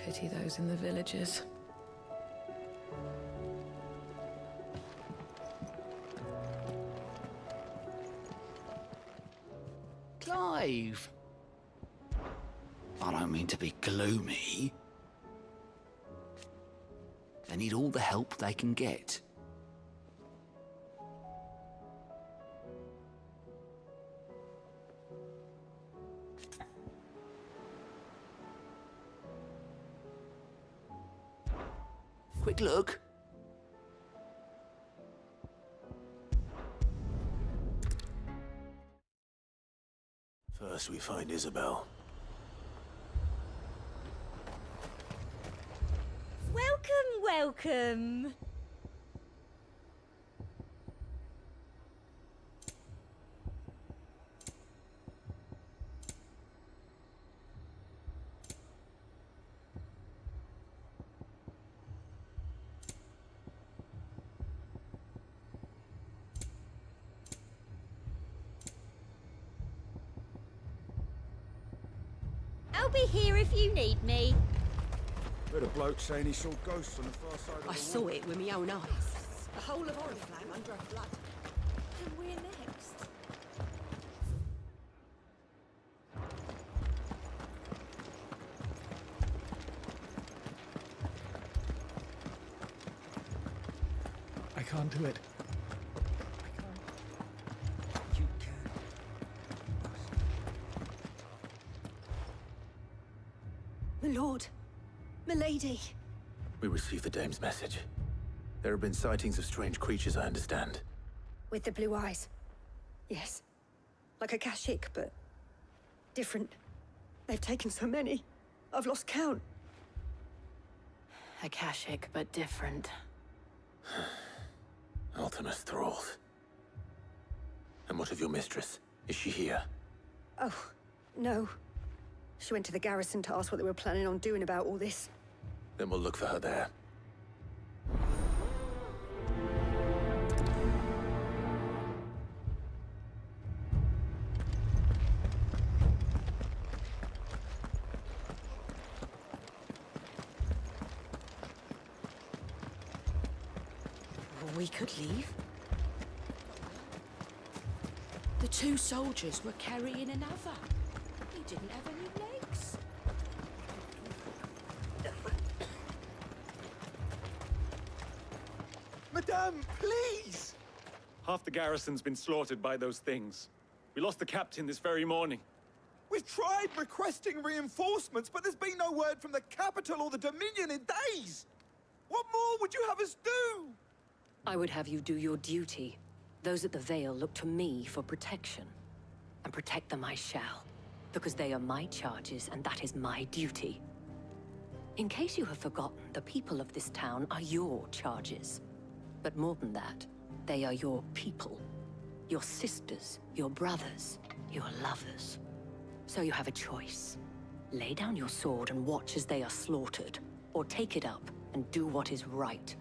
Pity those in the villages. Clive! I don't mean to be gloomy. They need all the help they can get. Quick look. First we find Isabel. Welcome! I'll be here if you need me. Heard a bloke saying he saw ghosts on the far side of the I saw it with my own eyes. The whole of Oriflamme under a flood. And we're next. I can't do it. You can. My lord. My lady. We received the dame's message. There have been sightings of strange creatures, I understand. With the blue eyes. Yes. Like a Kashik, but different. They've taken so many. I've lost count. Akashic, but different. Ultimus thralls. And what of your mistress? Is she here? Oh, no. She went to the garrison to ask what they were planning on doing about all this. Then we'll look for her there. We could leave. The two soldiers were carrying another. He didn't have any legs. Madame, please! Half the garrison's been slaughtered by those things. We lost the captain this very morning. We've tried requesting reinforcements, but there's been no word from the capital or the Dominion in days! What more would you have us do? I would have you do your duty. Those at the Vale look to me for protection. And protect them I shall. Because they are my charges, and that is my duty. In case you have forgotten, the people of this town are your charges. But more than that, they are your people. Your sisters, your brothers, your lovers. So you have a choice. Lay down your sword and watch as they are slaughtered, or take it up and do what is right.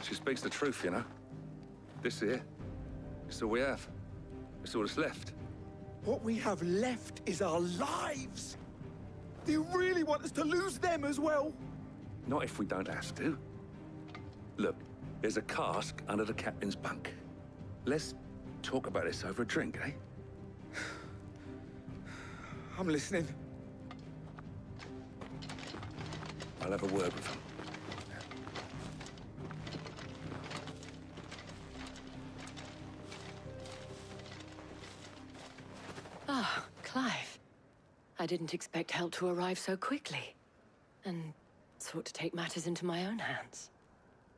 She speaks the truth, you know. This here, it's all we have. It's all that's left. What we have left is our lives! Do you really want us to lose them as well? Not if we don't have to. Look, there's a cask under the captain's bunk. Let's talk about this over a drink, eh? I'm listening. I'll have a word with him. Ah, Clive. I didn't expect help to arrive so quickly. And sought to take matters into my own hands.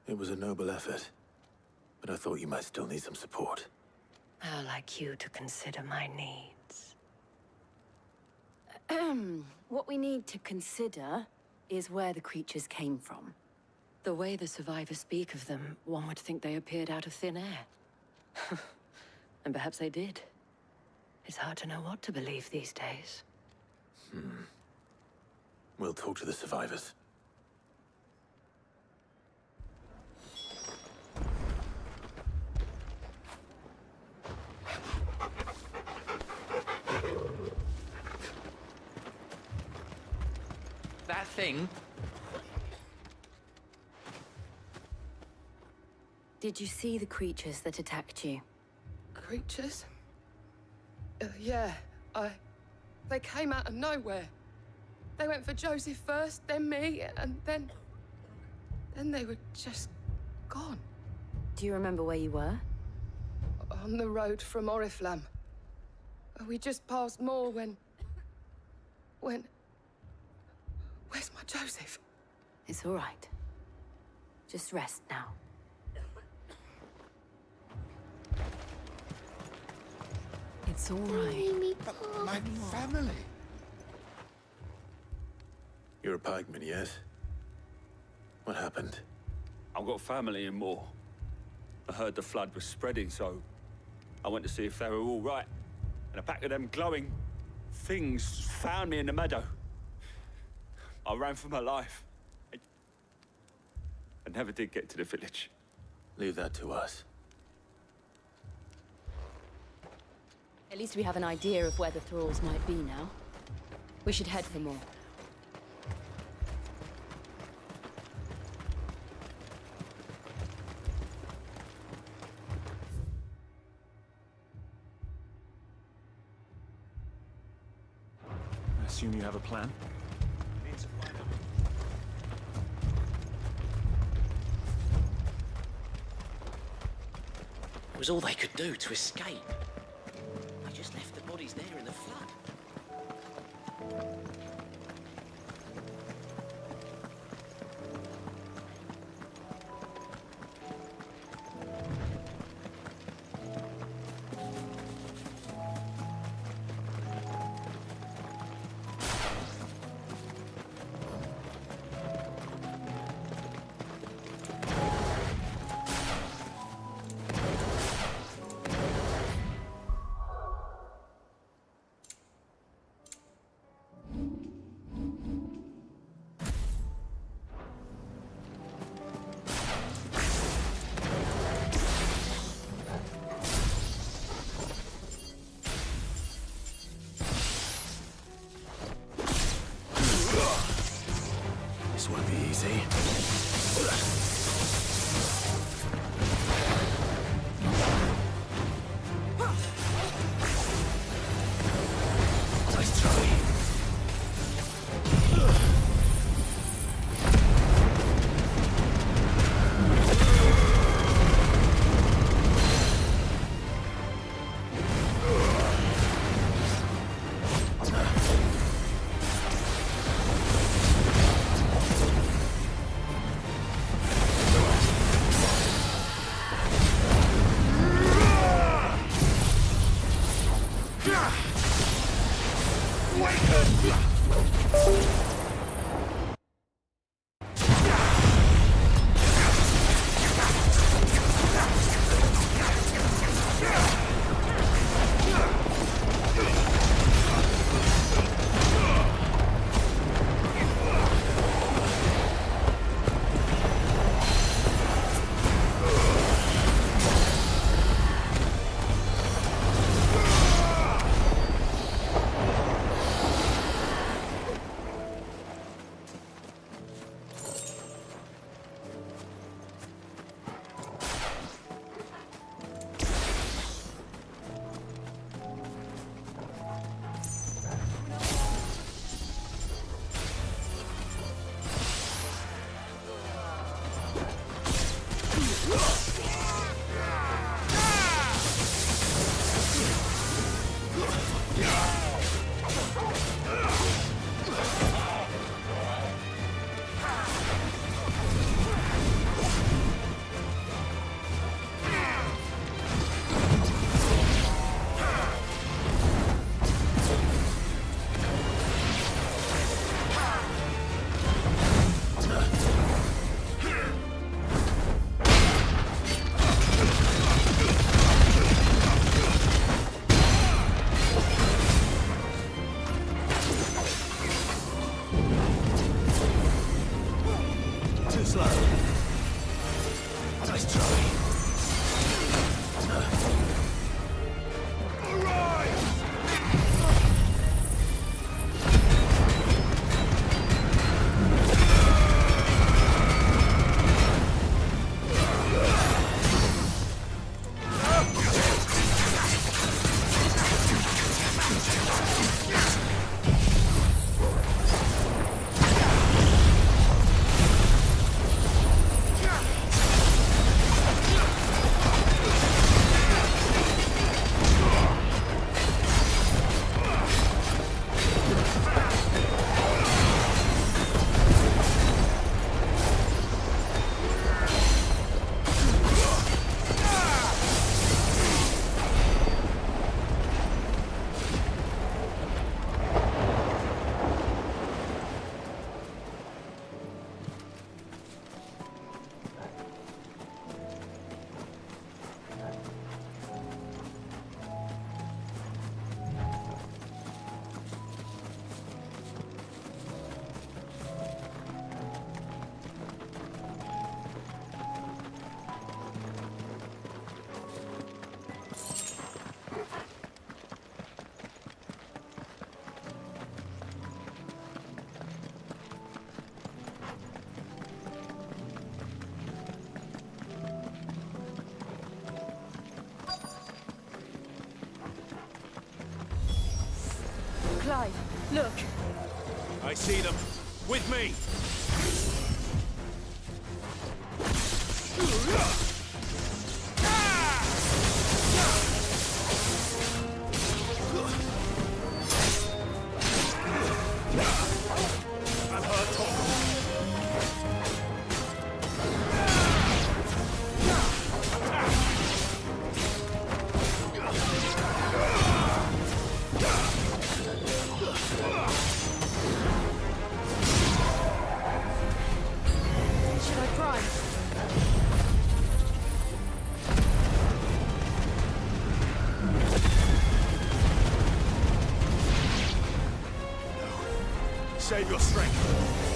It was a noble effort, but I thought you might still need some support. How like you to consider my needs. What we need to consider is where the creatures came from. The way the survivors speak of them, one would think they appeared out of thin air. And perhaps they did. It's hard to know what to believe these days. We'll talk to the survivors. thing. Did you see the creatures that attacked you? Creatures? Yeah, They came out of nowhere. They went for Joseph first, then me, and then they were just gone. Do you remember where you were? On the road from Oriflamme. We just passed Moor when... Where's my Joseph? It's all right. Just rest now. It's all right. My family. You're a pikeman, yes? What happened? I've got family in Moor. I heard the flood was spreading, so I went to see if they were all right. And a pack of them glowing things found me in the meadow. I ran for my life. I never did get to the village. Leave that to us. At least we have an idea of where the thralls might be now. We should head for more. I assume you have a plan? It was all they could do to escape. They just left the bodies there in the flood. This won't be easy. Nice try. Look. I see them. With me! Save your strength.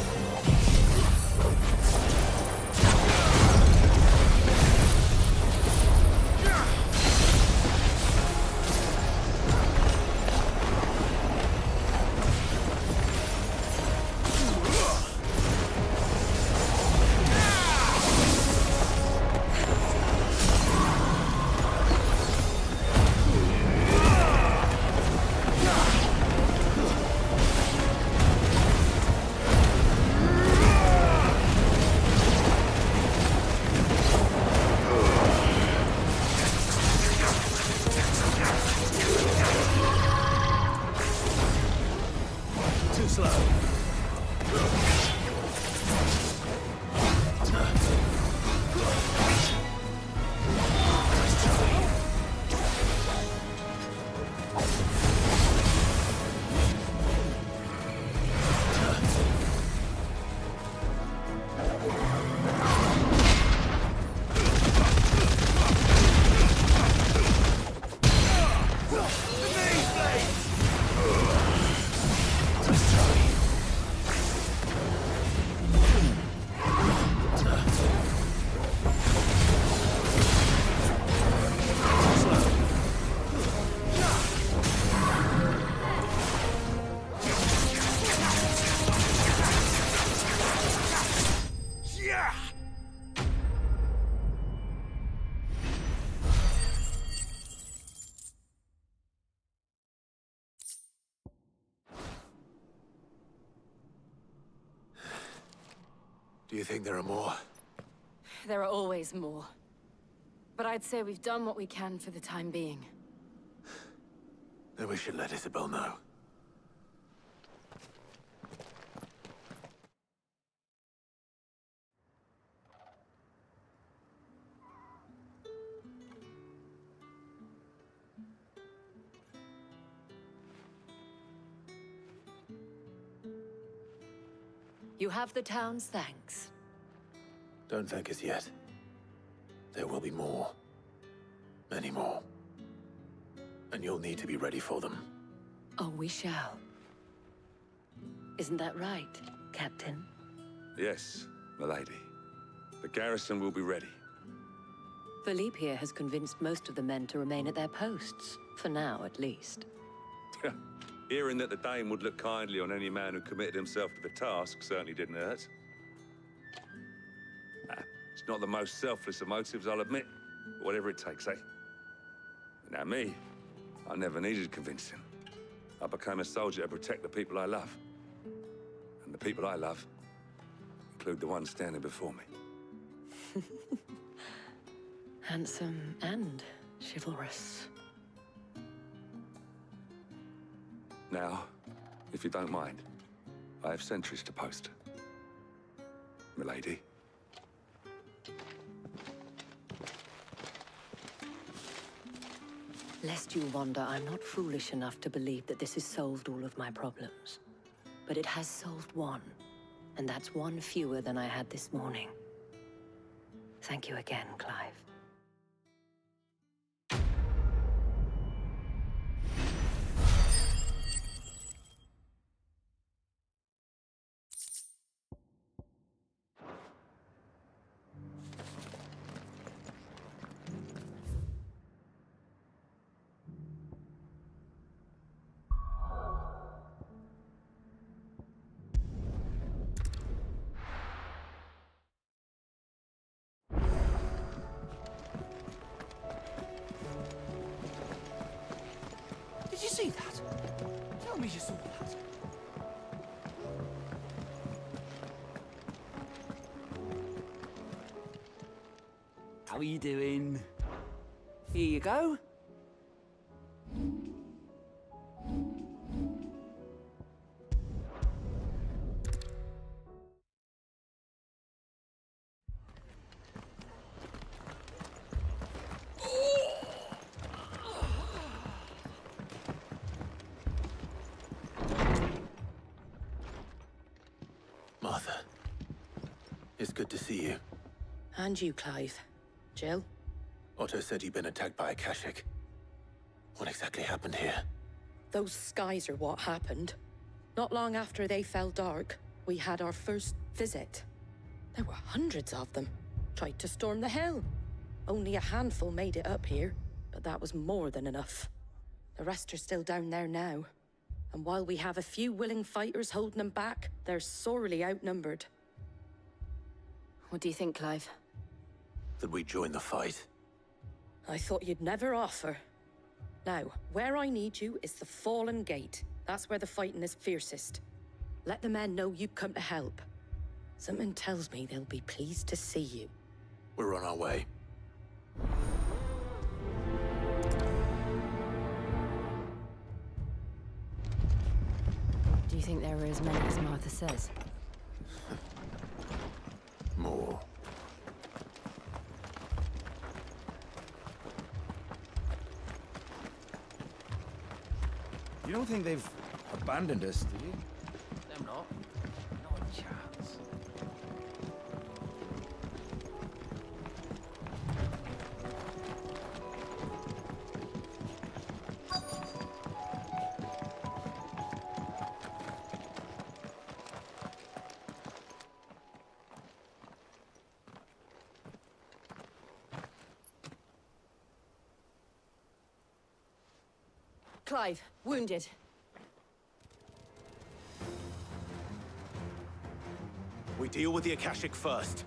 Do you think there are more? There are always more. But I'd say we've done what we can for the time being. Then we should let Isabel know. You have the town's thanks. Don't thank us yet. There will be more. Many more. And you'll need to be ready for them. Oh, we shall. Isn't that right, Captain? Yes, milady. The garrison will be ready. Philippe here has convinced most of the men to remain at their posts. For now, at least. Hearing that the Dame would look kindly on any man who committed himself to the task certainly didn't hurt. It's not the most selfless of motives, I'll admit. But whatever it takes, eh? Now me, I never needed convincing. I became a soldier to protect the people I love. And the people I love include the ones standing before me. Handsome and chivalrous. Now, if you don't mind, I have sentries to post. Milady. Lest you wonder, I'm not foolish enough to believe that this has solved all of my problems. But it has solved one, and that's one fewer than I had this morning. Thank you again, Clive. Did you see that? Tell me you saw that. How are you doing? Here you go. Martha, it's good to see you. And you, Clive. Jill? Otto said you'd been attacked by a Kashik. What exactly happened here? Those skies are what happened. Not long after they fell dark, we had our first visit. There were hundreds of them. Tried to storm the hill. Only a handful made it up here, but that was more than enough. The rest are still down there now. And while we have a few willing fighters holding them back, they're sorely outnumbered. What do you think, Clive? That we join the fight? I thought you'd never offer. Now, where I need you is the Fallen Gate. That's where the fighting is fiercest. Let the men know you've come to help. Something tells me they'll be pleased to see you. We're on our way. Do you think there were as many as Martha says? More. You don't think they've abandoned us, do you? Them not. Not a chance. Clive, wounded. We deal with the Akashic first.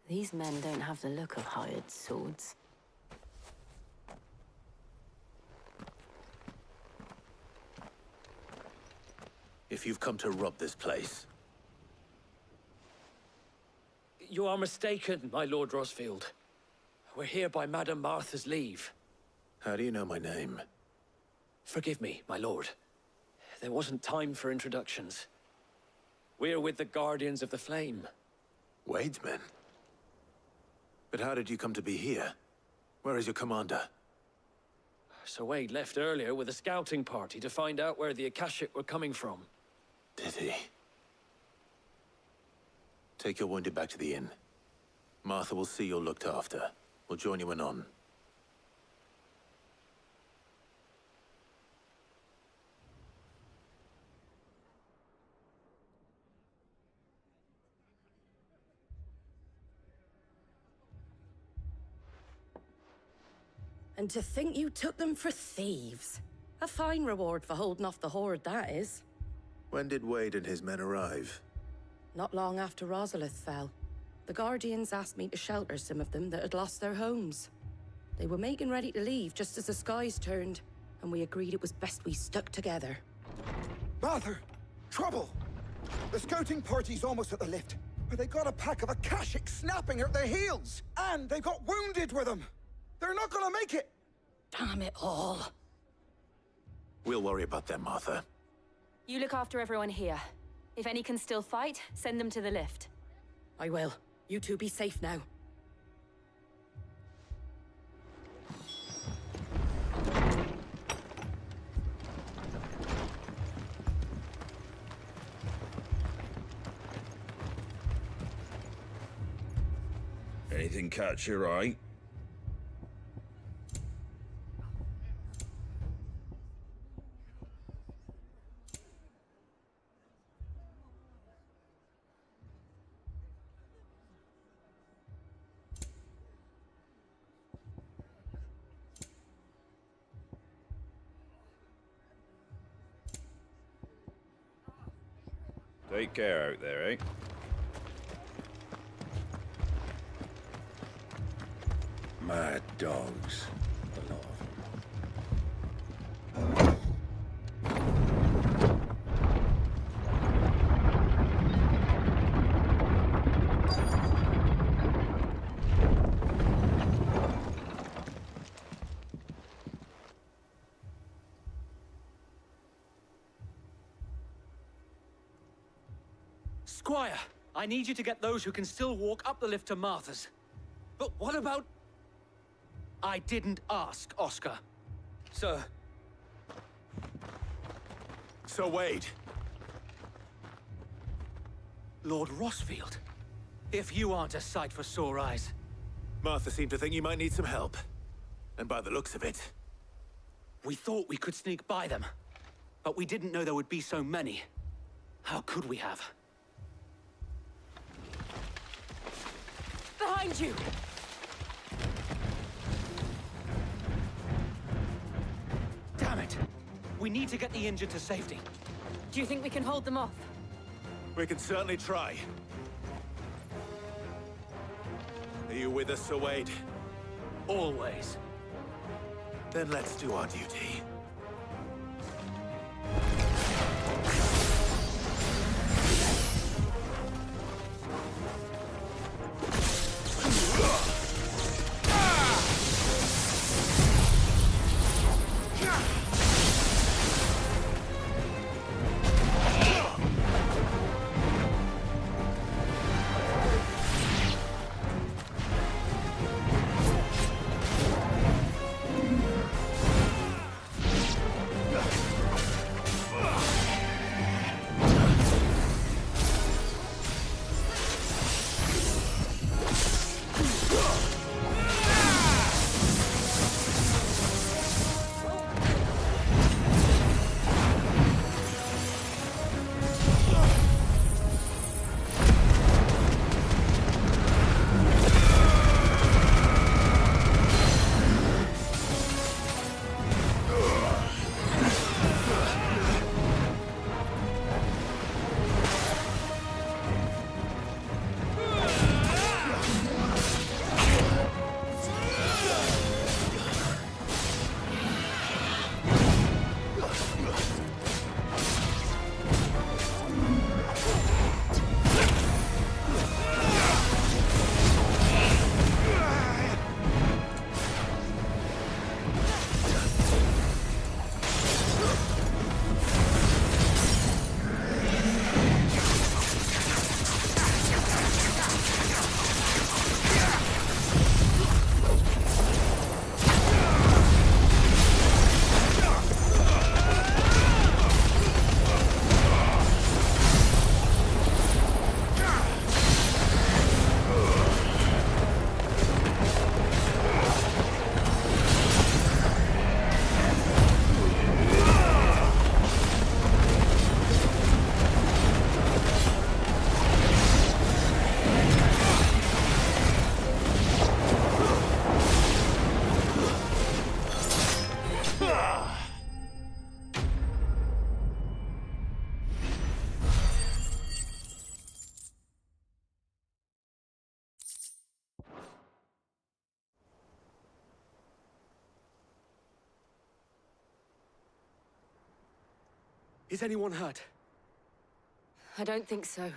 These men don't have the look of hired swords. If you've come to rob this place, You are mistaken, my Lord Rosfield. We're here by Madame Martha's leave. how do you know my name? Forgive me, my lord. There wasn't time for introductions. We're with the Guardians of the Flame. Wade's men? But how did you come to be here? Where is your commander? Sir Wade left earlier with a scouting party to find out where the Akashic were coming from. Did he? Take your wounded back to the inn. Martha will see you're looked after. We'll join you anon. And to think you took them for thieves. A fine reward for holding off the horde, that is. When did Wade and his men arrive? Not long after Rosalith fell. The Guardians asked me to shelter some of them that had lost their homes. They were making ready to leave just as the skies turned, and we agreed it was best we stuck together. Martha! Trouble! The scouting party's almost at the lift, but they got a pack of Akashic snapping at their heels! And they got wounded with them! They're not gonna make it! Damn it all. We'll worry about them, Martha. You look after everyone here. If any can still fight, send them to the lift. I will. You two be safe now. Anything catch your eye? Take care out there, eh? Mad dogs. A lot of them. Squire, I need you to get those who can still walk up the lift to Martha's. But what about... I didn't ask, Oscar. Sir. So Wade. Lord Rosfield. If you aren't a sight for sore eyes. Martha seemed to think you might need some help. And by the looks of it... We thought we could sneak by them. But we didn't know there would be so many. How could we have? Behind you! Damn it! We need to get the injured to safety. Do you think we can hold them off? We can certainly try. Are you with us, Sir Wade? Always. Then let's do our duty. Is anyone hurt? I don't think so.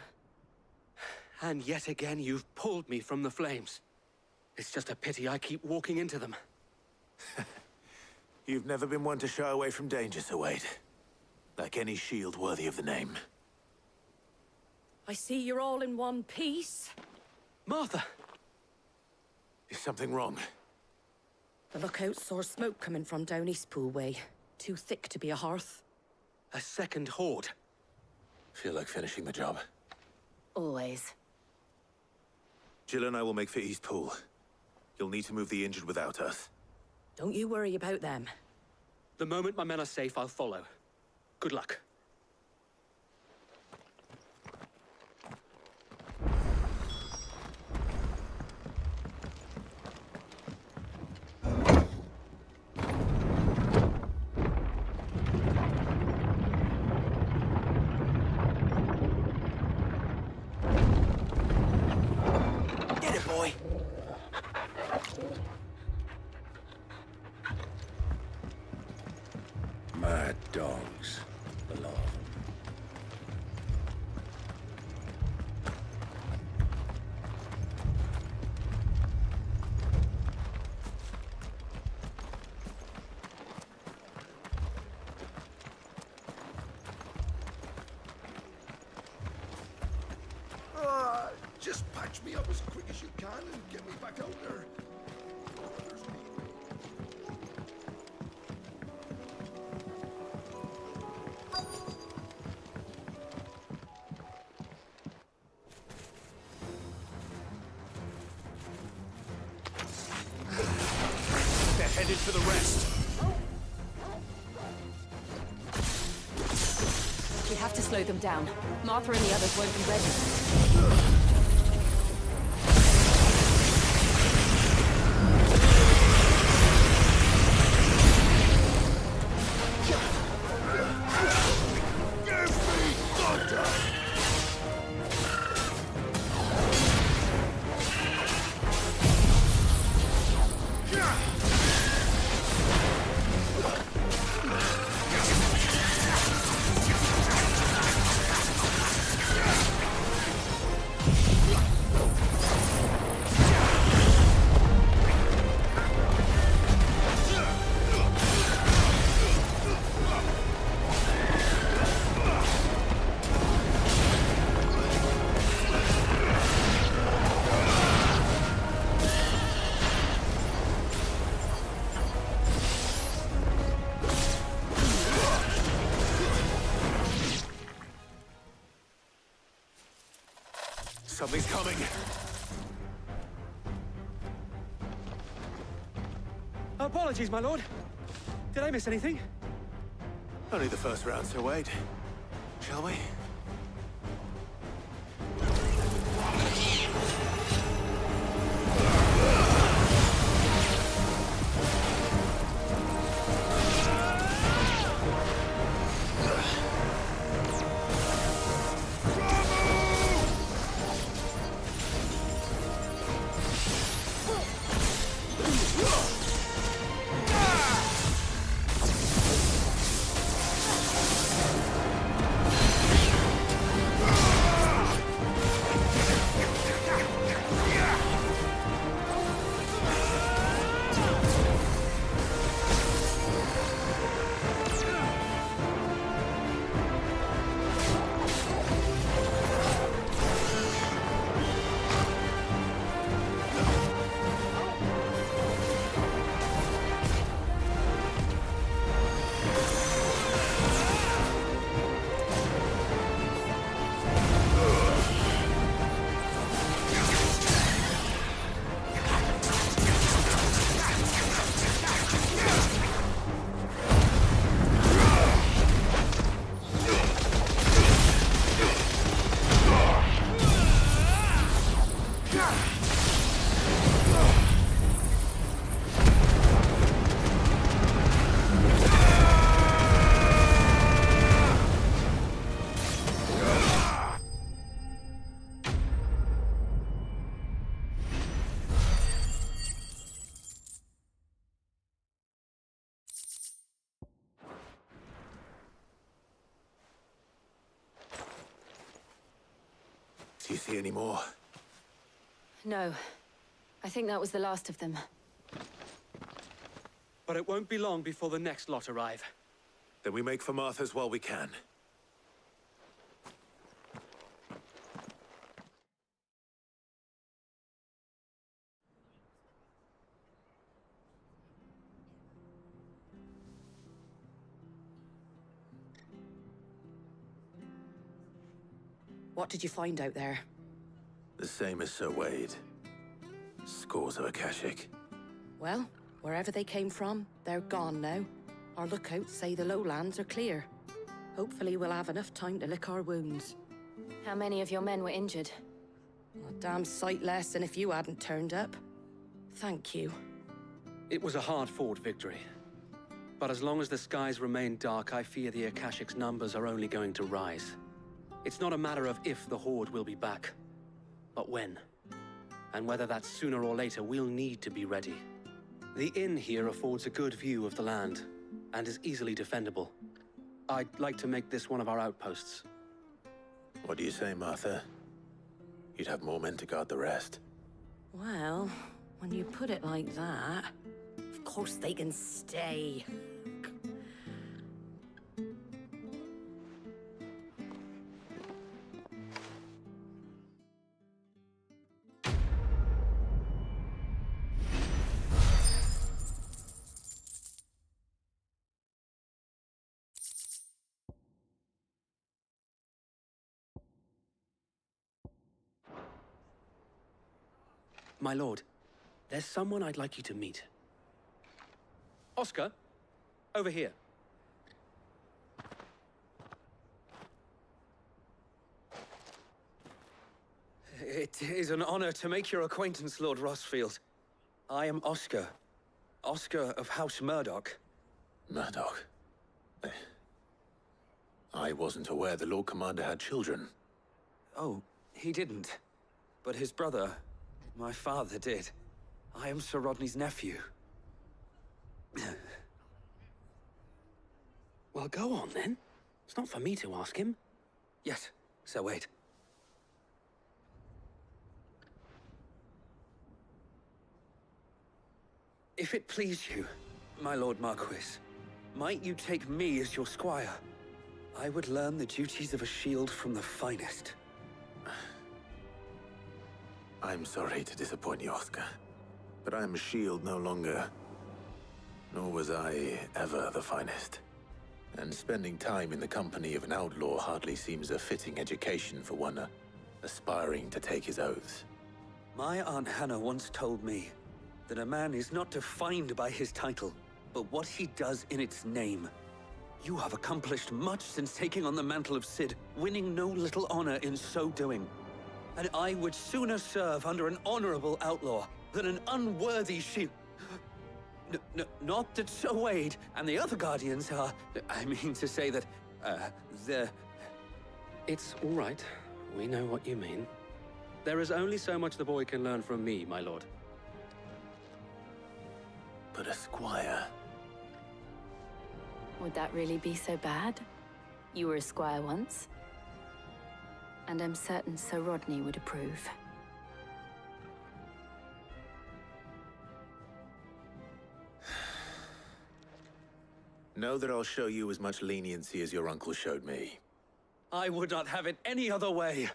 And yet again, you've pulled me from the flames. It's just a pity I keep walking into them. You've never been one to shy away from danger, Sir Wade. Like any shield worthy of the name. I see you're all in one piece. Martha! Is something wrong? The lookout saw smoke coming from down Eastpool way. Too thick to be a hearth. A second horde. Feel like finishing the job. Always. Jill and I will make for Eastpool. You'll need to move the injured without us. Don't you worry about them. The moment my men are safe, I'll follow. Good luck. Get it, boy! Mad dogs. Alarm. Just patch me up as quick as you can and get me back out there. They're headed for the rest. We have to slow them down. Martha and the others won't be ready. Something's coming. Apologies, my lord. Did I miss anything? Only the first round, Sir Wade. Shall we? Do you see any more? No. I think that was the last of them. But it won't be long before the next lot arrive. Then we make for Martha's while we can. What did you find out there? The same as Sir Wade. Scores of Akashic. Well, wherever they came from, they're gone now. Our lookouts say the lowlands are clear. Hopefully we'll have enough time to lick our wounds. How many of your men were injured? A damn sight less than if you hadn't turned up. Thank you. It was a hard-fought victory. But as long as the skies remain dark, I fear the Akashic's numbers are only going to rise. It's not a matter of if the Horde will be back, but when. And whether that's sooner or later, we'll need to be ready. The inn here affords a good view of the land, and is easily defendable. I'd like to make this one of our outposts. What do you say, Martha? You'd have more men to guard the rest. Well, when you put it like that, of course they can stay. My lord, there's someone I'd like you to meet. Oscar, over here. It is an honor to make your acquaintance, Lord Rosfield. I am Oscar. Oscar of House Murdoch. Murdoch? I wasn't aware the Lord Commander had children. Oh, he didn't. But his brother, my father, did. I am Sir Rodney's nephew. Well, go on, then. It's not for me to ask him. Yes, Sir Wade. If it please you, my Lord Marquis, might you take me as your squire? I would learn the duties of a shield from the finest. I'm sorry to disappoint you, Oscar, but I'm a shield no longer. Nor was I ever the finest. And spending time in the company of an outlaw hardly seems a fitting education for one aspiring to take his oaths. My Aunt Hannah once told me that a man is not defined by his title, but what he does in its name. You have accomplished much since taking on the mantle of Cid, winning no little honor in so doing. And I would sooner serve under an honorable outlaw than an unworthy shield. Not that Sir Wade and the other Guardians are... I mean to say that, they're... It's all right. We know what you mean. There is only so much the boy can learn from me, my lord. But a squire... Would that really be so bad? You were a squire once. And I'm certain Sir Rodney would approve. Know that I'll show you as much leniency as your uncle showed me. I would not have it any other way.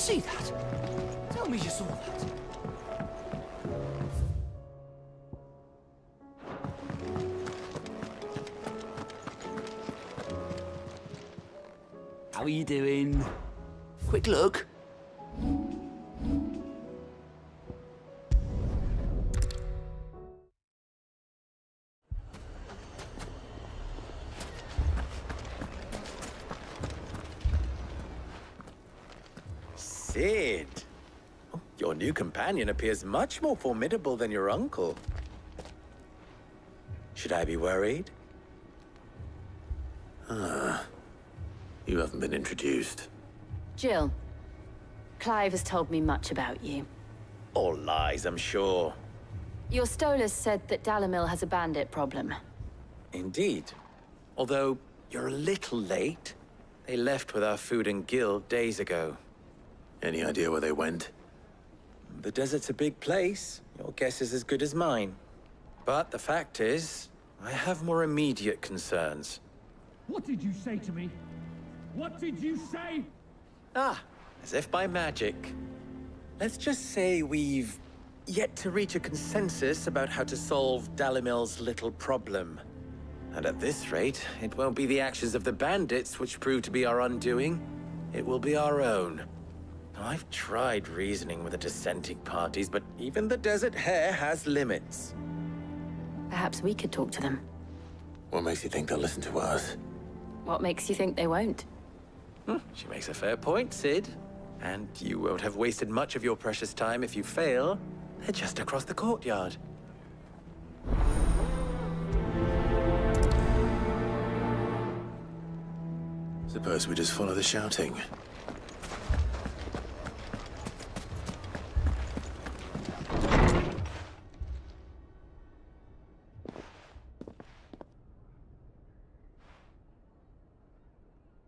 see that? Tell me you saw that. How are you doing? Quick look. Sid! Your new companion appears much more formidable than your uncle. Should I be worried? You haven't been introduced. Jill, Clive has told me much about you. All lies, I'm sure. Your Stolas said that Dalamil has a bandit problem. Indeed. Although, you're a little late. They left with our food and guild days ago. Any idea where they went? The desert's a big place. Your guess is as good as mine. But the fact is, I have more immediate concerns. What did you say to me? What did you say? Ah, as if by magic. Let's just say we've yet to reach a consensus about how to solve Dalamil's little problem. And at this rate, it won't be the actions of the bandits which prove to be our undoing. It will be our own. I've tried reasoning with the dissenting parties, but even the Desert Hare has limits. Perhaps we could talk to them. What makes you think they'll listen to us? What makes you think they won't? She makes a fair point, Sid. And you won't have wasted much of your precious time if you fail. They're just across the courtyard. Suppose we just follow the shouting.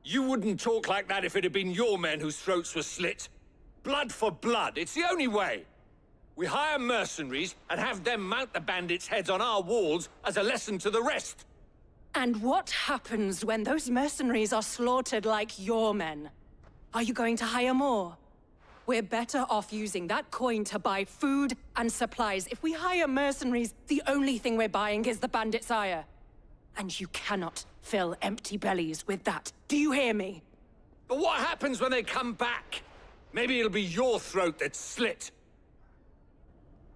You wouldn't talk like that if it had been your men whose throats were slit. Blood for blood, it's the only way. We hire mercenaries and have them mount the bandits' heads on our walls as a lesson to the rest. And what happens when those mercenaries are slaughtered like your men? Are you going to hire more? We're better off using that coin to buy food and supplies. If we hire mercenaries, the only thing we're buying is the bandits' ire. And you cannot fill empty bellies with that. Do you hear me? But what happens when they come back? Maybe it'll be your throat that's slit.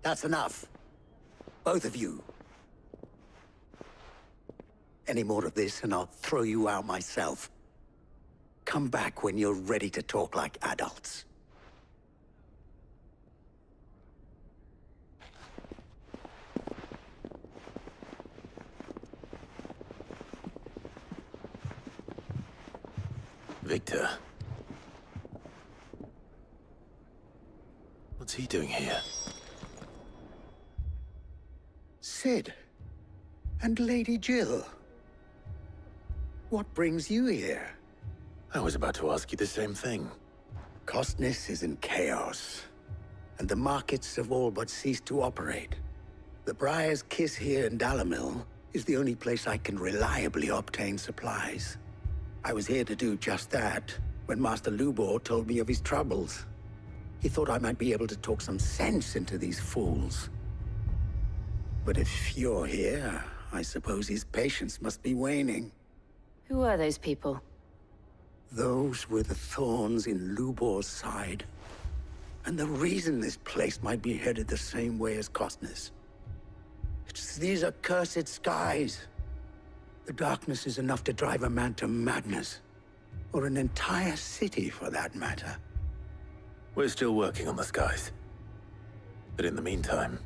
That's enough. Both of you. Any more of this and I'll throw you out myself. Come back when you're ready to talk like adults. Victor. What's he doing here? Sid. And Lady Jill. What brings you here? I was about to ask you the same thing. Kostnis is in chaos, and the markets have all but ceased to operate. The Briar's Kiss here in Dalamil is the only place I can reliably obtain supplies. I was here to do just that when Master Lubor told me of his troubles. He thought I might be able to talk some sense into these fools. But if you're here, I suppose his patience must be waning. Who are those people? Those were the thorns in Lubor's side. And the reason this place might be headed the same way as Kostnis. It's these accursed skies. The darkness is enough to drive a man to madness. Or an entire city, for that matter. We're still working on the skies. But in the meantime,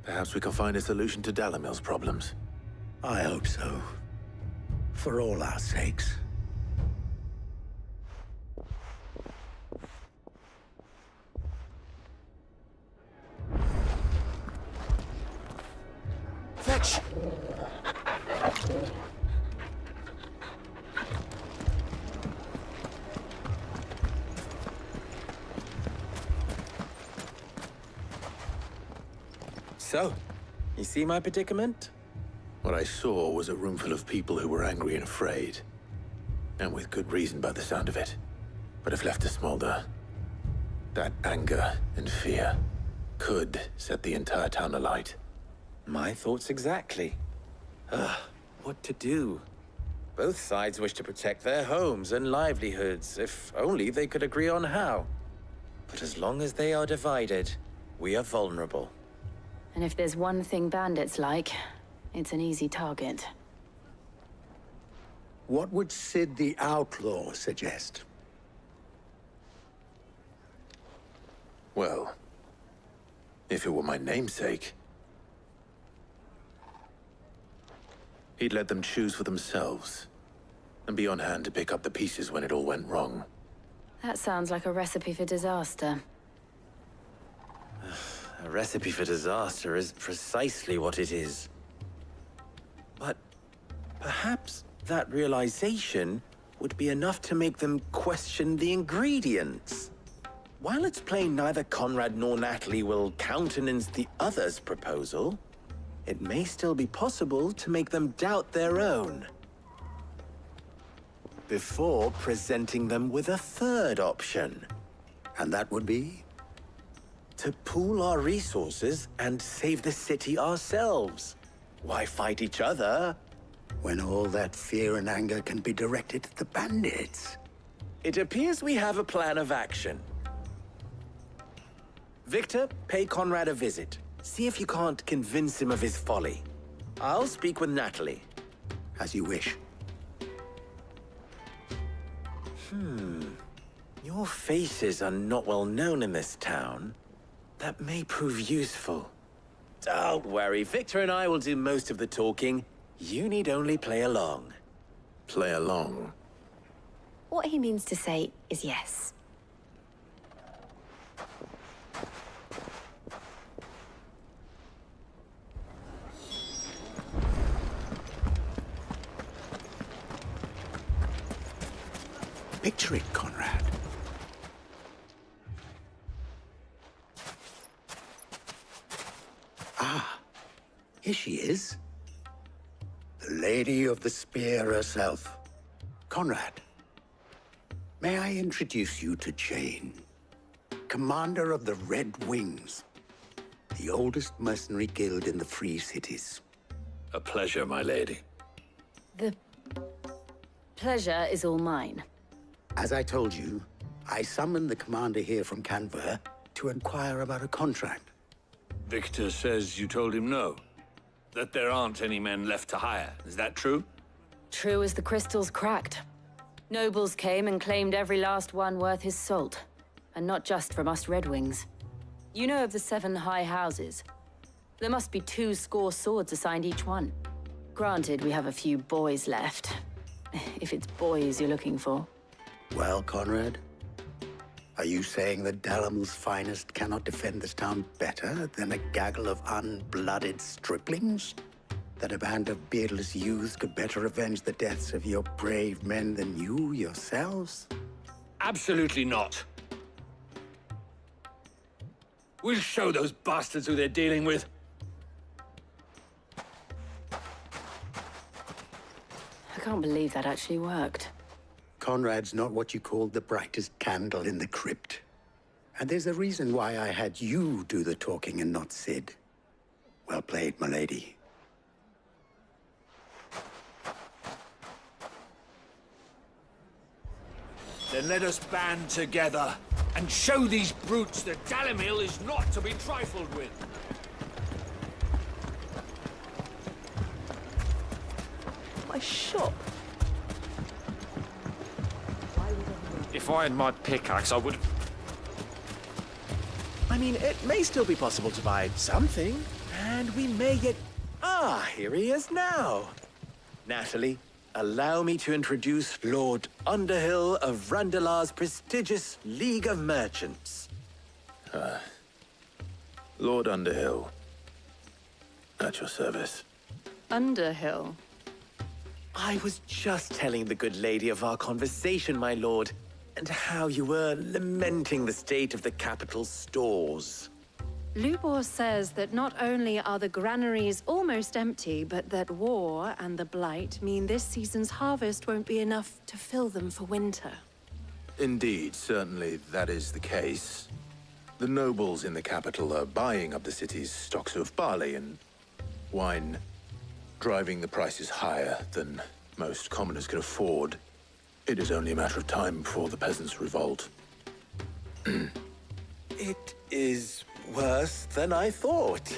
perhaps we can find a solution to Dalamil's problems. I hope so. For all our sakes. Fetch! So, you see my predicament? What I saw was a room full of people who were angry and afraid. And with good reason by the sound of it. But if left to smolder, That anger and fear could set the entire town alight. My thoughts exactly. What to do? Both sides wish to protect their homes and livelihoods, if only they could agree on how. But as long as they are divided, we are vulnerable. And if there's one thing bandits like, it's an easy target. What would Sid the Outlaw suggest? Well, if it were my namesake, he'd let them choose for themselves, and be on hand to pick up the pieces when it all went wrong. That sounds like a recipe for disaster. A recipe for disaster is precisely what it is. But perhaps that realization would be enough to make them question the ingredients. While it's plain neither Conrad nor Natalie will countenance the other's proposal, it may still be possible to make them doubt their own. Before presenting them with a third option. And that would be? To pool our resources and save the city ourselves. Why fight each other? When all that fear and anger can be directed at the bandits. It appears we have a plan of action. Victor, pay Conrad a visit. See if you can't convince him of his folly. I'll speak with Natalie. As you wish. Your faces are not well known in this town. That may prove useful. Don't worry, Victor and I will do most of the talking. You need only play along. Play along? What he means to say is yes. Picture it, Conrad. Ah, here she is. The Lady of the Spear herself. Conrad, may I introduce you to Jane, commander of the Red Wings, the oldest mercenary guild in the Free Cities. A pleasure, my lady. The pleasure is all mine. As I told you, I summoned the commander here from Canver to inquire about a contract. Victor says you told him no. That there aren't any men left to hire. Is that true? True as the crystals cracked. Nobles came and claimed every last one worth his salt. And not just from us Red Wings. You know of the 7 high houses. There must be 2 swords assigned each one. Granted, we have a few boys left. If it's boys you're looking for. Well, Conrad, are you saying that Dalamil's finest cannot defend this town better than a gaggle of unblooded striplings? That a band of beardless youths could better avenge the deaths of your brave men than you yourselves? Absolutely not. We'll show those bastards who they're dealing with. I can't believe that actually worked. Conrad's not what you call the brightest candle in the crypt. And there's a reason why I had you do the talking and not Sid. Well played, my lady. Then let us band together and show these brutes that Dalamil is not to be trifled with. My shop. If I had my pickaxe, I would... I mean, it may still be possible to buy something, and we may get... Ah, here he is now. Natalie, allow me to introduce Lord Underhill of Randalar's prestigious League of Merchants. Lord Underhill. At your service. Underhill? I was just telling the good lady of our conversation, my lord, and how you were lamenting the state of the capital's stores. Lubor says that not only are the granaries almost empty, but that war and the Blight mean this season's harvest won't be enough to fill them for winter. Indeed, certainly that is the case. The nobles in the capital are buying up the city's stocks of barley and wine, driving the prices higher than most commoners can afford. It is only a matter of time before the peasants revolt. It is worse than I thought.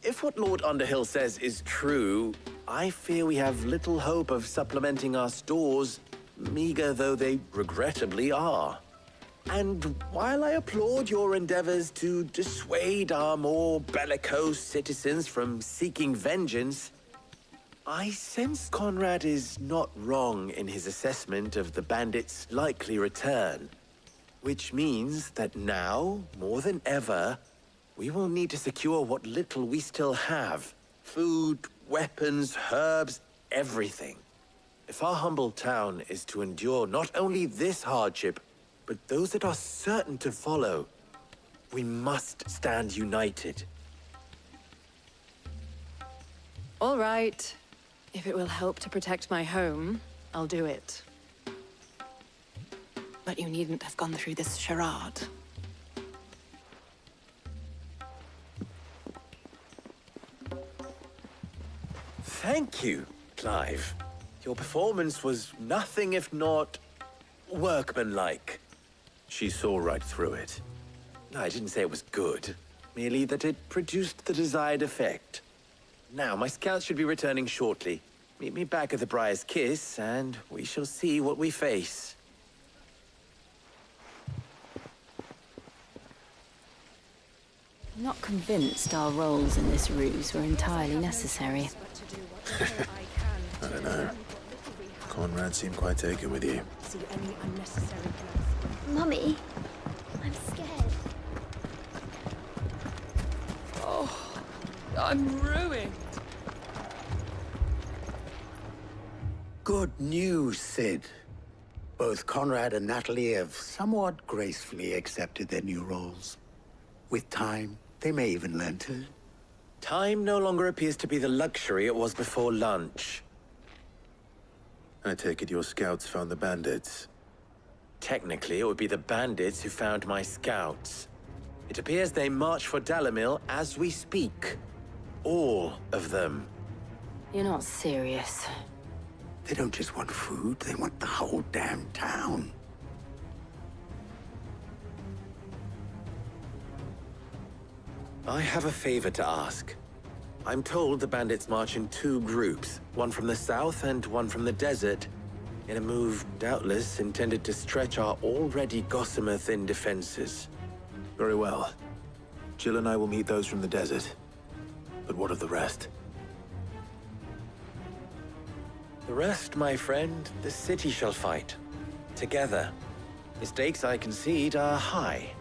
If what Lord Underhill says is true, I fear we have little hope of supplementing our stores, meager though they regrettably are. And while I applaud your endeavors to dissuade our more bellicose citizens from seeking vengeance, I sense Conrad is not wrong in his assessment of the bandits' likely return. Which means that now, more than ever, we will need to secure what little we still have. Food, weapons, herbs, everything. If our humble town is to endure not only this hardship, but those that are certain to follow, we must stand united. All right. If it will help to protect my home, I'll do it. But you needn't have gone through this charade. Thank you, Clive. Your performance was nothing if not workmanlike. She saw right through it. No, I didn't say it was good. Merely that it produced the desired effect. Now, my scouts should be returning shortly. Meet me back at the Briar's Kiss, and we shall see what we face. I'm not convinced our roles in this ruse were entirely necessary. I don't know. Conrad seemed quite taken with you. Mummy, I'm scared. Oh, I'm ruined. Good news, Sid. Both Conrad and Natalie have somewhat gracefully accepted their new roles. With time, they may even learn to... Time no longer appears to be the luxury it was before lunch. I take it your scouts found the bandits. Technically, it would be the bandits who found my scouts. It appears they march for Dalimil as we speak. All of them. You're not serious. They don't just want food, they want the whole damn town. I have a favor to ask. I'm told the bandits march in two groups, one from the south and one from the desert, in a move doubtless intended to stretch our already gossamer-thin defenses. Very well. Jill and I will meet those from the desert. But what of the rest? The rest, my friend, the city shall fight. Together. The stakes, I concede, are high.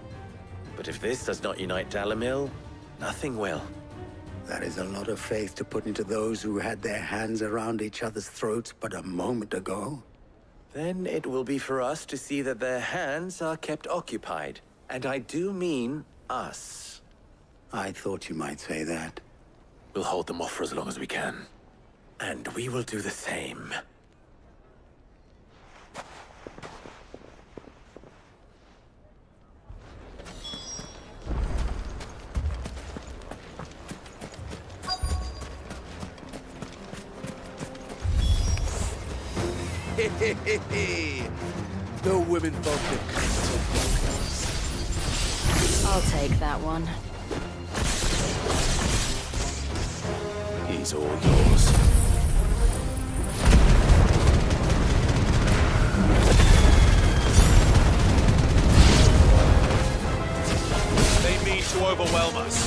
But if this does not unite Dalimil, nothing will. That is a lot of faith to put into those who had their hands around each other's throats but a moment ago. Then it will be for us to see that their hands are kept occupied. And I do mean us. I thought you might say that. We'll hold them off for as long as we can. And we will do the same. No women folk have crystal. I'll take that one. He's all yours. They mean to overwhelm us.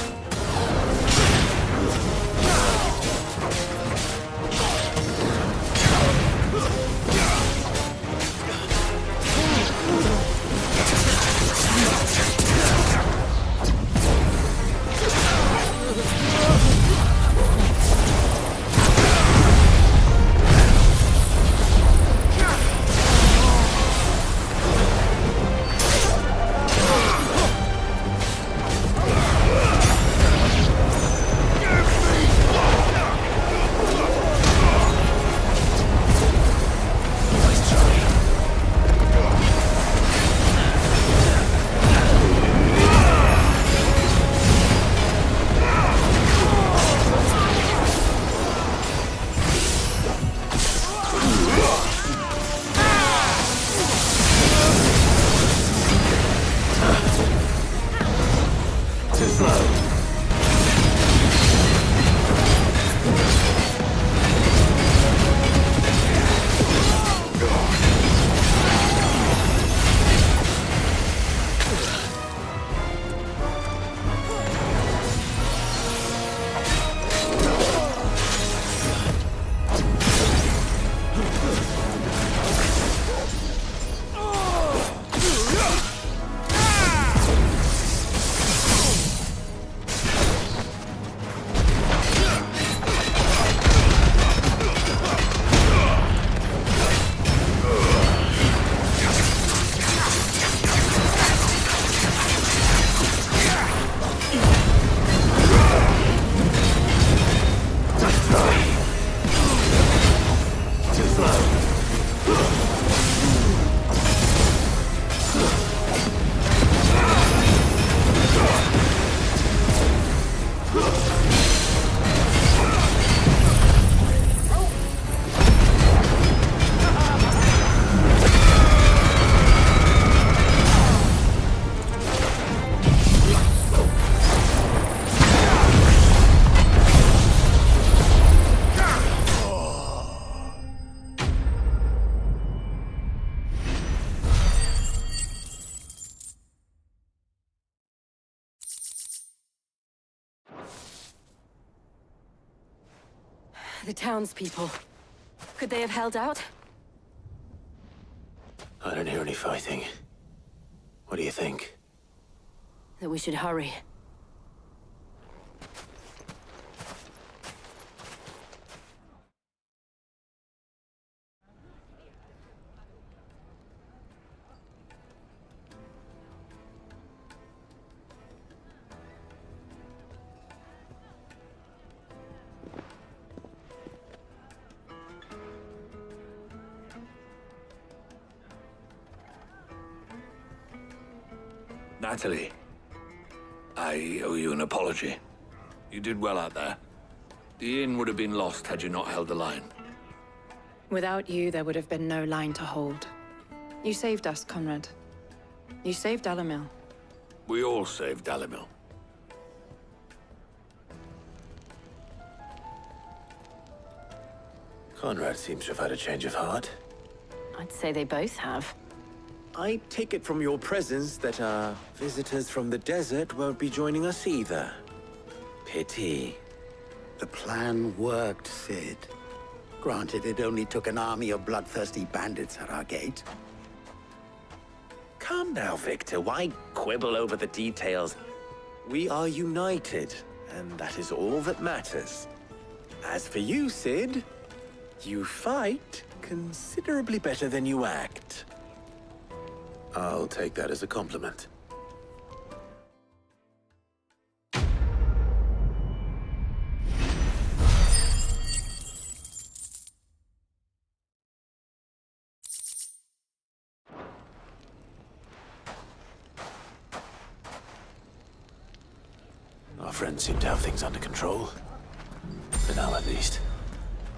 The townspeople. Could they have held out? I don't hear any fighting. What do you think? That we should hurry. Natalie, I owe you an apology. You did well out there. The inn would have been lost had you not held the line. Without you, there would have been no line to hold. You saved us, Conrad. You saved Dalimil. We all saved Dalimil. Conrad seems to have had a change of heart. I'd say they both have. I take it from your presence that our visitors from the desert won't be joining us either. Pity. The plan worked, Sid. Granted, it only took an army of bloodthirsty bandits at our gate. Calm now, Victor. Why quibble over the details? We are united, and that is all that matters. As for you, Sid, you fight considerably better than you act. I'll take that as a compliment. Our friends seem to have things under control. For now, at least.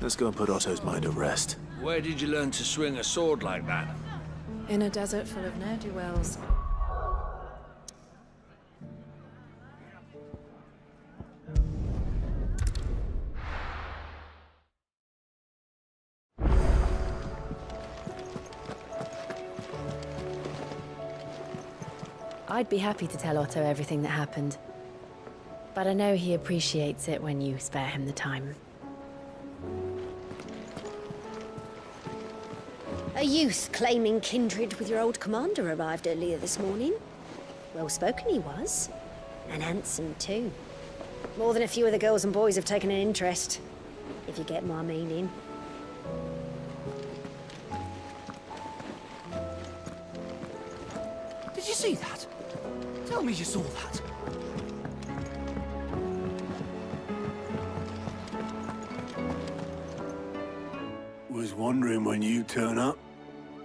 Let's go and put Otto's mind at rest. Where did you learn to swing a sword like that? In a desert full of ne'er-do-wells. I'd be happy to tell Otto everything that happened. But I know he appreciates it when you spare him the time. A youth claiming kindred with your old commander arrived earlier this morning. Well-spoken he was. And handsome, too. More than a few of the girls and boys have taken an interest, if you get my meaning. Did you see that? Tell me you saw that. Was wondering when you turn up.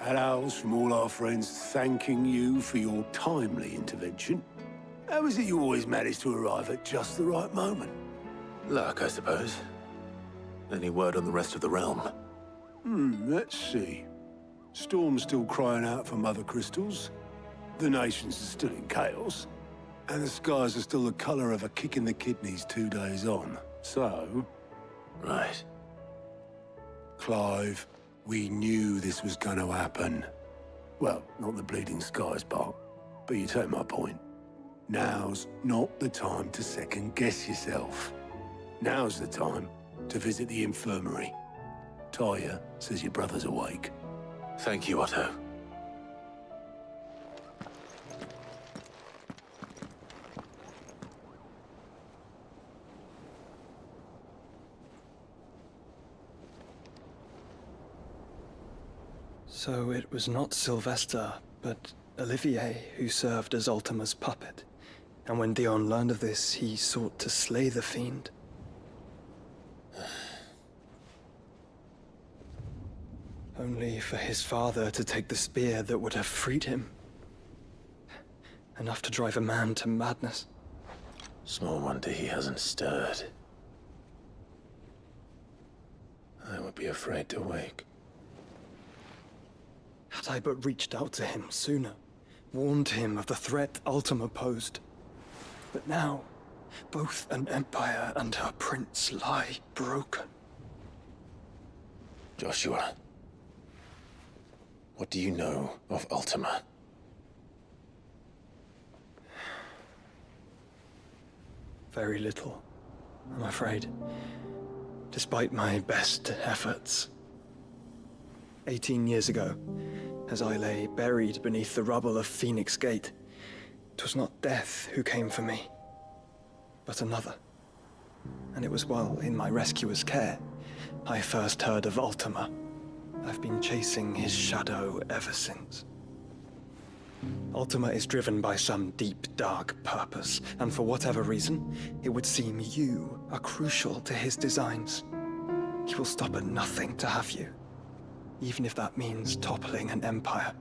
Had owls from all our friends thanking you for your timely intervention. How is it you always manage to arrive at just the right moment? Luck, I suppose. Any word on the rest of the realm? Let's see. Storm's still crying out for mother crystals. The nations are still in chaos. And the skies are still the colour of a kick in the kidneys 2 days on. So... Right. Clive, we knew this was going to happen. Well, not the bleeding skies part, but you take my point. Now's not the time to second-guess yourself. Now's the time to visit the infirmary. Talia says your brother's awake. Thank you, Otto. So it was not Sylvester, but Olivier who served as Ultima's puppet. And when Dion learned of this, he sought to slay the fiend. Only for his father to take the spear that would have freed him. Enough to drive a man to madness. Small wonder he hasn't stirred. I would be afraid to wake. Had I but reached out to him sooner, warned him of the threat Ultima posed. But now, both an empire and her prince lie broken. Joshua, what do you know of Ultima? Very little, I'm afraid. Despite my best efforts. 18 years ago, as I lay buried beneath the rubble of Phoenix Gate, 'twas not death who came for me, but another. And it was while in my rescuer's care, I first heard of Ultima. I've been chasing his shadow ever since. Ultima is driven by some deep, dark purpose, and for whatever reason, it would seem you are crucial to his designs. He will stop at nothing to have you, even if that means toppling an empire.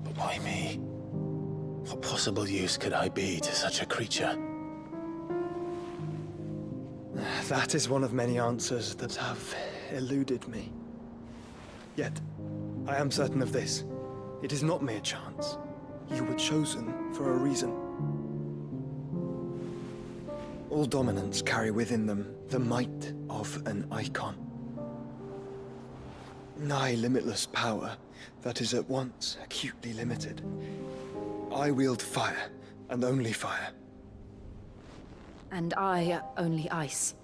But why me? What possible use could I be to such a creature? That is one of many answers that have eluded me. Yet, I am certain of this. It is not mere chance. You were chosen for a reason. All dominants carry within them the might of an Eikon. Nigh limitless power that is at once acutely limited. I wield fire, and only fire. And I only ice.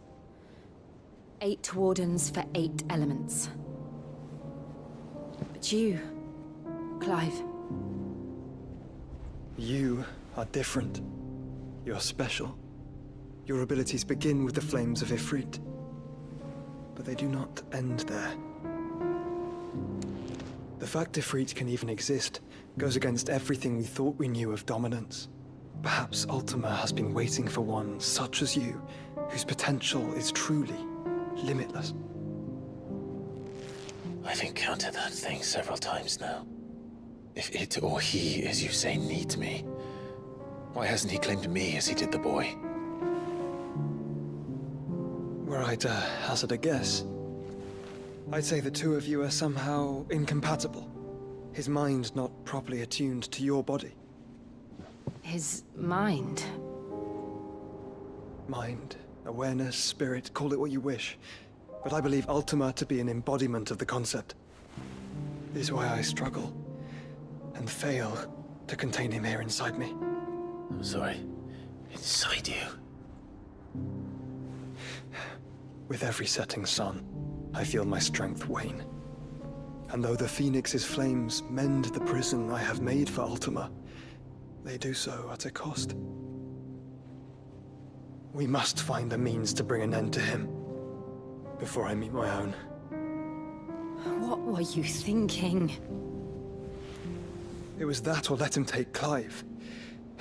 8 wardens for 8 elements. But you, Clive. You are different. You're special. Your abilities begin with the flames of Ifrit. But they do not end there. The fact Ifrit can even exist goes against everything we thought we knew of dominance. Perhaps Ultima has been waiting for one such as you, whose potential is truly limitless. I've encountered that thing several times now. If it or he, as you say, needs me, why hasn't he claimed me as he did the boy? Were I to hazard a guess, I'd say the two of you are somehow incompatible. His mind not properly attuned to your body. His mind? Mind, awareness, spirit, call it what you wish. But I believe Ultima to be an embodiment of the concept. This is why I struggle and fail to contain him here inside me. I'm sorry. Inside you? With every setting sun, I feel my strength wane. And though the Phoenix's flames mend the prison I have made for Ultima, they do so at a cost. We must find a means to bring an end to him before I meet my own. What were you thinking? It was that or let him take Clive.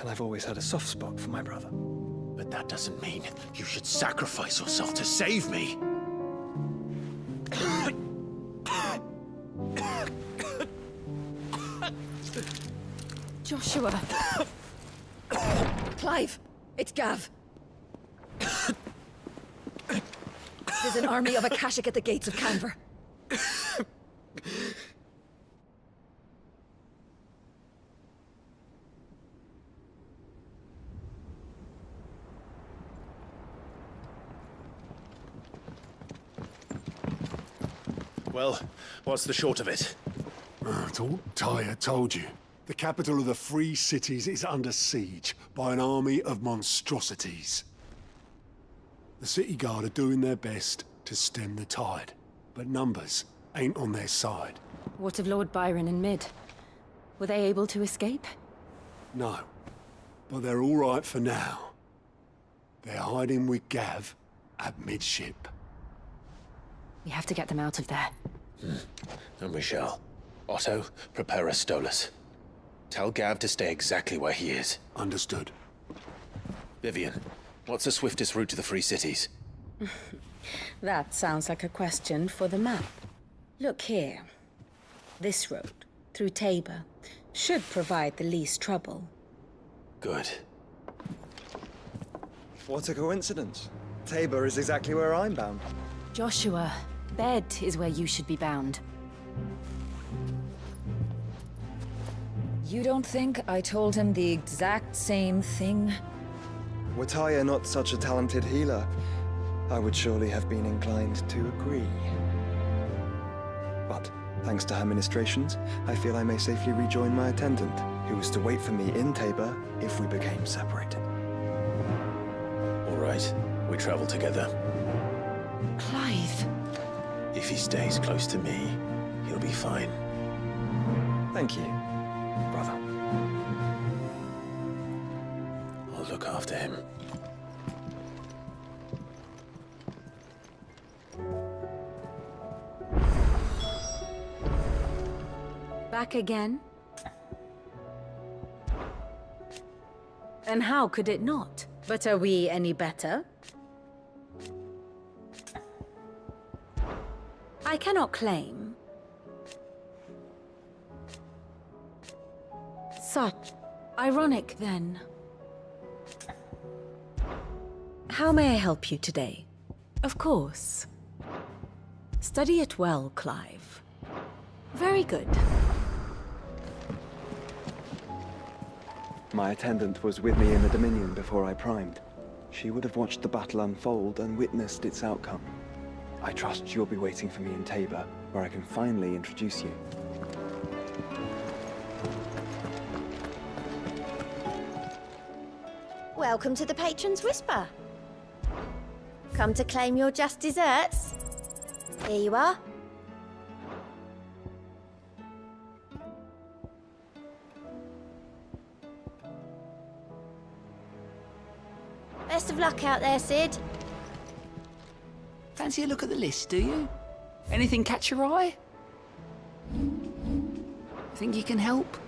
And I've always had a soft spot for my brother. But that doesn't mean you should sacrifice yourself to save me. Joshua. Clive, it's Gav. There's an army of Akashic at the gates of Canver. Well, what's the short of it? It's all Tyre told you. The capital of the Free Cities is under siege by an army of monstrosities. The City Guard are doing their best to stem the tide, but numbers ain't on their side. What of Lord Byron and Mid? Were they able to escape? No, but they're all right for now. They're hiding with Gav at midship. We have to get them out of there. And we shall. Otto, prepare a Stolas. Tell Gav to stay exactly where he is. Understood. Vivian, what's the swiftest route to the Free Cities? That sounds like a question for the map. Look here. This road, through Tabor, should provide the least trouble. Good. What a coincidence. Tabor is exactly where I'm bound. Joshua, bed is where you should be bound. You don't think I told him the exact same thing? Were Tyre not such a talented healer, I would surely have been inclined to agree. But, thanks to her ministrations, I feel I may safely rejoin my attendant, who was to wait for me in Tabor if we became separated. All right, we travel together. Clive! If he stays close to me, he'll be fine. Thank you, brother. I'll look after him. Back again? And how could it not? But are we any better? I cannot claim. Such ironic, then. How may I help you today? Of course. Study it well, Clive. Very good. My attendant was with me in the Dominion before I primed. She would have watched the battle unfold and witnessed its outcome. I trust you'll be waiting for me in Tabor, where I can finally introduce you. Welcome to the Patron's Whisper. Come to claim your just desserts? Here you are. Best of luck out there, Sid. Fancy a look at the list, do you? Anything catch your eye? Think you can help?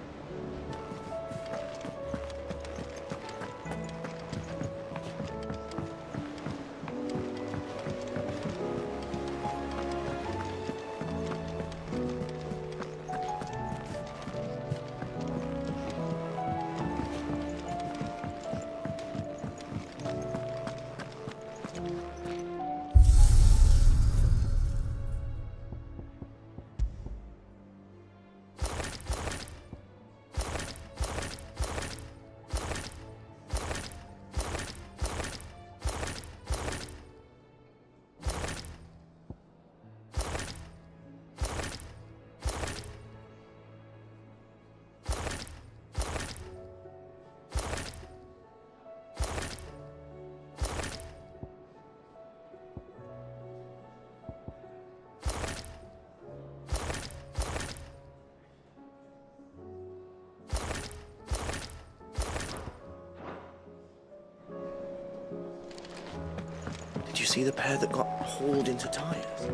Did you see the pair that got hauled into tires?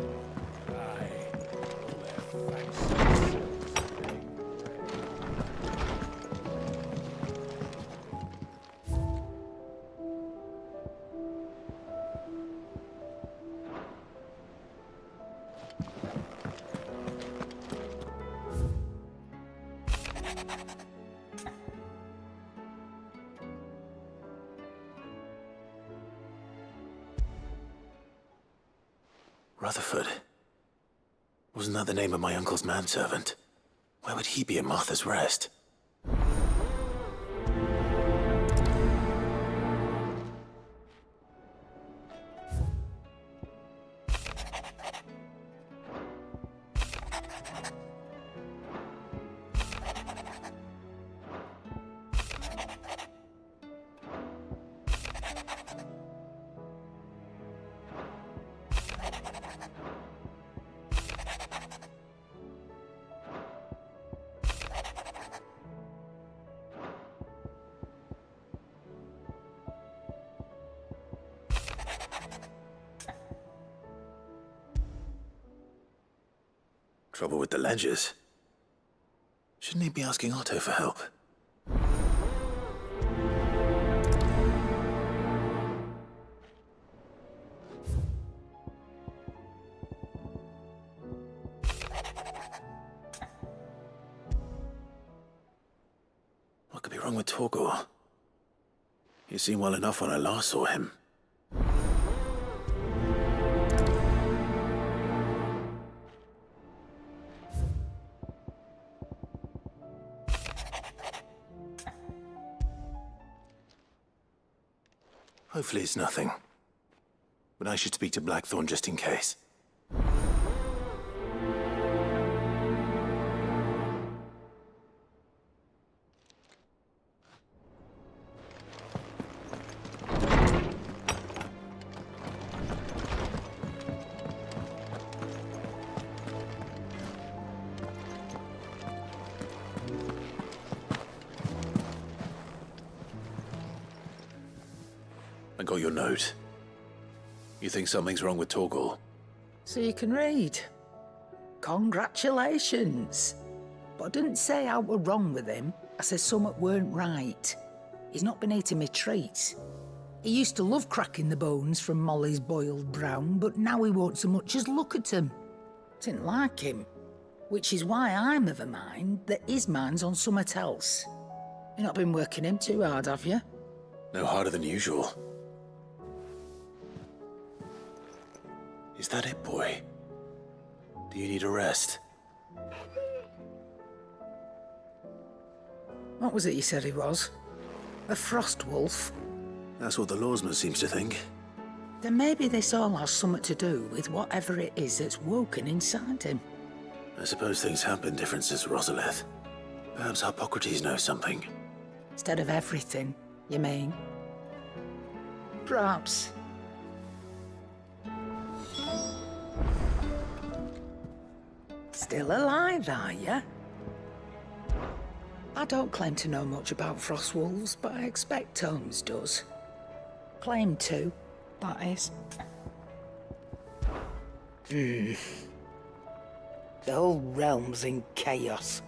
Rutherford. Wasn't that the name of my uncle's manservant? Where would he be at Martha's Rest? Trouble with the ledgers. Shouldn't he be asking Otto for help? What could be wrong with Torgor? He seemed well enough when I last saw him. Hopefully it's nothing. But I should speak to Blackthorn just in case. I got your note. You think something's wrong with Torgor? So you can read. Congratulations. But I didn't say I were wrong with him. I said something weren't right. He's not been eating me treats. He used to love cracking the bones from Molly's boiled brown, but now he won't so much as look at them. Didn't like him. Which is why I'm of a mind that his mind's on something else. You've not been working him too hard, have you? No harder than usual. Is that it, boy? Do you need a rest? What was it you said he was? A frost wolf? That's what the lawsman seems to think. Then maybe this all has something to do with whatever it is that's woken inside him. I suppose things have been different since Rosalith. Perhaps Hippocrates knows something. Instead of everything, you mean? Perhaps. Still alive, are you? I don't claim to know much about frost wolves, but I expect Tomes does. Claim to, that is. The whole realm's in chaos.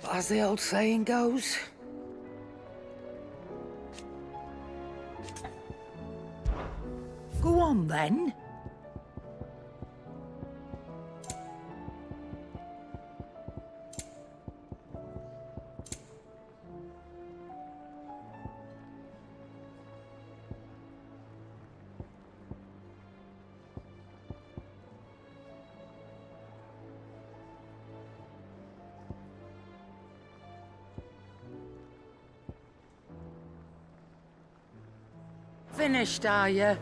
But as the old saying goes... Go on, then. Finished, are you?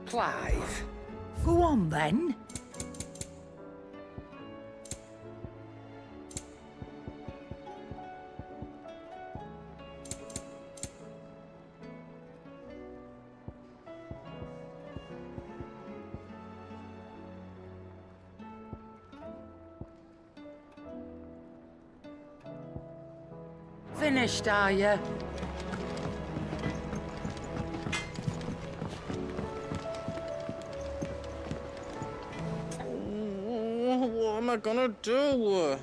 Clive. Go on, then. Finished, are you? What am I gonna do?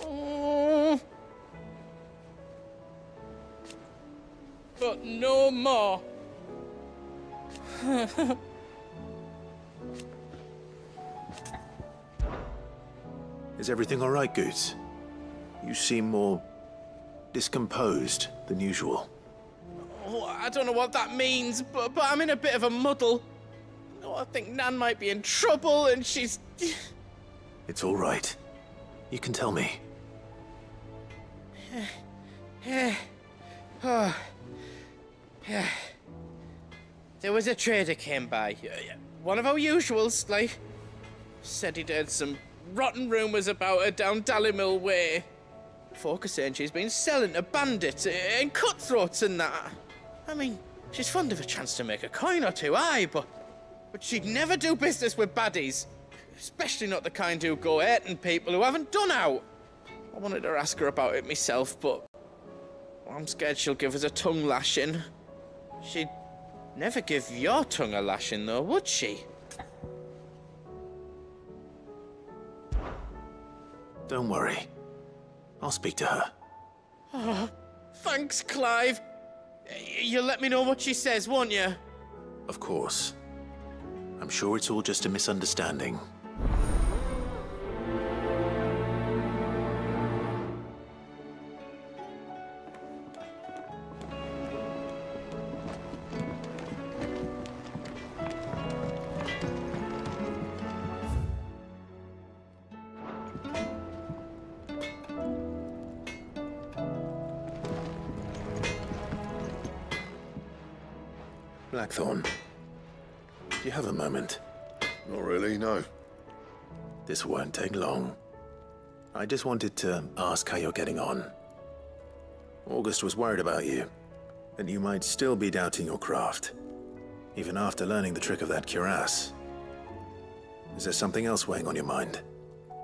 Oh. But no more. Is everything all right, Goots? You seem more discomposed than usual. Oh, I don't know what that means, but I'm in a bit of a muddle. Oh, I think Nan might be in trouble, and she's... It's all right. You can tell me. Oh. Yeah. There was a trader came by. One of our usuals, like. Said he'd heard some rotten rumours about her down Dalimil Way. Folk are saying she's been selling to bandits and cutthroats and that. I mean, she's fond of a chance to make a coin or two, aye, but she'd never do business with baddies. Especially not the kind who go hating people who haven't done out. I wanted to ask her about it myself, but I'm scared she'll give us a tongue lashing. She'd never give your tongue a lashing, though, would she? Don't worry. I'll speak to her. Oh, thanks, Clive. You'll let me know what she says, won't you? Of course. I'm sure it's all just a misunderstanding. Blackthorn, do you have a moment? Not really, no. This won't take long. I just wanted to ask how you're getting on. August was worried about you, that you might still be doubting your craft, even after learning the trick of that cuirass. Is there something else weighing on your mind?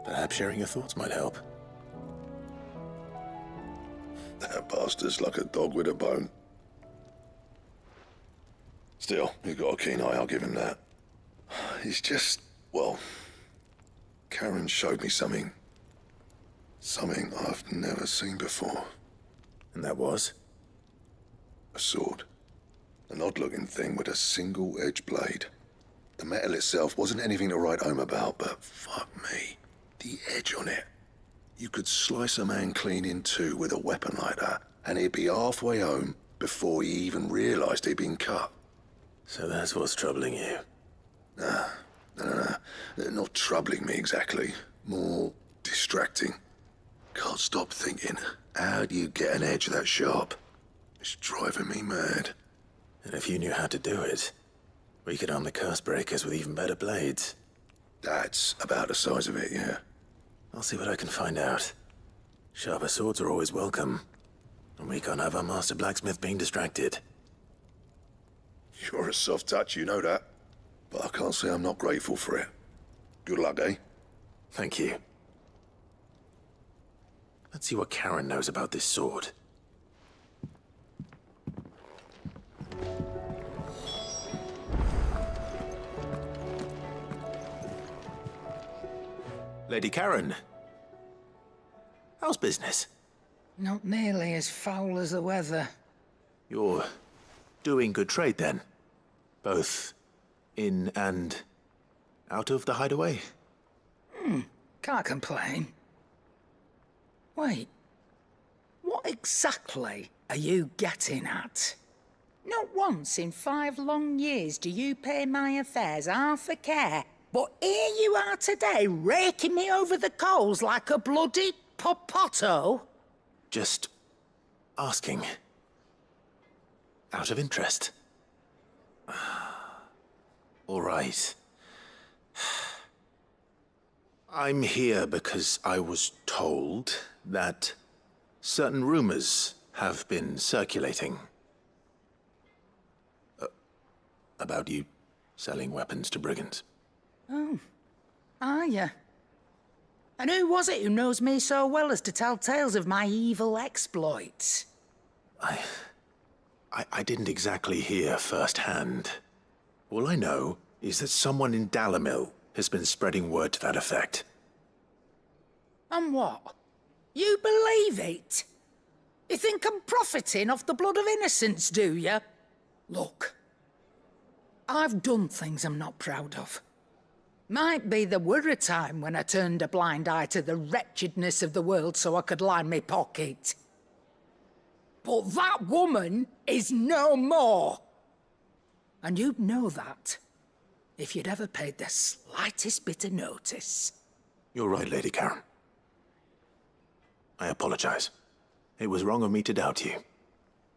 Perhaps sharing your thoughts might help. That bastard's like a dog with a bone. Still, you've got a keen eye, I'll give him that. He's just, well, Karen showed me something. Something I've never seen before. And that was? A sword. An odd-looking thing with a single-edged blade. The metal itself wasn't anything to write home about, but fuck me, the edge on it. You could slice a man clean in two with a weapon like that, and he'd be halfway home before he even realised he'd been cut. So that's what's troubling you? Nah, no. Not troubling me exactly. More distracting. Can't stop thinking, how do you get an edge that sharp? It's driving me mad. And if you knew how to do it, we could arm the curse breakers with even better blades. That's about the size of it, yeah. I'll see what I can find out. Sharper swords are always welcome. And we can't have our master blacksmith being distracted. You're a soft touch, you know that. But I can't say I'm not grateful for it. Good luck, eh? Thank you. Let's see what Karen knows about this sword. Lady Karen. How's business? Not nearly as foul as the weather. You're doing good trade, then? Both in and out of the hideaway? Can't complain. Wait. What exactly are you getting at? Not once in 5 long years do you pay my affairs half a care, but here you are today, raking me over the coals like a bloody popoto? Just asking. Out of interest. All right. I'm here because I was told that certain rumors have been circulating. About you selling weapons to brigands. Oh, are you? And who was it who knows me so well as to tell tales of my evil exploits? I didn't exactly hear firsthand. All I know is that someone in Dalimil has been spreading word to that effect. And what? You believe it? You think I'm profiting off the blood of innocents, do you? Look, I've done things I'm not proud of. Might be there were a time when I turned a blind eye to the wretchedness of the world so I could line my pocket. But that woman is no more. And you'd know that if you'd ever paid the slightest bit of notice. You're right, Lady Karen. I apologize. It was wrong of me to doubt you.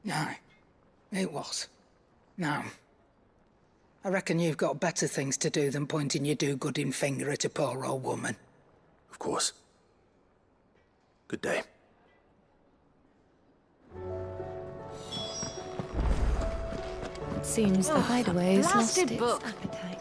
No, it was. No. I reckon you've got better things to do than pointing your do-gooding finger at a poor old woman. Of course. Good day. It seems the hideaway's lost blasted its book. appetite.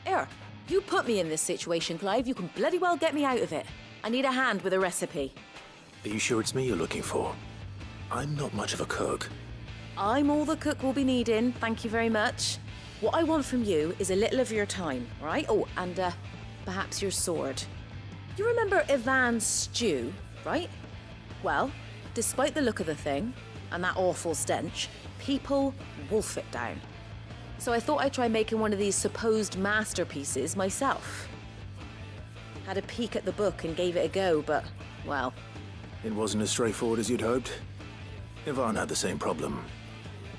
Here, you put me in this situation, Clive. You can bloody well get me out of it. I need a hand with a recipe. Are you sure it's me you're looking for? I'm not much of a cook. I'm all the cook will be needing, thank you very much. What I want from you is a little of your time, all right? Oh, and perhaps your sword. You remember Ivan's stew, right? Well, despite the look of the thing, and that awful stench, people wolf it down. So I thought I'd try making one of these supposed masterpieces myself. Had a peek at the book and gave it a go, but, well... It wasn't as straightforward as you'd hoped. Ivan had the same problem.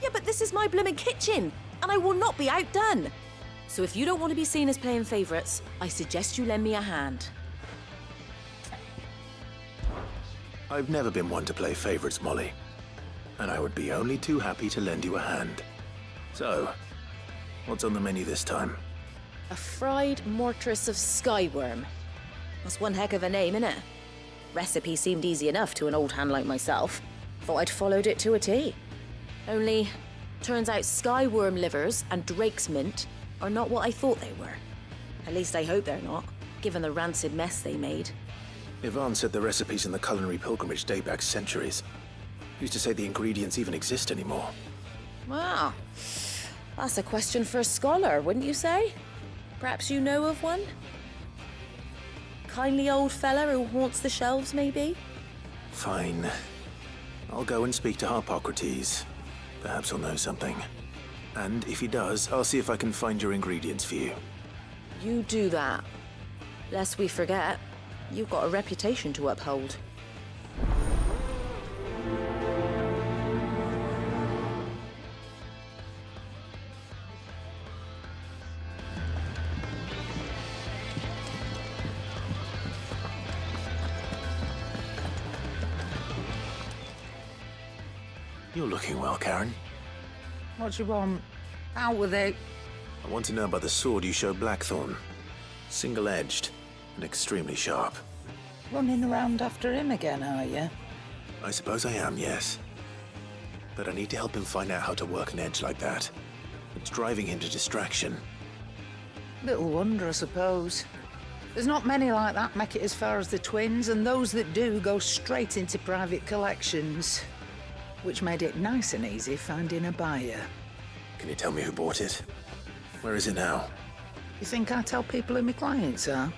Yeah, but this is my blimmin' kitchen, and I will not be outdone. So if you don't want to be seen as playing favourites, I suggest you lend me a hand. I've never been one to play favorites, Molly. And I would be only too happy to lend you a hand. So, what's on the menu this time? A fried mortress of skyworm. That's one heck of a name, innit? Recipe seemed easy enough to an old hand like myself. Thought I'd followed it to a T. Only, turns out skyworm livers and drake's mint are not what I thought they were. At least I hope they're not, given the rancid mess they made. Ivan said the recipes in the culinary pilgrimage date back centuries. Who's to say the ingredients even exist anymore? Wow. That's a question for a scholar, wouldn't you say? Perhaps you know of one? Kindly old fella who haunts the shelves, maybe? Fine. I'll go and speak to Harpocrates. Perhaps he'll know something. And if he does, I'll see if I can find your ingredients for you. You do that. Lest we forget, you've got a reputation to uphold. You're looking well, Karen. What do you want? Out with it. I want to know about the sword you showed Blackthorn. Single-edged and extremely sharp. Running around after him again, are you? I suppose I am, yes. But I need to help him find out how to work an edge like that. It's driving him to distraction. Little wonder, I suppose. There's not many like that make it as far as the twins, and those that do go straight into private collections. Which made it nice and easy finding a buyer. Can you tell me who bought it? Where is it now? You think I tell people who my clients are?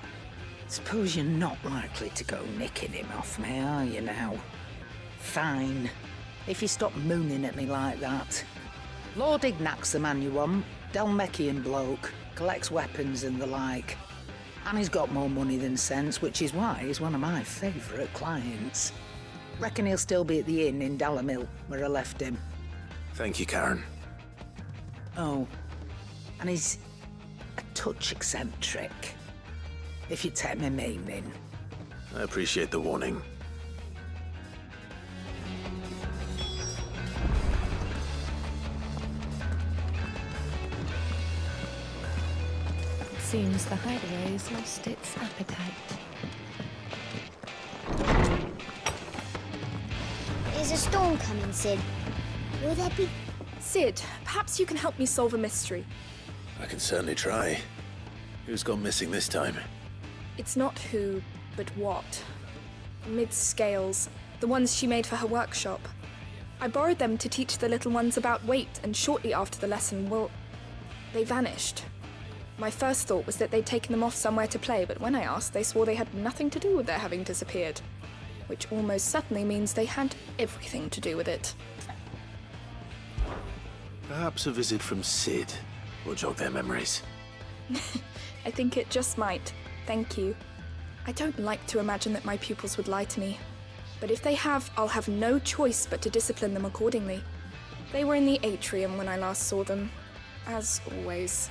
Suppose you're not likely to go nicking him off me, are you now? Fine. If you stop mooning at me like that. Lord Ignac's the man you want. Dalmekian bloke. Collects weapons and the like. And he's got more money than sense, which is why he's one of my favourite clients. Reckon he'll still be at the inn in Dalamil, where I left him. Thank you, Karen. Oh, and he's a touch eccentric, if you take my meaning. I appreciate the warning. It seems the hideaway's lost its appetite. There's a storm coming, Sid. Will there be... Sid, perhaps you can help me solve a mystery. I can certainly try. Who's gone missing this time? It's not who, but what. Mid's scales, the ones she made for her workshop. I borrowed them to teach the little ones about weight, and shortly after the lesson, well, they vanished. My first thought was that they'd taken them off somewhere to play, but when I asked, they swore they had nothing to do with their having disappeared. Which almost certainly means they had everything to do with it. Perhaps a visit from Sid will jog their memories. I think it just might. Thank you. I don't like to imagine that my pupils would lie to me. But if they have, I'll have no choice but to discipline them accordingly. They were in the atrium when I last saw them, as always.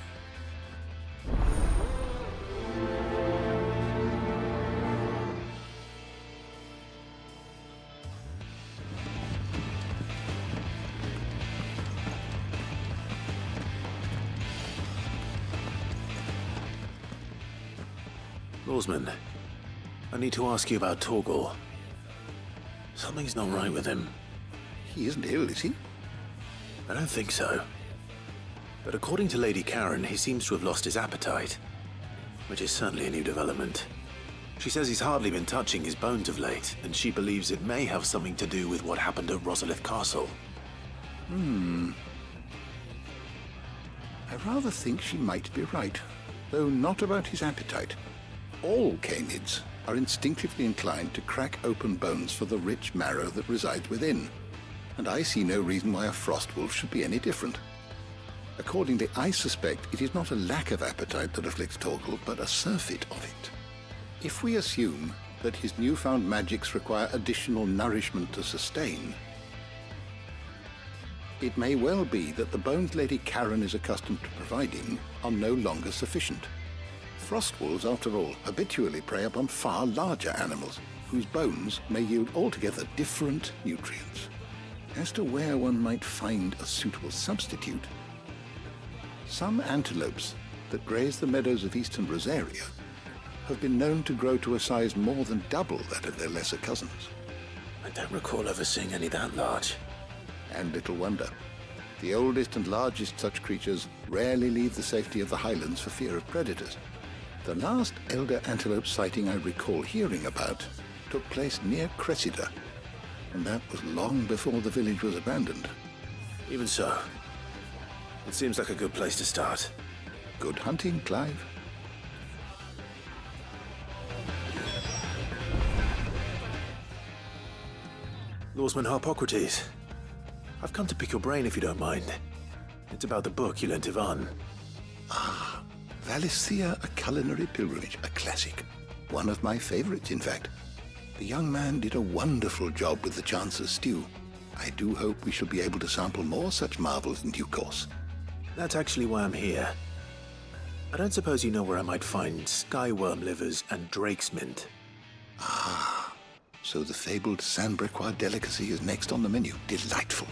Lawsman, I need to ask you about Torgal. Something's not right with him. He isn't ill, is he? I don't think so. But according to Lady Karen, he seems to have lost his appetite, which is certainly a new development. She says he's hardly been touching his bones of late, and she believes it may have something to do with what happened at Rosalith Castle. I rather think she might be right, though not about his appetite. All canids are instinctively inclined to crack open bones for the rich marrow that resides within, and I see no reason why a frostwolf should be any different. Accordingly, I suspect it is not a lack of appetite that afflicts Torgal, but a surfeit of it. If we assume that his newfound magics require additional nourishment to sustain, it may well be that the bones Lady Karen is accustomed to providing are no longer sufficient. Frostwolves, after all, habitually prey upon far larger animals, whose bones may yield altogether different nutrients. As to where one might find a suitable substitute, some antelopes that graze the meadows of eastern Rosaria have been known to grow to a size more than double that of their lesser cousins. I don't recall ever seeing any that large. And little wonder. The oldest and largest such creatures rarely leave the safety of the highlands for fear of predators. The last elder antelope sighting I recall hearing about took place near Cressida, and that was long before the village was abandoned. Even so, it seems like a good place to start. Good hunting, Clive. Lawsman Harpocrates, I've come to pick your brain if you don't mind. It's about the book you lent Ivan. Valisthea, a culinary pilgrimage, a classic. One of my favorites, in fact. The young man did a wonderful job with the Chance's stew. I do hope we shall be able to sample more such marvels in due course. That's actually why I'm here. I don't suppose you know where I might find skyworm livers and drake's mint. So the fabled Sandbrequois delicacy is next on the menu. Delightful.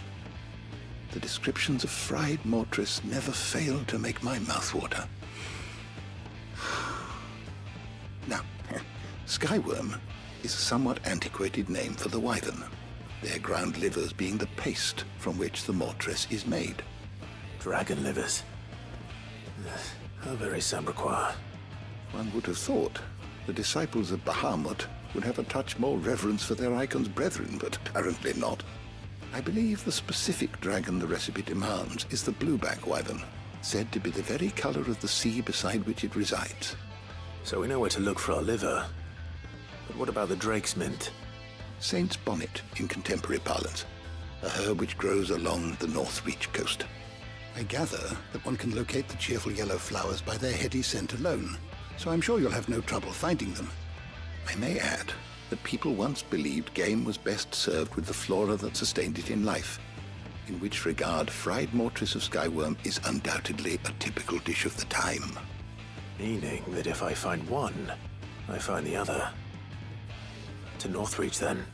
The descriptions of fried mortress never fail to make my mouth water. Now, skyworm is a somewhat antiquated name for the wyvern, their ground livers being the paste from which the mortress is made. Dragon livers. How very Sandbrequois. One would have thought the disciples of Bahamut would have a touch more reverence for their Eikons brethren, but apparently not. I believe the specific dragon the recipe demands is the blueback wyvern, said to be the very color of the sea beside which it resides. So we know where to look for our liver. But what about the drake's mint? Saint's bonnet in contemporary parlance, a herb which grows along the North Reach coast. I gather that one can locate the cheerful yellow flowers by their heady scent alone, so I'm sure you'll have no trouble finding them. I may add that people once believed game was best served with the flora that sustained it in life, in which regard fried mortress of skyworm is undoubtedly a typical dish of the time. Meaning that if I find one, I find the other. To Northreach, then.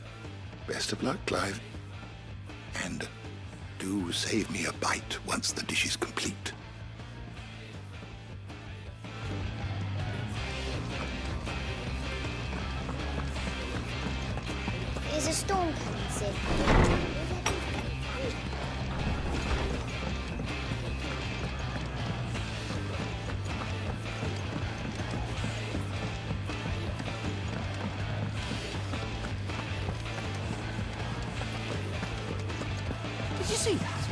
Best of luck, Clive. And do save me a bite once the dish is complete. There's a storm coming, Sid. Did you see that?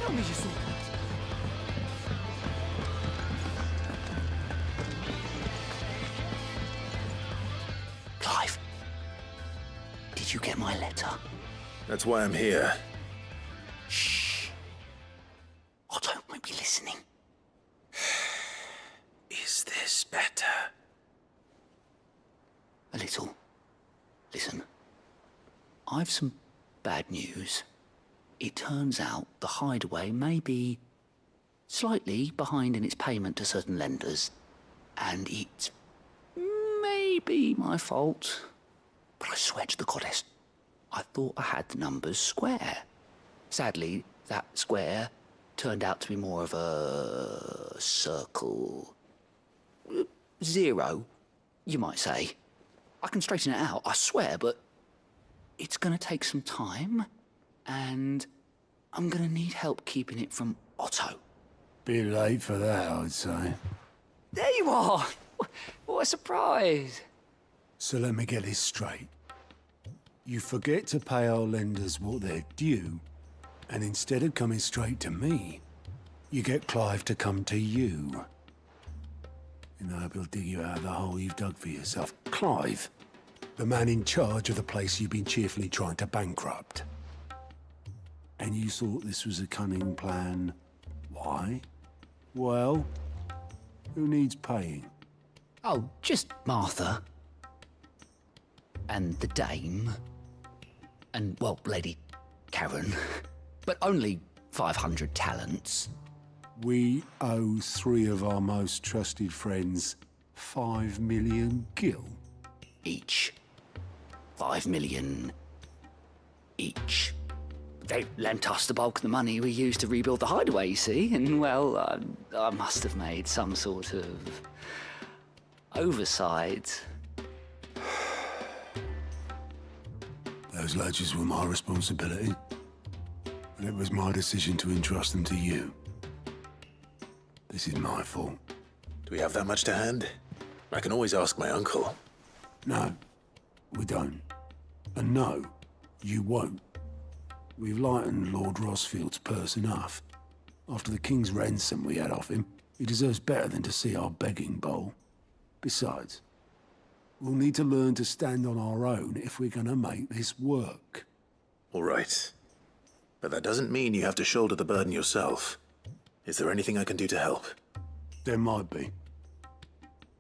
Tell me you saw that. Clive, did you get my letter? That's why I'm here. Shh. Listen, I've some bad news. It turns out the Hideaway may be slightly behind in its payment to certain lenders, and it may be my fault. But I swear to the goddess, I thought I had the numbers square. Sadly, that square turned out to be more of a circle. 0, you might say. I can straighten it out, I swear, but it's gonna take some time, and I'm gonna need help keeping it from Otto. Bit late for that, I'd say. There you are! What a surprise! So let me get this straight. You forget to pay our lenders what they're due, and instead of coming straight to me, you get Clive to come to you. And I hope he'll dig you out of the hole you've dug for yourself. Clive, the man in charge of the place you've been cheerfully trying to bankrupt. And you thought this was a cunning plan. Why? Well, who needs paying? Oh, just Martha. And the dame. And, well, Lady Karen. But only 500 talents. We owe 3 of our most trusted friends 5 million gil. Each. 5 million each. They lent us the bulk of the money we used to rebuild the Hideaway, you see, and, well, I must have made some sort of oversight. Those ledgers were my responsibility, and it was my decision to entrust them to you. This is my fault. Do we have that much to hand? I can always ask my uncle. No, we don't. And no, you won't. We've lightened Lord Rosfield's purse enough. After the king's ransom we had off him, he deserves better than to see our begging bowl. Besides, we'll need to learn to stand on our own if we're gonna make this work. All right. But that doesn't mean you have to shoulder the burden yourself. Is there anything I can do to help? There might be.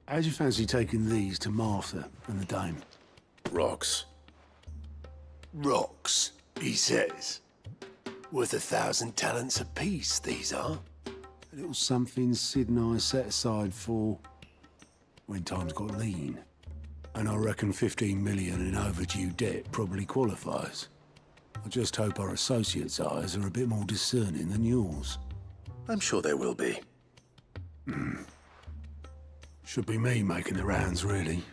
How'd you fancy taking these to Martha and the dame? Rocks. Rocks, he says. Worth 1,000 talents apiece, these are. A little something Sid and I set aside for when times got lean. And I reckon 15 million in overdue debt probably qualifies. I just hope our associates' eyes are a bit more discerning than yours. I'm sure they will be. Should be me making the rounds, really.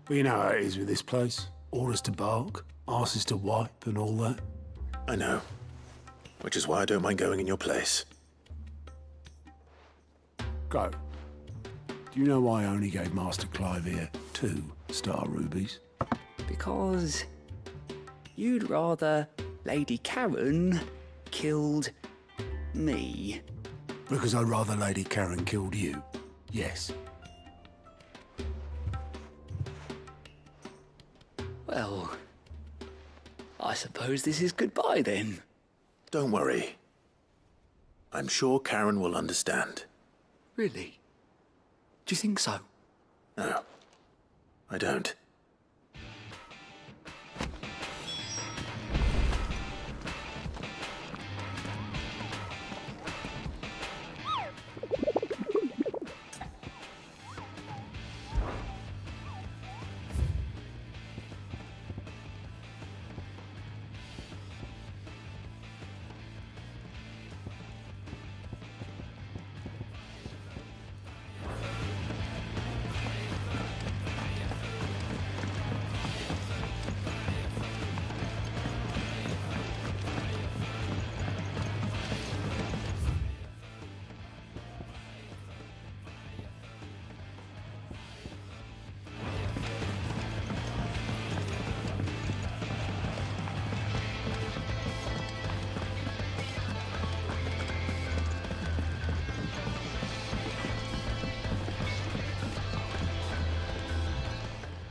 But you know how it is with this place. Orders to bark, arses to wipe, and all that. I know. Which is why I don't mind going in your place. Go. Do you know why I only gave Master Clive here 2 star rubies? Because you'd rather Lady Karen killed me. Because I'd rather Lady Karen killed you. Yes. Well, I suppose this is goodbye then. Don't worry. I'm sure Karen will understand. Really? Do you think so? No, I don't.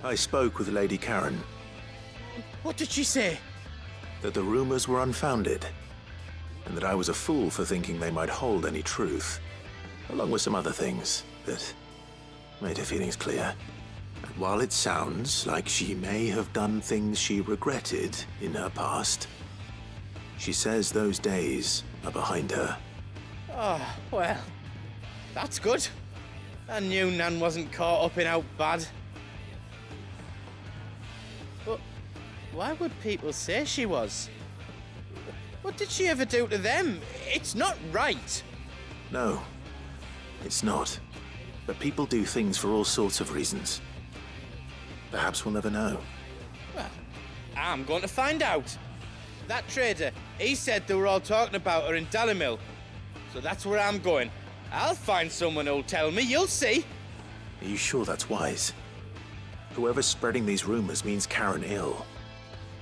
I spoke with Lady Karen. What did she say? That the rumors were unfounded, and that I was a fool for thinking they might hold any truth, along with some other things that made her feelings clear. And while it sounds like she may have done things she regretted in her past, she says those days are behind her. Oh, well, that's good. I knew Nan wasn't caught up in out bad. But why would people say she was? What did she ever do to them? It's not right. No, it's not. But people do things for all sorts of reasons. Perhaps we'll never know. Well, I'm going to find out. That trader, he said they were all talking about her in Dalimil. So that's where I'm going. I'll find someone who'll tell me, you'll see. Are you sure that's wise? Whoever's spreading these rumors means Karen ill.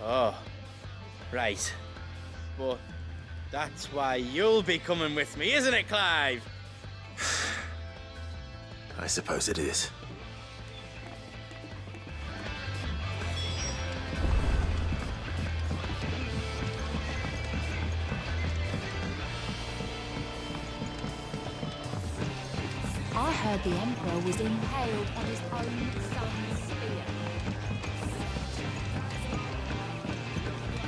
Oh, right. But that's why you'll be coming with me, isn't it, Clive? I suppose it is. I heard the Emperor was impaled on his own son's spear.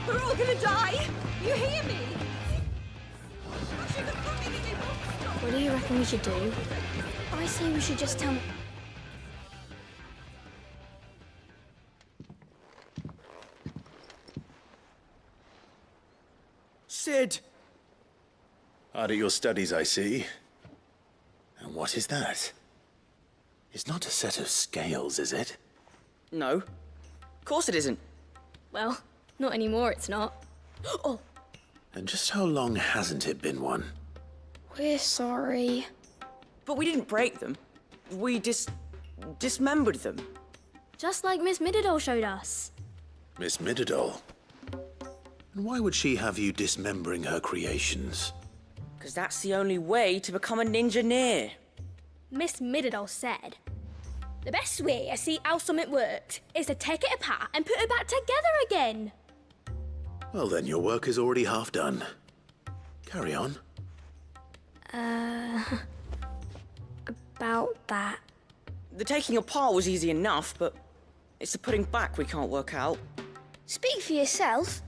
We're all gonna die! You hear me? What do you reckon we should do? I say we should just tell me. Sid! Hard at your studies, I see. And what is that? It's not a set of scales, is it? No. Of course it isn't. Well, not anymore, it's not. Oh, And just how long hasn't it been one? we're sorry. But we didn't break them. We dismembered them. Just like Miss Mididol showed us. Miss Mididol? And why would she have you dismembering her creations? Because that's the only way to become a ninja-neer. Miss Mididol said, the best way to see how something works is to take it apart and put it back together again. Well then, your work is already half done. Carry on. About that. The taking apart was easy enough, but it's the putting back we can't work out. Speak for yourself.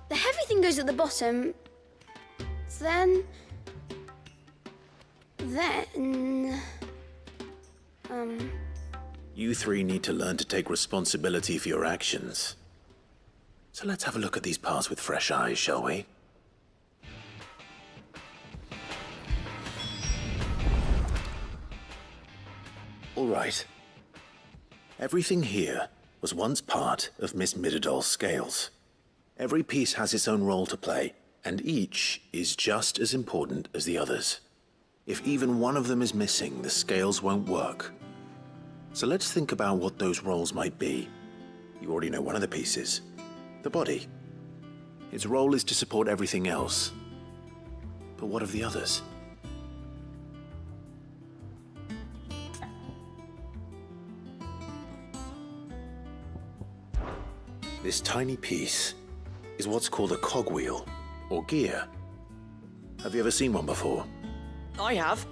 The heavy thing goes at the bottom. Then... You three need to learn to take responsibility for your actions. So let's have a look at these parts with fresh eyes, shall we? All right. Everything here was once part of Miss Mididol's scales. Every piece has its own role to play, and each is just as important as the others. If even one of them is missing, the scales won't work. So let's think about what those roles might be. You already know one of the pieces. The body. Its role is to support everything else. But what of the others? This tiny piece is what's called a cogwheel, or gear. Have you ever seen one before? I have.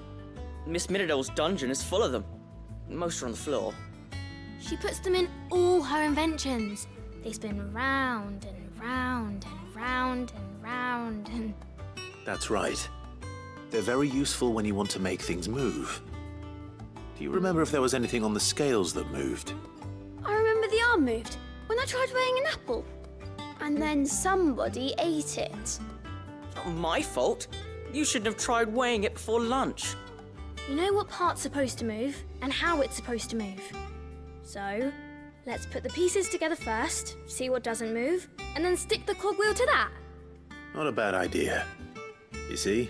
Miss Mididol's dungeon is full of them. Most are on the floor. She puts them in all her inventions. They spin round and round and round and round and... That's right. They're very useful when you want to make things move. Do you remember if there was anything on the scales that moved? I remember the arm moved when I tried weighing an apple. And then somebody ate it. Not my fault. You shouldn't have tried weighing it before lunch. You know what part's supposed to move and how it's supposed to move. So, let's put the pieces together first, see what doesn't move, and then stick the cogwheel to that. Not a bad idea. You see?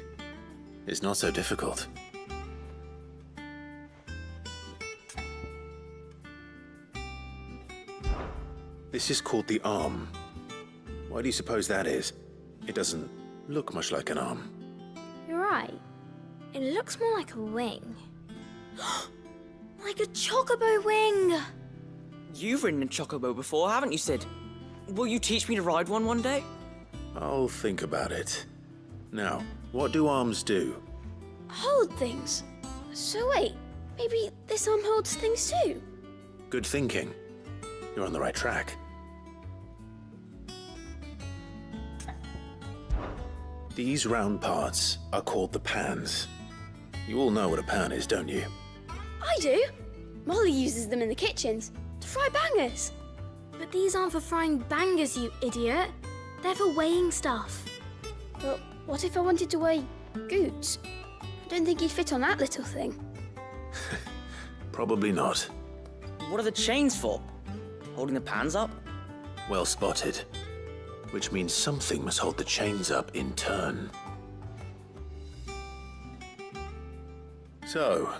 It's not so difficult. This is called the arm. Why do you suppose that is? It doesn't look much like an arm. You're right. It looks more like a wing. Like a chocobo wing! You've ridden a chocobo before, haven't you, Sid? Will you teach me to ride one day? I'll think about it. Now, what do arms do? Hold things. So wait, maybe this arm holds things too? Good thinking. You're on the right track. These round parts are called the pans. You all know what a pan is, don't you? I do. Molly uses them in the kitchens to fry bangers. But these aren't for frying bangers, you idiot. They're for weighing stuff. But what if I wanted to weigh goods? I don't think he'd fit on that little thing. Probably not. What are the chains for? Holding the pans up? Well spotted. Which means something must hold the chains up in turn. So,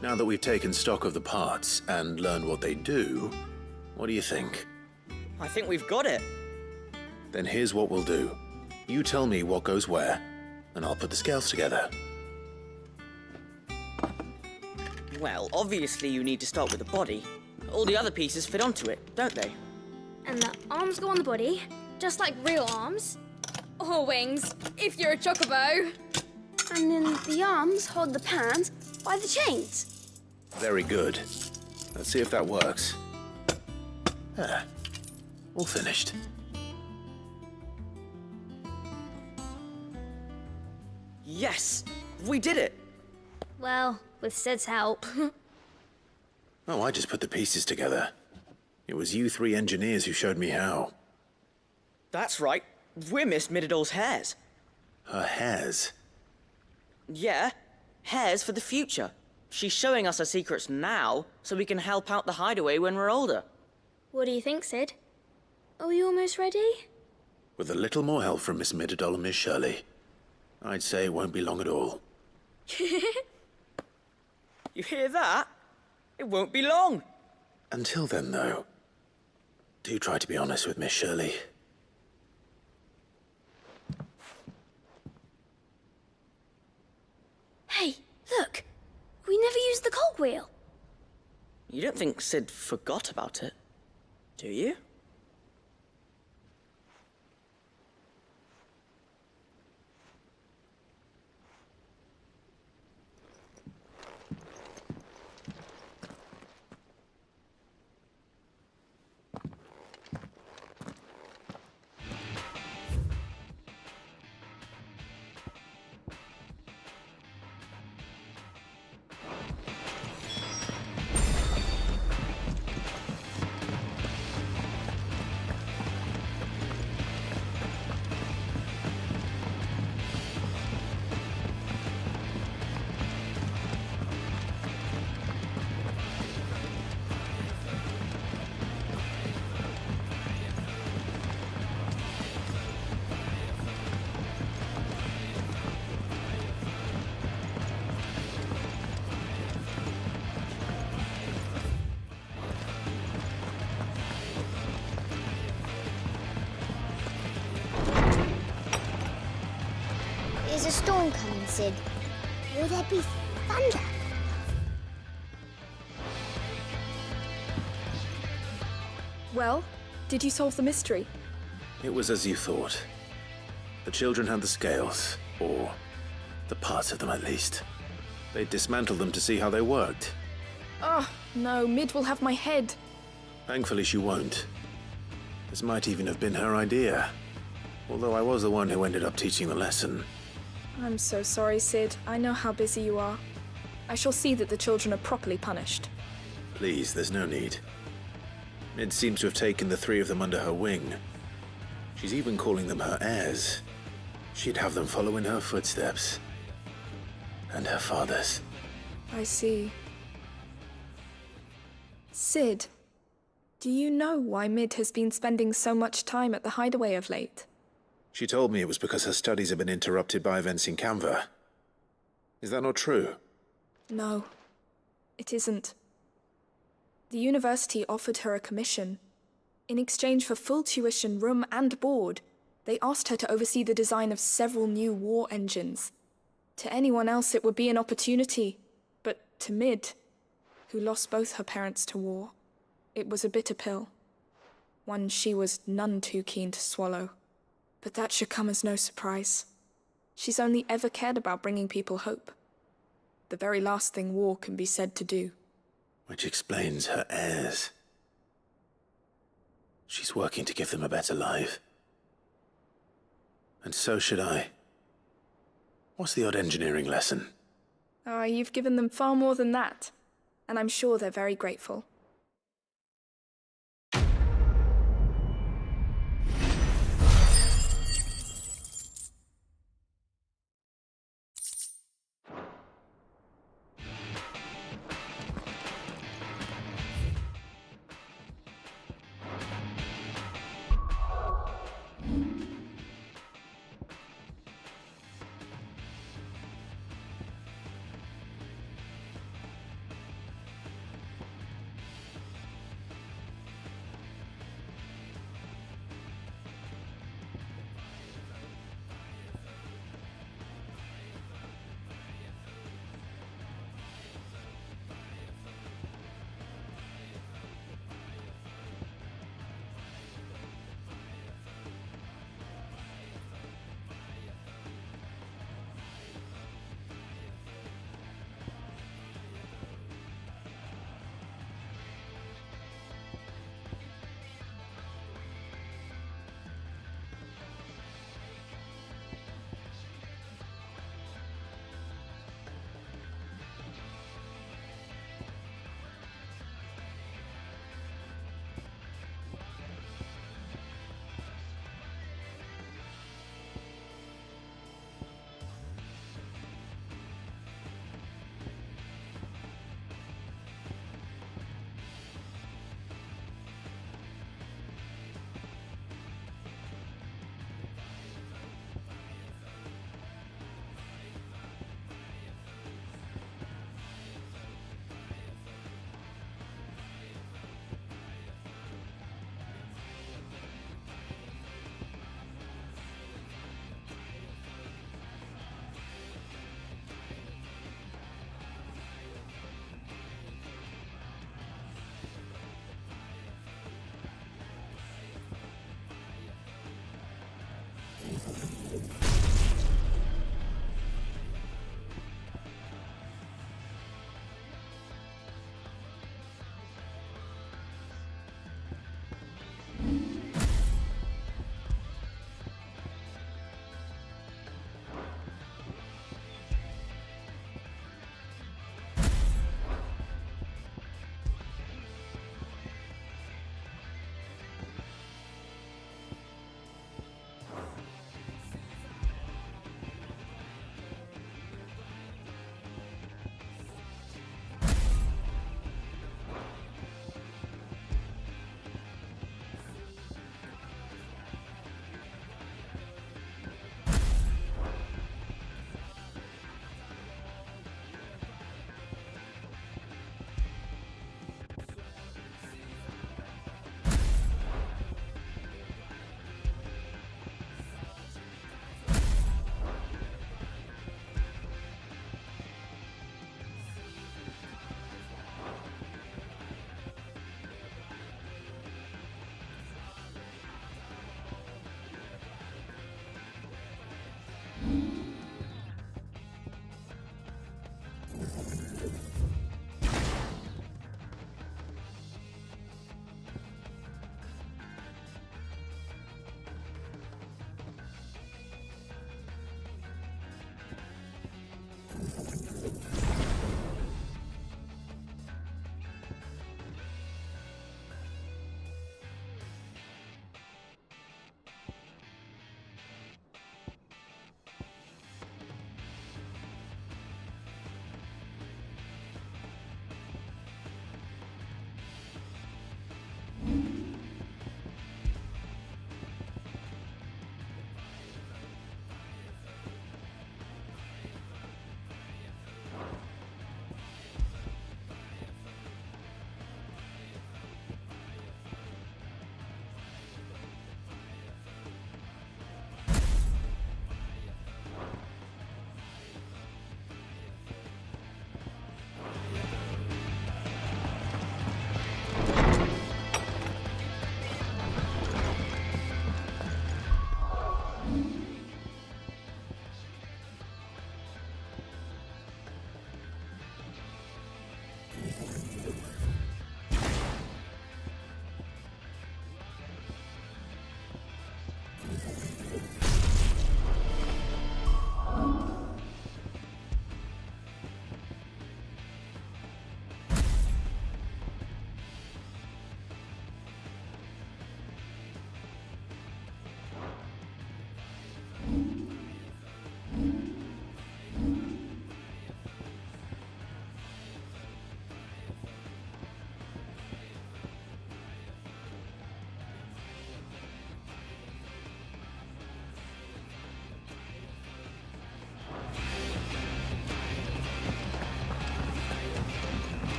now that we've taken stock of the parts and learned what they do, what do you think? I think we've got it. Then here's what we'll do. You tell me what goes where, and I'll put the scales together. Well, obviously you need to start with the body. All the other pieces fit onto it, don't they? And the arms go on the body, just like real arms. Or wings, if you're a chocobo. And then the arms hold the pans by the chains. Very good. Let's see if that works. All finished. Yes! We did it! Well, with Sid's help. Oh, I just put the pieces together. It was you three engineers who showed me how. That's right. We're Miss Mididol's hairs. Her hairs? Yeah, hairs for the future. She's showing us her secrets now, so we can help out the hideaway when we're older. What do you think, Sid? Are we almost ready? With a little more help from Miss Mididol and Miss Shirley, I'd say it won't be long at all. You hear that? It won't be long. Until then, though, do try to be honest with Miss Shirley. Hey, look! We never used the cogwheel. You don't think Sid forgot about it, do you? Is a storm coming, Sid? Will there be thunder? Well, did you solve the mystery? It was as you thought. The children had the scales, or the parts of them at least. They dismantled them to see how they worked. Oh, no, Mid will have my head. Thankfully she won't. This might even have been her idea. Although I was the one who ended up teaching the lesson. I'm so sorry, Sid. I know how busy you are. I shall see that the children are properly punished. Please, there's no need. Mid seems to have taken the three of them under her wing. She's even calling them her heirs. She'd have them follow in her footsteps. And her father's. I see. Sid, do you know why Mid has been spending so much time at the hideaway of late? She told me it was because her studies have been interrupted by events in Canva. Is that not true? No, it isn't. The university offered her a commission. In exchange for full tuition, room and board, they asked her to oversee the design of several new war engines. To anyone else it would be an opportunity, but to Mid, who lost both her parents to war, it was a bitter pill. One she was none too keen to swallow. But that should come as no surprise. She's only ever cared about bringing people hope. The very last thing war can be said to do. Which explains her heirs. She's working to give them a better life. And so should I. What's the odd engineering lesson? Oh, you've given them far more than that. And I'm sure they're very grateful.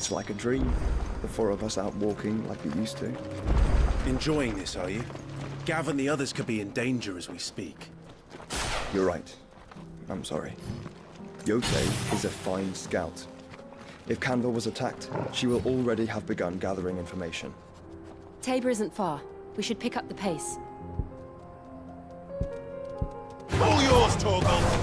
It's like a dream. The four of us out walking like we used to. Enjoying this, are you? Gav and the others could be in danger as we speak. You're right. I'm sorry. Yote is a fine scout. If Candle was attacked, she will already have begun gathering information. Tabor isn't far. We should pick up the pace. All yours, Torgal!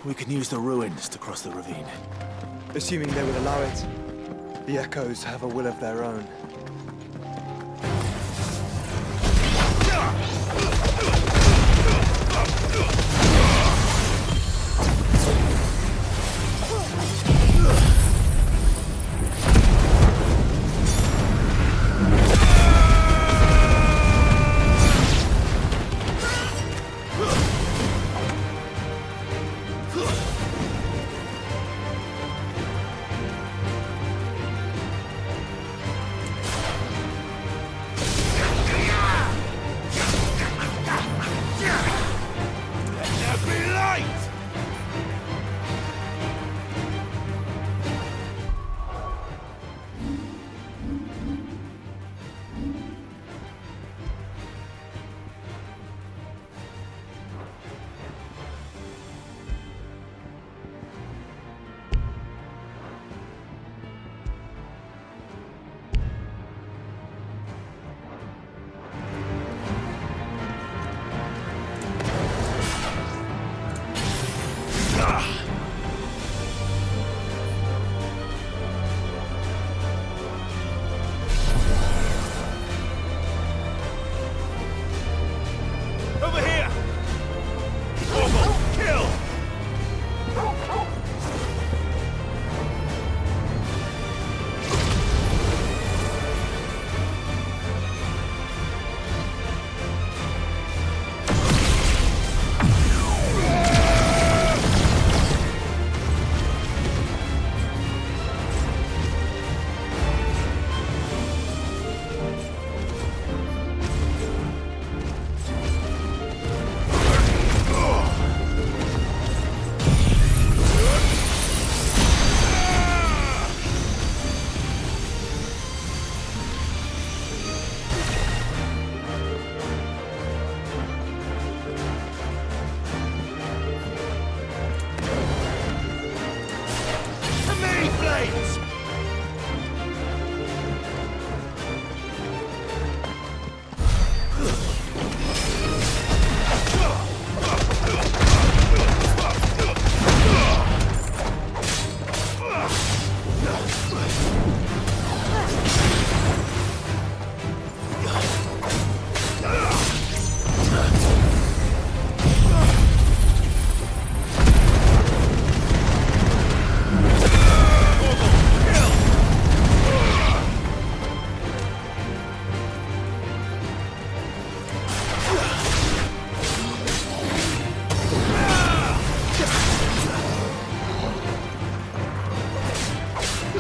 We can use the ruins to cross the ravine. Assuming they would allow it, the Echoes have a will of their own.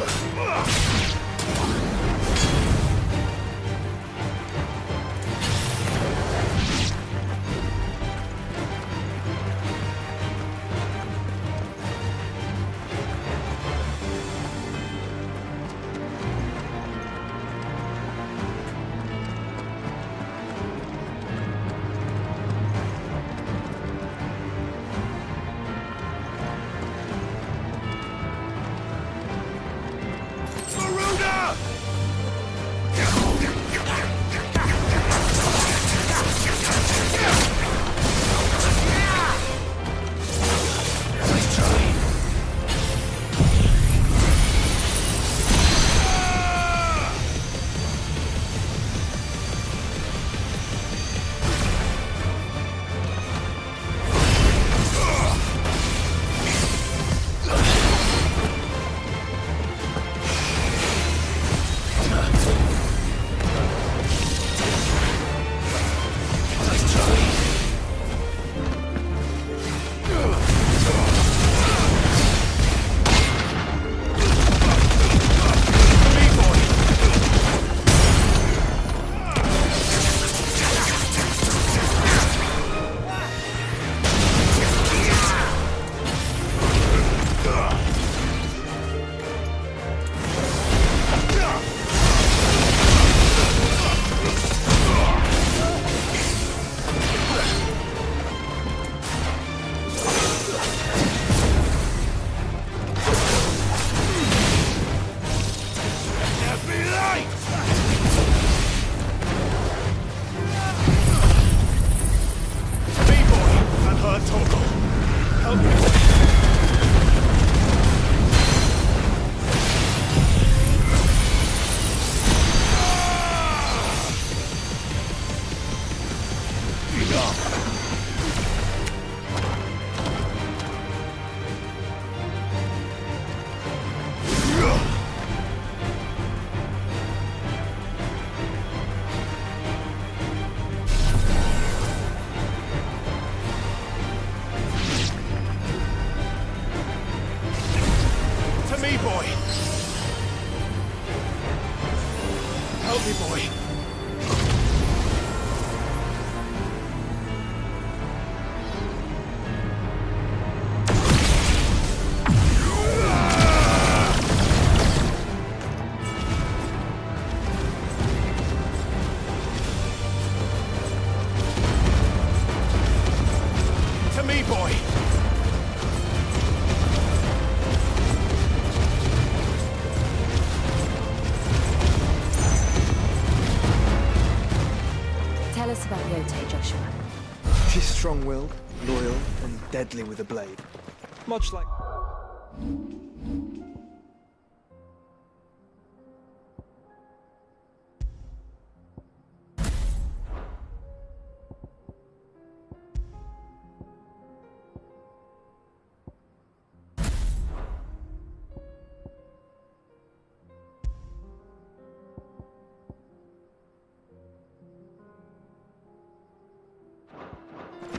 Ugh. Help me, boy. To me, boy. Tell us about Yote, Joshua. She's strong-willed, loyal, and deadly with a blade. Much like...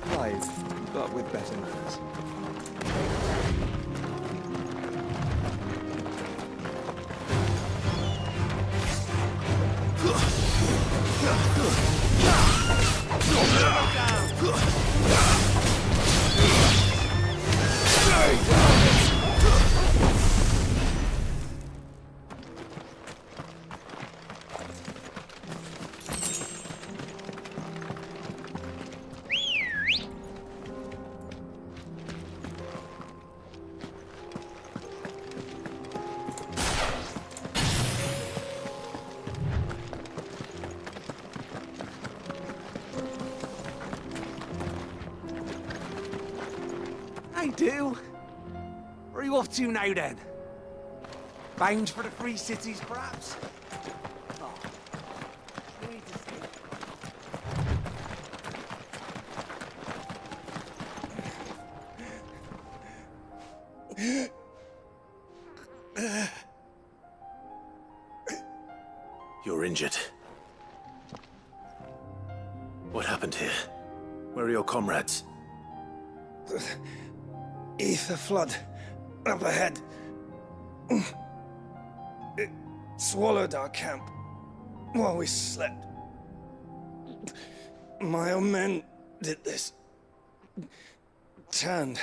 Clive, but with better manners. I do. Where are you off to now, then? Bound for the Free Cities, perhaps? Oh. Need to see. You're injured. What happened here? Where are your comrades? Ether flood up ahead. It swallowed our camp while we slept. My own men did this. Turned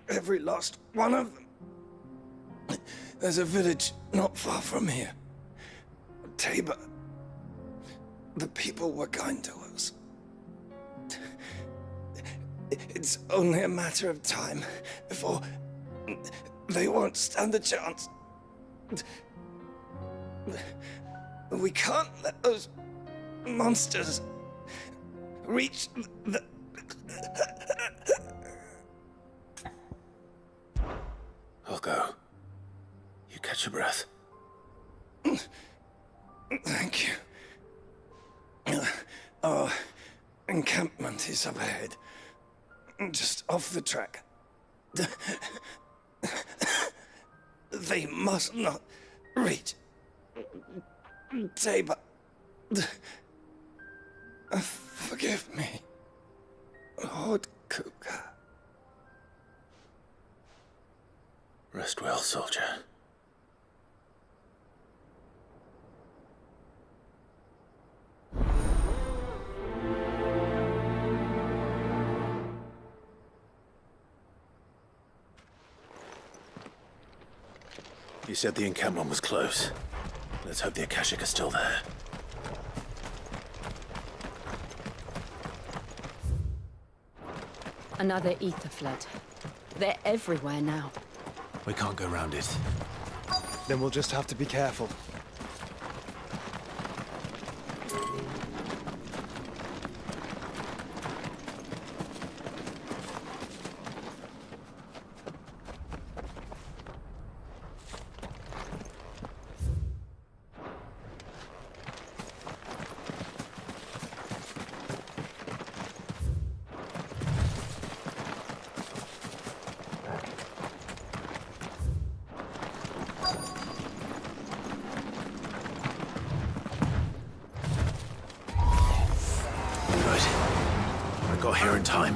every last one of them. There's a village not far from here. Tabor. The people were kind to us. It's only a matter of time before they won't stand a chance. We can't let those monsters reach the... I'll go. You catch your breath. Thank you. Our encampment is up ahead. Just off the track. They must not reach Tabor. Forgive me, Lord Kuka. Rest well, soldier. You said the encampment was close. Let's hope the Akashic are still there. Another ether flood. They're everywhere now. We can't go round it. Then we'll just have to be careful. Got here in time.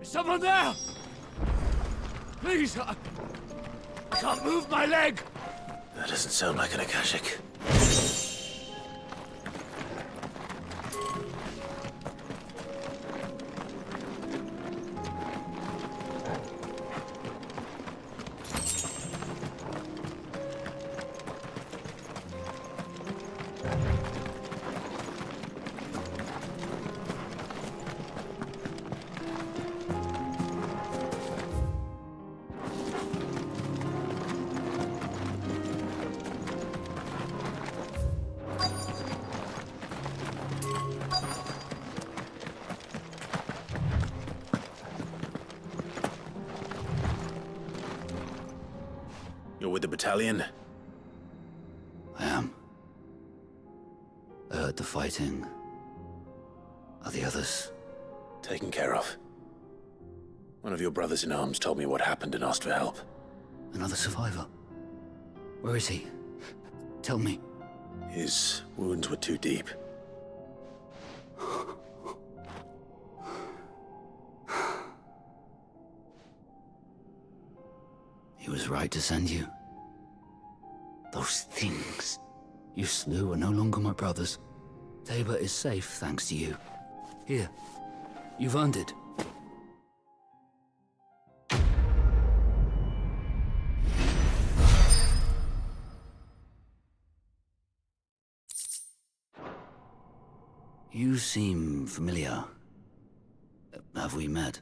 Is someone there? Please, I can't move my leg. That doesn't sound like an Akashic. You're with the battalion? I am. I heard the fighting. Are the others? Taken care of. One of your brothers in arms told me what happened and asked for help. Another survivor? Where is he? Tell me. His wounds were too deep. He was right to send you. Those things you slew are no longer my brothers. Tabor is safe thanks to you. Here, you've earned it. You seem familiar. Have we met?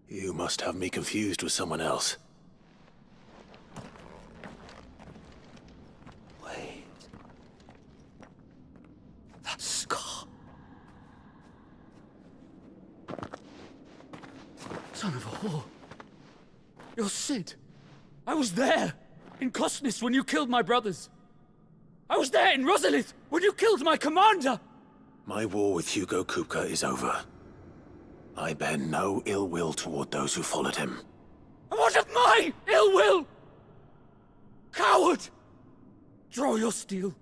You must have me confused with someone else. Wait. That scar. Son of a whore. You're Sid. I was there in Kosnis when you killed my brothers. I was there in Rosalith when you killed my commander. My war with Hugo Kupka is over. I bear no ill will toward those who followed him. And what of my ill will? Coward! Draw your steel.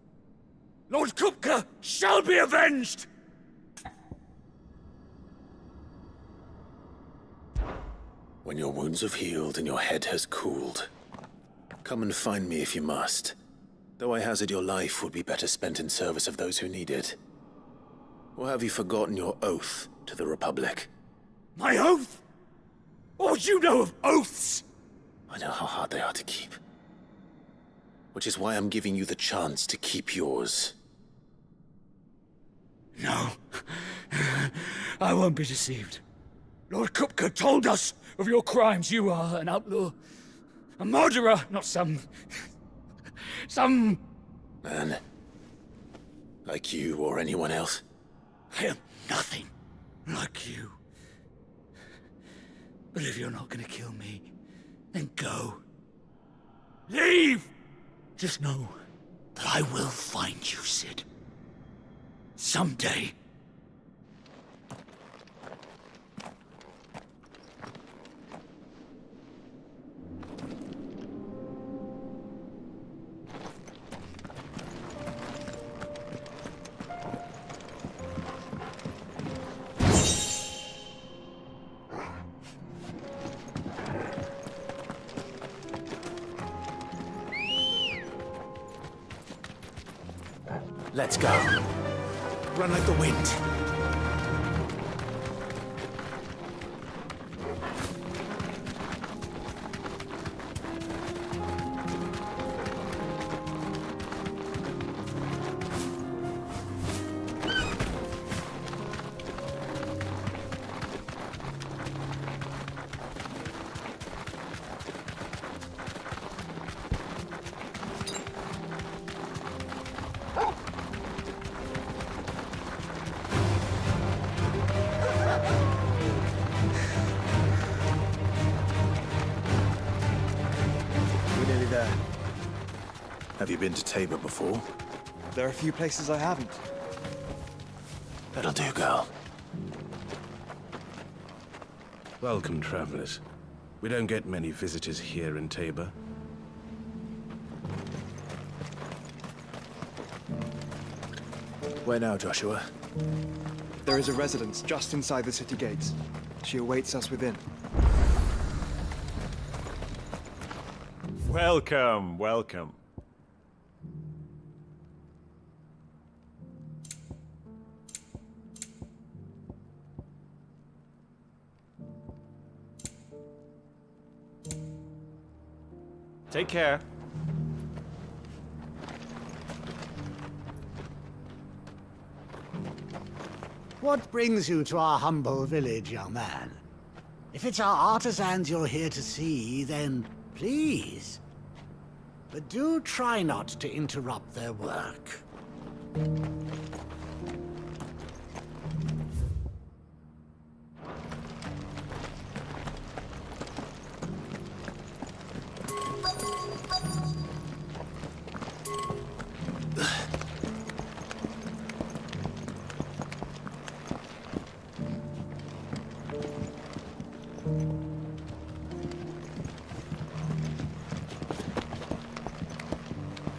Lord Kupka shall be avenged! When your wounds have healed and your head has cooled, come and find me if you must. Though I hazard your life would be better spent in service of those who need it. Or have you forgotten your oath to the Republic? My oath? What would you know of oaths? I know how hard they are to keep. Which is why I'm giving you the chance to keep yours. No. I won't be deceived. Lord Kupka told us of your crimes. You are an outlaw. A murderer, not some... Man. Like you or anyone else. I am nothing like you. But if you're not gonna kill me, then go. Leave! Just know that I will find you, Sid. Someday. Let's go. Run like the wind. Have you been to Tabor before? There are a few places I haven't. That'll do, girl. Welcome, travelers. We don't get many visitors here in Tabor. Where now, Joshua? There is a residence just inside the city gates. She awaits us within. Welcome, welcome. Take care. What brings you to our humble village, young man? If it's our artisans you're here to see, then please. But do try not to interrupt their work.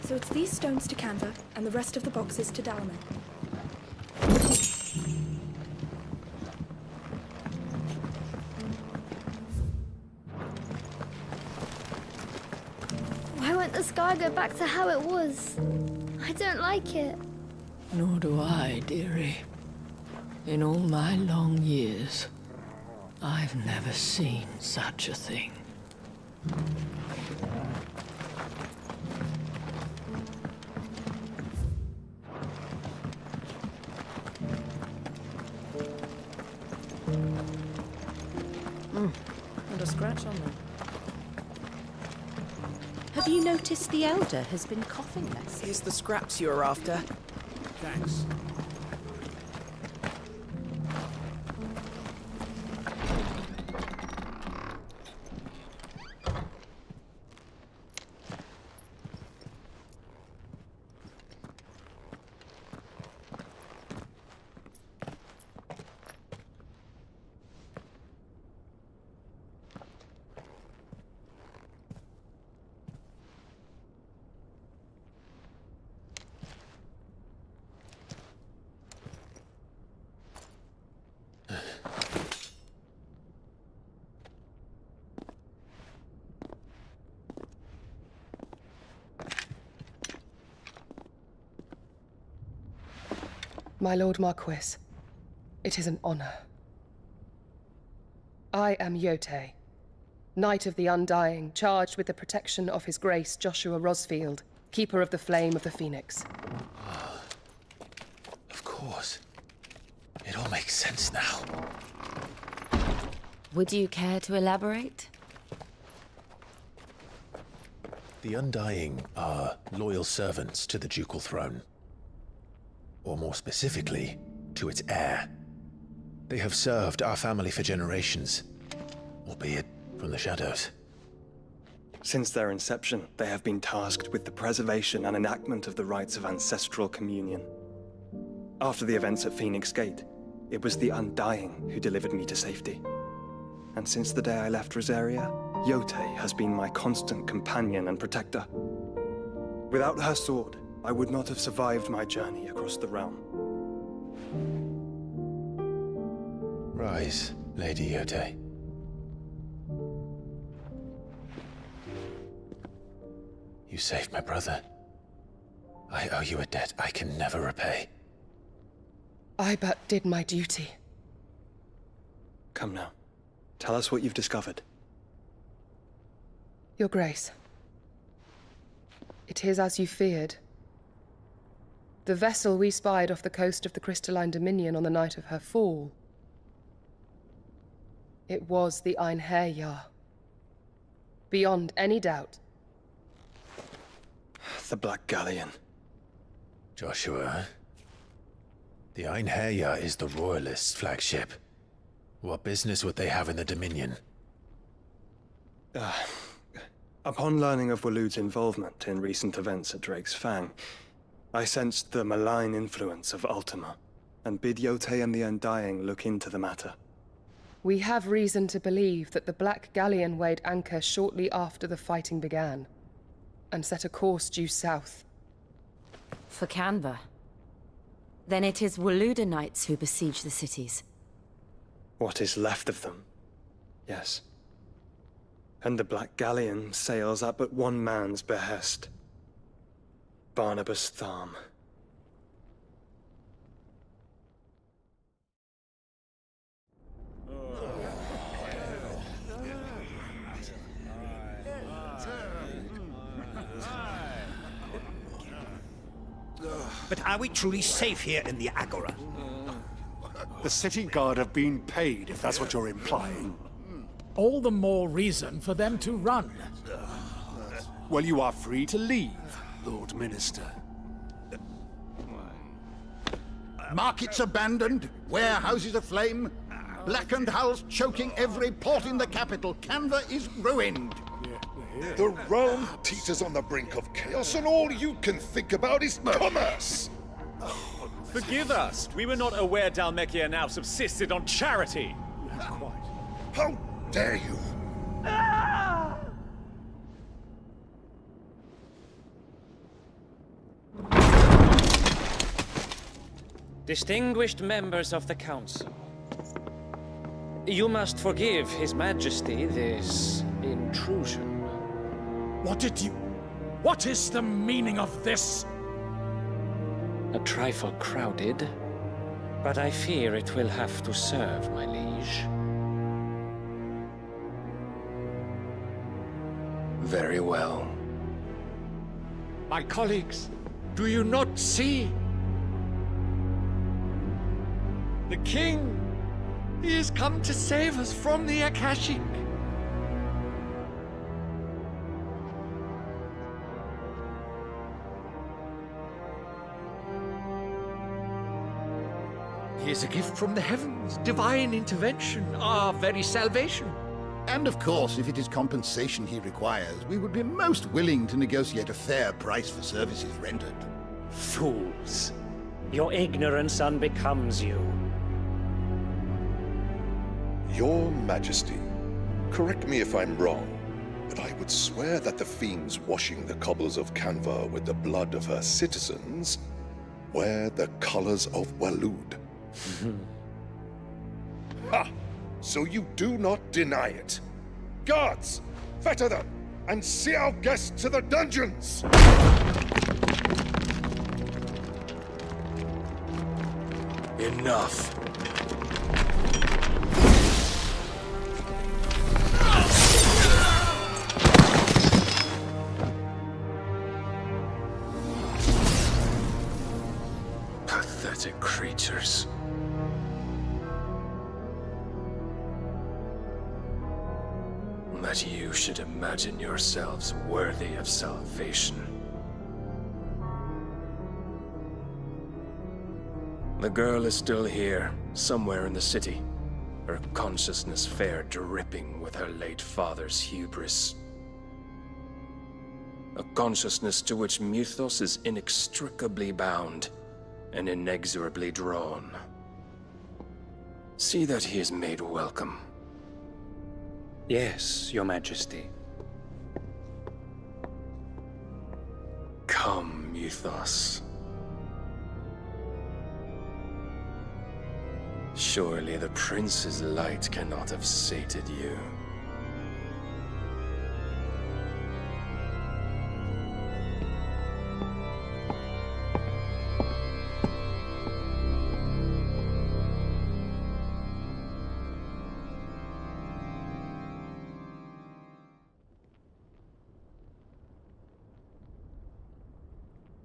So it's these stones to Canva, and the rest of the boxes to Dalman. Why won't the sky go back to how it was? I don't like it. Nor do I, dearie. In all my long years, I've never seen such a thing. And a scratch on them. Have you noticed the Elder has been coughing less? Here's the scraps you're after. Thanks. My Lord Marquis, it is an honor. I am Yotei, Knight of the Undying, charged with the protection of His Grace Joshua Rosfield, Keeper of the Flame of the Phoenix. Of course. It all makes sense now. Would you care to elaborate? The Undying are loyal servants to the ducal throne. Or more specifically, to its heir. They have served our family for generations, albeit from the shadows. Since their inception, they have been tasked with the preservation and enactment of the rites of ancestral communion. After the events at Phoenix Gate, it was the Undying who delivered me to safety. And since the day I left Rosaria, Yotei has been my constant companion and protector. Without her sword, I would not have survived my journey across the realm. Rise, Lady Yotei. You saved my brother. I owe you a debt I can never repay. I but did my duty. Come now. Tell us what you've discovered. Your Grace. It is as you feared. The vessel we spied off the coast of the Crystalline Dominion on the night of her fall. It was the Einherjar. Beyond any doubt. The Black Galleon. Joshua, the Einherjar is the Royalists' flagship. What business would they have in the Dominion? Upon learning of Waloed's involvement in recent events at Drake's Fang, I sensed the malign influence of Ultima, and bid Yotei and the Undying look into the matter. We have reason to believe that the Black Galleon weighed anchor shortly after the fighting began, and set a course due south. For Canva. Then it is Waloed Knights who besiege the cities. What is left of them, yes. And the Black Galleon sails at but one man's behest. Barnabas Tharm. But are we truly safe here in the Agora? The city guard have been paid, if that's what you're implying. All the more reason for them to run. Well, you are free to leave, Lord Minister. Markets abandoned, warehouses aflame, blackened hulls choking every port in the capital. Canva is ruined. The realm teeters on the brink of chaos, and all you can think about is commerce! Forgive us. We were not aware Dhalmekia now subsisted on charity. How dare you? Distinguished members of the Council, you must forgive His Majesty this intrusion. What is the meaning of this? A trifle crowded, but I fear it will have to serve, my liege. Very well. My colleagues, do you not see? The king! He has come to save us from the Akashic! He is a gift from the heavens, divine intervention, our very salvation. And of course, if it is compensation he requires, we would be most willing to negotiate a fair price for services rendered. Fools! Your ignorance unbecomes you. Your Majesty, correct me if I'm wrong, but I would swear that the fiends washing the cobbles of Canva with the blood of her citizens wear the colors of Waloed. Ha! So you do not deny it. Guards, fetter them, and see our guests to the dungeons! Enough. Pathetic creatures. That you should imagine yourselves worthy of salvation. The girl is still here, somewhere in the city, her consciousness fair dripping with her late father's hubris. A consciousness to which Mythos is inextricably bound and inexorably drawn. See that he is made welcome. Yes, Your Majesty. Come, Mythos. Surely the prince's light cannot have sated you.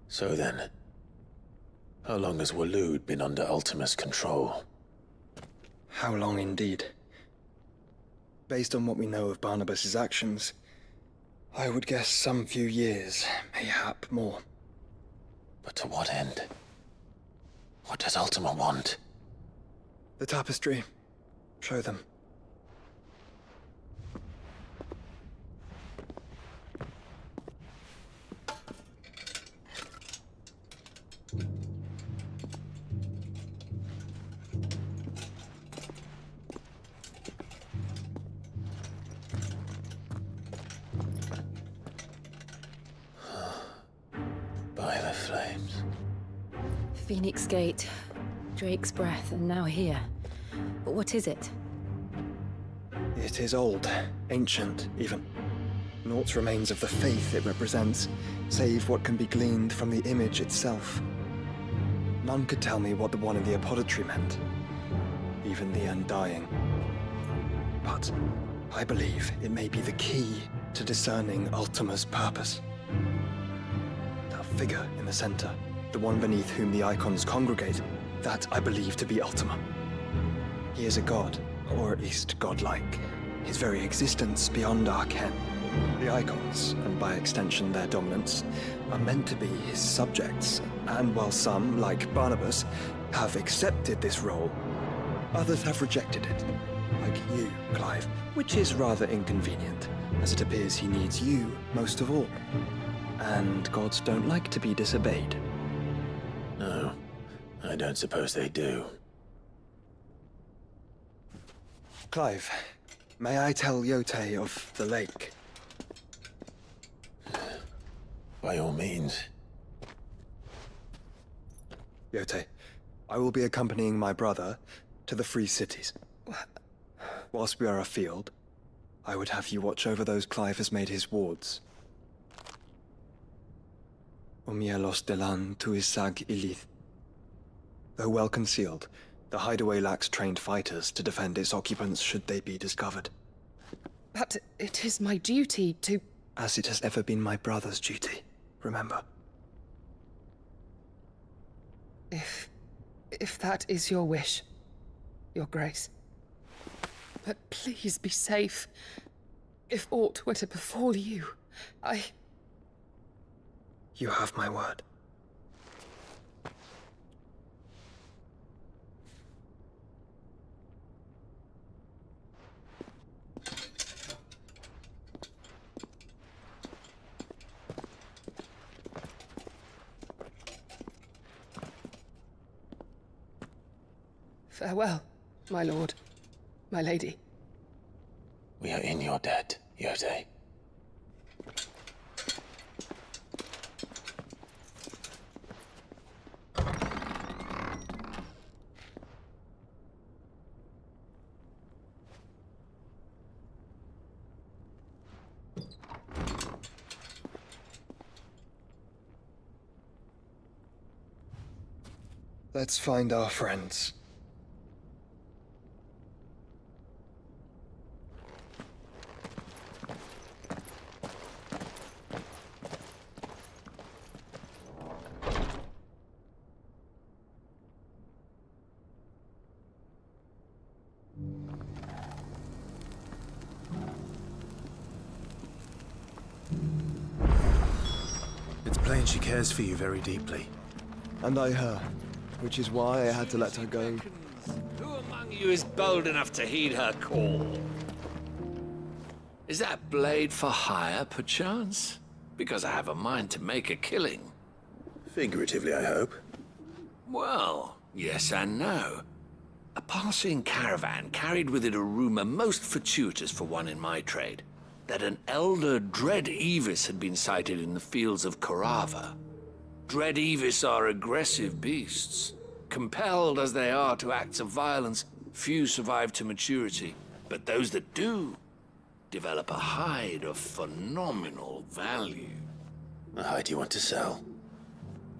So then, how long has Waloed been under Ultima's control? How long indeed? Based on what we know of Barnabas's actions, I would guess some few years, mayhap more. But to what end? What does Ultima want? The tapestry. Show them. By the flames. Phoenix Gate, Drake's Breath, and now here. But what is it? It is old, ancient, even. Naught remains of the faith it represents, save what can be gleaned from the image itself. None could tell me what the one in the apothecary meant, even the Undying. But I believe it may be the key to discerning Ultima's purpose. That figure in the center, the one beneath whom the Eikons congregate, that I believe to be Ultima. He is a god, or at least godlike, his very existence beyond our ken. The Eikons, and by extension their dominants, are meant to be his subjects, and while some, like Barnabas, have accepted this role, others have rejected it, like you, Clive, which is rather inconvenient, as it appears he needs you most of all. And gods don't like to be disobeyed. No, I don't suppose they do. Clive, may I tell Yote of the lake? By all means. Yote, I will be accompanying my brother to the Free Cities. Whilst we are afield, I would have you watch over those Clive has made his wards. Omielos delan tuisag ilith. Though well concealed, the hideaway lacks trained fighters to defend its occupants should they be discovered. But it is my duty to... As it has ever been my brother's duty, remember. If that is your wish, Your Grace. But please be safe. If aught were to befall you, You have my word. Farewell, my lord, my lady. We are in your debt, Yote. Let's find our friends. It's plain she cares for you very deeply. And I her, which is why I had to let her go. Who among you is bold enough to heed her call? Is that blade for hire, perchance? Because I have a mind to make a killing. Figuratively, I hope. Well, yes and no. A passing caravan carried with it a rumor most fortuitous for one in my trade, that an elder Dread Evis had been sighted in the fields of Korava. Dread Evis are aggressive beasts. Compelled as they are to acts of violence, few survive to maturity, but those that do develop a hide of phenomenal value. A hide you want to sell?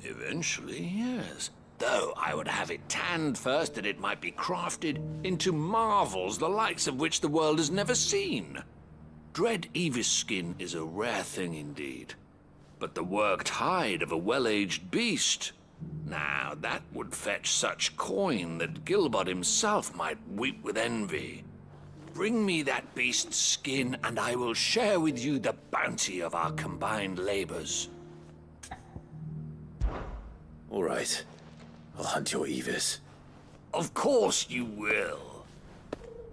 Eventually, yes. Though I would have it tanned first that it might be crafted into marvels the likes of which the world has never seen. Dread Evis skin is a rare thing indeed. But the worked hide of a well-aged beast, now that would fetch such coin that Gilbert himself might weep with envy. Bring me that beast's skin, and I will share with you the bounty of our combined labors. All right. I'll hunt your Evis. Of course you will.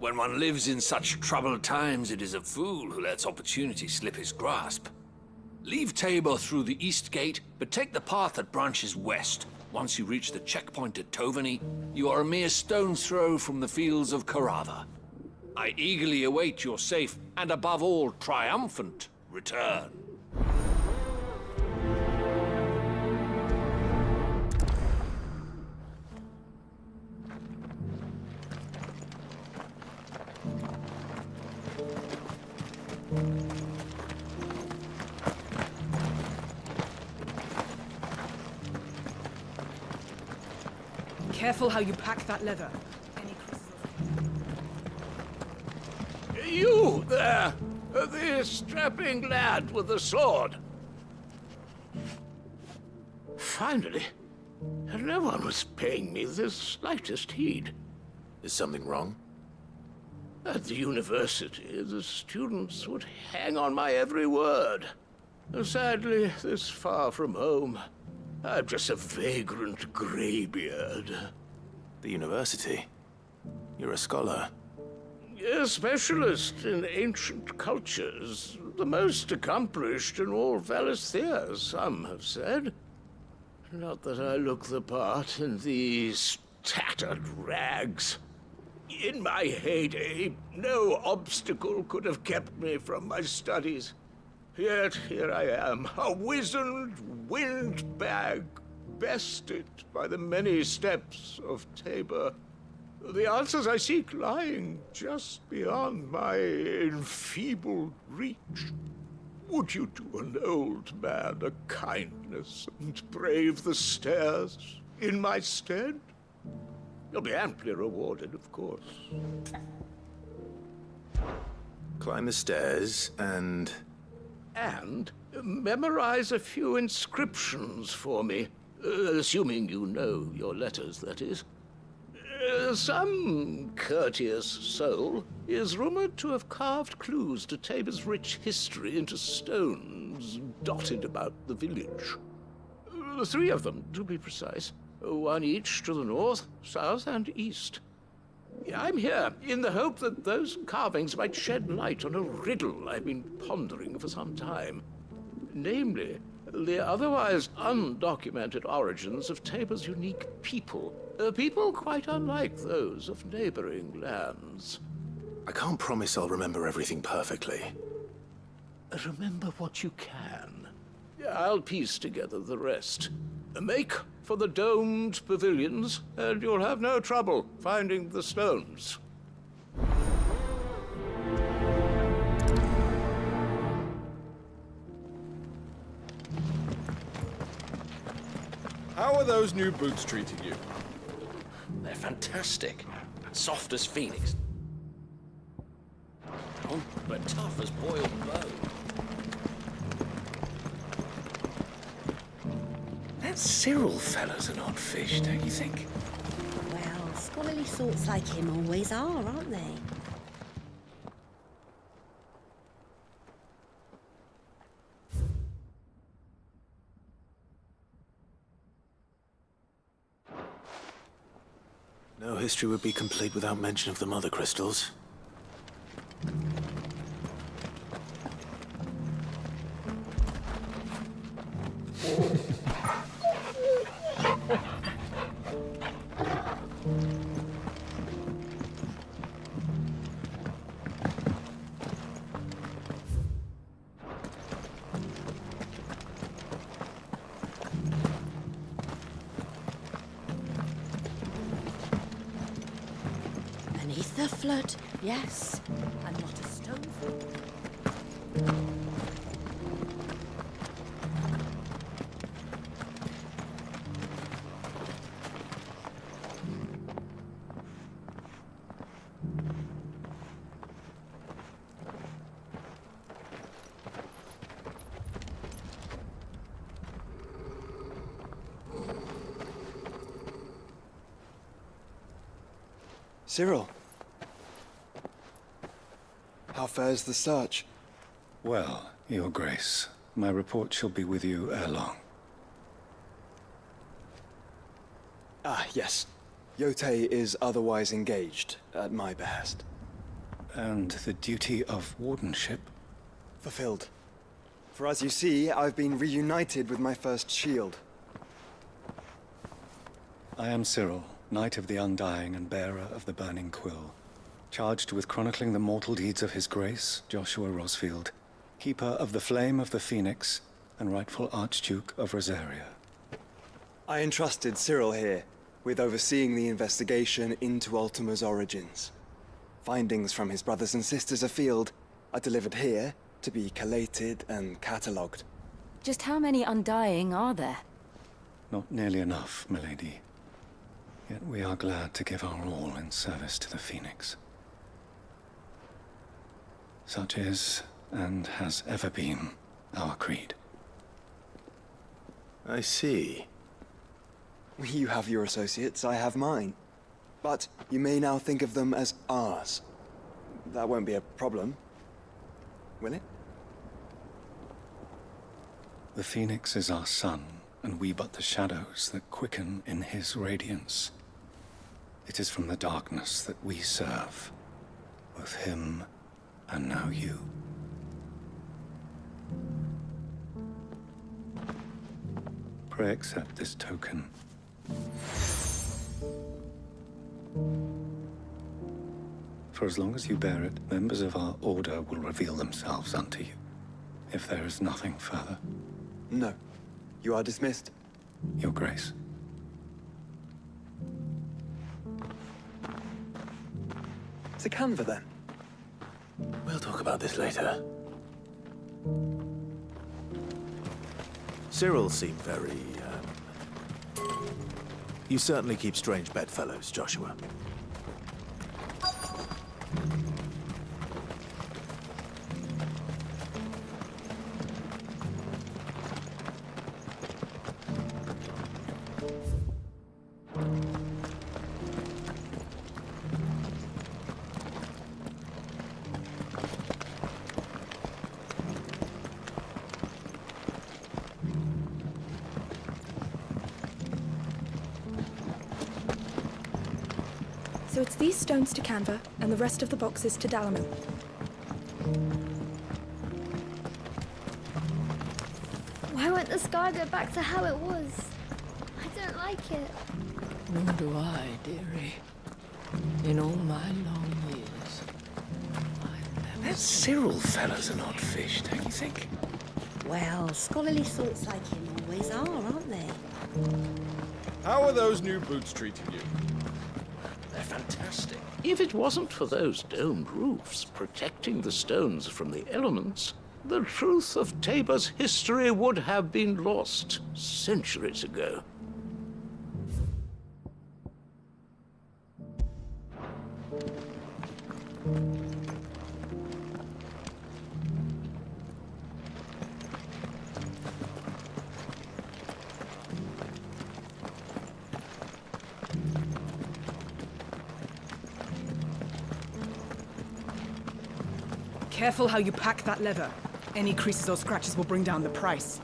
When one lives in such troubled times, it is a fool who lets opportunity slip his grasp. Leave Tabor through the east gate, but take the path that branches west. Once you reach the checkpoint at Tovany, you are a mere stone's throw from the fields of Korava. I eagerly await your safe, and above all, triumphant return. Careful how you pack that leather. You there! The strapping lad with the sword. Finally, no one was paying me the slightest heed. Is something wrong? At the university, the students would hang on my every word. Sadly, this far from home, I'm just a vagrant greybeard. The university? You're a scholar. A specialist in ancient cultures. The most accomplished in all Valisthea, some have said. Not that I look the part in these tattered rags. In my heyday, no obstacle could have kept me from my studies. Yet here I am, a wizened windbag, bested by the many steps of Tabor. The answers I seek lying just beyond my enfeebled reach. Would you do an old man a kindness and brave the stairs in my stead? You'll be amply rewarded, of course. Climb the stairs and... And memorize a few inscriptions for me, assuming you know your letters, that is. Some courteous soul is rumored to have carved clues to Tabor's rich history into stones dotted about the village. 3 of them, to be precise. 1 each to the north, south, and east. I'm here in the hope that those carvings might shed light on a riddle I've been pondering for some time. Namely, the otherwise undocumented origins of Tabor's unique people. People quite unlike those of neighboring lands. I can't promise I'll remember everything perfectly. Remember what you can. I'll piece together the rest. Make for the domed pavilions, and you'll have no trouble finding the stones. How are those new boots treating you? They're fantastic. Soft as phoenix. Oh, but tough as boiled bone. That Cyril fella's an odd fish, don't you think? Well, scholarly sorts like him always are, aren't they? No history would be complete without mention of the mother crystals. Beneath the flood, yes, and not a stone. Cyril. How fares the search? Well, Your Grace, my report shall be with you ere long. Ah, yes. Yotei is otherwise engaged, at my behest. And the duty of wardenship? Fulfilled. For as you see, I've been reunited with my first shield. I am Cyril, Knight of the Undying and bearer of the Burning Quill, charged with chronicling the mortal deeds of His Grace, Joshua Rosfield, Keeper of the Flame of the Phoenix, and rightful Archduke of Rosaria. I entrusted Cyril here with overseeing the investigation into Ultima's origins. Findings from his brothers and sisters afield are delivered here to be collated and catalogued. Just how many Undying are there? Not nearly enough, milady. Yet Yet we are glad to give our all in service to the Phoenix. Such is, and has ever been, our creed. I see. You have your associates, I have mine. But you may now think of them as ours. That won't be a problem, will it? The Phoenix is our sun, and we but the shadows that quicken in his radiance. It is from the darkness that we serve, both him and now you. Pray accept this token. For as long as you bear it, members of our order will reveal themselves unto you, if there is nothing further. No. You are dismissed. Your Grace. To Canva, then. We'll talk about this later. Cyril seemed very, You certainly keep strange bedfellows, Joshua. So it's these stones to Canva, and the rest of the boxes to Dalamil. Why won't the sky go back to how it was? I don't like it. Nor do I, dearie. In all my long years, That Cyril fella's an odd fish, don't you think? well, scholarly sorts like him always are, aren't they? How are those new boots treating you? They're fantastic. If it wasn't for those domed roofs protecting the stones from the elements, the truth of Tabor's history would have been lost centuries ago. Careful how you pack that leather. Any creases or scratches will bring down the price.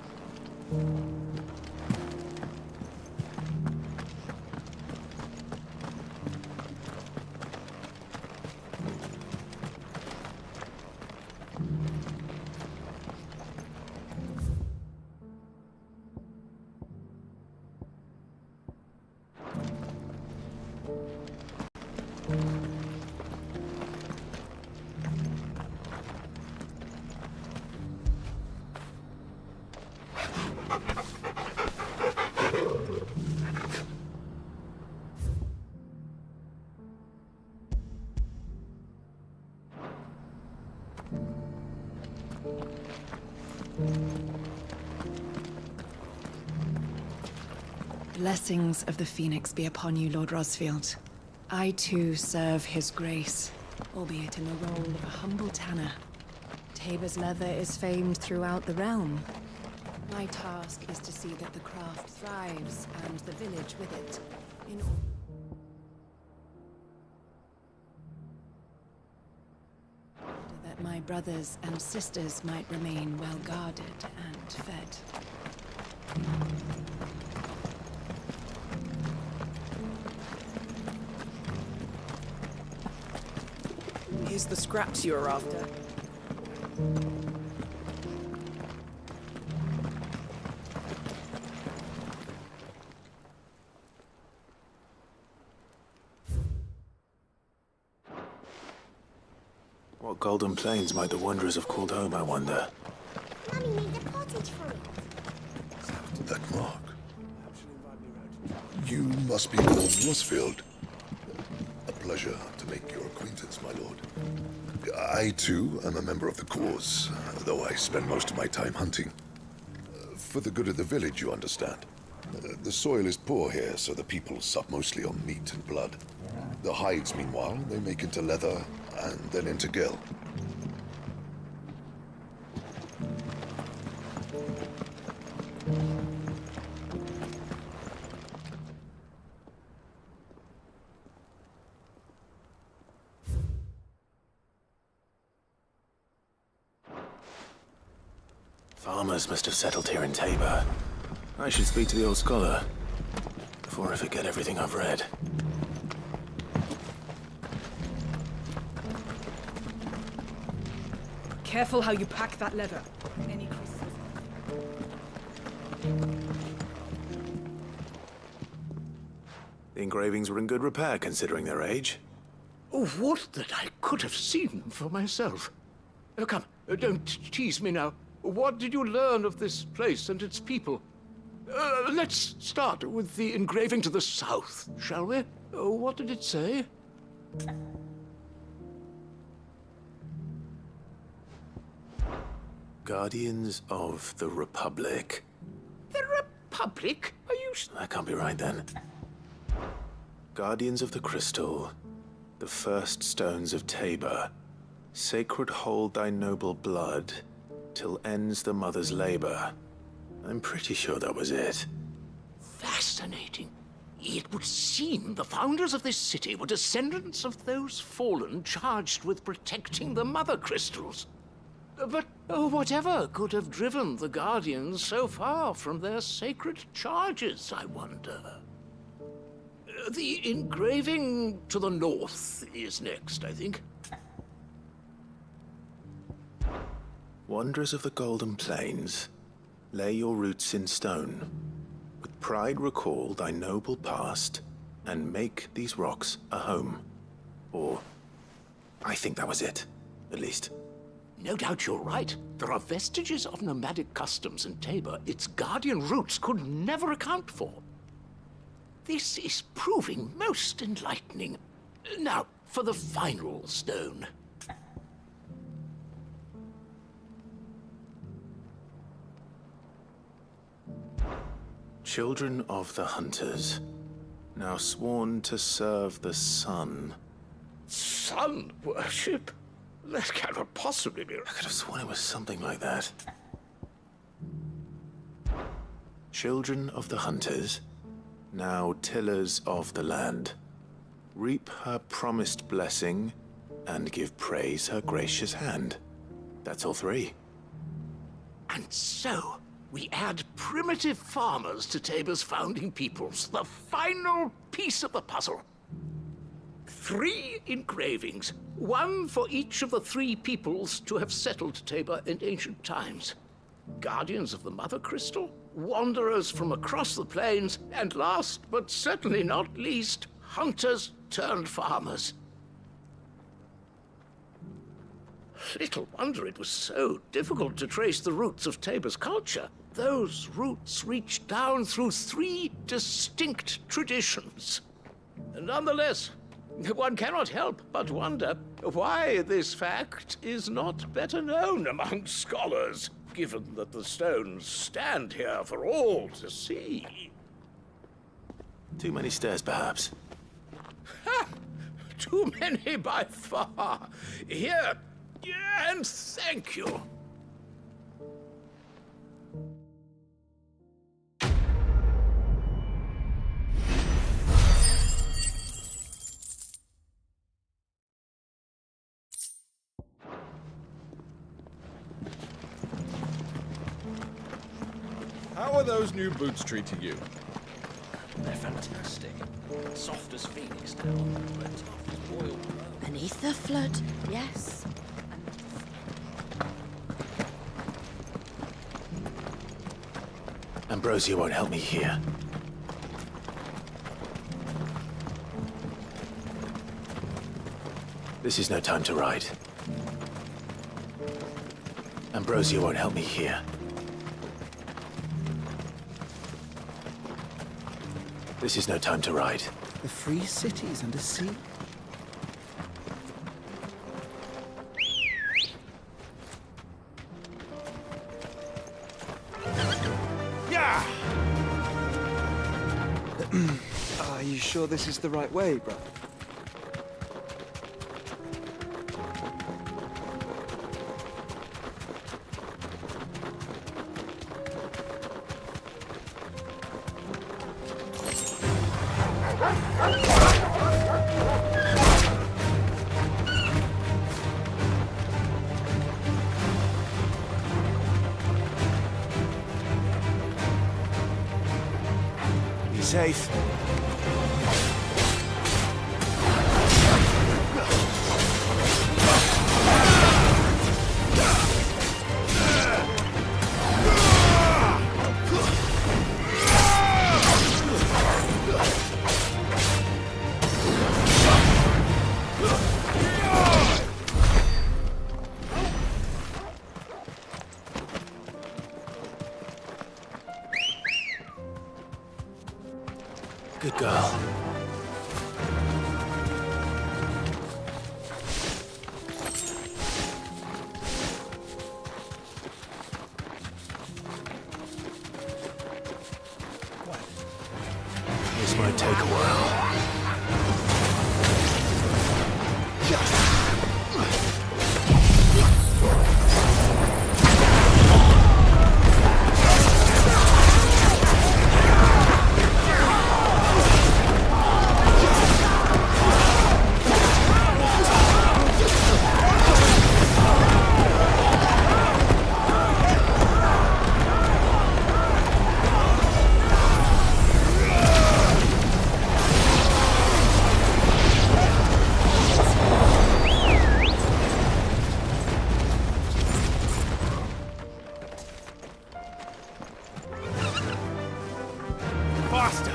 Blessings of the Phoenix be upon you, Lord Rosfield. I too serve his grace, albeit in the role of a humble tanner. Tabor's leather is famed throughout the realm. My task is to see that the craft thrives, and the village with it. In order that my brothers and sisters might remain well guarded and fed. Here's the scraps you were after. What golden plains might the wanderers have called home, I wonder? Mummy made a cottage for it. That mark. You must be Lord Rosfield. A pleasure to make your acquaintance, my lord. I, too, am a member of the cause, though I spend most of my time hunting. For the good of the village, you understand. The soil is poor here, so the people sup mostly on meat and blood. The hides, meanwhile, they make into leather and then into gill. Farmers must have settled here in Tabor. I should speak to the old scholar before I forget everything I've read. Careful how you pack that leather. Any creases. The engravings were in good repair considering their age. Oh, would that I could have seen them for myself. Oh, come, don't tease me now. What did you learn of this place and its people? Let's start with the engraving to the south, shall we? What did it say? Guardians of the Republic. The Republic? Are you... That can't be right, then. Guardians of the Crystal, the first stones of Tabor. Sacred hold thy noble blood, till ends the mother's labor. I'm pretty sure that was it. Fascinating. It would seem the founders of this city were descendants of those fallen charged with protecting the mother crystals. But whatever could have driven the Guardians so far from their sacred charges, I wonder? The engraving to the north is next, I think. Wanderers of the Golden Plains, lay your roots in stone. With pride recall thy noble past, and make these rocks a home. Or, I think that was it, at least. No doubt you're right. There are vestiges of nomadic customs in Tabor its guardian roots could never account for. This is proving most enlightening. Now, for the final stone. Children of the Hunters, now sworn to serve the sun. Sun worship? That cannot possibly be... I could have sworn it was something like that. Children of the Hunters, now tillers of the land. Reap her promised blessing, and give praise her gracious hand. That's all three. And so, we add primitive farmers to Tabor's founding peoples, the final piece of the puzzle. 3 engravings, one for each of the 3 peoples to have settled Tabor in ancient times. Guardians of the Mother Crystal, wanderers from across the plains, and last but certainly not least, hunters turned farmers. Little wonder it was so difficult to trace the roots of Tabor's culture. Those roots reach down through 3 distinct traditions. Nonetheless, one cannot help but wonder why this fact is not better known among scholars, given that the stones stand here for all to see. Too many stairs, perhaps. Ha! Too many by far. Here, and thank you. How are those new boots treating you? They're fantastic. Soft as phoenix down, but tough as boiled roe. Beneath the flood, yes. Ambrosia won't help me here. This is no time to ride. Ambrosia won't help me here. This is no time to ride. The free cities and the sea. Yeah! You sure this is the right way, bro? Be safe. Good girl. This might take a while. Faster!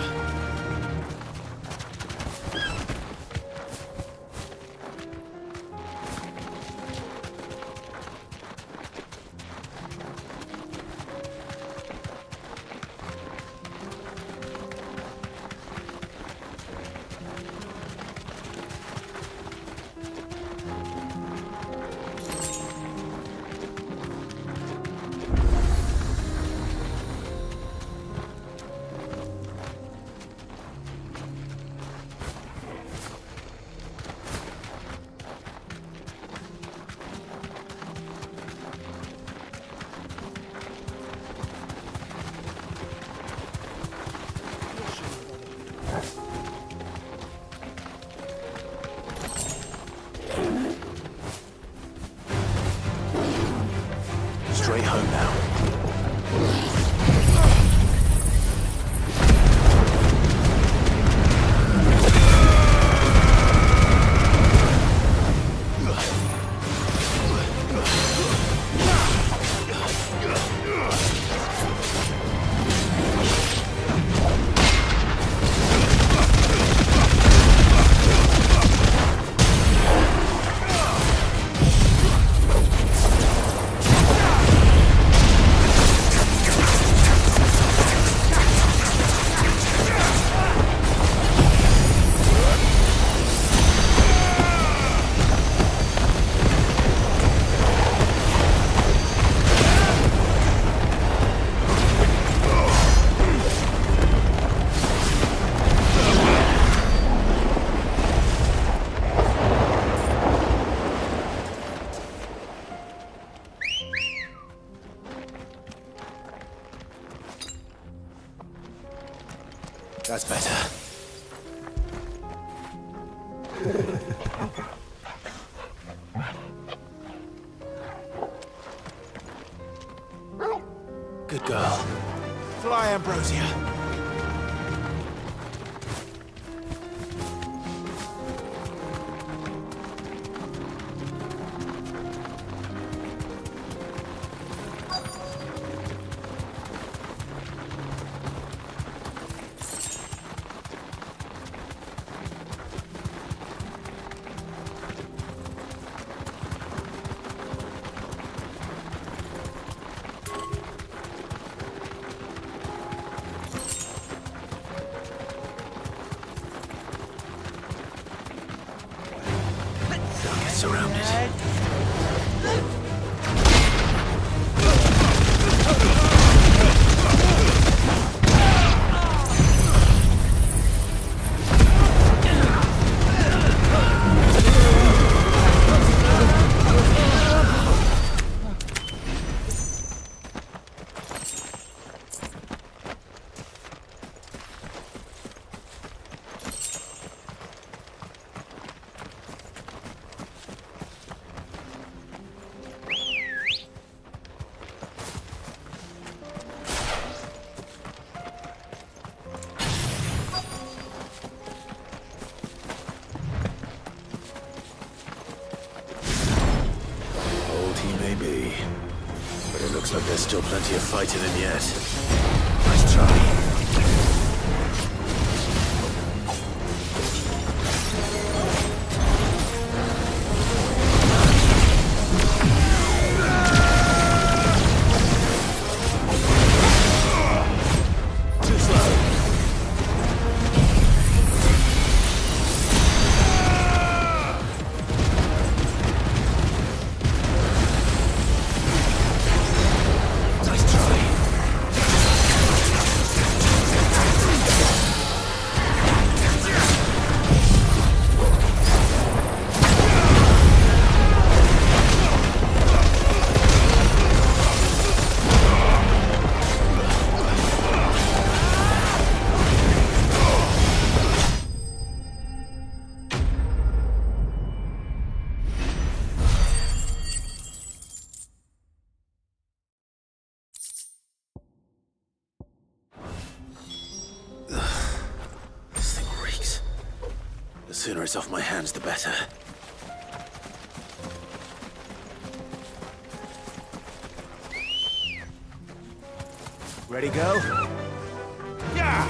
Straight home now. That's better. Good girl. Fly, Ambrosia. Surrounded. There's still plenty of fighting in yet. Nice try. The sooner it's off my hands, the better. Ready, go? Yeah!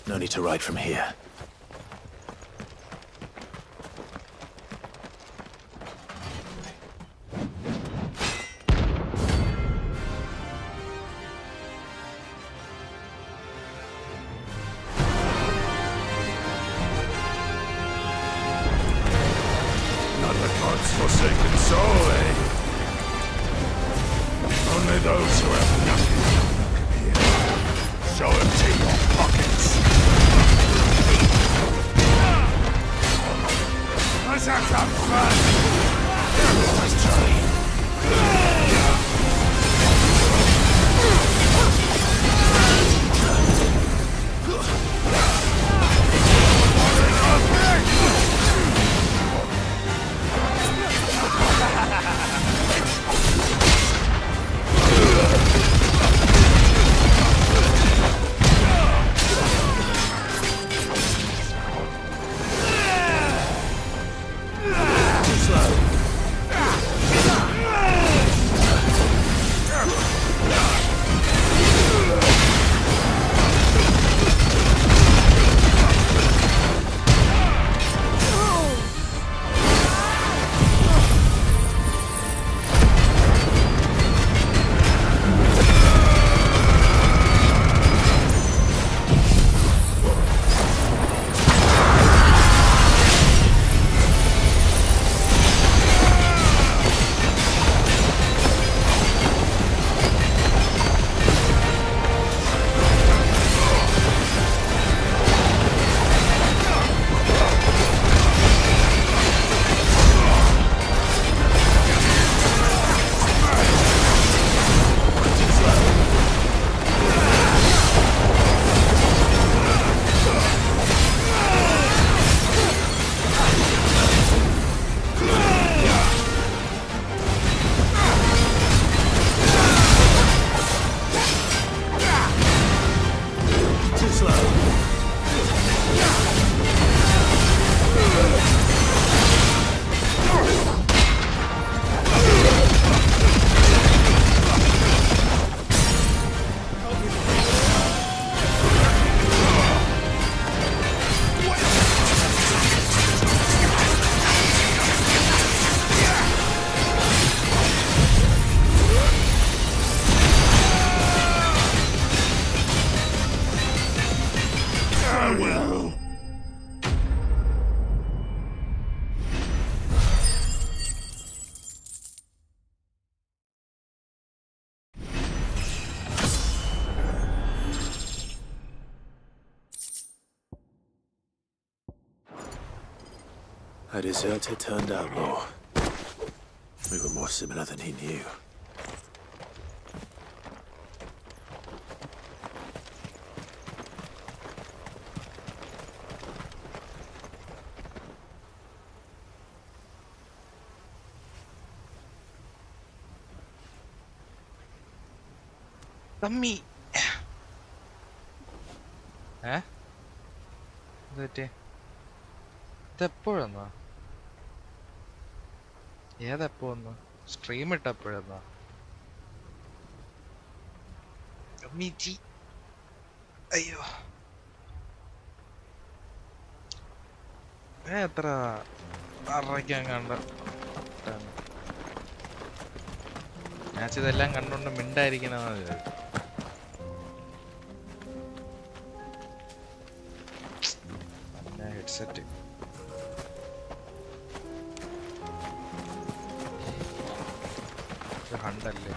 No need to ride from here. Not the god's forsaken soul, eh? Only those who have nothing. Here, so empty your pockets. Let's have some fun! Nice try. Farewell! A deserter turned outlaw. We were more similar than he knew. തമ്മി ഇതെപ്പോഴെന്നാ ഏതെപ്പോന്ന് stream ഇട്ടപ്പോഴെന്നാ തമ്മീച്ചി അയ്യോ എത്ര അറയ്ക്കാൻ കണ്ട ഞാൻ ഇതെല്ലാം കണ്ടോണ്ട് മിണ്ടായിരിക്കണമെന്ന് വിചാരിച്ചു. Headset ഹണ്ടല്ലേ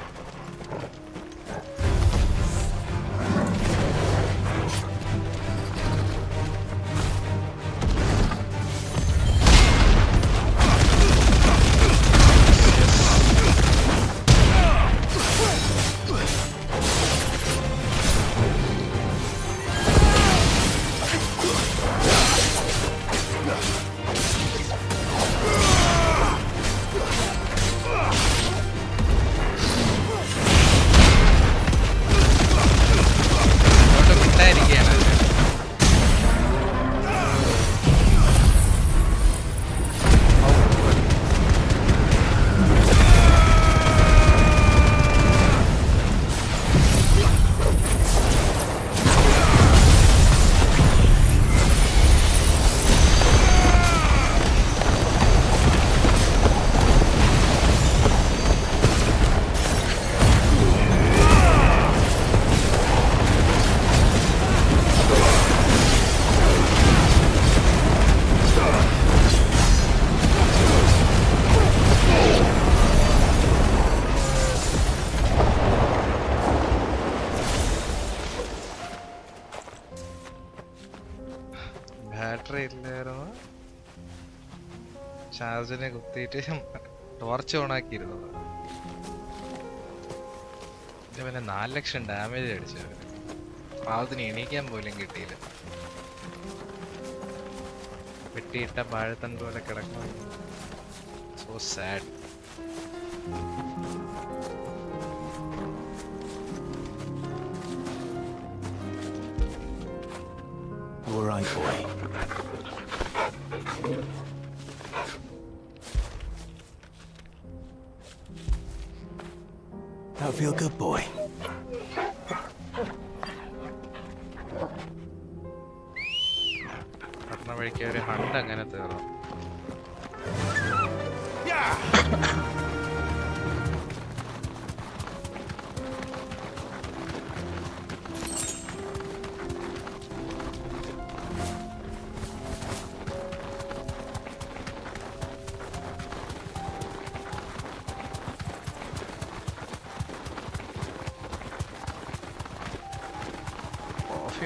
ചാർജിനെ കുത്തിയിട്ട് ടോർച്ച് ഓണാക്കിയിരുന്നത്. പിന്നെ 4 ലക്ഷം ഡാമേജ് അടിച്ചു. പാവത്തിന് എണീക്കാൻ പോലും കിട്ടിയില്ല. വെട്ടിയിട്ട വാഴത്തണ്ട് പോലെ കിടക്കുന്നു. So sad. All right, boy. That feel good, boy. പട്ടണ വഴിക്ക് ഒരു ഹണ്ട് അങ്ങനെ തീർന്നു.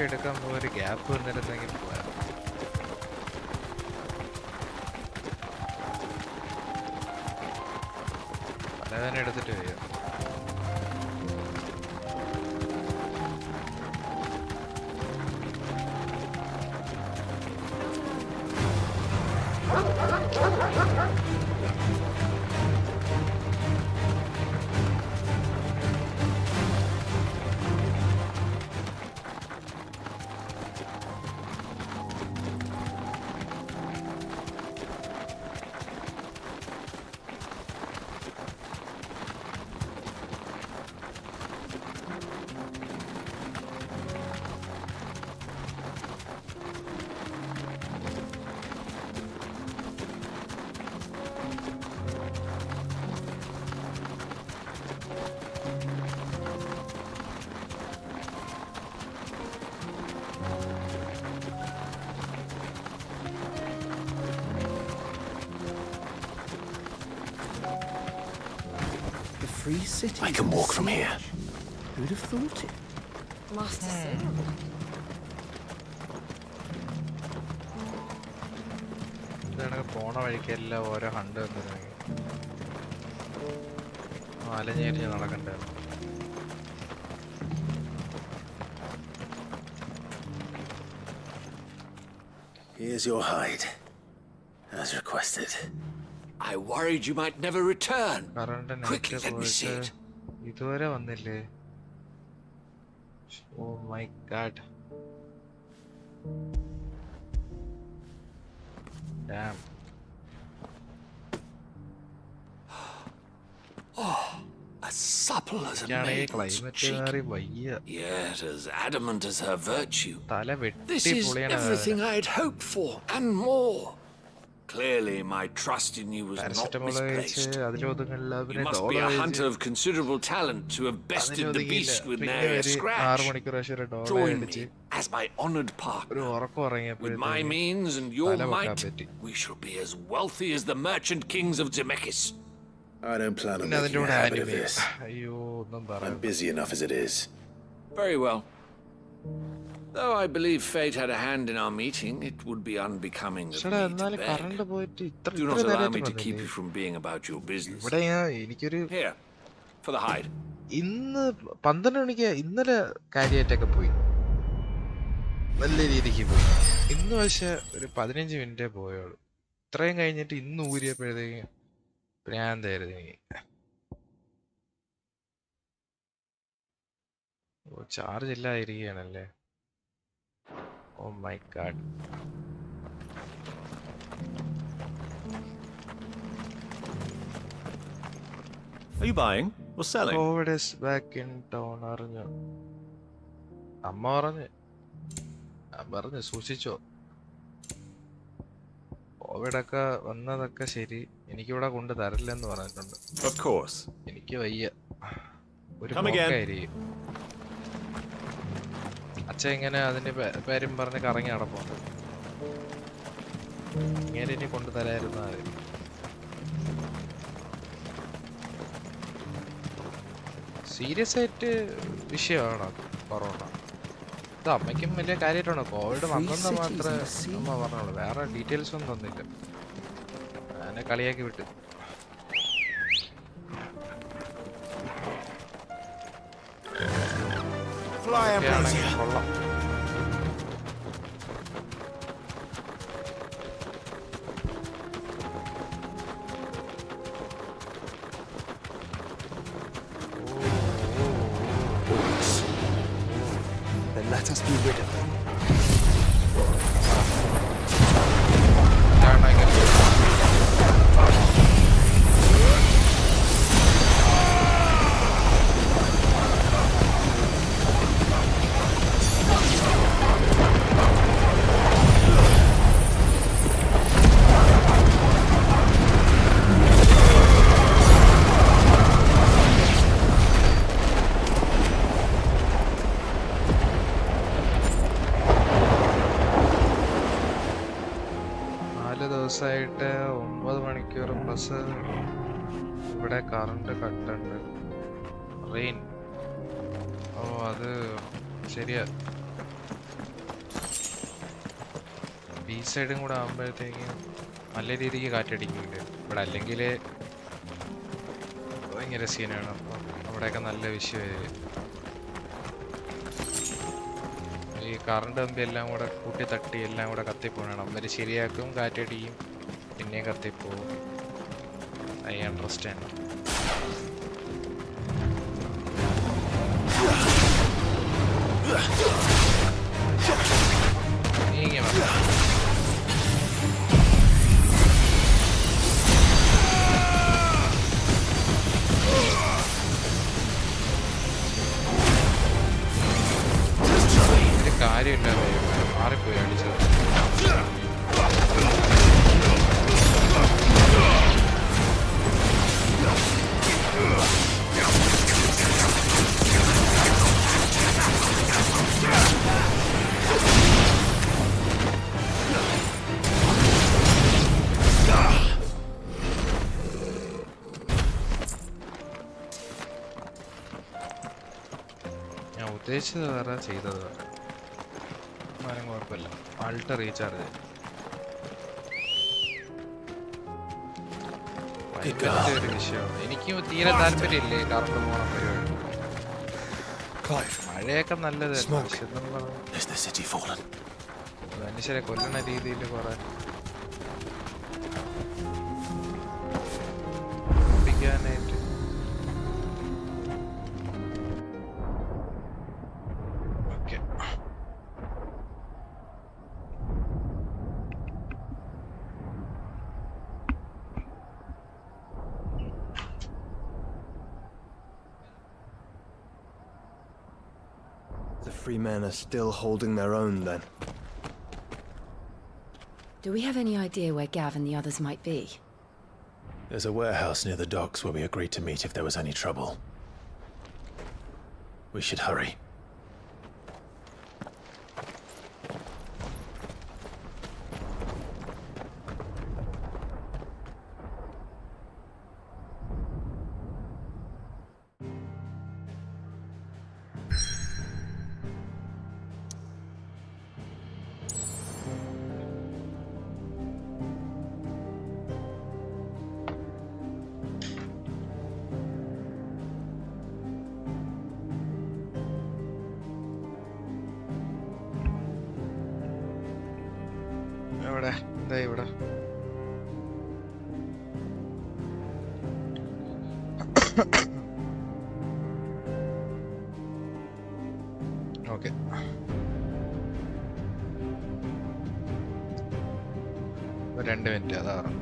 എടുക്കാൻ ഒരു ഗ്യാപ്പ് വന്നിരുന്നെങ്കിൽ പോയാ. പലതന്നെ എടുത്തിട്ട് വരും. free cities. I can walk from here. Who'd have thought it? Master Sailor. പോണ വഴിക്കെല്ലാം ഓരോ ഹണ്ട് അലഞ്ഞേരിഞ്ഞ് നടക്കണ്ടേ. Here's your hide, as requested. I worried you might never return. Quickly, let me see it. ഇതുവരെ വന്നില്ലേ? Oh my god. Damn. Oh, as supple as a maiden's cheek, yet as adamant as her virtue. This is everything I'd hoped for, and more. Clearly, my trust in you was not misplaced. You must be a hunter of considerable talent to have bested the beast with nary a scratch. Join me as my honored partner. With my means and your might, we shall be as wealthy as the merchant kings of Zemeckis. I don't plan on making a habit of this. I'm busy enough as it is. Very well. Though I believe fate had a hand in our meeting, it would be unbecoming of me to beg. Do not allow me to keep you from being about your business. Here, for the hide. ഇന്ന് 12 മണിക്ക് ഇന്നലെ കാര്യമായിട്ടൊക്കെ പോയി, നല്ല രീതിക്ക് പോയി. ഇന്ന് പക്ഷെ ഒരു 15 മിനിറ്റേ പോയുള്ളൂ. ഇത്രയും കഴിഞ്ഞിട്ട് ഇന്ന് ഊരിയപ്പോഴത്തേക്ക് ഭ്രാന്തായിരുന്നു എനിക്ക്. Charge ഇല്ലാതിരിക്കുകയാണല്ലേ. Oh my god. Are you buying or selling? COVID is back in town. അറിഞ്ഞു. അമ്മ പറഞ്ഞു സൂക്ഷിച്ചോ. കോവിഡൊക്കെ വന്നതൊക്കെ ശരി, എനിക്കിവിടെ കൊണ്ട് തരില്ലെന്ന് പറഞ്ഞിട്ടുണ്ട്. Of course. എനിക്ക് വയ്യ. ഒരു പോക്കായിരിക്കും. അച്ഛൻ ഇങ്ങനെ അതിന്റെ പേരും പറഞ്ഞ് കറങ്ങി നടപ്പോ. ഇങ്ങനെ ഇനി കൊണ്ടു തരായിരുന്ന സീരിയസ് ആയിട്ട് വിഷയമാണ് കൊറോണ. ഇത് അമ്മയ്ക്കും വലിയ കാര്യമായിട്ടാണ്. കോവിഡ് വന്നെന്ന് മാത്രമേ അമ്മ പറഞ്ഞോളൂ, വേറെ ഡീറ്റെയിൽസ് ഒന്നും തന്നില്ല. എന്നെ കളിയാക്കി വിട്ട്. കൊള്ളാം. Then let us be rid of them. ദിവസമായിട്ട് 9 മണിക്കൂർ പ്ലസ് ഇവിടെ കറണ്ട് കട്ടുണ്ട്. റെയിൻ. ഓ അത് ശരിയാ. ബീ സൈഡും കൂടെ ആകുമ്പോഴത്തേക്കും നല്ല രീതിക്ക് കാറ്റടിക്കുന്നുണ്ട് ഇവിടെ. അല്ലെങ്കിൽ ഭയങ്കര സീനാണ്. അപ്പം അവിടെയൊക്കെ നല്ല വിഷയമായി. ഈ കറണ്ട് കമ്പി എല്ലാം കൂടെ കൂട്ടി തട്ടി എല്ലാം കൂടെ കത്തിപ്പോകണം. അവര് ശരിയാക്കും, കാറ്റടിക്കും, പിന്നെയും കത്തിപ്പോവും. I understand. കാര്യമില്ല, മാറിപ്പോയി അടിച്ചത്. ഉദ്ദേശിച്ചത് വേറെ ചെയ്തത് വേറെ. ആരും കുഴപ്പമില്ല. ആൾട്ട് റീചാർജ് ഒരു വിഷയമാണ്. എനിക്ക് തീരെ താല്പര്യമില്ലേ കറണ്ട് പോണ പരിപാടി. മഴയൊക്കെ നല്ലത് മനുഷ്യരെ കൊല്ലണ രീതിയിൽ കുറെ ഓടിക്കാനായിട്ട്. Okay The free men are still holding their own, then. Do we have any idea where Gav and the others might be? There's a warehouse near the docks where we agreed to meet if there was any trouble. We should hurry. എവിടെ എന്താ ഇവിടെ okay ഒരു 2 minute അതാ പറഞ്ഞു.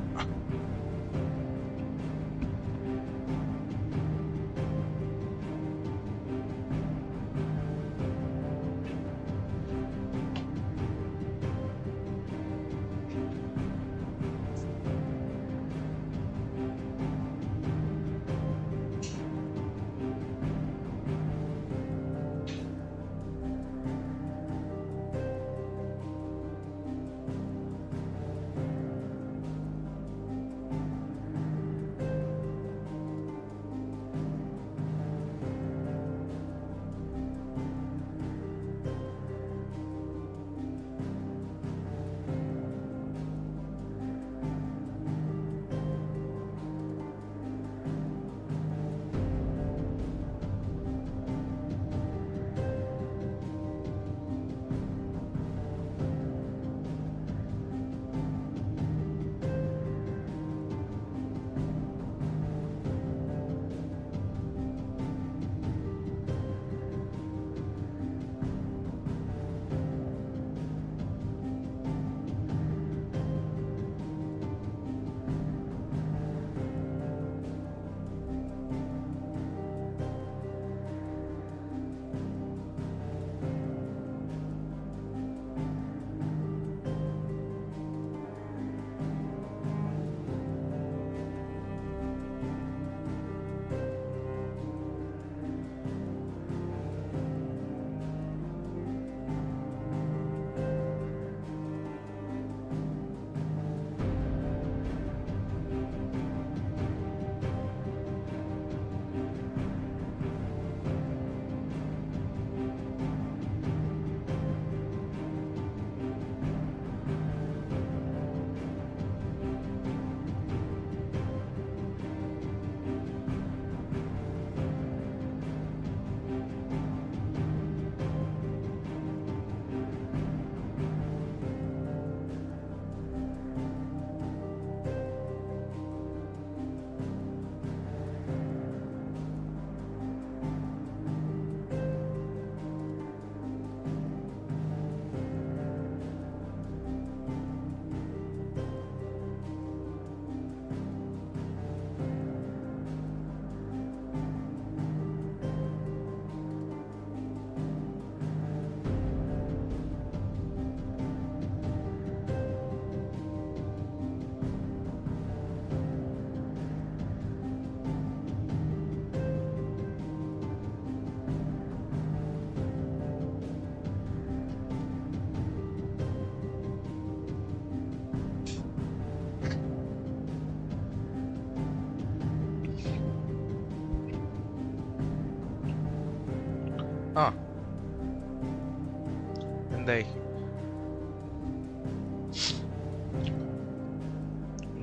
എന്തായി?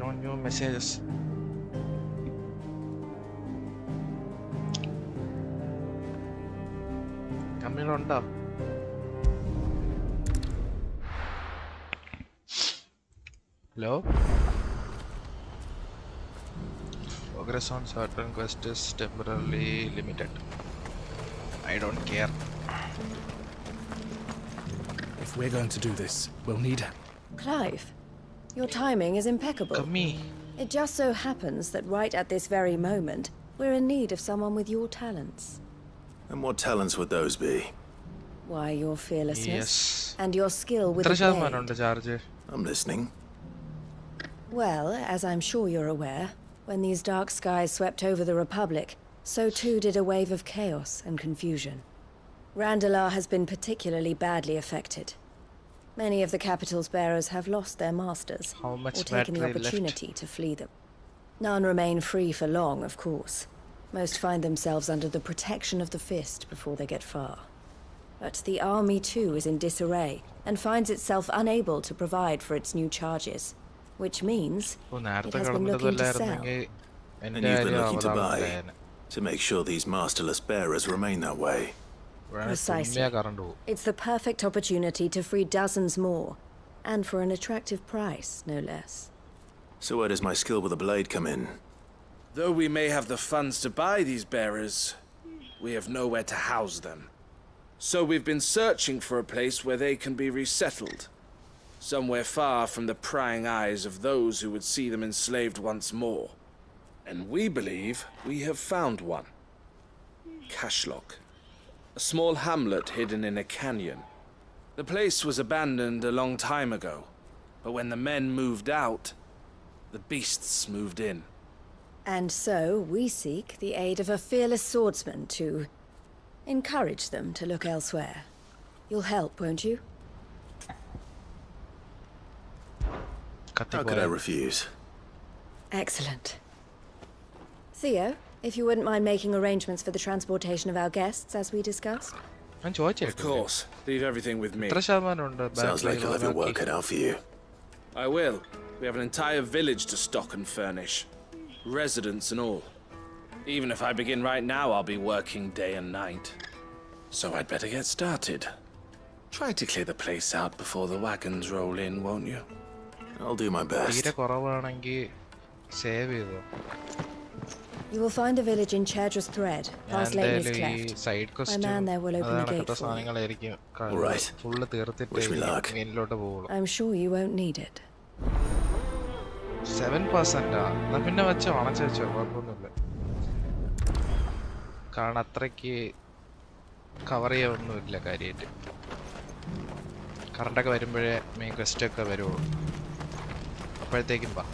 No new messages. കമ്മികളുണ്ടോ? Hello? Progress on certain quest is temporarily limited. I don't care. If we're going to do this, we'll need... Clive, your timing is impeccable. Kami. It just so happens that right at this very moment, we're in need of someone with your talents. And what talents would those be? Why, your fearlessness Yes. and your skill with the blade. I'm listening. Well, as I'm sure you're aware, when these dark skies swept over the Republic, so too did a wave of chaos and confusion. Randalar has been particularly badly affected. Many of the capital's bearers have lost their masters, How much or taken the battery opportunity to flee them. None remain free for long, of course. Most find themselves under the protection of the Fist before they get far. But the army too is in disarray, and finds itself unable to provide for its new charges. Which means it has been looking to sell. And you've been looking to buy, to make sure these masterless bearers remain that way. Precisely. It's the perfect opportunity to free dozens more, and for an attractive price, no less. So where does my skill with the blade come in? Though we may have the funds to buy these bearers, we have nowhere to house them. So we've been searching for a place where they can be resettled. Somewhere far from the prying eyes of those who would see them enslaved once more. And we believe we have found one. Cashlock. A small hamlet hidden in a canyon. The place was abandoned a long time ago, but when the men moved out, the beasts moved in. And so we seek the aid of a fearless swordsman to encourage them to look elsewhere. You'll help, won't you? How could I refuse? Excellent. Theo, if you wouldn't mind making arrangements for the transportation of our guests, as we discussed. Of course. Leave everything with me. Sounds like you'll have your work cut out for you. I will. We have an entire village to stock and furnish. Residents and all. Even if I begin right now, I'll be working day and night. So I'd better get started. Try to clear the place out before the wagons roll in, won't you? I'll do my best. You will find a village in Chedra's Thread, past Lateness Cleft. My man there will open the gate for you. All right. Wish me luck. I'm sure you won't need it. 7% എന്നാ പിന്നെ വെച്ചോ അണച്ചു വെച്ചോ കുഴപ്പമൊന്നുമില്ല. കാരണം അത്രയ്ക്ക് cover ചെയ്യാനൊന്നുമില്ല കാര്യമായിട്ട്. കറണ്ടൊക്കെ വരുമ്പോഴേ main question ഒക്കെ വരുള്ളൂ. അപ്പോഴത്തേക്കും വാ.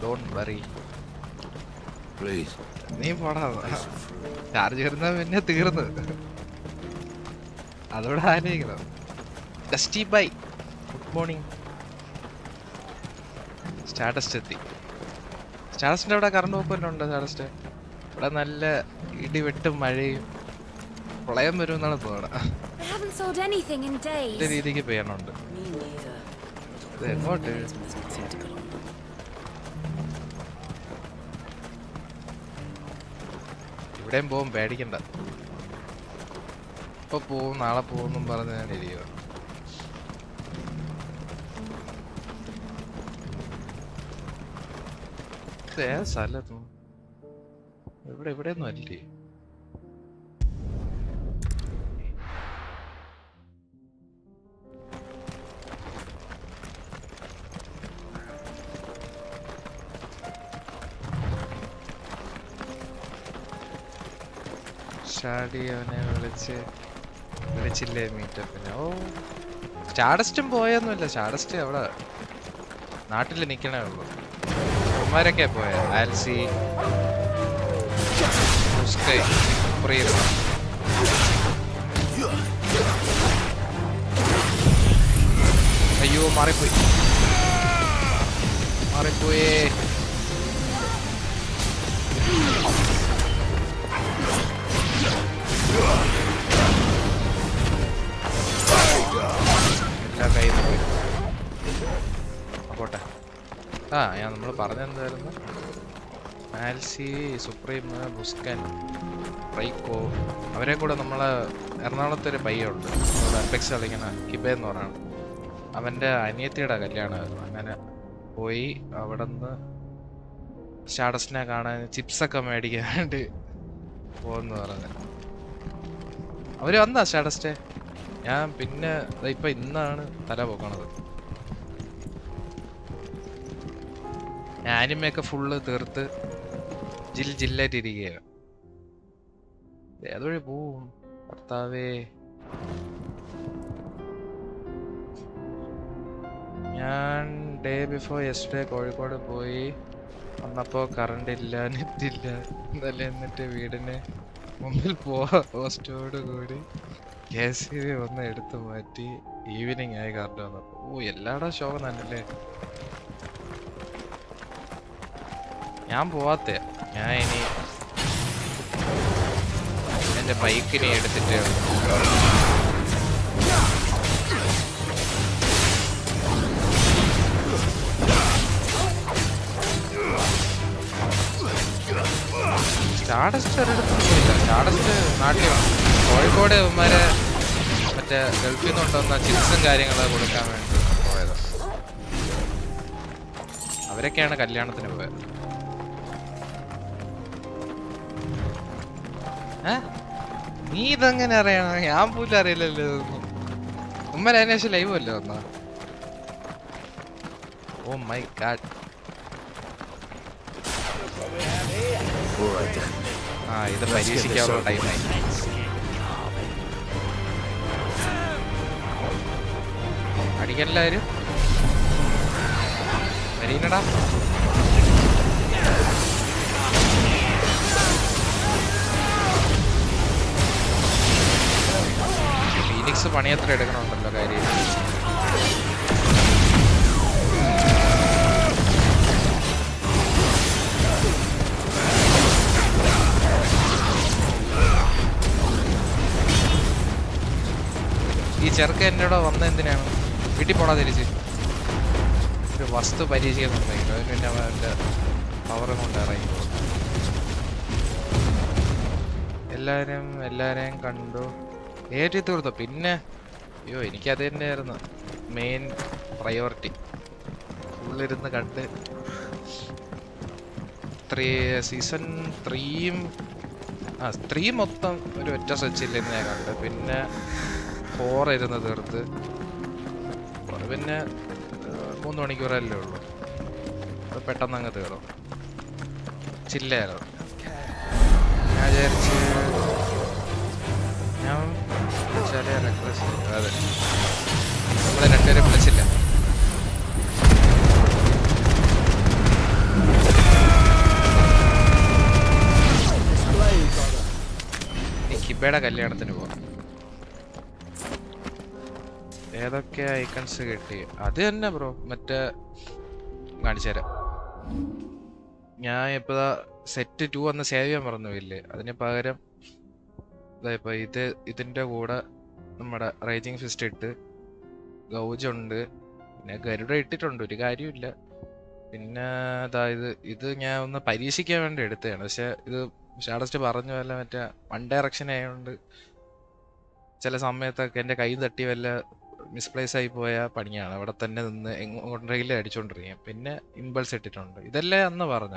Don't worry. നീ പോടാ. ചാർജ് വരുന്ന പിന്നെ തീർന്ന്. അതോടെ ആലോചിക്കണം. ഡസ്റ്റി ബൈ. Good morning. സ്റ്റാറ്റസ് എത്തി. സ്റ്റാറ്റസിൻ്റെ അവിടെ കറണ്ട് പോക്കല്ലോ ഉണ്ട്. സ്റ്റാറ്റസ് ഇവിടെ നല്ല ഇടിവെട്ടും മഴയും പ്രളയം വരും എന്നാണ് തോന്നുന്നത്. രീതിക്ക് പെയ്യണുണ്ട്. ഇത് എങ്ങോട്ട്? ഇവിടെയും പോവും, പേടിക്കണ്ട. ഇപ്പൊ പോവും നാളെ പോവും പറഞ്ഞ് ഞാൻ ഇരിക്കുക. സ്ഥലത്തും ഇവിടെയൊന്നും അല്ലേ. ഷാഡി അവനെ വിളിച്ചില്ലേ മീറ്റപ്പിന്. ഓ സ്റ്റാഡസ്റ്റും പോയൊന്നുമില്ല. സ്റ്റാഡസ്റ്റ് അവിടെ നാട്ടിൽ നിൽക്കണേ ഉള്ളൂ. അവന്മാരൊക്കെ പോയ ആൽസി അയ്യോ മാറിപ്പോയി. എല്ലാം കയ്യിൽ നിന്ന് പോയി. പോട്ടെ. നമ്മൾ പറഞ്ഞെന്തായിരുന്നു? മാൽസി, സുപ്രീം, ബുസ്കൻ, റൈക്കോ, അവരെ കൂടെ നമ്മളെ എറണാകുളത്തൊരു പയ്യുണ്ട്, എംപെക്സ് കളിക്കുന്ന കിബേന്ന് പറയണം. അവൻ്റെ അനിയത്തിയുടെ കല്യാണമായിരുന്നു. അങ്ങനെ പോയി അവിടെ നിന്ന് സ്റ്റാറ്റസിനെ കാണാൻ ചിപ്സൊക്കെ മേടിക്കാൻ വേണ്ടി പോകുന്നു പറഞ്ഞു. അവർ വന്നാ സ്റ്റാറ്റസ്? ഞാൻ പിന്നെ ഇപ്പം ഇന്നാണ് തല പോക്കണത്. ഞാൻ ആനിമയൊക്കെ ഫുള്ള് തീർത്ത് ജില്ലായിട്ടിരിക്കുകയാണ്. ഏതുവഴി പോവും ഭർത്താവേ? ഞാൻ ഡേ ബിഫോർ യെസ്റ്റർഡേ കോഴിക്കോട് പോയി വന്നപ്പോൾ കറണ്ട് ഇല്ല, നെറ്റില്ല. ഇന്നലെ എന്നിട്ട് വീടിന് മുമ്പിൽ പോസ്റ്റോട് കൂടി KCB ഒന്ന് എടുത്തു മാറ്റി. ഈവനിങ് ആയി കറണ്ട് വന്നപ്പോൾ. എല്ലായിടവും ശോകം തന്നെയല്ലേ. ഞാൻ പോവാത്ത. ഞാൻ ഇനി എൻ്റെ ബൈക്കിനെ എടുത്തിട്ട് സ്റ്റാർഡസ്റ്റ് ഒരിടത്തും പോയില്ല. സ്റ്റാർഡസ്റ്റ് നാട്ടിൽ വന്നു. കോഴിക്കോട് ഇവന്മാരെ മറ്റേ ഗൾഫിൽ നിന്ന് കൊണ്ടുവന്ന ചിപ്സും കാര്യങ്ങളൊക്കെ കൊടുക്കാൻ വേണ്ടി പോയത്. അവരൊക്കെയാണ് കല്യാണത്തിന് പോയത്. നീ ഇതെങ്ങനെ അറിയണം? ഞാൻ പോലും അറിയില്ലല്ലോ ഇതൊന്നും. ഉമ്മ അതിനുശേഷം ലൈവ് അല്ലേ വന്ന? Oh my god. ഇത് പരീക്ഷിക്കാനുള്ള ടൈമായി. അടിക്കല്ലാരും വരീനടാ. ഫീനിക്സ് പണി എത്ര എടുക്കണുണ്ടല്ലോ കാര്യം. ഈ ചെറുക്ക എന്നോട് വന്ന എന്തിനാണ്? വീട്ടിൽ പോണാ തിരിച്ച് ഒരു വസ്തു പരീക്ഷിക്കുന്നുണ്ടെങ്കിൽ അതിന് പിന്നെ അവൻ്റെ പവർ കൊണ്ട് ഇറങ്ങി. എല്ലാവരെയും കണ്ടു, ഏറ്റി തീർത്തു. പിന്നെ എനിക്കത് തന്നെയായിരുന്നു മെയിൻ പ്രയോറിറ്റി. ഫുള്ളിരുന്ന് കണ്ട് സീസൺ 3 മൊത്തം ഒരു ഒറ്റ സ്വിച്ചില്ലെന്ന് ഞാൻ കണ്ട്. പിന്നെ 4 ഇരുന്ന് തീർത്ത്. പിന്നെ 3 മണിക്കൂറല്ലേ ഉള്ളൂ. അത് പെട്ടെന്ന് അങ്ങ് തീർന്നു. ചില്ലായിരുന്നു. ഞാൻ വിചാരിച്ച് അതെ നമ്മളെ രണ്ടുപേരും വിളിച്ചില്ല. കിബയുടെ കല്യാണത്തിന് പോവാം. ഏതൊക്കെ ഐക്കൺസ് കിട്ടി? അത് തന്നെ ബ്രോ. മറ്റേ കാണിച്ചുതരാം. ഞാൻ ഇപ്പൊ സെറ്റ് 2 വന്ന് സേവ് ചെയ്യാൻ പറഞ്ഞില്ലേ, അതിന് പകരം ഇപ്പൊ ഇതിന്റെ കൂടെ നമ്മുടെ റൈജിങ് ഫിസ്റ്റ് ഇട്ട് ഗൗജുണ്ട്, പിന്നെ ഗരുഡ ഇട്ടിട്ടുണ്ട്, ഒരു കാര്യമില്ല. പിന്നെ ഇത് ഞാൻ ഒന്ന് പരീക്ഷിക്കാൻ വേണ്ടി എടുത്തതാണ്. പക്ഷെ ഇത് ഷാഡസ്റ്റ് പറഞ്ഞ പോലെ മറ്റേ വൺ ഡയറക്ഷൻ ആയതുകൊണ്ട് ചില സമയത്തൊക്കെ എൻ്റെ കൈ തട്ടി വല്ല മിസ്പ്ലേസ് ആയി പോയ പണിയാണ്. അവിടെ തന്നെ നിന്ന് എങ്ങോട്ടെങ്കിലും അടിച്ചോണ്ടിരിക്കും. പിന്നെ ഇമ്പൾസ് ഇട്ടിട്ടുണ്ട്. ഇതല്ലേ അന്ന് പറഞ്ഞ.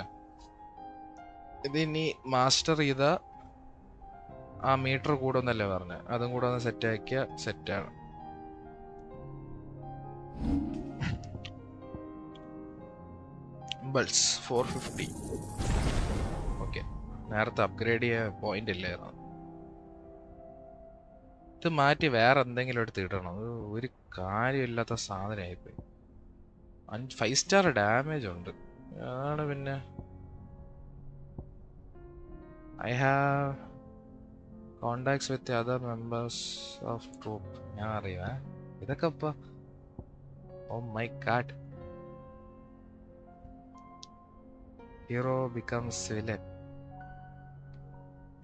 ഇതിനി മാസ്റ്റർ ചെയ്ത ആ മീറ്റർ കൂടുന്നല്ലേ പറഞ്ഞ, അതും കൂടെ ഒന്ന് സെറ്റ് ആക്കിയ സെറ്റാണ്. ഇമ്പൾസ് 450. ഓക്കെ, നേരത്തെ അപ്ഗ്രേഡ് ചെയ്യാൻ പോയിന്റ് ഇല്ലായിരുന്നു. ഇത് മാറ്റി വേറെ എന്തെങ്കിലും എടുത്ത് ഇടണം. അത് ഒരു കാര്യമില്ലാത്ത സാധനമായിപ്പോയി. 5 സ്റ്റാർ ഡാമേജ് ഉണ്ട്. അതാണ് പിന്നെ I have contacts with other members of troupe. ഞാൻ അറിയാ ഇതൊക്കെ ഇപ്പൊ. Oh my god. Hero becomes villain.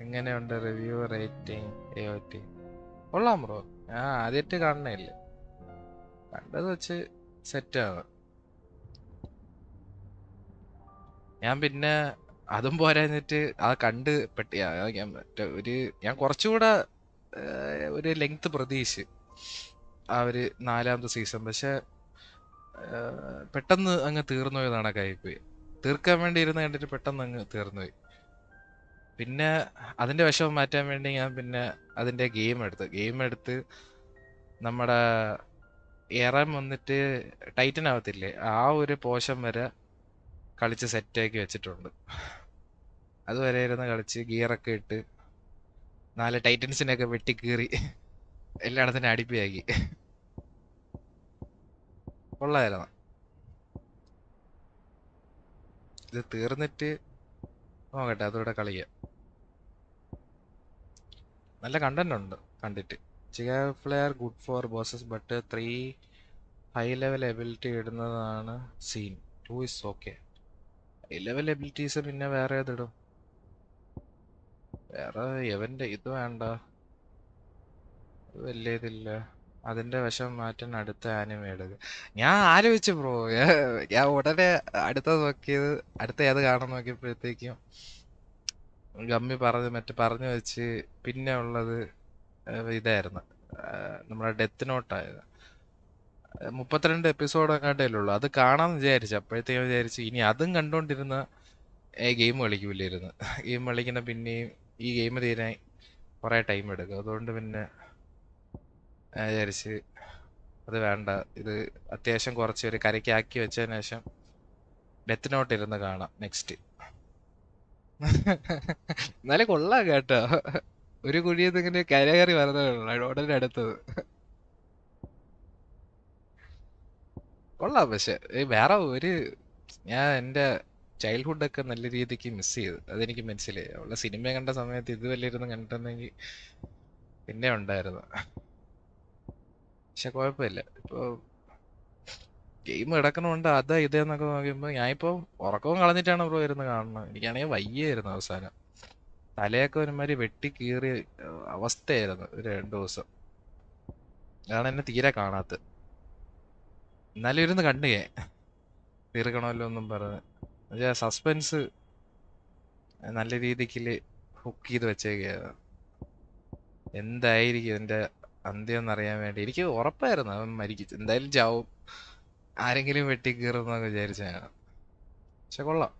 എങ്ങനെയുണ്ട് റിവ്യൂ, റേറ്റിംഗ്, AOT? കൊള്ളാം ബ്രോ. ഞാൻ ആദ്യമായിട്ട് കാണണേല്ലേ. കണ്ടത് വെച്ച് സെറ്റാണ്. ഞാൻ പിന്നെ അതും പോരാഞ്ഞിട്ട് അത് കണ്ട് ഞാൻ കുറച്ചുകൂടെ ഒരു ലെങ്ത് പ്രതീക്ഷിച്ച് ആ ഒരു 4ാമത്തെ സീസൺ. പക്ഷെ പെട്ടെന്ന് അങ്ങ് തീർന്നു പോയതാണ് കൈപ്പോയി. തീർക്കാൻ വേണ്ടി ഇരുന്ന് കണ്ടിട്ട് പെട്ടെന്ന് അങ്ങ് തീർന്നുപോയി. പിന്നെ അതിന്റെ വിഷമം മാറ്റാൻ വേണ്ടി ഞാൻ പിന്നെ അതിന്റെ ഗെയിം എടുത്ത് നമ്മുടെ എറം വന്നിട്ട് ടൈറ്റൻ ആവത്തില്ലേ, ആ ഒരു പോർഷൻ വരെ കളിച്ച് സെറ്റാക്കി വെച്ചിട്ടുണ്ട്. അതുവരെ ഇരുന്ന് കളിച്ച് ഗിയറൊക്കെ ഇട്ട് 4 ടൈറ്റൻസിനെയൊക്കെ വെട്ടി കീറി എല്ലായിടത്തിനും അടിപ്പിയാക്കി. കൊള്ളായിരുന്നു. ഇത് തീർന്നിട്ട് നോക്കട്ടെ, അതോടെ കളിക്കാം. നല്ല കണ്ടന്റ് ഉണ്ട് കണ്ടിട്ട്. Flair good for bosses but 3 high level ability ഇടുന്നതാണ് scene. 2 is okay. High level abilities പിന്നെ വേറെ ഏതിടും? വേറെ എവന്റെ ഇത് വേണ്ട, വലിയ ഇതില്ല. അതിന്റെ വശം മാറ്റാൻ അടുത്ത ആനിമേ എടുക്കുക. ഞാൻ ആലോചിച്ചു ബ്രോ, ഞാൻ ഉടനെ അടുത്ത ഏത് കാണാൻ നോക്കിയപ്പോഴത്തേക്കും ഗമ്മി പറഞ്ഞു വെച്ച് പിന്നെ ഉള്ളത് ഇതായിരുന്നു, നമ്മുടെ ഡെത്ത് നോട്ടായത്. 32 എപ്പിസോഡ് അങ്ങാട്ടല്ലേ ഉള്ളൂ. അത് കാണാമെന്ന് വിചാരിച്ചു. അപ്പോഴത്തേക്കും വിചാരിച്ചു ഇനി അതും കണ്ടോണ്ടിരുന്ന ഗെയിം കളിക്കൂലായിരുന്നു. ഗെയിം കളിക്കുന്ന പിന്നെയും ഈ ഗെയിം തീരാൻ കുറേ ടൈം എടുക്കും. അതുകൊണ്ട് പിന്നെ വിചാരിച്ച് അത് വേണ്ട, ഇത് അത്യാവശ്യം കുറച്ച് ഒരു കരയ്ക്കാക്കി വെച്ചതിന് ശേഷം ഡെത്ത് നോട്ട് ഇരുന്ന് കാണാം നെക്സ്റ്റ്. എന്നാലും കൊള്ളാം കേട്ടോ. ഒരു കുഴിയത് ഇങ്ങനെ കരകയറി വരുന്നതാണ് ഉടനെ അടുത്തത്. കൊള്ളാം. പക്ഷെ വേറെ ഞാൻ എൻ്റെ ചൈൽഡ്ഹുഡൊക്കെ നല്ല രീതിക്ക് മിസ് ചെയ്തു. അതെനിക്ക് മനസ്സിലായി. ഉള്ള സിനിമ കണ്ട സമയത്ത് ഇത് വലിയിരുന്ന് കണ്ടിട്ടുണ്ടെങ്കിൽ പിന്നെ ഉണ്ടായിരുന്നു. പക്ഷെ കുഴപ്പമില്ല. ഇപ്പോൾ ഗെയിം കിടക്കണമുണ്ട് അതാ ഇതെന്നൊക്കെ നോക്കുമ്പോൾ ഞാനിപ്പോൾ ഉറക്കവും കളഞ്ഞിട്ടാണ് ബ്രോ ഇരുന്ന് കാണുന്നത്. എനിക്കാണെങ്കിൽ വയ്യായിരുന്നു. അവസാനം തലയൊക്കെ ഒരുമാതിരി വെട്ടി കീറിയ അവസ്ഥയായിരുന്നു ഒരു 2 ദിവസം. അതാണ് എന്നെ തീരെ കാണാത്തത്. എന്നാലും ഇരുന്ന് കണ്ടു ഞാൻ, തീർക്കണമല്ലോ എന്നും പറഞ്ഞ്. സസ്പെൻസ് നല്ല രീതിക്ക് ഹുക്ക് ചെയ്ത് വെച്ചേക്കാണ്. എന്തായിരിക്കും ഇതിന്റെ അന്ത്യം എന്നറിയാൻ വേണ്ടി. എനിക്ക് ഉറപ്പായിരുന്നു അവൻ മരിക്കും, എന്തായാലും ചാവും, ആരെങ്കിലും വെട്ടി കീറുന്നൊക്കെ വിചാരിച്ചാണ്. പക്ഷെ കൊള്ളാം.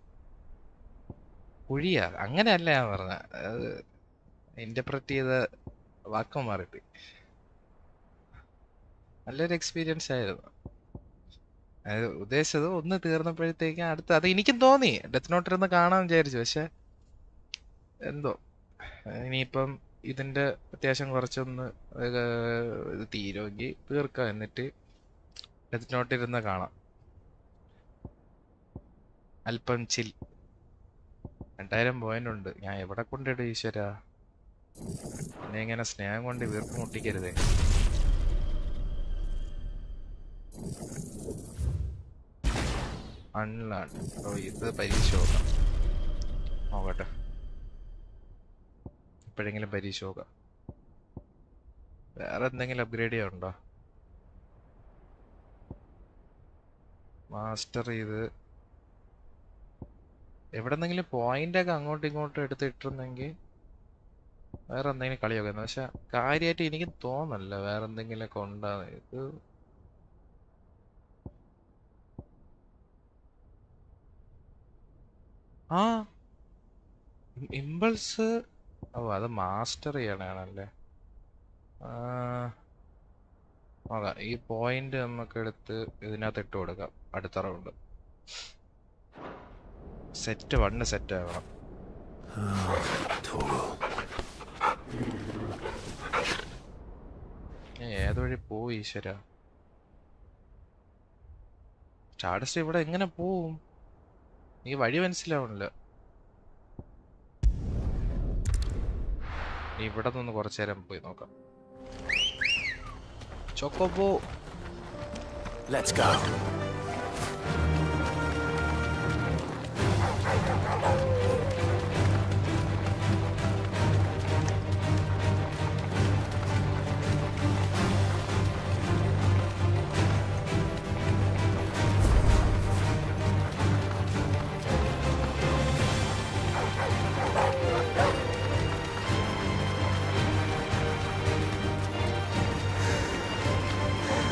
കുഴിയാ അങ്ങനെയല്ല ഞാൻ പറഞ്ഞ, അത് ഇന്റർപ്രറ്റ് ചെയ്ത വാക്കം മാറിപ്പോയി. നല്ലൊരു എക്സ്പീരിയൻസ് ആയിരുന്നു. ഉദ്ദേശിച്ചത് ഒന്ന് തീർന്നപ്പോഴത്തേക്കും അടുത്ത് അത് എനിക്കും തോന്നി ഡെത്ത് നോട്ട് ഇരുന്ന് കാണാൻ വിചാരിച്ചു. പക്ഷെ എന്തോ ഇനിയിപ്പം ഇതിന്റെ അത്യാവശ്യം കുറച്ചൊന്ന് ഇത് തീരുമെങ്കിൽ തീർക്കാം, എന്നിട്ട് ഡെത്ത് നോട്ട് ഇരുന്ന് കാണാം. അല്പം ചിൽ. 2000 പോയിന്റ് ഉണ്ട്. ഞാൻ എവിടെ കൊണ്ടിടും ഈശ്വര? എന്നെ ഇങ്ങനെ സ്നേഹം കൊണ്ട് വീർപ്പ് മുട്ടിക്കരുതേ. അൺലാൻഡ്. ഇത് പരീക്ഷ നോക്കട്ടെ, എപ്പോഴെങ്കിലും പരീക്ഷ നോക്കാം. വേറെ എന്തെങ്കിലും അപ്ഗ്രേഡ് ചെയ്യാനുണ്ടോ? മാസ്റ്റർ ചെയ്ത് എവിടെന്നെങ്കിലും പോയിന്റ് ഒക്കെ അങ്ങോട്ടും ഇങ്ങോട്ടും എടുത്തിട്ടിരുന്നെങ്കിൽ വേറെ എന്തെങ്കിലും കളിയൊക്കെ. പക്ഷെ കാര്യമായിട്ട് എനിക്ക് തോന്നല്ല വേറെ എന്തെങ്കിലുമൊക്കെ ഉണ്ടാകുന്ന. ഇത് ആ ഇമ്പൾസ്. ഓ അത് മാസ്റ്റർ ചെയ്യണല്ലേ. നോക്കാം, ഈ പോയിന്റ് നമുക്ക് എടുത്ത് ഇതിനകത്ത് ഇട്ട് കൊടുക്കാം അടുത്ത റൗണ്ട്. സെറ്റ് 1 സെറ്റ് ആവണം. ഏത് വഴി പോവും ഈശ്വര? ചാടസ്റ്റ് ഇവിടെ എങ്ങനെ പോവും? ഈ വഴി മനസ്സിലാവണില്ല. ഇവിടെ നിന്ന് കുറച്ചു നേരം പോയി നോക്കാം. Chocobo, let's go.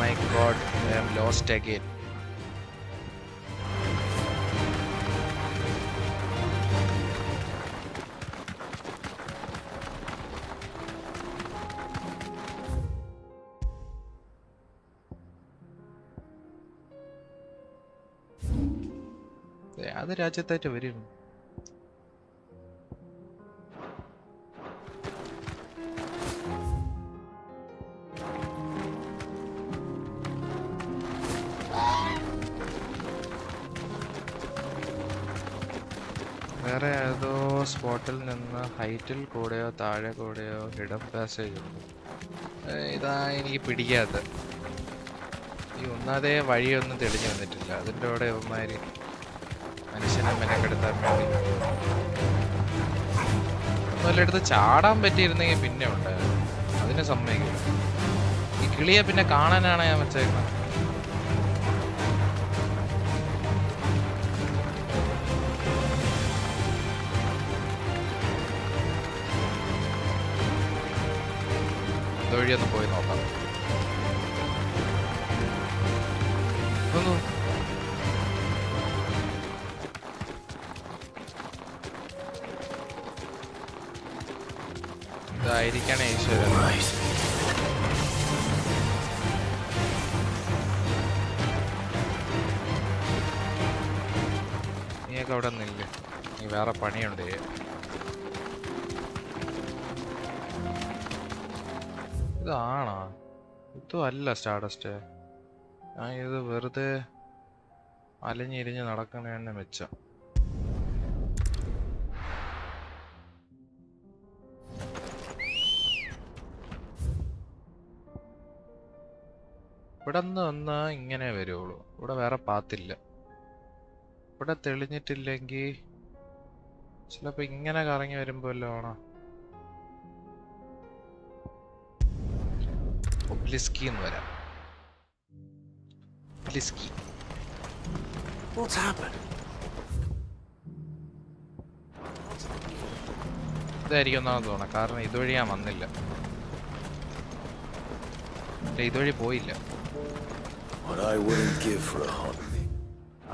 my god, I am lost again. അത് രാജ്യത്തായിട്ട് വരും. വേറെ ഏതോ സ്പോട്ടിൽ നിന്ന് ഹൈറ്റിൽ കൂടെയോ താഴെ കൂടെയോ ഹിഡൻ പാസേജ് ഉണ്ട്. ഇതാ എനിക്ക് പിടിക്കാത്ത ഈ ഒന്നാതേ വഴിയൊന്നും തെളിഞ്ഞു വന്നിട്ടില്ല. അതിൻ്റെ കൂടെ ഇവന്മാര് മനുഷ്യനെ മെനക്കെടുത്താൻ വേണ്ടി വല്ലയിടത്ത് ചാടാൻ പറ്റിയിരുന്നെങ്കിൽ പിന്നെ ഉണ്ടായിരുന്നു. അതിന് സമ്മതിക്കില്ല. ഈ കിളിയെ പിന്നെ കാണാനാണ് ഞാൻ വെച്ചേക്കുന്നത്. വഴിയൊന്ന് പോയി നോക്കാം. ഇതായിരിക്കണേ ഈശ്വരൻ. നീയൊക്കെ അവിടെ നിന്നില്ല, നീ വേറെ പണിയുണ്ട്. ഇതാണോ? ഇതും അല്ല സ്റ്റാർഡസ്റ്റ്. ഞാൻ ഇത് വെറുതെ അലഞ്ഞിരിഞ്ഞ് നടക്കണേന്നെ മെച്ചം. ഇവിടെ നിന്ന് വന്നാ ഇങ്ങനെ വരുള്ളൂ. ഇവിടെ വേറെ പാത്തില്ല. ഇവിടെ തെളിഞ്ഞിട്ടില്ലെങ്കിൽ ചിലപ്പോ ഇങ്ങനെ കറങ്ങി വരുമ്പോ വല്ലതും ആണോ? ഒബ്ലിസ്കി എന്ന് വരാം. ഒബ്ലിസ്കി. ഇതായിരിക്കും ഒന്നാണെന്ന് തോന്നാം. കാരണം ഇതുവഴി ഞാൻ വന്നില്ല. ഇതുവഴി പോയില്ല.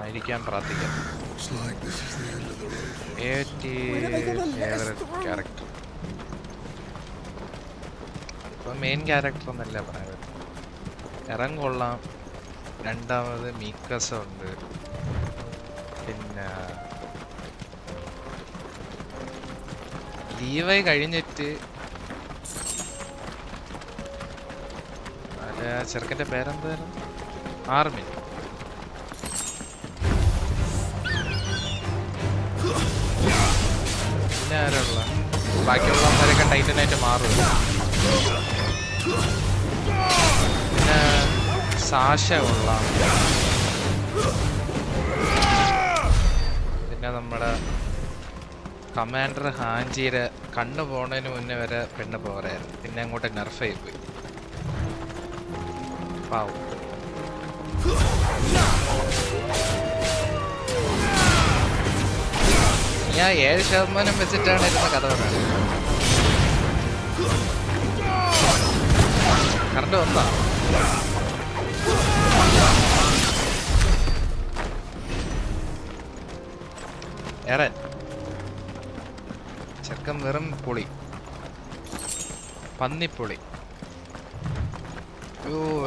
ആയിരിക്കാൻ പ്രാർത്ഥിക്കാം. ക്യാരക്ടർ ഇപ്പൊ മെയിൻ ക്യാരക്ടർ എന്നല്ല പറയുന്നത്. ഇറം കൊള്ളാം. രണ്ടാമത് മീക്കസ ഉണ്ട്. പിന്നെ ലീവായി കഴിഞ്ഞിട്ട് ചെറുക്കൻ്റെ പേരെന്തായിരുന്നു? ആർമി. പിന്നെ ആരുള്ള ബാക്കിയുള്ളവന്മാരൊക്കെ ടൈറ്റനായിട്ട് മാറും. പിന്നെ സാഷ കൊള്ളാം. പിന്നെ നമ്മുടെ കമാൻഡർ ഹാൻജിയുടെ കണ്ണു പോണതിന് മുന്നേ വരെ പെണ്ണ് പോരായിരുന്നു. പിന്നെ അങ്ങോട്ട് നെർഫായി പോയി. പാവം. ഞാൻ 7% വെച്ചിട്ടാണ് ഇരുന്ന കഥ പറയുന്നത്. കറണ്ട് വന്നാ എറൻ ചെറുക്കൻ വെറും പൊളി, പന്നിപ്പൊളി.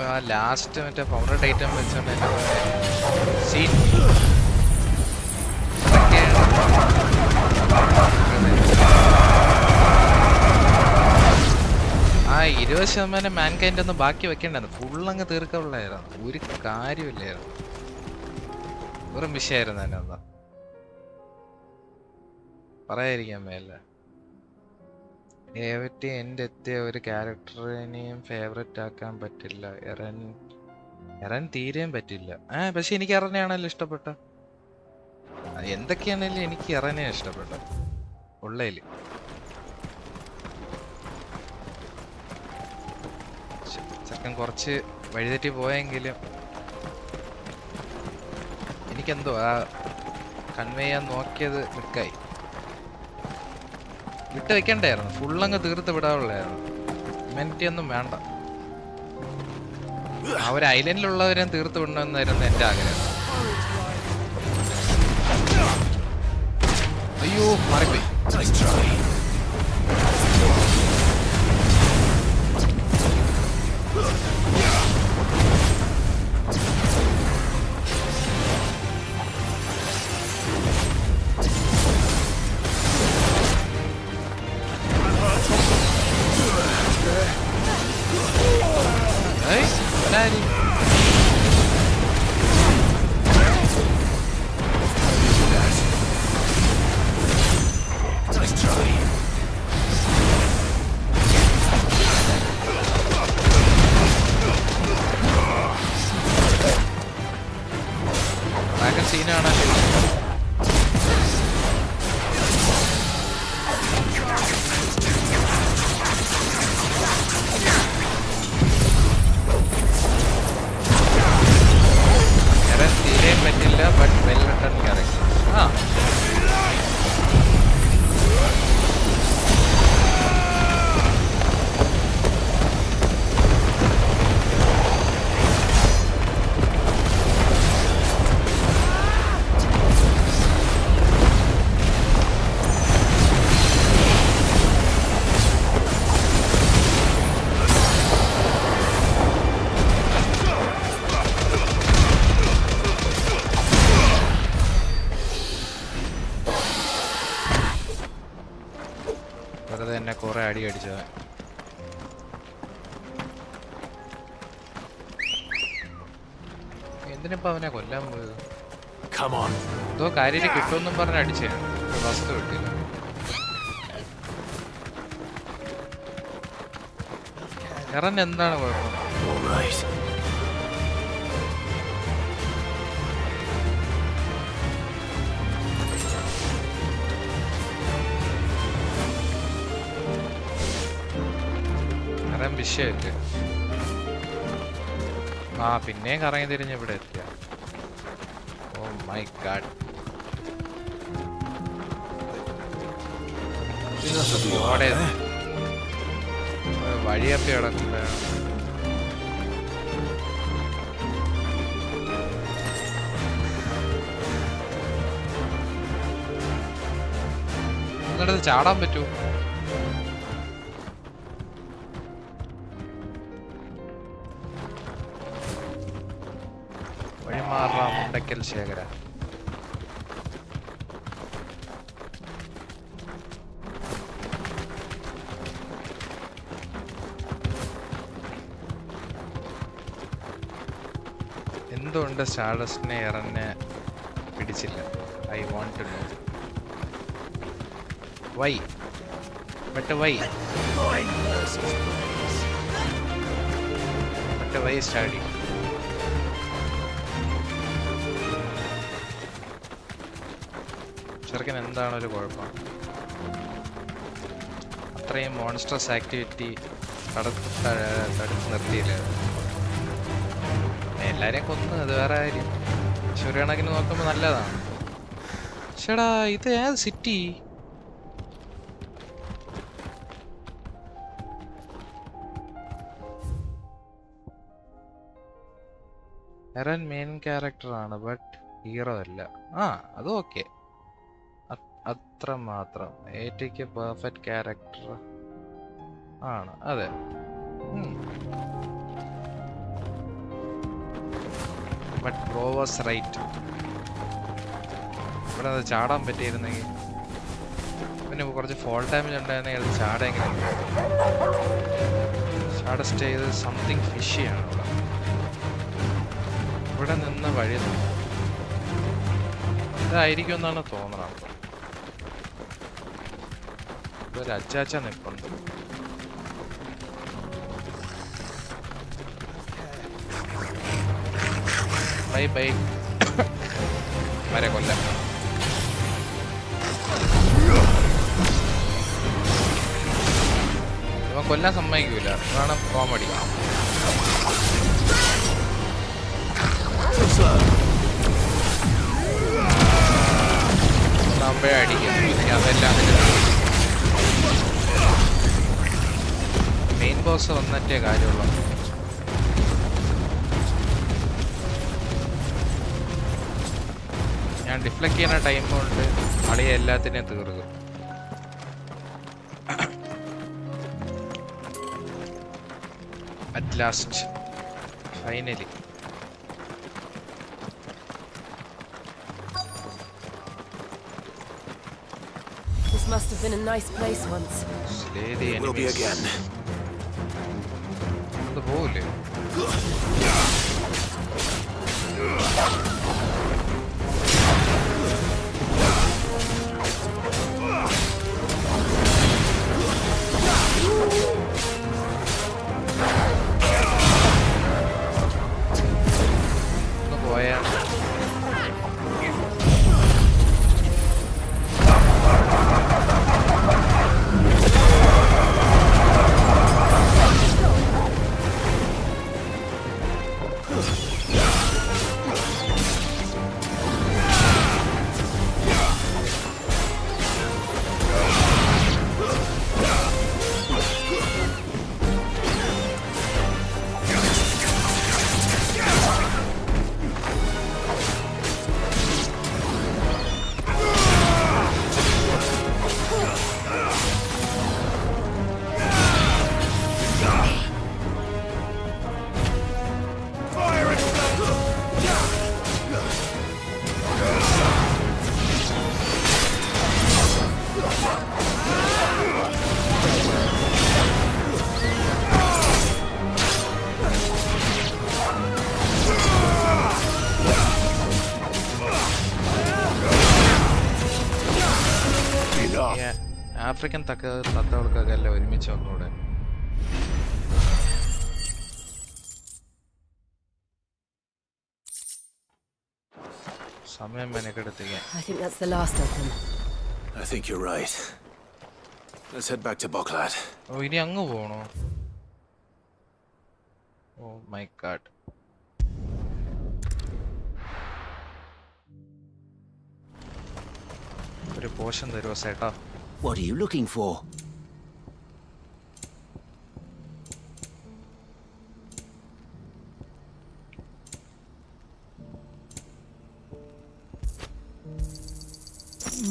ആ ലാസ്റ്റ് മറ്റേ പൗഡർ ഐറ്റം വെച്ചോണ്ട് സീൻ ആ 20% മാൻകൈൻഡ് ഒന്നും ബാക്കി വെക്കണ്ടായിരുന്നു. ഫുള്ളങ്ങ് തീർക്കാനുള്ളായിരുന്നു. ഒരു കാര്യമില്ലായിരുന്നു. വെറും വിഷയമായിരുന്നു തന്നെ. എന്താ പറയാതിരിക്കാൻ മേല. ഏവറ്റി എൻ്റെ എത്തിയ ഒരു ക്യാരക്ടറിനെയും ഫേവററ്റ് ആക്കാൻ പറ്റില്ല. എറൻ തീരെയും പറ്റില്ല. പക്ഷെ എനിക്ക് എറനെയാണല്ലോ ഇഷ്ടപ്പെട്ട. എന്തൊക്കെയാണെങ്കിലും എനിക്ക് എറനെ ഇഷ്ടപ്പെട്ട ഉള്ളതിൽ. ചെക്കൻ കുറച്ച് വഴിതെറ്റി പോയെങ്കിലും എനിക്കെന്തോ ആ കൺവേ ചെയ്യാൻ നോക്കിയത് ക്ലിക്കായി. വിട്ട് വെക്കണ്ടായിരുന്നു. ഫുള്ളങ്ങ് തീർത്ത് വിടാനുള്ളായിരുന്നു. ഹ്യൂമാനിറ്റി ഒന്നും വേണ്ട. ആ ഒരു ഐലൻഡിലുള്ളവരെ തീർത്ത് വിടണമെന്നായിരുന്നു എൻ്റെ ആഗ്രഹം. അയ്യോ മാറിപ്പോയി. എന്തിനിപ്പോ അവനെ കൊല്ലാൻ പോയത്? എന്തോ കാര്യം കിട്ടുമെന്നും പറഞ്ഞ് അടിച്ചേ, വസ്തു കിട്ടില്ല. എറൻ എന്താണ് കുഴപ്പം? എറൻ വിഷയല്ലേ? ആ പിന്നെയും കറങ്ങി തിരിഞ്ഞ് ഇവിടെ എത്തിയ. Oh my god. വഴിയപ്പി കിടക്കില്ല. എന്നിട്ട് ചാടാൻ പറ്റൂ? വഴിമാറാമുണ്ടക്കൽ ശേഖര. എന്തുകൊണ്ട് സ്റ്റാർഡസ്റ്റിനെ എറനെ പിടിച്ചില്ല? I want to know why. But why സ്റ്റാഡി? ചെറുക്കൻ എന്താണ് ഒരു കുഴപ്പം? അത്രയും മോൺസ്ട്രസ് ആക്ടിവിറ്റി തടുത്ത് നിർത്തിയില്ല. എല്ലാരെയും കൊന്ന് അത് വേറെ കാര്യം. ഒരു കണക്കിന് നോക്കുമ്പോൾ നല്ലതാണ്. ചേടാ ഇത് ഏത് സിറ്റി? എറൻ മെയിൻ ക്യാരക്ടറാണ് ബട്ട് ഹീറോ അല്ല. ആ അത് ഓക്കെ, അത്ര മാത്രം. എറ്റിക്ക് പെർഫെക്റ്റ് ക്യാരക്ടർ ആണ്. അതെ, ബട്ട് ബ്രോ വാസ് റൈറ്റ്. ഇവിടെ അത് ചാടാൻ പറ്റിയിരുന്നെങ്കിൽ, പിന്നെ കുറച്ച് ഫോൾ ഡാമേജ് ഉണ്ടായിരുന്നെങ്കിൽ അത് ചാടെങ്കിലും. ചാട സ്റ്റേ ചെയ്ത് സംതിങ് ഫിഷിയാണ് ഇവിടെ. ഇവിടെ നിന്ന് വഴി ഇതായിരിക്കും എന്നാണ് തോന്നുന്നത്. ഒരു അച്ചാച്ച നിൽപ്പുണ്ട്. Bye bye. വരെ കൊല്ലാം. ഇവൻ കൊല്ലാൻ സമ്മതിക്കൂല, അതാണ് കോമഡി. നമ്മളെ അടിക്കും. അതെല്ലാം മെയിൻ ബോസ് വന്നിട്ടേ കാര്യമുള്ളൂ. ഞാൻ ഡിഫ്ലക്ട് ചെയ്യുന്ന ടൈം കൊണ്ട് അളിയെ എല്ലാത്തിനെയും തീർക്കും. At last finally This must have been a nice place once. slay the It will be enemies. again. The hole. African തത്തകൾക്കൊക്കെ എല്ലാം ഒരുമിച്ച് ഒന്നുകൂടെ. സമയം മെനക്കെടുത്തിരിക്കാൻ. I think that's the last of them. I think you're right. Let's head back to Boklat. ഓ ഇനി അങ്ങ് പോണോ? Oh my god. ഒരു potion തരുമോ സേട്ടാ? What are you looking for?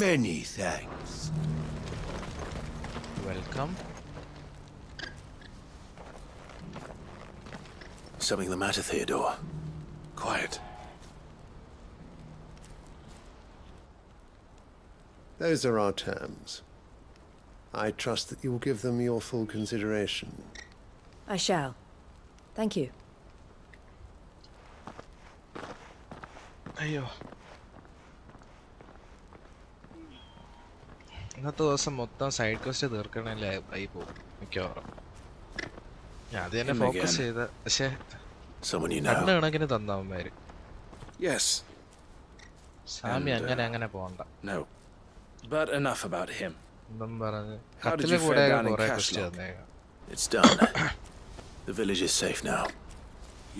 Many thanks. Welcome. Something the matter, Theodore? Quiet. Those are our terms. I trust that you will give them your full consideration. I shall. Thank you. അയ്യോ, ഇന്നത്തെ ദിവസം മൊത്തം side question തീർക്കണല്ലേ ആയി പോകും മിക്കവാറും. ഞാൻ അത് തന്നെ ഫോക്കസ് ചെയ്ത, പക്ഷേ കണ്ണ് കണക്കിന് തന്നവന്മാര്. സാമി അങ്ങനെ പോണ്ട. But enough about him. How did you fare down in Cashlock? It's done. The village is safe now.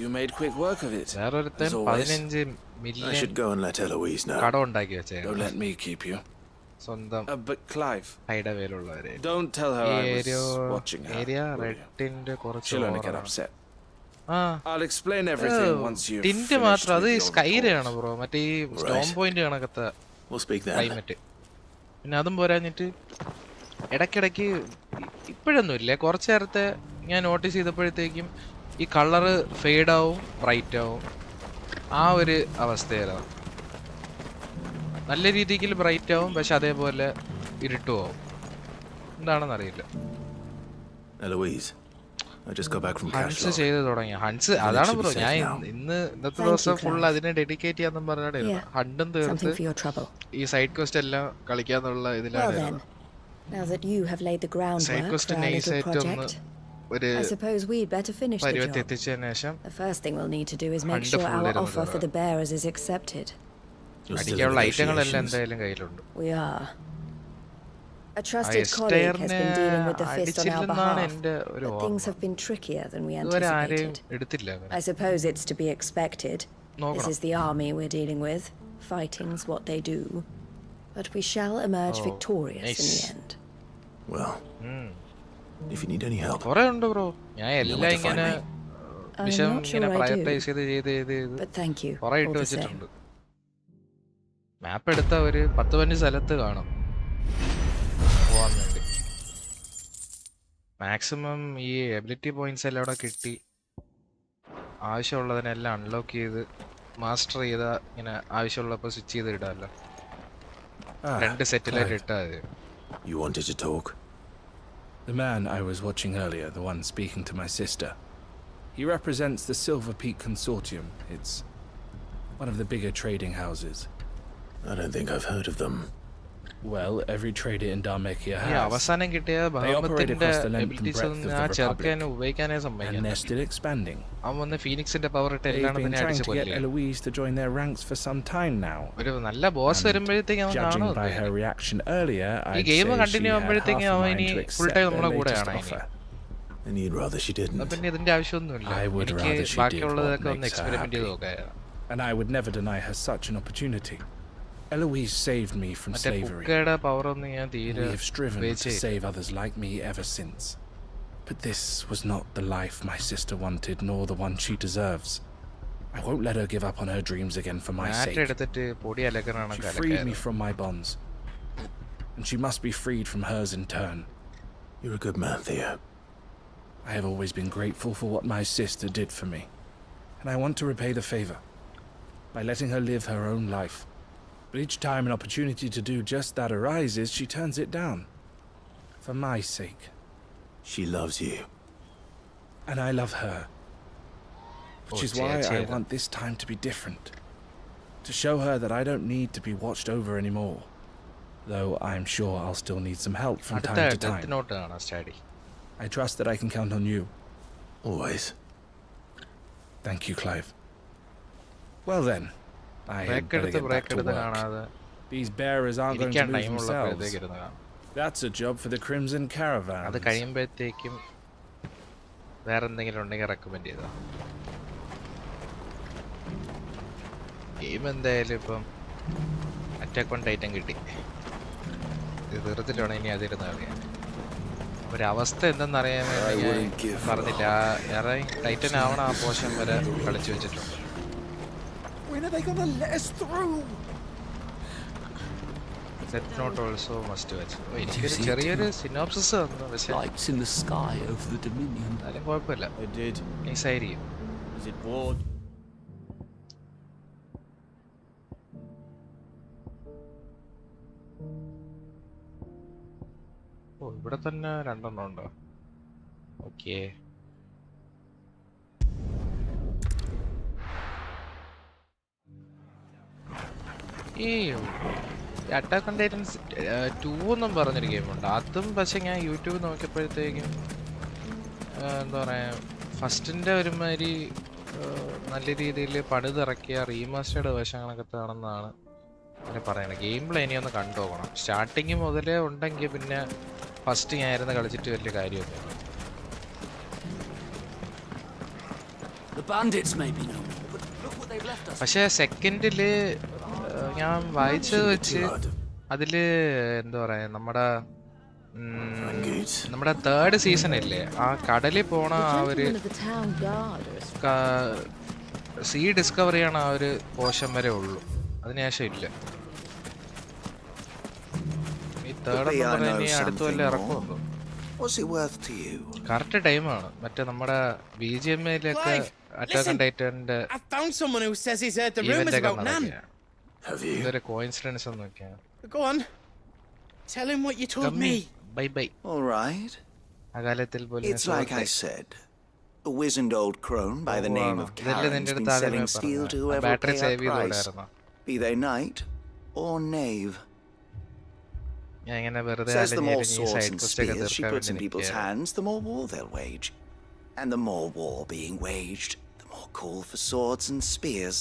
You made quick work of it. As always. I should go and let Eloise know. Don't let me keep you. But Clive, don't tell her I was watching her. She'll only get upset. I'll explain everything once you've finished with your report. We'll speak then. പിന്നെ അതും പോരാഞ്ഞിട്ട് ഇടയ്ക്കിടയ്ക്ക് ഇപ്പോഴൊന്നുമില്ല, കുറച്ച് നേരത്തെ ഞാൻ notice ചെയ്തപ്പോഴത്തേക്കും ഈ colour ഫെയ്ഡാവും bright ആവും, ആ ഒരു അവസ്ഥയിലാണ്. നല്ല രീതിക്ക് ബ്രൈറ്റ് ആവും, പക്ഷെ അതേപോലെ ഇരുട്ടും ആവും. എന്താണെന്ന് അറിയില്ല. ഹൺസ് ചെയ്ത് തുടങ്ങി. ഹൺസ് അതാണ് ബ്രോ, ഞാൻ ഇന്നത്തെ ദിവസം ഫുൾ അതിനെ ഡെഡിക്കേറ്റ് ചെയ്യാന്നും പറഞ്ഞാണ് ഹണ്ടും തീർത്ത് ഈ സൈഡ് ക്വസ്റ്റ് എല്ലാം കളിക്കാന്നുള്ള ഇതിലാണ്. സൈഡ് ക്വസ്റ്റ് നൈസായിട്ട് ഒന്ന് ഒരു പരിവത്തി എത്തിച്ചതിന് ശേഷം അടിക്കാനുള്ള ഐറ്റങ്ങളെല്ലാം എന്തായാലും കയ്യിലുണ്ട്. A trusted colleague has been dealing with the fist on our behalf, but things have been trickier than we anticipated. I suppose it's to be expected. This is the army we're dealing with. Fighting's what they do. But we shall emerge victorious in the end. Well, if you need any help. I'm not sure I do. But thank you all the same. മാപ്പ് എടുത്ത ഒരു 10-15 സ്ഥലത്ത് കാണും പോവാൻ വേണ്ടി. Maximum ഈ ability points എല്ലാം അവിടെ കിട്ടി ആവശ്യമുള്ളതിനെല്ലാം അൺലോക്ക് ചെയ്ത് മാസ്റ്റർ ചെയ്ത ഇങ്ങനെ ആവശ്യമുള്ളപ്പോൾ സ്വിച്ച് ചെയ്ത് ഇടാമല്ലോ. 2 സെറ്റിലായിട്ട് ഇട്ടാൽ മതി. You wanted to talk? The man I was watching earlier, the one speaking to my sister, he represents the Silver Peak Consortium. It's one of the bigger trading houses. I don't think I've heard of them. Well, every trader in Dharmekia ഈ has. അവസാനം കിട്ടിയ They operate ബഹമത്തിന്റെ across the length and abilities breadth ഒന്നും of ആ the ചെറുക്കനെ Republic, ഉപയോഗിക്കാനേ and സമ്മതിക്കാൻ. they're still expanding. അവൻ വന്ന് ഫീനിക്സിന്റെ power ഇട്ട് They've എല്ലാം been തന്നെ trying അടിച്ച് to get കൊല്ലുക. Eloise to join their ranks for some time now. ഒരു നല്ല ബോസ് വരുമ്പോഴത്തേക്കും അവൻ Judging കാണും. by her reaction earlier, ഈ I'd game say she continue had half ആകുമ്പോഴത്തേക്കും a അവൻ mind ഇനി to full accept time their നമ്മളെ latest കൂടെയാണ് ഇനി. offer. And you'd rather she didn't. പിന്നെ ഇതിന്റെ ആവശ്യമൊന്നുമില്ല. I would എനിക്ക് rather she did ബാക്കിയുള്ളതൊക്കെ what ഒന്ന് makes her എക്സ്പെരിമെന്റ് ചെയ്ത് happy. നോക്കാം. And I would never deny her such an opportunity. Eloise saved me from മറ്റേ slavery. കുക്കയുടെ പവർ ഒന്നും ഞാൻ തീരെ We have striven to ഉപയോഗിച്ചേ. save others like me ever since. But this was not the life my sister wanted, nor the one she deserves. I won't let her give up on her dreams again for my mat sake. എടുത്തിട്ട് പൊടി അലക്കനാണ് She freed me from my bonds, and she must be freed from hers in turn. You're a good man, Theo. I have always been grateful for what my sister did for me, and I want to repay the favor by letting her live her own life. But each time an opportunity to do just that arises, she turns it down. For my sake. She loves you. And I love her. Which is why I want this time to be different. To show her that I don't need to be watched over anymore. Though I'm sure I'll still need some help from time to time. I trust that I can count on you. Always. Thank you, Clive. Well then, I had better get back to work. These bearers aren't going to lose themselves. That's a job for the Crimson Caravan. അത് കഴിയുമ്പോഴത്തേക്കും വേറെ എന്തെങ്കിലും ഉണ്ടെങ്കിൽ recommend ചെയ്താ. Game എന്തായാലും ഇപ്പം attack on Titan കിട്ടി. ഇത് തീർത്തിട്ടാണ് ഇനി അതിരുന്ന് കളിയാൻ. ഒരവസ്ഥ എന്തെന്നറിയാൻ വേണ്ടി പറഞ്ഞില്ല. ഇറങ്ങി ടൈറ്റൻ ആവണ ആ പോഷൻ വരെ കളിച്ചു വെച്ചിട്ടുണ്ട്. When are they gonna let us through? Set note also must watch. എനിക്കൊരു ചെറിയൊരു സിനോപ്സിസ് തന്നു. പക്ഷേ Lights in the sky over the Dominion. എന്നാലും കുഴപ്പമില്ല. I did. നൈസായിരിക്കും. Is it bored? ഓ ഇവിടെ തന്നെ രണ്ടെണ്ണം ഉണ്ടോ? ഓക്കേ. ഈ അറ്റാക്ക് ഓൺ ടൈറ്റൻസ് 2 എന്നും പറഞ്ഞൊരു ഗെയിമുണ്ട്. അതും പക്ഷെ ഞാൻ യൂട്യൂബ് നോക്കിയപ്പോഴത്തേക്കും എന്താ പറയുക ഫസ്റ്റിൻ്റെ ഒരുമാതിരി നല്ല രീതിയിൽ പണിതിറക്കിയ റീമാസ്റ്റേർഡ് വേർഷനൊക്കെ ആണെന്നാണ് അങ്ങനെ പറയണത്. ഗെയിം പ്ലേ ഇനി ഒന്ന് കണ്ടു നോക്കണം. സ്റ്റാർട്ടിങ് മുതലേ ഉണ്ടെങ്കിൽ പിന്നെ ഫസ്റ്റ് ഞാൻ ഇരുന്ന് കളിച്ചിട്ട് വലിയ കാര്യമൊക്കെ. പക്ഷേ സെക്കൻഡില് ഞാൻ വായിച്ചത് വെച്ച് അതില് എന്താ പറയാ നമ്മുടെ തേർഡ് സീസൺ ഇല്ലേ ആ കടലിൽ പോണ ആ ഒരു സീ ഡിസ്കവർ ചെയ്യണ ആ ഒരു പോഷൻ വരെ ഉള്ളൂ. അതിനുശേഷം ഇല്ല. ഈ തേർഡ് എന്ന് പറഞ്ഞാൽ ഇനി അടുത്ത വല്ല ഇറക്കുമല്ലോ. കറക്റ്റ് ടൈമാണ്. മറ്റേ നമ്മുടെ BGMയിലൊക്കെ അറ്റാക്ക് ഓൺ ടൈറ്റന്റെ ഇതൊരു coincidence ഒന്നൊക്കെയാണ്. Go on. Tell him what you told me. Bye bye. All right. അകാലത്തിൽ പോലും It's like I said. A wizened old crone by the name of Karen's been selling steel to whoever will pay her price, be they knight or knave. Says the more swords and spears she puts in people's hands, the more war they'll wage. And the more war being waged, the more call for swords and spears.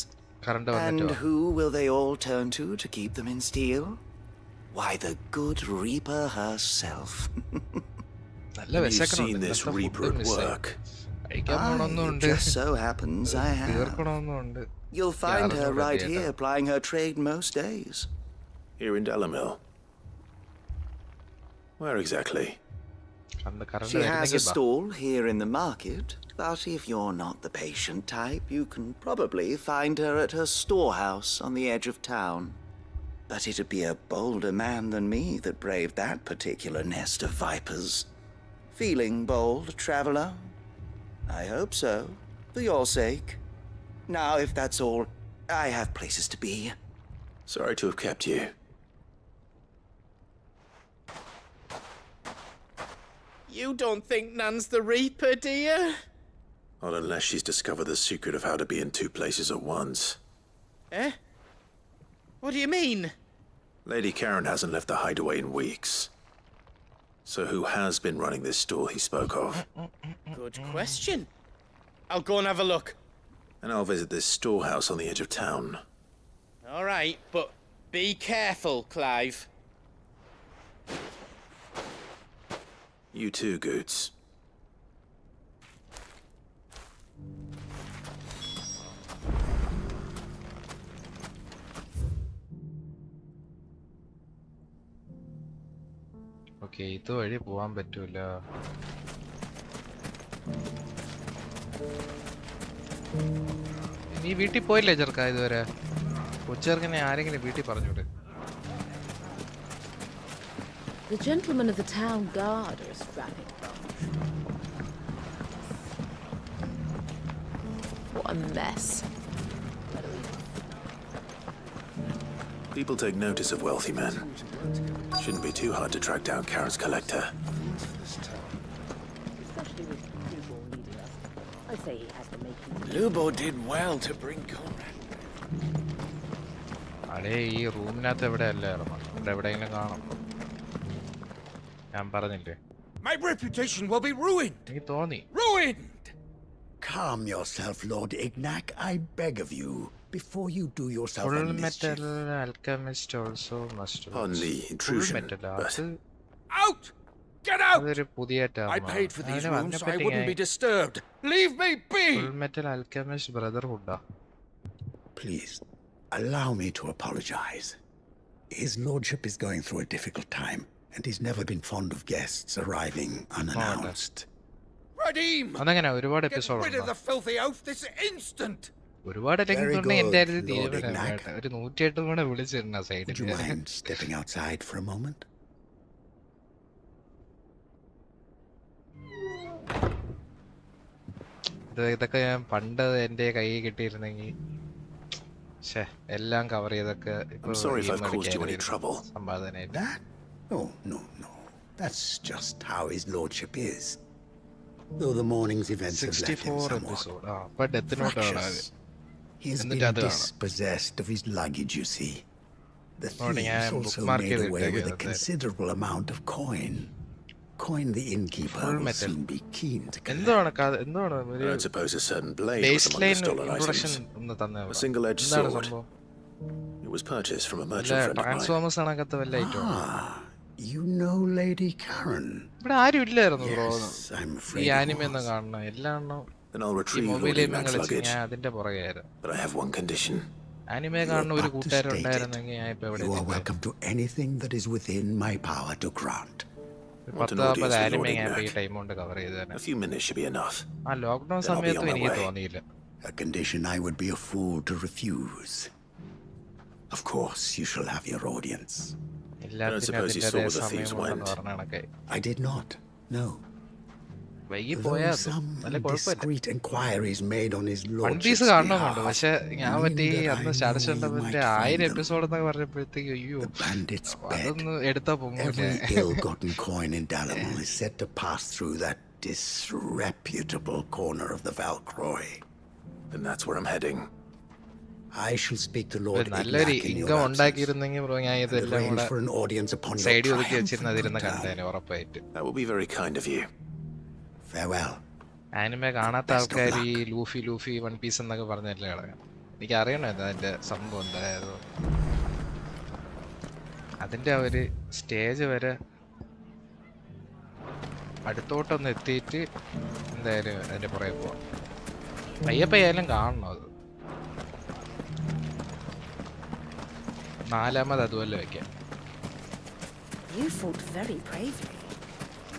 And who will they all turn to keep them in steel? Why, the good Reaper herself. Have you seen this Reaper at work? It just so happens I have. You'll find her right here plying her trade most days. Here in Delamil? Where exactly? She has a stall here in the market, but if you're not the patient type, you can probably find her at her storehouse on the edge of town. But it'd be a bolder man than me that braved that particular nest of vipers. Feeling bold, traveler? I hope so, for your sake. Now, if that's all, I have places to be. Sorry to have kept you. You don't think Nan's the Reaper, do you? Not unless she's discovered the secret of how to be in two places at once. Eh? What do you mean? Lady Karen hasn't left the hideaway in weeks. So who has been running this store he spoke of? Good question. I'll go and have a look. And I'll visit this storehouse on the edge of town. All right, but be careful, Clive. You too, Goots. Okay, ഇതുവഴി പോവാൻ പറ്റൂല. നീ വീട്ടിൽ പോയില്ലേ ചെറുക്ക ഇതുവരെ? കൊച്ചെറുക്കനെ ആരെങ്കിലും വീട്ടിൽ പറഞ്ഞൂടെ? The gentlemen of the town guard are a strapping bunch. What a mess. People take notice of wealthy men. Shouldn't be too hard to track down Karen's collector. Especially with Lubo leading us. I say he has the making. Lubo did well to bring Conrad. അടേ ഈ റൂമിനകത്ത് എവിടെയല്ലേ ഇറങ്ങണം? ഇവിടെ എവിടെയെങ്കിലും കാണും. ഞാൻ പറഞ്ഞില്ലേ? My reputation will be ruined. എനിക്ക് തോന്നി. Ruined! Calm yourself, Lord Ignac, I beg of you, before you do yourself a mischief. Full Metal Alchemist also must. On the intrusion, but... Out! Get out! അതൊരു പുതിയ term I paid for these rooms so I wouldn't be disturbed. Leave me be! Full Metal Alchemist Brotherhood. Please, allow me to apologize. His lordship is going through a difficult time, and he's never been fond of guests arriving unannounced. Radim! Get rid of the filthy oaf this instant! Very good, Lord Ignac. Would you mind stepping outside for a moment? ഇതൊക്കെ ഞാൻ പണ്ട് എൻ്റെ കൈ കിട്ടിയിരുന്നെങ്കിൽ എല്ലാം cover ചെയ്തൊക്കെ സമ്പാദനമായിട്ട്. No. That's just how his lordship is. Though the morning's events have left him somewhat fractious. He has been dispossessed of his luggage, you see. The thieves also made away with a considerable amount of coin. Coin the innkeeper will soon be keen to collect. I don't suppose a certain blade was among the stolen items. A single-edged sword. It was purchased from a merchant friend of mine. You know Lady Karen? Yes, I'm afraid Then I'll retrieve Lord Ignac's luggage. But I have one condition. You are welcome to anything that is within my power to grant. A few minutes should be enough. Then I'll be on my way. A condition I would be a fool to refuse. Of course, you shall have your audience. I don't suppose you saw where the thieves went. I did not, no. Though some indiscreet inquiries made on his lordship's behalf, the bandits bet every ill-gotten coin in Dalamon is set to pass through that disreputable corner of the Valcroy. Then that's where I'm heading. I shall speak to Lord Ignac in your absence and arrange for an audience upon your triumphant return. That will be very kind of you. Farewell. Anime കാണാത്ത ആൾക്കാർ ഈ Luffy one piece എന്നൊക്കെ പറഞ്ഞല്ലേ കളയാം. എനിക്ക് അറിയണോ അതിന്റെ സംഭവം എന്തായാലും. അതിന്റെ ആ ഒരു സ്റ്റേജ് വരെ അടുത്തോട്ടൊന്ന് എത്തിയിട്ട് എന്തായാലും അതിന്റെ പുറകെ പോവാം. പയ്യാലും കാണണം അത്. നാലാമത് അതുപോലെ വെക്കാം. You fought very bravely.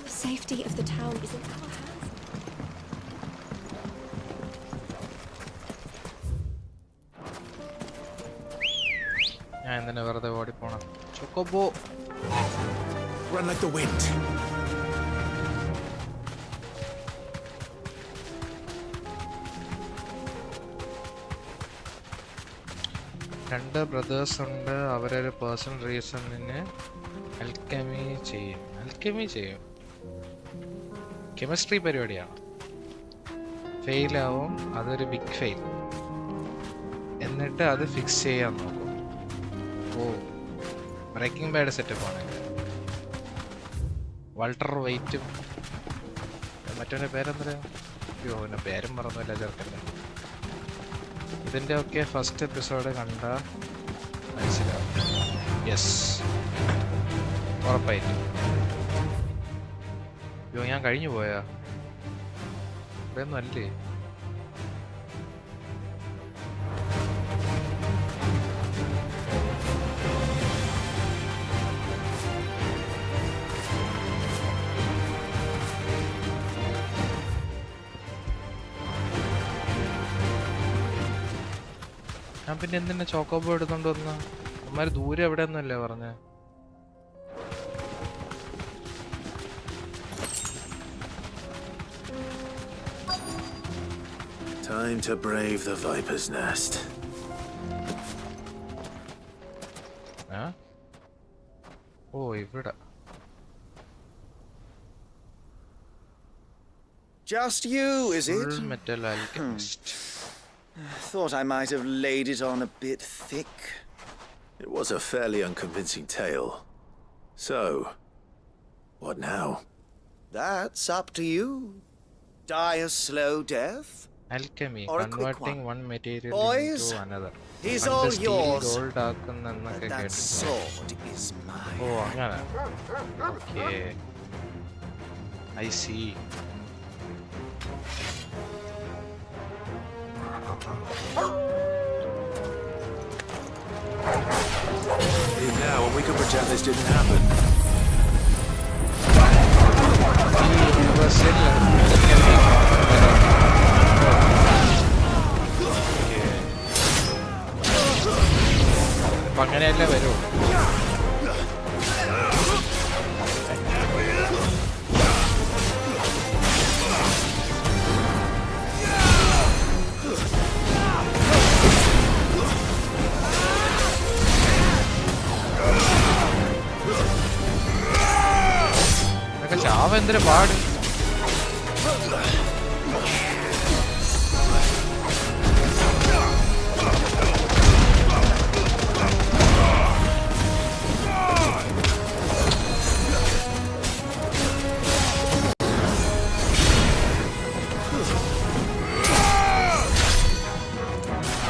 The safety of the town is in our hands. ഞാൻ And then over the body pona. Chocobo. Run like the wind. രണ്ട് ബ്രദേഴ്സ് ഉണ്ട്. അവരൊരു പേഴ്സണൽ റീസണിന് അൽക്കെമി ചെയ്യും. കെമിസ്ട്രി പരിപാടിയാണ്. ഫെയിലാവും, അതൊരു ബിഗ് ഫെയിൽ. എന്നിട്ട് അത് ഫിക്സ് ചെയ്യാൻ നോക്കും. ഓ, ബ്രേക്കിംഗ് ബാഡ് സെറ്റപ്പാണ്. വാൾട്ടർ വൈറ്റും മറ്റൊരു പേരെന്താ? അയ്യോ, പിന്നെ പേരും മറന്നില്ല ചെറുക്കൻ്റെ. ഇതിൻ്റെ ഒക്കെ ഫസ്റ്റ് എപ്പിസോഡ് കണ്ട മനസ്സിലാവും. യെസ്, ഉറപ്പായിട്ടും. അയ്യോ, ഞാൻ കഴിഞ്ഞു പോയാ? ഇവിടെയൊന്നും അല്ലേ? ഞാൻ പിന്നെ എന്തിനാ ചോക്കോബോ എടുത്തോണ്ട് വന്ന? അമ്മമാര് ദൂരെ എവിടെയൊന്നുമല്ലേ പറഞ്ഞ? Time to brave the viper's nest. ഓ, ഇവിടെ. Just you, is it? Full Metal Alchemist. Thought I might have laid it on a bit thick. It was a fairly unconvincing tale. So, what now? That's up to you. Die a slow death? Alchemy, or a quick converting one material Boys, into another. he's And all the steel yours. gold ആക്കുന്നന്നൊക്കെ That കേട്ടു. sword is mine. ഓ, അങ്ങനെ. Okay. I see. Leave now and we can pretend this didn't happen. അങ്ങനെയല്ലേ വരൂ. ചാവ എന്തൊരു പാട്.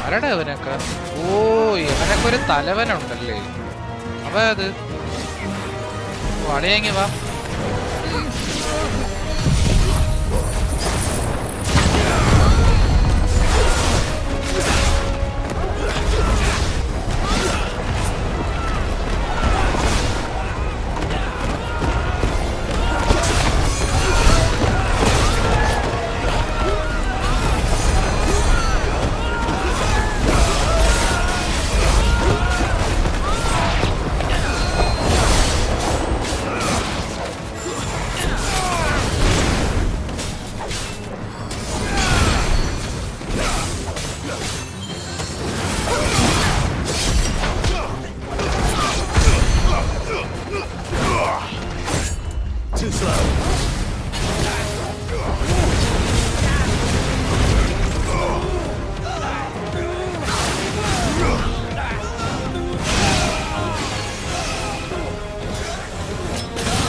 ആരടാ അവനൊക്കെ? ഓ, ഇവനൊക്കെ ഒരു തലവനുണ്ടല്ലേ. അവ അത് വളയെങ്കി വാ.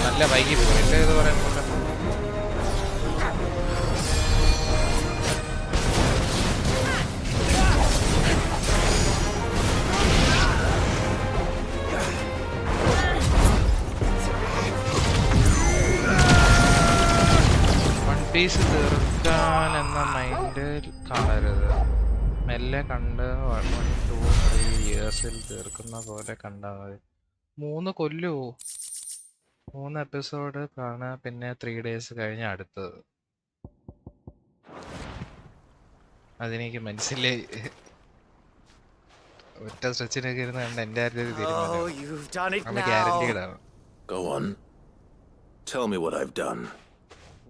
നല്ല വൈകി പോയി. എന്താ ഇത് പറയാൻ പോലെ? വൺ പീസ് തീർക്കാൻ എന്ന മൈൻഡ് കാണരുത്. മെല്ലെ കണ്ട് 1, 2, 3 ഇയേഴ്സിൽ തീർക്കുന്ന പോലെ കണ്ടാൽ മതി. 3 കൊല്ലുവോ? 3 എപ്പിസോഡ് കാണാ, പിന്നെ 3 days കഴിഞ്ഞ് അടുത്തത്. അതെനിക്ക് മനസ്സിലായി. ഒറ്റ സ്ട്രെച്ചിനൊക്കെ ഇരുന്ന് കണ്ട് എൻ്റെ Oh, you've done it now. Guaranteed ആണ്. Go on. Tell me what I've done.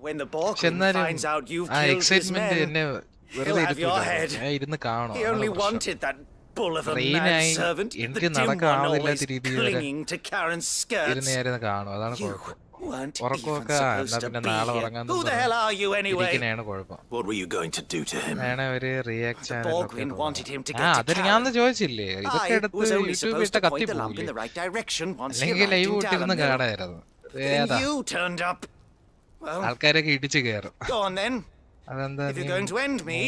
When the പക്ഷെ Balkan എന്നാലും finds out you've ആ killed his എക്സൈറ്റ്മെന്റ് men, എന്നെ he'll വെറുതെ have your head. ഇരുത്തൂല. ഞാൻ ഇരുന്ന് കാണും. He only wanted that bull of a ട്രെയിനായി manservant, the എനിക്ക് dim one നടക്കാവുന്നില്ലാത്ത always രീതിയിൽ വരെ clinging to Karen's skirts. ഇരുന്ന് ഞാനിരുന്ന് കാണും. അതാണ് കുഴപ്പം. Weren't ഉറക്കമൊക്കെ even എന്നാ supposed to പിന്നെ be നാളെ here. ഉറങ്ങാൻ Who the hell are you anyway? ഇരിക്കുന്നതാണ് കുഴപ്പം. What were you going to do to him? ഞാൻ ഒരു react Baldwin wanted him to ആ get to അതിന് Karen. ഞാൻ ചോദിച്ചില്ലേ ഇതൊക്കെ I എടുത്ത് was only യൂട്യൂബിൽ supposed ഇട്ട to point കത്തി the lamp in പോകില്ലേ? the right direction once he അല്ലെങ്കിൽ arrived live in വിട്ടിരുന്ന് Dalamil. കാണായിരുന്നു. Then ഏതാ you turned up. Well, ആൾക്കാരൊക്കെ ഇടിച്ച് കയറും. go on then. അതെന്താ If you're going to end me,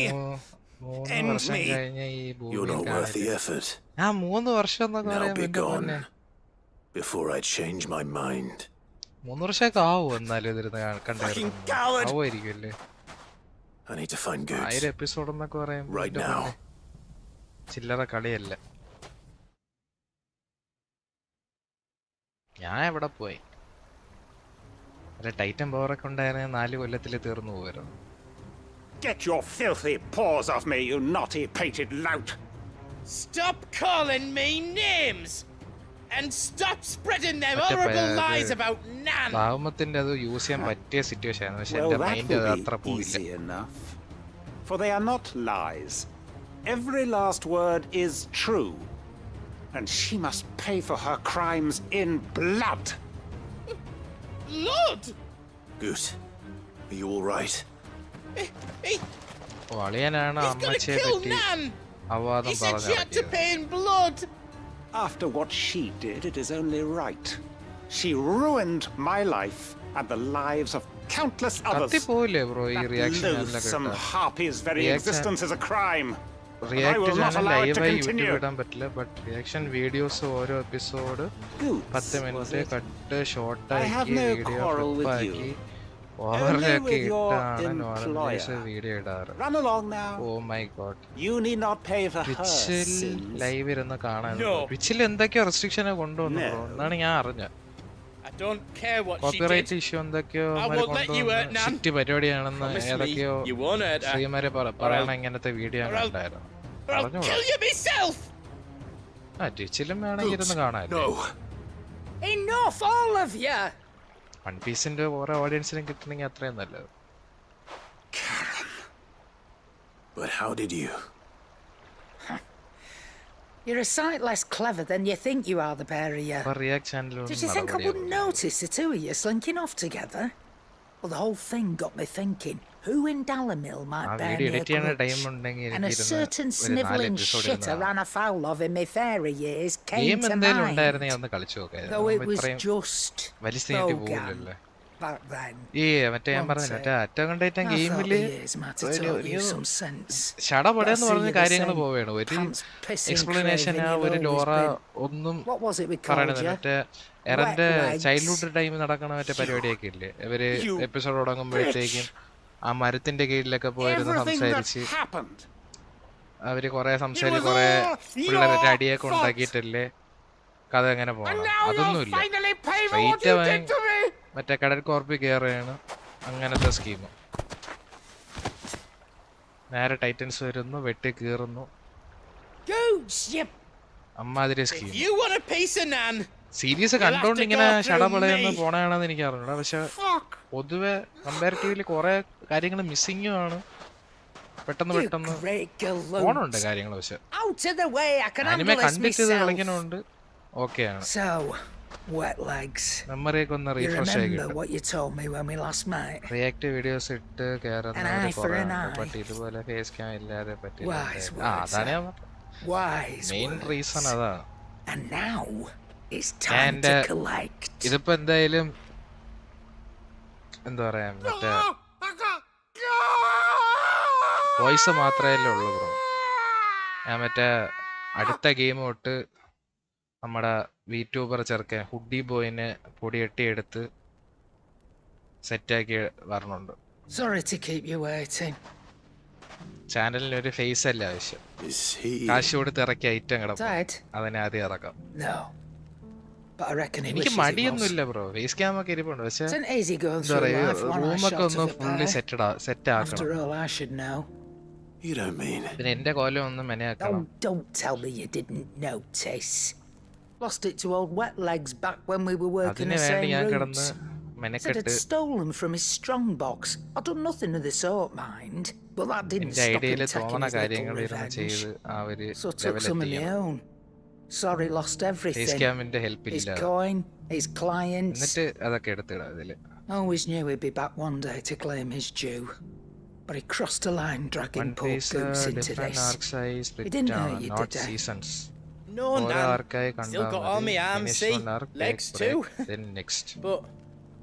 end വർഷം me. കഴിഞ്ഞ ഈ You're not worth the ഭൂമി effort. 3 വർഷം എന്നൊക്കെ Now പറയാൻ be പറ്റും. gone before I change my mind. 3 വർഷമൊക്കെ ആവും എന്നാലും ഇതിരുന്ന് Fucking coward. ആവുമായിരിക്കും അല്ലേ? I need to find goods 1000 episode എന്നൊക്കെ പറയുമ്പോൾ right now. ചില്ലറ കളിയല്ല. ഞാൻ എവിടെ പോയി? ടൈറ്റൻ പവറൊക്കെ ഉണ്ടായിരുന്ന 4 കൊല്ലത്തിൽ തീർന്നു പോയിരുന്നു. Get your filthy paws off me, you naughty painted lout! Stop calling me names! And stop spreading them horrible lies about Nan! പാവമത്തിന്റെ അത് യൂസ് ചെയ്യാൻ പറ്റിയ സിറ്റുവേഷൻ ആണ്. പക്ഷെ Well, എന്റെ that മൈൻഡ് will അത്ര be പോയില്ല. easy enough. For they are not lies. Every last word is true. And she must pay for her crimes in blood. Lord! Goose, are you all right? അളിയനാണ് അമ്മച്ചിയെ പറ്റി അവാദം പറഞ്ഞു. pay in blood. After what she did, it is only right. She ruined my life and the lives of countless others. കത്തിപ്പോയില്ലേ bro ഈ That reaction loathsome harpy's very existence is a crime. I react will not channel allow it to ലൈവായി continue. YouTube ഇടാൻ പറ്റില്ല. But reaction videos ഓരോ episode 10 minute cut ഷോർട്ടാക്കി video ക്ലിപ്പാക്കി ഓവറിലൊക്കെ ഇട്ടാണ് നോർമലൈസ് വീഡിയോ ഇടാറ്. Run along now. Oh my god. You need not pay for her ട്വിച്ചിൽ sins. ലൈവ് ഇരുന്ന് കാണാൻ ട്വിച്ചിൽ എന്തൊക്കെയോ റെസ്ട്രിക്ഷനെ കൊണ്ടുവന്നു ബ്രോ എന്നാണ് ഞാൻ അറിഞ്ഞത്. I don't care what she copyright did. Issue എന്തൊക്കെയോ I won't let you hurt, Nan. City പരിപാടിയാണെന്ന് Promise me ഏതൊക്കെയോ you won't hurt her. ശ്രീമാരെ പറയണ ഇങ്ങനത്തെ വീഡിയോ or I'll- ഉണ്ടായിരുന്നു. or I'll പറഞ്ഞു kill you myself! ആ ട്വിച്ചിലും വേണമെങ്കിൽ ഇരുന്ന് കാണാൻ. Enough, all of you! One പീസിന്റെ ഓരോ ഓഡിയൻസിനും കിട്ടണമെങ്കിൽ അത്രയും നല്ലത്. But how did you? You're a sight less clever than you think you are, the pair of you. അപ്പൊ റിയാക്ട് ചാനലിൽ Did you think I wouldn't notice the two of you slinking off together? Well, the whole thing got me thinking. Who in Dalamil ആ might bear video me a edit ചെയ്യാൻ time grudge? ഉണ്ടെങ്കിൽ And a certain snivelling shit I ran afoul of in my fairy years came game to എന്തെങ്കിലും mind. ഉണ്ടായിരുന്നെങ്കിൽ ഒന്ന് കളിച്ചു Though it was നോക്കാം. just വലിസ്തീനിട്ട് Bogan പോകില്ലല്ലേ back then. ഈ മറ്റേ ഞാൻ പറഞ്ഞില്ല മറ്റേ attack on Titan I thought ഗെയിമില് the years might have taught you some sense. ഷടപടയെന്ന് But I പറഞ്ഞ see you the കാര്യങ്ങൾ same പോവുകയാണ്. ഒരു pants pissing എക്സ്പ്ലനേഷൻ craven ആ you've ഒരു always ലോറ been. ഒന്നും What was it we called പറയണത് you? മറ്റേ എറന്റെ Wet legs. Childhood time നടക്കണ മറ്റേ പരിപാടിയൊക്കെ ഇല്ലേ ഇവര് You എപ്പിസോഡ് തുടങ്ങുമ്പോഴത്തേക്കും ആ മരത്തിന്റെ കീഴിലൊക്കെ പോയിരുന്ന് Everything that സംസാരിച്ച് happened. അവര് കൊറേ സംസാരിച്ച് കൊറേ പിള്ളേരുടെ അടിയൊക്കെ ഉണ്ടാക്കിയിട്ടല്ലേ കഥ എങ്ങനെ പോകണം. അതൊന്നുമില്ല. സ്ട്രെയിറ്റ് ആയി മറ്റേ കടൽ കോർപ്പിൽ കയറുകയാണ് അങ്ങനത്തെ സ്കീം. നേരെ ടൈറ്റൻസ് വരുന്നു വെട്ടി കീറുന്നു അമ്മാതിരി സ്കീം. സീരീസ് കണ്ടോണ്ട് ഇങ്ങനെ ഷടപളയെന്ന് പോണാണെന്ന് എനിക്ക് അറിഞ്ഞൂടാ. പക്ഷെ പൊതുവെ കമ്പാരിറ്റീവ്ലി കുറെ കാര്യങ്ങൾ മിസ്സിങ്ങും ആണ്. പെട്ടെന്ന് പോണുണ്ട് കാര്യങ്ങൾ. പക്ഷെ അനിമെ കണ്ടിട്ട് ഇത് കളിക്കണോണ്ട് ഓക്കെയാണ്. മെമ്മറിയൊക്കെ ഒന്ന് റീഫ്രഷ് ആയി കിട്ടും. റിയാക്ട് വീഡിയോസ് ഇട്ട് കയറുന്നവര് കുറെ ഉണ്ട്. ബട്ട് ഇതുപോലെ ഫേസ് ക്യാം ഇല്ലാതെ പറ്റില്ല. അതാണ് ഞാൻ മെയിൻ റീസൺ അതാണ്. ഇതിപ്പോ എന്തായാലും എന്താ പറയാ മറ്റേ വോയിസ് മാത്രമേ ഉള്ളൂ ബ്രോ. ഞാൻ മറ്റേ അടുത്ത ഗെയിം തൊട്ട് നമ്മുടെ വീട്യൂബർ ചെറുക്കൻ ഹുഡി ബോയിനെ പൊടിയെട്ടി എടുത്ത് സെറ്റാക്കി വരണുണ്ട്. ചാനലിന് ഒരു ഫേസ് അല്ല ആവശ്യം. കാശ് കൊടുത്ത് ഇറക്കിയ ഐറ്റം കിടക്കും. അതിനെ ആദ്യം ഇറക്കാം. എനിക്ക് മടിയൊന്നുമില്ല ബ്രോ. ഫേസ് ക്യാം ഒക്കെ ഇരിപ്പുണ്ട്. പക്ഷെ എന്താ പറയാ റൂമൊക്കെ ഒന്ന് ഫുള്ളി സെറ്റ് ആക്കണം. You don't mean... പിന്നെ എന്റെ കോലം ഒന്ന് മെനയാക്കണം. Don't tell me you didn't notice. Lost it to old wet legs back when we were working the same routes. Said I'd stolen from his strongbox. I'd done nothing of the sort, mind. But that didn't stop him taking his little revenge. So I took some of my own. Sorry, lost everything. His coin, his clients. Always knew he'd be back one day to claim his due. But he crossed a line, dragging poor Goose into this. He didn't hurt you, did he? No, Nan. Still got all my arms, see? Legs too. Then next. But...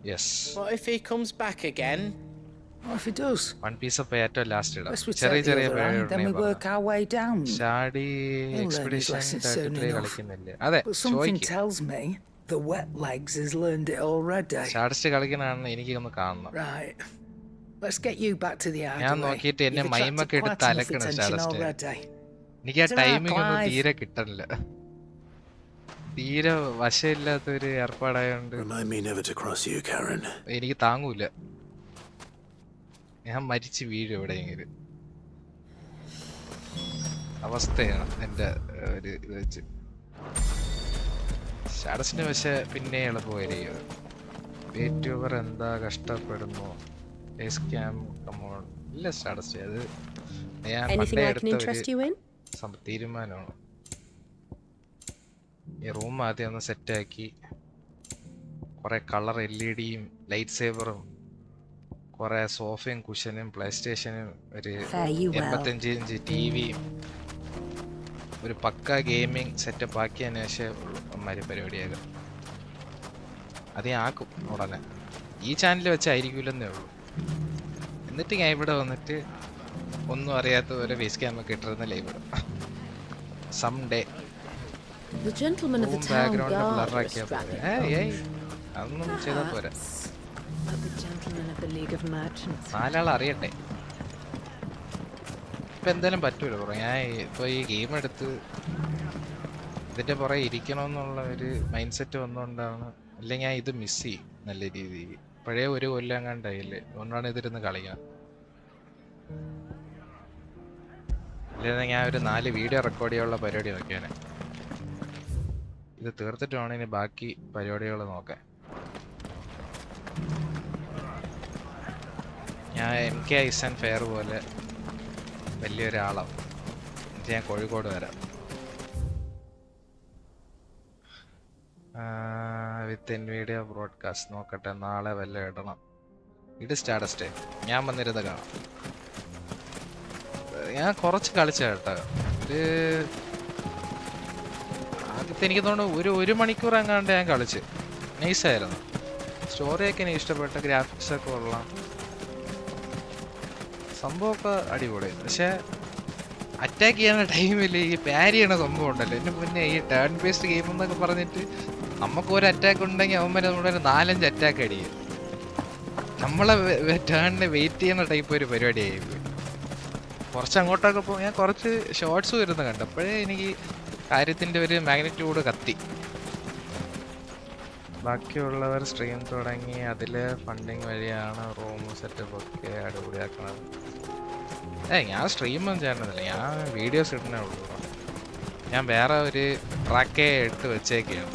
Yes. What if he comes back again? What if he does? One piece of pato last year. Let's take the other line, then we work our way down. Shadi expedition. But something tells me the wet legs has learned it already. Right. Let's get you back to the hideaway. You've attracted quite enough attention already. തീരെ വശമില്ലാത്തൊരു ഏർപ്പാടായോണ്ട് എനിക്ക് താങ്ങൂല. ഞാൻ മരിച്ചു വീഴും എവിടെയെങ്കിലും. അവസ്ഥയാണ് എന്റെ ഒരു ഇത് വെച്ച്. സ്റ്റാറ്റസിന് പക്ഷെ പിന്നെ എളുപ്പമായിരിക്കും. യൂട്യൂബർ എന്താ കഷ്ടപ്പെടുന്നു. ഇല്ല സ്റ്റാറ്റസ് അത് ഞാൻ പണ്ടേ എടുത്ത ഒരു തീരുമാനമാണ്. ഈ റൂം ആദ്യം ഒന്ന് സെറ്റാക്കി കുറെ കളർ LED-യും ലൈറ്റ് സേവറും കുറെ സോഫയും കുഷനും പ്ലേ സ്റ്റേഷനും ഒരു 85 ഇഞ്ച് TV-യും ഒരു പക്ക ഗെയിമിംഗ് സെറ്റപ്പ് ആക്കിയതിന് ശേഷം അമ്മാരി പരിപാടിയാകും. അത് ഞാൻ ആക്കും ഉടനെ. ഈ ചാനൽ വെച്ചായിരിക്കില്ലെന്നേ ഉള്ളൂ. എന്നിട്ട് ഞാൻ ഇവിടെ വന്നിട്ട് ഒന്നും അറിയാത്ത പോലെ ഫേസ് ക്യാമൊക്കെ ഇട്ടിരുന്ന ലൈവ് ഇടും. Some day The gentleman of the town guard അതൊന്നും ചെയ്താൽ പോരാ. നാലാൾ അറിയട്ടെ. ഇപ്പൊ എന്തായാലും പറ്റൂല. ഞാൻ ഇപ്പൊ ഈ ഗെയിം എടുത്ത് ഇതിന്റെ പുറകെ ഇരിക്കണമെന്നുള്ള ഒരു മൈൻഡ് സെറ്റ് വന്നുകൊണ്ടാണ്. അല്ലെങ്കിൽ ഞാൻ ഇത് മിസ് ചെയ്യും നല്ല രീതിയിൽ. പഴയ ഒരു കൊല്ലം കണ്ടായില്ലേ, അതുകൊണ്ടാണ് ഇതിരുന്ന് കളിക്കാൻ. ഇല്ലെങ്കിൽ ഞാൻ ഒരു 4 വീഡിയോ റെക്കോർഡ് ചെയ്യാനുള്ള പരിപാടി നോക്കിയാനെ. ഇത് തീർത്തിട്ട് വേണം ഇനി ബാക്കി പരിപാടികൾ നോക്കാൻ. ഞാൻ MK ഐസൻ ഫെയർ പോലെ വലിയൊരാളാവും. ഞാൻ കോഴിക്കോട് വരാം. വിത്ത് NVIDIA ബ്രോഡ്കാസ്റ്റ് നോക്കട്ടെ. നാളെ വല്ല ഇടണം. ഇത് സ്റ്റാറ്റസ് ഡേ. ഞാൻ വന്നിരുന്ന് കാണാം. ഞാൻ കുറച്ച് കളിച്ച കേട്ടോ. ആദ്യത്തെ എനിക്ക് തോന്നുന്നു ഒരു മണിക്കൂർ എങ്ങാണ്ട് ഞാൻ കളിച്ച്. നൈസായിരുന്നു. സ്റ്റോറിയൊക്കെ എനിക്ക് ഇഷ്ടപ്പെട്ട, ഗ്രാഫിക്സൊക്കെ കൊള്ളാം, സംഭവമൊക്കെ അടിപൊളി. പക്ഷെ അറ്റാക്ക് ചെയ്യാനുള്ള ടൈമിൽ ഈ പാരി ചെയ്യണ സംഭവം ഉണ്ടല്ലോ. എൻ്റെ മുന്നേ ഈ ടേൺ ബേസ്ഡ് ഗെയിം എന്നൊക്കെ പറഞ്ഞിട്ട് നമുക്ക് ഒരു അറ്റാക്ക് ഉണ്ടെങ്കിൽ അവന്മാർ നമ്മുടെ ഒരു 4-5 അറ്റാക്ക് അടിക്കും. നമ്മളെ ടേണിന് വെയിറ്റ് ചെയ്യുന്ന ടൈപ്പ് ഒരു പരിപാടിയായി പോയി. കുറച്ച് അങ്ങോട്ടൊക്കെ പോകും. ഞാൻ കുറച്ച് ഷോർട്സ് വരുന്ന കണ്ടപ്പോഴേ എനിക്ക് കാര്യത്തിൻ്റെ ഒരു മാഗ്നിറ്റ്യൂഡ് കത്തി. ബാക്കിയുള്ളവർ സ്ട്രീം തുടങ്ങി അതിൽ ഫണ്ടിങ് വഴിയാണ് റൂം സെറ്റപ്പ് ഒക്കെ അടിപൊളിയാക്കണത്. ഞാൻ സ്ട്രീമൊന്നും ചെയ്യണമെന്നില്ല. ഞാൻ വീഡിയോസ് ഇടുന്നേ ഉള്ളൂ. ഞാൻ വേറെ ഒരു ട്രാക്കേ എടുത്ത് വെച്ചേക്കാണ്.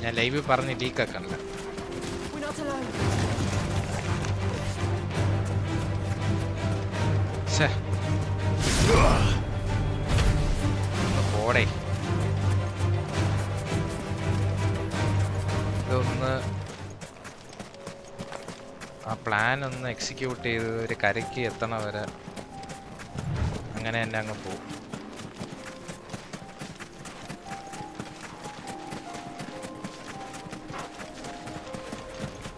ഞാൻ ലൈവിൽ പറഞ്ഞ് ലീക്കാക്കണില്ല. പോടേ. ഇതൊന്ന് ആ പ്ലാൻ ഒന്ന് എക്സിക്യൂട്ട് ചെയ്ത് ഒരു കരയ്ക്ക് എത്തണ വരെ അങ്ങനെ തന്നെ അങ്ങ് പോകും.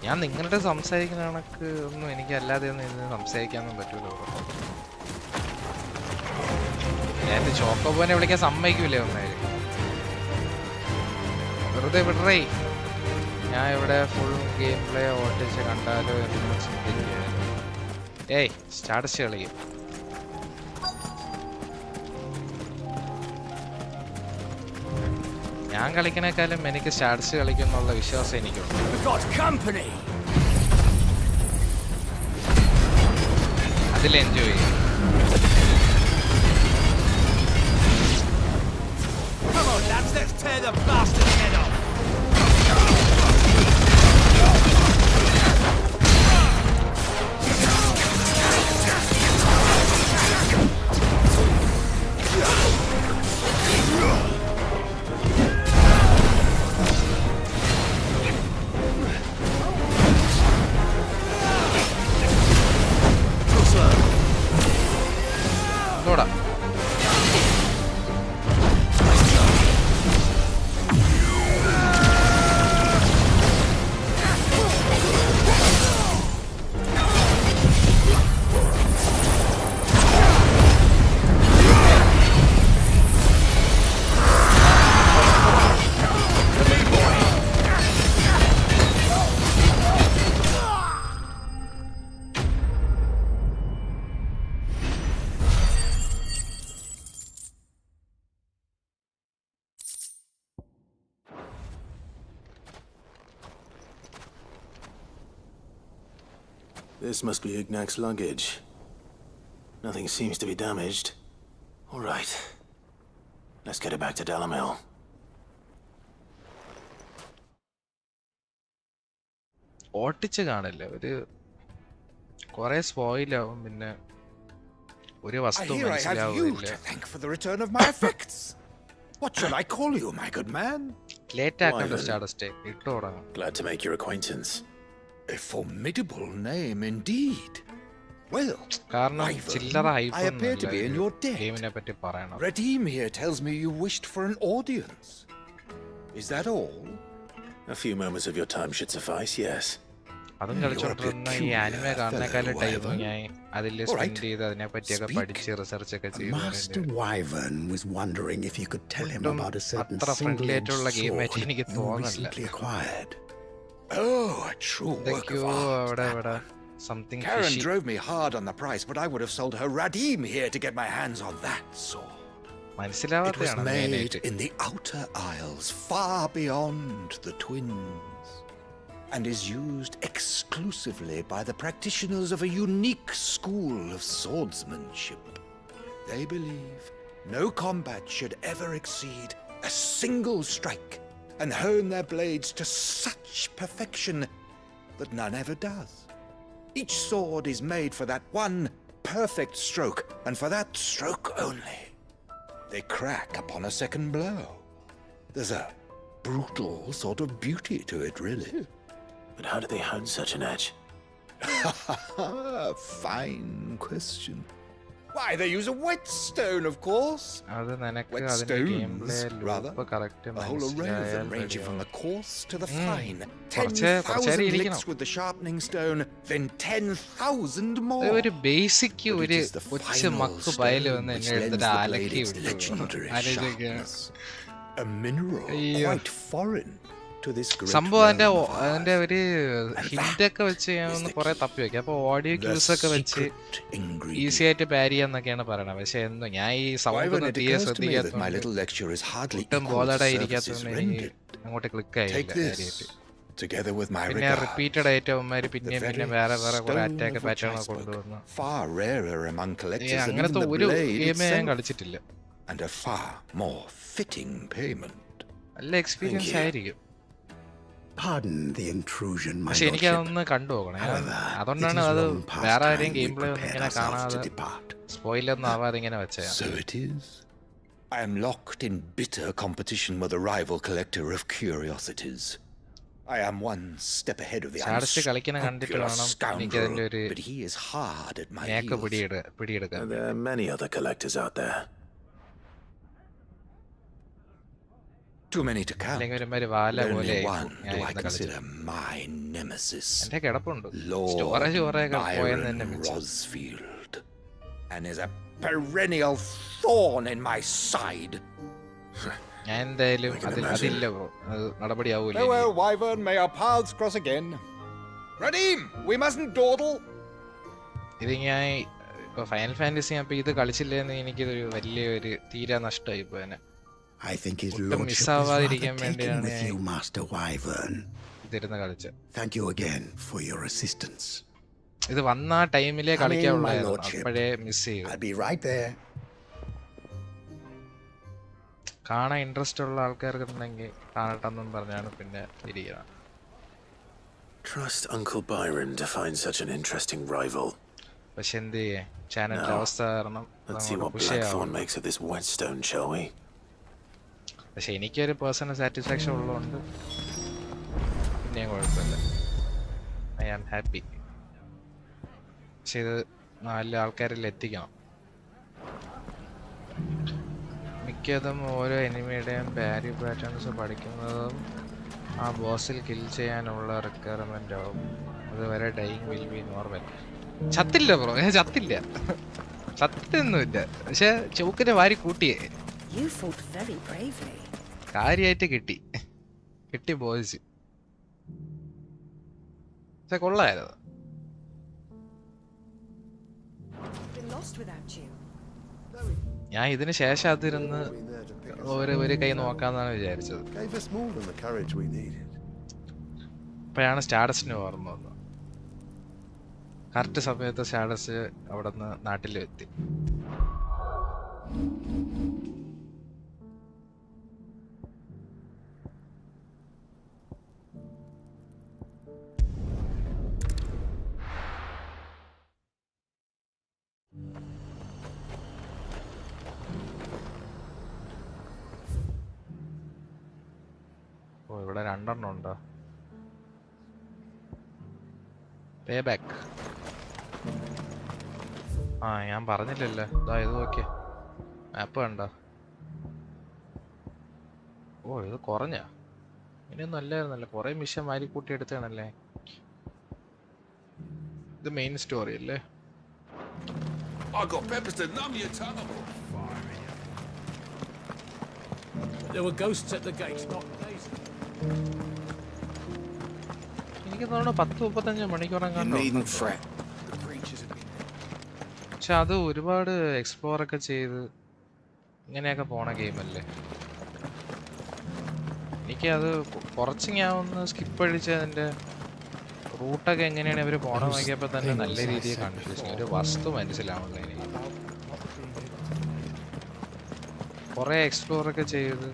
ഞാൻ നിങ്ങളുടെ സംസാരിക്കുന്ന കണക്ക് ഒന്നും എനിക്ക് അല്ലാതെ ഒന്നും ഇതിന് സംസാരിക്കാനൊന്നും പറ്റൂല. ഞാൻ എൻ്റെ ചോക്കോബോനെ വിളിക്കാൻ സമ്മതിക്കൂലേ ഒന്നേര്. വെറുതെ വിടറേ. ഞാൻ ഇവിടെ ഫുൾ ഗെയിം പ്ലേ ഓട്ടിച്ച് കണ്ടാലോ എന്ന് ചിന്തിക്കുകയാണ്. ഏയ് സ്റ്റാറ്റസ് കളിക്കും. ഞാൻ കളിക്കണേക്കാളും എനിക്ക് സ്റ്റാറ്റസ് കളിക്കുന്നുള്ള വിശ്വാസം എനിക്കുണ്ട്. അതിൽ എൻജോയ് ചെയ്യും. Come on, lads, let's tear the bastard's head off! നോടാ This must be Ignac's luggage. Nothing seems to be damaged. All right. Let's get it back to Dalamil. ഓട്ടിച്ച് കാണില്ല ഒരു കുറെ സ്പോയിൽ ആവും പിന്നെ ഒരു വസ്തു മനസ്സിലാവില്ല Thank for the return of my effects. What shall I call you, my good man? Late ആക്കണ്ട status ഇട്ടോടാ. Glad to make your acquaintance. A formidable name indeed. Well, കാരണം ചില്ലറ I appear to be in your debt. ഗെയിമിനെ പറ്റി പറയണം. Redeem here tells me you wished for an audience. Is that all? A few moments of your time should suffice, yes. അതും കളിച്ചോണ്ടിരുന്ന ഈ anime കാണുന്നേക്കാളും time ഞാൻ അതിൽ spend ചെയ്ത് അതിനെ പറ്റിയൊക്കെ പഠിച്ച് റിസർച്ച് ഒക്കെ ചെയ്തു. Master Wyvern was wondering if you could tell him about a certain single-edged sword you recently acquired. Oh, a true work of art. Something Karen fishy. drove me hard on the price, but I would have sold her Radim here to get my hands on that sword. It was made in the outer isles, far beyond the twins, and is used exclusively by the practitioners of a unique school of swordsmanship. They believe no combat should ever exceed a single strike, and hone their blades to such perfection that none ever does. Each sword is made for that one perfect stroke, and for that stroke only. They crack upon a second blow. There's a brutal sort of beauty to it, really. But how do they hone such an edge? Fine question. Why, they use a whetstone, of course. Whetstones, rather. A whole array of them, ranging from the coarse to the fine. 10,000 licks with the sharpening stone, then 10,000 more. ഒരു basic ഒരു കൊച്ചു മക്ക് പയല് വന്ന് എന്നെ എടുത്തിട്ട് അലക്കി sharpness. A mineral quite foreign to this great സംഭവം അതിന്റെ ഒരു ഹിന്റൊക്കെ വെച്ച് ഞാൻ ഒന്ന് കുറെ തപ്പി വെക്കാം. അപ്പൊ ഓഡിയോ ക്യൂസ് ഒക്കെ വെച്ച് ഈസി ആയിട്ട് പാരി ചെയ്യാന്നൊക്കെയാണ് പറയണത്. പക്ഷെ എന്തോ ഞാൻ ഈ സൗണ്ട് ഒന്നും തീരെ ശ്രദ്ധിക്കാത്ത ബോധടായിരിക്കാത്തതുകൊണ്ട് അങ്ങോട്ട് ക്ലിക്ക് ആയില്ല. പിന്നെ റിപ്പീറ്റഡ് ആയിട്ട് അവന്മാര് പിന്നെ വേറെ കുറെ അറ്റാക്ക് പാറ്റേൺ കൊണ്ടുവന്നു. അങ്ങനത്തെ ഒരു ഗെയിമേ ഞാൻ കളിച്ചിട്ടില്ല. നല്ല എക്സ്പീരിയൻസ് ആയിരിക്കും. പക്ഷെ എനിക്ക് അതൊന്ന് കണ്ടു നോക്കണം. അതുകൊണ്ടാണ് അത് വേറെ ആരെയും ഗെയിം പ്ലേ ഒന്നും ഇങ്ങനെ കാണാതെ സ്പോയിലൊന്നും ആവാതെ ഇങ്ങനെ വെച്ചേ. I am locked in bitter competition with a rival collector of curiosities. I am one step ahead of the unscrupulous scoundrel, but he is hard at my heels. There are many other collectors out there. Too many to count. Only one do I consider my nemesis. Lord Byron Rosfield, and is a perennial thorn in my side. Farewell, Wyvern. May our paths cross again. Radim, we mustn't dawdle. ഇത് ഞാൻ ഇപ്പൊ final fantasy അപ്പൊ ഇത് കളിച്ചില്ലെന്ന് എനിക്കൊരു വലിയൊരു തീരാ നഷ്ടമായി പോയനെ. I think his lordship is rather taken with you, Master Wyvern. Thank you again for your assistance. ഇത് വന്ന ടൈമിലേ കളിക്കാനുള്ളായിരുന്നു. അപ്പോഴേ മിസ് ചെയ്തു. കാണാൻ ഇൻട്രസ്റ്റ് ഉള്ള ആൾക്കാർക്ക് ഉണ്ടെങ്കിൽ കാണട്ടെന്നും പറഞ്ഞാണ് പിന്നെ ഇരിക്കുന്നത്. Trust Uncle Byron to find such an interesting rival. പക്ഷെ എന്ത് ചെയ്യേ, ചാനലിന്റെ അവസ്ഥ കാരണം Let's see what Blackthorn makes of this whetstone, shall we? പക്ഷെ എനിക്കൊരു പേഴ്സണൽ സാറ്റിസ്ഫാക്ഷൻ ഉള്ളതുകൊണ്ട് പിന്നെയും കുഴപ്പമില്ല. I am happy. പക്ഷെ ഇത് 4 ആൾക്കാരിൽ എത്തിക്കണം. മിക്കതും ഓരോ എനിമിയുടെയും പാരി പാറ്റേൺസ് പഠിക്കുന്നതും ആ ബോസിൽ കിൽ ചെയ്യാനുള്ള റിക്വയർമെന്റ് ആവും. അതുവരെ ഡൈയിങ് വിൽ ബി നോർമൽ. ചത്തില്ല ബ്രോ, ചത്തില്ല, ചത്തൊന്നുമില്ല. പക്ഷെ ചൗക്കിനെ വാരി കൂട്ടിയേ കാര്യായിട്ട് കിട്ടി ബോയ്സ്. പക്ഷെ കൊള്ളായിരുന്നു. ഞാൻ ഇതിന് ശേഷം അതിരുന്ന് ഒരു കൈ നോക്കാന്നാണ് വിചാരിച്ചത്. ഇപ്പോഴാണ് സ്റ്റാറ്റസിന് ഓർമ്മ വന്നത്. കറക്റ്റ് സമയത്ത് സ്റ്റാറ്റസ് അവിടെ നിന്ന് നാട്ടിലെത്തി. ഓ, ഇവിടെ 2 ഉണ്ടോ? Pay back. ആ, ഞാൻ പറഞ്ഞില്ലല്ലോ. ഇതാ ഇത് നോക്കിയേ, മാപ്പ് കണ്ടോ? ഓ, ഇത് കുറഞ്ഞ ഇനിയൊന്നും അല്ലായിരുന്നല്ലോ. കുറെ മിഷൻ മാരി കൂട്ടി എടുത്താണല്ലേ. ഇത് മെയിൻ സ്റ്റോറി അല്ലേ? There were ghosts at the gate, not days. എനിക്ക് തോന്നുന്നു 10-35 മണിക്കൂർ കണ്ടു. പക്ഷെ അത് ഒരുപാട് എക്സ്പ്ലോർ ഒക്കെ ചെയ്ത് ഇങ്ങനെയൊക്കെ പോണ ഗെയിമല്ലേ. എനിക്കത് കുറച്ച് ഞാൻ ഒന്ന് സ്കിപ്പ് അടിച്ച് അതിൻ്റെ റൂട്ടൊക്കെ എങ്ങനെയാണ് ഇവർ പോണ നോക്കിയപ്പോൾ തന്നെ നല്ല രീതിയിൽ കൺഫ്യൂഷൻ. ഒരു വസ്തു മനസ്സിലാവുന്നില്ല എനിക്ക്. കുറേ എക്സ്പ്ലോർ ഒക്കെ ചെയ്ത്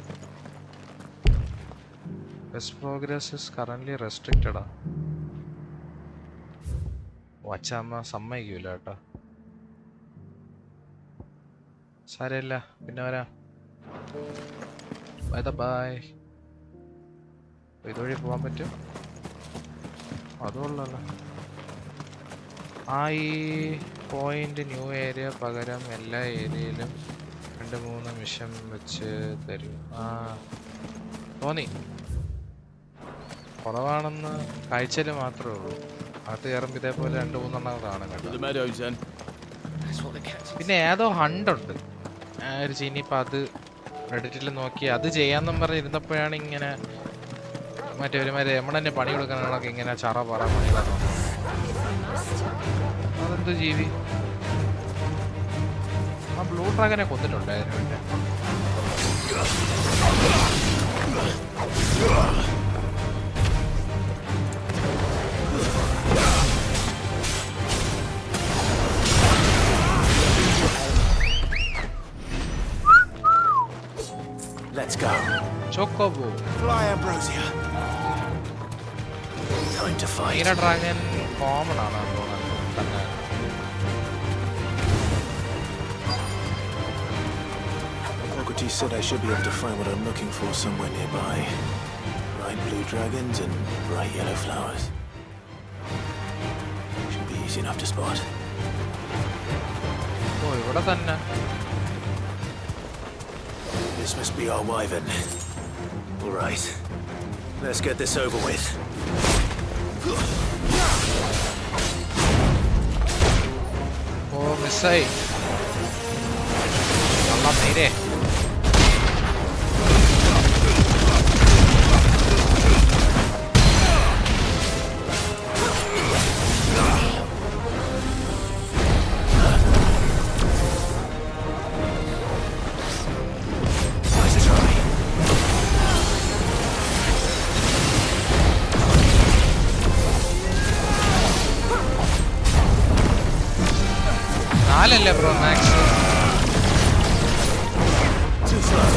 ബെസ്റ്റ് പ്രോഗ്രസ് ഇസ് കറന്റ്ലി റെസ്ട്രിക്റ്റഡാ. അച്ഛമ്മ സമ്മതിക്കൂല കേട്ടോ. സാരമില്ല, പിന്നെ വരാം. ബൈ. ഇതുവഴി പോകാൻ പറ്റും? അതുകൊള്ളല്ലോ. ആ, ഈ പോയിന്റ് ന്യൂ ഏരിയ പകരം എല്ലാ ഏരിയയിലും 2-3 മിഷൻ വെച്ച് തരും. ആ, തോന്നി കുറവാണെന്ന് കാഴ്ചയിൽ മാത്രമേ ഉള്ളൂ. അത് കയറുമ്പോൾ ഇതേപോലെ 2-3 കാണാൻ കേട്ടോ. പിന്നെ ഏതോ ഹണ്ടുണ്ട് ഒരു ചീനിപ്പം. അത് റെഡിറ്റിൽ നോക്കി അത് ചെയ്യാന്നും പറഞ്ഞിരുന്നപ്പോഴാണ് ഇങ്ങനെ മറ്റേ എമ്മടന്നെ പണി കൊടുക്കാനൊക്കെ ഇങ്ങനെ ചറ പറ പണികളൊക്കെ. അതെന്തോ ജീവി. ആ ബ്ലൂ ഡ്രാഗനെ കൊന്നിട്ടുണ്ടായിരുന്നു പിന്നെ. Let's go. Chocobo. Fly, Ambrosia. Time to fight. Mira Dragon common ആണ് തോന്നുന്നു. Socrates said I should be able to find what I'm looking for somewhere nearby. Bright blue dragons and bright yellow flowers. Should be easy enough to spot. Oh, ഇവിടെ തന്നെ. This must be our wyvern. All right, let's get this over with. Oh, missai. Allah mere. Killa bro, Max. Too slow.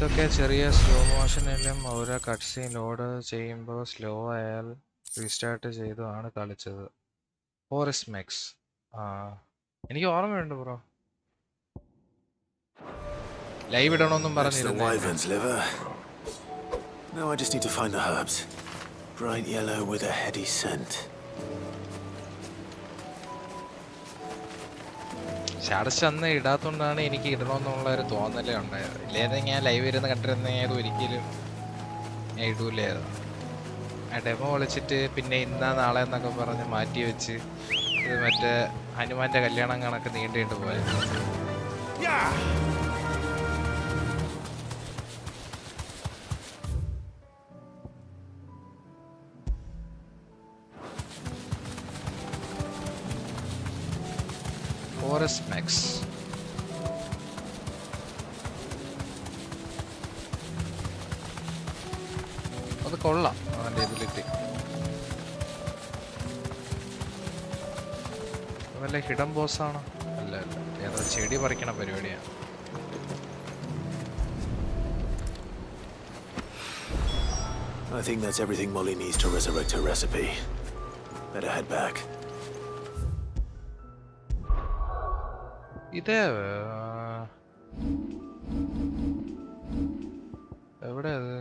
ഇതൊക്കെ ചെറിയ slow മോഷനിലും ഓരോ കട്ട്സീൻ load ചെയ്യുമ്പോൾ slow ആയാൽ restart ചെയ്താണ് കളിച്ചത്. Forest മെക്സ് എനിക്ക് ഓർമ്മയുണ്ട് ബ്രോ. ലൈവ് ഇടണമെന്നും പറഞ്ഞിരുന്നു. Now I just need to find the herbs. Bright yellow with a heady scent. ചടച്ച് അന്ന് ഇടാത്തോണ്ടാണ് എനിക്ക് ഇടണമെന്നുള്ള ഒരു തോന്നലേ ഉണ്ടായത്. ഇല്ലാതെ ഞാൻ ലൈവ് ഇരുന്ന് കണ്ടിരുന്നത് ഒരിക്കലും ഞാൻ ഇടൂലായിരുന്നു. ആ ഡെമോ വിളിച്ചിട്ട് പിന്നെ ഇന്നാ നാളെ എന്നൊക്കെ പറഞ്ഞ് മാറ്റി വെച്ച് ഇത് മറ്റേ ഹനുമാന്റെ കല്യാണം കണക്ക് നീണ്ടു പോയത്. Forest Max. അത് കൊള്ളാം അവൻ്റെ എബിലിറ്റി. വല്ല ഹിഡൻ ബോസാണോ? അല്ല അല്ല, ഏതോ ചെടി പറിക്കണ പരിപാടിയാണ്. I think that's everything Molly needs to resurrect her recipe. Better head back. ഇത് എവിടെ അത്?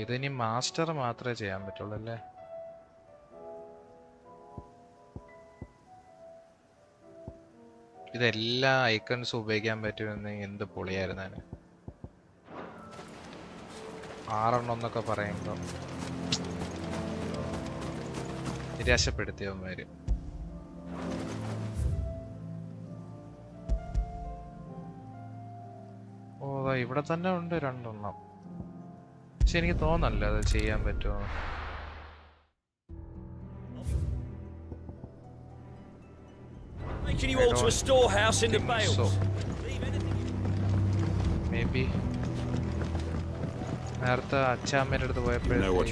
ഇതിനി മാസ്റ്റർ മാത്രമേ ചെയ്യാൻ പറ്റുള്ളൂ അല്ലേ? ഇതെല്ലാ ഐക്കൺസും ഉപയോഗിക്കാൻ പറ്റുമെന്ന് എന്ത് പൊളിയായിരുന്നു. 6 എന്നൊക്കെ പറയുമ്പോ നിരാശപ്പെടുത്തിയവന്മാര്. ഇവിടെ തന്നെ ഉണ്ട് 2 പക്ഷെ എനിക്ക് തോന്നല്ല അത് ചെയ്യാൻ പറ്റുമോ. Maybe നേരത്തെ അച്ഛാമ്മേൻ്റെ അടുത്ത് പോയപ്പോഴത്തേക്കും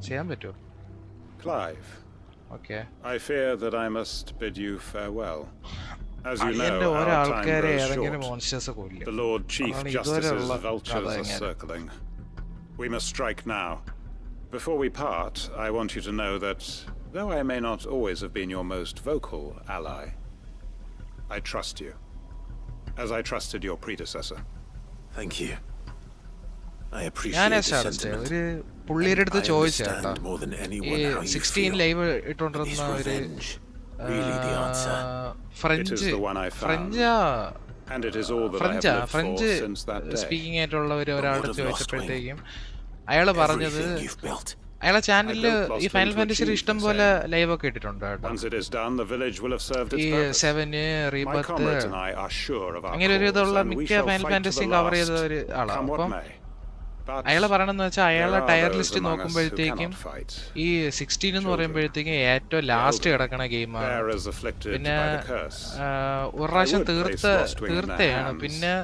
ചെയ്യാൻ പറ്റുമോ? Clive. Okay. I fear that I must bid you farewell. As you know, our time grows short. The Lord Chief Justice's vultures are circling. We must strike now. Before we part, I want you to know that, though I may not always have been your most vocal ally, I trust you, as I trusted your predecessor. Thank you. I appreciate the sentiment. പുള്ളിയുടെ അടുത്ത് ചോദിച്ചേട്ടാ, ഈ 16 live ഇട്ടോണ്ടിരുന്ന ഒരു French speaking ആയിട്ടുള്ള ഒരാളുടെ ചോദിച്ചപ്പോഴത്തേക്കും അയാള് പറഞ്ഞത് അയാളെ ചാനലില് ഈ ഫൈനൽ ഫാന്റസിയിൽ ഇഷ്ടം പോലെ ലൈവ് ഒക്കെ ഇട്ടിട്ടുണ്ട് കേട്ടോ. ഈ 7 റീബർത്ത് അങ്ങനെ ഒരു ഇതുള്ള മിക്ക ഫൈനൽ ഫാന്റസിയും കവർ ചെയ്ത ഒരു ആളാണ്. അപ്പം അയാള് പറയണെന്ന് വെച്ചാൽ അയാളെ ടയർ ലിസ്റ്റ് നോക്കുമ്പോഴത്തേക്കും ഈ 16 എന്ന് പറയുമ്പോഴത്തേക്കും ഏറ്റവും ലാസ്റ്റ് കിടക്കണ ഗെയിമാണ്. പിന്നെ ഒരു പ്രാവശ്യം തീർത്തയാണ്. പിന്നെ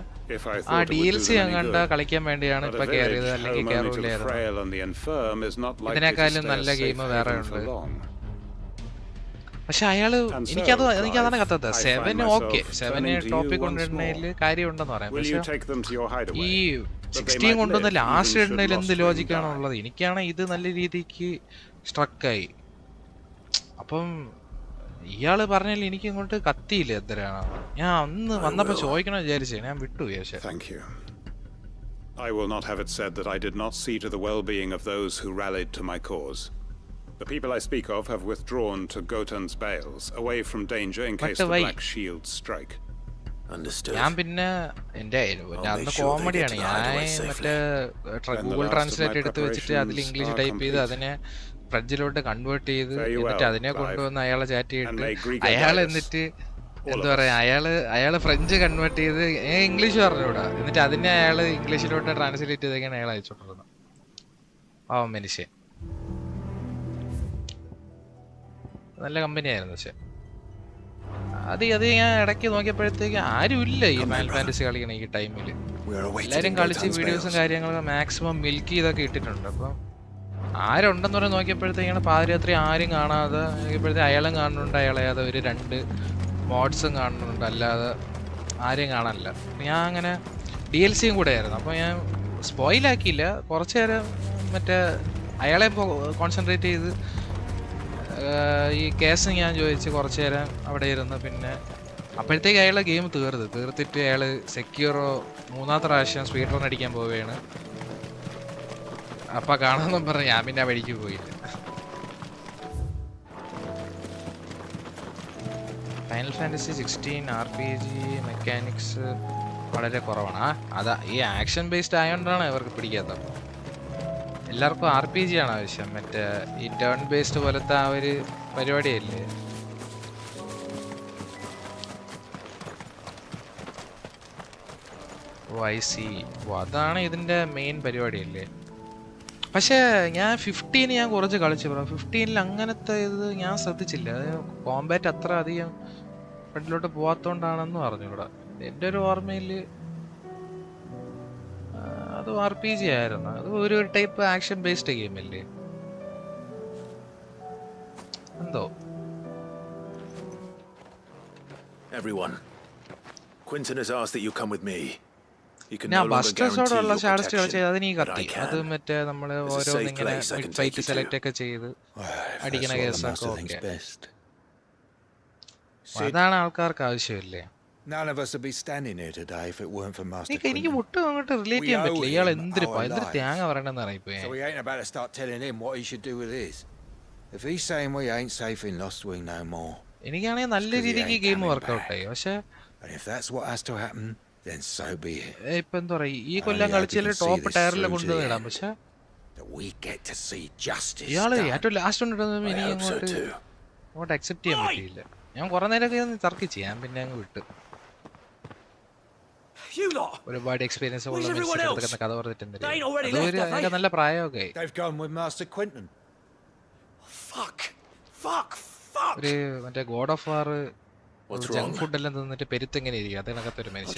ആ DLC അങ്ങാണ്ട് കളിക്കാൻ വേണ്ടിയാണ് ഇപ്പൊ കയറിയത്, അല്ലെങ്കിൽ കയറൂലായിരുന്നു. ഇതിനേക്കാളും നല്ല ഗെയിം വേറെ ഉണ്ട്. പക്ഷെ അയാള് എനിക്കതാണ് കത്തത്. 7 ഓക്കെ, 7 ടോപ്പിക് കൊണ്ടിടുന്നതിൽ കാര്യമുണ്ടെന്ന് പറയാം. പക്ഷെ ഈ 16 കൊണ്ടുവന്ന ലാസ്റ്റ് ഇടുന്നതിൽ എന്ത് ലോജിക്കാണോ ഉള്ളത്? എനിക്കാണ് ഇത് നല്ല രീതിക്ക് സ്ട്രക്കായി. അപ്പം ഇയാള് പറഞ്ഞാൽ എനിക്ക് ഇങ്ങോട്ട് കത്തിയില്ല എത്രയാണ്. ഞാൻ അന്ന് വന്നപ്പോ ചോദിക്കണം വിചാരിച്ചേ, ഞാൻ വിട്ടു. I will not have it said that I did not see to the well-being of those who rallied to my cause. The people I speak of have withdrawn to Gotan's Bales, away from danger in case the Black Shields strike. ഞാൻ പിന്നെ എന്റെ അന്ന് കോമഡിയാണ്. ഞാൻ മറ്റേ Google translate എടുത്ത് വെച്ചിട്ട് അതിൽ ഇംഗ്ലീഷ് ടൈപ്പ് ചെയ്ത് അതിനെ ഫ്രഞ്ചിലോട്ട് കൺവേർട്ട് ചെയ്ത് എന്നിട്ട് അതിനെ കൊണ്ടുവന്ന് അയാളെ ചാറ്റ് ചെയ്തിട്ട് അയാൾ എന്നിട്ട് എന്താ പറയാ, അയാള് ഫ്രഞ്ച് കൺവേർട്ട് ചെയ്ത് ഇംഗ്ലീഷ് പറഞ്ഞുകൂടാ, എന്നിട്ട് അതിനെ അയാള് ഇംഗ്ലീഷിലോട്ട് ട്രാൻസ്ലേറ്റ് ചെയ്തൊക്കെയാണ് അയാൾ അയച്ചോണ്ടിരുന്നത്. മനുഷ്യൻ നല്ല കമ്പനിയായിരുന്നു. പക്ഷെ അത് ഞാൻ ഇടയ്ക്ക് നോക്കിയപ്പോഴത്തേക്ക് ആരും ഇല്ല ഈ ഫൈനൽ ഫാന്റസി കളിക്കണ ഈ ടൈമിൽ. എല്ലാരും കളിച്ച് വീഡിയോസും കാര്യങ്ങളും മാക്സിമം മിൽക്ക് ചെയ്തൊക്കെ ഇട്ടിട്ടുണ്ട്. അപ്പം ആരുണ്ടെന്ന് പറഞ്ഞ് നോക്കിയപ്പോഴത്തേക്കാണ് പാതിരാത്രി ആരും കാണാതെ നോക്കിയപ്പോഴത്തേക്ക് അയാളും കാണുന്നുണ്ട്, അയാളെ ഒരു 2 മോഡ്സും കാണുന്നുണ്ട്, അല്ലാതെ ആരെയും കാണാനില്ല. ഞാൻ അങ്ങനെ DLCയും കൂടെ ആയിരുന്നു. അപ്പോൾ ഞാൻ സ്പോയിലാക്കിയില്ല, കുറച്ച് നേരം മറ്റേ അയാളെ കോൺസെൻട്രേറ്റ് ചെയ്ത് ഈ കേസ് ഞാൻ ചോദിച്ച് കുറച്ച് നേരം അവിടെ ഇരുന്ന്, പിന്നെ അപ്പോഴത്തേക്ക് അയാളെ ഗെയിം തീർത്തിട്ട് അയാൾ സെക്യൂറോ 3ാമത്തെ പ്രാവശ്യം സ്പീഡ് റൺ അടിക്കാൻ പോവുകയാണ്. അപ്പം കാണാമെന്നും പറഞ്ഞ് ഞാൻ പിന്നെ ആ വഴിക്ക് പോയില്ല. ഫൈനൽ ഫാന്റസി 16 RPG മെക്കാനിക്സ് വളരെ കുറവാണ്. അതാ ഈ ആക്ഷൻ ബേസ്ഡ് ആയതുകൊണ്ടാണ് ഇവർക്ക് പിടിക്കാത്തത്. എല്ലാവർക്കും RPG ആണ് ആവശ്യം, മറ്റേ ഈ ടേൺ ബേസ്ഡ് പോലത്തെ ആ ഒരു പരിപാടിയല്ലേ. അതാണ് ഇതിൻ്റെ മെയിൻ പരിപാടിയല്ലേ. പക്ഷേ ഞാൻ 15 ഞാൻ കുറച്ച് കളിച്ചു ബ്രോ. 15 അങ്ങനത്തെ ഇത് ഞാൻ ശ്രദ്ധിച്ചില്ല. അത് കോമ്പാറ്റ് അത്ര അധികം ഫ്രണ്ടിലോട്ട് പോവാത്തോണ്ടാണെന്ന് പറഞ്ഞു ഇവിടെ. എൻ്റെ ഒരു ഓർമ്മയിൽ അത് RPG ആയിരുന്നു. അത് ഒരു ടൈപ്പ് ആക്ഷൻ ബേസ്ഡ് ഗെയിം അല്ലേ എന്തോ. Everyone, Quentin has asked that you come with me. ഞാൻ ബസ്റ്റേഴ്സോടുള്ള ഷാഡസ്റ്റ് കളിച്ചത് അതിനീ കത്തി. അത് മറ്റേ നമ്മള് ഓരോന്നിങ്ങനെ ഫൈറ്റ് സെലക്ട് ഒക്കെ ചെയ്ത് അടിക്കണ കേസൊക്കെ ഓക്കെ. അതാണ് ആൾക്കാർക്ക് ആവശ്യമില്ലേ. എനിക്ക് മുട്ടും അങ്ങോട്ട് റിലേറ്റ് ചെയ്യാൻ പറ്റില്ല. ഇയാൾ എന്തൊരു തേങ്ങ പറയണെന്ന് അറിയിപ്പോയി. എനിക്കാണെങ്കിൽ നല്ല രീതിക്ക് ഗെയിം വർക്ക്ഔട്ട് ആയി. പക്ഷെ ഇപ്പൊ എന്താ പറയാ, ഈ കൊല്ലം കളിച്ചാൽ ടോപ്പ് ടയറിൽ കൊണ്ടുവന്നിടാം. പക്ഷെ ഇയാള് ഏറ്റവും ലാസ്റ്റ് കൊണ്ടിടുന്നത് എനിക്ക് അങ്ങോട്ട് അക്സെപ്റ്റ് ചെയ്യാൻ പറ്റിയില്ല. ഞാൻ കുറെ നേരമൊക്കെ ഒന്ന് തർക്കിച്ച് ഞാൻ പിന്നെ അങ്ങ് വിട്ടു. ഒരുപാട് എക്സ്പീരിയൻസ് ഉള്ള കഥ പറഞ്ഞിട്ടുണ്ട്. അതൊരു നല്ല പ്രായമൊക്കെ ഒരു മറ്റേ God of war junk food എല്ലാം തിന്നിട്ട് പെരുത്തെങ്ങനെ ഇരിക്കും അതിനകത്ത് ഒരു മനുഷ്യൻ.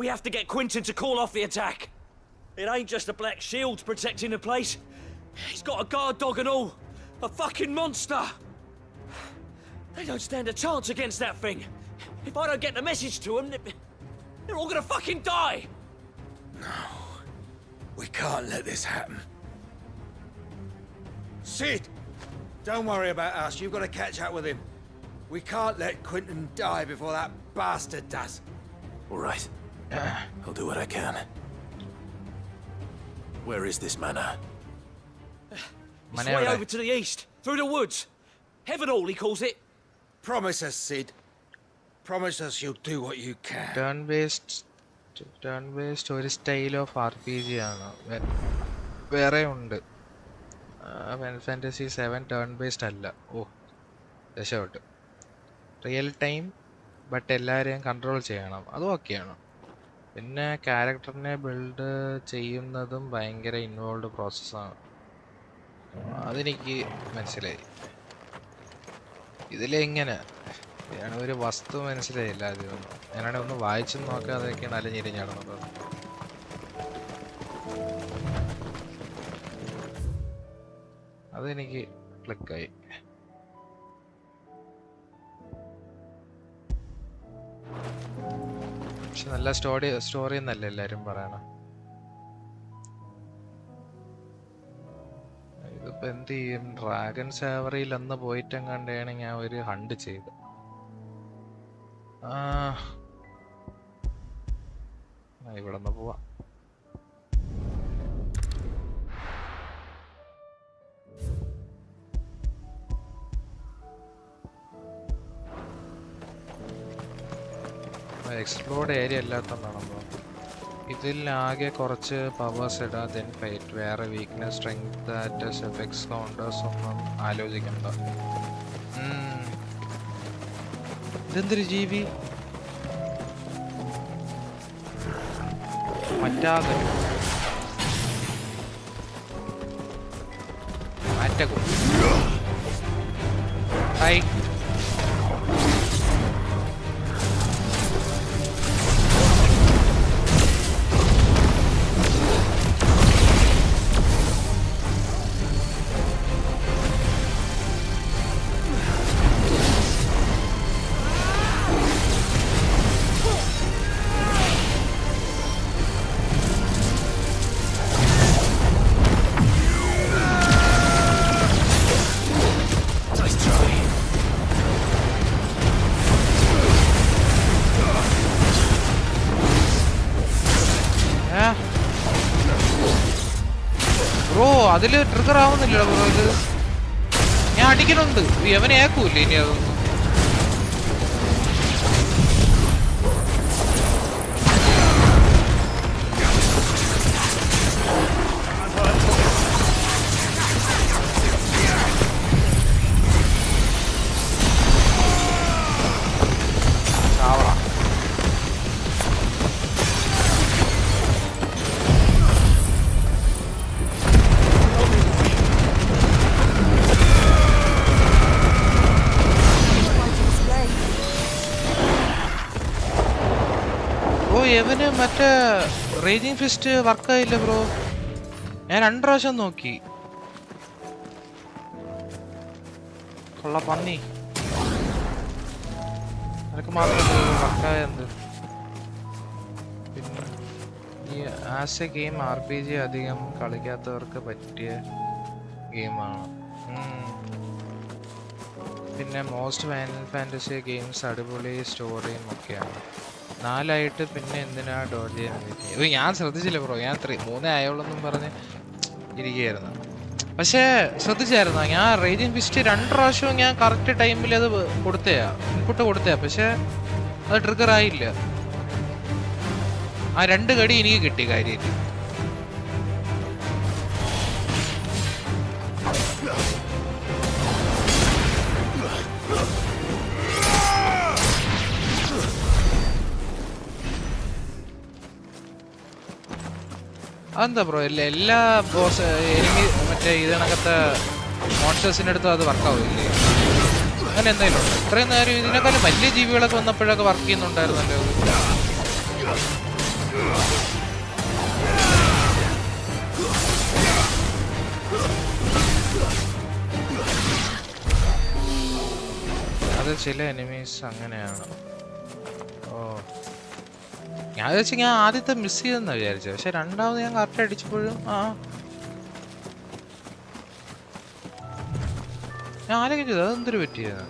We have to get Quentin to call off the attack. It ain't just the Black Shields protecting the place. He's got a guard dog and all. A fucking monster. They don't stand a chance against that thing. If I don't get the message to them, they're all gonna fucking die. No. We can't let this happen. Sid! Don't worry about us. You've got to catch up with him. We can't let Quentin die before that bastard does. All right. I'll do what I can. Where is this manor? It's way over to the east, through the woods. Heaven Hall, he calls it. Promise us, Sid. Promise us you'll do what you can. Turn based ഒരു style of RPG ആണ്. വേറെ ഉണ്ട്. Final Fantasy 7 turn based അല്ല. രക്ഷപ്പെട്ടു. Real time but എല്ലാവരെയും control ചെയ്യണം, അതും ഓക്കെയാണ്. പിന്നെ ക്യാരക്ടറിനെ ബിൽഡ് ചെയ്യുന്നതും ഭയങ്കര ഇൻവോൾവ് പ്രോസസ്സാണ്. അതെനിക്ക് മനസ്സിലായി. ഇതിലെങ്ങനെ ഒരു വസ്തു മനസ്സിലായില്ല ആദ്യം. ഞാനാണെങ്കിൽ ഒന്ന് വായിച്ചു നോക്കാം, അതൊക്കെയാണ് അലഞ്ഞിരിഞ്ഞാടുന്നത്. അതെനിക്ക് ക്ലിക്കായി. പക്ഷെ നല്ല സ്റ്റോറി എന്നല്ല എല്ലാരും പറയണം. ഇതിപ്പോ എന്ത് ചെയ്യും? ഡ്രാഗൺ സാവറിയിൽ അന്ന് പോയിട്ടെങ്ങാണ്ടാണ് ഞാൻ ഒരു ഹണ്ട് ചെയ്ത്. ഇവിടെ നിന്ന് പോവാം. എക്സ്പ്ലോർഡ് ഏരിയ അല്ലാത്തതാണല്ലോ. ഇതിൽ ആകെ കുറച്ച് പവേഴ്സ് ഇടാം, ദെൻ ഫൈറ്റ്. വേറെ weakness, strength, attach, effects, counters ഒന്നും ആലോചിക്കണ്ട. ഇതെന്തൊരു ജീവി? മറ്റാതെ മാറ്റകോ ഹായ്. ബ്രോ അതില് ട്രിഗർ ആവുന്നില്ല ബ്രോ. ഇത് ഞാൻ അടിക്കണുണ്ട്, എവനെ ഏക്കൂല്ലേ ഇനി അതൊന്നും. ഇവന് മറ്റേ റേജിങ് ഫിസ്റ്റ് വർക്കായില്ല ബ്രോ. ഞാൻ 2 പ്രാവശ്യം നോക്കി. കൊള്ള പന്നി നിനക്ക് മാത്രമേ വർക്കായത്. പിന്നെ ഈ ആസ് എ ഗെയിം RPG അധികം കളിക്കാത്തവർക്ക് പറ്റിയ ഗെയിമാണ്. പിന്നെ മോസ്റ്റ് ഫൈനൽ ഫാന്റസി ഗെയിംസ് അടിപൊളി സ്റ്റോറിയും ഒക്കെയാണ്. 4 പിന്നെ എന്തിനാ ഡോട്ട് ചെയ്യാൻ പറ്റി? ഞാൻ ശ്രദ്ധിച്ചില്ല ബ്രോ. ഞാൻ 3 ആയോളെന്നും പറഞ്ഞ് ഇരിക്കുകയായിരുന്നു. പക്ഷേ ശ്രദ്ധിച്ചായിരുന്നു, ഞാൻ റേജിങ് ഫിസ്റ്റ് 2 പ്രാവശ്യവും ഞാൻ കറക്റ്റ് ടൈമിൽ അത് ഇൻപുട്ട് കൊടുത്തയാ. പക്ഷെ അത് ട്രിഗർ ആയില്ല. ആ 2 കടി എനിക്ക് കിട്ടി കാര്യമായിട്ട്. അതെന്താ ബ്രോ എല്ലാ ബോസ് എനിക്ക് മറ്റേ ഇതിനകത്തെ മോൺസ്റ്റേഴ്സിൻ്റെ അടുത്തും അത് വർക്കാവില്ലേ? അങ്ങനെ എന്തെങ്കിലും ഉണ്ടോ? ഇത്രയും നേരം ഇതിനേക്കാളും വലിയ ജീവികളൊക്കെ വന്നപ്പോഴൊക്കെ വർക്ക് ചെയ്യുന്നുണ്ടായിരുന്നല്ലോ. അത് ചില എനിമീസ് അങ്ങനെയാണ്. ഞാൻ വിചാരിച്ചു ഞാൻ ആദ്യത്തെ മിസ് ചെയ്തെന്നാ വിചാരിച്ചത്. പക്ഷെ രണ്ടാമത് ഞാൻ കറക്റ്റ് അടിച്ചപ്പോഴും ഞാൻ ആലോചിച്ചത് അതെന്തൊരു പറ്റിയത്.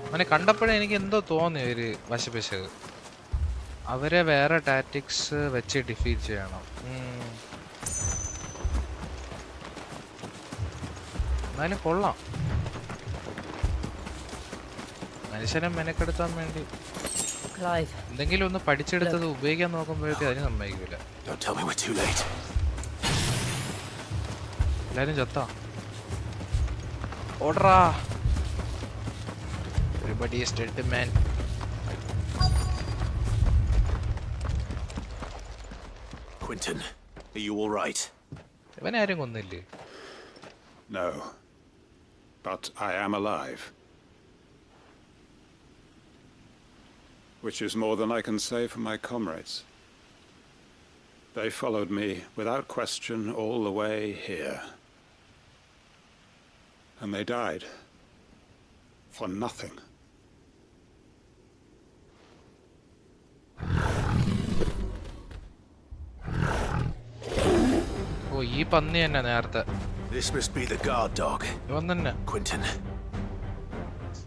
അവനെ കണ്ടപ്പോഴേ എനിക്ക് എന്തോ തോന്നി ഒരു വശപശക്. അവരെ വേറെ ടാറ്റിക്സ് വെച്ച് ഡിഫീറ്റ് ചെയ്യണം. എന്നാലും കൊള്ളാം. മനുഷ്യനെ മെനക്കെടുത്താൻ വേണ്ടി എന്തെങ്കിലും ഒന്ന് പഠിച്ചെടുത്തത് ഉപയോഗിക്കാൻ നോക്കുമ്പോഴേക്കും അതിന് സമ്മതിക്കൂല. എല്ലാരും ചത്താ ഓടറാ. Everybody is dead, man. Quentin, are you all right? ഇവനെ ആരും കൊന്നില്ലേ? No, but I am alive. Which is more than I can say for my comrades. They followed me without question all the way here. And they died for nothing. Oh, ഈ പന്നി തന്നെ നേരത്തെ. This must be the guard dog. ഇവൻ തന്നെ. Quentin,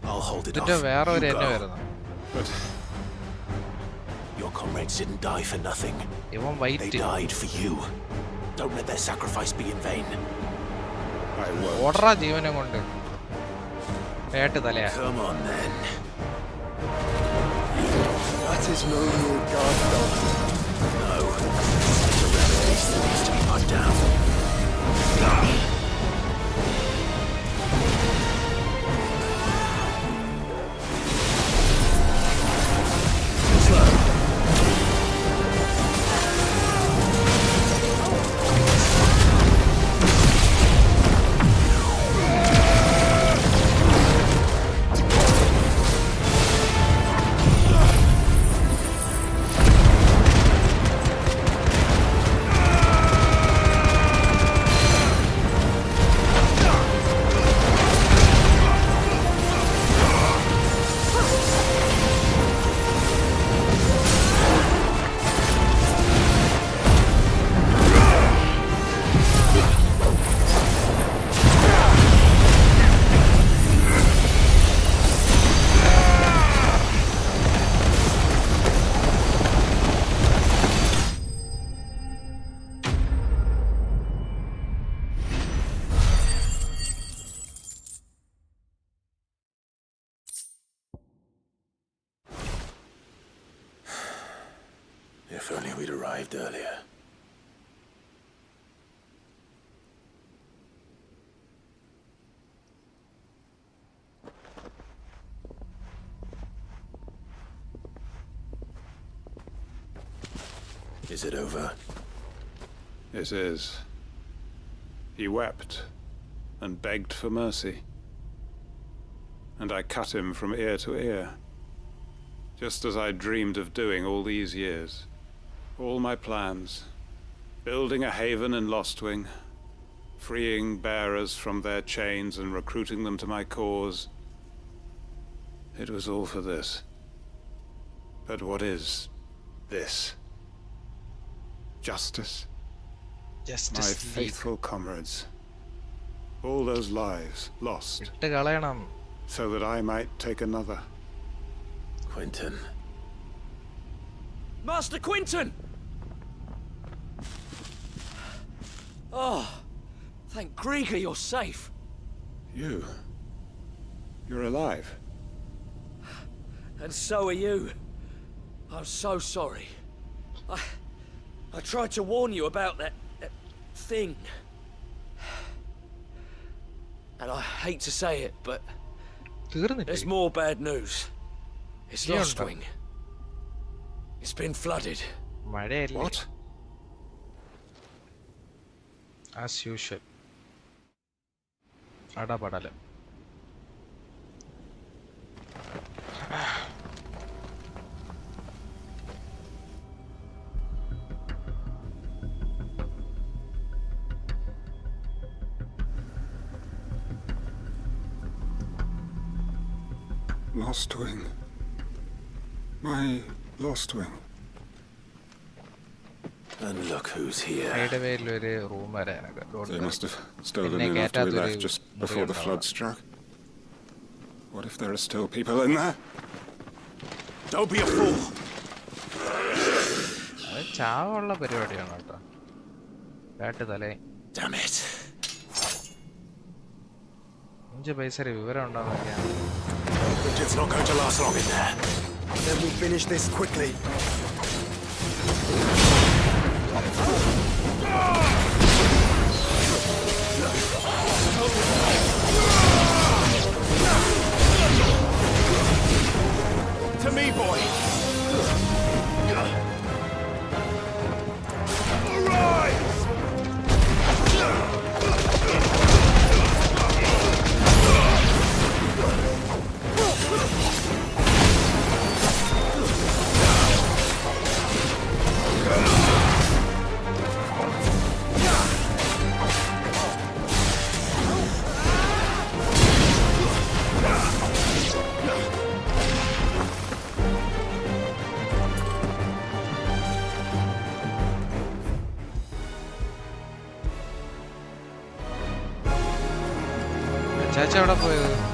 I'll hold it off. ഇതിന്റെ വേറെ ഒരു എന്നെ വരുന്നു. But your comrades didn't die for nothing. They died for you. Don't let their sacrifice be in vain. I won't. ഓടറാ ജീവനെ കൊണ്ട്. പേട്ട് തലയാ. Come on then. That is no mere guard dog. No. It's a rare beast that needs to be put down. we'd arrived earlier. Is it over? It is. He wept and begged for mercy. And I cut him from ear to ear, just as I dreamed of doing all these years. All my plans, building a haven in Lostwing, freeing bearers from their chains and recruiting them to my cause. It was all for this. But what is this? Justice? My faithful comrades. All those lives lost. So that I might take another. Quentin. Master Quentin! Oh, thank Grieger you're safe. You're alive. And so are you. I'm so sorry. I tried to warn you about that thing. And I hate to say it, but there's more bad news. It's Lostwing. It's been flooded. What? As usual. Adabadale. Lostwing. My Lostwing. And look who's here. They must have stolen in after we left just before the flood struck. What if there are still people in there? Don't be a fool! Damn it. It's not going to last long in there. Then we finish this quickly. To me, boy! Chacha ahora puede.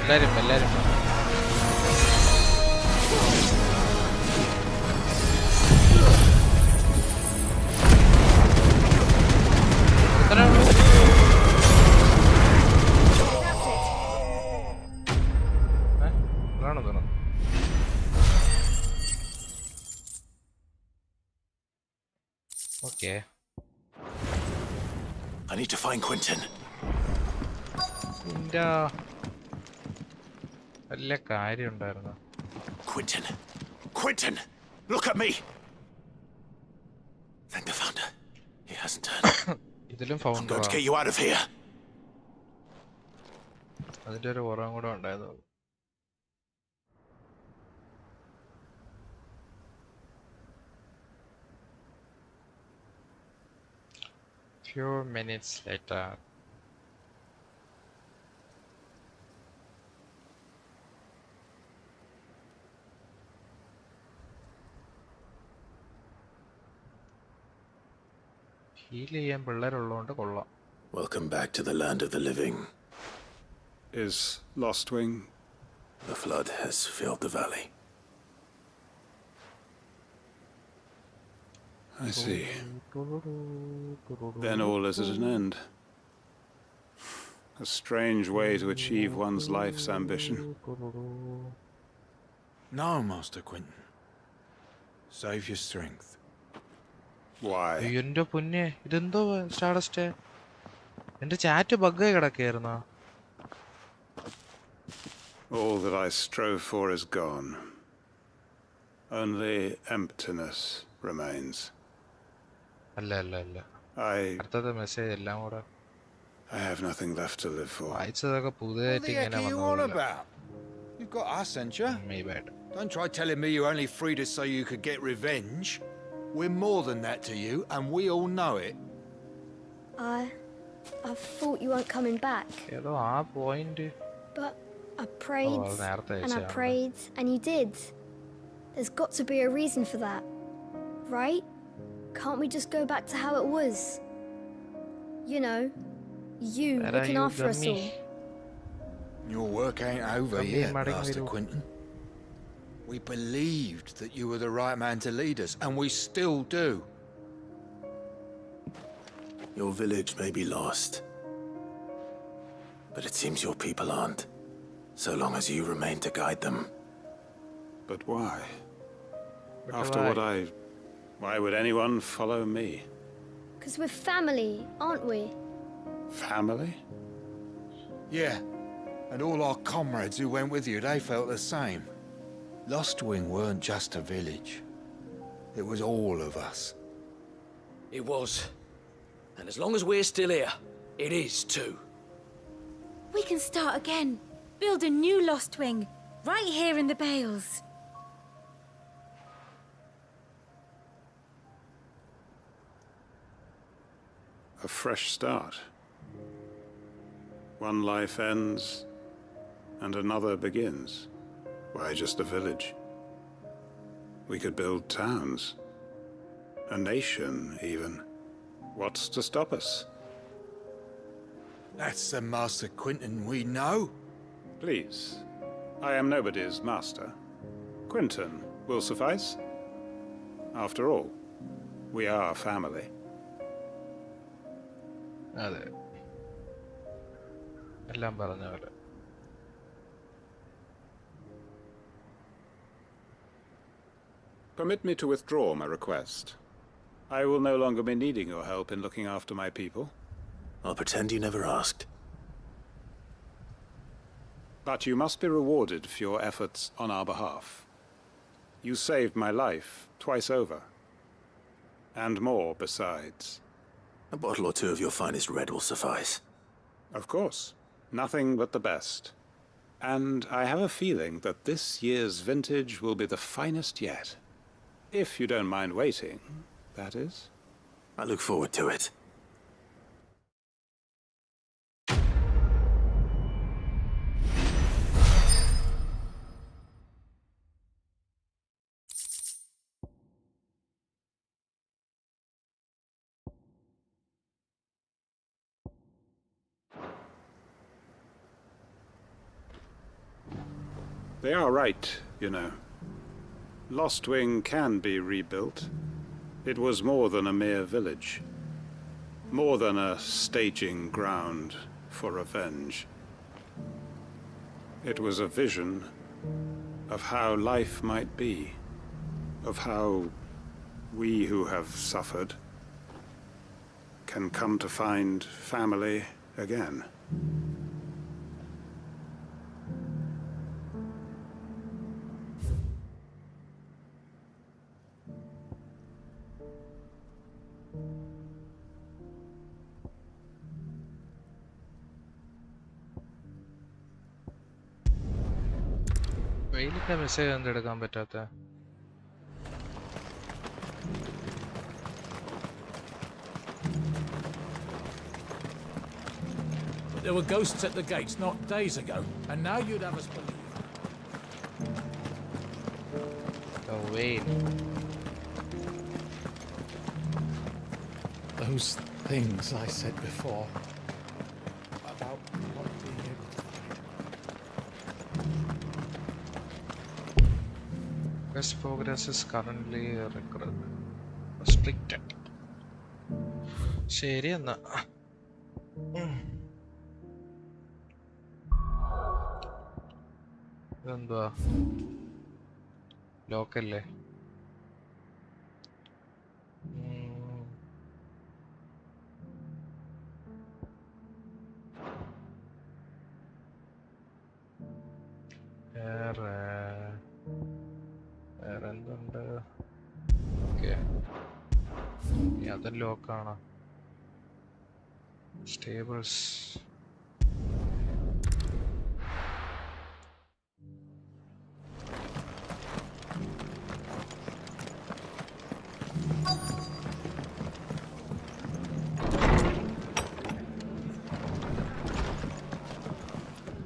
Let him. Okay. I need to find Quentin. Quentin! Look at me! Thank the founder. He hasn't turned. I'm going to get you out of here. Few minutes later. Welcome back to the land of the living. Is Lostwing? The flood has filled the valley. I see. Then all is at an end. A strange way to achieve one's life's ambition. No, Master Quentin. Save your strength. Why? എന്റെ പൊന്നെ ഇതെന്തോ Stardust എന്റെ chat ബഗ്ഗായി കിടക്കായിരുന്നോ All that I strove for is gone. Only emptiness remains. അല്ല അടുത്തത്തെ message എല്ലാം കൂടെ I have nothing left to live for. വായിച്ചതൊക്കെ പുതിയതായിട്ട് ഇങ്ങനെ വന്നതല്ല. You've got us, ain't you? Me bad. Don't try telling me you're only freed us so you could get revenge. We're more than that to you, and we all know it. I thought you weren't coming back. ഏതോ ആ point. But I prayed and I prayed and you did. There's got to be a reason for that, right? Can't we just go back to how it was? You know, you looking after us all. Your work ain't over yet, Master Quentin. We believed that you were the right man to lead us, and we still do. Your village may be lost, but it seems your people aren't, so long as you remain to guide them. But why? After what why would anyone follow me? 'Cause we're family, aren't we? Family? Yeah, and all our comrades who went with you, they felt the same. Lostwing weren't just a village. It was all of us. It was. And as long as we're still here, it is too. We can start again. Build a new Lostwing, right here in the Bales. A fresh start. One life ends, and another begins. Why, just a village. We could build towns. A nation, even. What's to stop us? That's the Master Quentin we know. Please. I am nobody's master. Quentin will suffice. After all, we are family. അതെ എല്ലാം പറഞ്ഞ പോലെ Permit me to withdraw my request. I will no longer be needing your help in looking after my people. I'll pretend you never asked. But you must be rewarded for your efforts on our behalf. You saved my life twice over. And more besides. A bottle or two of your finest red will suffice. Of course. Nothing but the best. And I have a feeling that this year's vintage will be the finest yet. If you don't mind waiting, that is. I look forward to it. They are right, you know. Lostwing can be rebuilt. It was more than a mere village. More than a staging ground for revenge. It was a vision of how life might be. Of how we who have suffered can come to find family again. വെയിലിന്റെ message എന്തെടുക്കാൻ പറ്റാത്ത There were ghosts at the gates not days ago, and now you'd have us believe. The veil. The those things I said before about not being able to fight. Quest progress is currently restricted. ശരി എന്നാ ഇതെന്തുവാ ലോക്കല്ലേ വേറെന്തുണ്ട് okay അത് ലോക്കാണ് stables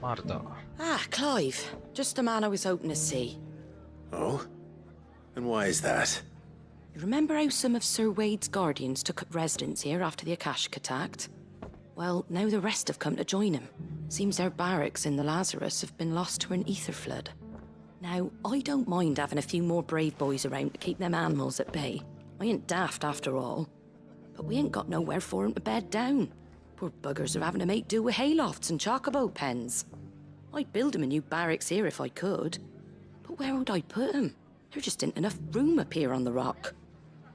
Martha. Ah, Clive. Just the man I was hoping to see. Oh? And why is that? You remember how some of Sir Wade's guardians took up residence here after the Akashic attacked? Well, now the rest have come to join him. Seems their barracks in the Lazarus have been lost to an ether flood. Now, I don't mind having a few more brave boys around to keep them animals at bay. I ain't daft after all. But we ain't got nowhere for 'em to bed down. Poor buggers are having to make do with haylofts and chocobo pens. I'd build 'em a new barracks here if I could. But where would I put 'em? There just ain't enough room up here on the rock.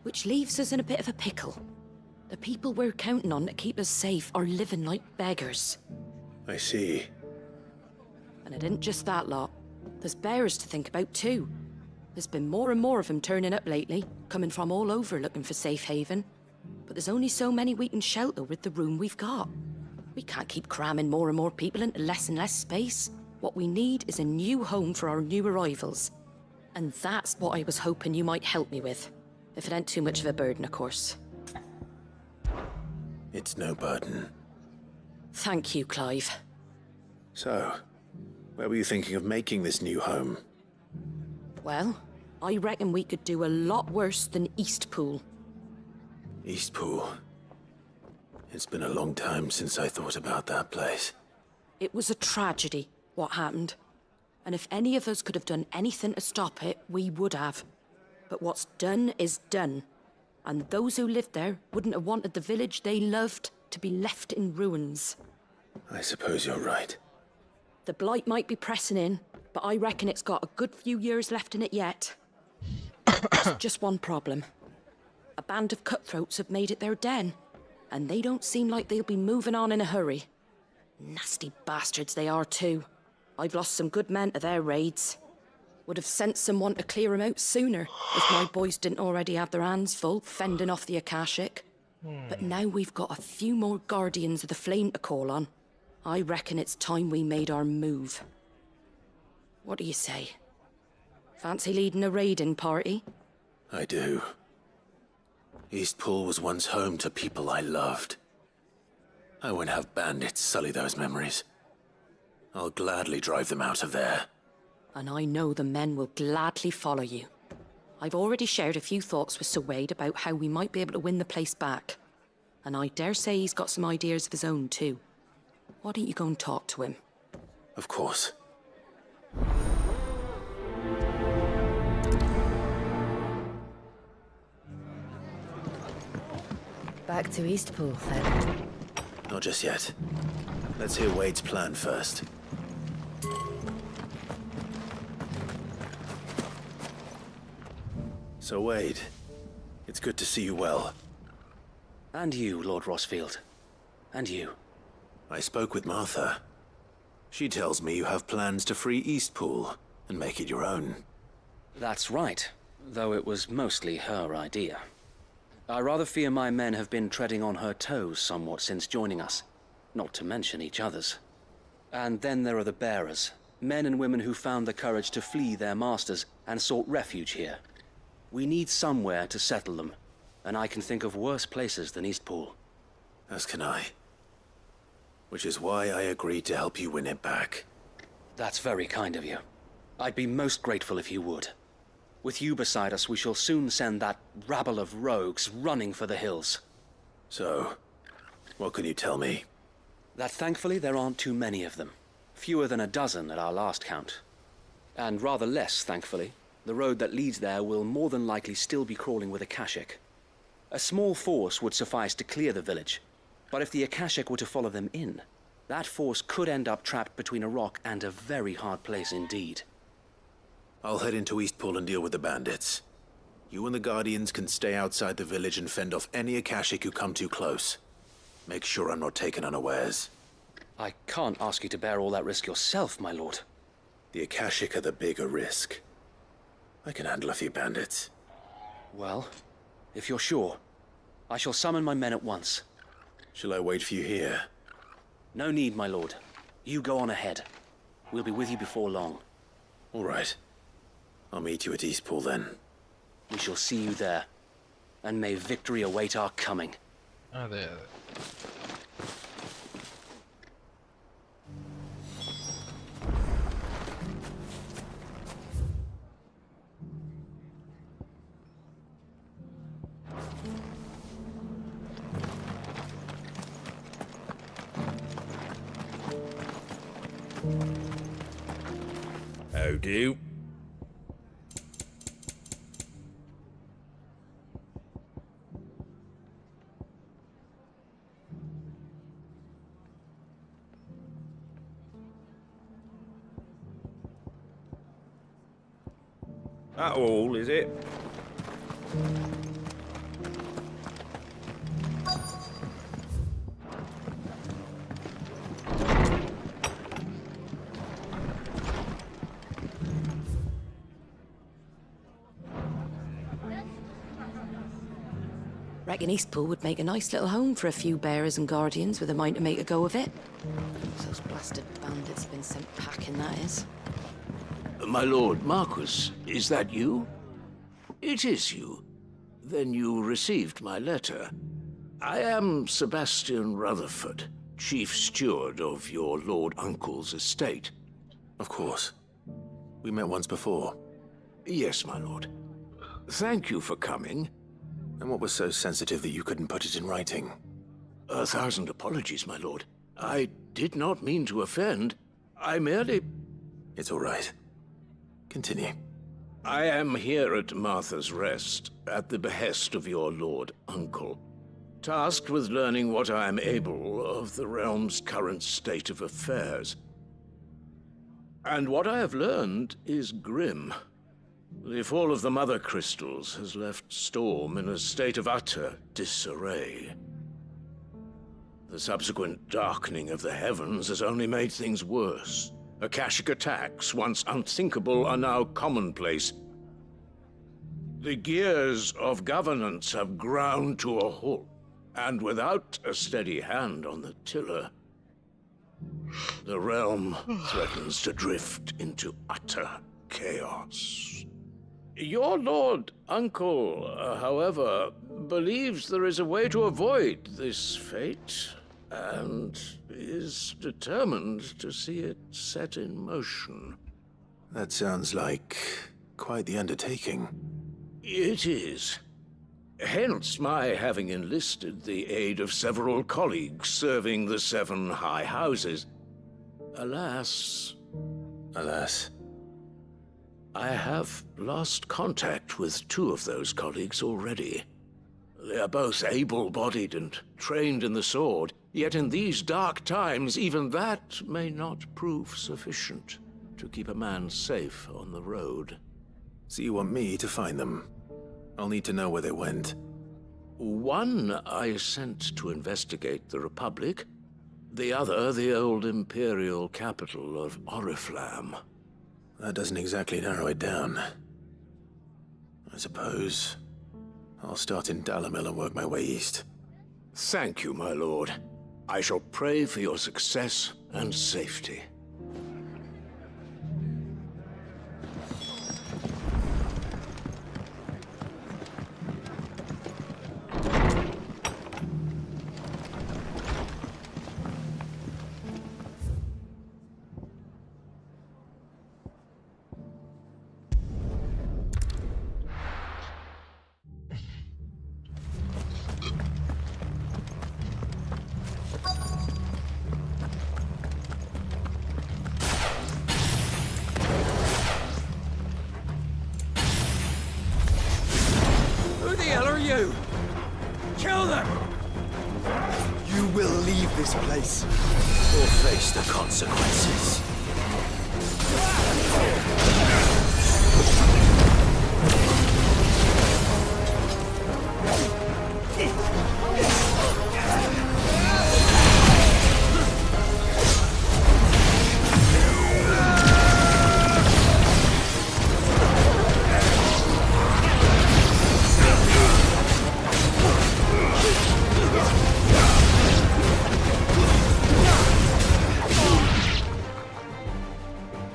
Which leaves us in a bit of a pickle. The people we're counting on to keep us safe are living like beggars. I see. And it ain't just that lot. There's bears to think about too. There's been more and more of them turning up lately, coming from all over looking for safe haven. But there's only so many we can shelter with the room we've got. We can't keep cramming more and more people into less and less space. What we need is a new home for our new arrivals. And that's what I was hoping you might help me with. If it ain't too much of a burden, of course. It's no burden. Thank you, Clive. So, where were you thinking of making this new home? Well, I reckon we could do a lot worse than Eastpool. Eastpool? It's been a long time since I thought about that place. It was a tragedy, what happened. And if any of us could have done anything to stop it, we would have. But what's done is done. And those who lived there wouldn't have wanted the village they loved to be left in ruins. I suppose you're right. The blight might be pressing in, but I reckon it's got a good few years left in it yet. There's just one problem. A band of cutthroats have made it their den, and they don't seem like they'll be moving on in a hurry. Nasty bastards they are too. I've lost some good men to their raids. Would have sent someone to clear them out sooner if my boys didn't already have their hands full fending off the Akashic. But now we've got a few more guardians of the flame to call on. I reckon it's time we made our move. What do you say? Fancy leading a raiding party? I do. Eastpool was once home to people I loved. I won't have bandits sully those memories. I'll gladly drive them out of there. And I know the men will gladly follow you. I've already shared a few thoughts with Sir Wade about how we might be able to win the place back. And I dare say he's got some ideas of his own too. Why don't you go and talk to him? Of course. Back to Eastpool, then. Not just yet. Let's hear Wade's plan first. So, Wade, it's good to see you well. And you, Lord Rosfield. And you. I spoke with Martha. She tells me you have plans to free Eastpool and make it your own. That's right, though it was mostly her idea. I rather fear my men have been treading on her toes somewhat since joining us, not to mention each other's. And then there are the bearers, men and women who found the courage to flee their masters and sought refuge here. We need somewhere to settle them, and I can think of worse places than Eastpool. As can I. Which is why I agreed to help you win it back. That's very kind of you. I'd be most grateful if you would. With you beside us, we shall soon send that rabble of rogues running for the hills. So, what can you tell me? That thankfully there aren't too many of them. Fewer than a dozen at our last count. And rather less, thankfully. The road that leads there will more than likely still be crawling with Akashic. A small force would suffice to clear the village, but if the Akashic were to follow them in, that force could end up trapped between a rock and a very hard place indeed. I'll head into Eastpool and deal with the bandits. You and the Guardians can stay outside the village and fend off any Akashic who come too close. Make sure I'm not taken unawares. I can't ask you to bear all that risk yourself, my lord. The Akashic are the bigger risk. I can handle a few bandits. Well, if you're sure, I shall summon my men at once. Shall I wait for you here? No need, my lord. You go on ahead. We'll be with you before long. All right. I'll meet you at Eastpool then. We shall see you there. And may victory await our coming. അതെ അതെ. How do? That all, is it? Reckon Eastpool would make a nice little home for a few bearers and guardians with a mind to make a go of it. Those blasted bandits have been sent packing, that is. My lord Marquis, is that you? It is you. Then you received my letter. I am Sebastian Rutherford, chief steward of your lord uncle's estate. Of course. We met once before. Yes, my lord. Thank you for coming. And what was so sensitive that you couldn't put it in writing? 1,000 apologies, my lord. I did not mean to offend. I merely... It's all right. Continue. I am here at Martha's Rest, at the behest of your lord uncle, tasked with learning what I am able of the realm's current state of affairs. And what I have learned is grim. The fall of the Mother Crystals has left Storm in a state of utter disarray. The subsequent darkening of the heavens has only made things worse. Akashic attacks, once unthinkable, are now commonplace. The gears of governance have ground to a halt, and without a steady hand on the tiller, the realm threatens to drift into utter chaos. Your lord uncle, however, believes there is a way to avoid this fate, and is determined to see it set in motion. That sounds like quite the undertaking. It is. Hence my having enlisted the aid of several colleagues serving the 7 high houses. Alas... Alas? I have lost contact with 2 of those colleagues already. They are both able-bodied and trained in the sword, yet in these dark times, even that may not prove sufficient to keep a man safe on the road. So you want me to find them? I'll need to know where they went. One I sent to investigate the Republic, the other the old Imperial capital of Oriflamme. That doesn't exactly narrow it down. I suppose I'll start in Dalamil and work my way east. Thank you, my lord. I shall pray for your success and safety. this place. Or face the consequences.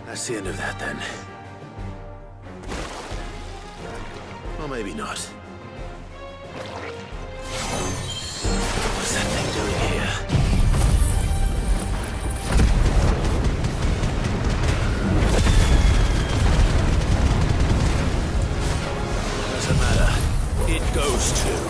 That's the end of that, then. Or maybe not. What's that thing doing here? Doesn't matter. It goes too.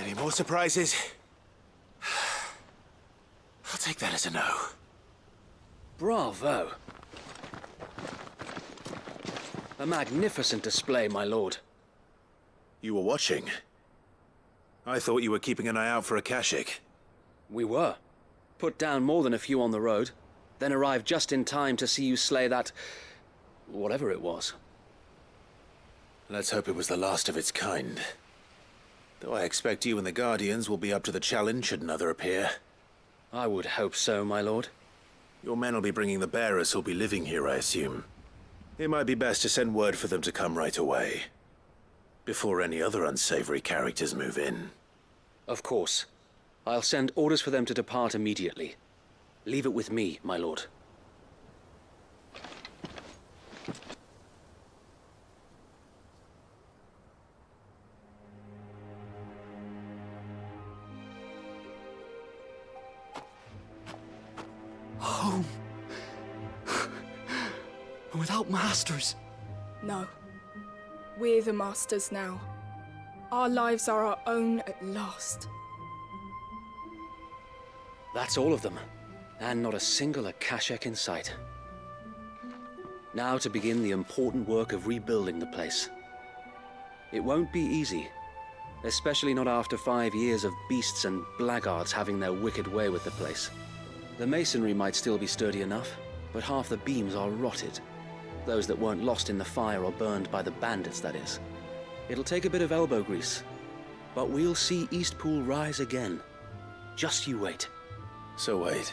Any more surprises? I'll take that as a no. Bravo. A magnificent display, my lord. You were watching? I thought you were keeping an eye out for a Kashik. We were. Put down more than a few on the road, then arrived just in time to see you slay that... whatever it was. Let's hope it was the last of its kind. Though I expect you and the Guardians will be up to the challenge should another appear. I would hope so, my lord. Your men will be bringing the bearers who'll be living here, I assume. It might be best to send word for them to come right away, before any other unsavory characters move in. Of course. I'll send orders for them to depart immediately. Leave it with me, my lord. Home. Without masters. No. We're the masters now. Our lives are our own at last. That's all of them. And not a single Akashek in sight. Now to begin the important work of rebuilding the place. It won't be easy. Especially not after 5 years of beasts and blackguards having their wicked way with the place. The masonry might still be sturdy enough, but half the beams are rotted. Those that weren't lost in the fire or burned by the bandits, that is. It'll take a bit of elbow grease, but we'll see Eastpool rise again. Just you wait. So wait.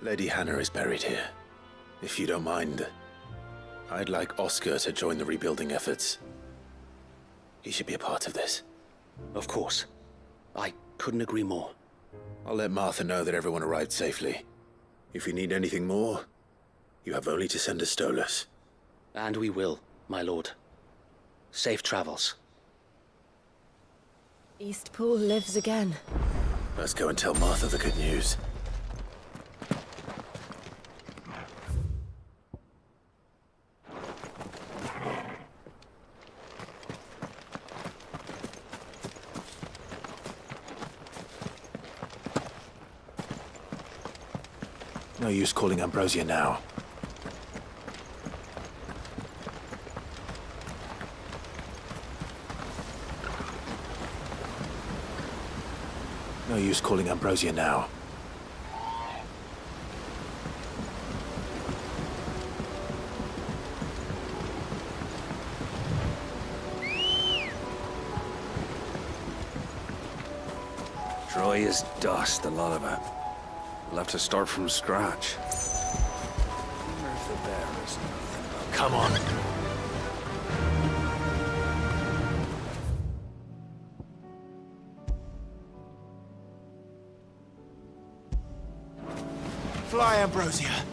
Lady Hannah is buried here. If you don't mind, I'd like Oscar to join the rebuilding efforts. He should be a part of this. Of course. I couldn't agree more. I'll let Martha know that everyone arrived safely. If you need anything more, you have only to send a Stolas. And we will, my lord. Safe travels. Eastpool lives again. Let's go and tell Martha the good news. No use calling Ambrosia now. No use calling Ambrosia now. Dry as dust, a lot of it. We'll have to start from scratch. Come on. Fly, Ambrosia.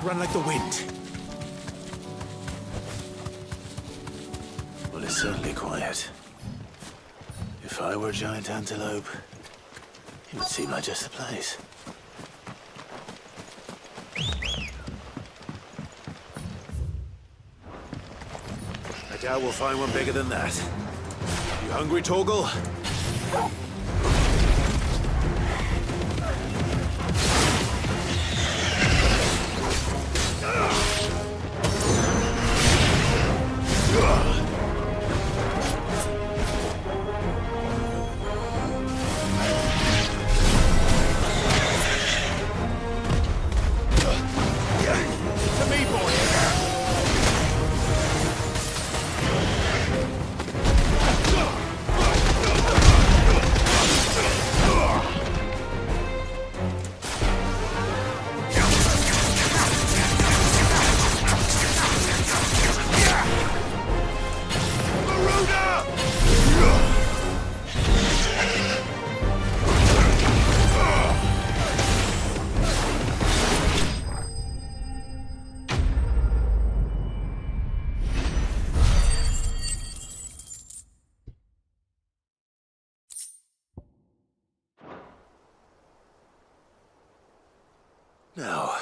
Run like the wind. Well, it's certainly quiet. If I were a giant antelope, it would seem like just the place. I doubt we'll find one bigger than that. You hungry, Torgal? Now,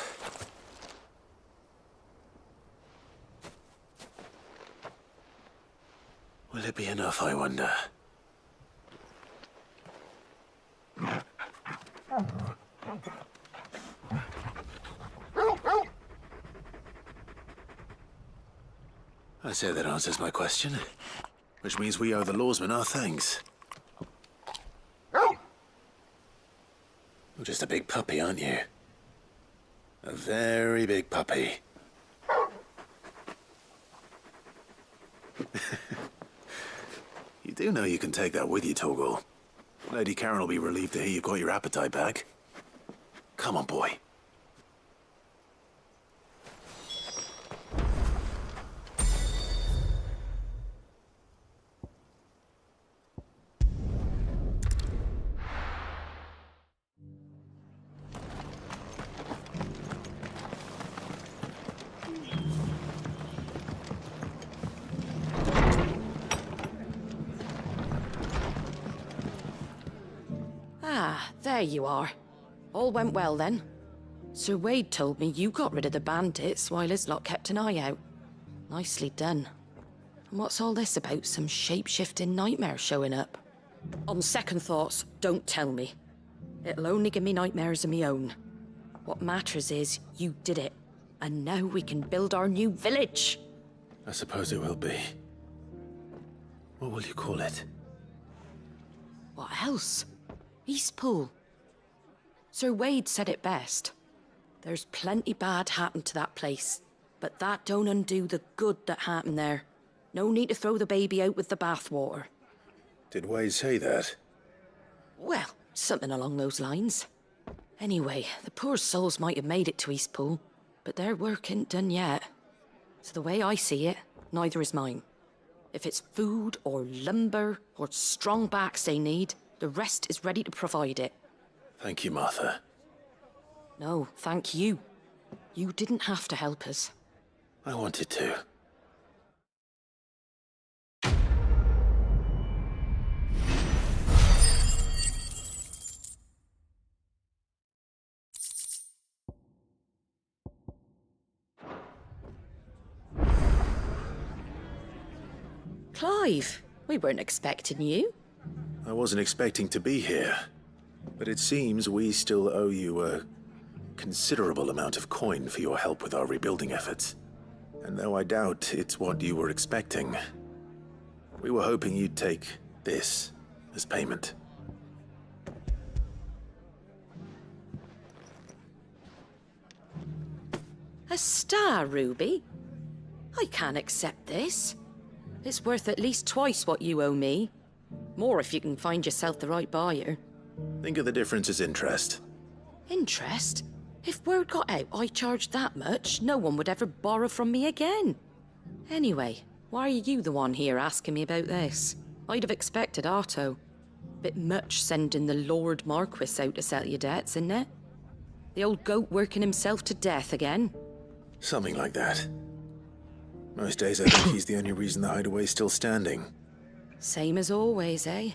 will it be enough, I wonder? I say that answers my question. Which means we owe the lawsmen our thanks. You're just a big puppy, aren't you? A very big puppy. You do know you can take that with you, Torgal. Lady Karen will be relieved to hear you've got your appetite back. Come on, boy. There you are. All went well then. Sir Wade told me you got rid of the bandits while his lot kept an eye out. Nicely done. And what's all this about some shape-shifting nightmare showing up? On second thoughts, don't tell me. It'll only give me nightmares of me own. What matters is you did it. And now we can build our new village. I suppose it will be. What will you call it? What else? Eastpool. Sir Wade said it best. There's plenty bad happened to that place, but that don't undo the good that happened there. No need to throw the baby out with the bathwater. Did Wade say that? Well, something along those lines. Anyway, the poor souls might have made it to Eastpool, but their work ain't done yet. So the way I see it, neither is mine. If it's food or lumber or strong backs they need, the rest is ready to provide it. Thank you, Martha. No, thank you. You didn't have to help us. I wanted to. Clive, we weren't expecting you. I wasn't expecting to be here, but it seems we still owe you a considerable amount of coin for your help with our rebuilding efforts. And though I doubt it's what you were expecting, we were hoping you'd take this as payment. A star ruby? I can't accept this. It's worth at least twice what you owe me. More if you can find yourself the right buyer. Think of the difference as interest. Interest? If word got out I charged that much, no one would ever borrow from me again. Anyway, why are you the one here asking me about this? I'd have expected Otto. Bit much sending the Lord Marquis out to settle your debts, isn't it? The old goat working himself to death again? Something like that. Most days I think he's the only reason the hideaway's still standing. Same as always, eh?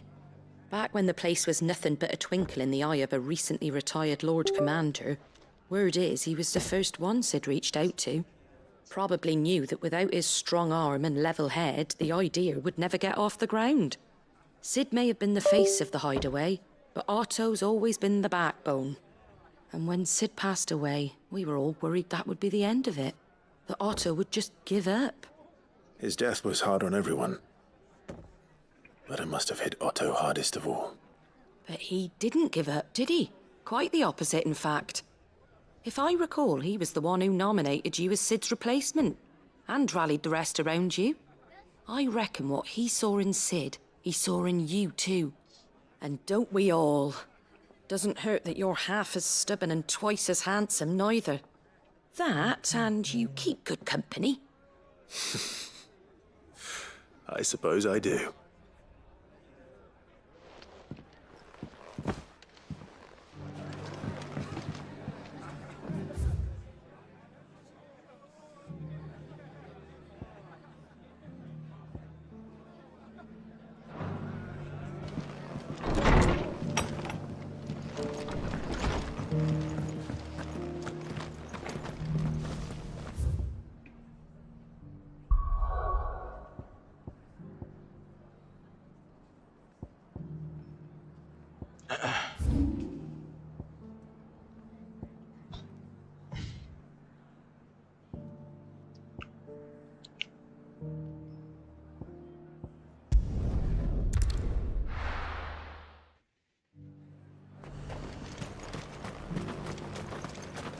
Back when the place was nothing but a twinkle in the eye of a recently retired Lord Commander, word is he was the first one Sid reached out to. Probably knew that without his strong arm and level head, the idea would never get off the ground. Sid may have been the face of the hideaway, but Otto's always been the backbone. And when Sid passed away, we were all worried that would be the end of it. That Otto would just give up. His death was hard on everyone. But it must have hit Otto hardest of all. But he didn't give up, did he? Quite the opposite, in fact. If I recall, he was the one who nominated you as Sid's replacement, and rallied the rest around you. I reckon what he saw in Sid, he saw in you too. And don't we all? Doesn't hurt that you're half as stubborn and twice as handsome, neither. That, and you keep good company. I suppose I do.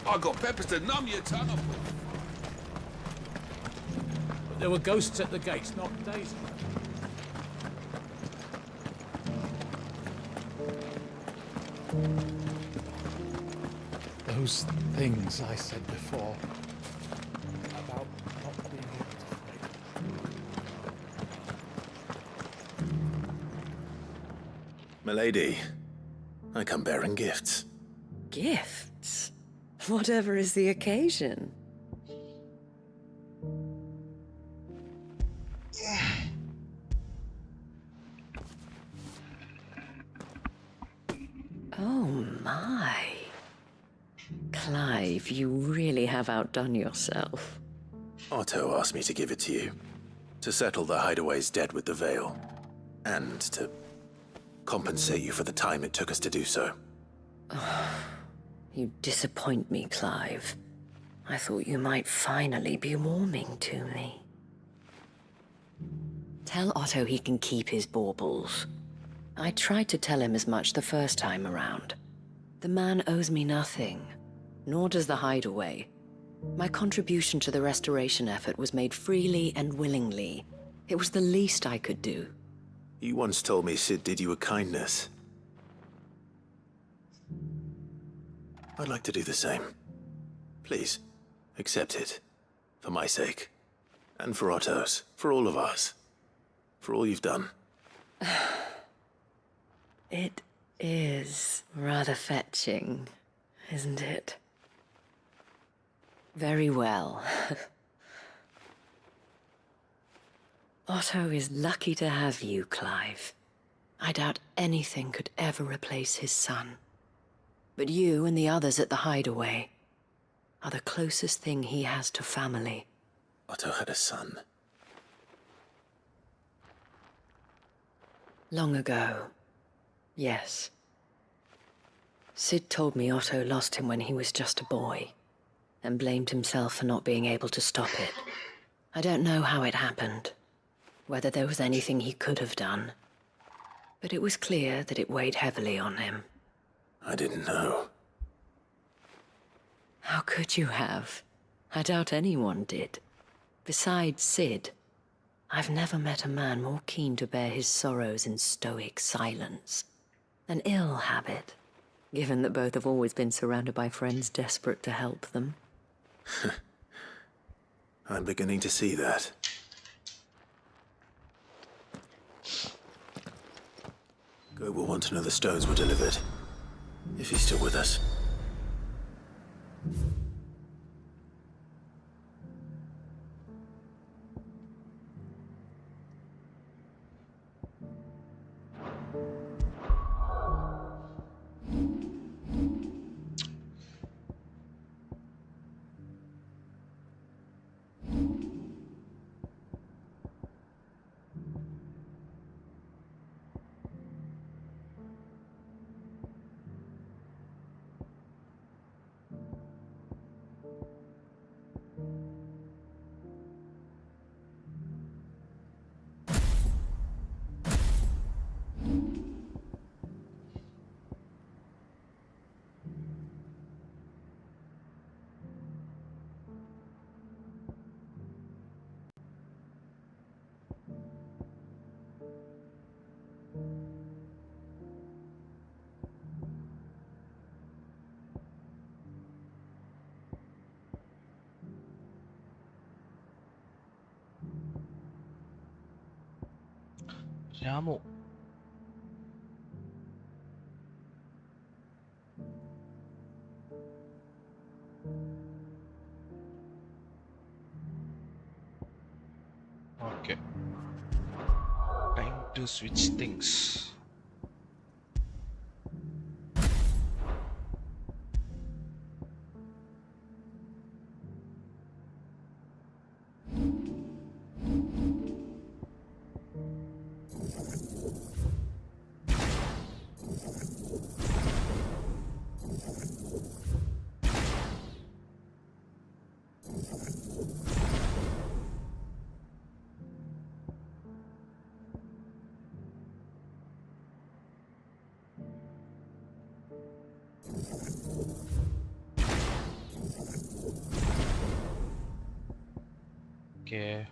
I got peppers to numb your tongue. But there were ghosts at the gates, not Daisy. Those things I said before about not being able to fight. Milady, I come bearing gifts. Gifts? Whatever is the occasion. Oh my. Clive, you really have outdone yourself. Otto asked me to give it to you. To settle the Hideaway's debt with the Veil. And to compensate you for the time it took us to do so. You disappoint me, Clive. I thought you might finally be warming to me. Tell Otto he can keep his baubles. I tried to tell him as much the first time around. The man owes me nothing, nor does the Hideaway. My contribution to the restoration effort was made freely and willingly. It was the least I could do. You once told me Sid did you a kindness. I'd like to do the same. Please, accept it. For my sake. And for Otto's. For all of us. For all you've done. It is rather fetching, isn't it? Very well. Otto is lucky to have you, Clive. I doubt anything could ever replace his son. But you and the others at the Hideaway are the closest thing he has to family. Otto had a son. Long ago, yes. Sid told me Otto lost him when he was just a boy, and blamed himself for not being able to stop it. I don't know how it happened, whether there was anything he could have done, but it was clear that it weighed heavily on him. I didn't know. How could you have? I doubt anyone did. Besides Sid, I've never met a man more keen to bear his sorrows in stoic silence. An ill habit, given that both have always been surrounded by friends desperate to help them. I'm beginning to see that. Go will want to know the stones were delivered. If he's still with us. Ramu. Okay. Time to switch things. Okay.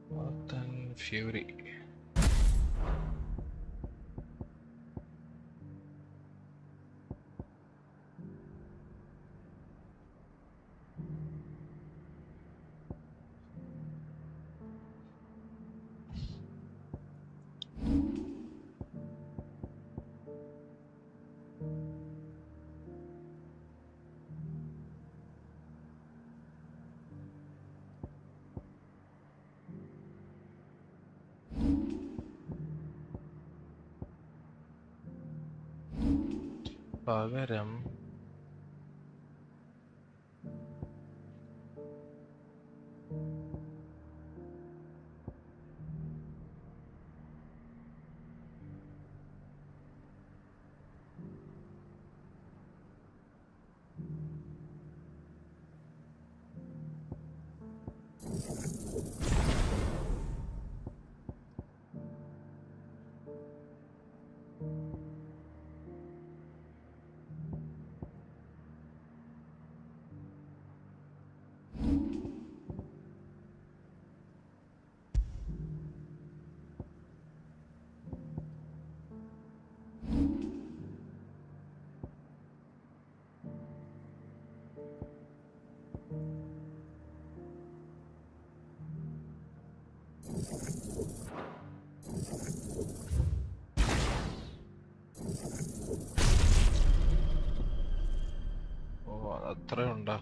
Northern Fury. പകരം അത്രയുണ്ടോ?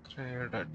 Traded.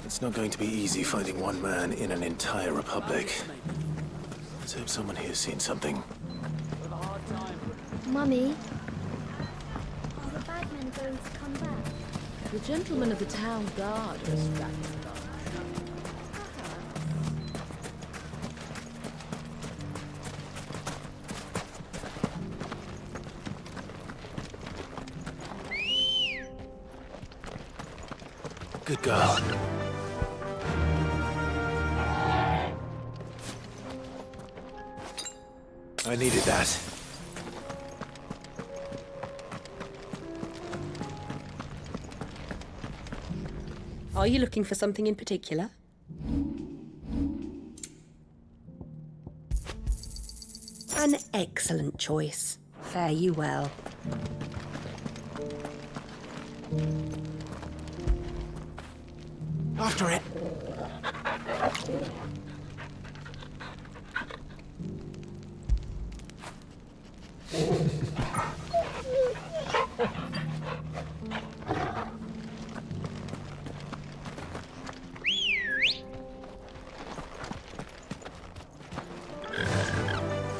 It's not going to be easy finding one man in an entire republic. Let's hope someone here's seen something. Mummy, are the bad men going to come back? The gentlemen of the town guard are strapped. Good girl. I needed that. Are you looking for something in particular? An excellent choice. Fare you well. After it.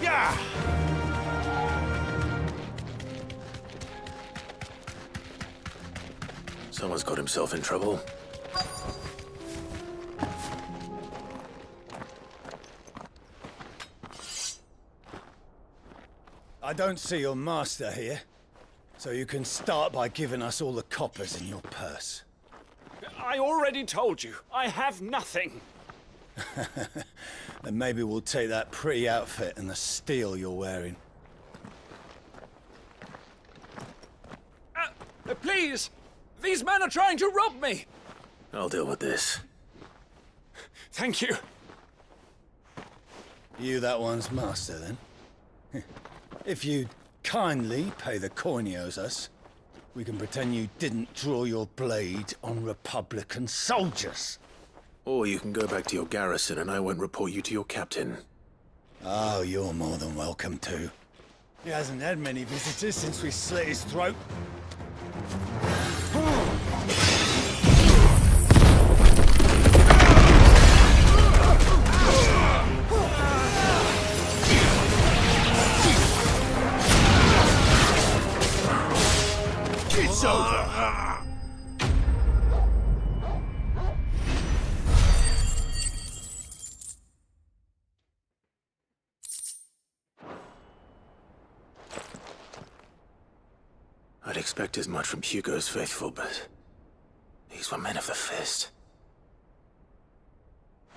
Yeah. Someone's got himself in trouble. I don't see your master here, so you can start by giving us all the coppers in your purse. I already told you, I have nothing. Then maybe we'll take that pretty outfit and the steel you're wearing. Please! These men are trying to rob me! I'll deal with this. Thank you. You that one's master, then? If you kindly pay the coin he owes us, we can pretend you didn't draw your blade on Republican soldiers. Or you can go back to your garrison and I won't report you to your captain. Oh, you're more than welcome to. He hasn't had many visitors since we slit his throat. It's over. I'd expect as much from Hugo's faithful, but these were men of the Fist.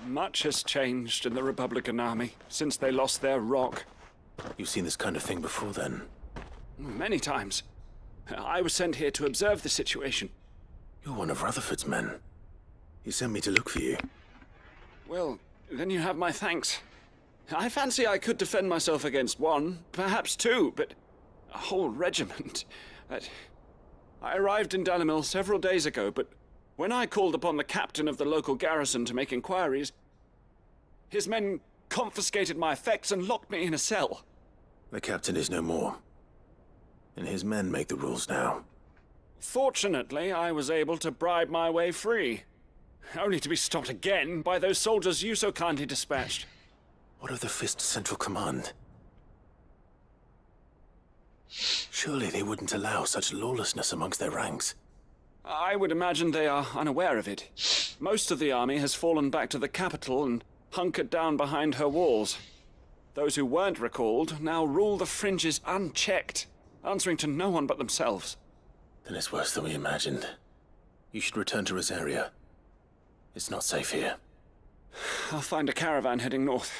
Much has changed in the Republican army since they lost their rock. You've seen this kind of thing before, then? Many times. I was sent here to observe the situation. You're one of Rutherford's men. He sent me to look for you. Well, then you have my thanks. I fancy I could defend myself against one, perhaps two, but a whole regiment. I arrived in Dalimil several days ago, but when I called upon the captain of the local garrison to make inquiries, his men confiscated my effects and locked me in a cell. The captain is no more, and his men make the rules now. Fortunately, I was able to bribe my way free, only to be stopped again by those soldiers you so kindly dispatched. What of the Fist Central Command? Surely they wouldn't allow such lawlessness amongst their ranks. I would imagine they are unaware of it. Most of the army has fallen back to the capital and hunkered down behind her walls. Those who weren't recalled now rule the fringes unchecked, answering to no one but themselves. Then it's worse than we imagined. You should return to Rosaria. It's not safe here. I'll find a caravan heading north.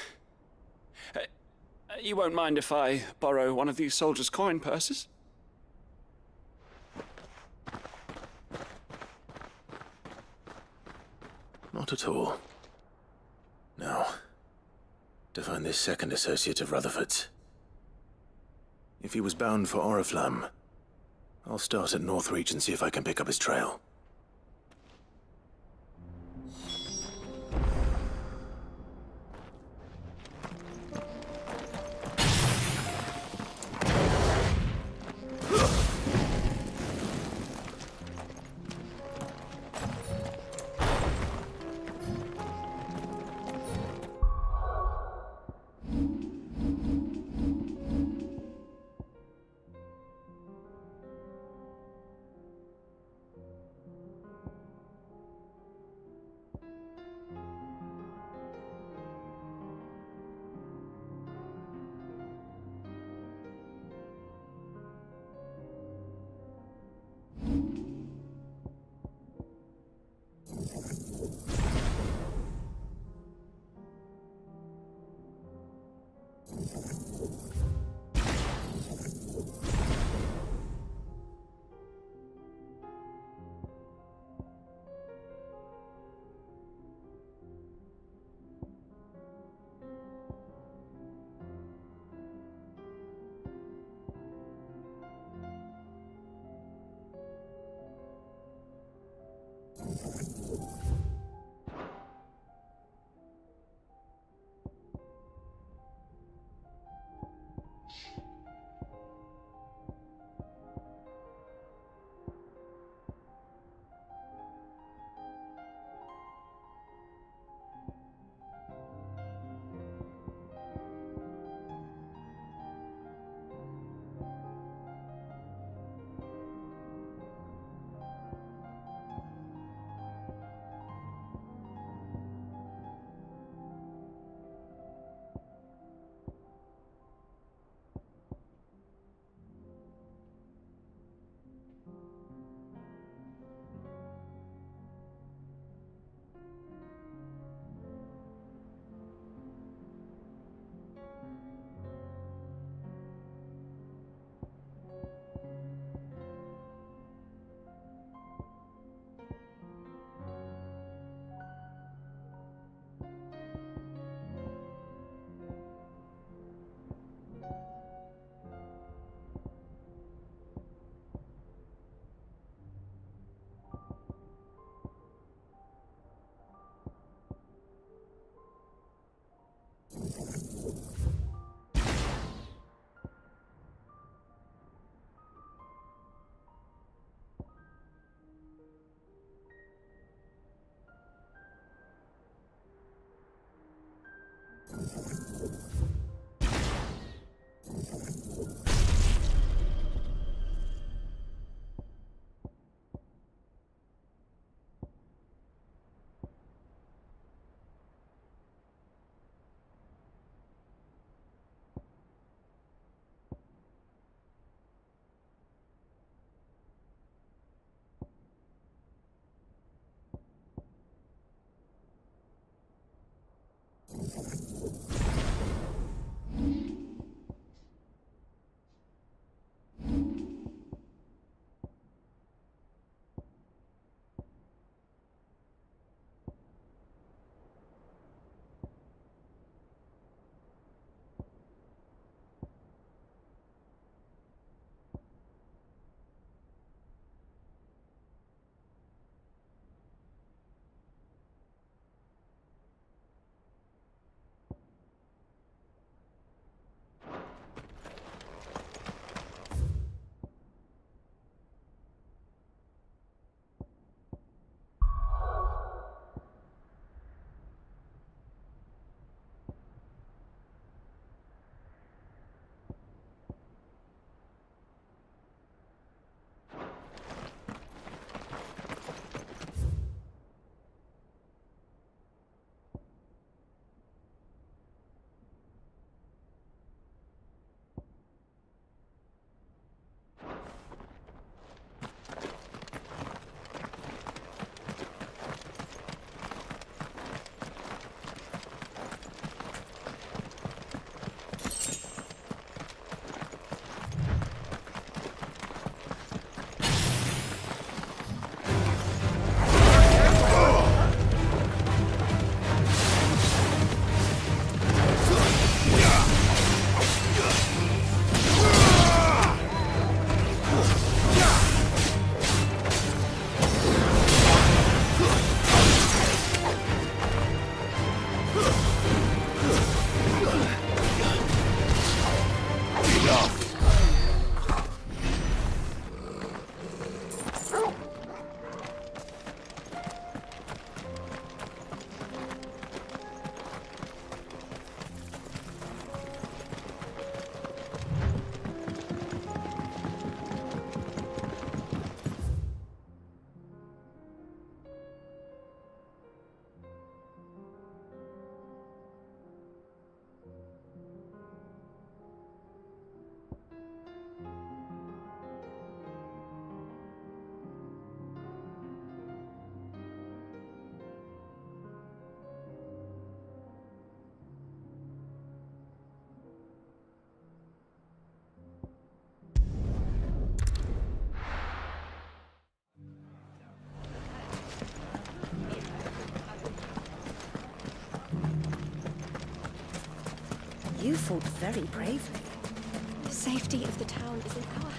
You won't mind if I borrow one of these soldiers' coin purses? Not at all. Now, to find this second associate of Rutherford's. If he was bound for Oriflamme, I'll start at Northreach and see if I can pick up his trail. You fought very bravely. The safety of the town is in our hands.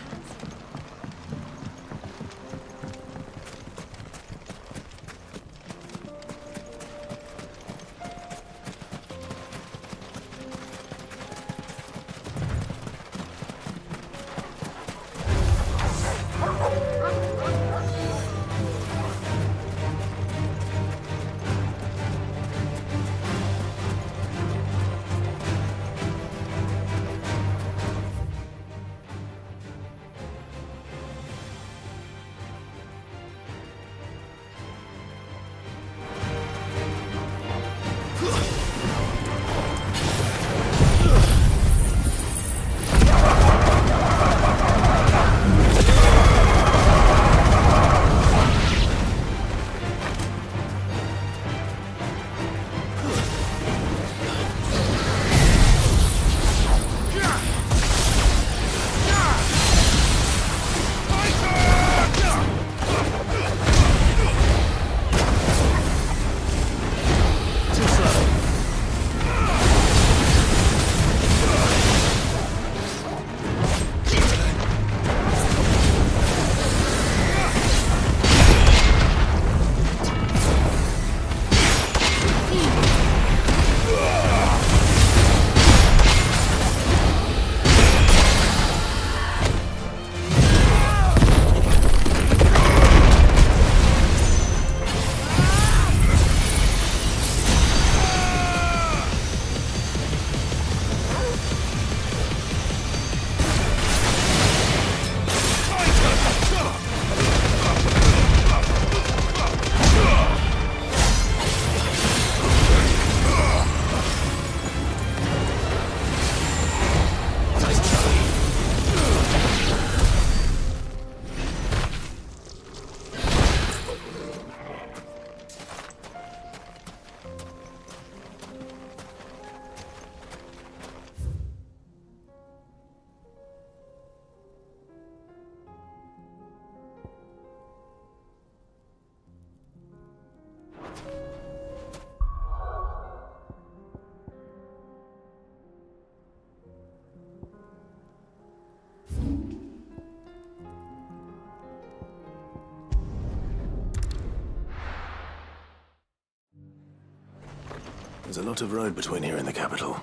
There's a lot of road between here and the capital.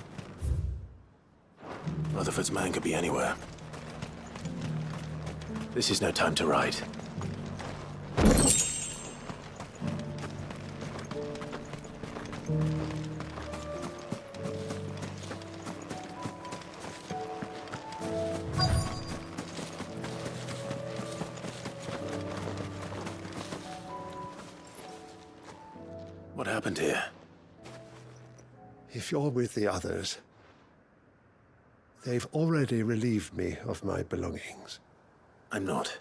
Rutherford's man could be anywhere. This is no time to ride. What happened here? If you're with the others, they've already relieved me of my belongings. I'm not.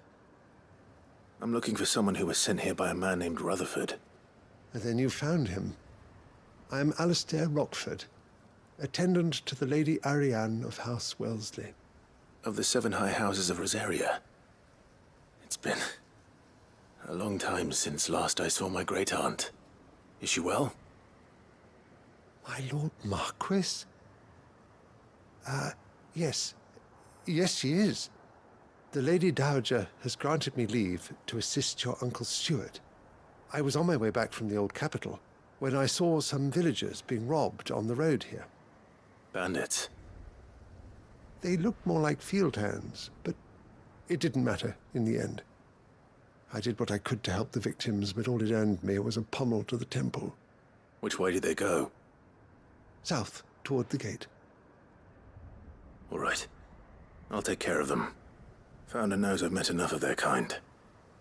I'm looking for someone who was sent here by a man named Rutherford. And then you found him. I'm Alistair Rockford, attendant to the Lady Ariane of House Wellesley. Of the 7 high houses of Rosaria. It's been a long time since last I saw my great-aunt. Is she well? My Lord Marquis? Yes. Yes, she is. The Lady Dowager has granted me leave to assist your Uncle Stuart. I was on my way back from the old capital when I saw some villagers being robbed on the road here. Bandits? They looked more like field hands, but it didn't matter in the end. I did what I could to help the victims, but all it earned me was a pommel to the temple. Which way did they go? South, toward the gate. All right. I'll take care of them. Founder knows I've met enough of their kind.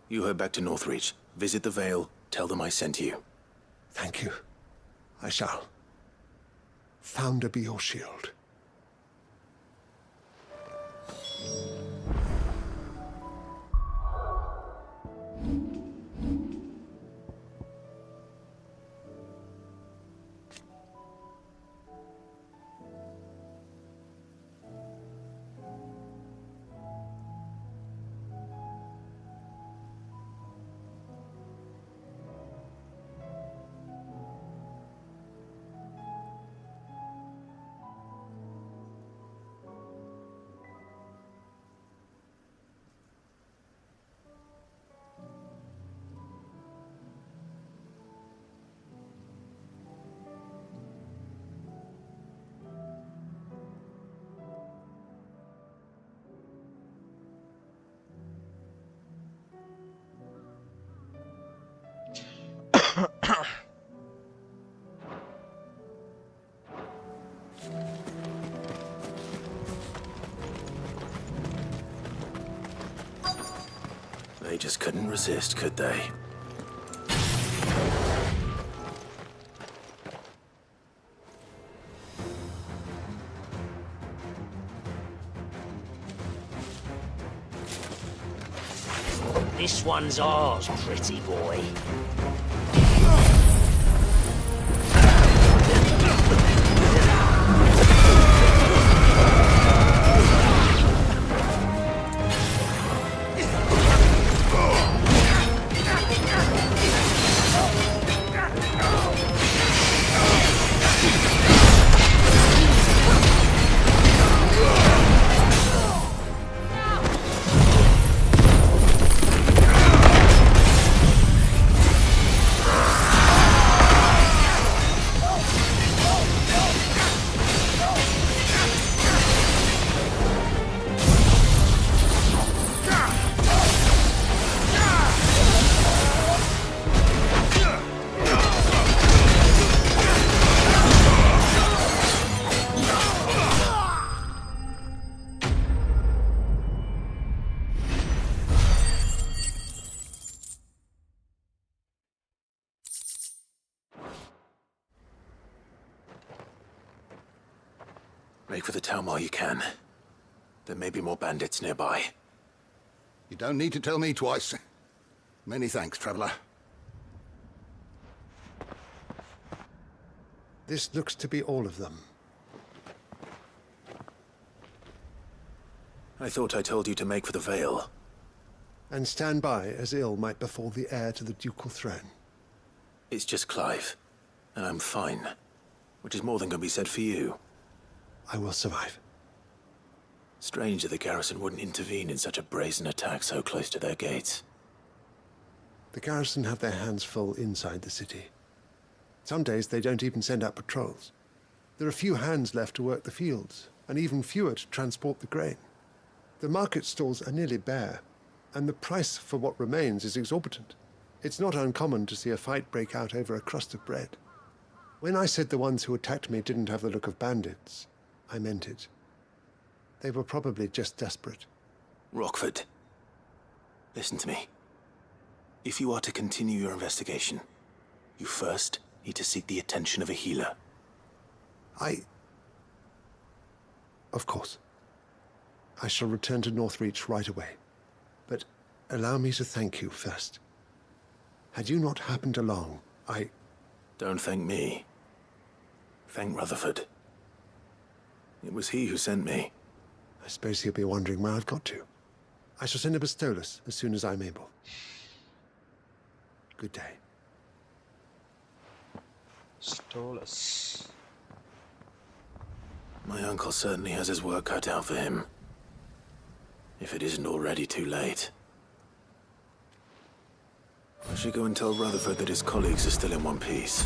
You head back to Northreach, visit the Vale, tell them I sent you. Thank you. I shall. Founder be your shield. just couldn't resist, could they? This one's ours, pretty boy. Make for the town while you can. There may be more bandits nearby. You don't need to tell me twice. Many thanks, traveler. This looks to be all of them. I thought I told you to make for the Vale. And stand by as ill might befall the heir to the ducal throne. It's just Clive, and I'm fine. Which is more than can be said for you. I will survive. Strange that the garrison wouldn't intervene in such a brazen attack so close to their gates. The garrison have their hands full inside the city. Some days they don't even send out patrols. There are few hands left to work the fields, and even fewer to transport the grain. The market stalls are nearly bare, and the price for what remains is exorbitant. It's not uncommon to see a fight break out over a crust of bread. When I said the ones who attacked me didn't have the look of bandits, I meant it. They were probably just desperate. Rockford, listen to me. If you are to continue your investigation, you first need to seek the attention of a healer. Of course. I shall return to Northreach right away. But allow me to thank you first. Had you not happened along, Don't thank me. Thank Rutherford. It was he who sent me. I suppose he'll be wondering where I've got to. I shall send a Bistolus as soon as I'm able. Good day. Stolus. My uncle certainly has his work cut out for him. If it isn't already too late. I should go and tell Rutherford that his colleagues are still in one piece.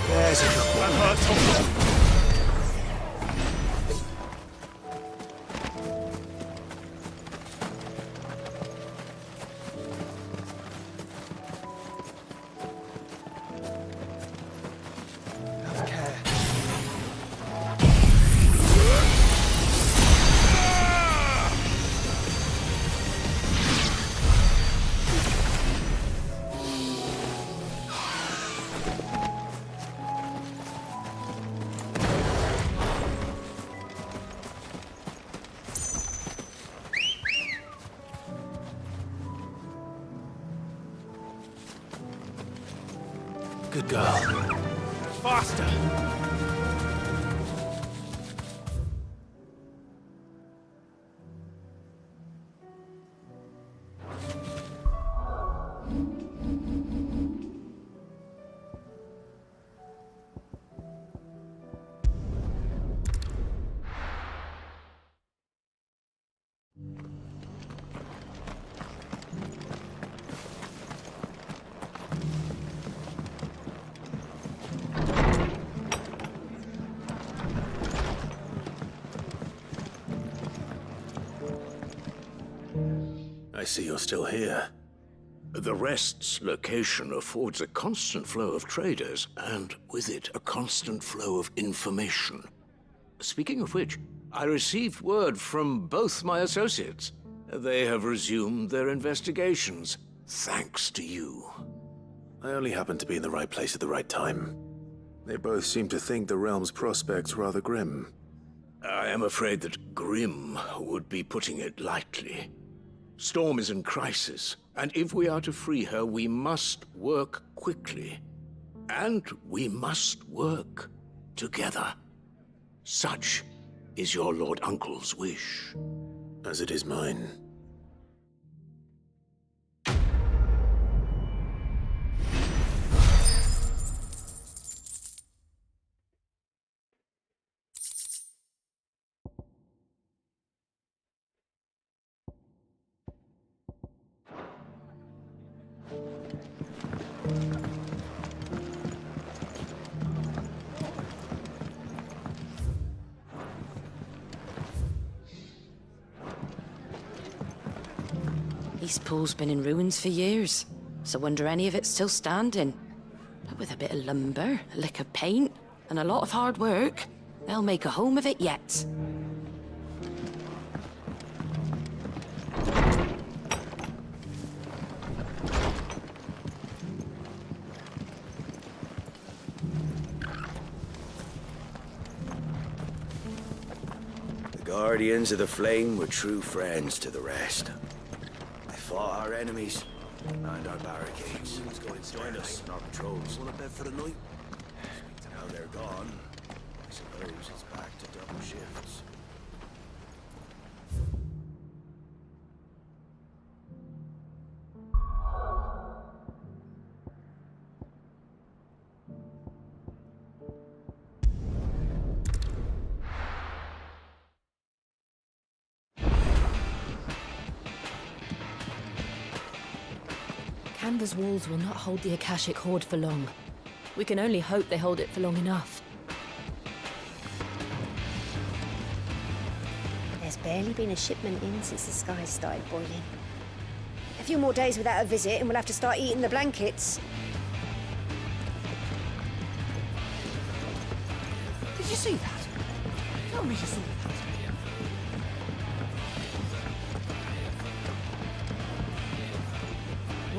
There's a good one. Good girl. Faster! I see you're still here. The Rest's location affords a constant flow of traders, and with it, a constant flow of information. Speaking of which, I received word from both my associates. They have resumed their investigations, thanks to you. I only happened to be in the right place at the right time. They both seem to think the realm's prospects rather grim. I am afraid that grim would be putting it lightly. Storm is in crisis, and if we are to free her, we must work quickly. And we must work together. Such is your Lord Uncle's wish. As it is mine. East Pool's been in ruins for years, so wonder any of it's still standing. But with a bit of lumber, a lick of paint, and a lot of hard work, they'll make a home of it yet. The Guardians of the Flame were true friends to the rest. They fought our enemies, manned our barricades, joined us in our patrols. Want a bed for the night? Now they're gone, I suppose it's back to double shifts. Canva's walls will not hold the Akashic Horde for long. We can only hope they hold it for long enough. There's barely been a shipment in since the sky started boiling. A few more days without a visit and we'll have to start eating the blankets. Did you see that? Tell me you saw that.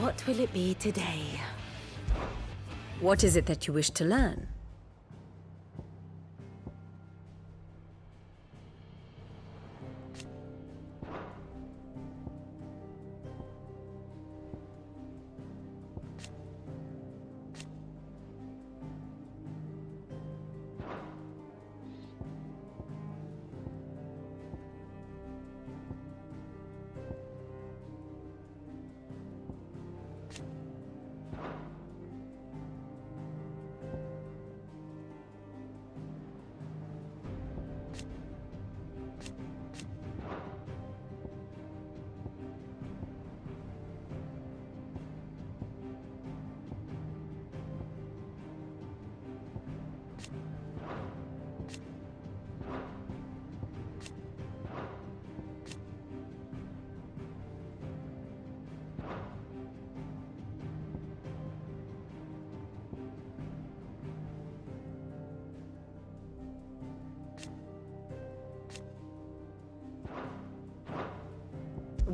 What will it be today? What is it that you wish to learn?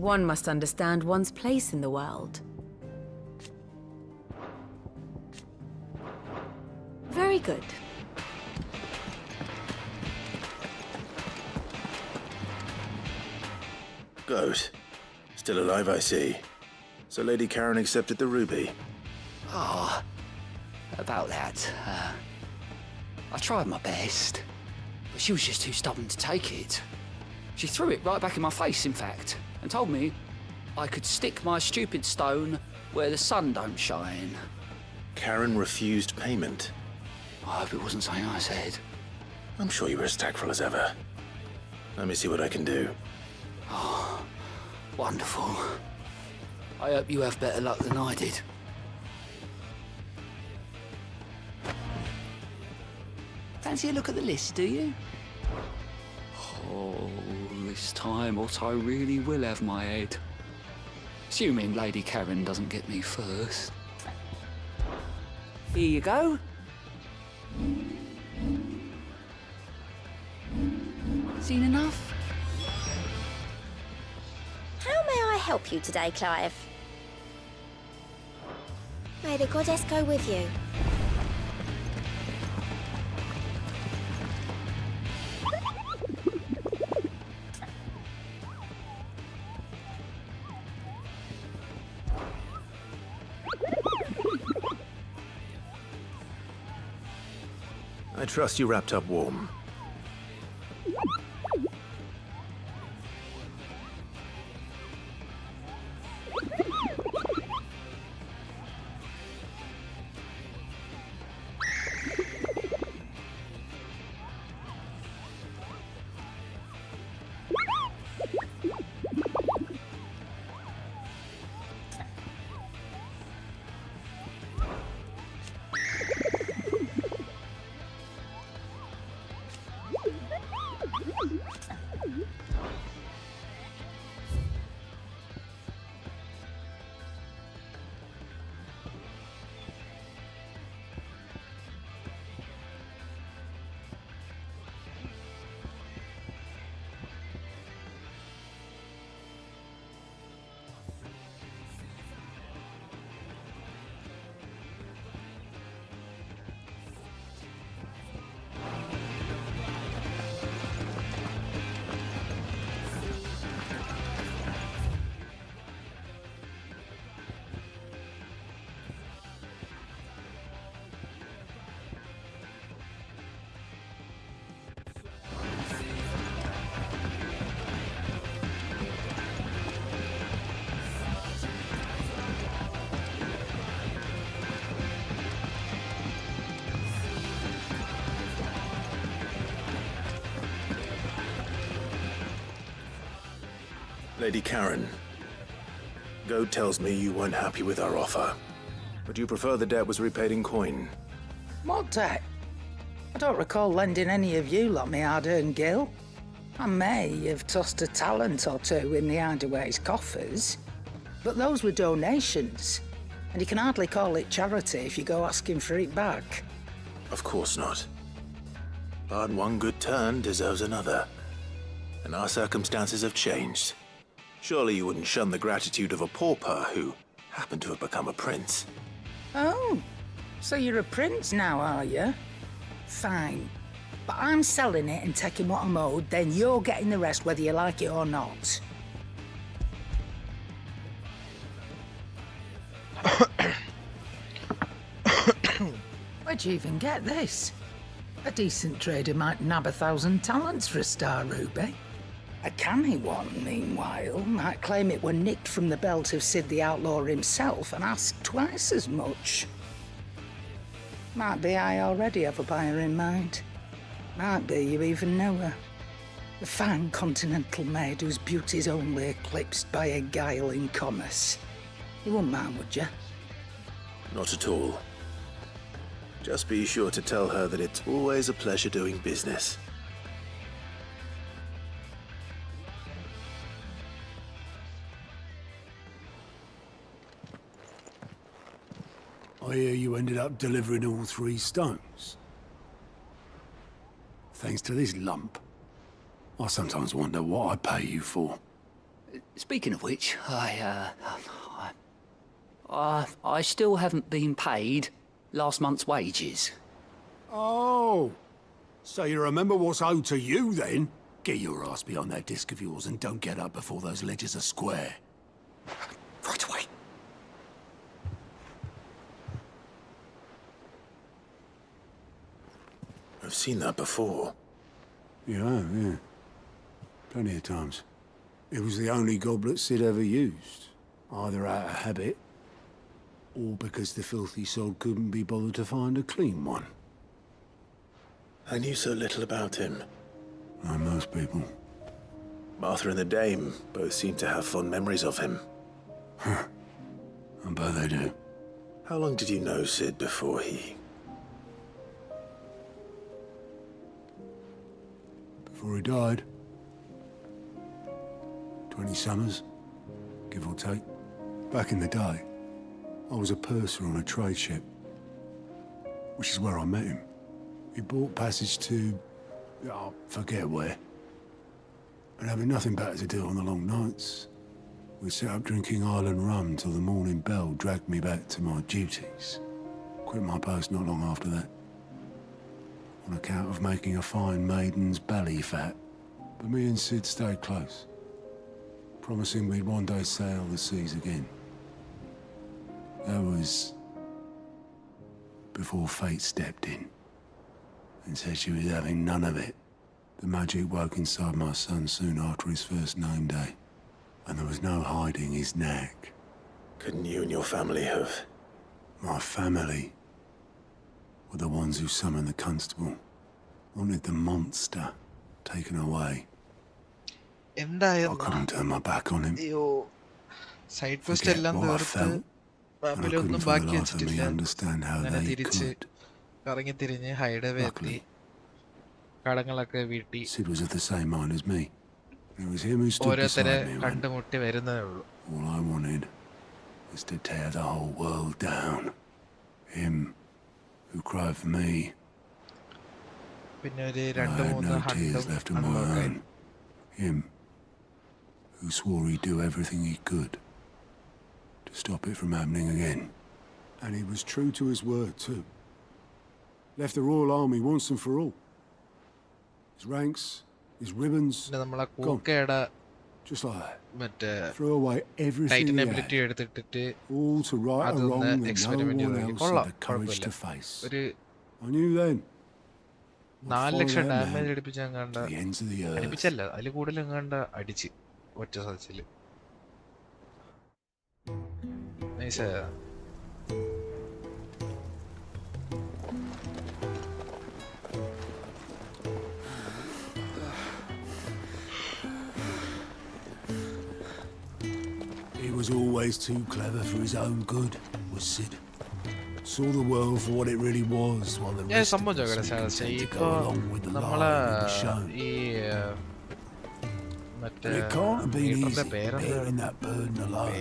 One must understand one's place in the world. Very good. Goat. Still alive, I see. So Lady Karen accepted the ruby. Ah, about that. I tried my best, but she was just too stubborn to take it. She threw it right back in my face, in fact, and told me I could stick my stupid stone where the sun don't shine. Karen refused payment. I hope it wasn't something I said. I'm sure you were as tactful as ever. Let me see what I can do. Oh, wonderful. I hope you have better luck than I did. Fancy a look at the list, do you? Oh, this time Otto really will have my head. Assuming Lady Karen doesn't get me first. Here you go. Seen enough? How may I help you today, Clive? May the goddess go with you. I trust you wrapped up warm. Lady Karen, Goat tells me you weren't happy with our offer. Would you prefer the debt was repaid in coin? What debt? I don't recall lending any of you lot me hard-earned gil. I may have tossed a talent or two in the Hideaway's coffers, but those were donations, and you can hardly call it charity if you go asking for it back. Of course not. But one good turn deserves another. And our circumstances have changed. Surely you wouldn't shun the gratitude of a pauper who happened to have become a prince. Oh, so you're a prince now, are you? Fine. But I'm selling it and taking what I'm owed, then you're getting the rest whether you like it or not. Where'd you even get this? A decent trader might nab 1,000 talents for a star ruby. A canny one, meanwhile, might claim it were nicked from the belt of Sid the Outlaw himself and ask twice as much. Might be I already have a buyer in mind. Might be you even know her. The fine continental maid whose beauty's only eclipsed by a guile in commerce. You wouldn't mind, would you? Not at all. Just be sure to tell her that it's always a pleasure doing business. I hear you ended up delivering all 3 stones. Thanks to this lump. I sometimes wonder what I pay you for. Speaking of which, I still haven't been paid last month's wages. Oh, so you remember what's owed to you then? Get your ass behind that disc of yours and don't get up before those ledgers are square. Right away. I've seen that before. Yeah. Plenty of times. It was the only goblet Sid ever used, either out of habit or because the filthy sod couldn't be bothered to find a clean one. I knew so little about him. Like most people. Martha and the Dame both seem to have fond memories of him. I bet they do. How long did you know Sid before he... Before he died? 20 summers, give or take. Back in the day, I was a purser on a trade ship, which is where I met him. He bought passage to... I forget where. But having nothing better to do on the long nights, we set up drinking Island rum till the morning bell dragged me back to my duties. Quit my post not long after that, on account of making a fine maiden's belly fat. But me and Sid stayed close, promising we'd one day sail the seas again. That was before fate stepped in and said she was having none of it. The magic woke inside my son soon after his first name day, and there was no hiding his knack. Couldn't you and your family have... My family were the ones who summoned the constable, wanted the monster taken away. I couldn't turn my back on him. Side quest എല്ലാം തീർത്ത് family ഒന്നും ബാക്കി വെച്ചിട്ടില്ല. അങ്ങനെ തിരിച്ച് കറങ്ങി തിരിഞ്ഞ് ഹൈഡവേ എത്തി കടങ്ങളൊക്കെ വീട്ടി ഓരോരുത്തരെ കണ്ടുമുട്ടി വരുന്നതേ ഉള്ളൂ. All I wanted was to tear the whole world down. Him who cried for me. പിന്നെ ഒരു 2-3 ഹണ്ടും Him who swore he'd do everything he could to stop it from happening again. And he was true to his word too. Left the Royal Army once and for all. His ranks, his ribbons, gone. Just like that. Threw away everything he had. All to right a wrong that no one else had the courage to face. I knew then. 4 ലക്ഷം damage അടിപ്പിച്ചെങ്ങാണ്ട അടിപ്പിച്ചല്ല, അതിൽ കൂടുതൽ എങ്ങാണ്ട അടിച്ച് ഒറ്റ സച്ചില്. നൈസാ. He was always too clever for his own good, was Sid. Saw the world for what it really was, while the rest of us content to go along with the lie that was shown. It can't have been easy bearing that burden alone.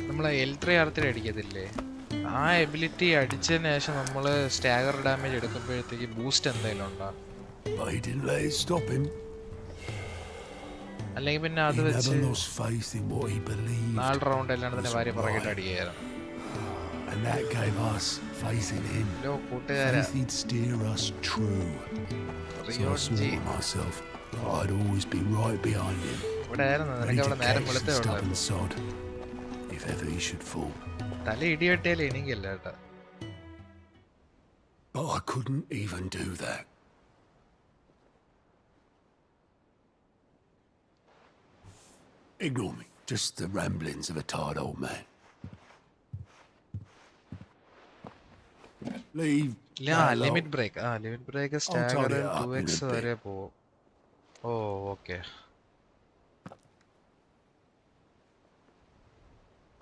നമ്മളെ L3 R3 അടിക്കത്തില്ലേ, ആ ability അടിച്ചതിന് ശേഷം നമ്മള് stagger damage എടുക്കുമ്പോഴത്തേക്ക് boost എന്തായാലും ഉണ്ടാകും. അല്ലെങ്കിൽ പിന്നെ അത് വെച്ച് 4 റൗണ്ട് എല്ലാം തന്നെ ഭാര്യ പുറകിട്ട് അടിക്കുകയായിരുന്നു. And that gave us faith in him. Faith he'd steer us true. So I swore to myself I'd always be right behind him. Ready to catch the stubborn sod if ever he should fall. തല ഇടിവെട്ടിയാലേ എനിക്കല്ല കേട്ടാ. But I couldn't even do that. Ignore me. Just the ramblings of a tired old man. Leave. Limit break. Limit break stagger 2x വരെ പോവും. Oh okay.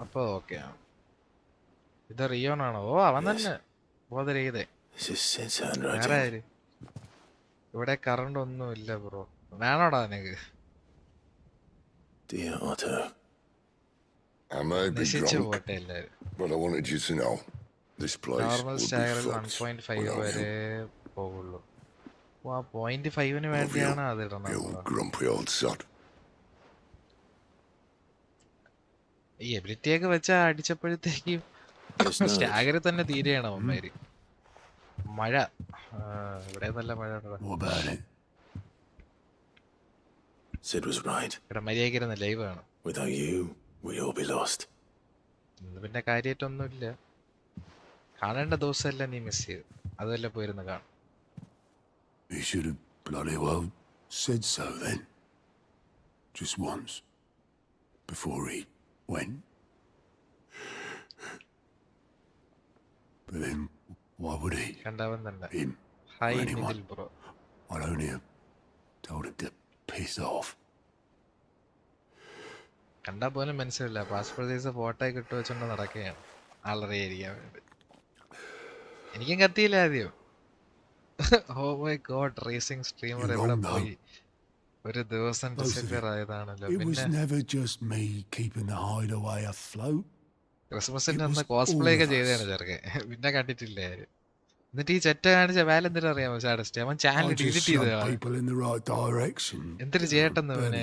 അപ്പൊ okay. ഇത് റിയോൺ ആണോ? ഓ അവൻ തന്നെ ബോധർ ചെയ്തേ. ഇവിടെ കറണ്ട് ഒന്നും ഇല്ല ബ്രോ. വേണോടാ നിനക്ക്? Dear Otto, I may be drunk, but I wanted you to know this place normal will be സ്റ്റാഗറിൽ fucked 1.5 without വരെ you. പോകുള്ളൂ. ആ 0.5 വേണ്ടിയാണ് അത് ഇടണം. You grumpy old sod. ഈ എബിലിറ്റിയൊക്കെ വെച്ചാ അടിച്ചപ്പോഴത്തേക്കും സ്റ്റാഗർ തന്നെ തീരെയാണ് അവന്മാര്. മഴ ഇവിടെ നല്ല മഴ. Sid was right. ഇവിടെ മര്യാദക്കിരുന്ന ലൈവ് ആണ്. Without you, we'd all be lost. ഇന്ന് പിന്നെ കാര്യമായിട്ടൊന്നുമില്ല. കാണേണ്ട ദിവസമെല്ലാം നീ മിസ് ചെയ്തു. അതല്ലേ പോയിരുന്ന് കാണും. He should have bloody well said so then. Just once. Before he went. But then, why would he? കണ്ടവൻ തന്നെ. Him? Hi, or anyone? Nidil bro. I'd only have told him to piss off. കണ്ടാ പോലും മനസ്സിലില്ല. Passport size photo ഇട്ട് വെച്ചോണ്ട് നടക്കുകയാണ് ആളറിയായിരിക്കാൻ വേണ്ടി. എനിക്കും കത്തിയില്ല ആദ്യം. Oh my god, racing streamer എവിടെ പോയി? ഒരു ദിവസം ഡിസപ്പിയർ ആയതാണല്ലോ. ക്രിസ്മസിന്റെ അന്ന് കോസ്പ്ലേ ഒക്കെ ചെയ്താണ് ചെറുക്കൻ. പിന്നെ കണ്ടിട്ടില്ല ആരും. എന്നിട്ട് ഈ ചെറ്റ കാണിച്ച വേല എന്തിനാ അറിയാമോ ചാടസ്റ്റ്? അവൻ ചാനൽ ഡിലീറ്റ് ചെയ്തതാണ്. എന്തൊരു ചേട്ടെന്ന് അവനെ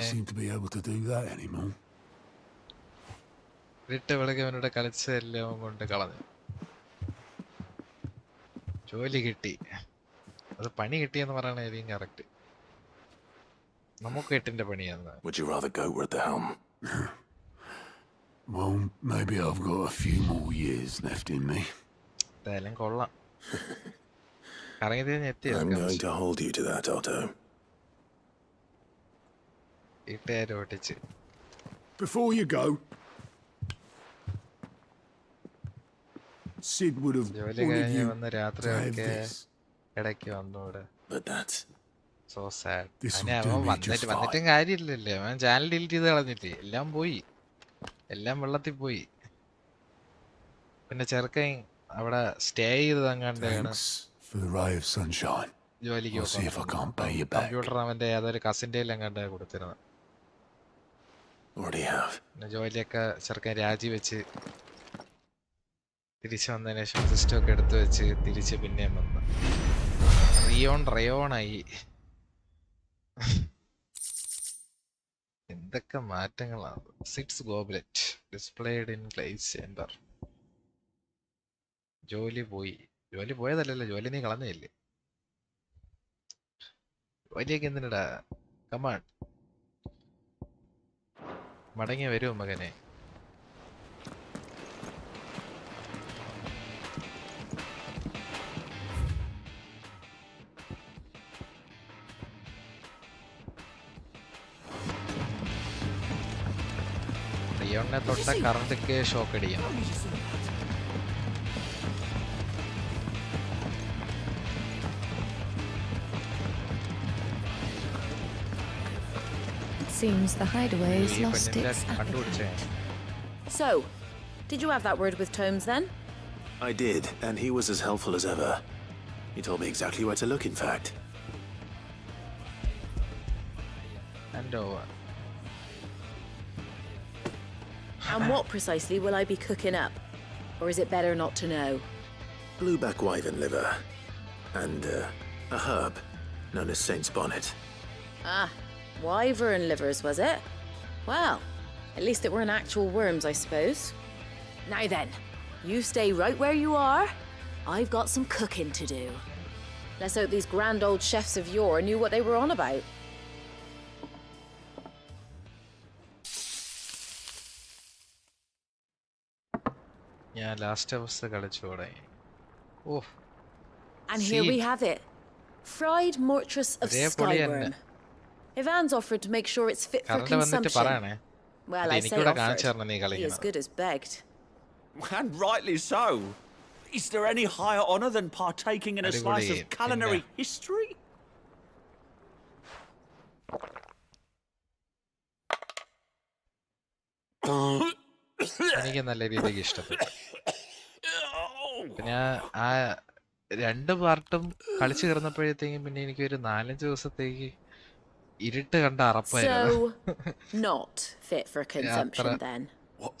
ഇട്ട് വിളക്ക് അവനോട് കളിച്ചെല്ലാം അവൻ കൊണ്ട് കളഞ്ഞു. ജോലി കിട്ടി, അത് പണി കിട്ടിയെന്ന് പറയണായിരിക്കും കറക്റ്റ്. നമുക്ക് 8ന്റെ പണിയാണ്. Would you rather go with the helm? Well, maybe I've got a few more years left in me. എന്തായാലും കൊള്ളാം. കറങ്ങി എത്തി. I'm going to hold you to that, Otto. വീട്ടുകാരെ ഓട്ടിച്ച്. Before you go, Sid would have ജോലി കഴിഞ്ഞ് വന്ന് രാത്രിയൊക്കെ ഇടയ്ക്ക് വന്നൂടെ. So sad. അവൻ വന്നിട്ടും കാര്യമില്ലല്ലേ. അവൻ ചാനൽ ഡിലീറ്റ് ചെയ്ത് കളഞ്ഞില്ലേ. എല്ലാം പോയി, എല്ലാം വെള്ളത്തിൽ പോയി. പിന്നെ ചെറുക്കൻ അവിടെ സ്റ്റേ ചെയ്തത് അങ്ങാണ്ടാണ്. ജോലിക്ക് കമ്പ്യൂട്ടർ അവന്റെ ഏതൊരു കസിന്റെ അങ്ങാണ്ട് കൊടുത്തിരുന്നത്. പിന്നെ ജോലിയൊക്കെ ചെറുക്കൻ രാജിവെച്ച് തിരിച്ചു വന്നതിന് ശേഷം സിസ്റ്റം ഒക്കെ എടുത്തു വെച്ച് തിരിച്ച് പിന്നെയും വന്നു. റയോണായി. എന്തൊക്കെ മാറ്റങ്ങളാണ്. 6 goblet displayed in glaze chamber. ജോലി പോയി. ജോലി പോയതല്ലല്ലോ, ജോലി നീ കളഞ്ഞില്ലേ. ജോലിയൊക്കെ എന്തിനടാ? കമാൺ, മടങ്ങി വരൂ മകനെ. റിയോണിനെ തൊട്ട കറണ്ടൊക്കെ ഷോക്ക് അടിക്കണം. Seems the hideaway has lost its appetite. So, did you have that word with Tomes then? I did, and he was as helpful as ever. He told me exactly where to look, in fact. And over. And what precisely will I be cooking up? Or is it better not to know? Blueback wyvern liver. And a herb known as Saint's Bonnet. Ah, wyvern livers, was it? Well, at least it weren't actual worms, I suppose. Now then, you stay right where you are. I've got some cooking to do. Let's hope these grand old chefs of yore knew what they were on about. Yeah, last episode കളിച്ചു തുടങ്ങി. Oh. And here we have it. Fried mortress of skyworm. Ivan's offered to make sure it's fit for consumption. Well, I say offered. He as good as begged. And rightly so. Is there any higher honor than partaking in a slice of culinary history? എനിക്ക് നല്ല രീതിക്ക് ഇഷ്ടപ്പെട്ടു. പിന്നെ ആ 2 പാർട്ടും കളിച്ചു കിടന്നപ്പോഴത്തേക്കും പിന്നെ എനിക്ക് ഒരു 4-5 ദിവസത്തേക്ക് ഇരുട്ട് കണ്ട അറപ്പായിരുന്നു.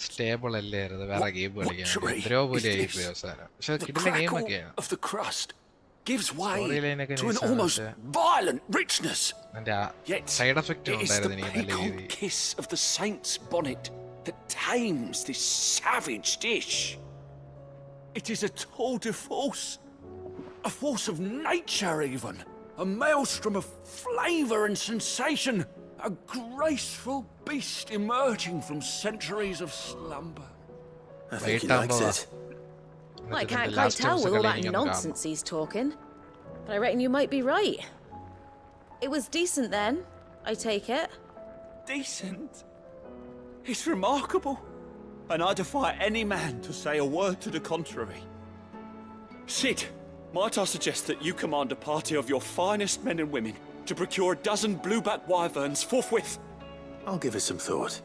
സ്റ്റേബിൾ അല്ലായിരുന്നു വേറെ ഗെയിം കളിക്കാൻ. എത്രയോ പോലെ ആയിപ്പോയി അവസാനം. പക്ഷെ കിട്ടുന്ന ഗെയിമൊക്കെയാണ്. സ്റ്റോറി ലൈനൊക്കെ അതിന്റെ സൈഡ് എഫക്റ്റ് ഉണ്ടായിരുന്നു എനിക്ക് നല്ല രീതിയിൽ. that tames this savage dish. It is a tour de force. A force of nature, even. A maelstrom of flavour and sensation. A graceful beast emerging from centuries of slumber. I think he likes it. I can't quite tell with all that nonsense he's talking. But I reckon you might be right. It was decent then, I take it. Decent? It's remarkable. And I defy any man to say a word to the contrary. Sid, might I suggest that you command a party of your finest men and women to procure a dozen blueback wyverns forthwith? I'll give it some thought.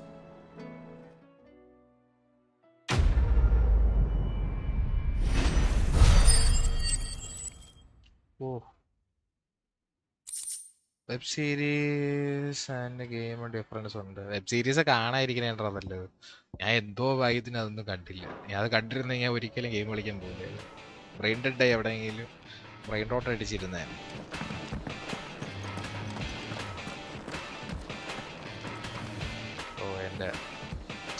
Oh. Web series and game difference on the web series a കാണാതിരിക്കണേ നല്ലത്. ഞാൻ എന്തോ ഭാഗ്യത്തിന് അതൊന്നും കണ്ടില്ല. ഞാൻ അത് കണ്ടിരുന്നെങ്കിൽ ഞാൻ ഒരിക്കലും ഗെയിം കളിക്കാൻ പോകില്ല. ബ്രെയിൻ ഡെഡ് ആയി എവിടെയെങ്കിലും ബ്രെയിൻ റോട്ട് അടിച്ചിരുന്നേ. ഓ എൻ്റെ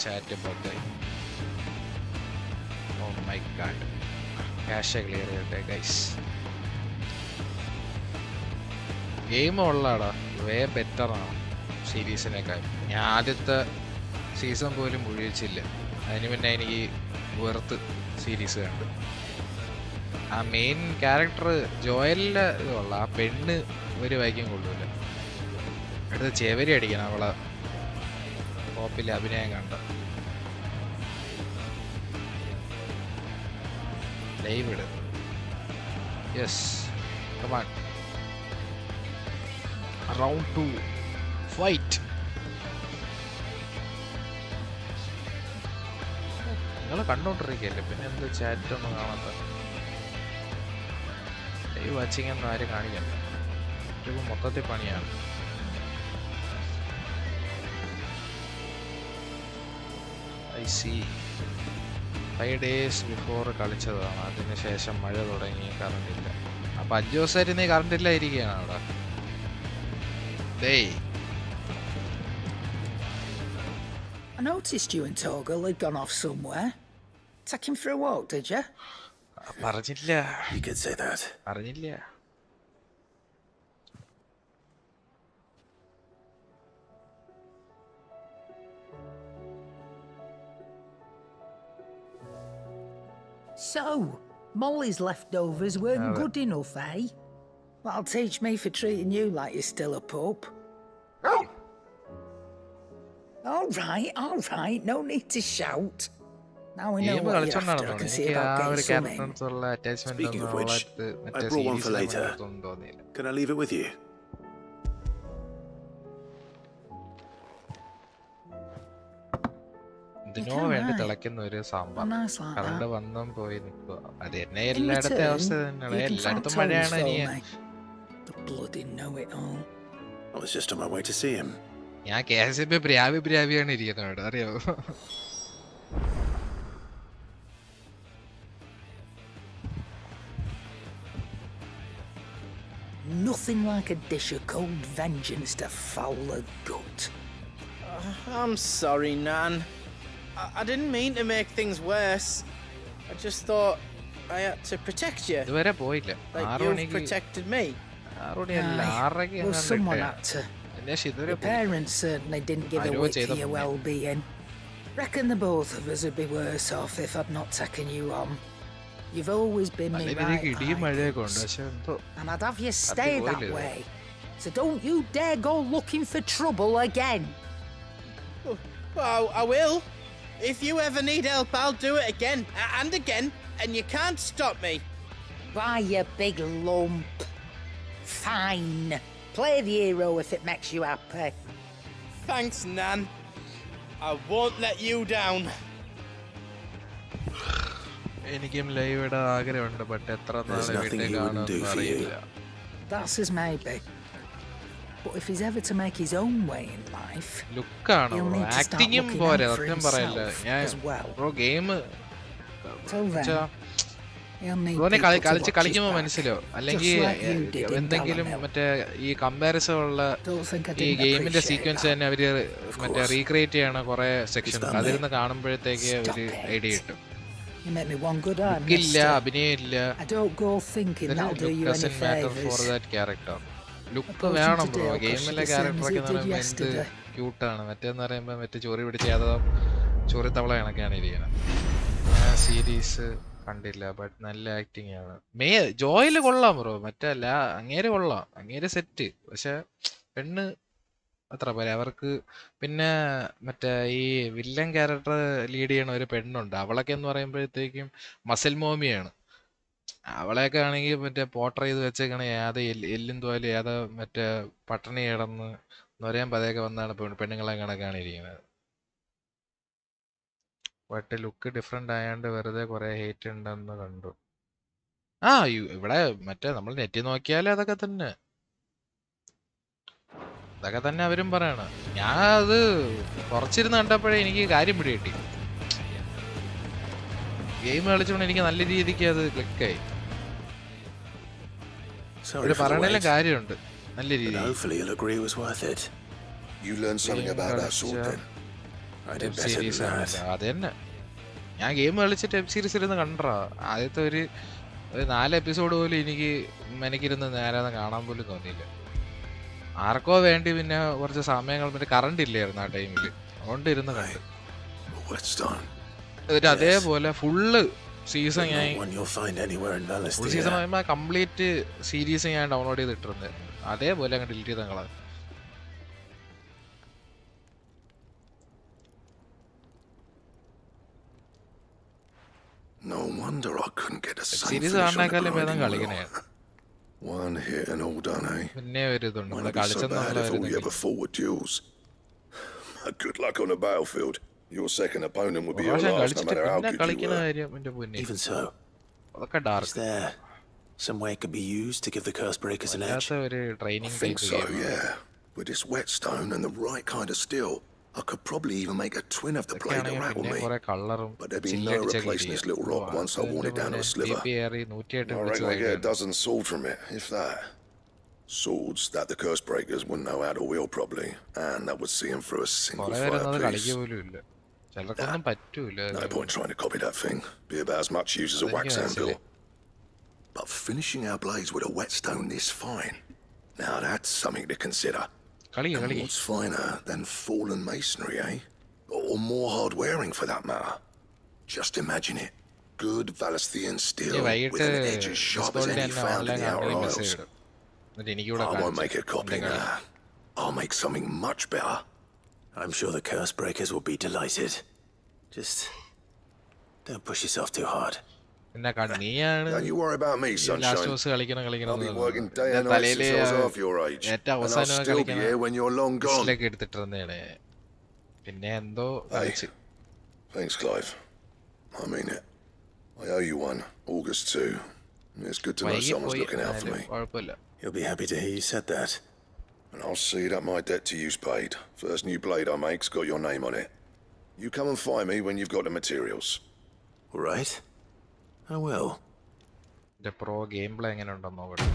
ചാറ്റ് ബഗ്ഗായി. Oh my god. Cache clear ചെയ്യട്ടെ ഗൈസ്. ഗെയിം ഉള്ളാടാ വേ ബെറ്ററാണ് സീരീസിനേക്കാൾ. ഞാൻ ആദ്യത്തെ സീസൺ പോലും മുഴുവിച്ചില്ല. അതിന് പിന്നെ എനിക്ക് വെറുത്ത് സീരീസ് കണ്ട്. ആ മെയിൻ ക്യാരക്ടർ ജോയലിൻ്റെ ഇതുള്ള ആ പെണ്ണ് ഒരു വായിക്കാൻ കൊള്ളൂല. അടുത്ത് ചെവരി അടിക്കണം അവളെ ടോപ്പിൽ അഭിനയം കണ്ട. ലൈവ് ഇട്. Yes come on. Round 2 fight. നിങ്ങൾ കണ്ടോണ്ടിരിക്കല്ലേ പിന്നെ എന്ത് ചാറ്റ് ഒന്നും കാണാത്ത. ലൈവ് വാച്ചിങ് ഒന്നും ആരും കാണിക്കണ്ട. യൂട്യൂബ് മൊത്തത്തിൽ പണിയാണ്. ഐ സി 5 days ബിഫോർ കളിച്ചതാണ്. അതിന് ശേഷം മഴ തുടങ്ങി കറണ്ടില്ല. അപ്പം 5 ദിവസമായിട്ട് നീ കറണ്ടില്ലായിരിക്കുകയാണ് അവിടെ. Hey. I noticed you and Torgal had gone off somewhere. Take him for a walk, did you? പറഞ്ഞില്ല. You could say that. പറഞ്ഞില്ല. So, Molly's leftovers weren't good enough, eh? That'll teach me for treating you like you're still a pup. All right, no need to shout. Now we know what you're after. I can see about getting swimming. Speaking of which, I brought one for later. Can I leave it with you? ഇതിനോ വേണ്ടി തിളയ്ക്കുന്ന ഒരു sambar. Current വന്നും പോയി നിൽക്കുക. അത് തന്നെ എല്ലായിടത്തെ അവസ്ഥ തന്നെയാണ്. എല്ലായിടത്തും മഴയാണ്. ഞാൻ KSB ബ്രാവിയാണ് ഇരിക്കുന്നത് അറിയാവോ. Nothing like a dish of cold vengeance to foul the gut. I'm sorry, Nan. I didn't mean to make things worse. I just thought I had to protect you. Like you've protected me. Well, someone had to. Your parents certainly didn't give a whit to your well-being. Reckon the both of us would be worse off if I'd not taken you on. You've always been me right, and I'd have you stay that way. So don't you dare go looking for trouble again. Oh, I will. If you ever need help, I'll do it again and again, and you can't stop me. Why, you big lump. Fine. Play the hero if it makes you happy. Thanks, Nan. I won't let you down. എനിക്കും live ഇടാൻ ആഗ്രഹമുണ്ട്. But എത്ര നാളെ വീട്ടിൽ കാണുമെന്ന് അറിയില്ല. That's his maybe. But if he's ever to make his own way in life, ലുക്കാണ് ആക്ടിങ്ങും പോരെ. സത്യം പറയില്ല ഞാൻ ബ്രോ ഗെയിം ബ്രോനെ കളിക്കുമ്പോൾ മനസ്സിലാവും. അല്ലെങ്കിൽ എന്തെങ്കിലും മറ്റേ ഈ കമ്പാരിസൺ ഉള്ള ഈ ഗെയിമിന്റെ സീക്വൻസ് തന്നെ അവര് മറ്റേ റീക്രിയേറ്റ് ചെയ്യണ കുറെ സെക്ഷൻ അതിരുന്ന് കാണുമ്പോഴത്തേക്ക് ഒരു ഐഡിയ കിട്ടും. ഇല്ല അഭിനയം ഇല്ല. ലുക്ക് വേണം ബ്രോ. ഗെയിമിലെ ക്യാരക്ടറൊക്കെ എന്ന് പറയുമ്പോൾ എന്ത് ക്യൂട്ടാണ്. മറ്റേന്ന് പറയുമ്പോൾ മറ്റേ ചോറി പിടിച്ച് ഏതോ ചോറി തവള കണക്കാണ് ഇരിക്കുന്നത്. ഞാൻ സീരീസ് കണ്ടില്ല, ബട്ട് നല്ല ആക്ടിങ് ആണ്. ജോയില് കൊള്ളാം ബ്രോ, മറ്റല്ല അങ്ങേര് കൊള്ളാം, അങ്ങേര് സെറ്റ്. പക്ഷെ പെണ്ണ് അത്ര പോലെ അവർക്ക്. പിന്നെ മറ്റേ ഈ വില്ലൻ ക്യാരക്ടർ ലീഡ് ചെയ്യണ ഒരു പെണ്ണുണ്ട്, അവളൊക്കെ എന്ന് പറയുമ്പോഴത്തേക്കും മസിൽ മോമിയാണ്. അവളെയൊക്കെ ആണെങ്കിൽ മറ്റേ പോർട്രേ ചെയ്ത് വെച്ചേക്കണ ഏത് എല്ലും തോലും ഏതോ മറ്റേ പട്ടണി കിടന്ന് നൊരയാൻ പതയൊക്കെ വന്നാണ് പെണ്ണുങ്ങളെ കണക്കാണ് ഇരിക്കുന്നത്. ബട്ട് ലുക്ക് ഡിഫറെന്റ് ആയതുകൊണ്ട് വെറുതെ കുറെ ഹേറ്റ് ഉണ്ടെന്ന് കണ്ടു. ഇവിടെ മറ്റേ നമ്മൾ നെറ്റിൽ നോക്കിയാലേ അതൊക്കെ തന്നെ അവരും പറയണം. ഞാൻ അത് കുറച്ചിരുന്ന് കണ്ടപ്പോഴേ എനിക്ക് കാര്യം പിടികിട്ടി. ഗെയിം കളിച്ചോണ്ട് എനിക്ക് നല്ല രീതിക്ക് അത് ക്ലിക്കായി. പറയണേലും കാര്യമുണ്ട് നല്ല രീതിയിൽ. അത് തന്നെ ഞാൻ ഗെയിം കളിച്ചിട്ട് വെബ് സീരീസ് ഇരുന്ന് കണ്ടാ. ആദ്യത്തെ ഒരു 4 എപ്പിസോഡ് പോലും എനിക്കിരുന്ന് നേരെ കാണാൻ പോലും തോന്നിയില്ല. ആർക്കോ വേണ്ടി പിന്നെ കുറച്ച് സമയങ്ങൾ പിന്നെ കറണ്ട് ഇല്ലായിരുന്നു ആ ടൈമിൽ, അതുകൊണ്ട് ഇരുന്ന് കണ്ടു. അതേപോലെ ഫുള്ള് സീസൺ ഫുൾ സീസൺ പറയുമ്പോൾ കംപ്ലീറ്റ് സീരീസ് ഞാൻ ഡൗൺലോഡ് ചെയ്തിട്ടുണ്ട്. അതേപോലെ അങ്ങ് ഡിലീറ്റ് ചെയ്ത് ഞങ്ങളാ. No wonder I couldn't get a safe series finish on the കാണാനേക്കാളും ഭേദം grinding കളിക്കണേ. wheel. One hit and all done, eh? പിന്നെ ഒരു ഇതുണ്ട് Won't it be so bad if all you ever fought were duels? Good luck on the battlefield. Your second opponent would be your last, no matter how good you were. Even so, is there some way it could be used to give the curse breakers an edge? I think so, yeah. With this whetstone and the right kind of steel, I could probably even make a twin of the blade that rattle me. But there'd be no replacing this little rock once I worn it down to a sliver. I reckon I get a dozen swords from it, if that. Swords that the curse breakers wouldn't know how to wield properly, and that would see them through a single fireplace. No point trying to copy that thing. Be about as much use as a wax anvil. But finishing our blades with a whetstone this fine, now that's something to consider. And what's finer than fallen masonry, eh? Or more hard-wearing, for that matter. Just imagine it. Good Valisthean steel with an edge as sharp as any found in the Outer Isles. I won't make a copy now. I'll make something much better. I'm sure the curse breakers will be delighted. Just don't push yourself too hard. Don't you worry about me, sunshine. I'll be working day and night since I was half your age, and I'll still be here when you're long gone. Hey, thanks, Clive. I mean it. I owe you one. August 2. It's good to know someone's looking out for me. You'll be happy to hear you said that. And I'll see that my debt to you's paid. First new blade I make's got your name on it. You come and find me when you've got the materials. All right. I will. The pro gameplay എങ്ങനെ ഉണ്ടെന്ന് നോക്കട്ടെ.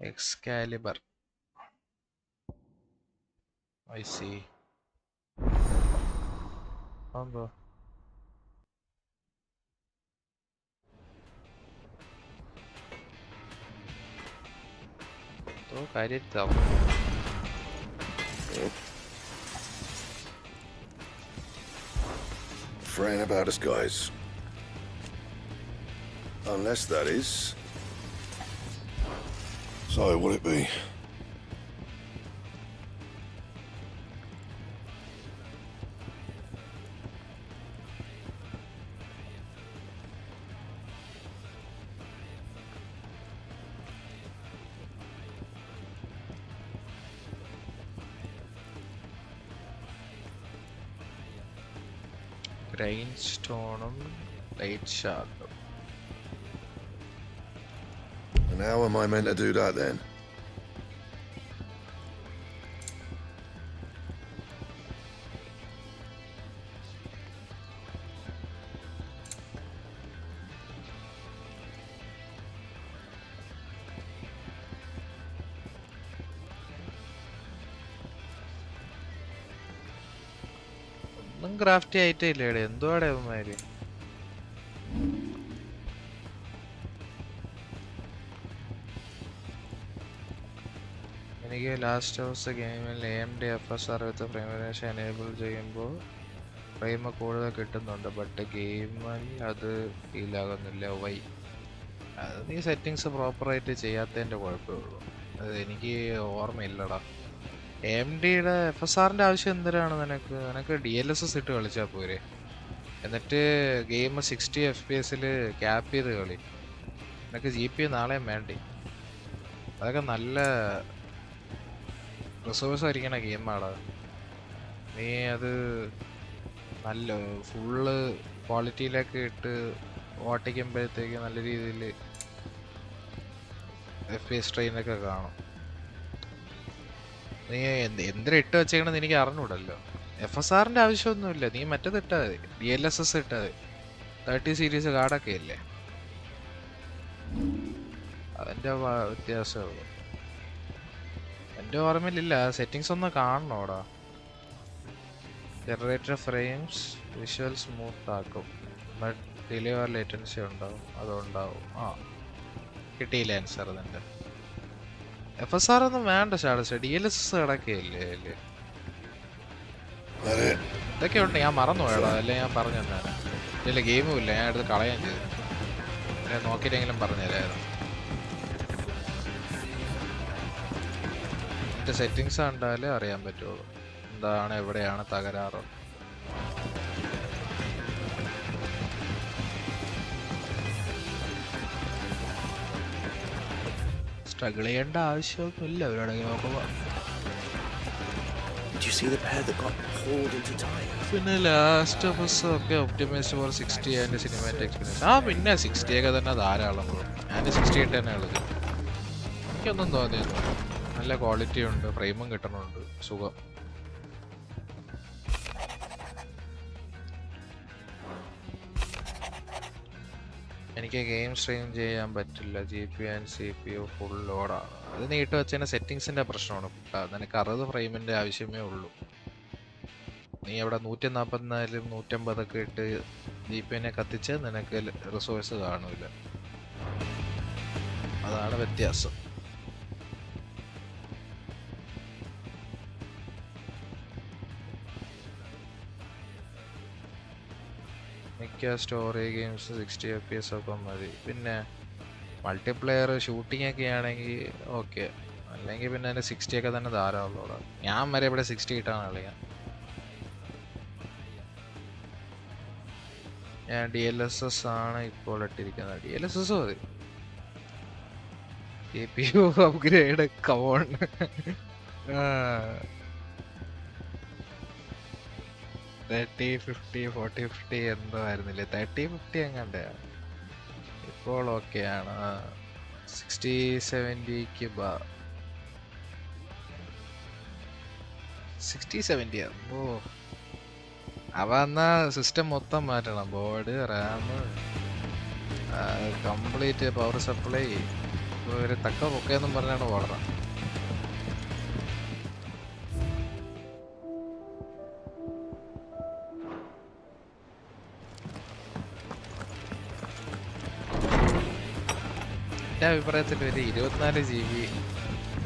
Excalibur. I see. Ando. तो കാര്യായിട്ട് Fretting about us, guys. Unless that is. So, will it be? Grindstone light sharp. And how am I meant to do that then? ഒന്നും craft ആയിട്ടേ ഇല്ലേടെ. എന്തുവാടെ അവന്മാര്? എനിക്ക് last house ഗെയിമിൽ AMD FSR വിത്ത് frame ratio enable ചെയ്യുമ്പോൾ frame കൂടുതൽ കിട്ടുന്നുണ്ട്. But ഗെയിമിൽ അത് ഫീലാകുന്നില്ല. വൈ? അത് നീ സെറ്റിങ്സ് പ്രോപ്പറായിട്ട് ചെയ്യാത്തതിൻ്റെ കുഴപ്പമേ ഉള്ളൂ. അത് എനിക്ക് ഓർമ്മയില്ലടാ. AMDയുടെ FSRൻ്റെ ആവശ്യം എന്തിനാണ് നിനക്ക്? നിനക്ക് DLSS ഇട്ട് കളിച്ചാൽ പോരെ. എന്നിട്ട് ഗെയിം 60 FPS ക്യാപ്പ് ചെയ്ത് കളി. നിനക്ക് GPU നാളെയും വേണ്ടേ? അതൊക്കെ നല്ല റിസോഴ്സ് ആയിരിക്കണ ഗെയിമാടാ. നീ അത് നല്ല ഫുള്ള് ക്വാളിറ്റിയിലൊക്കെ ഇട്ട് ഓട്ടിക്കുമ്പോഴത്തേക്ക് നല്ല രീതിയിൽ FPS ട്രെയിനൊക്കെ കാണും. നീ എന്തിനാ ഇട്ട് വെച്ചേക്കണെന്ന് എനിക്ക് അറിഞ്ഞൂടല്ലോ. FSRൻ്റെ ആവശ്യമൊന്നുമില്ല. നീ മറ്റേത് ഇട്ടാൽ മതി, DLSS ഇട്ടാൽ മതി. 30 സീരീസ് കാർഡൊക്കെ ഇല്ലേ, അതിൻ്റെ വ്യത്യാസമേ ഉള്ളൂ. എൻ്റെ ഓർമ്മയിലില്ല. സെറ്റിങ്സ് ഒന്ന് കാണണോടാ. ജനറേറ്റർ ഫ്രെയിംസ് വിഷ്വൽ സ്മൂത്ത് ആക്കും, ബട്ട് ഡിലേ ഓർ ലേറ്റൻസി ഉണ്ടാവും. അതുണ്ടാവും. കിട്ടിയില്ല ആൻസർ അതിൻ്റെ. FSR ഒന്നും വേണ്ട ഷാഡസ്, DLSS കിടക്കുകയില്ലേ അതില്. ഇതൊക്കെ ഉണ്ട്. ഞാൻ മറന്നു പോയടാ, അല്ലേ ഞാൻ പറഞ്ഞു തന്നെ. ഇല്ല ഗെയിമും ഇല്ല, ഞാൻ എടുത്ത് കളയാൻ ചെയ്തു. നോക്കിയിട്ടെങ്കിലും പറഞ്ഞു തരായിരുന്നു. എൻ്റെ സെറ്റിങ്സ് കണ്ടാലേ അറിയാൻ പറ്റുള്ളൂ എന്താണ് എവിടെയാണ് തകരാറ്. സ്ട്രഗിൾ ചെയ്യേണ്ട ആവശ്യമൊന്നുമില്ല അവരോടൊക്കെ നോക്കുമ്പോൾ. പിന്നെ ലാസ്റ്റ് ഓഫ് us ഒക്കെ optimised for 60 and cinematic experience. പിന്നെ 60 ഒക്കെ തന്നെ ധാരാളം. ഞാൻ 60 ഇട്ട് തന്നെ ഉള്ളത്. എനിക്കൊന്നും തോന്നിയിരുന്നു. നല്ല ക്വാളിറ്റി ഉണ്ട്, ഫ്രെയിമും കിട്ടുന്നുണ്ട്, സുഖം. എനിക്ക് ഗെയിം സ്ട്രീം ചെയ്യാൻ പറ്റില്ല. GPU ആൻഡ് CPU ഫുൾ ലോഡാണ്. അത് നീട്ട് വെച്ചതിന് സെറ്റിങ്സിൻ്റെ പ്രശ്നമാണ്. നിനക്ക് 60 ഫ്രെയിമിൻ്റെ ആവശ്യമേ ഉള്ളൂ. നീ അവിടെ 144 150 ഇട്ട് GPUനെ കത്തിച്ച് നിനക്ക് റിസോഴ്സ് കാണില്ല. അതാണ് വ്യത്യാസം. മിക്ക സ്റ്റോറി ഗെയിംസ് 60 FPS ഒക്കെ മതി. പിന്നെ മൾട്ടിപ്ലെയർ ഷൂട്ടിംഗ് ഒക്കെ ആണെങ്കിൽ ഓക്കെ, അല്ലെങ്കിൽ പിന്നെ അതിൻ്റെ 60 ഒക്കെ തന്നെ ധാരാളമുള്ള. ഞാൻ വരെ ഇവിടെ 60 ഇട്ടാണ് കളിക്കാൻ. ഞാൻ DLSS ആണ് ഇപ്പോൾ ഇട്ടിരിക്കുന്നത്. DLSS മതി. CPU upgrade കവോൺ. 30, 50, 40, 50 എന്തോ ആയിരുന്നില്ലേ? 30, 50 എങ്ങാണ്ട്. ഇപ്പോൾ ഓക്കെയാണ്. 60, 70ക്ക് 60, 70 ഓ അവ എന്നാ സിസ്റ്റം മൊത്തം മാറ്റണം. Board, Ram, complete power supply, ഒരു തക്ക പൊക്കെന്നും പറഞ്ഞാണ് ഓടണം. എൻ്റെ അഭിപ്രായത്തിൽ ഒരു 24 GB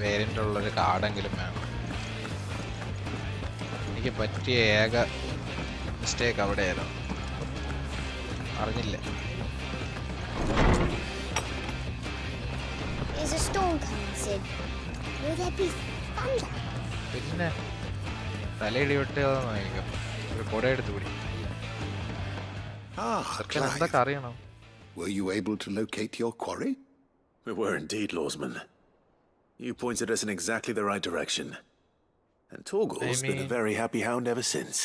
വേരിയൻ്റ് ഉള്ളൊരു കാർഡെങ്കിലും വേണം. എനിക്ക് പറ്റിയ ഏക മിസ്റ്റേക്ക് അവിടെയായിരുന്നു, അറിഞ്ഞില്ല. പിന്നെ തലയിടി വെട്ടിയതാന്ന് നോക്കാം. ഒരു കുട എടുത്ത് പിടി. എന്തൊക്കെ അറിയണം? Were you able to locate your quarry? We were indeed, Lawsman. You pointed us in exactly the right direction. And Torgal's been a very happy hound ever since.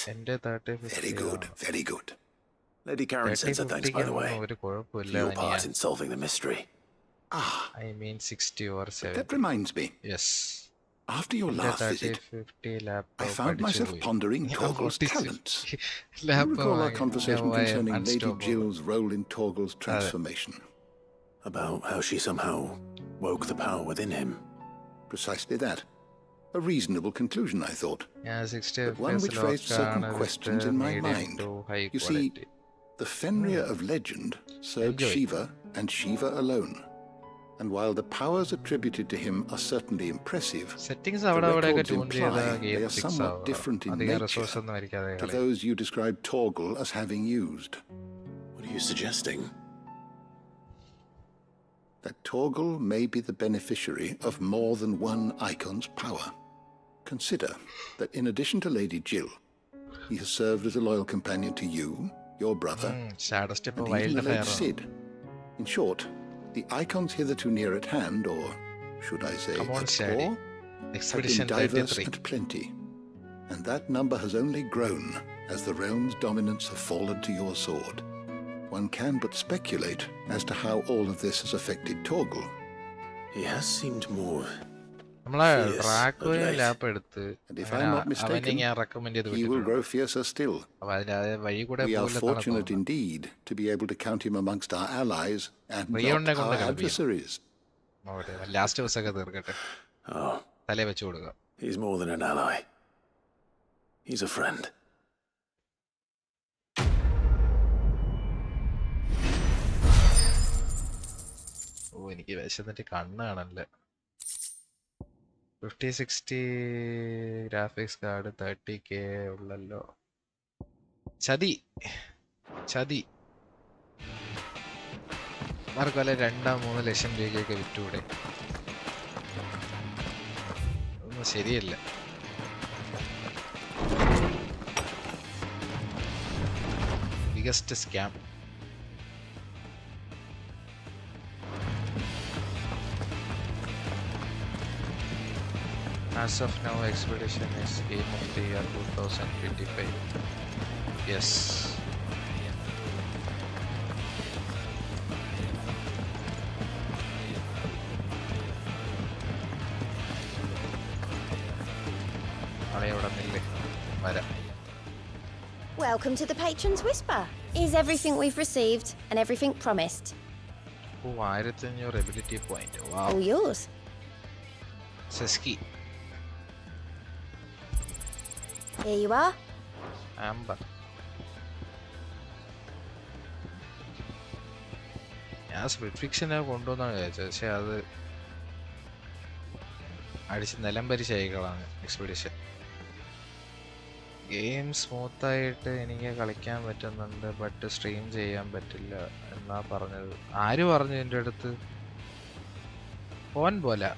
Very good, very good. Lady Karen sends her thanks, by the way, for your part in solving the mystery. I mean 60 or 70. That reminds me. Yes. After your last visit, I found myself pondering Torgal's talents. You recall our conversation concerning Lady Jill's role in Torgal's transformation? About how she somehow woke the power within him. Precisely that. A reasonable conclusion, I thought. Yeah, 60 but one which raised certain questions in my mind. You see, the Fenrir of legend served Shiva and Shiva alone. And while the powers attributed to him are certainly impressive, the records imply they are somewhat different in nature to those you described Torgal as having used. What are you suggesting? That Torgal may be the beneficiary of more than one Eikon's power. Consider that in addition to Lady Jill, he has served as a loyal companion to you, your brother, and even the late Cid. In short, the Eikons hitherto near at hand, or should I say, at core, have been diverse and plenty. And that number has only grown as the realm's dominance have fallen to your sword. One can but speculate as to how all of this has affected Torgal. He has seemed more... And if I'm not mistaken, he will grow fiercer still. We are fortunate indeed to be able to count him amongst our allies and not our adversaries. Oh, he's more than an ally. He's a friend. എനിക്ക് വിശന്നിട്ട് കണ്ണാണല്ലേ. 5060 graphics card 30K ഉള്ളല്ലോ. ചതി മാർക്കല്ല 2-3 ലക്ഷം രൂപയ്ക്കൊക്കെ വിറ്റൂടെ? ഒന്നും ശരിയല്ല. Biggest scam. As of now, Expedition is Game of the Year 2025. Yes. Welcome to the Patron's Whisper. Is everything we've received and everything promised? Oh, 1500 ability point. Wow. All yours. Seski. Here you are. Amber. ഞാൻ split ഫിക്ഷനെ കൊണ്ടുവന്നാണ് വിചാരിച്ചത്. പക്ഷെ അത് അടിച്ച് നിലം പരിശയികളാണ് expedition. Game സ്മൂത്തായിട്ട് എനിക്ക് കളിക്കാൻ പറ്റുന്നുണ്ട്, ബട്ട് സ്ട്രീം ചെയ്യാൻ പറ്റില്ല എന്നാ പറഞ്ഞത്. ആര് പറഞ്ഞു എൻ്റെ അടുത്ത്? ഫോൺ പോലെ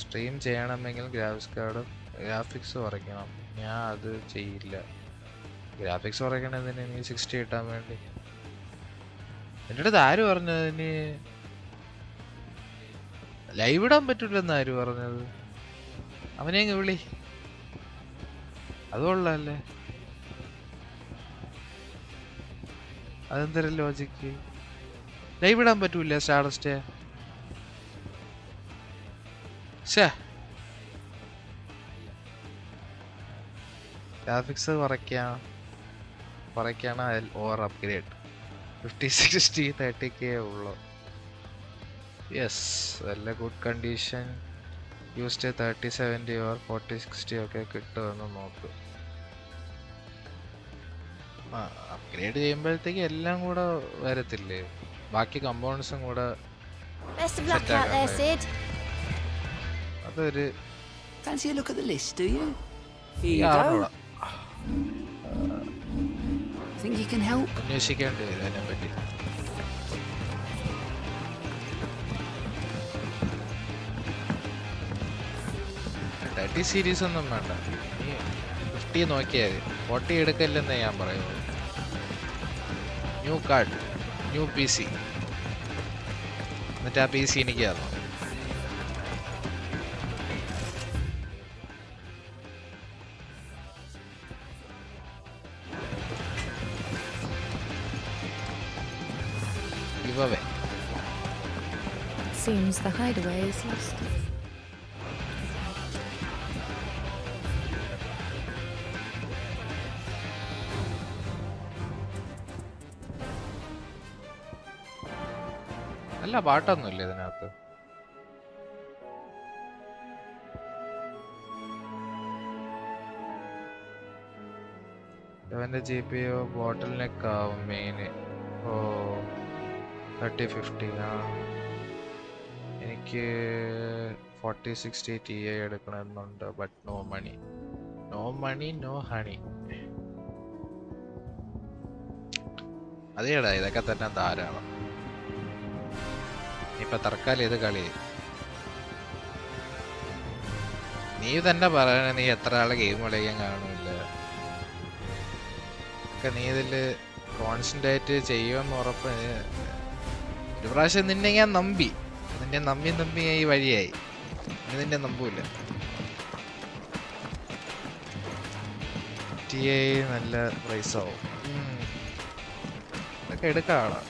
സ്ട്രീം ചെയ്യണമെങ്കിൽ ഗ്രാഫിക്സ് കുറയ്ക്കണം. ഞാൻ അത് ചെയ്യില്ല. ഗ്രാഫിക്സ് കുറയ്ക്കണതിന് എനിക്ക് 60 കിട്ടാൻ വേണ്ടി. എൻ്റെ അടുത്ത് ആര് പറഞ്ഞതിന് ലൈവ് ഇടാൻ പറ്റില്ലെന്ന് ആര് പറഞ്ഞത്? അവനെ അങ്ങ് വിളി. അതുകൊള്ളല്ലേ? അതെന്തര ലോജിക്ക്? ലൈവ് ഇടാൻ പറ്റൂല സ്റ്റാർഡസ്റ്റ്? ഗ്രാഫിക്സ് കുറയ്ക്കാണ് ഓവർ അപ്ഗ്രേഡ്. 5060 30K ഉള്ളു. യെസ്, നല്ല ഗുഡ് കണ്ടീഷൻ യൂസ്ഡ് 3070 ഓർ 4060 ഒക്കെ കിട്ടുമെന്ന് നോക്ക്. അപ്ഗ്രേഡ് ചെയ്യുമ്പോഴത്തേക്ക് എല്ലാം കൂടെ വരത്തില്ലേ? ബാക്കി കമ്പോണൻസും കൂടെ അതൊരു Fancy a look at the list, do you? Think you can help? അന്വേഷിക്കേണ്ടി വരും അതിനെപ്പറ്റി. തേർട്ടി സീരീസ് ഒന്നും വേണ്ട, 50 നോക്കിയാൽ 40 എടുക്കല്ലെന്നേ ഞാൻ പറയുള്ളൂ. ന്യൂ കാർഡ്, ന്യൂ PC, എന്നിട്ട് ആ PC എനിക്ക് തരണം. Giveaway. Seems the hideaway is lost. നല്ല പാട്ടൊന്നുമില്ല ഇതിനകത്ത്. 7 GPU bottleneck ആവും മെയിൻ. ഓ 3050 എനിക്ക് 4060 Ti എടുക്കണമെന്നുണ്ട്. But no money. No money no honey. അതേടാ ഇതൊക്കെ തന്നെ ധാരാളം. ഇപ്പൊ തൽക്കാലം ഇത് കളി. നീ തന്നെ പറയണ നീ എത്ര ആള് ഗെയിം കളിക്കാൻ കാണില്ല. ഒക്കെ നീ ഇതില് കോൺസെൻട്രേറ്റ് ചെയ്യുമെന്ന് ഉറപ്പ്. ഒരു പ്രാവശ്യം നിന്നെ ഞാൻ നമ്പി. നിന്നെ നമ്പി ഈ വഴിയായി. ഇനി നിന്നെ നമ്പൂല. TI നല്ല പ്രൈസ് ആവും. ഇതൊക്കെ എടുക്കാളാ.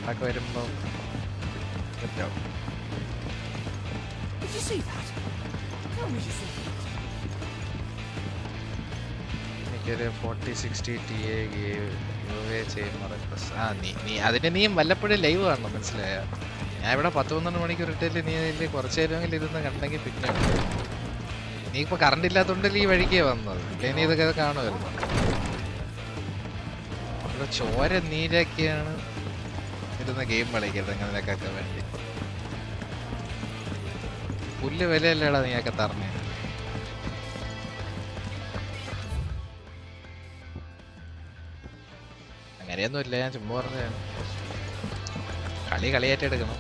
അതൊക്കെ വരുമ്പം സെറ്റാവും. എനിക്കൊരു 4060 Ti ചെയ്യുമ്പോൾ നീ അതിന് നീ വല്ലപ്പോഴും ലൈവ് കാണണം, മനസ്സിലായ? ഞാൻ ഇവിടെ 10-12 മണിക്കൂർ ഇട്ടില്ല. നീ അതിൽ കുറച്ച് നേരമെങ്കിലും ഇരുന്ന് കണ്ടെങ്കിൽ പിന്നെ നീ ഇപ്പൊ കറണ്ട് ഇല്ലാത്തോണ്ടല്ലേ ഈ വഴിക്കേ വന്നത്. നീ ഇതൊക്കെ കാണുമായിരുന്നു. ഇവിടെ ചോര നീരൊക്കെയാണ് ഇരുന്ന് ഗെയിം കളിക്കരുത് അങ്ങനെയൊക്കെ വേണ്ടി. പുല്ല് വിലയല്ലേടാ നീയൊക്കെ തറഞ്ഞേ. അങ്ങനെയൊന്നും ഇല്ല, ഞാൻ ചുമ്മാ പറഞ്ഞതാണ്. കളിയായിട്ട് എടുക്കണം.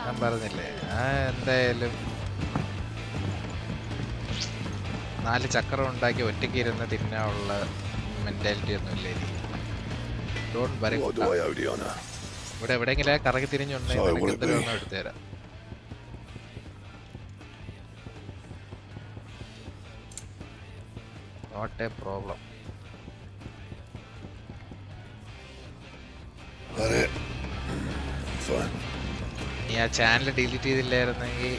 ഞാൻ പറഞ്ഞില്ലേ എന്തായാലും 4 ചക്രം ഉണ്ടാക്കി ഒറ്റയ്ക്ക് ഇരുന്ന് തിന്നാനുള്ള മെന്റാലിറ്റി ഒന്നും ഇല്ല എനിക്ക്. ഇവിടെ എവിടെയെങ്കിലും കറങ്ങി തിരിഞ്ഞുണ്ടെങ്കിൽ എന്തെങ്കിലും എടുത്തുതരാം. Not A problem. നീ ആ ചാനൽ ഡിലീറ്റ് ചെയ്തില്ലായിരുന്നെങ്കിൽ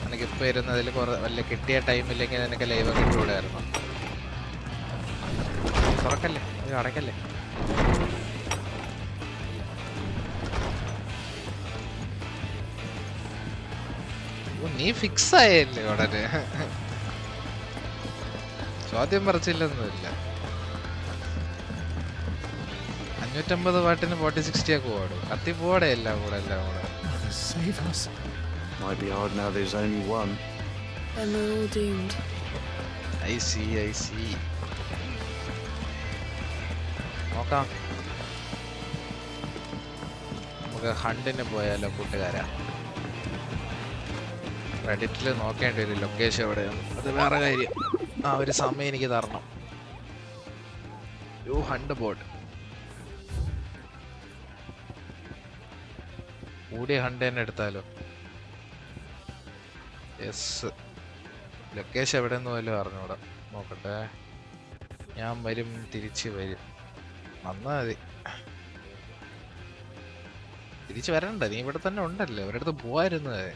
എനിക്കിപ്പോൾ ഇരുന്നതിൽ വല്ല കിട്ടിയ ടൈമില്ലെങ്കിൽ നിനക്ക് ലൈവ് ഒക്കെ ഇട്ടുകൂടായിരുന്നു. തുറക്കല്ലേ, അടയ്ക്കല്ലേ. നീ ഫിക്സ് ആയല്ലേ ഉടനെ. ചോദ്യം പറിച്ചില്ലൊന്നുമില്ല. 550 വാട്ടിന് 4060 ഒക്കെ ഓടും. കത്തി പോടെ എല്ലാം കൂടെ. Might be hard now there's only one. Then we're all doomed. I see. നോക്കാം. നമുക്ക് ഹണ്ടിന് പോയാലോ കൂട്ടുകാരാ? റെഡിറ്റിൽ നോക്കേണ്ടി വരും ലൊക്കേഷൻ എവിടെയാണ്. അത് വേറെ കാര്യം. ഒരു സമയം എനിക്ക് തരണം. ഹണ്ട് ബോർഡ് കൂടിയ ഹണ്ട് തന്നെ എടുത്താലോ? യെസ്. ലൊക്കേഷൻ എവിടെയെന്ന് പോലും അറിഞ്ഞൂടാ. നോക്കട്ടെ. ഞാൻ വരും, തിരിച്ച് വരും. വന്നാ മതി. തിരിച്ച് വരണ്ട, നീ ഇവിടെ തന്നെ ഉണ്ടല്ലോ. ഒരിടത്ത് പോവായിരുന്നത്.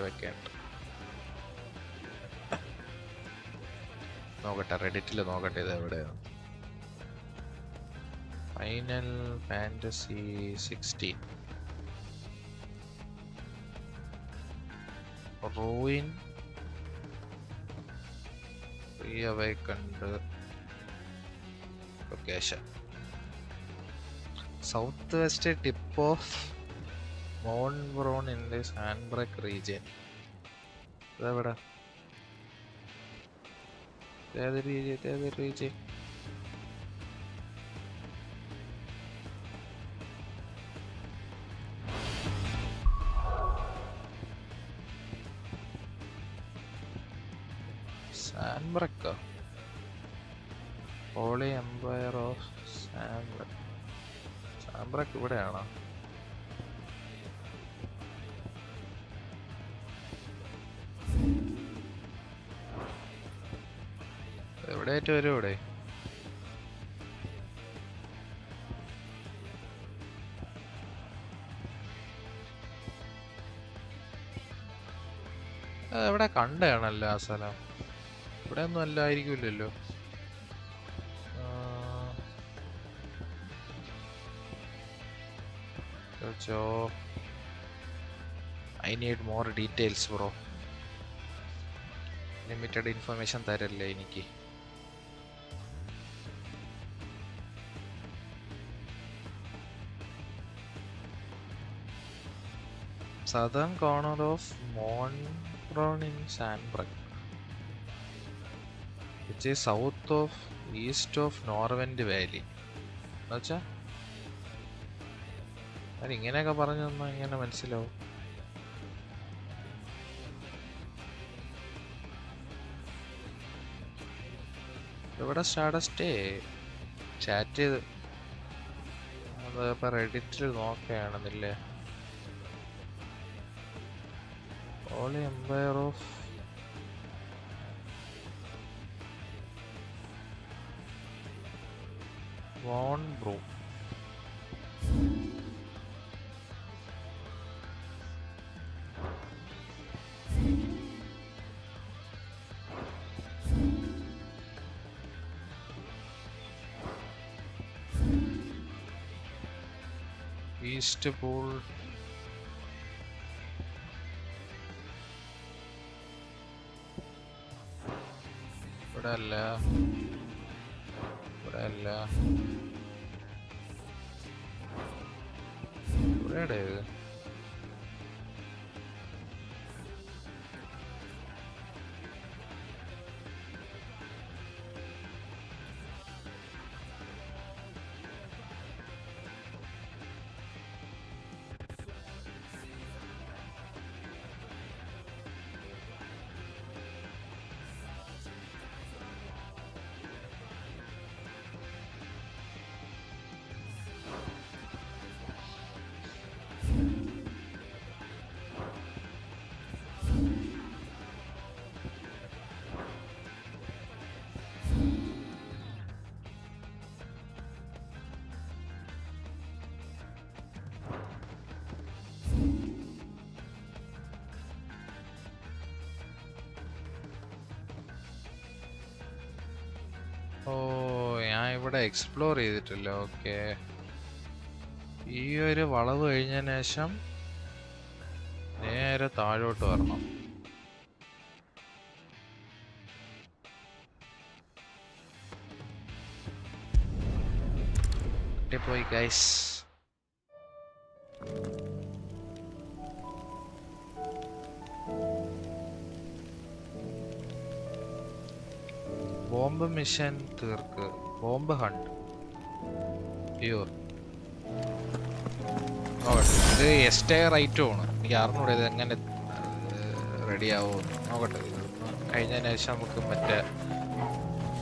വെക്കേണ്ട. നോക്കട്ടെ, റെഡിറ്റിൽ നോക്കട്ടെ ഇത് എവിടെയാണ്. Final Fantasy 16 Ruin Reawakened location south west tip of Mount Bron in the Sanbreque region. ഇതെവിടെ? ഏത് റീജിയൻ? സാൻബ്രക്കോ? Holy Empire of Sanbreque. Sanbreque ഇവിടെയാണോ? എവിടെയായിട്ട് വരും ഇവിടെ? എവിടെ ഇവിടെ കണ്ടാണല്ലോ ആ സ്ഥലം. ഇവിടെ ഒന്നും അല്ലായിരിക്കില്ലല്ലോ. I need more details, bro. Limited information തരല്ലേ എനിക്ക്. Southern corner of Monron in Sandbrook, which is south of east of Norwend Valley. എന്നുവെച്ചാ അതിങ്ങനെയൊക്കെ പറഞ്ഞു തന്നാൽ ഇങ്ങനെ മനസ്സിലാവും. എവിടെ സ്റ്റേ ചാറ്റ് ചെയ്ത് അത് ഇപ്പം റെഡിറ്റിൽ നോക്കുകയാണെന്നില്ലേ. Holy Empire of Von Bro. East Pool. ഇവിടെ എക്സ്പ്ലോർ ചെയ്തിട്ടില്ല. ഓക്കെ, ഈ ഒരു വളവ് കഴിഞ്ഞതിന് ശേഷം നേരെ താഴോട്ട് വരണം. പോയി ഗൈസ്. ബോംബ് മിഷൻ തീർക്ക്. Bomb hunt. അയ്യോ, ഇത് എസ്റ്റയർ ഐറ്റം ആണ്. എനിക്ക് അറിഞ്ഞൂടെ ഇത് എങ്ങനെ റെഡി ആവുമെന്ന്. നോക്കട്ടെ, കഴിഞ്ഞതിന് ശേഷം നമുക്ക് മറ്റേ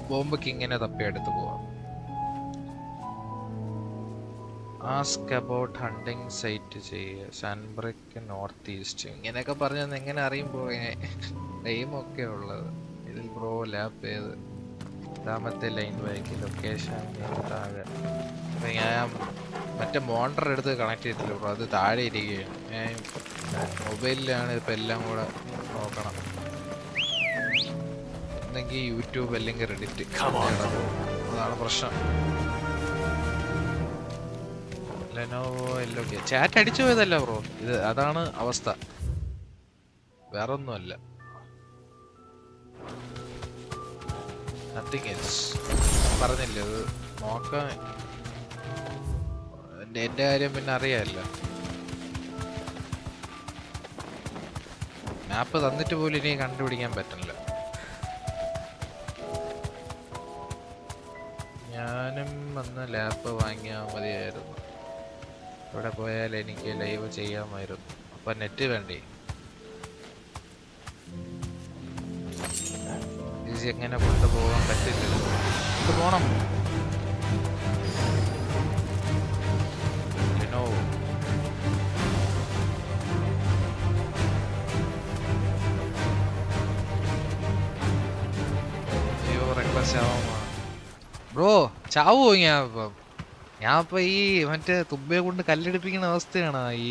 ബോംബ് കിങ്ങിനെ തപ്പിയെടുത്ത് പോവാം. ആസ്ക് അബൌട്ട് ഹണ്ടിങ് സൈറ്റ് ചെയ്യുക. സാൻബ്രിക്ക് നോർത്ത് ഈസ്റ്റ്. ഇങ്ങനെയൊക്കെ പറഞ്ഞത് എങ്ങനെ അറിയുമ്പോൾ നെയിമൊക്കെ ഉള്ളത്. ഇതിൽ ബ്രോ ലാപ്പ് ചെയ്ത് രണ്ടാമത്തെ ലൈൻ വായിക്ക്. ലൊക്കേഷൻ താഴെ. ഞാൻ മറ്റേ മോണിറ്റർ എടുത്ത് കണക്ട് ചെയ്തില്ല ബ്രോ, അത് താഴെ ഇരിക്കുകയാണ്. ഞാൻ മൊബൈലിലാണ് ഇപ്പം എല്ലാം കൂടെ നോക്കണം. ഒന്നെങ്കിൽ യൂട്യൂബ് അല്ലെങ്കിൽ റെഡിറ്റ്. അതാണ് പ്രശ്നം. ലെനോവോ എല്ലോ ചാറ്റ് അടിച്ചു പോയതല്ല ബ്രോ, ഇത് അതാണ് അവസ്ഥ, വേറൊന്നുമല്ല. Nothing else. പറഞ്ഞില്ലേ, അത് നോക്കാൻ എൻ്റെ കാര്യം പിന്നെ അറിയാമല്ലോ. മാപ്പ് തന്നിട്ട് പോലും ഇനി കണ്ടുപിടിക്കാൻ പറ്റില്ല. ഞാനും വന്ന് ലാപ്പ് വാങ്ങിയാൽ മതിയായിരുന്നു. ഇവിടെ പോയാൽ എനിക്ക് ലൈവ് ചെയ്യാമായിരുന്നു. അപ്പം നെറ്റ് വേണ്ടേ? ഈസി എങ്ങനെ കൊണ്ടുപോകാൻ പറ്റില്ലല്ലോ. കൊണ്ടുപോകണം. അയ്യോ, റെക്വസ്റ്റ് ആവാം ബ്രോ. ചാവോ ഞാനിപ്പോൾ ഈ മറ്റേ തുമ്പയെ കൊണ്ട് കല്ലെടുപ്പിക്കുന്ന അവസ്ഥയാണ് ഈ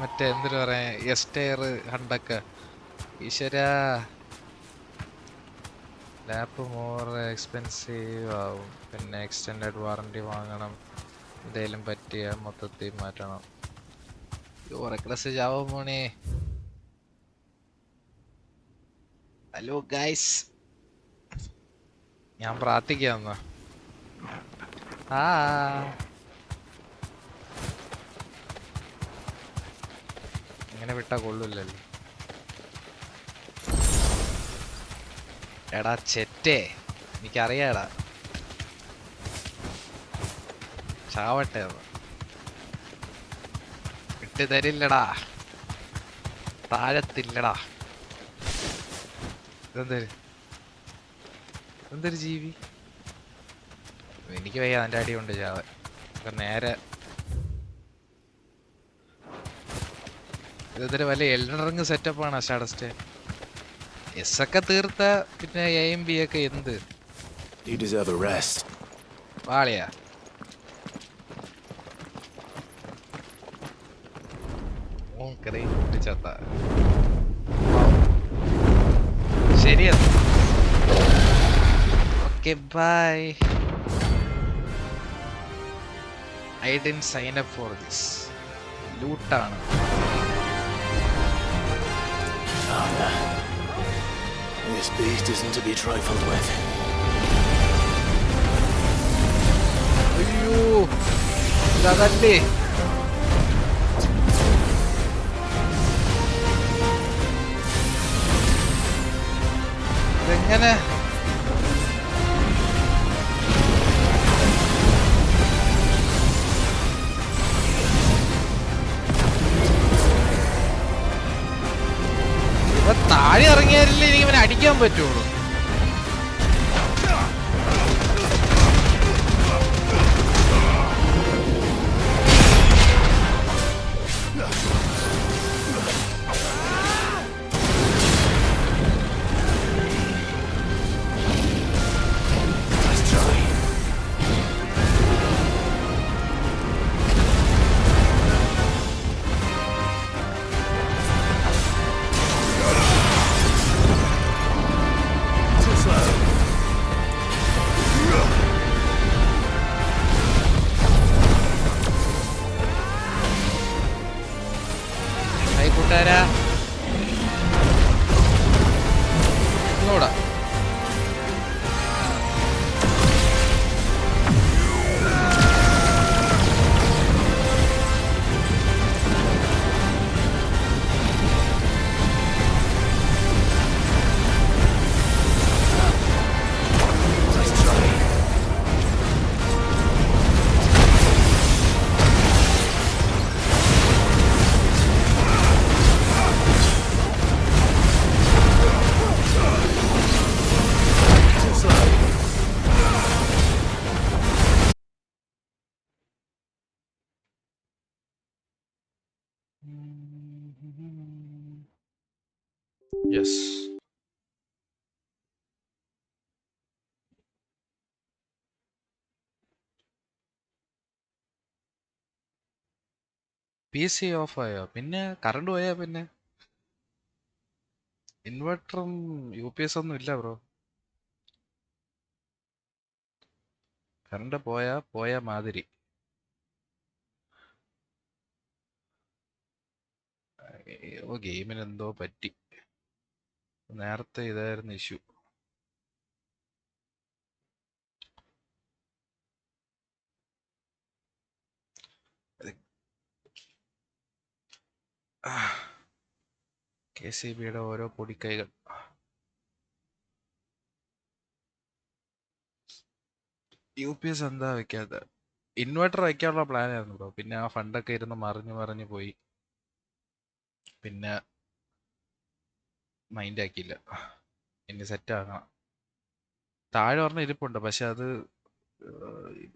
മറ്റേ എന്തിനു പറയാ എസ്റ്റയർ ഹണ്ടൊക്കെ. ഈശ്വരാ ലാപ്പ് മോർ എക്സ്പെൻസീവ് ആവും. പിന്നെ എക്സ്റ്റെൻഡഡ് വാറണ്ടി വാങ്ങണം. എന്തെങ്കിലും പറ്റിയ മൊത്തത്തിൽ മാറ്റണം. റെക്ലസ് ജാവോ മോനെ. ഹലോ ഗൈസ്, ഞാൻ പ്രാർത്ഥിക്കാന്ന ഇങ്ങനെ വിട്ടാ കൊള്ളൂല്ലല്ലോ. എടാ ചെറ്റേ, എനിക്കറിയാടാ. ചാവട്ടെ, വിട്ട് തരില്ലടാ, താഴത്തില്ലടാ. എന്തൊരു ജീവി. എനിക്ക് വയ്യ അതിൻ്റെ അടി കൊണ്ട് ചാവൻ. നേരെ ഇതൊരു വലിയ എൽഡൻ റിംഗ് സെറ്റപ്പാണ്. ഷാഡസ്റ്റേ എസ് ഒക്കെ തീർത്ത പിന്നെ എയും ബി ഒക്കെ എന്ത് വാളിയാ. ശരിയാ. Okay bye. I didn't sign up for this. ലൂട്ടാണ്. This beast isn't to be trifled with. അയ്യോ ഇതല്ലേ. ഇതെങ്ങനെ താഴെ ഇറങ്ങിയാലല്ലേ എനിക്ക് ഇവനെ അടിക്കാൻ പറ്റുള്ളൂ. Yes. PC ഓഫ് ആയോ? പിന്നെ കറണ്ട് പോയാ പിന്നെ ഇൻവെർട്ടറും UPS ഒന്നും ഇല്ല ബ്രോ. കറണ്ട് പോയ മാതിരി. ഗെയിമിന് എന്തോ പറ്റി. നേരത്തെ ഇതായിരുന്നു ഇഷ്യൂ. KCBയുടെ ഓരോ പൊടിക്കൈകൾ. UPS എന്താ വെക്കാത്ത? ഇൻവെർട്ടർ വയ്ക്കാനുള്ള പ്ലാൻ ആയിരുന്നു ബ്രോ. പിന്നെ ആ ഫണ്ടൊക്കെ ഇരുന്ന് മറിഞ്ഞു പോയി. പിന്നെ മൈൻഡ് ആക്കിയില്ല. ഇനി സെറ്റ് ആക്കണം. താഴെ പറഞ്ഞ ഇരിപ്പുണ്ട്, പക്ഷെ അത്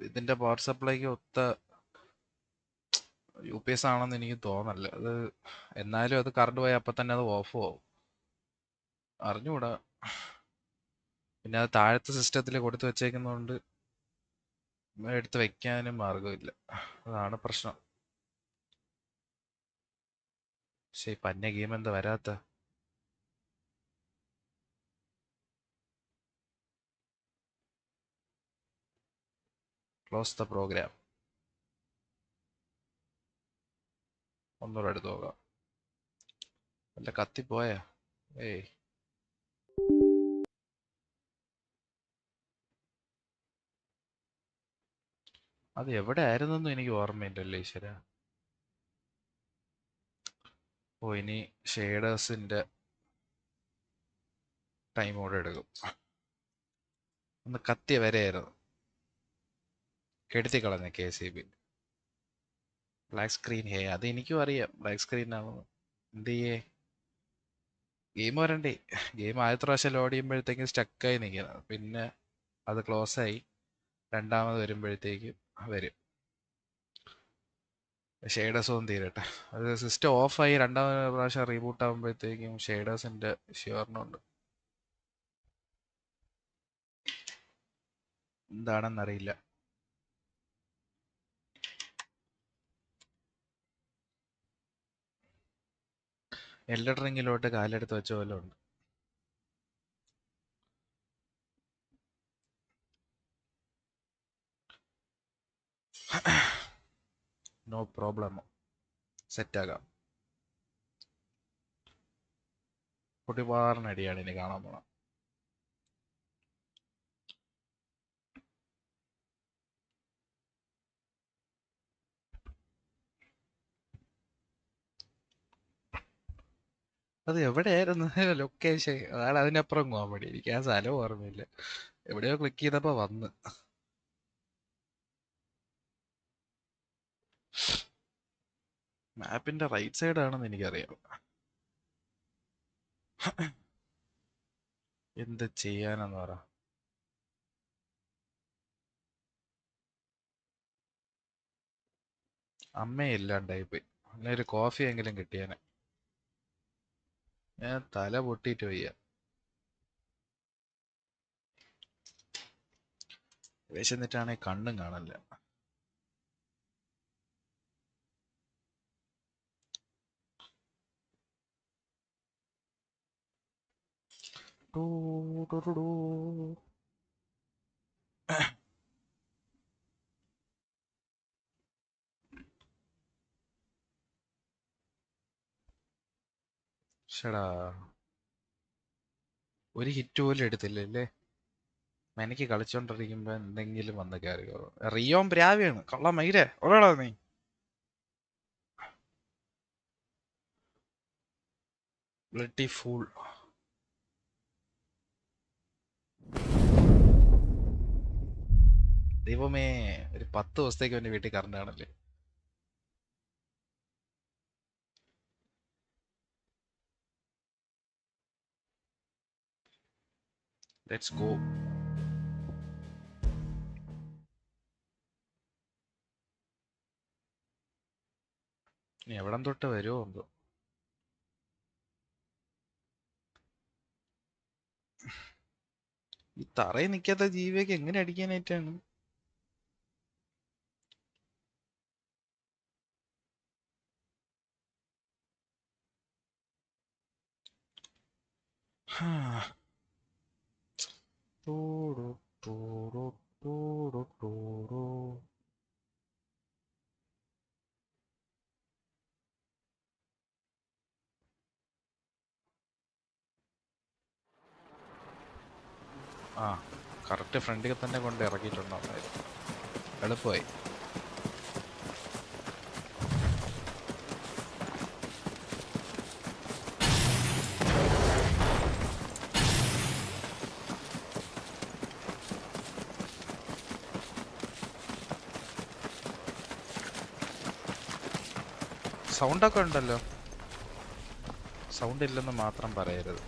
ഇതിന്റെ പവർ സപ്ലൈക്ക് ഒത്ത UPS ആണെന്ന് എനിക്ക് തോന്നല്ല. അത് എന്നാലും അത് കറണ്ട് പോയാൽ അപ്പം തന്നെ അത് ഓഫ് ആവും. അറിഞ്ഞൂടാ. പിന്നെ അത് താഴത്തെ സിസ്റ്റത്തിൽ കൊടുത്തു വെച്ചേക്കുന്നതുകൊണ്ട് എടുത്ത് വെക്കാനും മാർഗമില്ല. അതാണ് പ്രശ്നം. പക്ഷെ ഈ പന്ന ഗെയിം എന്താ വരാത്ത? Close the program. ഒന്നുകൂടെ എടുത്ത് നോക്കാം. വല്ല കത്തിപ്പോയാ? ഏയ് അത് എവിടെ ആയിരുന്നെന്നും എനിക്ക് ഓർമ്മയില്ലല്ലോ ഈശ്വര. ഓ ഇനി ഷെയ്ഡേഴ്സിന്റെ ടൈം കൂടെ എടുക്കും. ഒന്ന് കത്തിയ വരെയായിരുന്നു. കെടുത്തി കളഞ്ഞ KCB. Black screen. അത് എനിക്കും അറിയാം ബ്ലാക്ക് സ്ക്രീൻ ആണെന്ന്. എന്ത് ചെയ്യേ? ഗെയിം വരണ്ടേ? ഗെയിം ആദ്യത്തെ പ്രാവശ്യം ലോഡ് ചെയ്യുമ്പോഴത്തേക്കും സ്റ്റക്കായി നിൽക്കുന്നത്. പിന്നെ അത് ക്ലോസ് ആയി രണ്ടാമത് വരുമ്പോഴത്തേക്കും വരും. ഷെയ്ഡേഴ്സ് ഒന്നും തീരട്ടെ. അത് സിസ്റ്റം ഓഫായി രണ്ടാമത് പ്രാവശ്യം റീബൂട്ട് ആകുമ്പോഴത്തേക്കും ഷെയ്ഡേഴ്സിന്റെ ഇഷ്യൂ വരണുണ്ട്. എന്താണെന്നറിയില്ല. എൽഡൻ റിങ്ങിലോട്ട് കാലെടുത്ത് വെച്ച പോലെ ഉണ്ട്. No problem. സെറ്റാകാം. പൊട്ടിപ്പാറിനടിയാണ് ഇനി കാണാൻ പോണം. അത് എവിടെയായിരുന്നു ലൊക്കേഷൻ? അതാണ് അതിനപ്പുറം കോമഡി. എനിക്ക് ആ സ്ഥലം ഓർമ്മയില്ല. എവിടെയോ ക്ലിക്ക് ചെയ്തപ്പോ വന്ന്. മാപ്പിന്റെ റൈറ്റ് സൈഡ് ആണെന്ന് എനിക്കറിയാം. എന്ത് ചെയ്യാനെന്ന് പറ. അമ്മയില്ലാണ്ടായി പോയി. അങ്ങനെ ഒരു കോഫി എങ്കിലും കിട്ടിയാനെ. ഞാൻ തല പൊട്ടിയിട്ട് വയ്യ. വിശന്നിട്ടാണെ കണ്ണും കാണല്ല. ഷടാ, ഒരു ഹിറ്റ് പോലും എടുത്തില്ലല്ലേ. എനിക്ക് കളിച്ചോണ്ടിരിക്കുമ്പോ എന്തെങ്കിലും വന്ന് കയറി. റിയോം പ്രാവിയാണ്. കള്ള മൈരേ ഒരാളാ നീ. Bloody fool. ദൈവമേ, ഒരു 10 ദിവസത്തേക്ക് എന്റെ വീട്ടിൽ കറണ്ട് കാണല്ലേ. Let's go. ഇനി എവിടം തൊട്ട് വരുമോ എന്തോ. ഈ തറയിൽ നിൽക്കാത്ത ജീവിയൊക്കെ എങ്ങനെ അടിക്കാനായിട്ടാണ്? ആ കറക്റ്റ് ഫ്രണ്ടിൽ തന്നെ കൊണ്ട് ഇറക്കിയിട്ടുണ്ടായിരുന്നു. എളുപ്പമായി. സൗണ്ടൊക്കെ ഉണ്ടല്ലോ. സൗണ്ട് ഇല്ലെന്ന് മാത്രം പറയരുത്.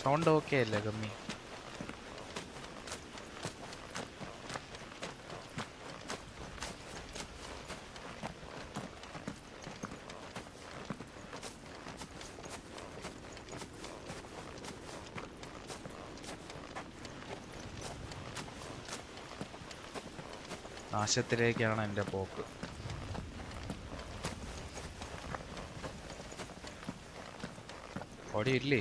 സൗണ്ട് ഓക്കെ അല്ലേ കമ്മി? നാശത്തിലേക്കാണ് എൻ്റെ പോക്ക്. ഓടി ഇല്ലേ?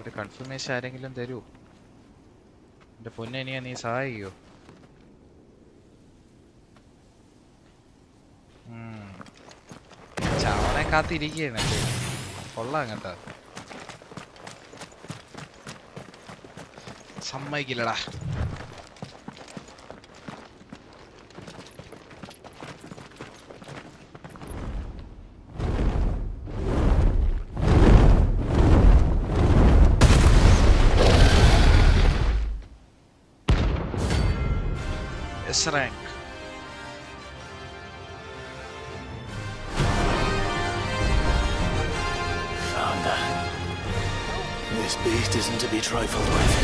ഒരു കൺഫർമേഷൻ ആരെങ്കിലും തരൂ. എന്റെ പൊന്നെനിയെ നീ സഹായിക്കോ? ചാവണെ കാത്തിരിക്കുകയാണ്. കൊള്ളാം കേട്ടോ. സമ്മതിക്കില്ലടാ. Rank. Found her. This beast isn't to be trifled with.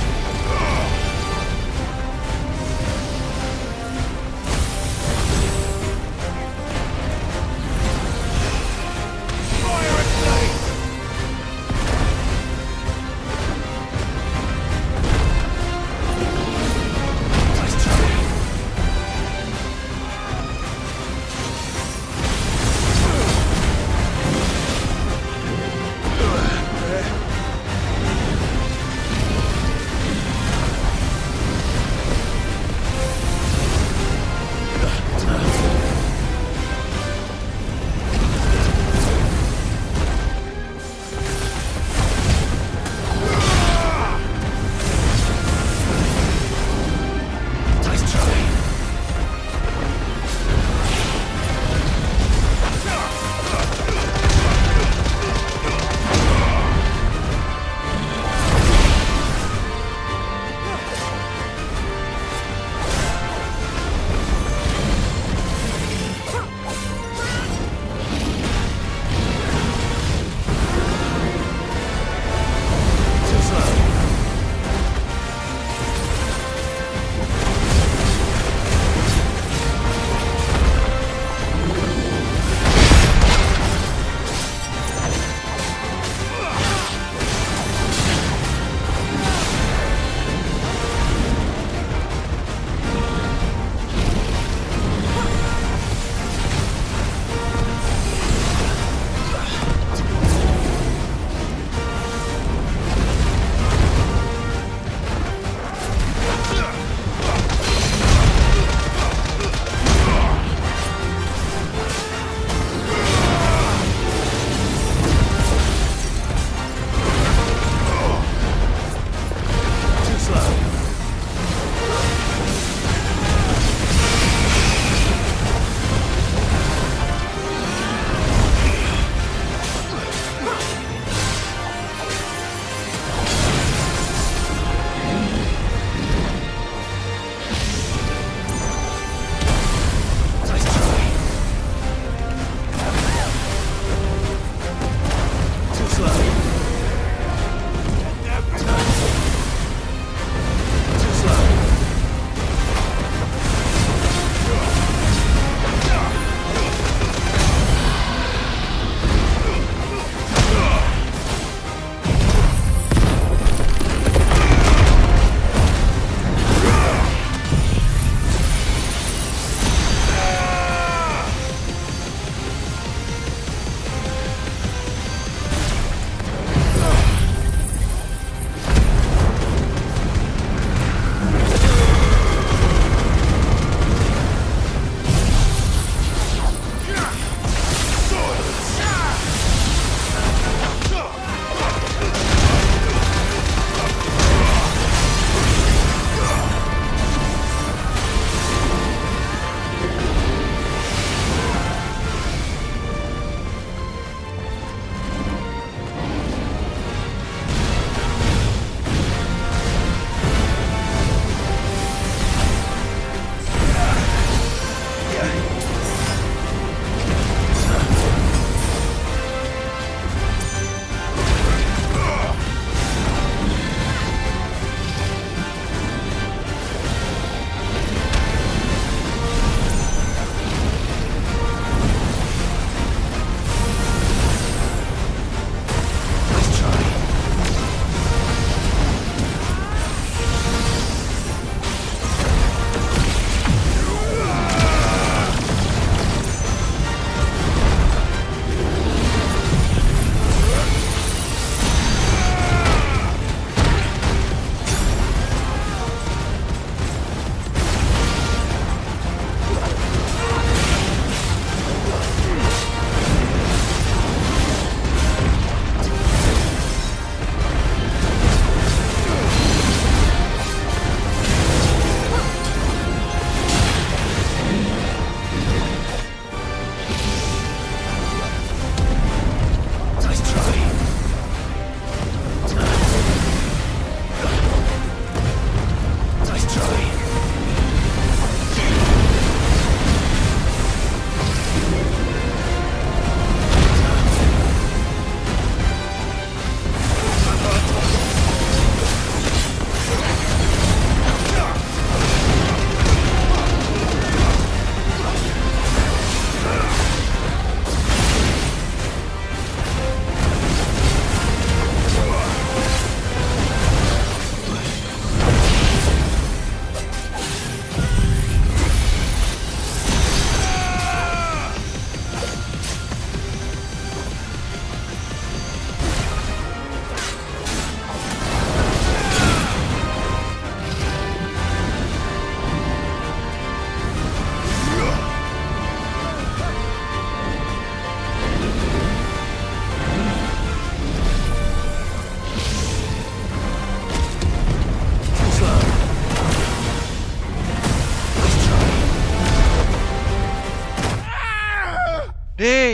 Hey!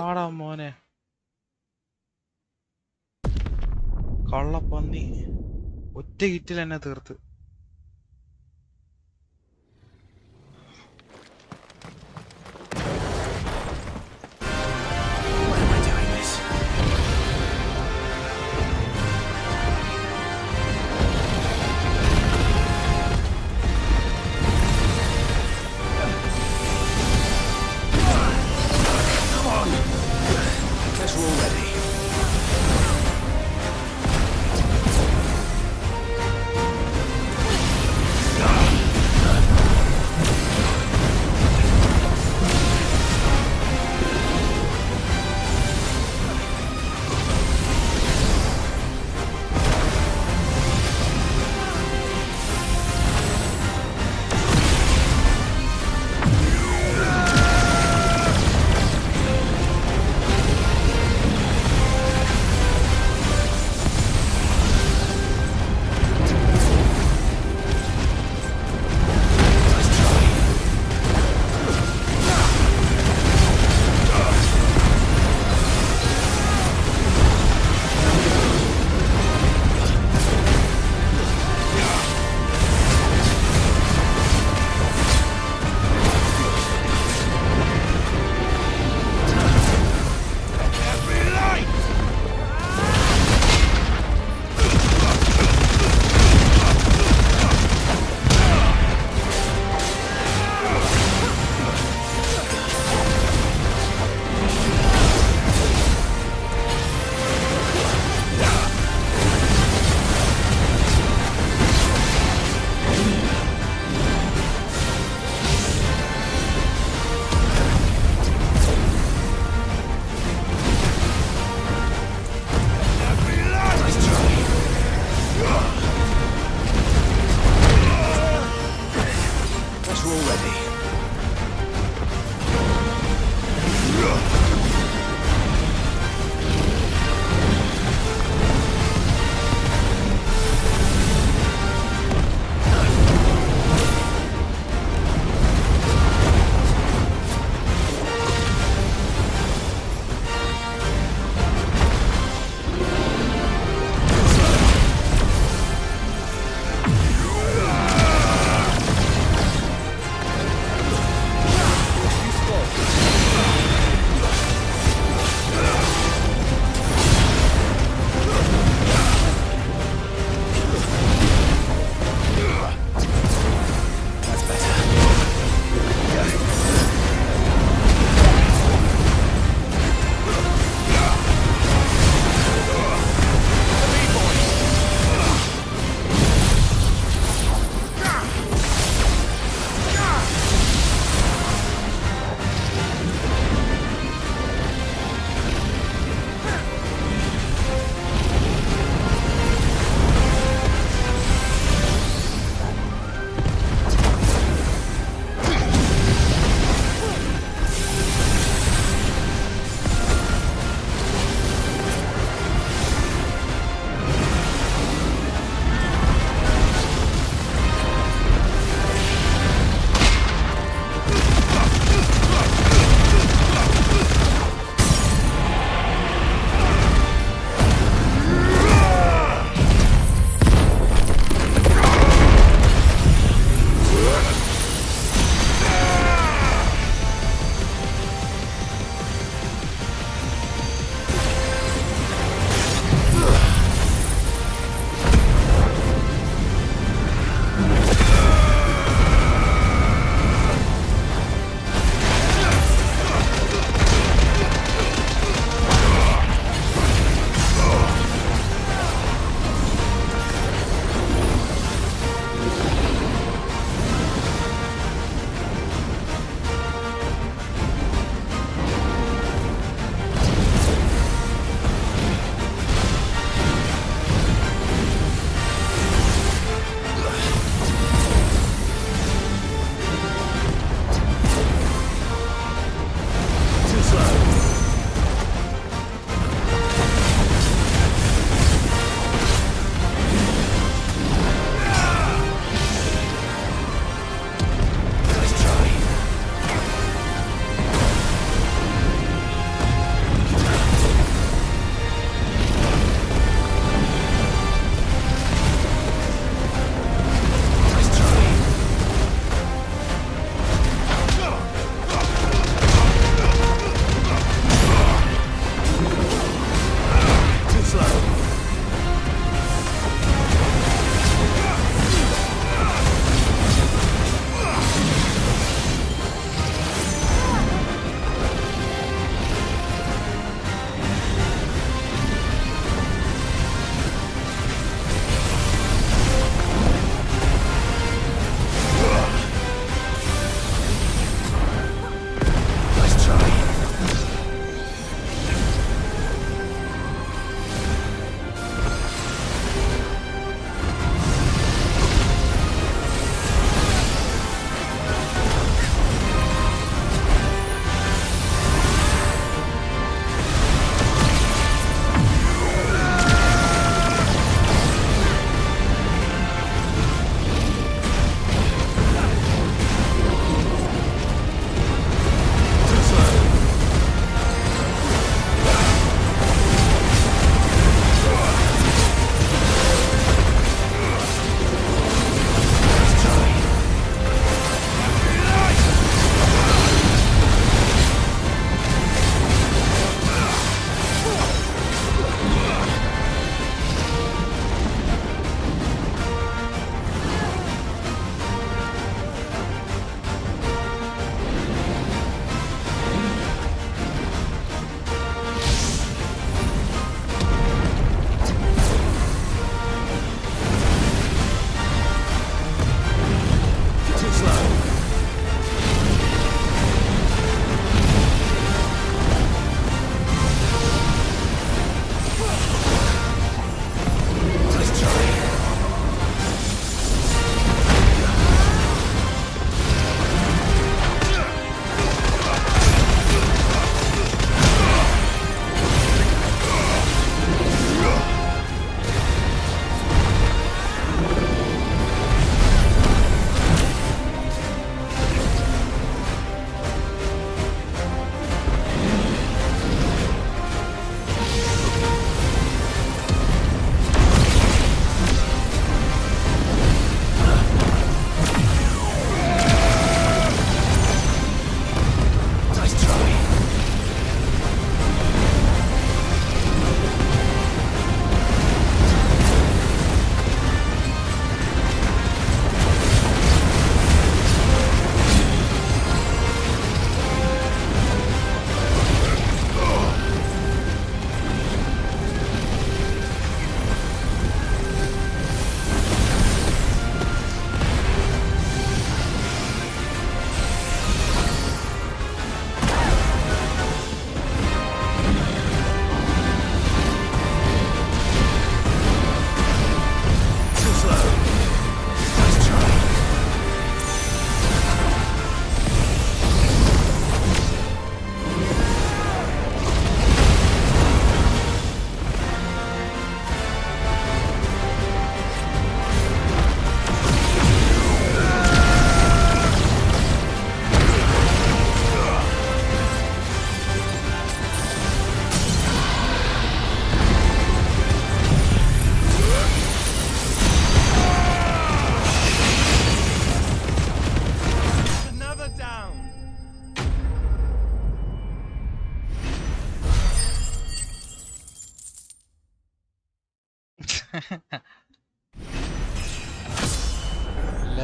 ആടാ മോനെ കള്ളപ്പന്നി ഒറ്റ ഹിറ്റിൽ എന്നെ തീർത്ത്.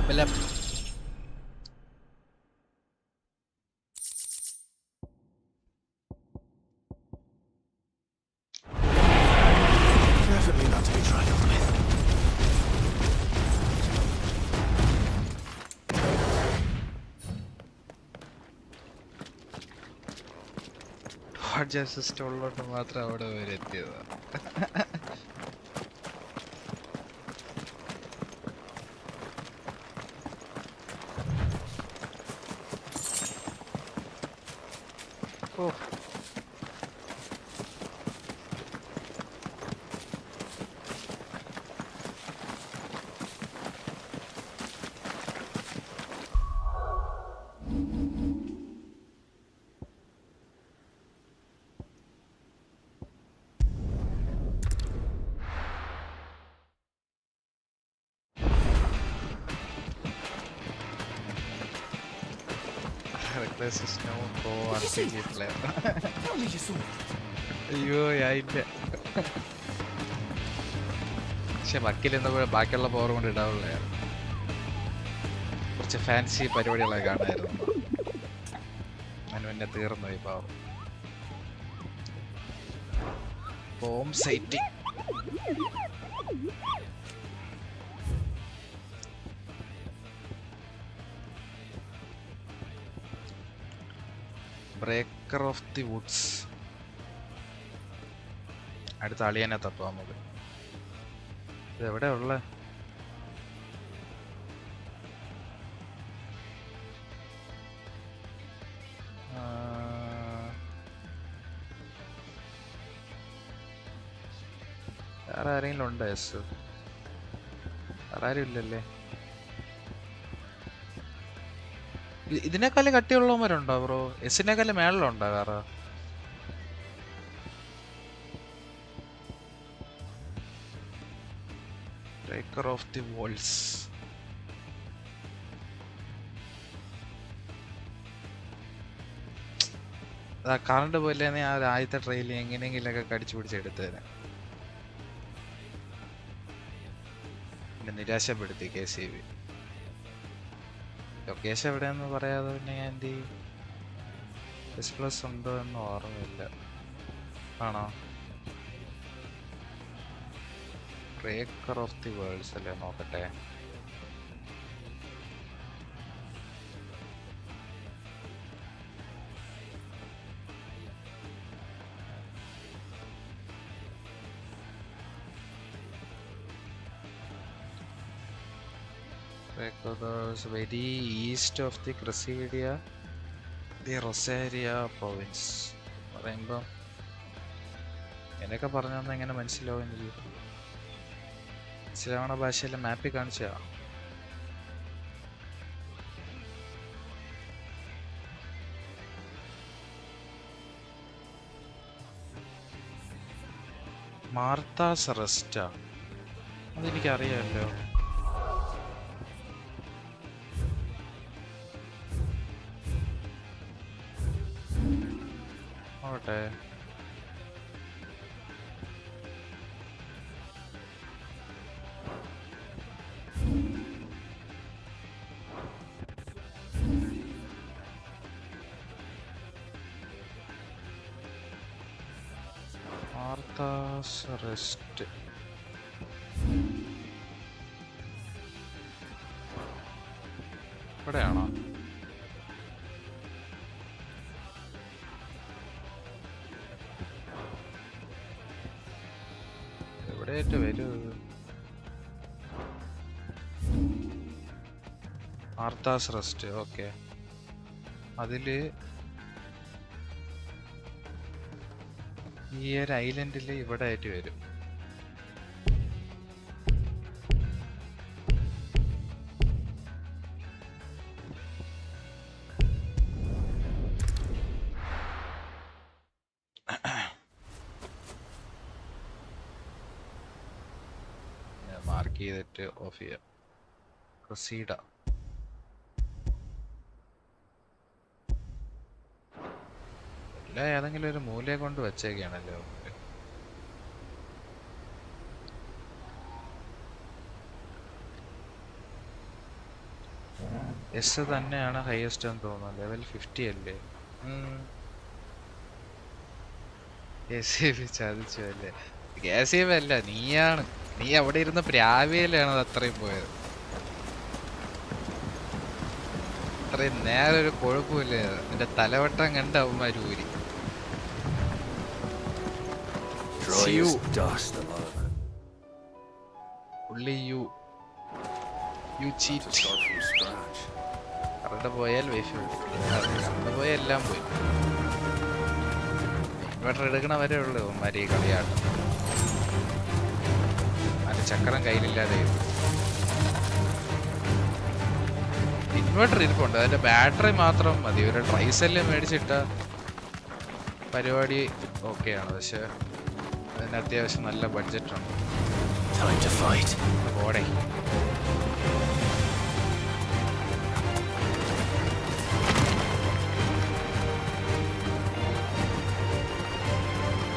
Level up. Definitely not to be trifled with. Just ഉള്ളോട്ട് മാത്രം അവിടെ വരെ എത്തിയതാ. This is no pro RPG player. Tell me you saw that. അയ്യോ ഞാനില്ല. പക്ഷെ വക്കീലെന്ന പോലെ ബാക്കിയുള്ള പവർ കൊണ്ട് ഇടാവുള്ള കുറച്ച് ഫാൻസി പരിപാടികളൊക്കെ കാണായിരുന്നു. ഞാൻ പിന്നെ തീർന്നു ഈ power. Home citing. Breaker of the Woods. അടുത്ത അളിയനെ തപ്പാ നമുക്ക്. ഇത് എവിടെയാ ഉള്ളേ? വേറെ ആരെങ്കിലും ഉണ്ടോ? എസ് വേറെ ആരും ഇല്ലല്ലേ? ഇതിനേക്കാളും കട്ടിയുള്ളവന്മാരുണ്ടോ ബ്രോ? എസിനേക്കാളും മേളിലുണ്ടോ വേറെ? Breaker of the walls. Current പോലെ ആ ആദ്യത്തെ ട്രെയിൽ എങ്ങനെയെങ്കിലൊക്കെ കടിച്ചു പിടിച്ചെടുത്തേനെ. പിന്നെ നിരാശപ്പെടുത്തി KCB. ലൊക്കേഷൻ എവിടെയെന്ന് പറയാതെ പിന്നെ ഞാൻ എന്ത് ചെയ്യും? ++ ഉണ്ടോ എന്ന് ഓർമ്മയില്ല. ആണോ? ബ്രേക്കർ ഓഫ് ദി വേൾഡ്സ് അല്ലേ? നോക്കട്ടെ. Eikons very east of the Cressidia, the Rosaria province. പറയുമ്പോൾ എന്നൊക്കെ പറഞ്ഞാൽ എങ്ങനെ മനസ്സിലാവും എനിക്ക്? മനസ്സിലാവണ ഭാഷയിലെ മാപ്പിൽ കാണിച്ചാ മാർത്താസ് റെസ്റ്റാ? അതെനിക്കറിയാമല്ലോ. ഓട്ടെ. റെസ്റ്റ് ഇവിടെയാണോ? എവിടെയായിട്ട് വരൂ? Martha's rest. ഓക്കെ, അതില് ഈ ഒരു ഐലൻഡിൽ ഇവിടെ ആയിട്ട് വരും. മാർക്ക് ചെയ്തിട്ട് ഓഫ് ചെയ്യാം. പ്രൊസീഡ. ഏതെങ്കിലും ഒരു മൂലയെ കൊണ്ട് വെച്ചേക്കാണല്ലോ. എസ് തന്നെയാണ് ഹയസ്റ്റ് എന്ന് തോന്നുന്നു. ലെവൽ 50 അല്ലേ? ചതിച്ചു അല്ലേ? കേസീവ് അല്ല, നീയാണ്. നീ അവിടെ ഇരുന്ന പ്രാവിയിലാണ് അത് അത്രയും പോയത്. അത്രയും നേരെ ഒരു കുഴപ്പമില്ല. നിന്റെ തലവട്ടം കണ്ട അവന്മാരൂരി. കറണ്ട് പോയാൽ വൈഫ് കറണ്ട് പോയാൽ എല്ലാം പോയി. ഇൻവെർട്ടർ എടുക്കണ വരെ ഉള്ളൂ അവന്മാര് ഈ കളിയാട്ടം. അതിന്റെ ചക്രം കയ്യിലില്ലാതെ ഇൻവെർട്ടർ ഇരിപ്പുണ്ട്, അതിന്റെ ബാറ്ററി മാത്രം മതി. ഒരു ട്രൈസെല്ല് മേടിച്ചിട്ട പരിപാടി ഓക്കെയാണ്. പക്ഷെ അതിന് അത്യാവശ്യം നല്ല ബഡ്ജറ്റ് ഉണ്ട്. ഓടെ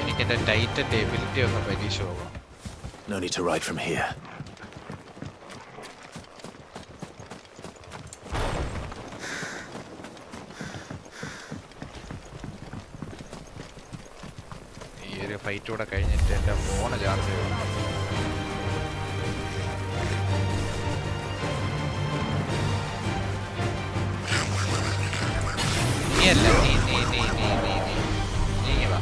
എനിക്ക് എന്റെ ടൈറ്റന്റെ എബിലിറ്റി ഒന്ന് പരീക്ഷ പോകാം. No need to ride from here. ഈ ഒരു ഫൈറ്റ് കൂടെ കഴിഞ്ഞിട്ട് എന്റെ ഫോണ് ചാർജ് ചെയ്യണം. നീയല്ല, നീ വാ.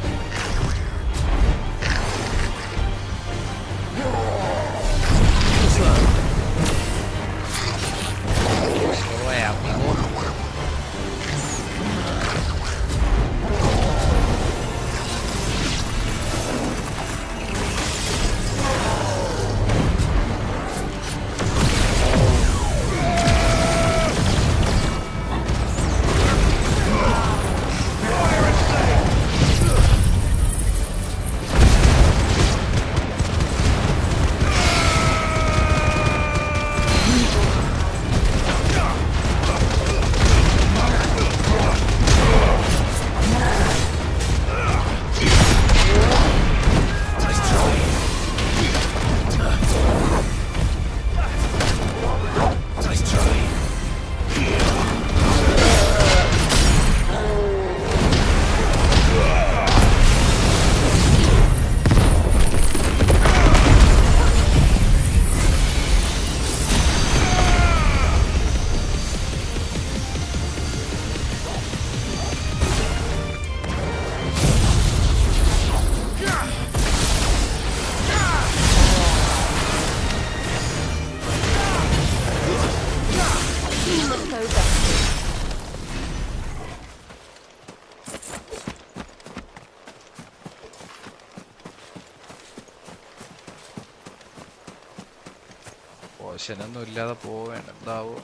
പോഷനൊന്നും ഇല്ലാതെ പോവേണ്ട. എന്താവോ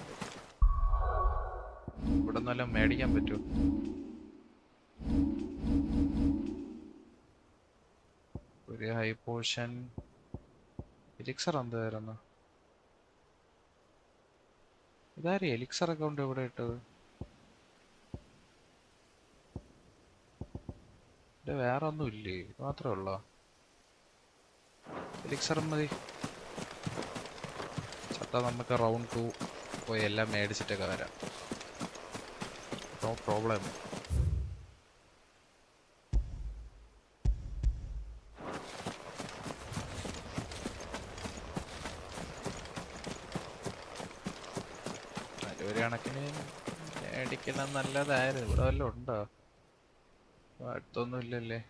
ഇവിടെ നല്ല മേടിക്കാൻ പറ്റുമോ? ഒരു ഹൈ പോഷൻ എലിക്സർ എന്തായിരുന്നു? ഇതാരും എലിക്സർ അക്കൗണ്ട് എവിടെ ഇട്ടത്? വേറെ ഒന്നും ഇല്ലേ? ഇത് മാത്രമേ ഉള്ളോ? എലിക്സർ മതി. ചത്താ നമുക്ക് റൗണ്ട് 2 പോയി എല്ലാം മേടിച്ചിട്ടൊക്കെ വരാം. No problem. ഒരു കണക്കിന് മേടിക്കണം നല്ലതായിരുന്നു. ഇവിടെ വല്ലതും ഉണ്ടോ? അടുത്തൊന്നും ഇല്ലല്ലേ.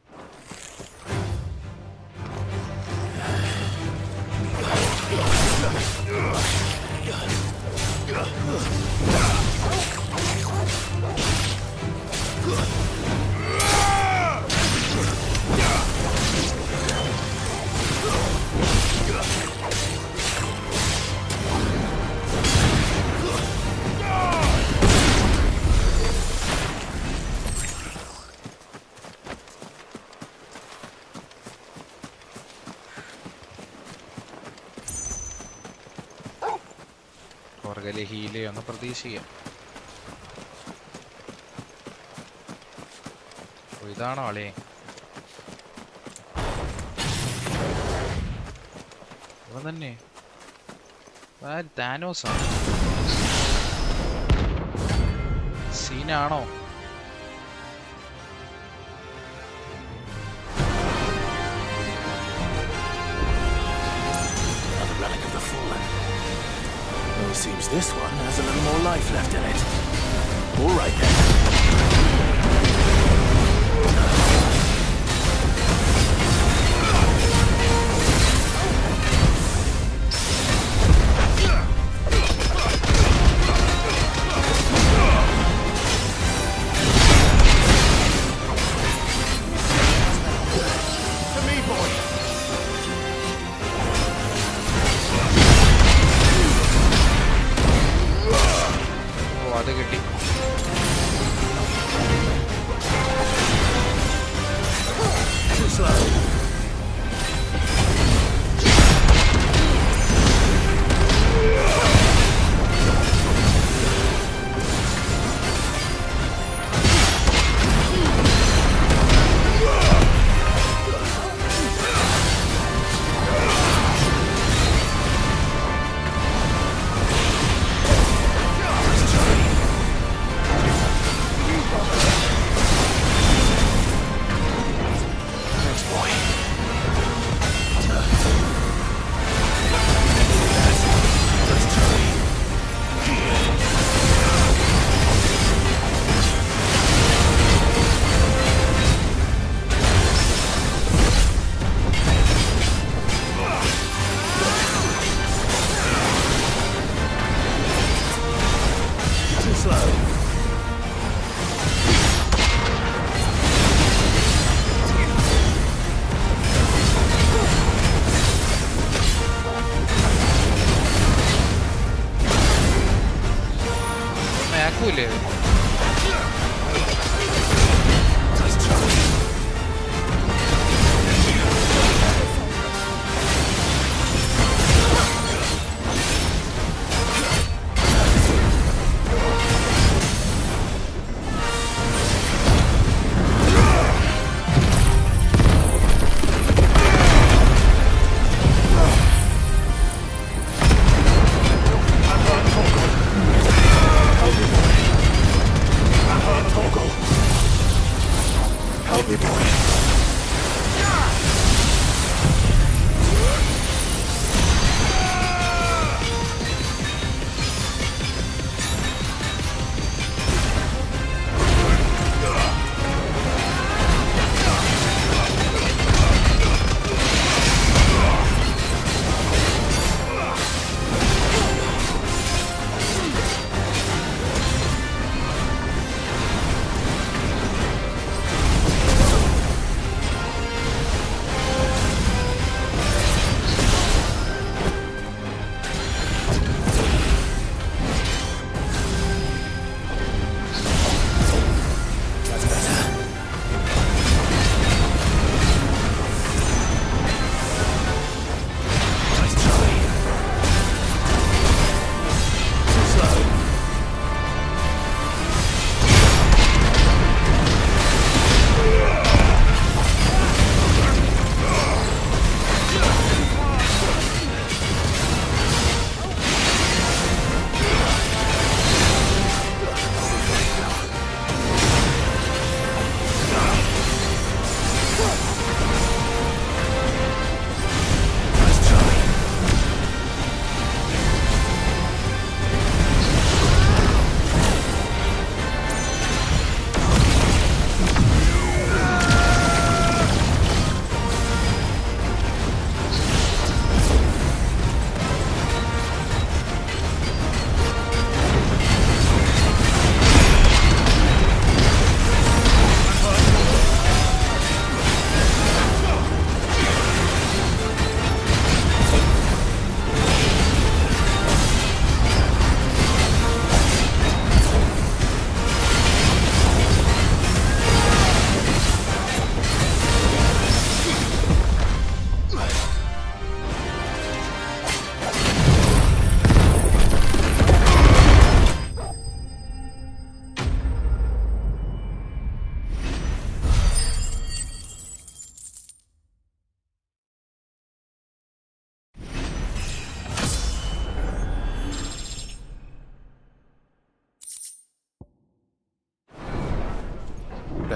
പുറകിലെ ഹീലയൊന്ന് പ്രതീക്ഷിക്കാം. ഇതാണോ ആളെ? ഇവൻ തന്നെ താനോസാണ്. സീനാണോ? Another relic of the fallen. Well, it seems this one has a little more life left in it. All right then.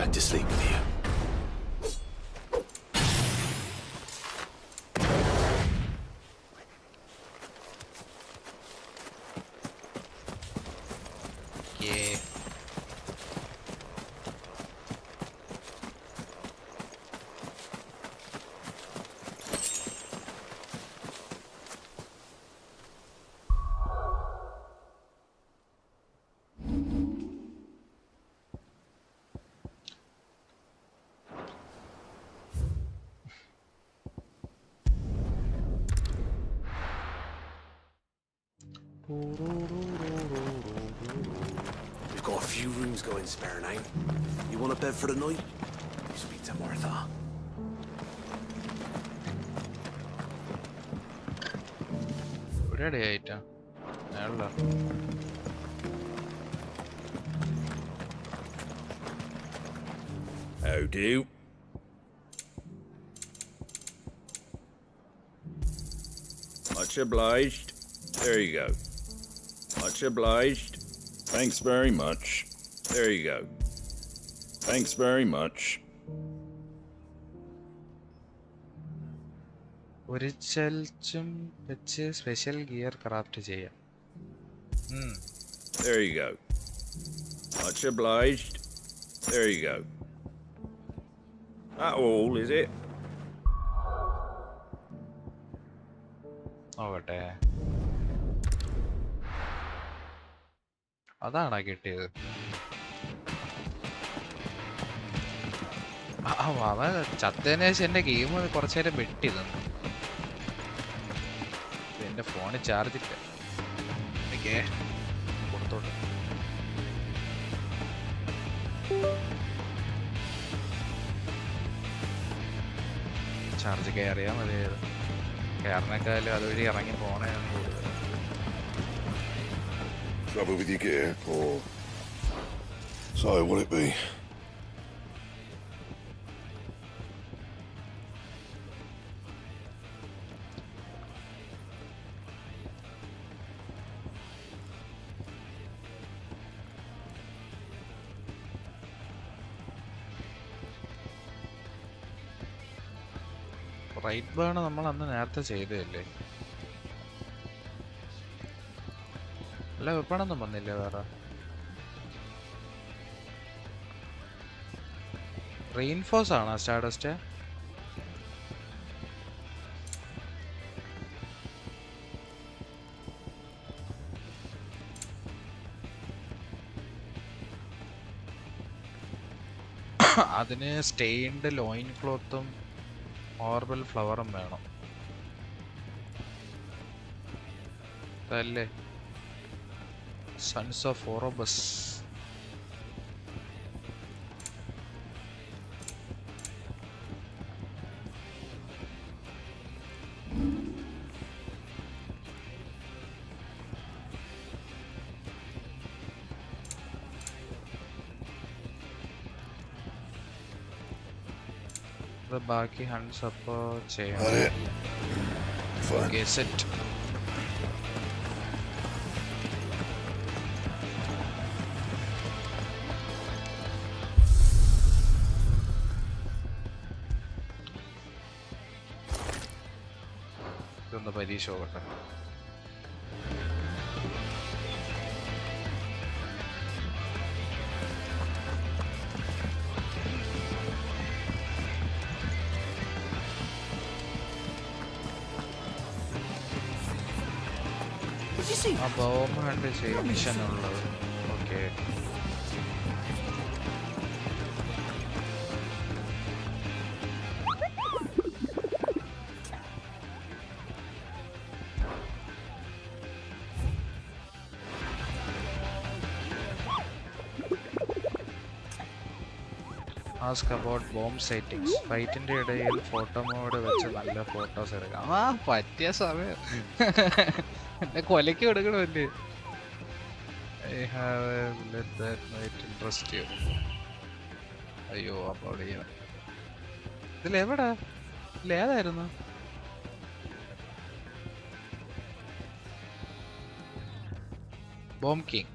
back to sleep with you. Yeah. We've got a few rooms going spare now. You want a bed for the night? Speak to Martha. Ready ആയിട്ടാ ഞാനുള്ള How do? Much obliged. There you go. Much obliged. Thanks very much. There you go. Thanks very much. ഒരു ചെൽച്ചും വെച്ച് special gear craft ചെയ്യാം. There you go. Much obliged. There you go. That all, is it? നോക്കട്ടെ. അതാണോ കിട്ടിയത്? അവൻ ചത്തതിന് ശേഷം എന്റെ game കുറച്ചു നേരം വെട്ടി തന്നു. എന്റെ ഫോണ് ചാർജ് ഇല്ല. എനിക്ക് കൊടുത്തോട്ടെ. ചാർജ് കയറിയാ മതി. കയറിനേക്കാളും അതുവഴി ഇറങ്ങി പോണേയാണ് കൂടുതൽ. Trouble with your gear, or so will it be? Right burn നമ്മൾ അന്ന് നേരത്തെ ചെയ്തതല്ലേ? അല്ല, വെപ്പണൊന്നും വന്നില്ല വേറെ. റെയിൻഫോഴ്സ് ആണോ സ്റ്റാർഡസ്റ്റ്? അതിന് സ്റ്റെയിൻഡ് ലോയിൻ ക്ലോത്തും ഓർബൽ ഫ്ലവറും വേണം. അതല്ലേ സൺസ് ഓഫ് ഓറോബസ്. ബാക്കി ഹൺസ് അപ്പോ ചെയ്യണം. സെറ്റ്. ഇതൊന്ന് പരീക്ഷ നോക്കട്ടെ. ആ ബോംബ് ചെയ്യാൻ മിഷൻ ഉള്ളത്. Okay, ask about bomb sightings. ഫൈറ്റിന്റെ ഇടയിൽ ഫോട്ടോ മോഡ് വെച്ച് നല്ല ഫോട്ടോസ് എടുക്കാം. ആ പറ്റിയ സമയം എന്നെ കൊലയ്ക്ക് കൊടുക്കണമല്ലേ. I have let that might interest you. അയ്യോ, അപ്ലോഡ് ചെയ്യണം. ഇതിലെവിടാ? ഇതിലേതായിരുന്നു? Bomb king,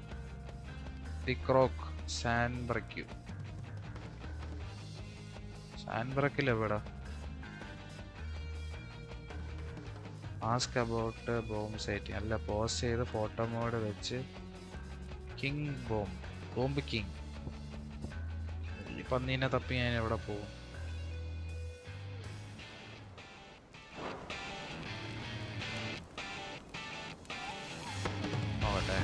the crook, Sanbreque. സാൻബ്രക്കിൽ എവിടെ? Ask about bomb sighting. അല്ല, പോസ്റ്റ് ചെയ്ത് ഫോട്ടോ മോഡ് വെച്ച് കിങ് ബോംബ് കിങ്. ഈ പന്നീനെ തപ്പി ഞാൻ എവിടെ പോകും? നോക്കട്ടെ.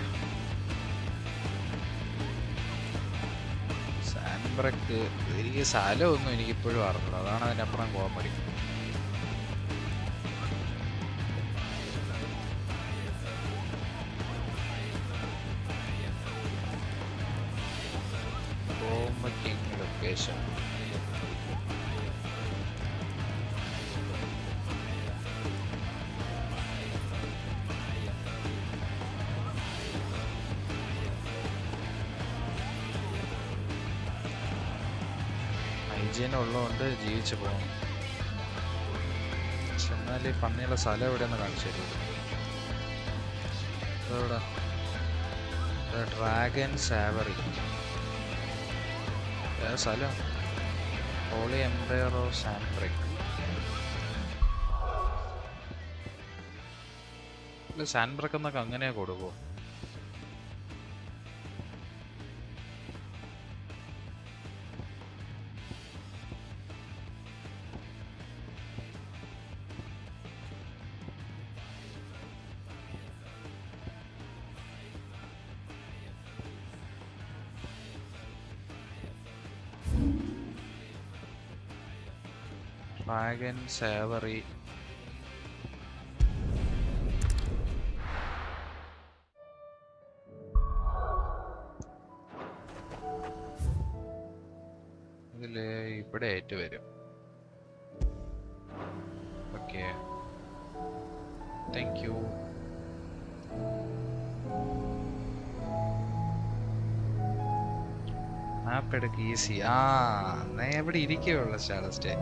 സാൻബ്രക്ക് എനിക്ക് സ്ഥലമൊന്നും എനിക്കിപ്പോഴും അറിഞ്ഞില്ല. അതാണ് അതിനപ്പുറം കോമഡി. Location. ഹൈജീൻ ഉള്ളതുകൊണ്ട് ജീവിച്ചു പോകും. എന്നാൽ ഈ പന്നിയുള്ള സ്ഥലം എവിടെയെന്ന് കാണിച്ചു തരും. ഇവിടെ ഡ്രാഗൺ സാവറി സ്ഥലം. Holy Empire of Sanbreque. Sanbreque എന്നൊക്കെ അങ്ങനെ കൊടുക്കുമോ? Dragon Savory. ഇതില് ഇവിടെ ആയിട്ട് വരും. Okay, thank you. മാപ്പ് എടുക്ക് ഈസി. എന്നാ എവിടെ ഇരിക്കുകയുള്ളു സ്റ്റാറ്റസ്റ്റേ.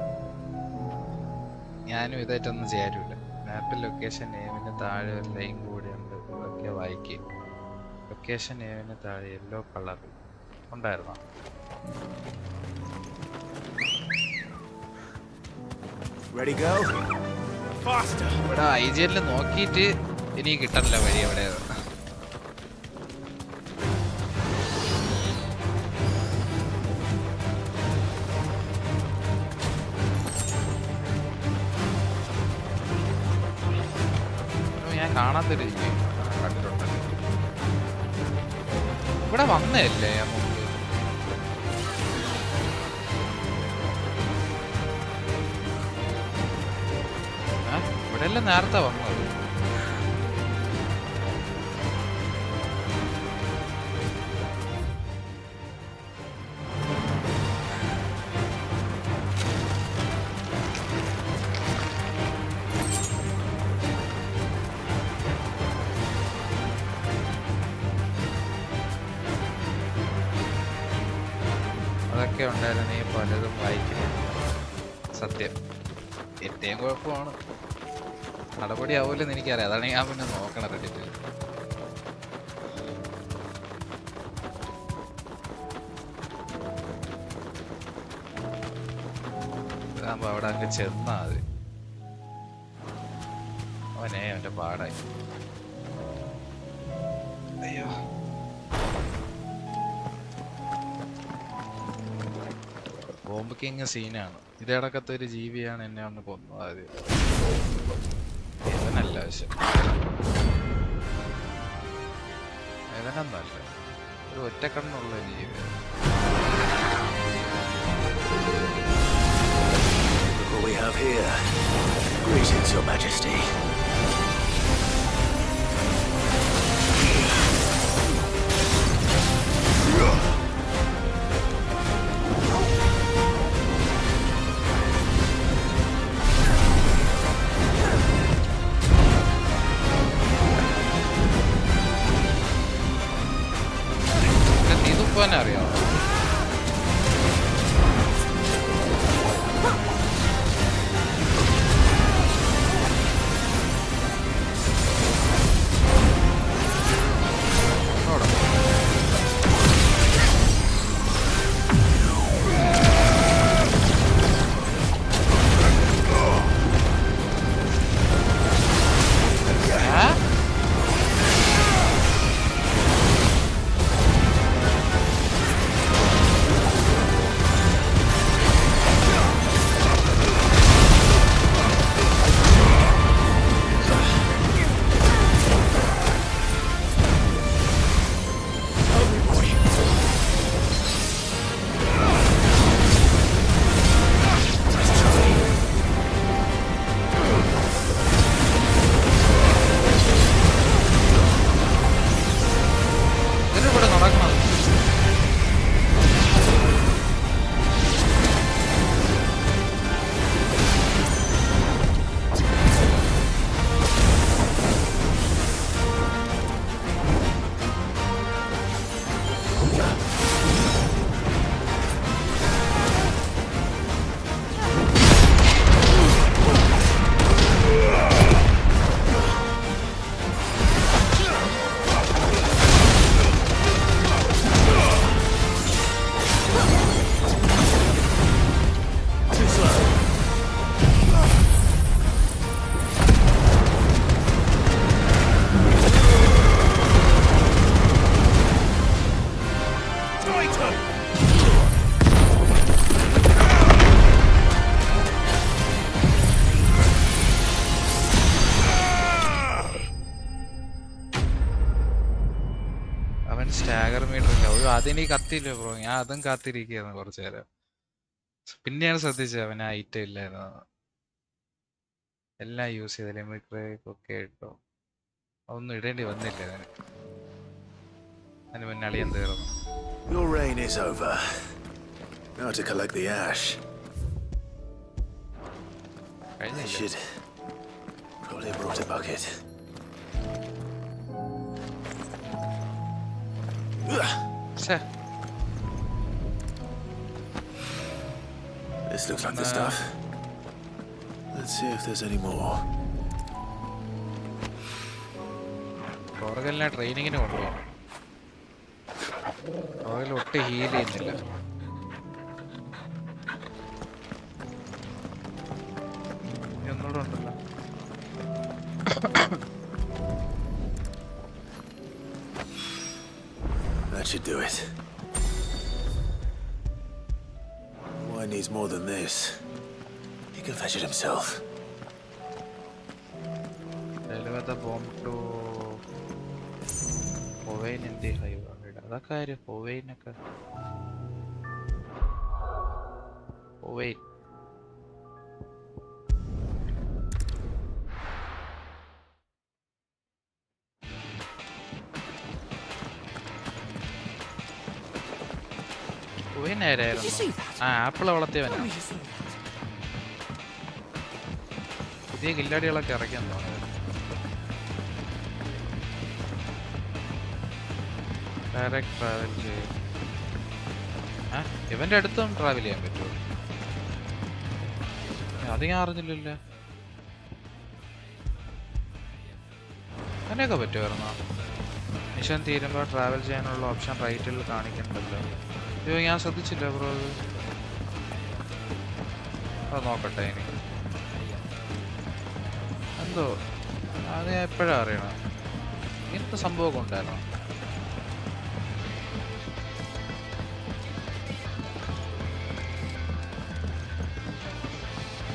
ഞാനും ഇതായിട്ടൊന്നും ചെയ്യാറില്ല. മാപ്പിൽ ലൊക്കേഷൻ നെയിമിന് താഴെ ഒരു ലൈൻ കൂടിയുണ്ട്. ഇതൊക്കെ വായിക്കും. ലൊക്കേഷൻ നെയിമിന് താഴെ യെല്ലോ കളറിൽ ഉണ്ടായിരുന്നോ? ഇവിടെ ഐജിഎല്ലിൽ നോക്കിയിട്ട് എനിക്ക് കിട്ടണില്ല വഴി എവിടെ. കാണാത്തൊരു കണ്ടിട്ടുണ്ട്. ഇവിടെ വന്നല്ലേ മുമ്പ്? ഇവിടെ എല്ലാം നേരത്തെ വന്നത്. ഉണ്ടായിരുന്നു. ഈ പലതും വായിക്കുന്നുണ്ട്. സത്യം ഏറ്റവും കുഴപ്പമാണ്. നടപടി ആവൂലെന്ന് എനിക്കറിയാം. അതാണ് ഞാൻ പിന്നെ നോക്കണം റെഡിറ്റിൽ. ഇതാകുമ്പോ അവിടെ അങ്ങ് ചെന്നാ മതി. അവന്റെ പാടായി. അയ്യോ, ബോംബ് കിങ് സീനാണ്. ഇതടക്കത്തെ ഒരു ജീവിയാണ് എന്നെ ഒന്ന് കൊന്നത് ആദ്യം. ഇവനല്ല പക്ഷെ, ഇവനൊന്നല്ല, ഒരു ഒറ്റക്കണ്ണുള്ള ജീവിയാണ്. What we have here. Greetings, Your Majesty. അറിയാം. സ്റ്റാഗർ മീറ്റർ ഇല്ല. അതിന് കത്തിയില്ല ബ്രോ. ഞാൻ അതും കാത്തിരിക്കുകയായിരുന്നു കുറച്ചു നേരം. പിന്നെയാണ് ശ്രദ്ധിച്ചത് അവന് ഐറ്റം ഇല്ലായിരുന്നു. എല്ലാം യൂസ് ചെയ്ത ലിമിക് ഒക്കെ ഇട്ടോ. അതൊന്നും ഇടേണ്ടി വന്നില്ല അതിന്. അതിന് മുന്നേ അളിയൻ തീർന്നു. Your reign is over. Now to collect the ash. I should probably have brought a bucket. This looks like the stuff. Let's see if there's any more. പുറകെല്ലാം ട്രെയിനിങ്ങിന് കൊണ്ടുപോകണം. പുറകിൽ ഒട്ടും ഹീൽ ചെയ്യുന്നില്ല. ഒന്നുകൂടെ ഉണ്ടല്ലോ. That should do it. Why needs more than this? He can fetch it himself. Deliver the bomb to Owain in the highway. അതൊക്കെ ആര്? ഓവൈനൊക്കെ. ഓവൈൻ apple വളർത്തിയവനാണ്. പുതിയ കില്ലാടികളൊക്കെ ഇറക്കിയെന്ന് തോന്നുന്നത്. ഡയറക്റ്റ് ട്രാവൽ ചെയ്യും. ഇവന്റെ അടുത്തും ട്രാവൽ ചെയ്യാൻ പറ്റുമോ? അത് ഞാൻ അറിഞ്ഞില്ലല്ലോ. അങ്ങനെയൊക്കെ പറ്റുമായിരുന്നോ? മിഷൻ തീരുമ്പോൾ ട്രാവൽ ചെയ്യാനുള്ള ഓപ്ഷൻ റൈറ്റിൽ കാണിക്കണ്ടല്ലോ. അയ്യോ ഞാൻ ശ്രദ്ധിച്ചില്ല ബ്രോ. അത് നോക്കട്ടെ ഇനി. എന്തോ അത് ഞാൻ എപ്പോഴാണ് അറിയണം. ഇങ്ങനത്തെ സംഭവമൊക്കെ ഉണ്ടായിരുന്നു.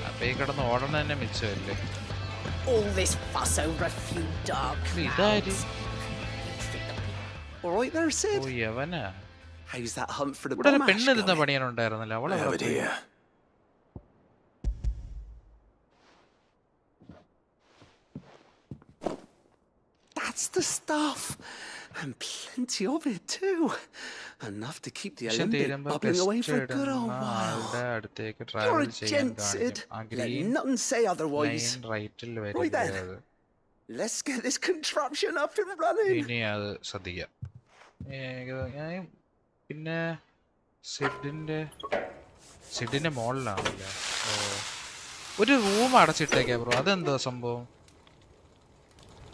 അപ്പൊ ഈ കിടന്ന് ഓടണ തന്നെ മിച്ചമല്ലേ. All this fuss over a few dark clouds. All right there, Sid. Oh യവനാ. How's that hunt for the ഇവിടെ ഒരു bomb പെണ്ണ് ഇരുന്ന പണിയാനുണ്ടായിരുന്നല്ലോ. അവളെ That's the stuff. And plenty of it too. Enough to keep the Olympic bubbling away for a good old while. You're a gent, Sid. Let nothing say otherwise. Right then. Let's get this contraption up and running. ഇനി അത് ശ്രദ്ധിക്കാം. പിന്നെ സിഡിന്റെ മോളിലാണല്ലേ. ഒരു room അടച്ചിട്ടേക്കാ bro. അതെന്തോ സംഭവം?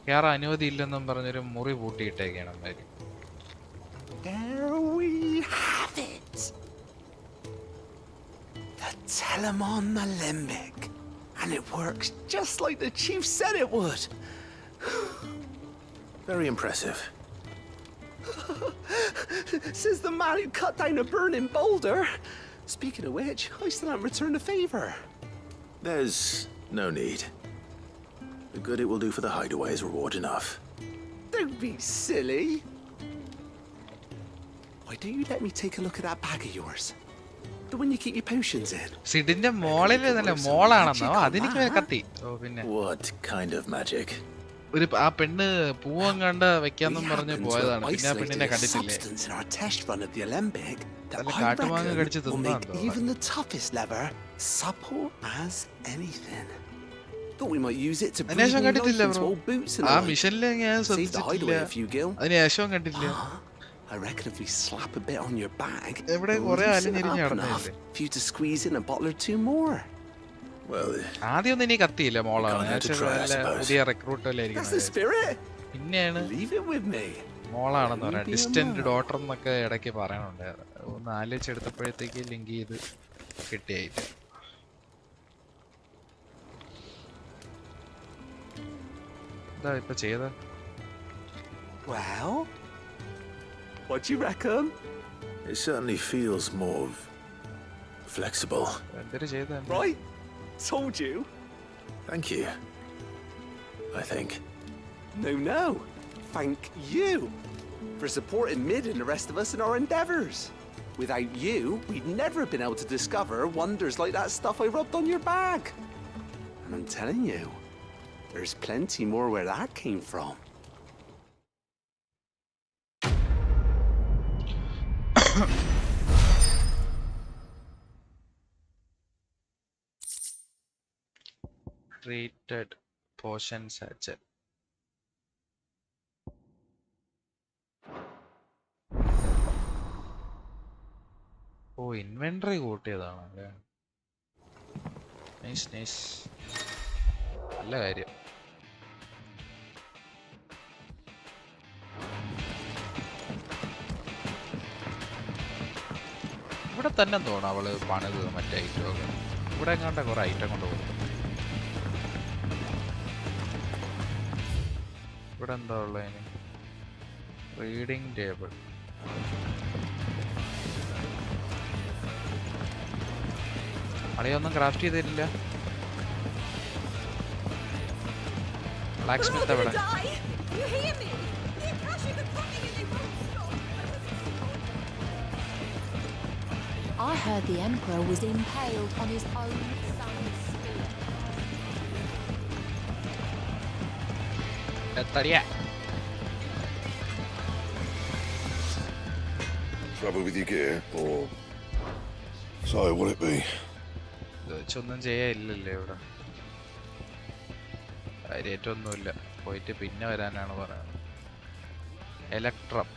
കേറാൻ അനുമതി ഇല്ലെന്നും പറഞ്ഞൊരു മുറി പൂട്ടിയിട്ടേക്കാണ് എന്തായാലും. There we have it. The Telemon Alembic. And it works just like the chief said it would. Very impressive. Says the man who cut down a burning boulder. Speaking of which, I still haven't returned the favor. There's no need. The good it will do for the hideaway is reward enough. Don't be silly. Why don't you let me take a look at that bag of yours? The one you keep your potions in. സിഡിന്റെ മോളിൽ തന്നെ മോളാണെന്നോ? അതെനിക്ക് കത്തി. ഓ പിന്നെ. What kind of magic? ഒരു ആ പെണ്ണ് പൂവം കണ്ട വെക്കാന്നും പറഞ്ഞ് പോയതാണ്. പിന്നെ ആ പെണ്ണിനെ കണ്ടിട്ടില്ലേ? കാട്ടുമാങ്ങ കടിച്ച് തിന്നാന്തോ? Even the toughest lever supple as anything. Thought we might use it to breathe new life into old boots and ആ മിഷനിൽ ഞാൻ ശ്രദ്ധിച്ചിട്ടില്ല. അതിന് ശേഷം കണ്ടില്ല. I reckon if we slap a bit on your bag, ഇവിടെ it'll കുറേ loosen it അലഞ്ഞിരിഞ്ഞ് up enough നടന്നില്ലേ? for you to squeeze in a bottle or two more. Well, ആദ്യമൊന്നും ഇനി കത്തിയില്ല മോളാണ്. to try, I suppose. പുതിയ റിക്രൂട്ടല്ലായിരിക്കും. That's the spirit. പിന്നെയാണ് Leave it with me. മോളാണെന്ന് പറയാം. Distant daughter എന്നൊക്കെ ഇടയ്ക്ക് പറയണുണ്ട്. ഒന്ന് ആലോചിച്ചെടുത്തപ്പോഴത്തേക്ക് ലിങ്ക് ചെയ്ത് കിട്ടിയായില്ല. എന്താ ഇപ്പൊ ചെയ്ത? Well, what do you reckon? it certainly feels more flexible. എന്തൊരു ചെയ്ത? Right? Told you. Thank you. I think. No. Thank you for supporting Mid and the rest of us in our endeavors. Without you, we'd never have been able to discover wonders like that stuff I rubbed on your bag. And I'm telling you, there's plenty more where that came from. Treated potion satchel. ഓ inventory കൂട്ടിയതാണ് അല്ലേ? Nice നല്ല കാര്യം. ഇവിടെ തന്നെ തോന്നുന്നു അവള് പണിത് മറ്റേ ഐറ്റമൊക്കെ. ഇവിടെ എങ്ങാണ്ട കുറെ ഐറ്റം കൊണ്ട് പോകും. ഇവിടെ എന്താ ഉള്ളതിന്? Reading table. അളിയൊന്നും ക്രാഫ്റ്റ് ചെയ്തിട്ടില്ല. ബ്ലാക്ക് സ്മിത്ത് എവിടെ? I heard the Emperor was impaled on his own son's spear. എത്തടിയാ. Trouble with your gear, or so will it be? ഒന്നും ചെയ്യാനില്ലല്ലേ ഇവിടെ? കാര്യമായിട്ടൊന്നുമില്ല. പോയിട്ട് പിന്നെ വരാനാണ് പറയുന്നത്. ഇലക്ട്രം.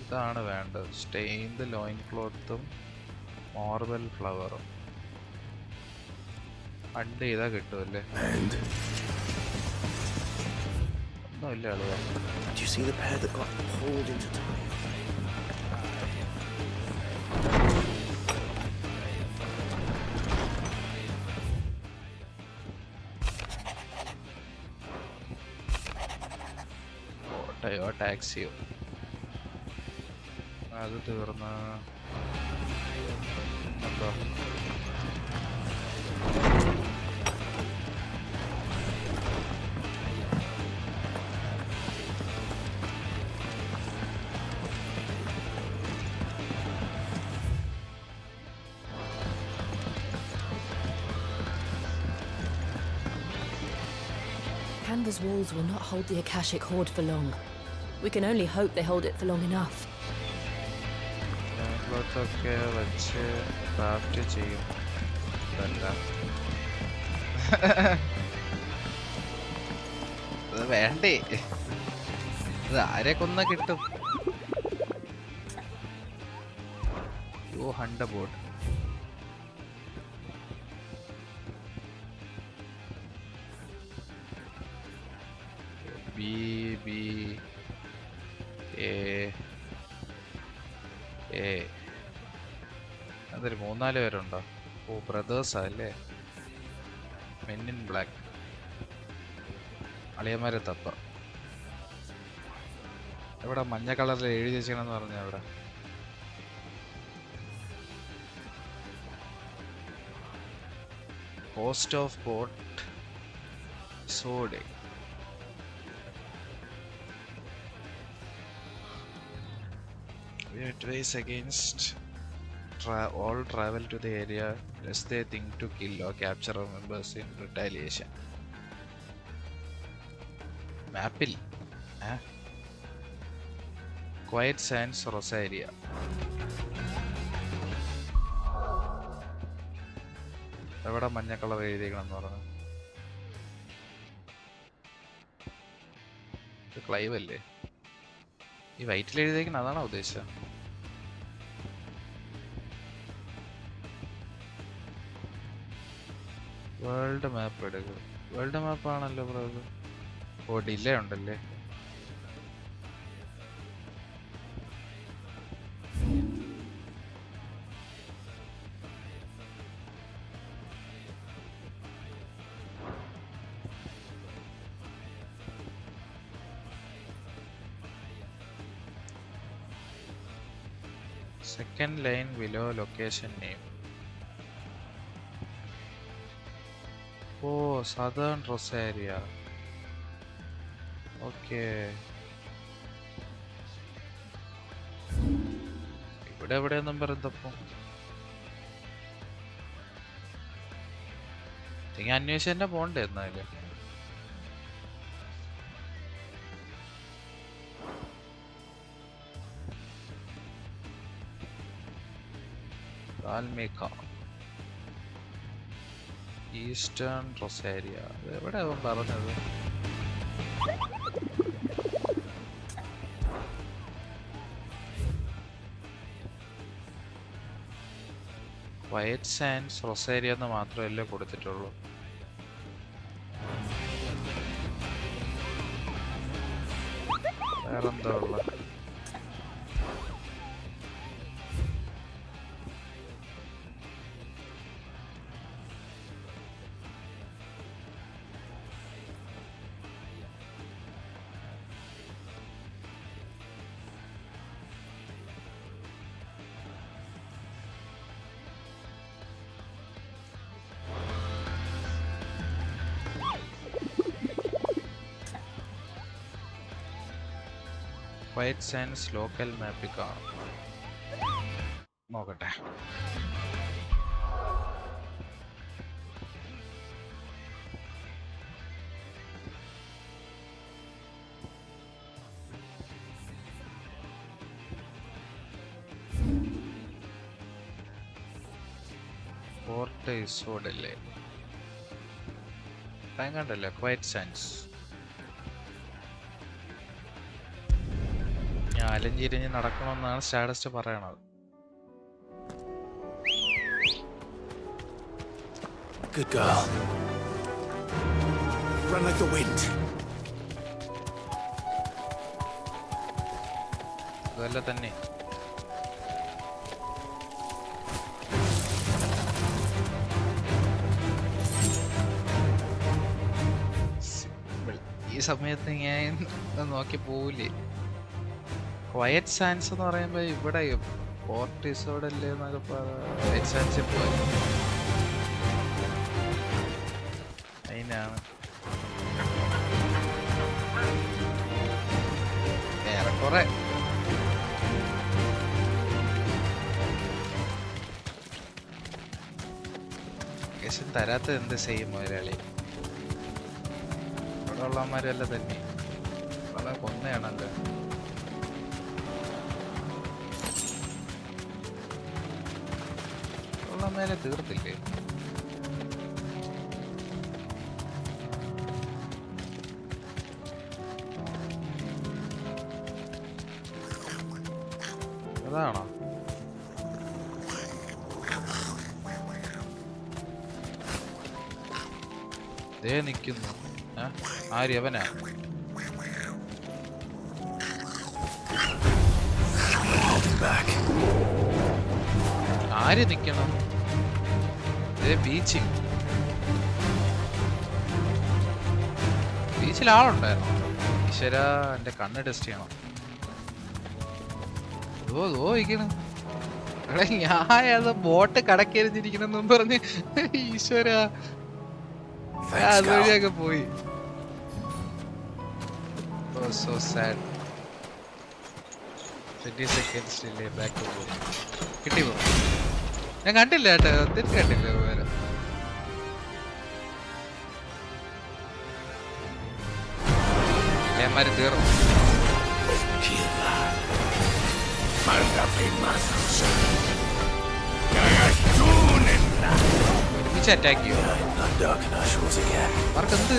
ഇതാണ് വേണ്ടത്. സ്റ്റെയിൻഡ് ലോയിൻ ക്ലോത്തും മാർബൽ ഫ്ലവറും അണ്ട് ചെയ്താൽ കിട്ടുമല്ലേ? ഒന്നുമില്ല ആളുകൾ. Do you see the pair that got pulled into time? ഓട്ടയോ ടാക്സിയോ? അത് തീർന്ന എന്തോ Canva's walls will not hold the Akashic Horde for long. We can only hope they hold it for long enough. ക്ലോത്തൊക്കെ വെച്ച് craft ചെയ്യും. അത് വേണ്ടേ? ഇത് ആരെ കൊന്ന കിട്ടും? യോ ഹണ്ട ബോർഡ്. ബി എ അതൊരു 3-4 പേരുണ്ടോ? ഓ ബ്രദേഴ്സാ അല്ലേ? Men in black. അളിയന്മാരെ തപ്പ. എവിടെ മഞ്ഞ കളറിൽ എഴുതി വെച്ചെന്ന് പറഞ്ഞ അവിടെ? കോസ്റ്റ് ഓഫ് പോർട്ട് സോഡേ. We advise against all travel to the area lest they think to kill or capture our members in retaliation. Mapil. Quiet Sands Rosaria. എവിടെ മഞ്ഞ കളർ എഴുതിയേക്കണമെന്ന് പറഞ്ഞു? ക്ലൈവ് അല്ലേ? ഈ വൈറ്റിൽ എഴുതിയേക്കുന്നത് അതാണോ ഉദ്ദേശിച്ചത്? വേൾഡ് മാപ്പ് എടുക്കുക. വേൾഡ് മാപ്പ് ആണല്ലോ ബ്രോ ഇത്. ഓ ഡിലേ ഉണ്ടല്ലേ. Second line below location name. Oh, Southern Rosaria. Okay. ഇവിടെ നമ്പർ എന്തപ്പോ? അന്വേഷിച്ച് തന്നെ പോണ്ടേ എന്നാലും. ഈസ്റ്റേൺ റൊസാരിയ എവിടെ അവൻ പറഞ്ഞത്? വൈറ്റ് സാൻഡ്സ് റൊസാരിയ എന്ന് മാത്രമല്ലേ കൊടുത്തിട്ടുള്ളൂ. വേറെന്താ ഉള്ളത്? White Sands local map കാണാം. നോക്കട്ടെ. ഫോർട്ട് ഇസോഡല്ലേ കണ്ടല്ലേ White Sands. ഞാൻ അലഞ്ചിരിഞ്ഞ് നടക്കണമെന്നാണ് സ്റ്റാറ്റസ് പറയണത്. Good girl. Run like the wind. അതല്ല തന്നെ. ഈ സമയത്ത് ഞാൻ നോക്കി പോവില്ലേ. വൈറ്റ് സാൻഡ്സ് എന്ന് പറയുമ്പോൾ ഇവിടെ ഫോർട്ട് ഇസോഡല്ലേ എന്നൊക്കെ വൈറ്റ് സാൻഡ്സിൽ പോയി അതിനാണ് ഏറെക്കുറെ ലൊക്കേഷൻ തരാത്തത് എന്ത് ചെയ്യും മുതലാളി? ഇവിടെ ഉള്ളവന്മാരല്ല തന്നെ വളരെ കൊന്നയാണല്ലോ. മേലെ തീർത്തില്ലേ? അതാണോ? ദേ നിക്കുന്നു. ആര് അവനാ? ആര് നിക്കണം? ബീച്ചിൽ ആളുണ്ടായിരുന്നു. ഈശ്വര എന്റെ കണ്ണ് ടെസ്റ്റ് ചെയ്യണം. ഞാൻ ബോട്ട് കടക്കെരിഞ്ഞിരിക്കണെന്നും പറഞ്ഞ് ഈശ്വര അതുവഴിയൊക്കെ പോയി. So sad. 20 seconds delay back to home. കിട്ടി പോ. ഞാൻ കണ്ടില്ല കേട്ടോ, ഒത്തിരി കണ്ടില്ല വേറെ. ലേമാര് തീർന്നു. ഒരുമിച്ച് അറ്റാക്ക് ചെയ്യോ? അവർക്കെന്ത്?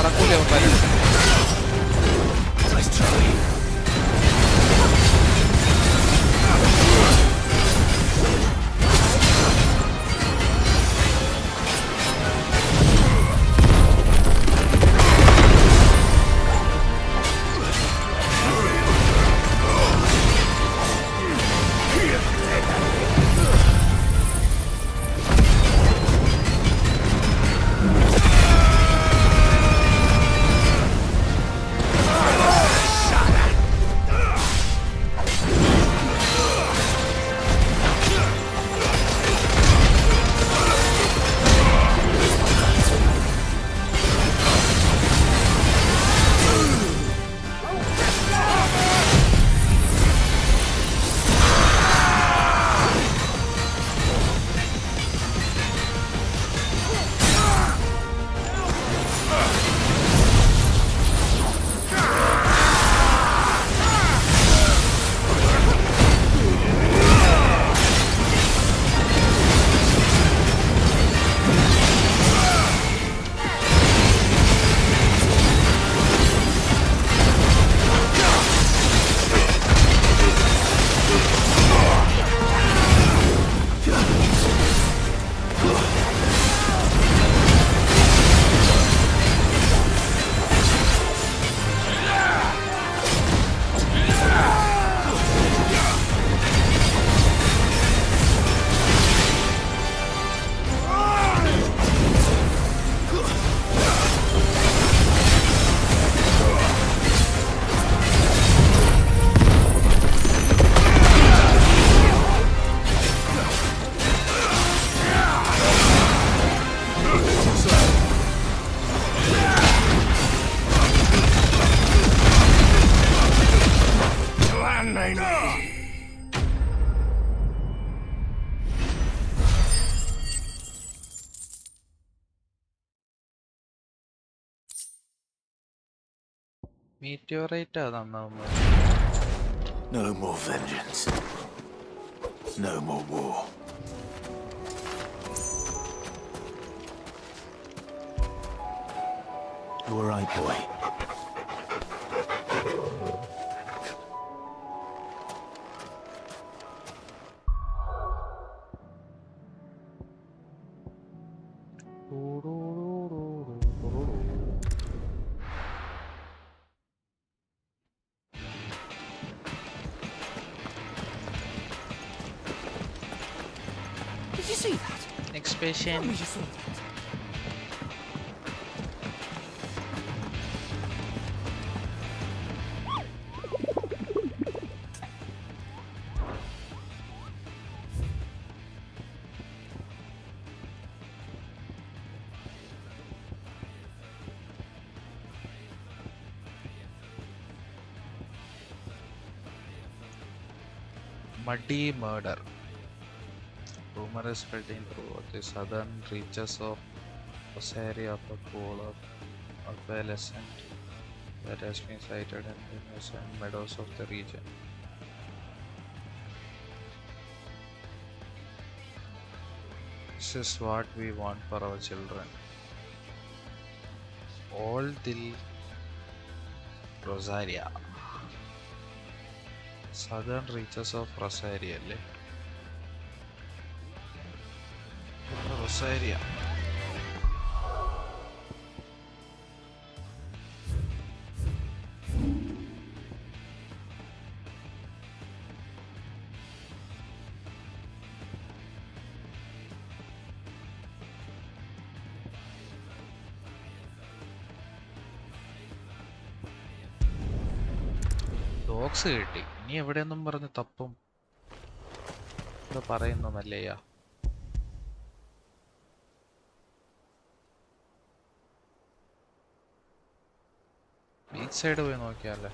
നടക്കൂല അവന്മാരെ. Meteorite No more vengeance. No more war. You were right, boy. Did you see that? Next patient. Tell me you saw that. Muddy murder. Rumor is spreading throughout the southern reaches of Rosaria of a pool of adolescent that has been sighted in the innocent meadows of the region. This is what we want for our children. All the Rosaria. Southern reaches of Rosaria. Rosaria. Dogs കിട്ടി. ഇനി എവിടെയൊന്നും പറഞ്ഞ് തപ്പും. ഇത് പറയുന്നൊന്നല്ലേയാ. Beach side പോയി നോക്കിയാലേ.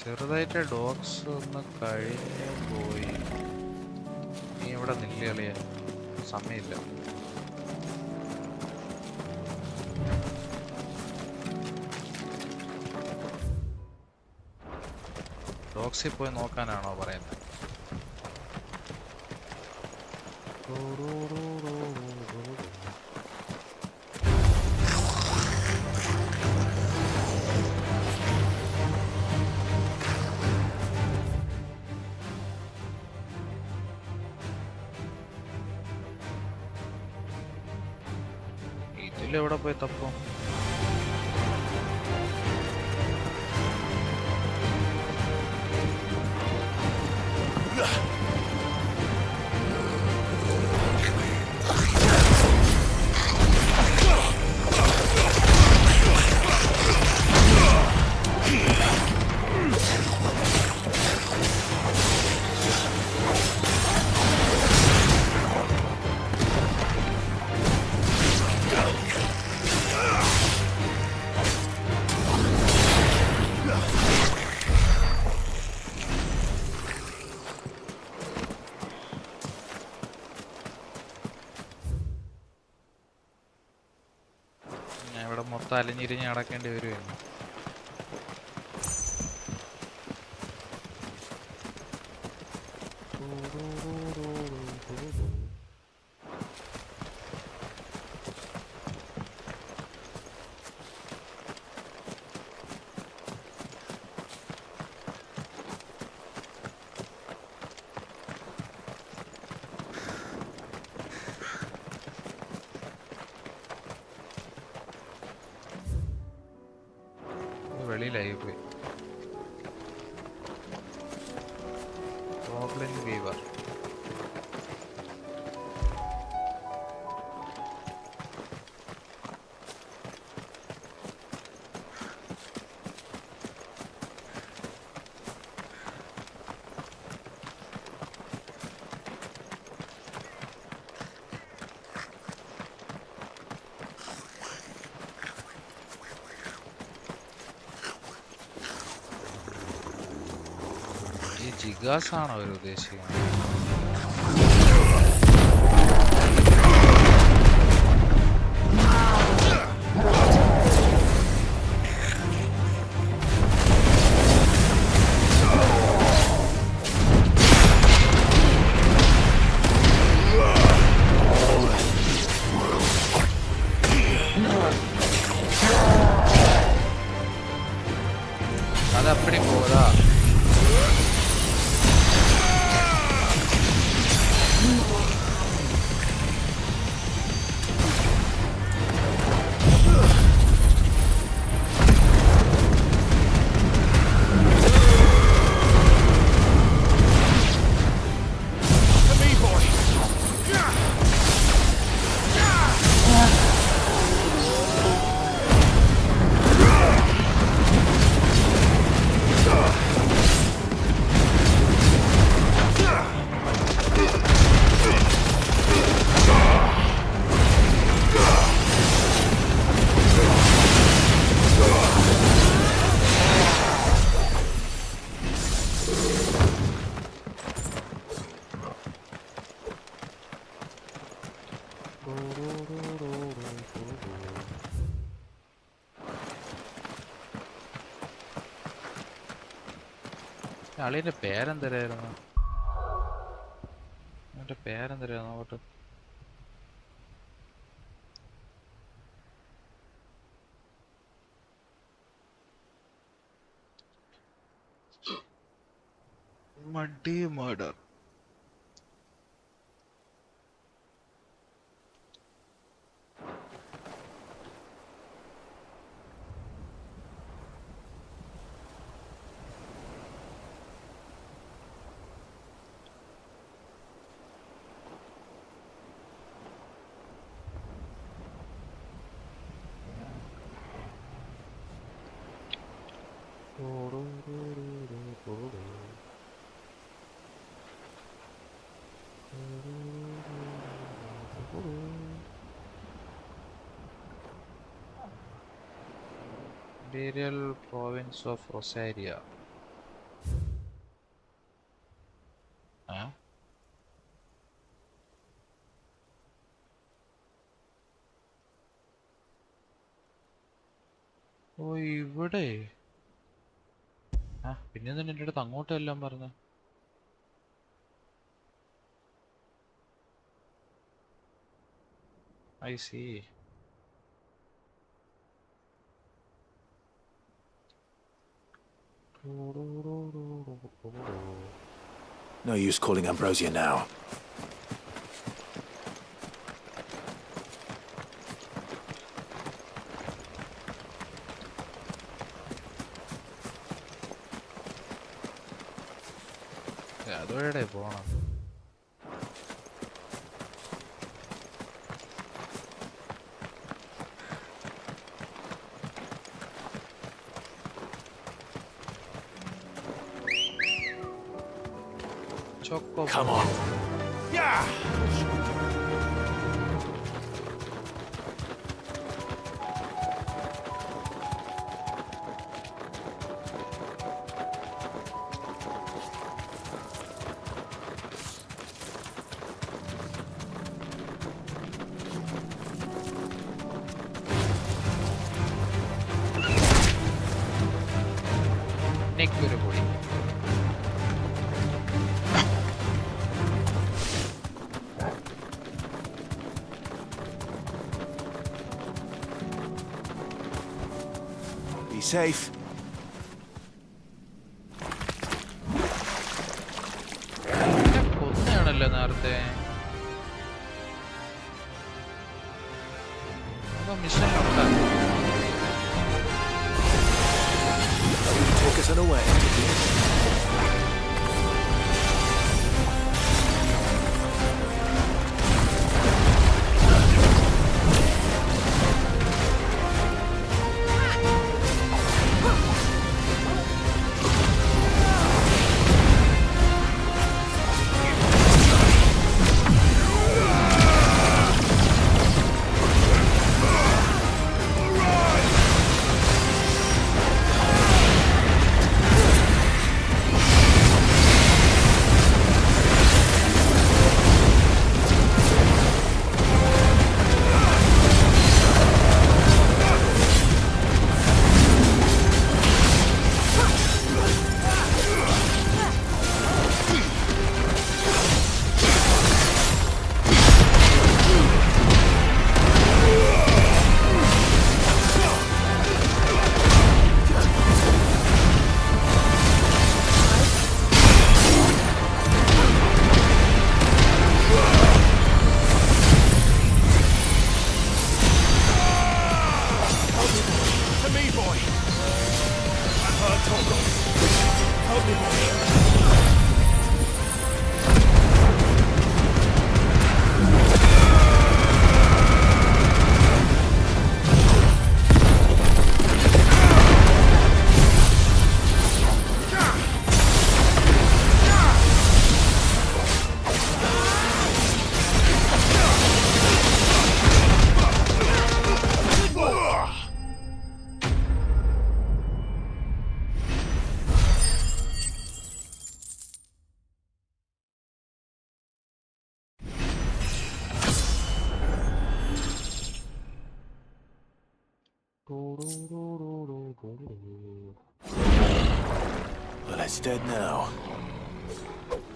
ചെറുതായിട്ട് dogs ഒന്ന് കഴിഞ്ഞു പോയി. നീ ഇവിടെ നില്ല കളിയ, സമയമില്ല. ഡോഗ്സിൽ പോയി നോക്കാനാണോ പറയുന്നത്? ഇതിലെവിടെ പോയി തപ്പും? അലഞ്ഞിരിഞ്ഞ് നടക്കേണ്ടി വരുമായിരുന്നു. വെളിയിലായി പോയി. Problem weaver. ജിഗാസാണോ അവർ ഉദ്ദേശിക്കുന്നത്? അതപ്പടി പോരാ. അളിയന്റെ പേരെന്തരായിരുന്നു? അവന്റെ പേരെന്തരായിരുന്നു? നോക്കട്ടെ. മഡി murder. Imperial Province of Rosaria. Huh? Oh, ഇവിടെ പിന്നെ തന്നെ എൻ്റെ അടുത്ത് അങ്ങോട്ടും എല്ലാം പറഞ്ഞു. I see. No use calling Ambrosia now. അതുവരെ പോണം. Come on. Yeah. Be safe. കൊന്നയാണല്ലോ നേരത്തെ. Mission Take us away. Well, it's dead now.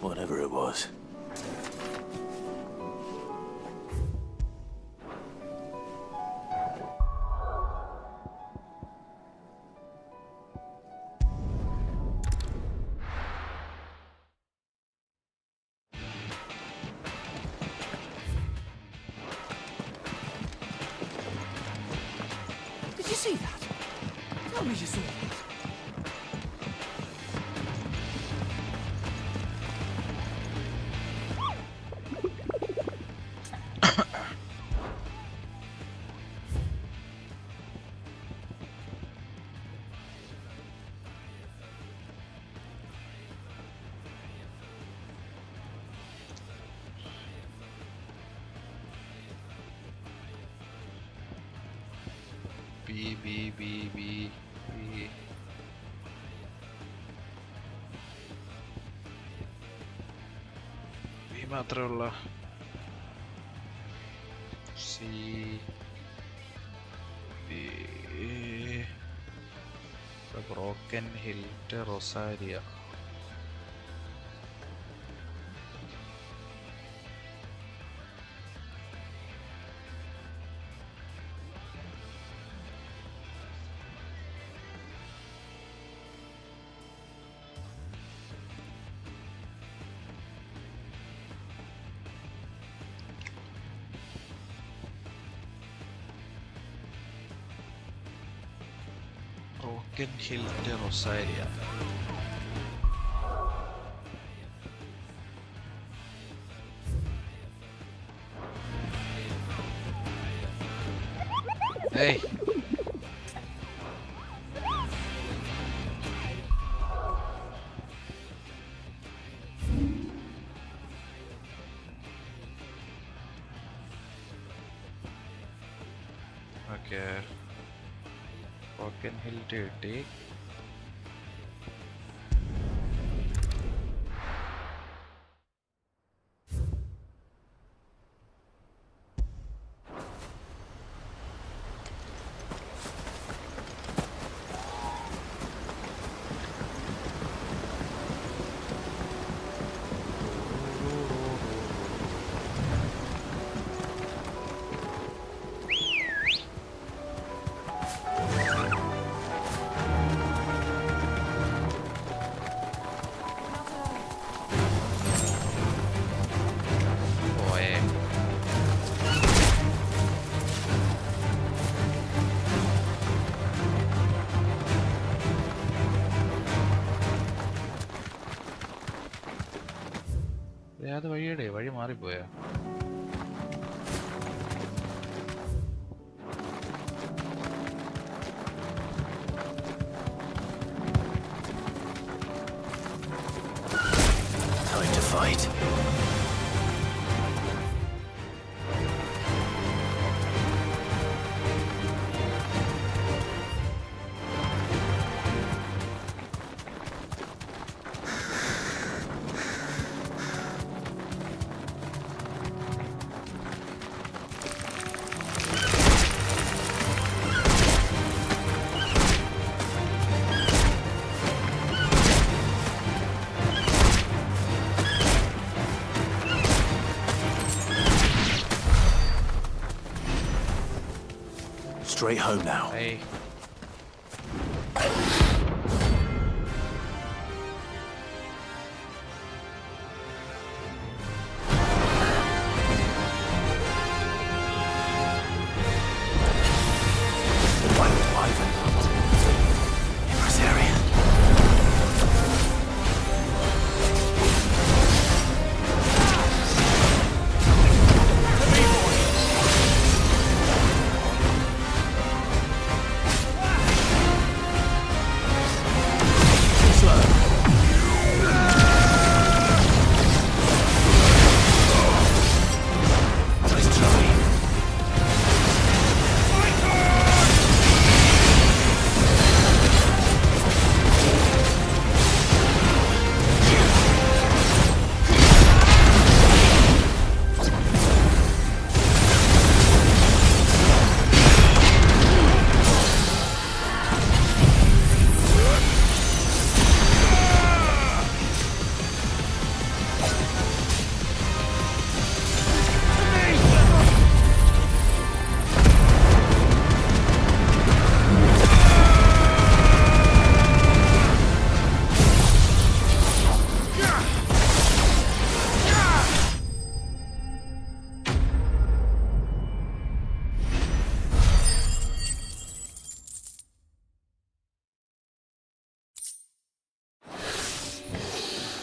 Whatever it was. Did you see that? Tell me you saw it. B. മാത്രമുള്ള See the broken hill to Rosaria. Broken Hill de Rosaria. Hey. Okay. Broken Hill to take. അത് വഴിയുടെ വഴി മാറിപ്പോയാ Time to fight. Straight home now. Hey.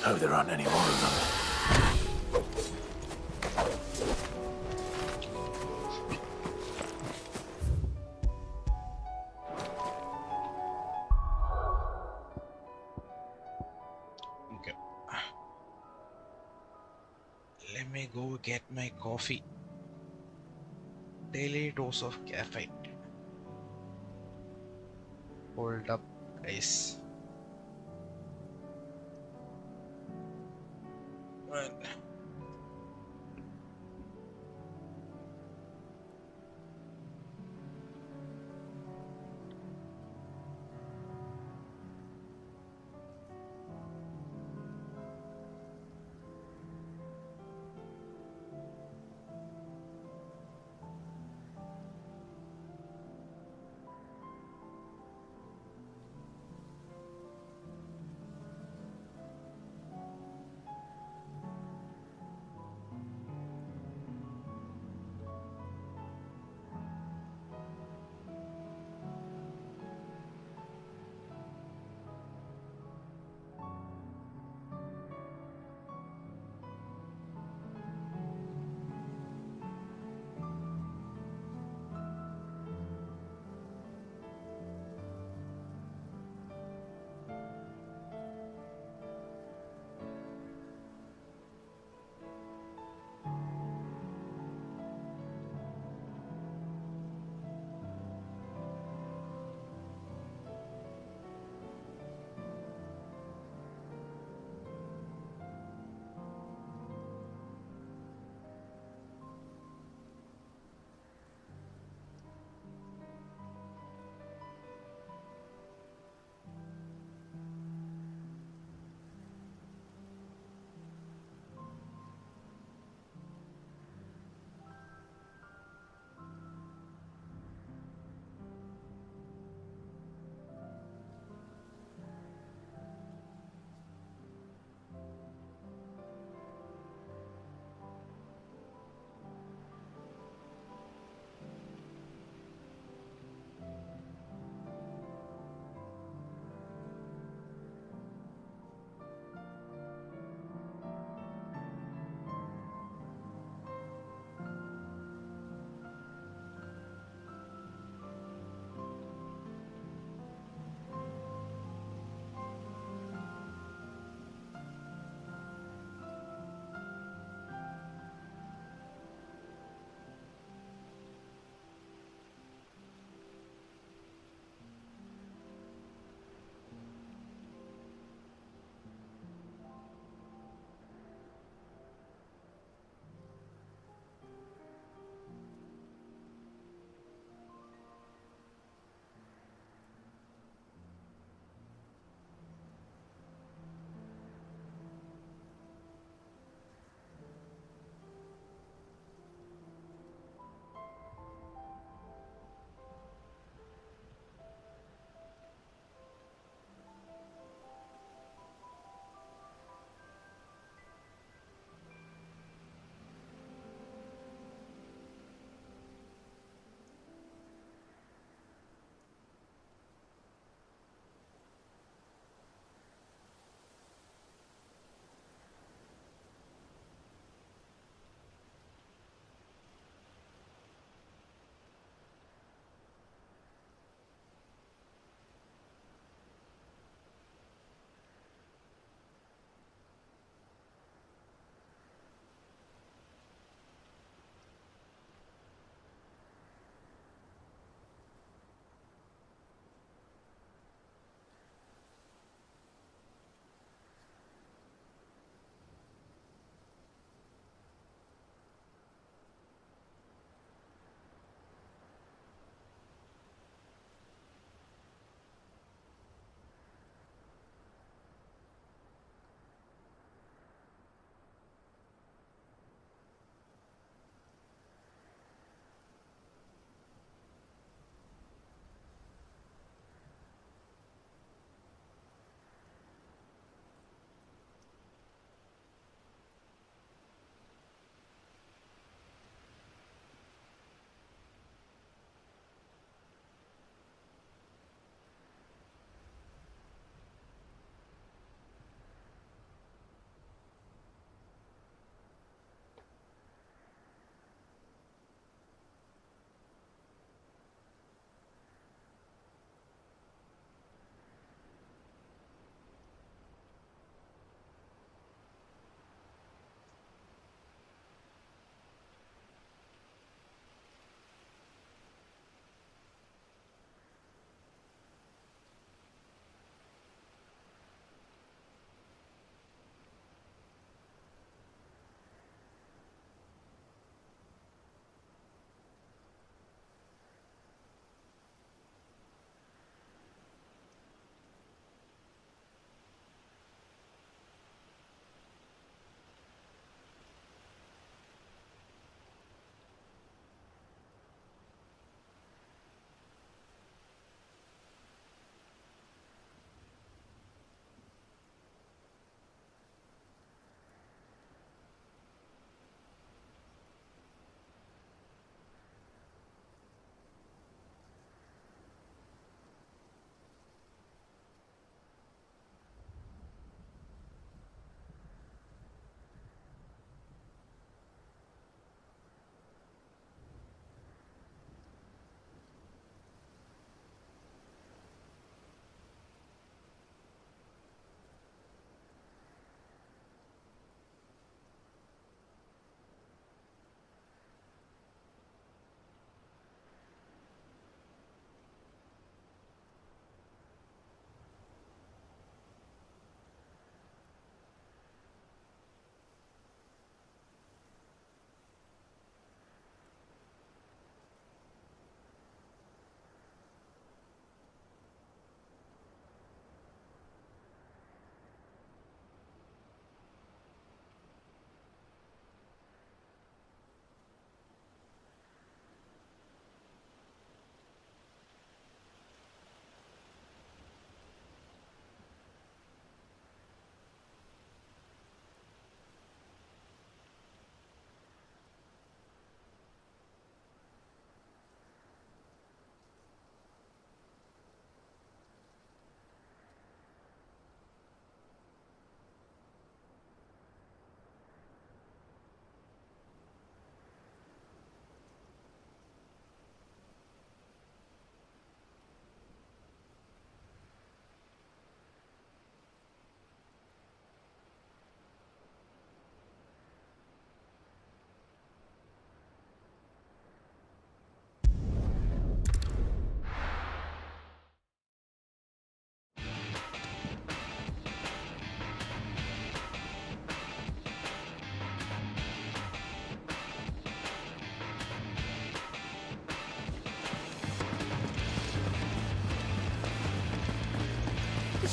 Hope there aren't any more of them. Okay. Let me go get my coffee. Daily dose of caffeine. Hold up, guys. Well,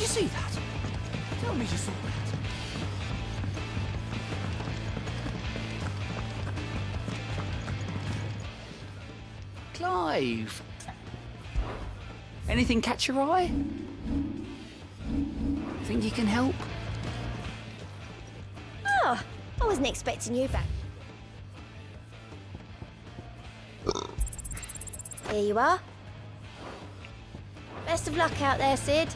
you see that? Tell me you saw that. Clive! Anything catch your eye? Think you can help? Oh, I wasn't expecting you back. Here you are. Best of luck out there, Sid.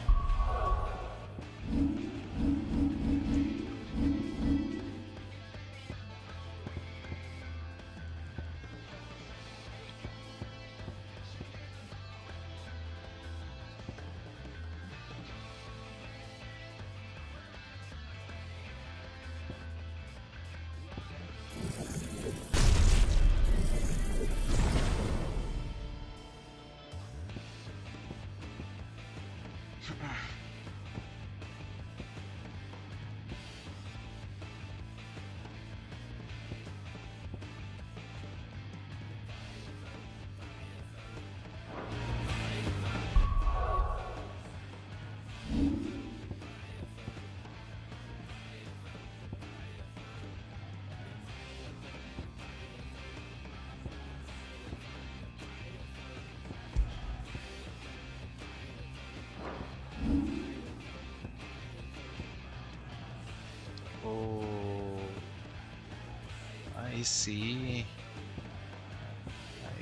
I see.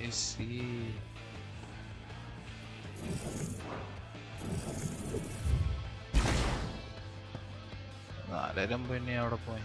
I see. നാലരം പിന്നെ അവിടെ പോയി.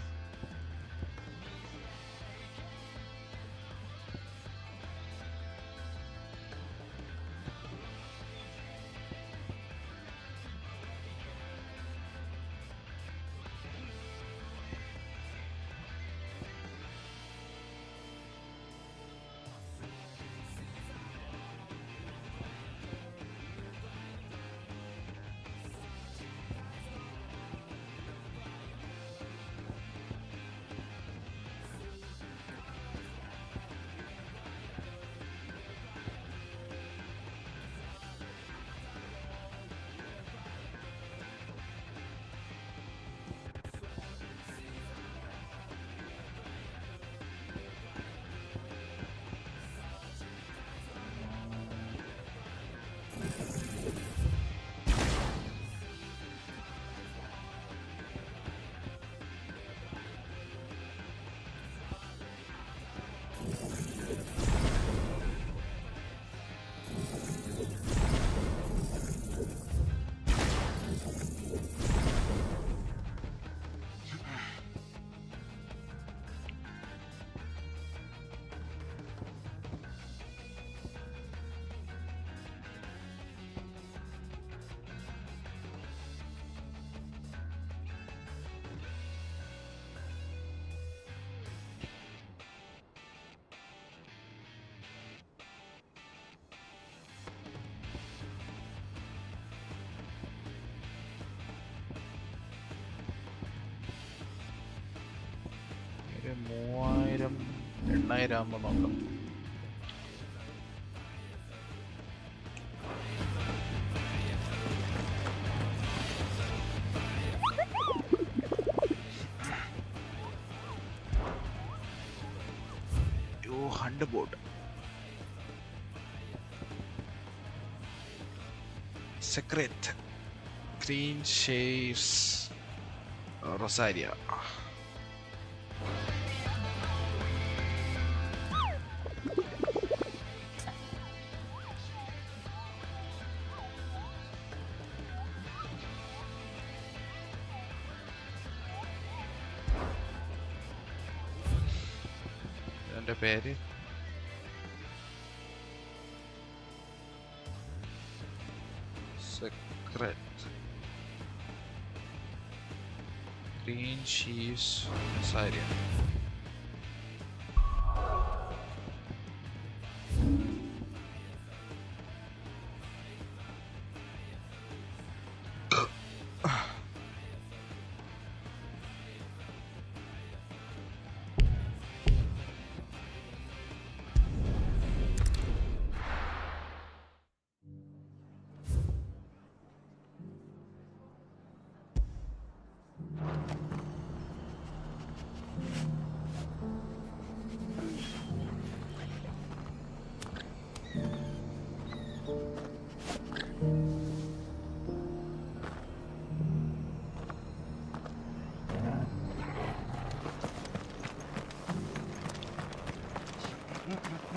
ഒരു 3000 8000 ആകുമ്പോൾ നോക്കാം. Hunt board secret green shades Rosaria. എൻ്റെ പേര് secret green sheaves Rosaria.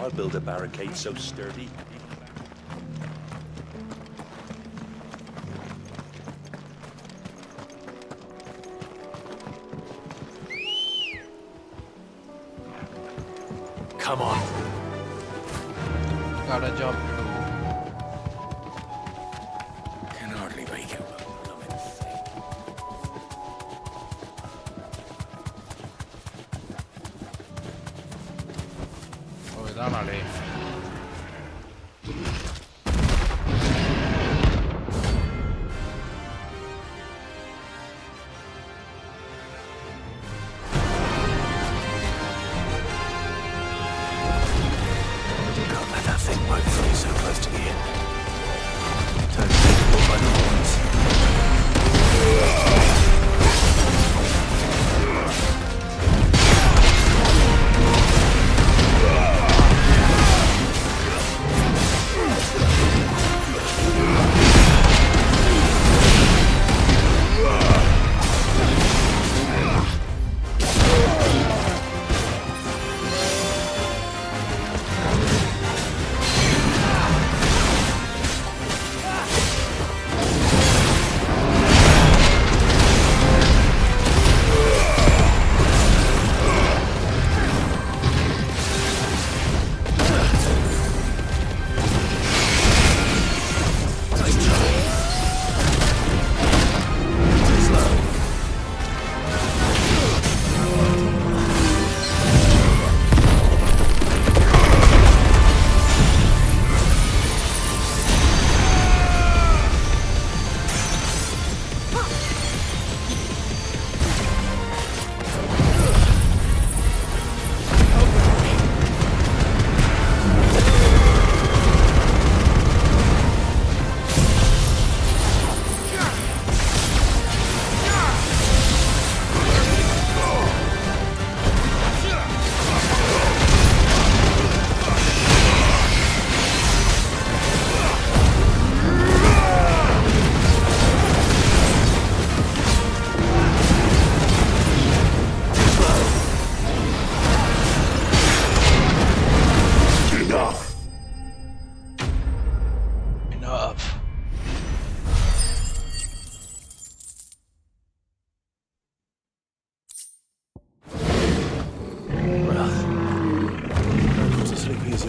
I'll build a barricade so sturdy. Come on. Got a job. Can hardly make it. Oh, ഇതാണല്ലേ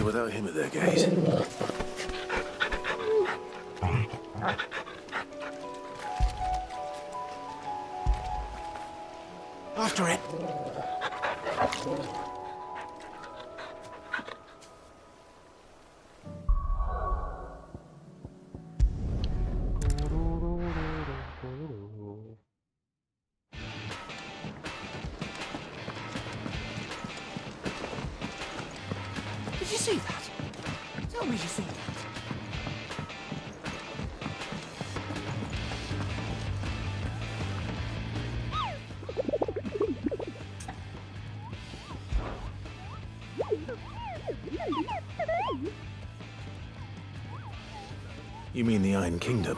Without him at their gate. After it. Did you see that? Tell me you saw that. You mean the Iron Kingdom?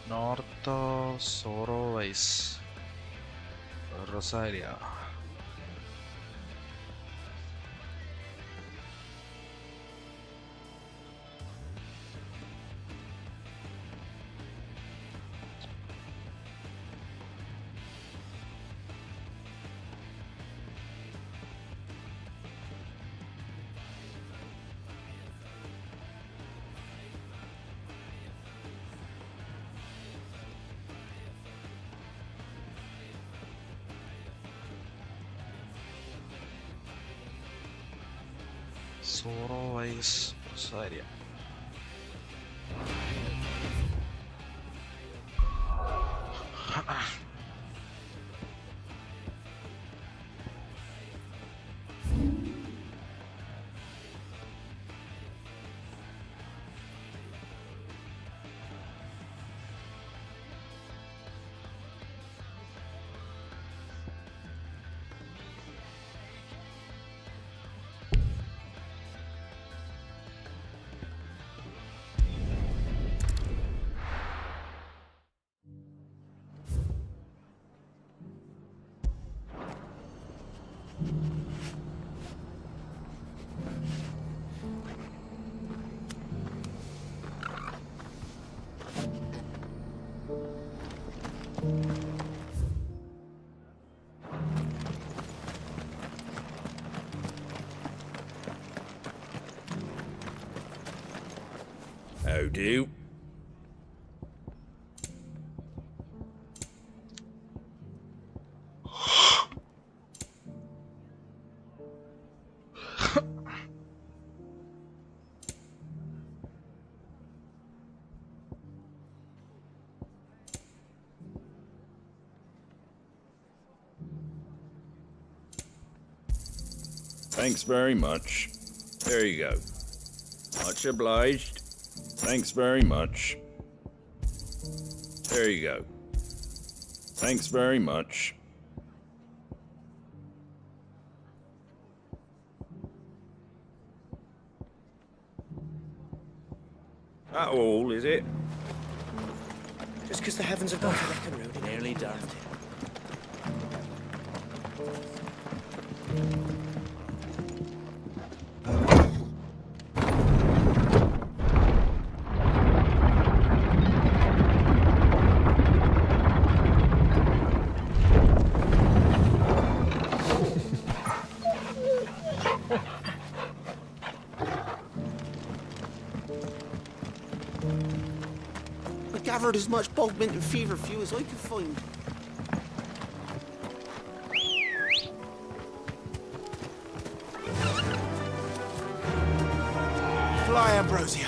North Sorowise, Rosaria. Sorowise, Rosaria. How do? Thanks very much. There you go. Much obliged. Thanks very much. There you go. Thanks very much. That all, is it? Just because the heavens have gone to wreck and ruin it. Nearly done. As much bog mint and feverfew as I could find. Fly, Ambrosia.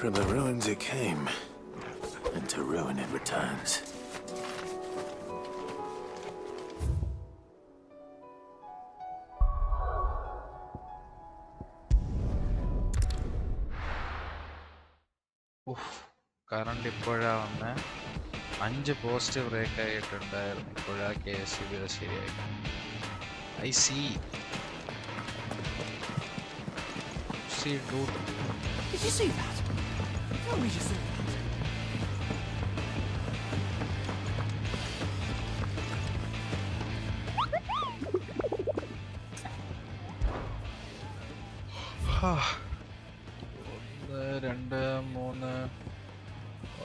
From the ruins it came, and to ruin it returns. Current ഇപ്പോഴാ വന്നേ 5 post break ആയിട്ടുണ്ടായിരുന്നു ഇപ്പോഴാ KSCB ശരിയായി I see dude. Did you see that? Tell me you saw that. 1 2 3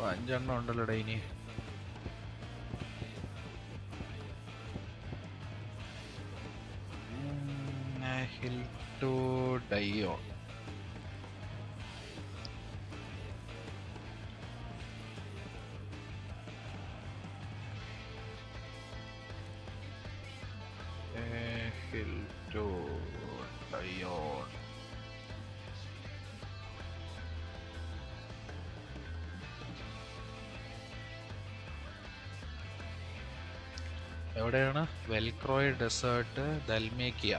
5 ഉണ്ടല്ലോടാ ഇനി hill to die on. A hill to die on. എവിടെയാണ്? വെൽക്രോയ് desert, ദൽമേക്കിയ.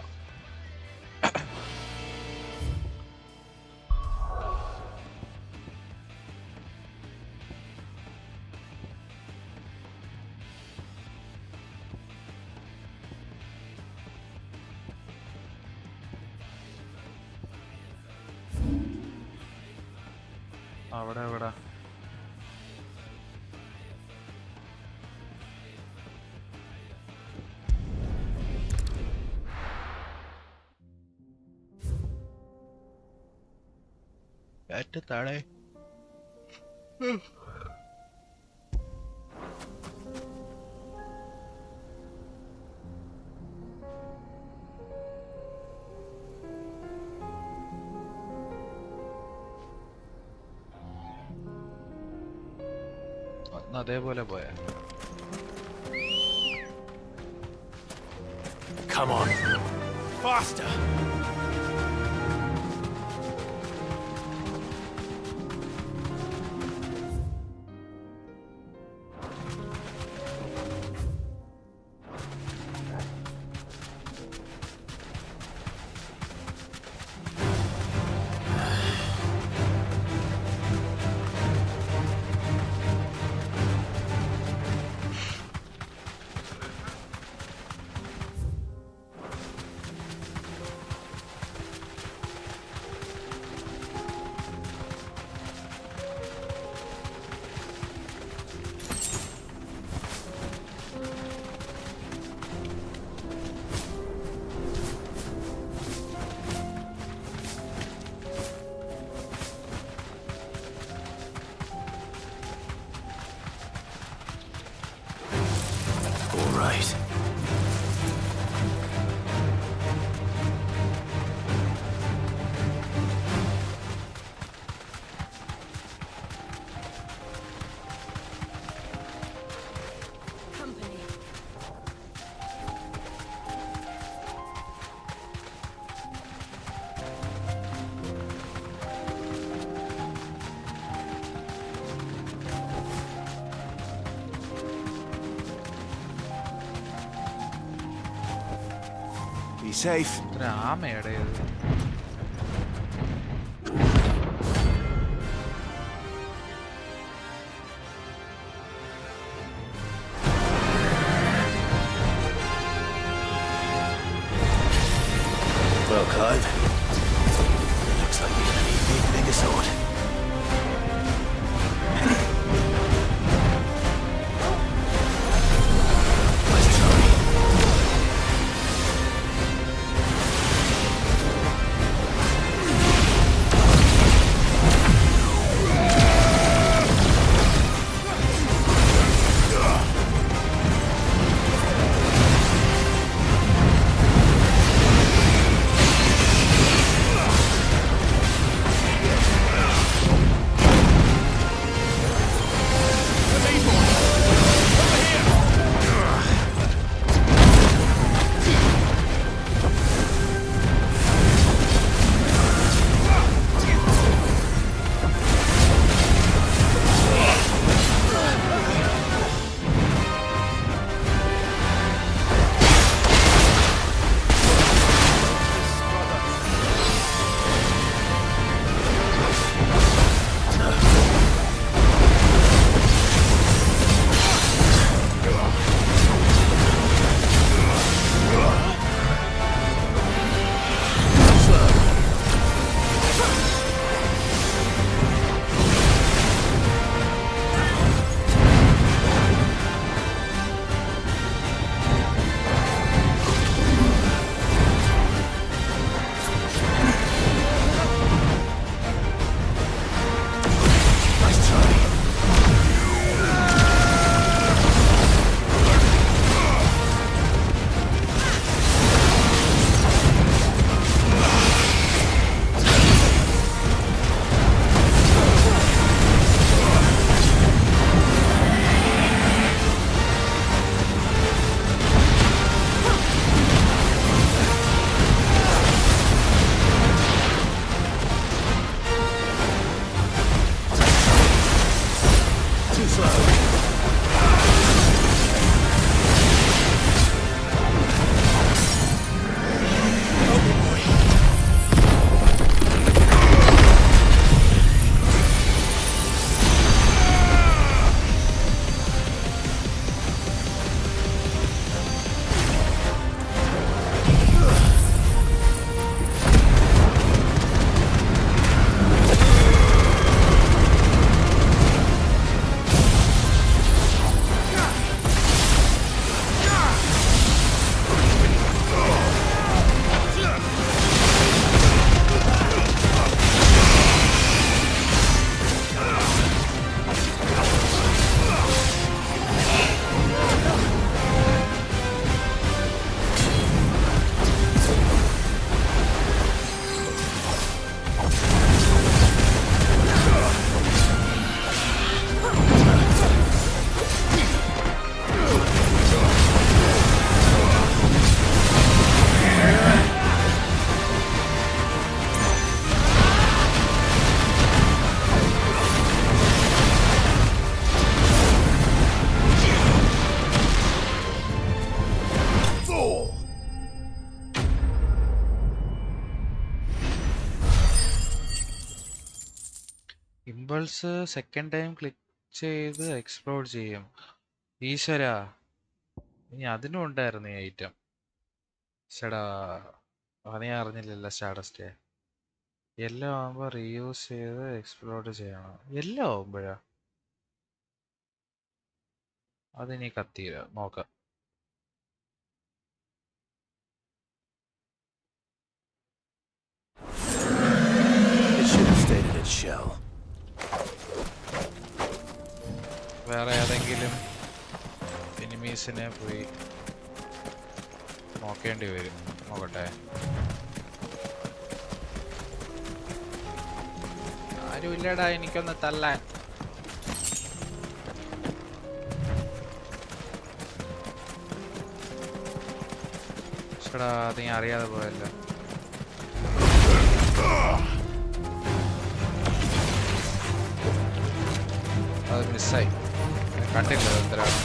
അവിടെ എവിടെ? താഴെ അതേപോലെ പോയാ. Come on, faster! Right. Be safe. Well, Clive, looks like you're gonna need a bigger sword. Impulse second time click ചെയ്ത് explore ചെയ്യും. ഈശ്വരാ, ഇനി അതിനും ഉണ്ടായിരുന്നു ഈ ഐറ്റം. ചേടാ, അത് ഞാൻ അറിഞ്ഞില്ലല്ലോ. സ്റ്റാറ്റസ് എല്ലാം ആകുമ്പോൾ റീയൂസ് ചെയ്ത് എക്സ്പ്ലോർ ചെയ്യണം. എല്ലാം ആകുമ്പോഴാ അതിനി കത്തിയില്ല. നോക്കാം. വേറെ ഏതെങ്കിലും എനിമീസിനെ പോയി നോക്കേണ്ടി വരും. നോക്കട്ടെ. ആരുമില്ലടാ എനിക്കൊന്ന് തല്ലാൻ. ചേടാ, അത് ഞാൻ അറിയാതെ പോയല്ലോ. അത് മിസ്സായി. കണ്ടില്ല എന്തിനാണ്.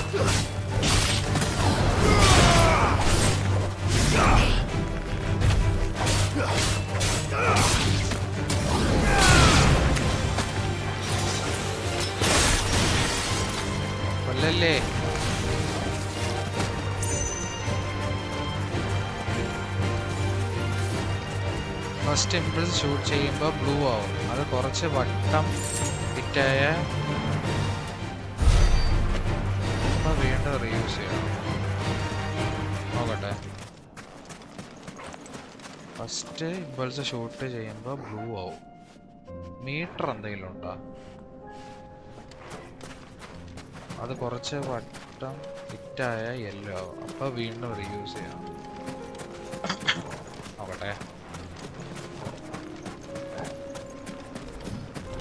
കൊല്ലല്ലേ. ഫസ്റ്റ് ഇംപൾസ് ഷൂട്ട് ചെയ്യുമ്പോൾ ബ്ലൂ ആവും. അത് കുറച്ച് വട്ടം ഹിറ്റായ വീണ്ടും റീയൂസ് ചെയ്യണം. നോക്കട്ടെ. ഫസ്റ്റ് ഇംപൾസ് ഷൂട്ട് ചെയ്യുമ്പോൾ ബ്ലൂ ആവും. മീറ്റർ എന്തെങ്കിലും ഉണ്ടോ? അത് കുറച്ച് വട്ടം ഹിറ്റായ യെല്ലോ ആവും. അപ്പോൾ വീണ്ടും റീയൂസ് ചെയ്യണം. നോക്കട്ടെ.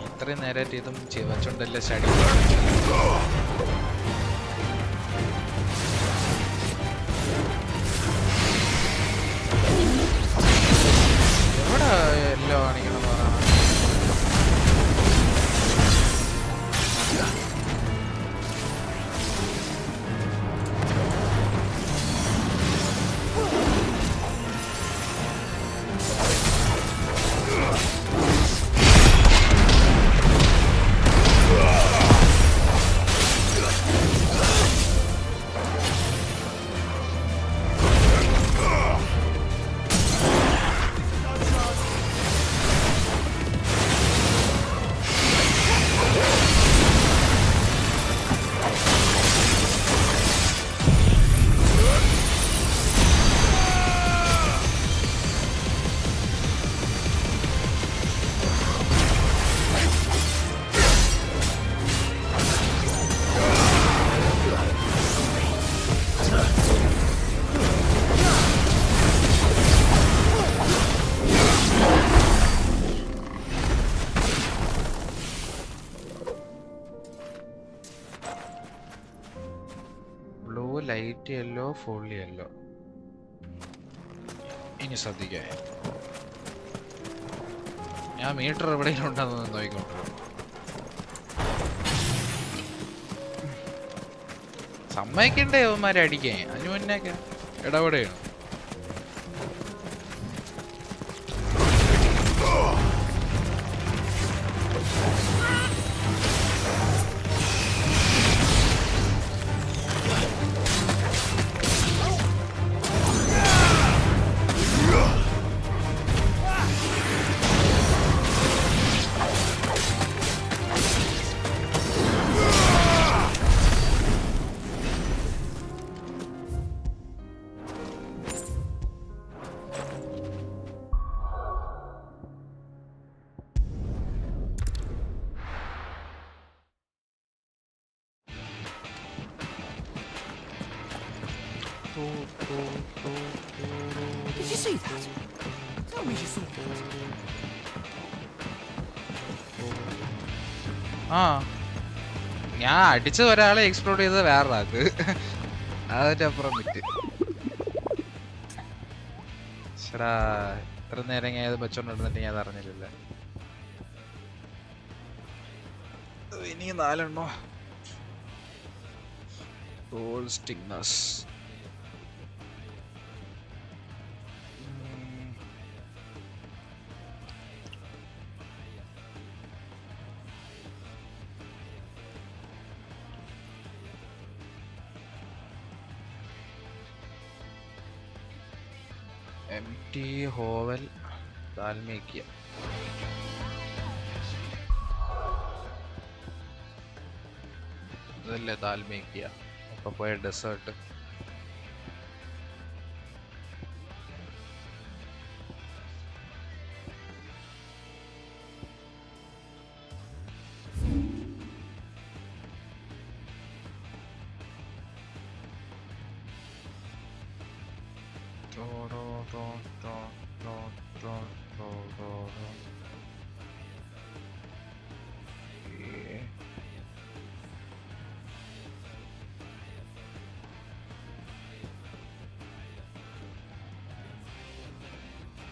ഇത്രയും നേരമായിട്ട് ഇതും വെച്ചോണ്ടല്ലേ സ്റ്റഡി. എവിടെ യെല്ലോ കാണിക്കണം എന്ന് പറയണം. Light yellow, full yellow. ഇനി ശ്രദ്ധിക്കേ. ഞാൻ മീറ്റർ എവിടെയെങ്കിലും ഉണ്ടെന്ന് നോക്കിക്കൊണ്ടിരുന്നു. സമ്മതിക്കണ്ടേ അവന്മാരെ അടിക്കാൻ? അതിന് മുന്നേക്കെ ഇടപെടുകയാണ്. Did you see that? Tell me you saw that. ആ, ഞാൻ അടിച്ചത് ഒരാളെ എക്സ്പ്ലോർ ചെയ്തത് വേറൊരാൾക്ക്. അതിന്റെ അപ്പുറം വിറ്റ്. ചേടാ, ഇത്ര നേരം ഞാൻ ഇത് വെച്ചോണ്ടിരുന്നിട്ട് ഞാൻ അറിഞ്ഞില്ലല്ലേ. ഇനി 4 എണ്ണോ. Gold stigmas. empty hovel Dalmatia. ഇതല്ലേ Dalmatia. അപ്പൊ പോയ desert.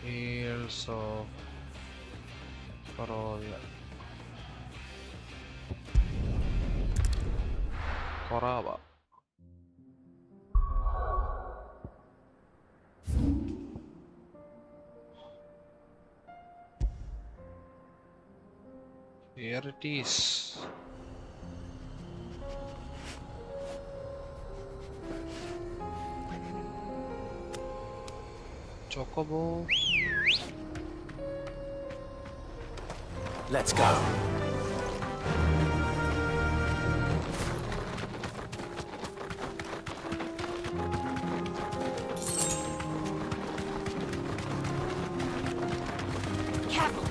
Fields of Corova. Corava. Here it is. Chocobo. Let's go. Careful.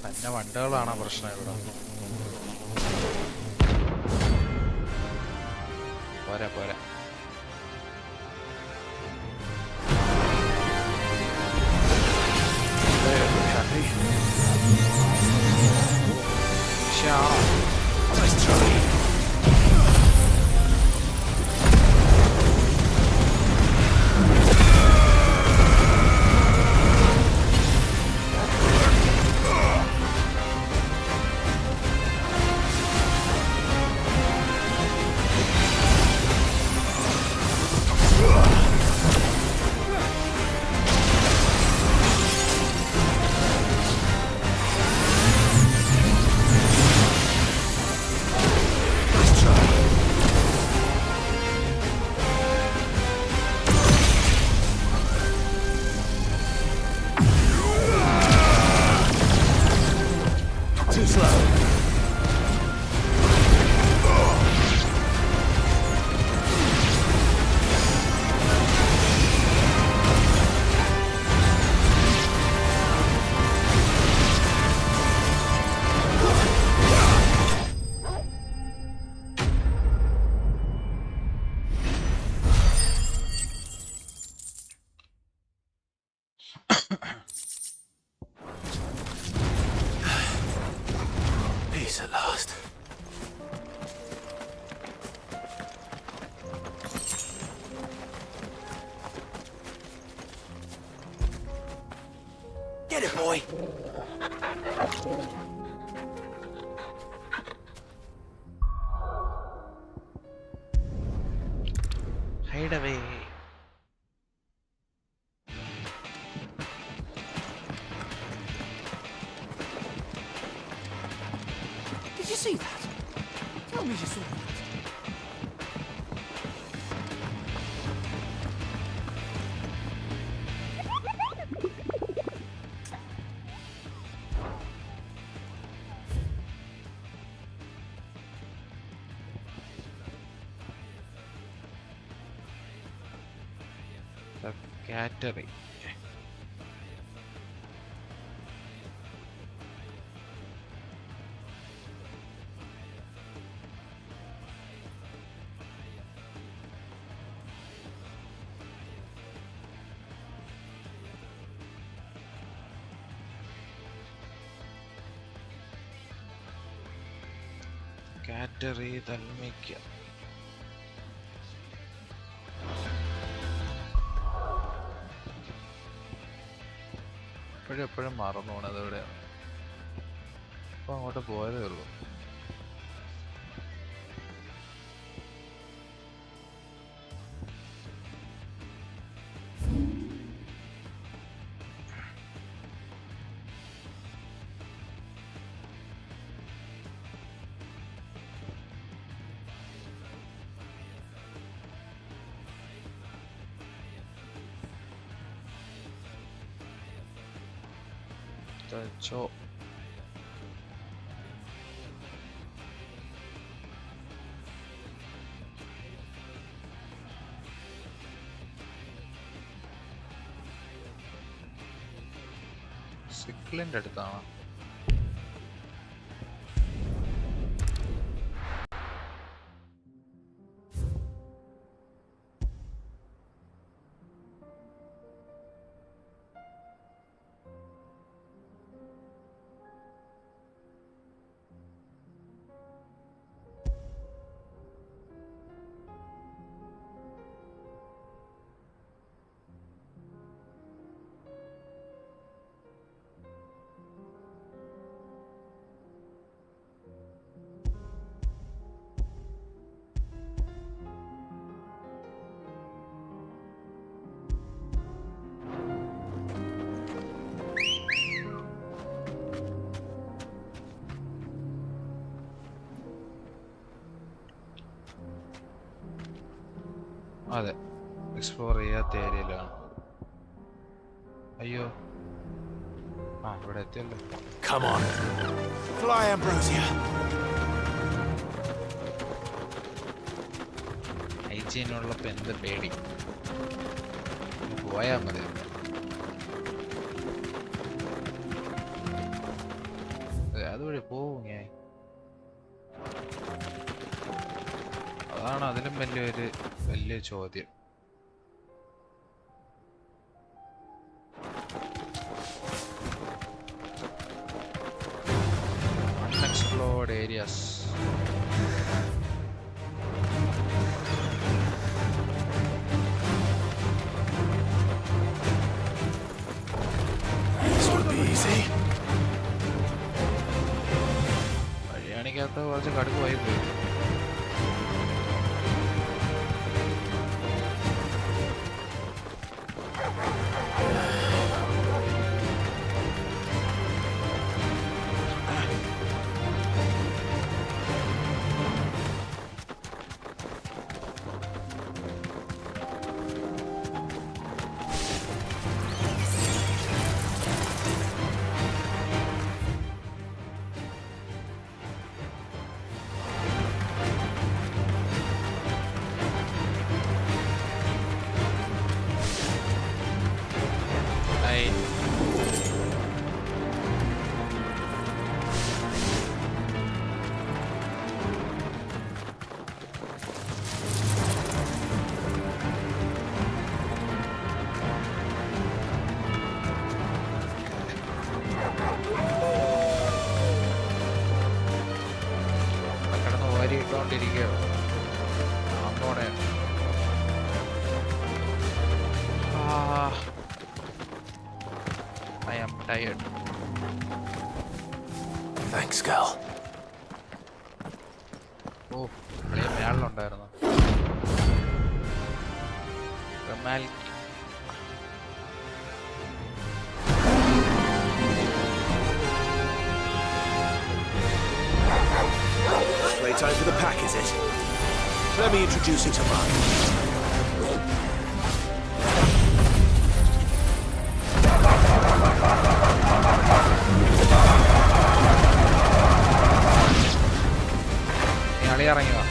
പിന്നെ വണ്ടികളാണ് പ്രശ്നം ഇവിടെ. പോരാ പോരാ. Peace at last. Get it, boy. Hide away. Did you see that? Tell me you saw that. The cattery. Cattery Dalmatia. എപ്പോഴും മറന്നു പോണത് എവിടെയാണ്. അപ്പൊ അങ്ങോട്ട് പോയതേ ഉള്ളൂ. Cho. സിക്കിളിന്റെ അടുത്താണ്. അതെ, എക്സ്പ്ലോർ ചെയ്യാത്ത ഏരിയയിലാണ്. അയ്യോ, ആ ഇവിടെ എത്തിയല്ലോ. Come on, fly, Ambrosia. ഹൈജീനുള്ളപ്പോ എന്ത് പേടി, പോയാ മതി. അതുവഴി പോവും ഞാൻ. അതാണ് അതിലും വലിയ ചോദ്യം. Unexplored areas. This will be easy. വഴിയാണിക്കകത്ത് കുറച്ച് കടുക്കുമായി പോയി. I am tired. Thanks, girl. Oh, മേളിലുണ്ടായിരുന്നു. Playtime for the pack, is it? Let me introduce you to mine. ഇറങ്ങി വാ.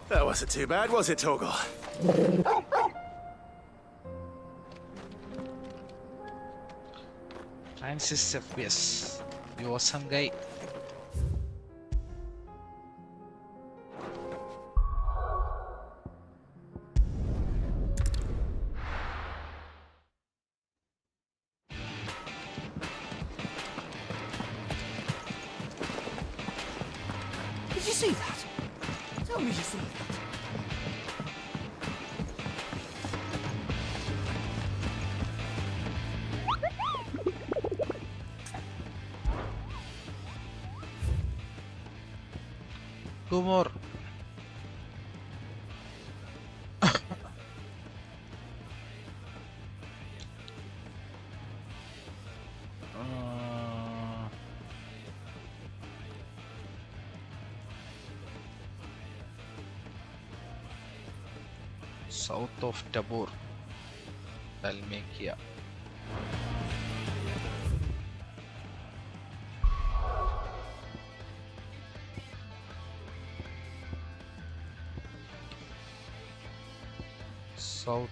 That wasn't too bad, was it, Torgal? Francis FPS. You awesome guy. Did you see that? Tell me you saw that. Humor. South of Tabor, Dalmatia. South.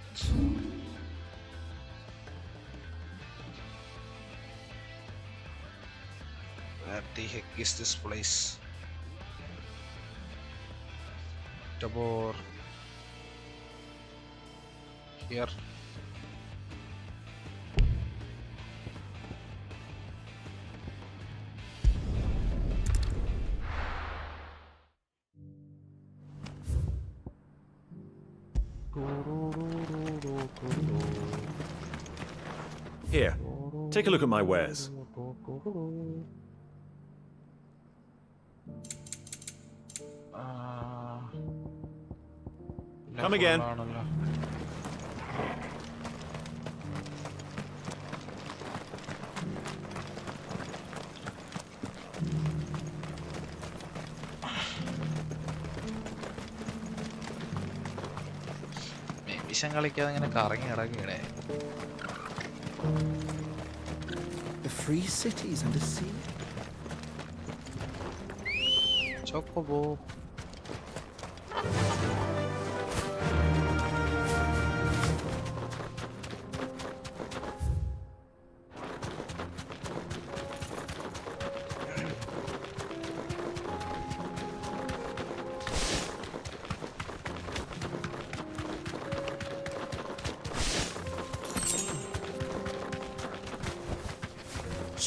Where the heck is this place? Tabor. Here. Here, take a look at my wares. Come again. The free cities under sea. Chocobo.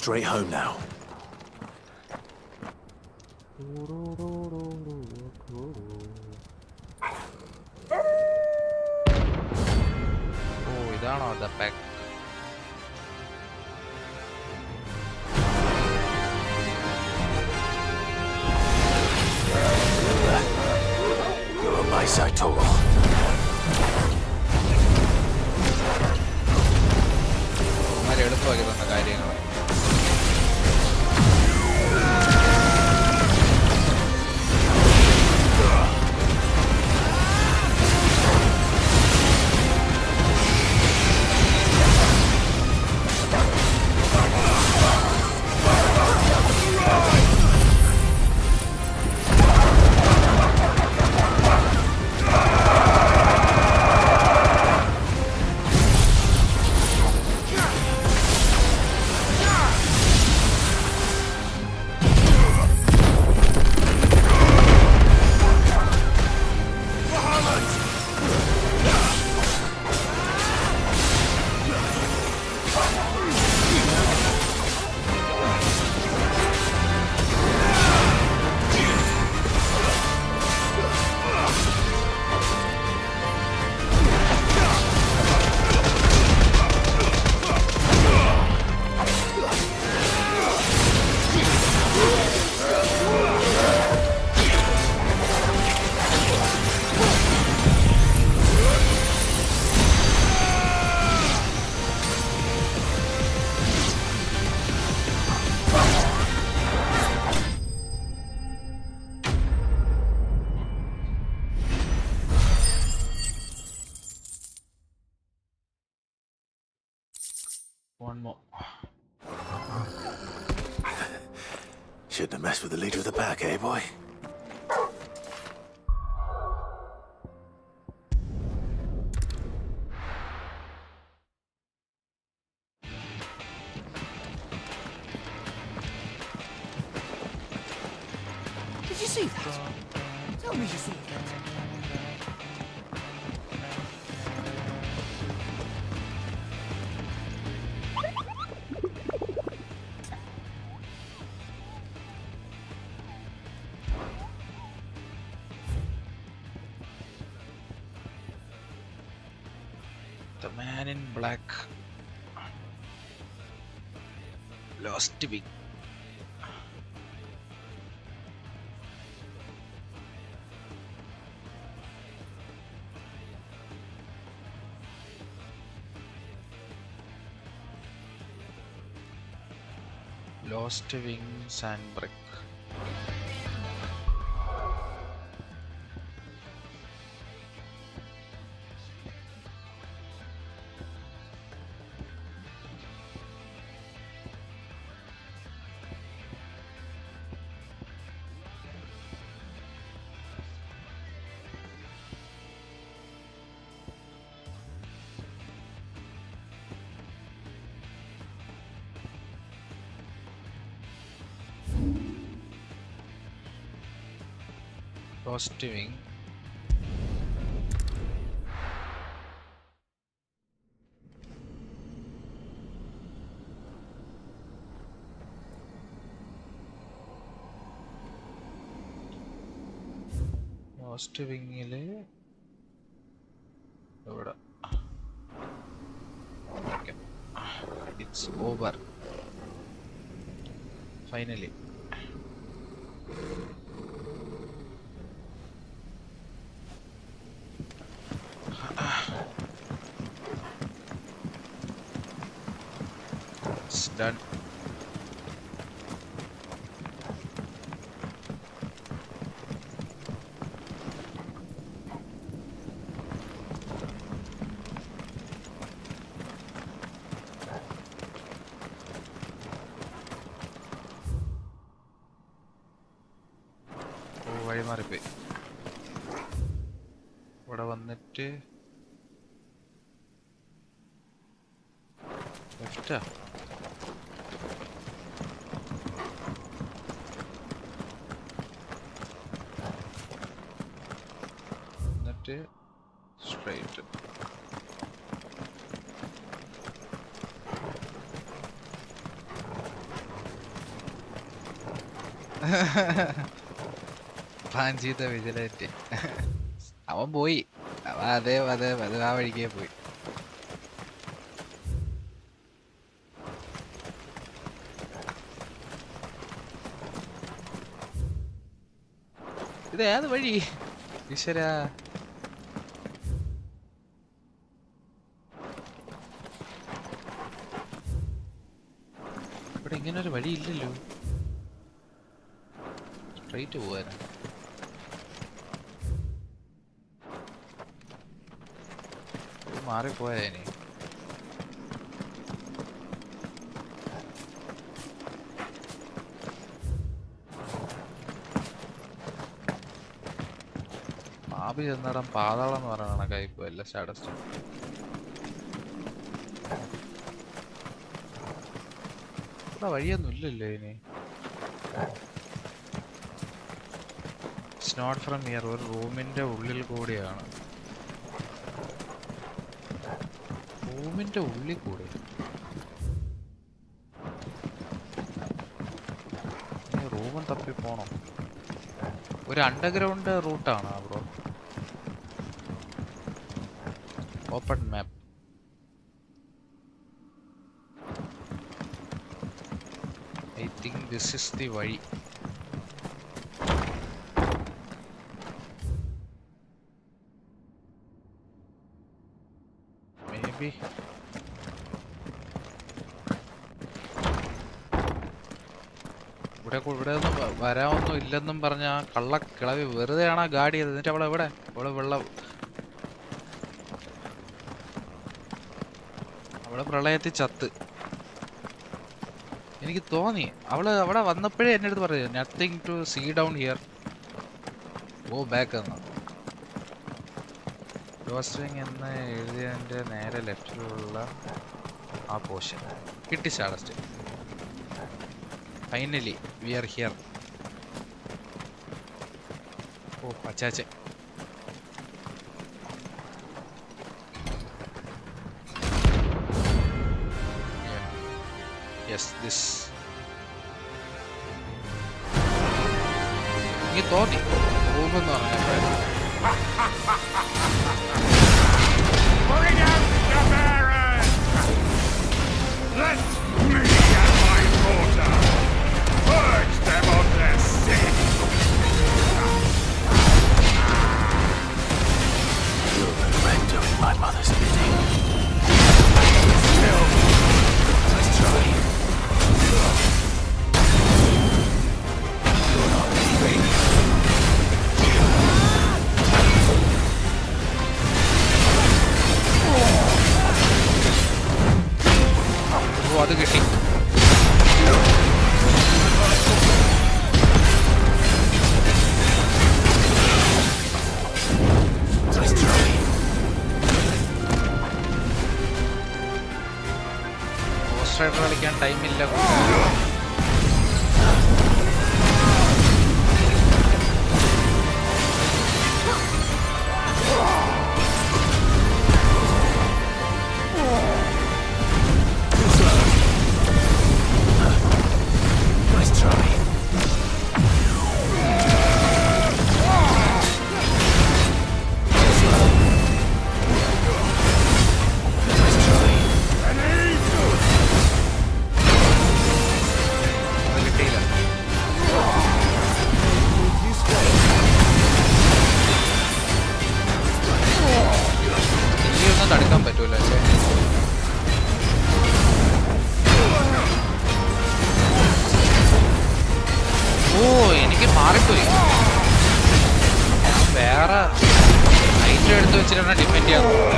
Straight home now. Oh, ഇതാണോ the pack? You're on my side, Torgal. എളുപ്പമാക്കി തന്ന കാര്യങ്ങൾ. One more. Shouldn't have messed with the leader of the pack, eh, boy? Did you see that? Tell me you saw that. The man in black. Lost Wing. Lost Wings and Brick. Lost Wing. Lost Wingile ഇവിടെ. Okay. It's over. Finally. It's done. വഴി മാറിപ്പോയി. ഇവിടെ വന്നിട്ട് ലെഫ്റ്റാ. എന്നിട്ട് straight. Plan ചെയ്ത വിജിലേറ്റ് അവൻ പോയി. അവൻ അതേ ആ വഴിക്കേ പോയി. ഇത് ഏത് വഴി ഈശ്വരാ? ഇവിടെ ഇങ്ങനൊരു വഴി ഇല്ലല്ലോ. സ്ട്രൈറ്റ് പോവാനാ. മാറിപ്പോയാ ഇനി. മാപി ചെന്നിടം പാതാളം എന്ന് പറയുന്ന കണക്കായിപ്പോ എല്ലാ സ്റ്റാറ്റസും. ഇവിടെ വഴിയൊന്നും ഇല്ലല്ലോ ഇനി. It's not from here. ഒരു റൂമിന്റെ ഉള്ളിൽ കൂടിയാണ്. റൂമിന്റെ ഉള്ളിൽ കൂടെ റൂമും തപ്പി പോണം. ഒരു അണ്ടർഗ്രൗണ്ട് റൂട്ടാണ് bro. Open map. I think this is the വഴി. മേബി ഇവിടെ ഒന്നും വരാമൊന്നും ഇല്ലെന്നും പറഞ്ഞ ആ കള്ള കിളവി വെറുതെയാണ് ആ ഗാഡി ചെയ്തത്. എന്നിട്ട് അവളെ അവളെ പ്രളയത്തിൽ ചത്ത്. എനിക്ക് തോന്നി അവള് അവിടെ വന്നപ്പോഴേ എൻ്റെ അടുത്ത് പറഞ്ഞു nothing to see down here, go back എന്ന്. ഡോസ്റ്റിംഗ് എന്ന് എഴുതിയതിൻ്റെ നേരെ ലെഫ്റ്റിലുള്ള ആ പോർഷൻ കിട്ടി. Stardust. Finally we are here. ഓ പച്ചാച്ചൻ. Yes, this. You thought it. Bring out the Baron! Let me and my daughter purge them of their sin! You'll regret doing my mother's bidding. Still, let's try. അത് കിട്ടി. Post rider കളിക്കാൻ ടൈമില്ല. തടുക്കാൻ പറ്റൂല അല്ലേ? ഓ എനിക്ക് മാറിപ്പോയി. ഞാൻ വേറെ ഐറ്റം എടുത്ത് വെച്ചിട്ടാണ് ഡിപ്പെൻഡ് ചെയ്യാറുള്ളത്.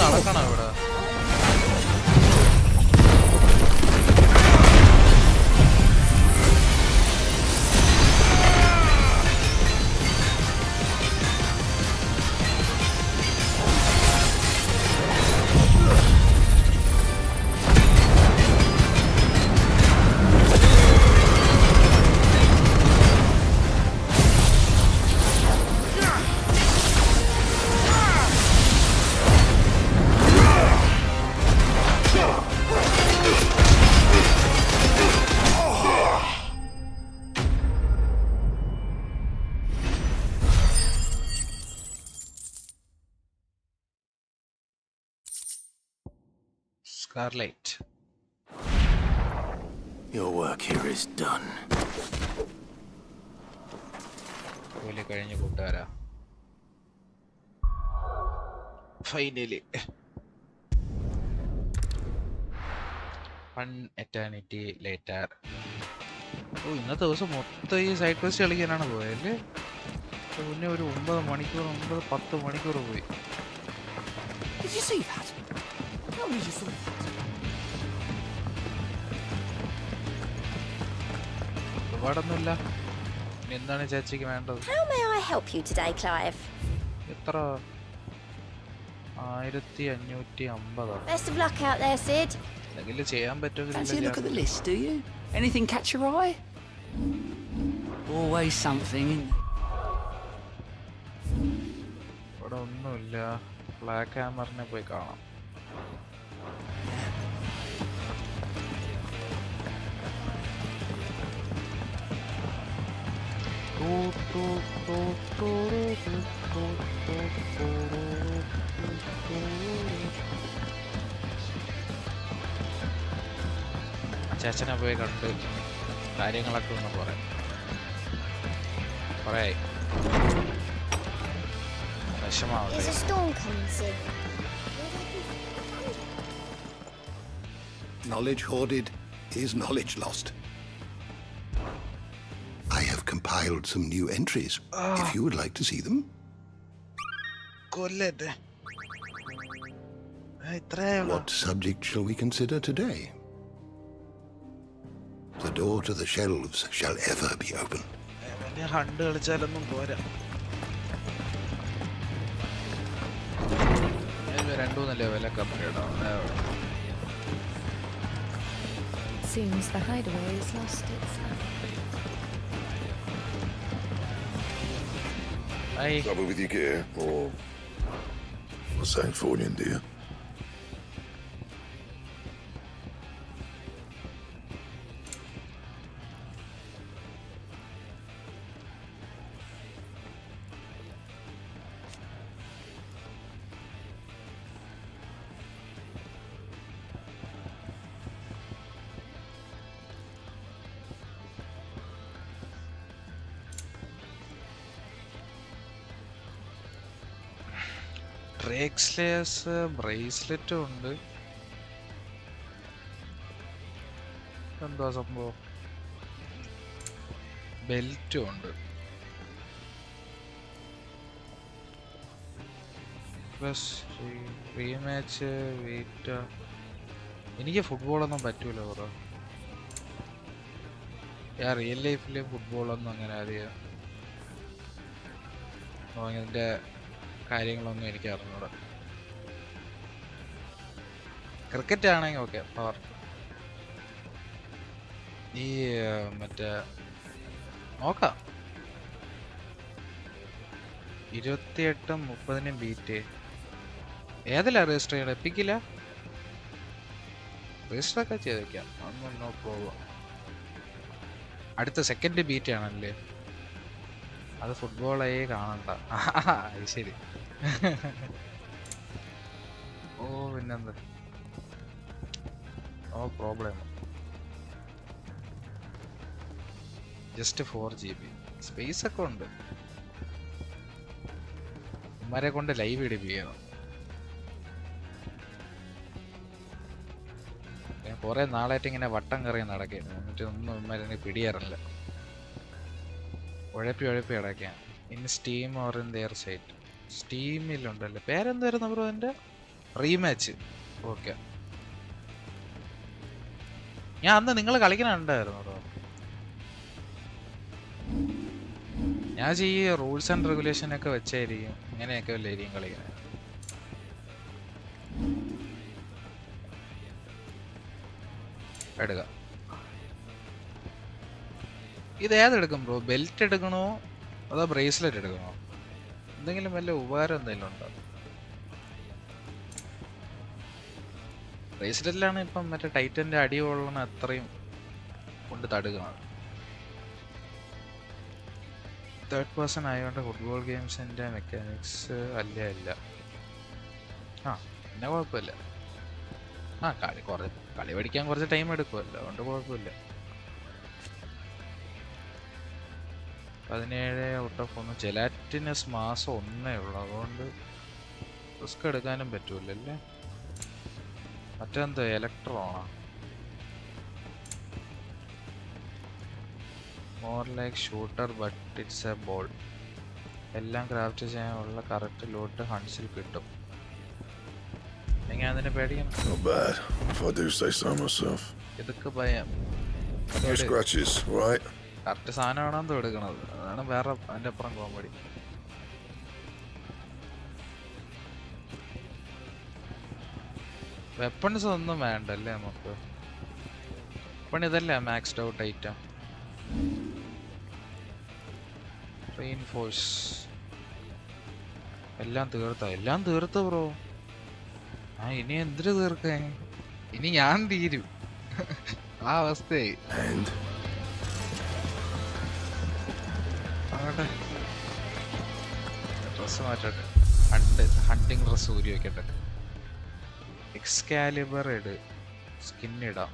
നടക്കണോ ഇവിടെ? Scarlet. Your work here is done. ജോലി കഴിഞ്ഞ കൂട്ടുകാരാ. Finally. One eternity later. ഓ ഇന്നത്തെ ദിവസം മൊത്തം ഈ സൈഡ് ക്വസ്റ്റ് കളിക്കാനാണ് പോയല്ലേ? പിന്നെ ഒരു 9 മണിക്കൂർ 9-10 മണിക്കൂർ പോയി. Did you see that? How did you see that? ഒരുപാടൊന്നുമില്ല. എന്താണ് ചേച്ചിക്ക് വേണ്ടത്? How may I help you today, Clive? എത്ര? 1550. Best of luck out there, Sid. എന്തെങ്കിലും ചെയ്യാൻ Fancy a look at the പറ്റുമെങ്കിൽ list, do you? Anything catch your eye? Always something, isn't there? ഇവിടെ ഒന്നുമില്ല. Black ഹാമറിനെ പോയി കാണാം. ചേച്ചനെ പോയി കണ്ട് കാര്യങ്ങളൊക്കെ ഒന്ന് പറയാം. പറയായി വിഷമാവട്ടെ. There's a storm coming, Sid. Knowledge hoarded is knowledge lost. I have compiled some new entries, if you would like to see them. What subject shall we consider today? The door to the shelves shall ever be open. Seems the hideaway has lost its Trouble with your gear, or what's that for you, dear? Drake-Slayer's bracelet ഉണ്ട്. എന്താ സംഭവം? ബെൽറ്റും ഉണ്ട്. Plus rematch wait. എനിക്ക് ഫുട്ബോളൊന്നും പറ്റൂല bro. ഞാൻ real ലൈഫിൽ ഫുട്ബോളൊന്നും അങ്ങനെ അധികം അതിൻ്റെ കാര്യങ്ങളൊന്നും എനിക്ക് അറിഞ്ഞൂടാ. ക്രിക്കറ്റ് ആണെങ്കിൽ ഓക്കെ പവർ. ഈ മറ്റേ നോക്കാം 28-30 ബീറ്റ് ഏതിലാ രജിസ്റ്റർ ചെയ്യണം? എപ്പിക്കില്ല രജിസ്റ്റർ ഒക്കെ ചെയ്ത് വെക്കാം, അതൊന്നും നോ പ്രോബ്ലം. അടുത്ത സെക്കൻഡ് ബീറ്റ് ആണല്ലേ അത്? ഫുട്ബോളായി കാണണ്ട. അത് ശരി. ഓ പിന്നെന്താ, no problem. Just 4 GB space ഒക്കെ ഉണ്ട്. ഇവന്മാരെ കൊണ്ട് ലൈവ് ഇടിപ്പിക്കണം. ഞാൻ കുറെ നാളായിട്ട് ഇങ്ങനെ വട്ടം കറങ്ങി നടക്കുന്നു, എന്നിട്ട് ഒന്നും ഇവന്മാരെ പിടിയാറില്ല. ഉഴപ്പി അടയ്ക്കാം. In Steam or in their site. സ്റ്റീമിലുണ്ടല്ലോ, പേരെന്തായിരുന്നു ബ്രോ എൻ്റെ? റീമാച്ച്. ഓക്കെ, ഞാൻ അന്ന് നിങ്ങൾ കളിക്കണുണ്ടായിരുന്നു ബ്രോ. ഞാൻ ഈ റൂൾസ് ആൻഡ് റെഗുലേഷൻ ഒക്കെ വെച്ചായിരിക്കും ഇങ്ങനെയൊക്കെ വല്ലായിരിക്കും കളിക്കുന്നത്. എടുക്കാം. ഇത് ഏതെടുക്കും ബ്രോ? ബെൽറ്റ് എടുക്കണോ അതോ ബ്രേസ്ലെറ്റ് എടുക്കണോ? എന്തെങ്കിലും വല്ല ഉപകാരം എന്തെങ്കിലും ഉണ്ടോ? ബ്രേസ്ലെറ്റിലാണ് ഇപ്പം മറ്റേ ടൈറ്റൻ്റെ അടി കൊള്ളണ അത്രയും കൊണ്ട് തടുക്കണം. തേർഡ് പേഴ്സൺ ആയതുകൊണ്ട് ഫുട്ബോൾ ഗെയിംസിൻ്റെ മെക്കാനിക്സ് അല്ല. പിന്നെ കുഴപ്പമില്ല. കളി പഠിക്കാൻ കുറച്ച് ടൈം എടുക്കുമല്ലോ, അതുകൊണ്ട് കുഴപ്പമില്ല. 17 ഔട്ട് ഓഫ് 1. ജെലാറ്റിനസ് മാസം 1 ഉള്ളു, അതുകൊണ്ട് റിസ്ക് എടുക്കാനും പറ്റൂലല്ലേ. മറ്റെന്തോ ഇലക്ട്രോണാ? More like shooter but it's a ball. എല്ലാം ക്രാഫ്റ്റ് ചെയ്യാനുള്ള കറക്റ്റ് ലോട്ട് ഹൺസിൽ കിട്ടും. ഞാൻ അതിനെ പേടിക്കണം. Not bad, if I do say so myself. ഇതൊക്കെ ഭയം. No scratches, right? കറക്റ്റ് സാധനമാണെന്തോ എടുക്കണത്, അതാണ് വേറെ അതിൻ്റെ അപ്പുറം കോമഡി. വെപ്പൺസ് ഒന്നും വേണ്ടല്ലേ നമുക്ക്? വെപ്പൺ ഇതല്ലേ മാക്സ്ഡ് ഔട്ട് ഐറ്റം. റീൻഫോഴ്സ് എല്ലാം തീർത്ത ബ്രോ. ഇനി എന്തിനു തീർക്കാൻ? ഇനി ഞാൻ തീരും. ആ അവസ്ഥയായി. ഡ്രസ് മാറ്റട്ടെ, ഹണ്ടിങ് ഡ്രസ് ഊരി വെക്കട്ടെ. എക്സ്കാലിബർ ഇട്, സ്കിൻ ഇടാം.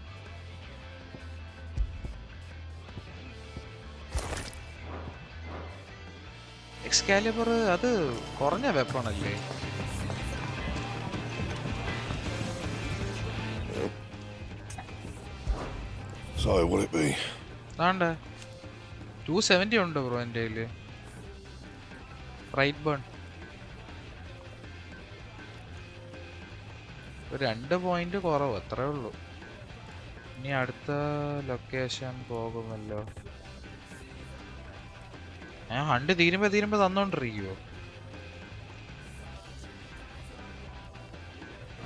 എക്സ്കാലിബർ അത് കുറഞ്ഞ വെപ്പണല്ലേ? So, will it be? Nanda. 270 ഉണ്ട് ബ്രോ എൻ്റെ കയ്യിൽ. Right burn. ഒരു 2 പോയിന്റ് കുറവ് അത്രേ ഉള്ളൂ. ഇനി അടുത്ത ലൊക്കേഷൻ പോകുമല്ലോ. ഞാൻ hunt തീരുമ്പോ തന്നോണ്ടിരിക്കുവോ?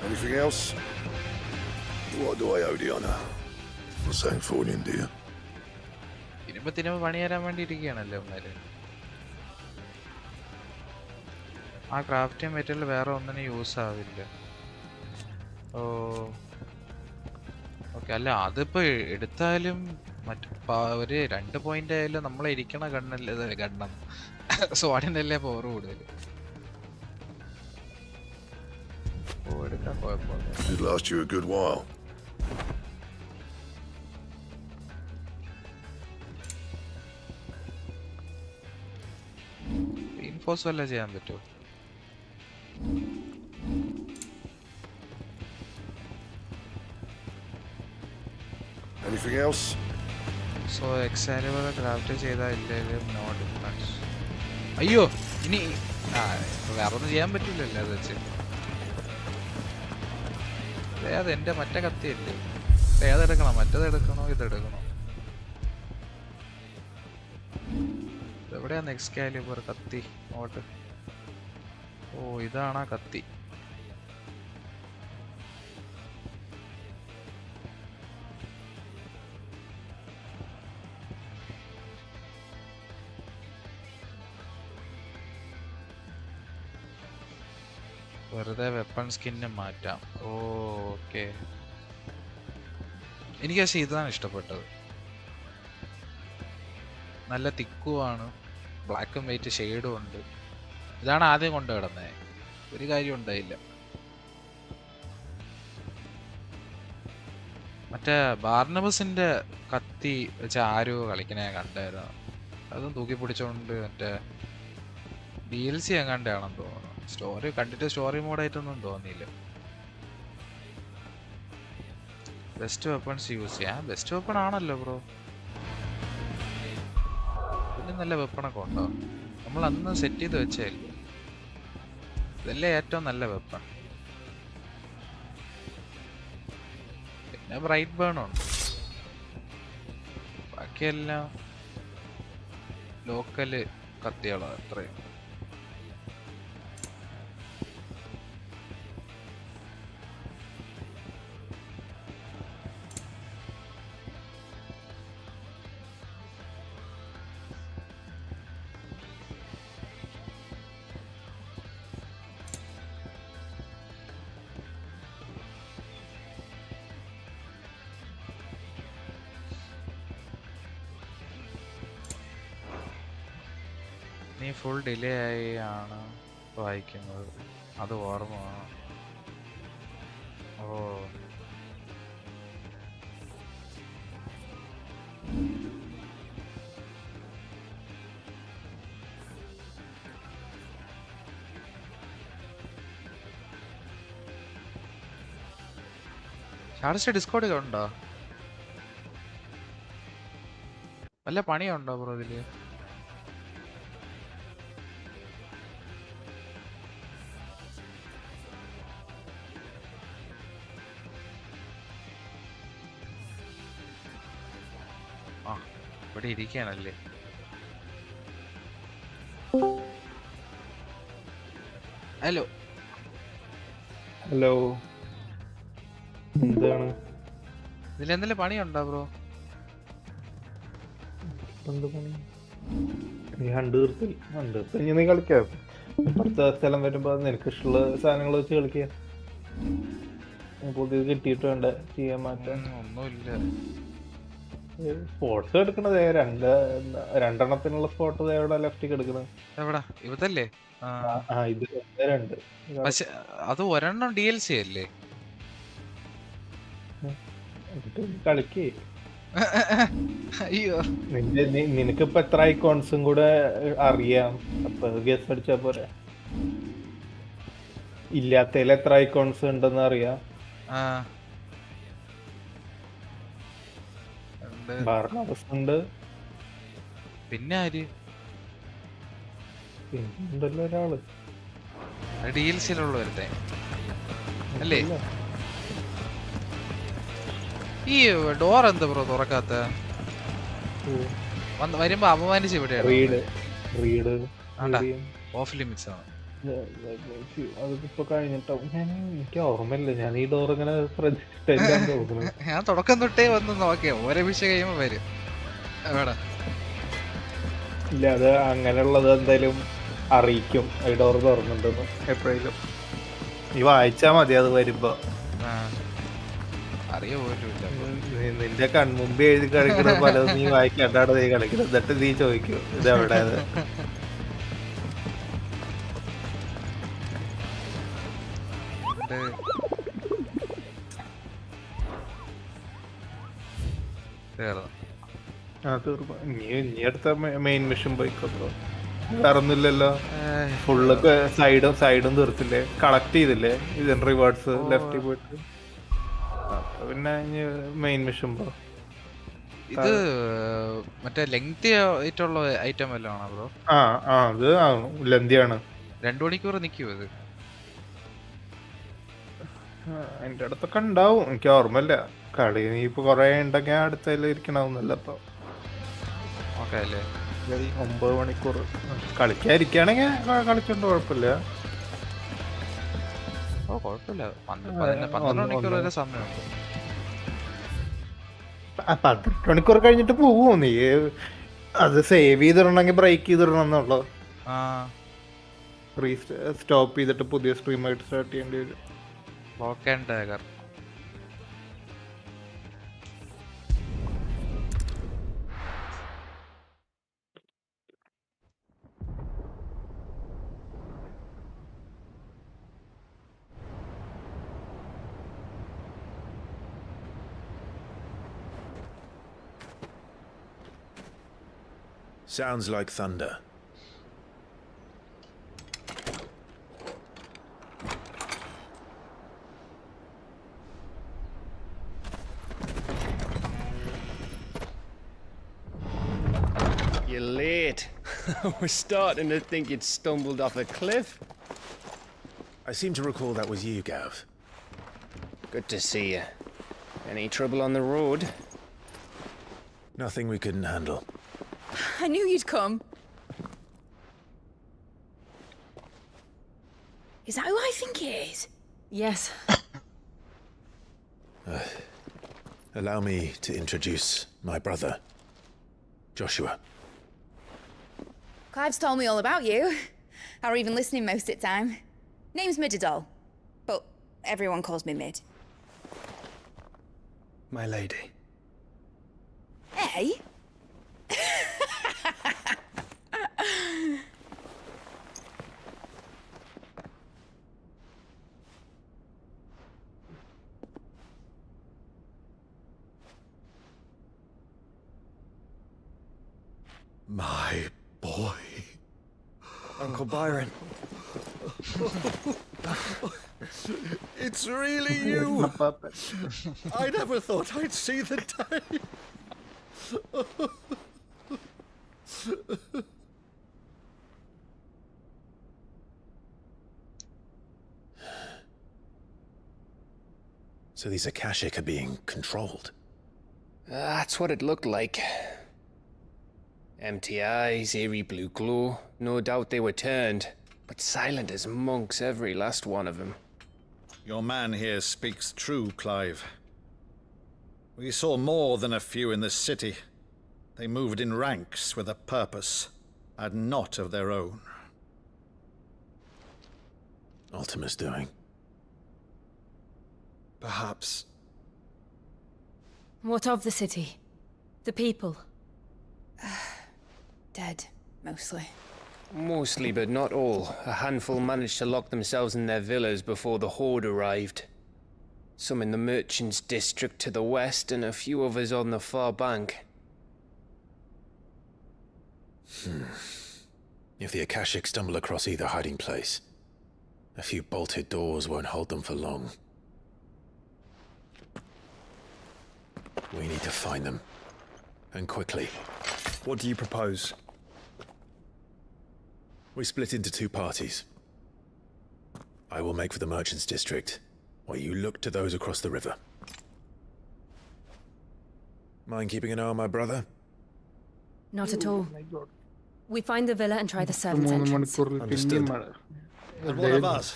Anything else? What do I owe the honor? For saying falling, dear. തിരുമ്പ പണി തരാൻ വേണ്ടി ഇരിക്കുകയാണല്ലേ ഒന്നാല്. ആ ക്രാഫ്റ്റിംഗ് മെറ്റീരിയൽ വേറെ ഒന്നിനും യൂസ് ആവില്ല. ഓ ഓക്കെ. അല്ല അതിപ്പോ എടുത്താലും ഒരു 2 പോയിന്റ് ആയാലും നമ്മളെ ഇരിക്കണ ഗണ്ണല്ലേ ഗണ്ണം സ്വാഡിനല്ലേ പവർ കൂടുതൽ. ഓ എടുക്കാൻ കുഴപ്പമില്ല. It last you a good while. Reinforce വല്ല ചെയ്യാൻ പറ്റുമോ? Anything else? So Excalibur craft ചെയ്താൽ ഇല്ലെങ്കിലും നോ ഡിഫറൻസ്. അയ്യോ ഇനി വേറെ ഒന്നും ചെയ്യാൻ പറ്റില്ലല്ലോ അത് വെച്ച്. അത് എൻ്റെ മറ്റേ കത്തിയല്ലേ. ഏതെടുക്കണം? മറ്റേതെടുക്കണോ ഇതെടുക്കണോ? എവിടെയാണ് എക്സ്കാലിബർ കത്തി? നോട്ട്. ഓ ഇതാണ് ആ കത്തി. വെറുതെ വെപ്പൺ സ്കിന്ന് മാറ്റാം. ഓക്കെ. എനിക്ക് പക്ഷേ ഇതാണ് ഇഷ്ടപ്പെട്ടത്. നല്ല തിക്കുമാണ്, ബ്ലാക്കും വൈറ്റ് ഷെയ്ഡും ഉണ്ട്. ഇതാണ് ആദ്യം കൊണ്ട് കിടന്നത്. ഒരു കാര്യം ഉണ്ടായില്ല. മറ്റേ ബാർണബസിന്റെ കത്തി വെച്ച് ആരോ കളിക്കണേ കണ്ടായിരുന്നു. അതും തൂക്കി പിടിച്ചോണ്ട് മറ്റേ DLC എങ്ങാണ്ടാണെന്ന് തോന്നുന്നു. സ്റ്റോറി കണ്ടിട്ട് സ്റ്റോറി മോഡായിട്ടൊന്നും തോന്നിയില്ല. ബെസ്റ്റ് വെപ്പൺസ് യൂസ് ചെയ്യാം. ബെസ്റ്റ് വെപ്പൺ ആണല്ലോ ബ്രോ. പിന്നെ നല്ല വെപ്പണൊക്കെ ഉണ്ടോ? നമ്മൾ അന്ന് സെറ്റ് ചെയ്ത് വെച്ചേല്ലേ. ഇതല്ലേ ഏറ്റവും നല്ല വെപ്പൺ. പിന്നെ ബ്രൈറ്റ് ബേൺ ഉണ്ട്. ബാക്കിയെല്ലാം ലോക്കല് കത്തികളാണ് അത്രയും. നീ ഫുൾ ഡിലേ ആയി ആണ് വായിക്കുന്നത്. അത് ഓർമ്മ. ഓ ഷാർട്സ് ഡിസ്കോഡ് ഉണ്ടോ? വല്ല പണിയുണ്ടോ ബ്രോ ഇതില്? ഇവിടെ ഇരിക്കാനല്ലേ. ഹലോ ഹലോ, എന്താണ് ഇതിലെന്തെങ്കിലും പണിയുണ്ടോ ബ്രോ? എന്ത് പണി? ഈ ഹണ്ട് തീർത്തിൽ ഇനി നീ കളിക്കാം. ഇപ്പുറത്തെ സ്ഥലം വരുമ്പോ നിനക്ക് ഇഷ്ടമുള്ള സാധനങ്ങൾ വെച്ച് കളിക്കാം. പുതിയത് കിട്ടിയിട്ട് വേണ്ട ചെയ്യാൻ മാറ്റാൻ. ഒന്നുമില്ല. സ്പോർട്സ് എടുക്കണത് രണ്ടെണ്ണത്തിനുള്ള സ്പോട്ട് എവിടെ ലെഫ്റ്റിക്ക് എടുക്കണത്? എവിടാ? ഇവതല്ലേ? ഇത് രണ്ട്. പക്ഷെ അത് ഒരെണ്ണം DLC അല്ലേ? കളിക്കേ. അയ്യോ നിനക്കിപ്പോ എത്ര ഐക്കോൺസും കൂടെ അറിയാം. അപ്പൊ ഗസ് അടിച്ചാ പോരെ. ഇല്ലാത്തതിൽ എത്ര ഐക്കോൺസ് ഉണ്ടെന്ന് അറിയാം. ബാർണബസ് ഉണ്ട്. പിന്നെ ആര്? ഉണ്ടല്ലോ ഒരാള്. DLCയിലുള്ളവരുടെ അല്ലേ? ഈ ഡോർ എന്താ ബ്രോ തുറക്കാത്ത? വരുമ്പോ അപമാനിച്ച് ഇവിടെയാണ്. ഓഫ് ലിമിറ്റ്സ് ആണ്. അതിപ്പോ കഴിഞ്ഞിട്ടാവും. എനിക്ക് ഓർമ്മയില്ല, ഞാൻ ഈ ഡോർ ഇങ്ങനെ ശ്രദ്ധിച്ചിട്ടില്ലാന്ന് തോന്നുന്നു. ഞാൻ തുടക്കം തൊട്ടേ വന്ന് നോക്കിയാ ഓരോ വിഷയം കഴിയുമ്പോ വരും. ഇല്ല, അത് അങ്ങനെയുള്ളത് എന്തായാലും അറിയിക്കും ഈ ഡോർ തുറന്നിട്ടുണ്ടെന്ന് എപ്പോഴേലും. നീ വായിച്ചാ മതി അത് വരുമ്പോ. അറിയ പോലുമില്ല. നിന്റെ കൺമുമ്പേ എഴുതി കളിക്കുന്ന പലതും നീ വായിക്കാണ്ടാണ് നീ കളിക്കുന്നത്. എന്നിട്ട് നീ ചോദിക്കും ഇത് എവിടെയത്. നീ അടുത്ത മെയിൻ മിഷൻ പോയിക്കോട്ടോ. വേറൊന്നുമില്ലല്ലോ. ഫുള്ള് സൈഡും തീർത്തില്ലേ, കളക്ട് ചെയ്തില്ലേ ഇതിന് റിവാർഡ്സ് ലെഫ്റ്റിൽ പോയിട്ട്. അപ്പൊ പിന്നെ മെയിൻ മിഷൻ പോ. ഇത് മറ്റേ ലെങ്തി ആയിട്ടുള്ള ഐറ്റം വല്ലതും ആണോ ബ്രോ? അത് ലെന്തിയാണ്. 2 മണിക്കൂർ നിൽക്കുമോ ഇത്? എന്റെ അടുത്തൊക്കെ ഉണ്ടാവും, എനിക്ക് ഓർമ്മയില്ല. കളി നീ ഇപ്പൊ കൊറേ ഉണ്ടെങ്കിൽ അടുത്തതിൽ ഇരിക്കണമെന്നല്ല. ഇപ്പൊ 9 മണിക്കൂർ കളിക്കാതിരിക്കുകയാണെങ്കിൽ കളിച്ചോണ്ട് കുഴപ്പമില്ല. 12 മണിക്കൂർ വരെ സമയമുണ്ട്. 18 മണിക്കൂർ കഴിഞ്ഞിട്ട് പോവോ നീ? അത് സേവ് ചെയ്തിടണമെങ്കിൽ ബ്രേക്ക് ചെയ്തിടണം എന്നുള്ളൂ. സ്റ്റോപ്പ് ചെയ്തിട്ട് പുതിയ സ്ട്രീമായിട്ട് സ്റ്റാർട്ട് ചെയ്യേണ്ടി വരും. Sounds like thunder. You're late. We're starting to think you'd stumbled off a cliff. I seem to recall that was you, Gav. Good to see you. Any trouble on the road? Nothing we couldn't handle. I knew you'd come. Is that who I think it is? Yes. Allow me to introduce my brother, Joshua. Clive's told me all about you. Or even listening most of the time. Name's Midadol, but everyone calls me Mid. My lady. Hey? My boy. Uncle Byron. It's really you! I never thought I'd see the day. So these Akashic are being controlled? That's what it looked like. Empty eyes, eerie blue glow. No doubt they were turned, but silent as monks, every last one of them. Your man here speaks true, Clive. We saw more than a few in the city. They moved in ranks with a purpose, and not of their own. Ultima's doing. Perhaps. What of the city? The people? Dead, mostly. Mostly, but not all. A handful managed to lock themselves in their villas before the horde arrived. Some in the merchants' district to the west, and a few others on the far bank. If the Akashic stumble across either hiding place, a few bolted doors won't hold them for long. We need to find them And quickly. What do you propose? We split into two parties. I will make for the Merchants District, while you look to those across the river. Mind keeping an eye on my brother? Not at all. We find the villa and try the servants' entrance. Understood. And what of us?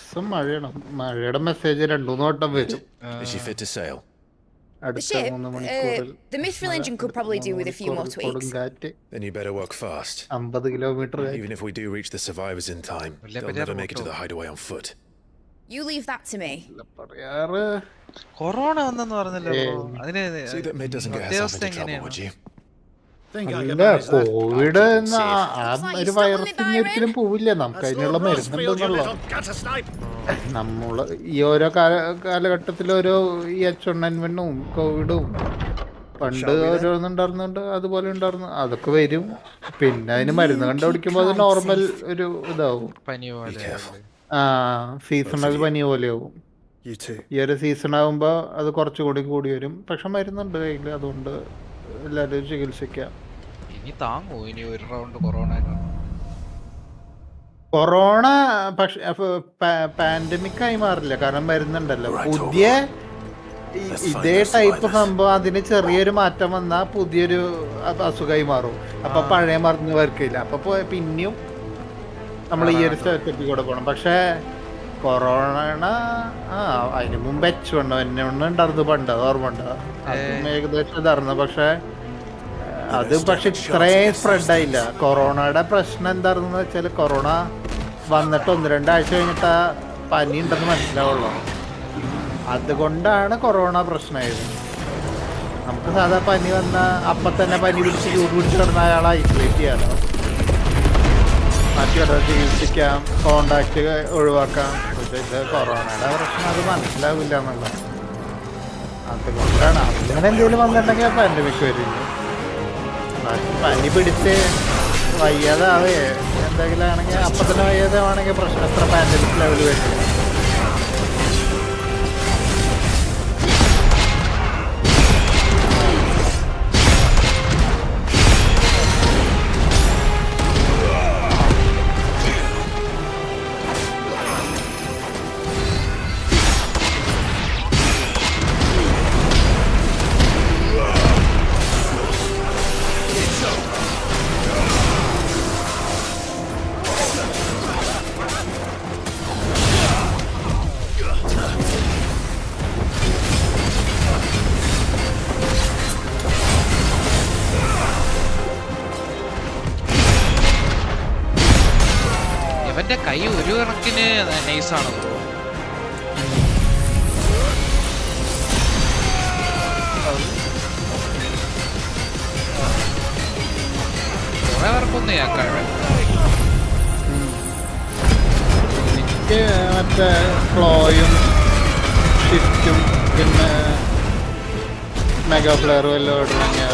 മഴയുടെ message 2-3 വട്ടം വരും. Is she fit to sail? The ship, the mithril engine could probably do with a few more tweaks. Then you better work fast. 50 kilometer. Even if we do reach the survivors in time, they'll never make it to the hideaway on foot. You leave that to me. Corona വന്നെന്ന് പറഞ്ഞല്ലോ അതിന് See that Mid doesn't get herself into trouble, would you? അല്ല Covid എന്ന ഒരു വൈറസിന് ഒരിക്കലും പോവില്ല. നമുക്ക് അതിനുള്ള മരുന്നുണ്ടെന്നുള്ള നമ്മള് ഈ ഓരോ കാലഘട്ടത്തിൽ ഓരോ ഈ H1N1 കോവിഡും പണ്ട് ഓരോന്നുണ്ടായിരുന്നുണ്ട്, അതുപോലെ ഉണ്ടായിരുന്നു. അതൊക്കെ വരും. പിന്നെ അതിന് മരുന്ന് കണ്ടുപിടിക്കുമ്പോൾ അത് നോർമൽ ഒരു ഇതാവും. പനി പോലെ സീസണൽ പനി പോലെയാവും. ഈ ഒരു സീസൺ ആകുമ്പോ അത് കുറച്ചുകൂടി കൂടി വരും. പക്ഷെ മരുന്നുണ്ട് കയ്യിൽ, അതുകൊണ്ട് എല്ലാവരും ചികിത്സിക്കാം. ഇനി താങ്ങൂ ഇനി ഒരു റൗണ്ട് കൊറോണ? കൊറോണ പക്ഷെ പാൻഡമിക് ആയി മാറില്ല, കാരണം മരുന്നുണ്ടല്ലോ. പുതിയ ഇതേ ടൈപ്പ് സംഭവം അതിന് ചെറിയൊരു മാറ്റം വന്നാൽ പുതിയൊരു അസുഖമായി മാറും. അപ്പൊ പഴയ മരുന്ന് വർക്കില്ല. അപ്പൊ പിന്നെയും നമ്മൾ ഈ ഒരു സെറ്റപ്പിൽ കൂടെ പോകണം. പക്ഷെ കൊറോണ അതിന് മുമ്പ് H1N1 ഉണ്ടായിരുന്നു പണ്ട്, ഓർമ്മ ഉണ്ടോ? അതും ഏകദേശം ഇതായിരുന്നു. പക്ഷെ അത് പക്ഷെ ഇത്രയും സ്പ്രെഡ് ആയില്ല. കൊറോണയുടെ പ്രശ്നം എന്താണെന്ന് വെച്ചാൽ കൊറോണ വന്നിട്ട് 1-2 ആഴ്ച കഴിഞ്ഞിട്ട് പനി ഉണ്ടെന്ന് മനസ്സിലാവുള്ളൂ. അതുകൊണ്ടാണ് കൊറോണ പ്രശ്നമായത്. നമുക്ക് സാധാ പനി വന്ന അപ്പം തന്നെ പനി പിടിച്ച് ചൂട് പിടിച്ച് കിടന്ന അയാളെ ഐസൊലേറ്റ് ചെയ്യാനോ മറ്റുള്ള ചികിത്സിക്കാം, കോണ്ടാക്ട് ഒഴിവാക്കാം. ഇത് കൊറോണയുടെ പ്രശ്നം അത് മനസ്സിലാവില്ല എന്നുള്ളത്. അതുകൊണ്ടാണ് അങ്ങനെ എന്തെങ്കിലും വന്നിട്ടുണ്ടെങ്കിൽ പാൻഡമിക് വരും. പനി പിടിച്ച് വയ്യാതാവേ എന്തെങ്കിലും ആണെങ്കിൽ അപ്പം തന്നെ വയ്യാതാണെങ്കിൽ പ്രശ്നം എത്ര പാൻഡമിക് ലെവൽ വരും. ഇവന്റെ കൈ ഒരു കണക്കിന് നൈസാണ്. കുറെ പേർക്കൊന്നും ഞാൻ എനിക്ക് മറ്റേ ഫ്ലോയും ഷിഫ്റ്റും പിന്നെ മെഗാ ഫ്ലെയറും എല്ലാം ഇടണമെങ്കിൽ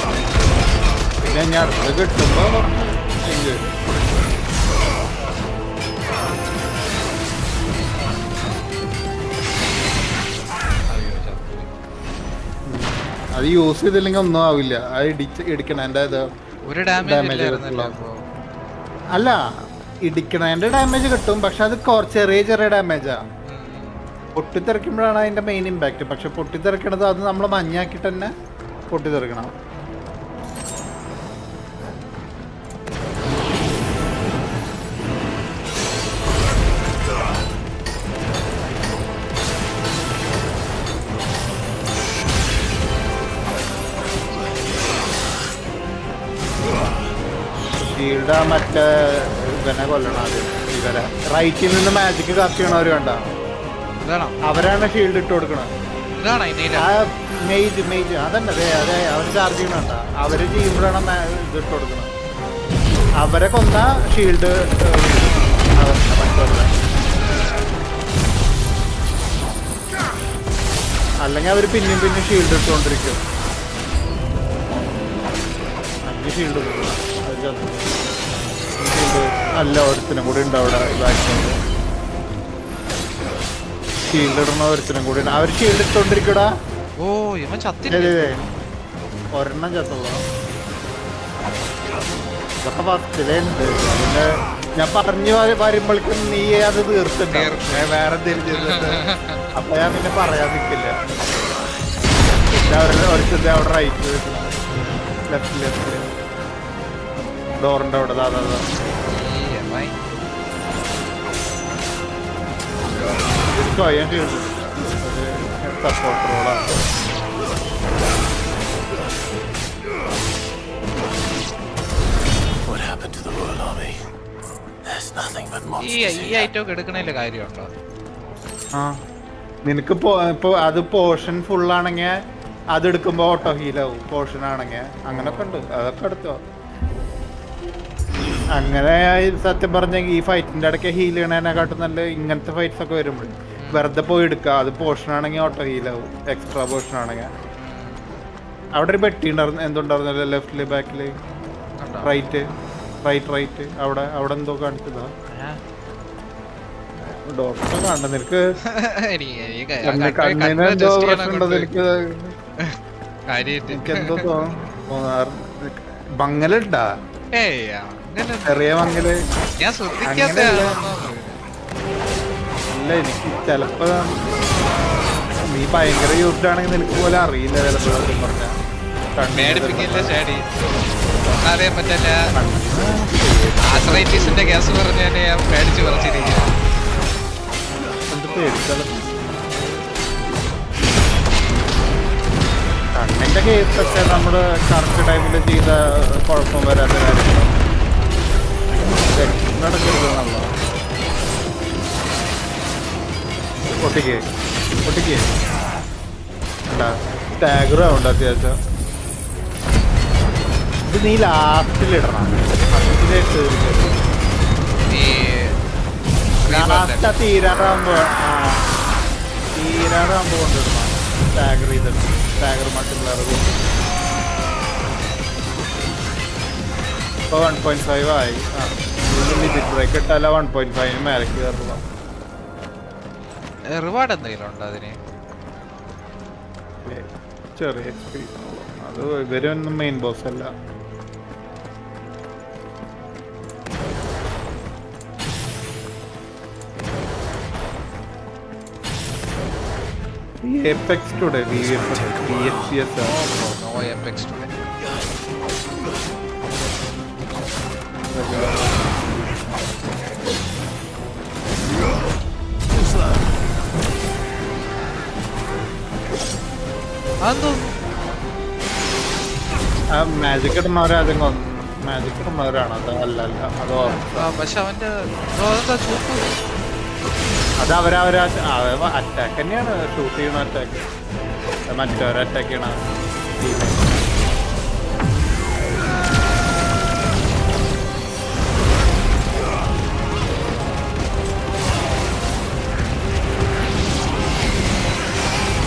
പിന്നെ ഞാൻ അടുത്ത് കിട്ടുമ്പോൾ എനിക്ക് അത് യൂസ് ചെയ്തില്ലെങ്കിൽ ഒന്നും ആവില്ല. അത് ഇടിക്കണേൻ്റെ ഡാമേജ് അല്ല, ഇടിക്കണേൻ്റെ ഡാമേജ് കിട്ടും. പക്ഷെ അത് ചെറിയ ചെറിയ ഡാമേജാ. പൊട്ടിത്തെറിക്കുമ്പോഴാണ് അതിൻ്റെ മെയിൻ ഇമ്പാക്റ്റ്. പക്ഷെ പൊട്ടിത്തെറിക്കണത് അത് നമ്മൾ മഞ്ഞാക്കിട്ട് തന്നെ പൊട്ടിത്തെറിക്കണം. ഷീൽഡ് മറ്റേ ഇവനെ കൊല്ലണം. അത് ഇവരെ റൈറ്റിൽ നിന്ന് മാജിക് കാസ്റ്റ് ചെയ്യണവർ കണ്ട അവരാണ് ഷീൽഡ് ഇട്ട് കൊടുക്കണത്. മെയ്ജ് അതന്നെ അതെ അവർ ചാർജ് ചെയ്യണണ്ട. അവര് ചെയ്യുമ്പോഴാണ് ഇത് ഇട്ട് കൊടുക്കണം. അവരെ കൊന്ന ഷീൽഡ് അല്ലെങ്കിൽ അവർ പിന്നെയും പിന്നെ ഷീൽഡ് ഇട്ടുകൊണ്ടിരിക്കും. 5 ഷീൽഡ് അല്ല ഒരുത്തിനും കൂടി ഉണ്ട് അവിടെ. ഷീൽഡ് ഇടണ ഒരുത്തിനും കൂടി അവർ ഷീൽഡ് ഇട്ടോണ്ടിരിക്കടാ. ഓ ഇവൻ ചത്തി ഒരെണ്ണം ചത്തുള്ളൂ. ഇതൊക്കെ ഫസ്റ്റിലുണ്ട്. പിന്നെ ഞാൻ പറഞ്ഞു വരുമ്പോഴേക്കും നീ അത് തീർത്തിട്ടുണ്ടാവും, വേറെ എന്തെങ്കിലും ചെയ്തിട്ട്. അപ്പൊ ഞാൻ പിന്നെ പറയാൻ നിൽക്കില്ല. പിന്നെ അവിടെ റൈറ്റ് ലെഫ്റ്റ് ഡോറിന്റെ അവിടെ അതാ സ്വയം ചെയ്തു. സപ്പോർട്ട് റോളാണ്. ഈ ഐറ്റം ഒക്കെ എടുക്കണേല് കാര്യമുണ്ടോ? ആ നിനക്ക് ഇപ്പൊ അത് പോർഷൻ ഫുള്ളാണെങ്കിൽ അതെടുക്കുമ്പോ ഓട്ടോ ഹീലാവും. പോർഷൻ ആണെങ്കിൽ അങ്ങനൊക്കെ ഉണ്ട്. അതൊക്കെ എടുത്തോ. അങ്ങനെ സത്യം പറഞ്ഞെങ്കിൽ ഈ ഫൈറ്റിന്റെ ഇടയ്ക്ക് ഹീൽ ചെയ്യണതിനെക്കാട്ടും നല്ല ഇങ്ങനത്തെ ഫൈറ്റ്സ് ഒക്കെ വരുമ്പോൾ വെറുതെ പോയി എടുക്കുക. അത് പോർഷൻ ആണെങ്കിൽ ഓട്ടോ ഹീലാവും. എക്സ്ട്രാ പോർഷൻ ആണെങ്കിൽ അവിടെ ഒരു പെട്ടി ഉണ്ടായിരുന്നു. എന്തുണ്ടായിരുന്നല്ലോ ലെഫ്റ്റില് ബാക്കില് റൈറ്റ് അവിടെ എന്തോ കാണിച്ചതാ. ഡോക്ടർ കാണണ്ട നിനക്ക് കണ്ണിന് എന്തോ പ്രശ്നമുണ്ടോ? എനിക്കെന്തോ തോന്നാറ് മങ്ങലുണ്ടാ? ചെറിയ മങ്ങല് അല്ല. എനിക്ക് ചെലപ്പോ നീ ഭയങ്കര യൂസ്ഡ് ആണെങ്കിൽ നിനക്ക് പോലെ അറിയില്ല ചിലപ്പോ. പറഞ്ഞ അറിയാൻ പറ്റില്ല. ആസ്ട്രൈറ്റിസിന്റെ ഗ്യാസ് പറഞ്ഞാൽ ഞാൻ പേടിച്ച് പറിച്ചിരിക്കുക. കണ്ണിന്റെ കേസൊക്കെ നമ്മള് കറക്റ്റ് ടൈമിൽ ചെയ്ത കുഴപ്പം വരാത്ത കാര്യങ്ങളും നടക്കരുതെന്നല്ല. പൊട്ടിക്ക് ടാഗറും ഉണ്ട് അത്യാവശ്യം. ഇത് നീ ലാസ്റ്റിലിടണം. ലാസ്റ്റ് തീരാറാകുമ്പോ കൊണ്ടിടണം. ടാഗർ ചെയ്തിട്ട് ടാഗർ മൾട്ടിപ്ലയർ ഇപ്പൊ 1.5 ആയി. ലിമിറ്റ് ബ്രേക്ക് ഇട്ടല്ല 1.5 മേലേക്ക് കയറുക. റിവാർഡ് എന്തെങ്കിലും ഉണ്ടോ അതിന്? ചെറിയ എക്സ്പി. അത് ഇവരൊന്നും മെയിൻ ബോസ് അല്ല. Apex today, VFPS. No Apex today. Magic ഇടുന്നവരാദ്യം മാജിക് ഇടുന്നവരാണ്. അത് അല്ല അതോ പക്ഷെ അവന്റെ അത് അറ്റാക്ക് തന്നെയാണ്. ഷൂട്ട് ചെയ്യണ അറ്റാക്ക് മറ്റവരെ അറ്റാക്ക് ചെയ്യണ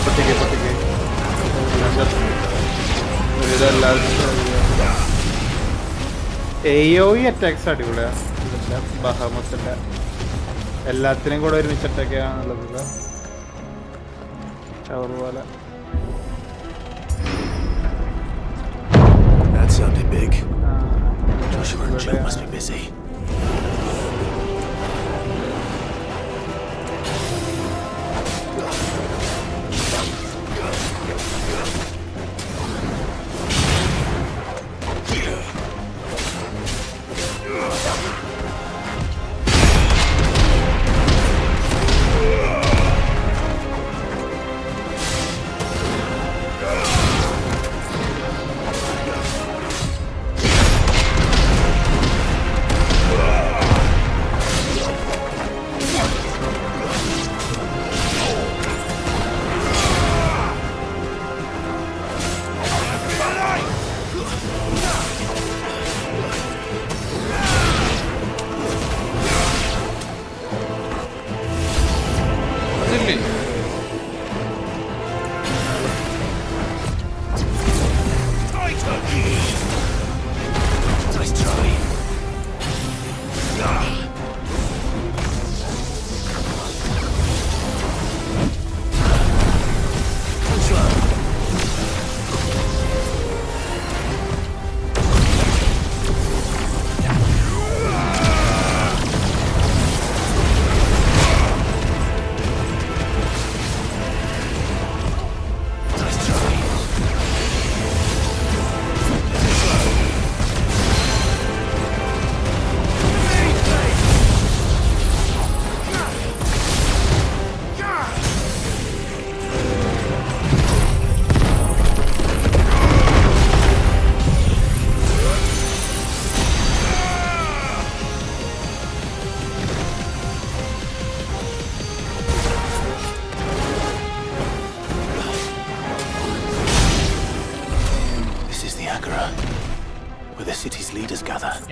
പൊട്ടിക്ക് AOE അറ്റാക്സ് അടിപൊളിയാ. ബഹാമുത്തിന്റെ എല്ലാത്തിനും കൂടെ ഒരുമിച്ച് അറ്റാക്ക് ചെയ്യാനുള്ളത് ഷവർ പോലെ. That sounded big. Joshua and Jill must be busy.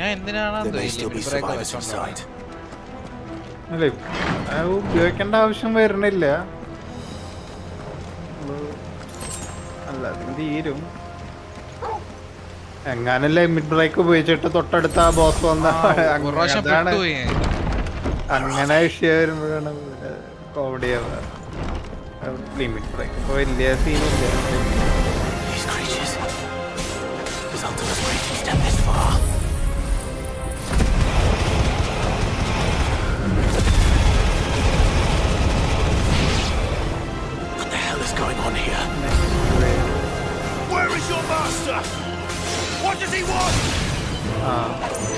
There may still be survivors inside. അല്ലേ അത് ഉപയോഗിക്കേണ്ട ആവശ്യം വരുന്നില്ല. അല്ലാതെ തീരും. എങ്ങാനും ലിമിറ്റ് ബ്രേക്ക് ഉപയോഗിച്ചിട്ട് തൊട്ടടുത്ത ആ ബോസ് വന്ന അങ്ങനെ വിഷയം വരുമ്പോഴാണ് കോമഡി ആവുക. ലിമിറ്റ് ബ്രേക്ക് ഇപ്പൊ വലിയ സീനില്ല. What the hell is going on here? Where is your master? What does he want?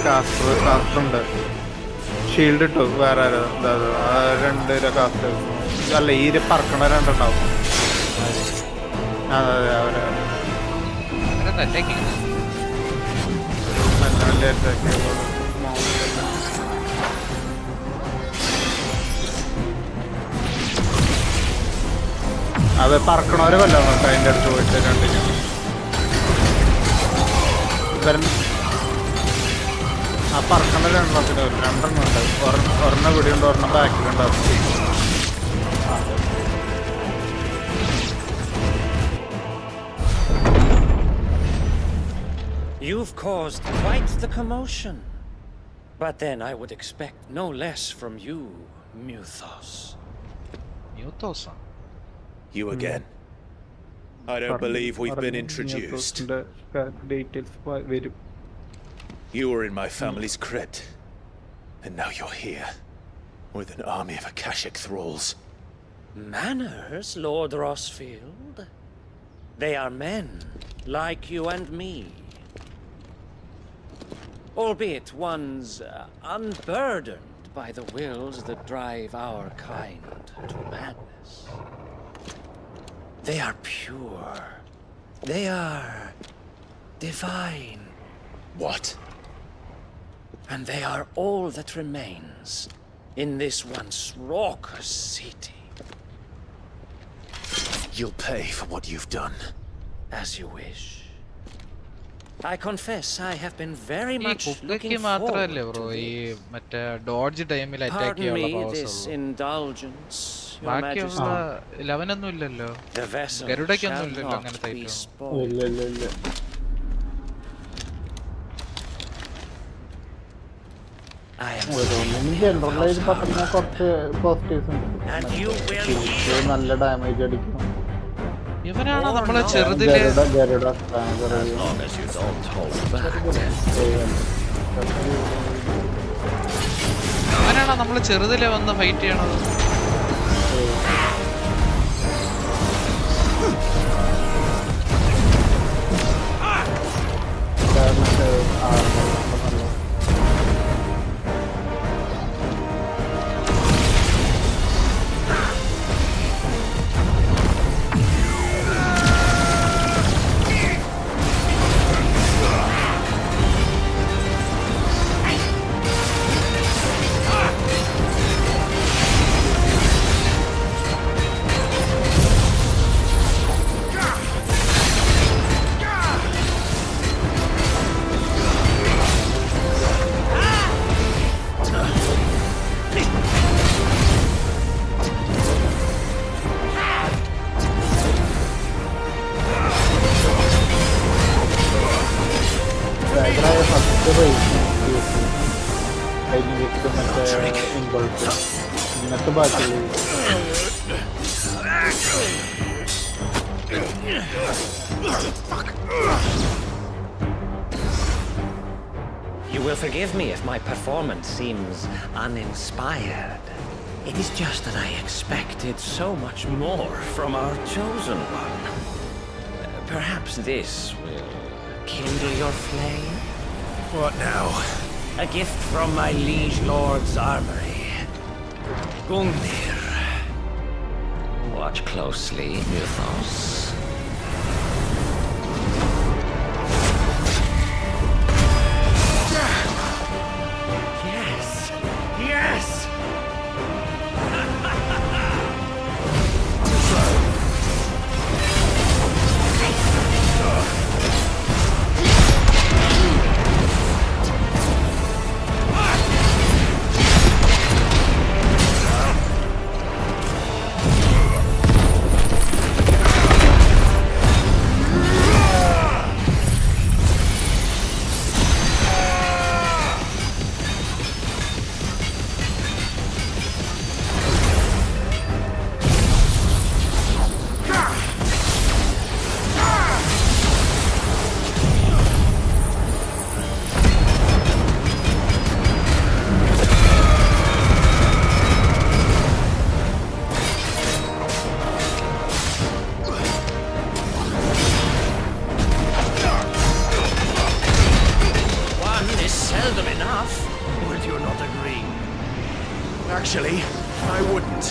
കാസ്റ്റുണ്ട്. ഷീൽഡ് ഇട്ടു വേറെ രണ്ടുപേരെ കാസ്റ്റ്. അല്ല ഈ പറക്കണ രണ്ടുണ്ടാവും. അതെ അതെ അവരെ അത് പറക്കണവരെ വല്ല കേട്ടോ. അതിൻ്റെ അടുത്ത് പോയിട്ട് രണ്ടിനും ആ പറക്കണ രണ്ടെണ്ണത്തിന് രണ്ടെണ്ണം ഉണ്ട്. ഒരെണ്ണം ഇവിടെയുണ്ട്, ഒരെണ്ണം ബാക്കിലുണ്ടാവും. You've caused quite the commotion. But then I would expect no less from you, Muthos. Muthos? You again. I don't believe we've been introduced. You were in my family's crypt, and now you're here, with an army of Akashic thralls. Manners, Lord Rosfield? They are men, like you and me. Albeit ones unburdened by the wills that drive our kind to madness. They are pure. They are divine. What? And they are all that remains in this once raucous city. You'll pay for what you've done. As you wish. I confess I have been very much looking forward to it. Pardon me this indulgence, Your Majesty. The vessel shall not be spoiled. I am generalise പറഞ്ഞ കുറച്ച് positives ഉണ്ട്. നല്ല damage അടിക്കും. ഇവനാണോ നമ്മളെ ചെറുതില് അവനാണോ നമ്മള് ചെറുതിലെ വന്ന് fight ചെയ്യണത്? ഇങ്ങനത്തെ ബാക്കിയുള്ള You will forgive me if my performance seems uninspired. It is just that I expected so much more from our chosen one. Perhaps this will kindle your flame? What now? A gift from my liege lord's armory. Gungnir. Watch closely, Muthos. Yes! Yes! you're not agreeing. Actually, I wouldn't.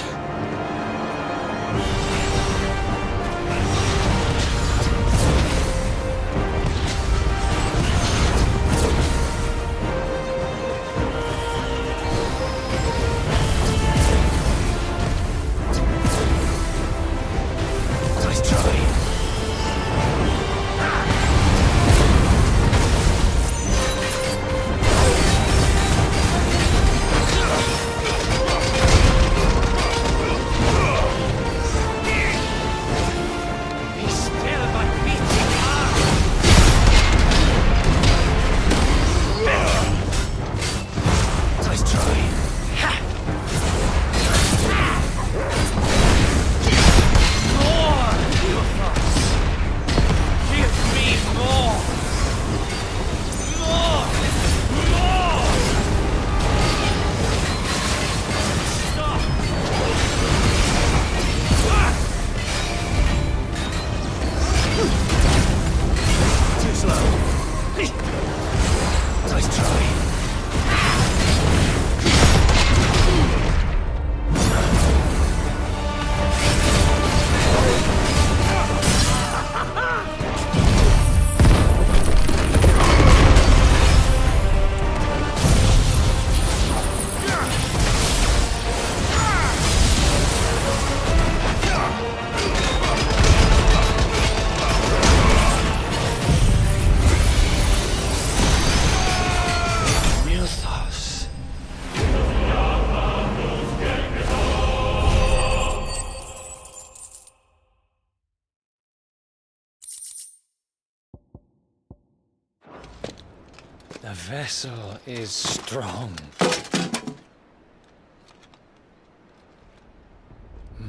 The vessel is strong.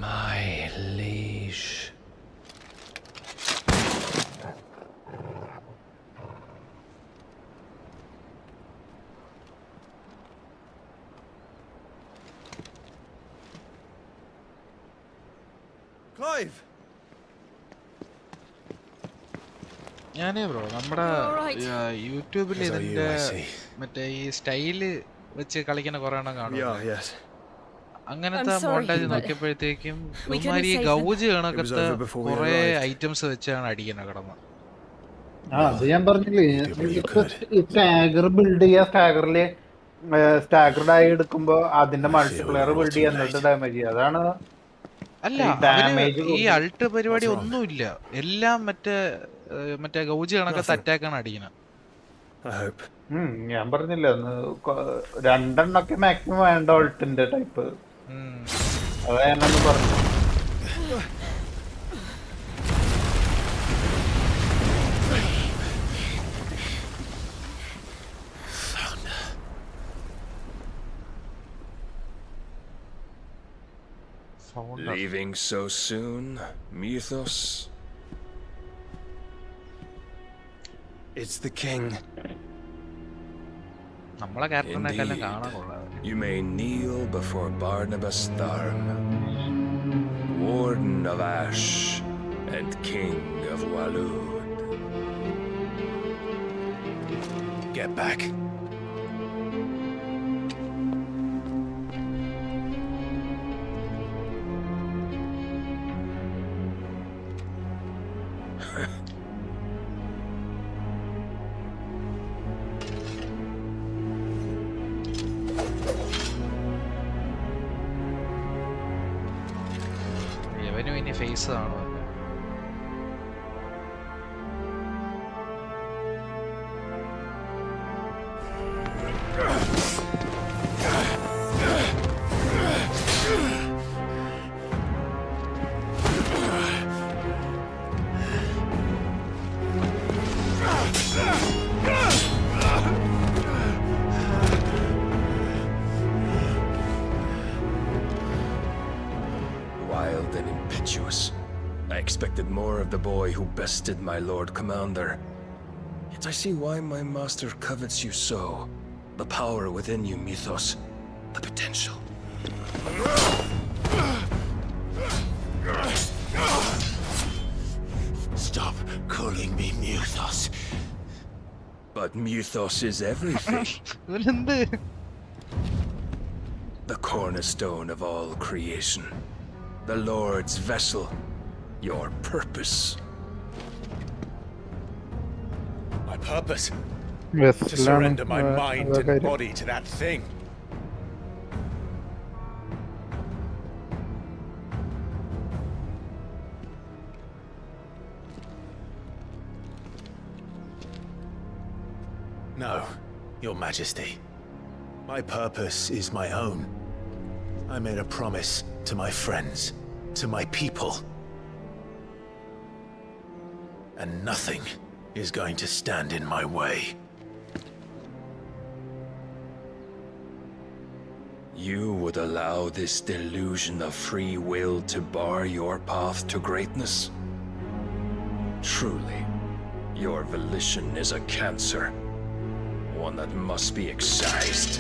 My liege. Clive! ഞാനേ bro നമ്മുടെ യൂട്യൂബിൽ ഇതിന്റെ മറ്റേ ഈ style വെച്ച് കളിക്കുന്ന കുറെ എണ്ണം കാണും. അങ്ങനത്തെ മോണ്ടാജ് നോക്കിയപ്പോഴത്തേക്കും ഈ ഗൗജ് കണക്കത്തെ കുറെ ഐറ്റംസ് വെച്ചാണ് അടിക്കുന്നത് കിടന്ന്. അത് ഞാൻ പറഞ്ഞില്ലേ, സ്റ്റാഗർ ബിൽഡ് ചെയ്യാ, സ്റ്റാഗറില് സ്റ്റാഗർഡ് ആയി എടുക്കുമ്പോ അതിന്റെ മൾട്ടിപ്ലെയർ ബിൽഡ് ചെയ്യാൻ എന്നിട്ട് ഡാമേജ് ചെയ്യുക. അതാണ്. അല്ല, ഈ അൾട്ട് പരിപാടി ഒന്നുമില്ല, എല്ലാം മറ്റേ ഗൗജ് കണക്കത്തെ അറ്റാക്കാണ് അടിക്കുന്നത്. ഞാൻ പറഞ്ഞില്ല, രണ്ടെണ്ണൊക്കെ മാക്സിമം വേണ്ട അൾട്ടിന്റെ ടൈപ്പ്. അതാ ഞാനൊന്ന് പറഞ്ഞു. Leaving so soon, Mythos? It's the king. You may kneel before Barnabas Tharm, Warden of Ash and King of Walud. Get back. Face ആണോ? Wild and impetuous. I expected more of the boy who bested my Lord Commander. Yet I see why my master covets you so. The power within you, Mythos. The potential. Stop calling me Mythos. But Mythos is everything. The cornerstone of all creation. The Lord's vessel. Your purpose. My purpose? Yes, To surrender my mind and okay. body to that thing. No, Your Majesty. My purpose is my own. I made a promise to my friends, to my people. And nothing is going to stand in my way. You would allow this delusion of free will to bar your path to greatness? Truly, your volition is a cancer. One that must be excised.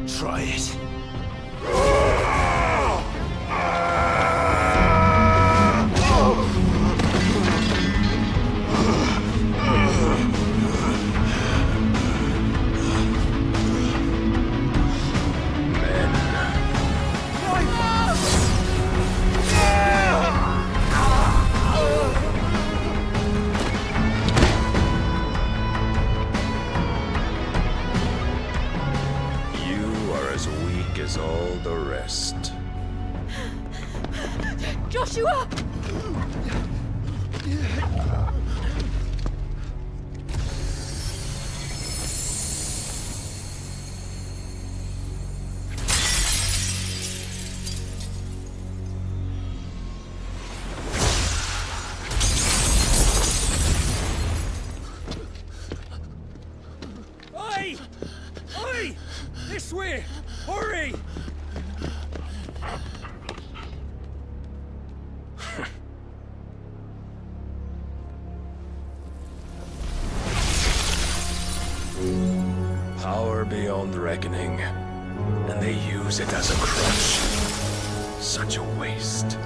Try it. As all the rest. Joshua! Oi! Oi! This way! Hurry! Power beyond reckoning, and they use it as a crutch. Such a waste.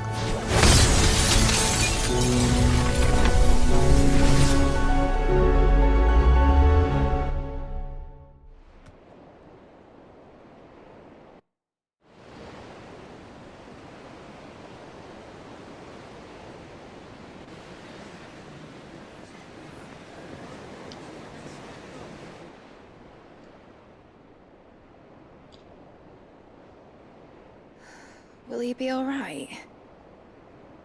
Will he be alright?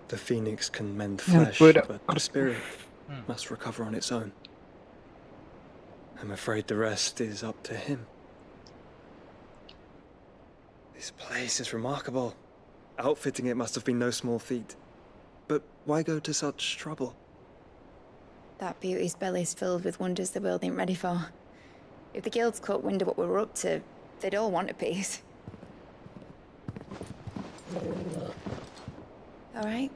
The phoenix can mend Yeah, flesh, but- but the spirit must recover on its own. I'm afraid the rest is up to him. This place is remarkable. Outfitting it must have been no small feat. But why go to such trouble? That beauty's belly's filled with wonders the world ain't ready for. If the guilds caught wind of what we were up to, they'd all want a piece. All right?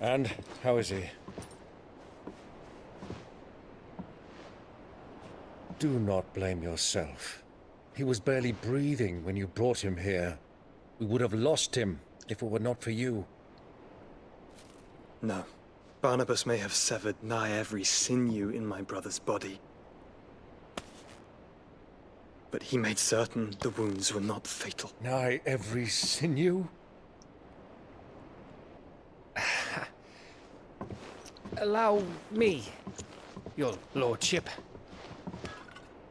And how is he? Do not blame yourself. He was barely breathing when you brought him here. We would have lost him if it were not for you. No. Barnabas may have severed nigh every sinew in my brother's body. But he made certain the wounds were not fatal. Nigh every sinew? Allow me, your lordship.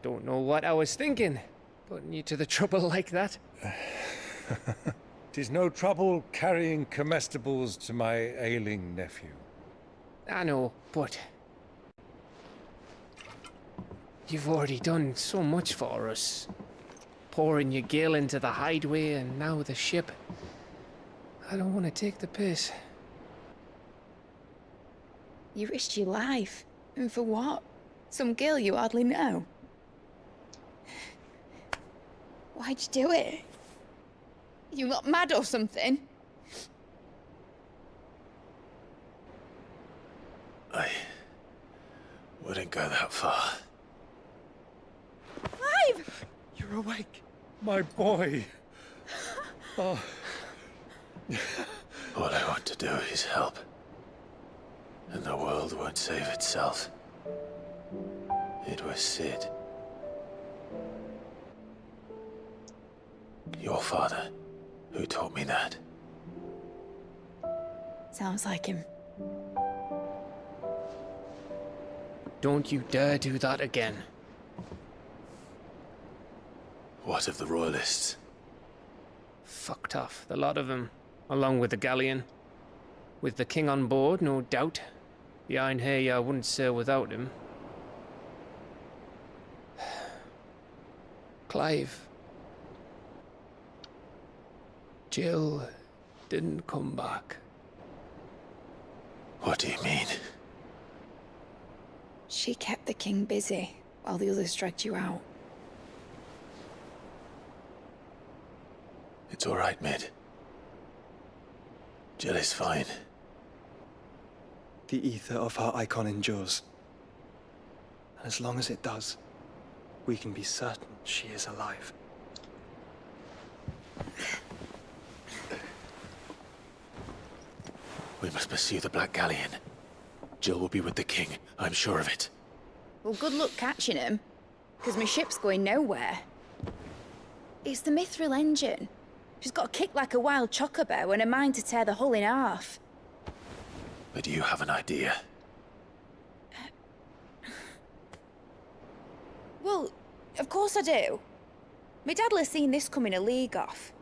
Don't know what I was thinking, putting you to the trouble like that. 'Tis no trouble carrying comestibles to my ailing nephew. I know, but you've already done so much for us. Pouring your gil into the hideaway and now the ship. I don't want to take the piss. You risked your life. And for what? Some girl you hardly know. Why'd you do it? You not mad or something? I wouldn't go that far. You're awake. My boy. Oh. All I want to do is help. And the world won't save itself. It was Sid. Your father, who taught me that. Sounds like him. Don't you dare do that again. What of the Royalists? Fucked off, the lot of them, along with the galleon. With the king on board, no doubt. The Iron Hair wouldn't sail without him. Clive. Jill didn't come back. What do you mean? She kept the king busy while the others dragged you out. It's all right, Mid. Jill is fine. The ether of her icon endures. And as long as it does, we can be certain she is alive. We must pursue the Black Galleon. Jill will be with the king, I'm sure of it. Well, good luck catching him, because my ship's going nowhere. It's the Mithril engine. She's got a kick like a wild chocobo and a mind to tear the hull in half. But do you have an idea? Well, of course I do. My dad'll have seen this coming a league off.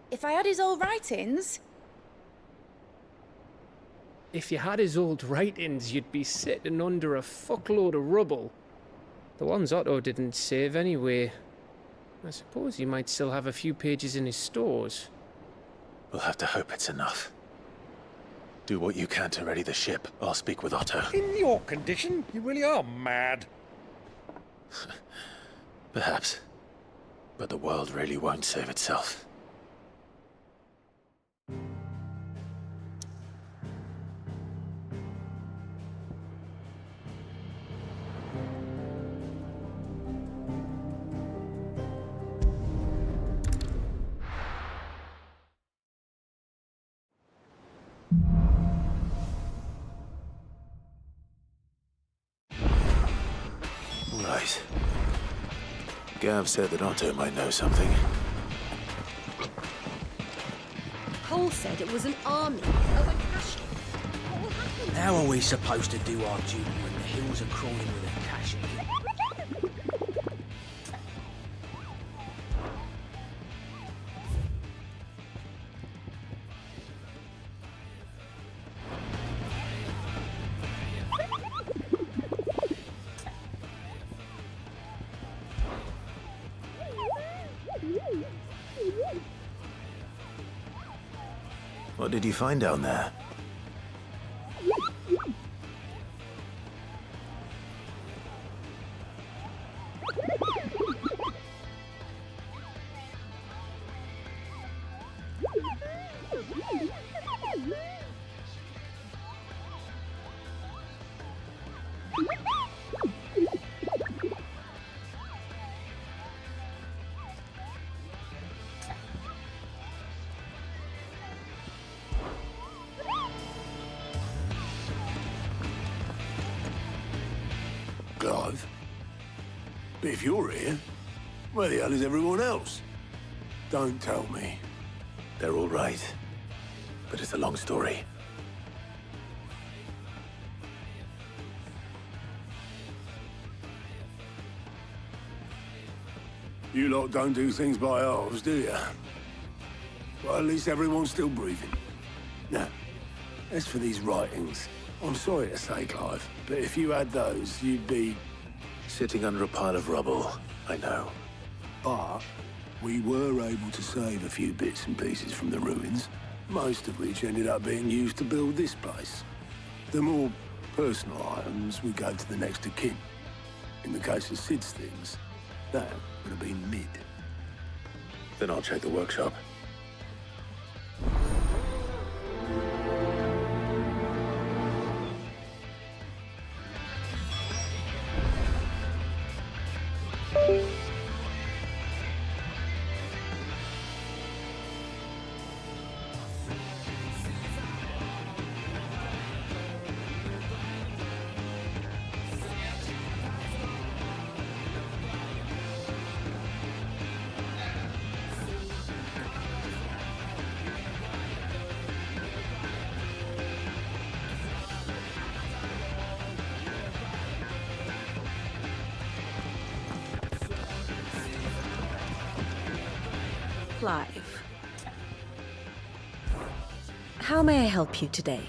If I had his old writings... If you had his old writings, you'd be sitting under a fuckload of rubble. The ones Otto didn't save anyway. I suppose he might still have a few pages in his stores. We'll have to hope it's enough. Do what you can to ready the ship. I'll speak with Otto. In your condition, you really are mad. Perhaps. But the world really won't save itself. Right. Gav said that Otto might know something. Cole said it was an army of a cash. What will happen? How are we supposed to do our duty when the hills are crawling with a cash? What did you find down there? Clive? But if you're here, where the hell is everyone else? Don't tell me. They're all right. But it's a long story. You lot don't do things by halves, do you? Well, at least everyone's still breathing. Now, as for these writings, I'm sorry to say, Clive, but if you had those, you'd be... Sitting under a pile of rubble, I know. But we were able to save a few bits and pieces from the ruins, most of which ended up being used to build this place. The more personal items would go to the next of kin. In the case of Sid's things, that would have been Mid. Then I'll check the workshop. Clive. How may I help you today?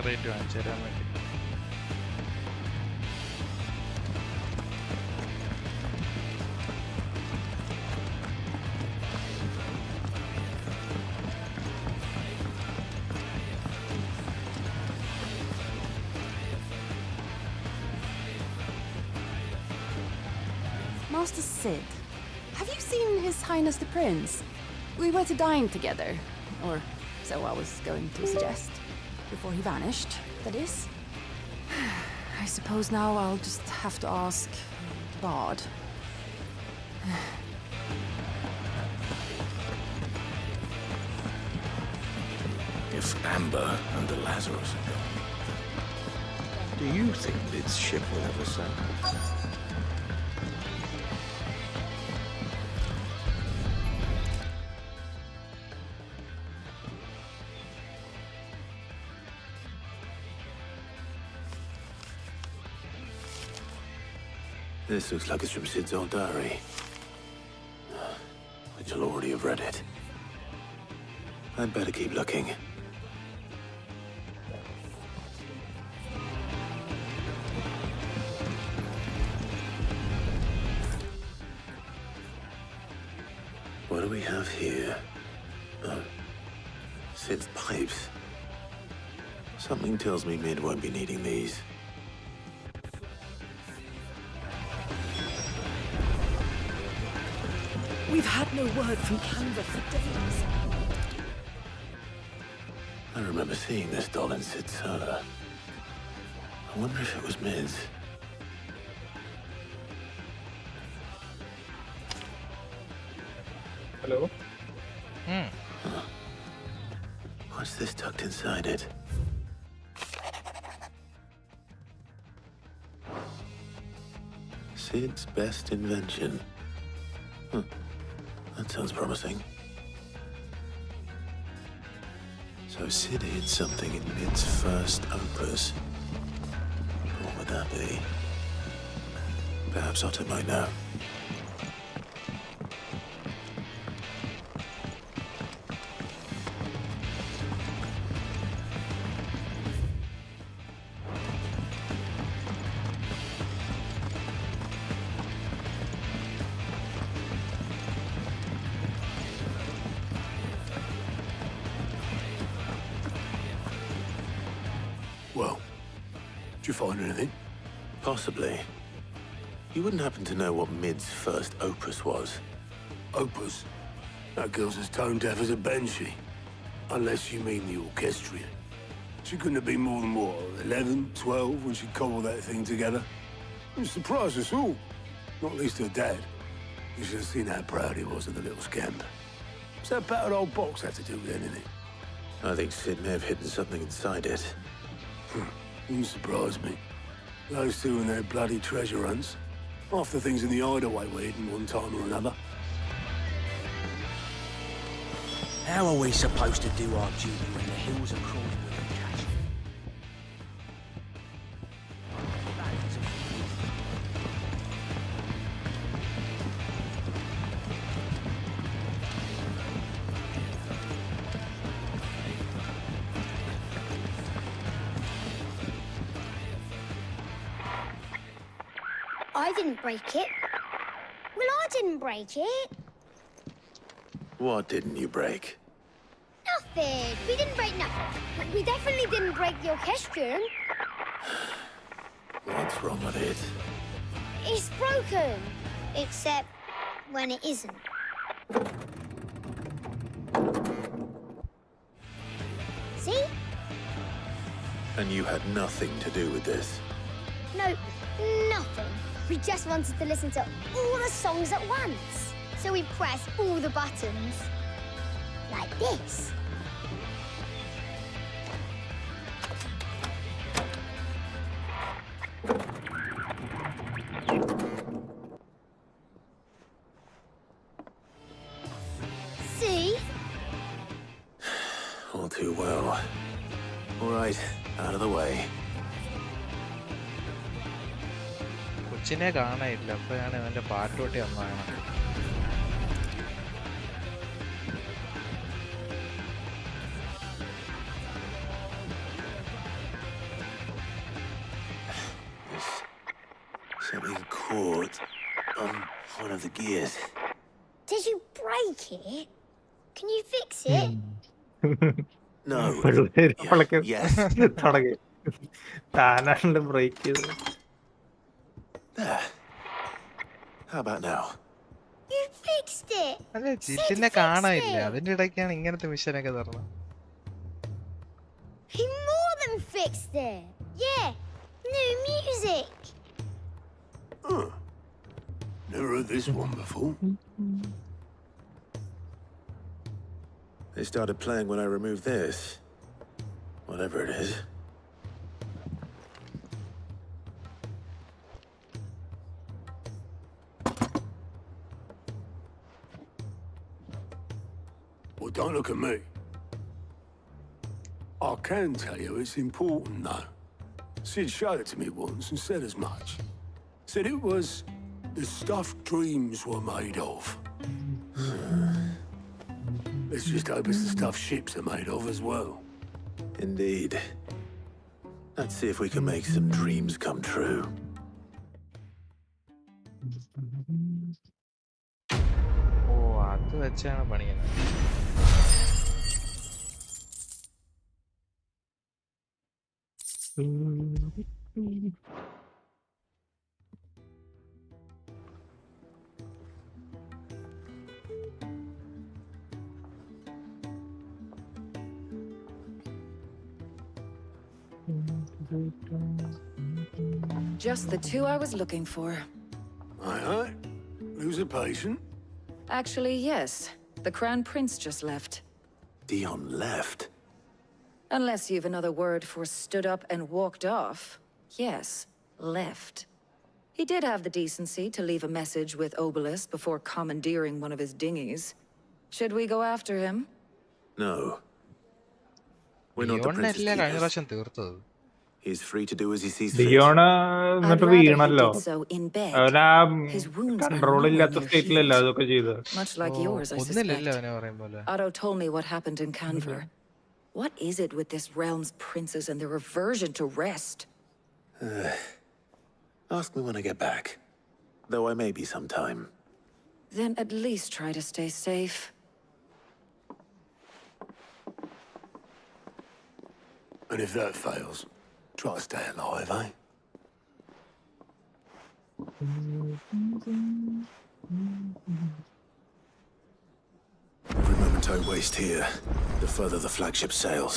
Rate കാണിച്ചു തരാൻ വേണ്ടി. Master Sid, have you seen His Highness the Prince? We were to dine together, or so I was going to suggest. Before he vanished, that is. I suppose now I'll just have to ask Bard. If Amber and the Lazarus are gone, do you think Lid's ship will ever sail? This looks like it's from Sid's old diary. But you'll already have read it. I'd better keep looking. What do we have here? Oh, Sid's pipes. Something tells me Mid won't be needing these. We've had no word from Canva for days. I remember seeing this doll in Sid's cellar. I wonder if it was Mid's. Hello? Huh. What's this tucked inside it? Sid's best invention. Huh. That sounds promising. So Sid hid something in Mid's first opus. What would that be? Perhaps Otto might know. Well, did you find anything? Possibly. You wouldn't happen to know what Mid's first opus was? Opus? That girl's as tone deaf as a banshee. Unless you mean the orchestrion. She couldn't have been more than, what, 11, 12 when she cobbled that thing together? It surprised us all. Not least her dad. You should have seen how proud he was of the little scamp. What's that battered old box have to do with anything? I think Sid may have hidden something inside it. Wouldn't surprise me. Those two and their bloody treasure hunts. Half the things in the hideaway were hidden one time or another. How are we supposed to do our duty when the hills are crawling with the cash? I didn't break it. Well, I didn't break it. What didn't you break? Nothing. We didn't break nothing. But we definitely didn't break the orchestrion. What's wrong with it? It's broken. Except when it isn't. See? And you had nothing to do with this? No, nothing. We just wanted to listen to all the songs at once. So we pressed all the buttons. Like this. See? All too well. All right, out of the way. കൊച്ചിനെ കാണാനില്ല. അപ്പോഴാണ് അവന്റെ പാട്ടോട്ടി വന്നതാണ്. Something caught on one of the gears. Did you break it? Can you fix it? No. Yes. തുടങ്ങി. താനാണല്ലോ break ചെയ്തത്. There. How about now? You fixed it. അല്ല ചിറ്റിനെ കാണാനില്ല. അതിന്റെ ഇടയ്ക്കാണ് ഇങ്ങനത്തെ മിഷനൊക്കെ തരണം. He more than fixed it. Yeah. New music. Never heard this one before. They started playing when I removed this. Whatever it is. Well, don't look at me. I can tell you it's important, though. Sid showed it to me once and said as much. Said it was the stuff dreams were made of. Let's just hope it's the stuff ships are made of as well. Indeed. Let's see if we can make some dreams come true. ഓ അത് വെച്ചാണ് പണിയുന്നത്. Just the two I was looking for. Aye. Lose a patient? Actually, yes. The Crown Prince just left. Dion left? Unless you've another word for stood up and walked off. Yes, left. He did have the decency to leave a message with Obelisk before commandeering one of his dinghies. Should we go after him? No. We're not the prince's keepers. He's free to do as he sees fit. ഡിയോണ എന്നിട്ട് വീണല്ലോ. അവനാ control ഇല്ലാത്ത സ്റ്റേറ്റിലല്ല അതൊക്കെ ചെയ്തത്. Much like yours, I suspect. Otto told me what happened in Canver. What is it with this realm's princes and their aversion to rest? Ask me when I get back. Though I may be sometime. Then at least try to stay safe. And if that fails, try to stay alive, eh? Every moment I waste here, the further the flagship sails.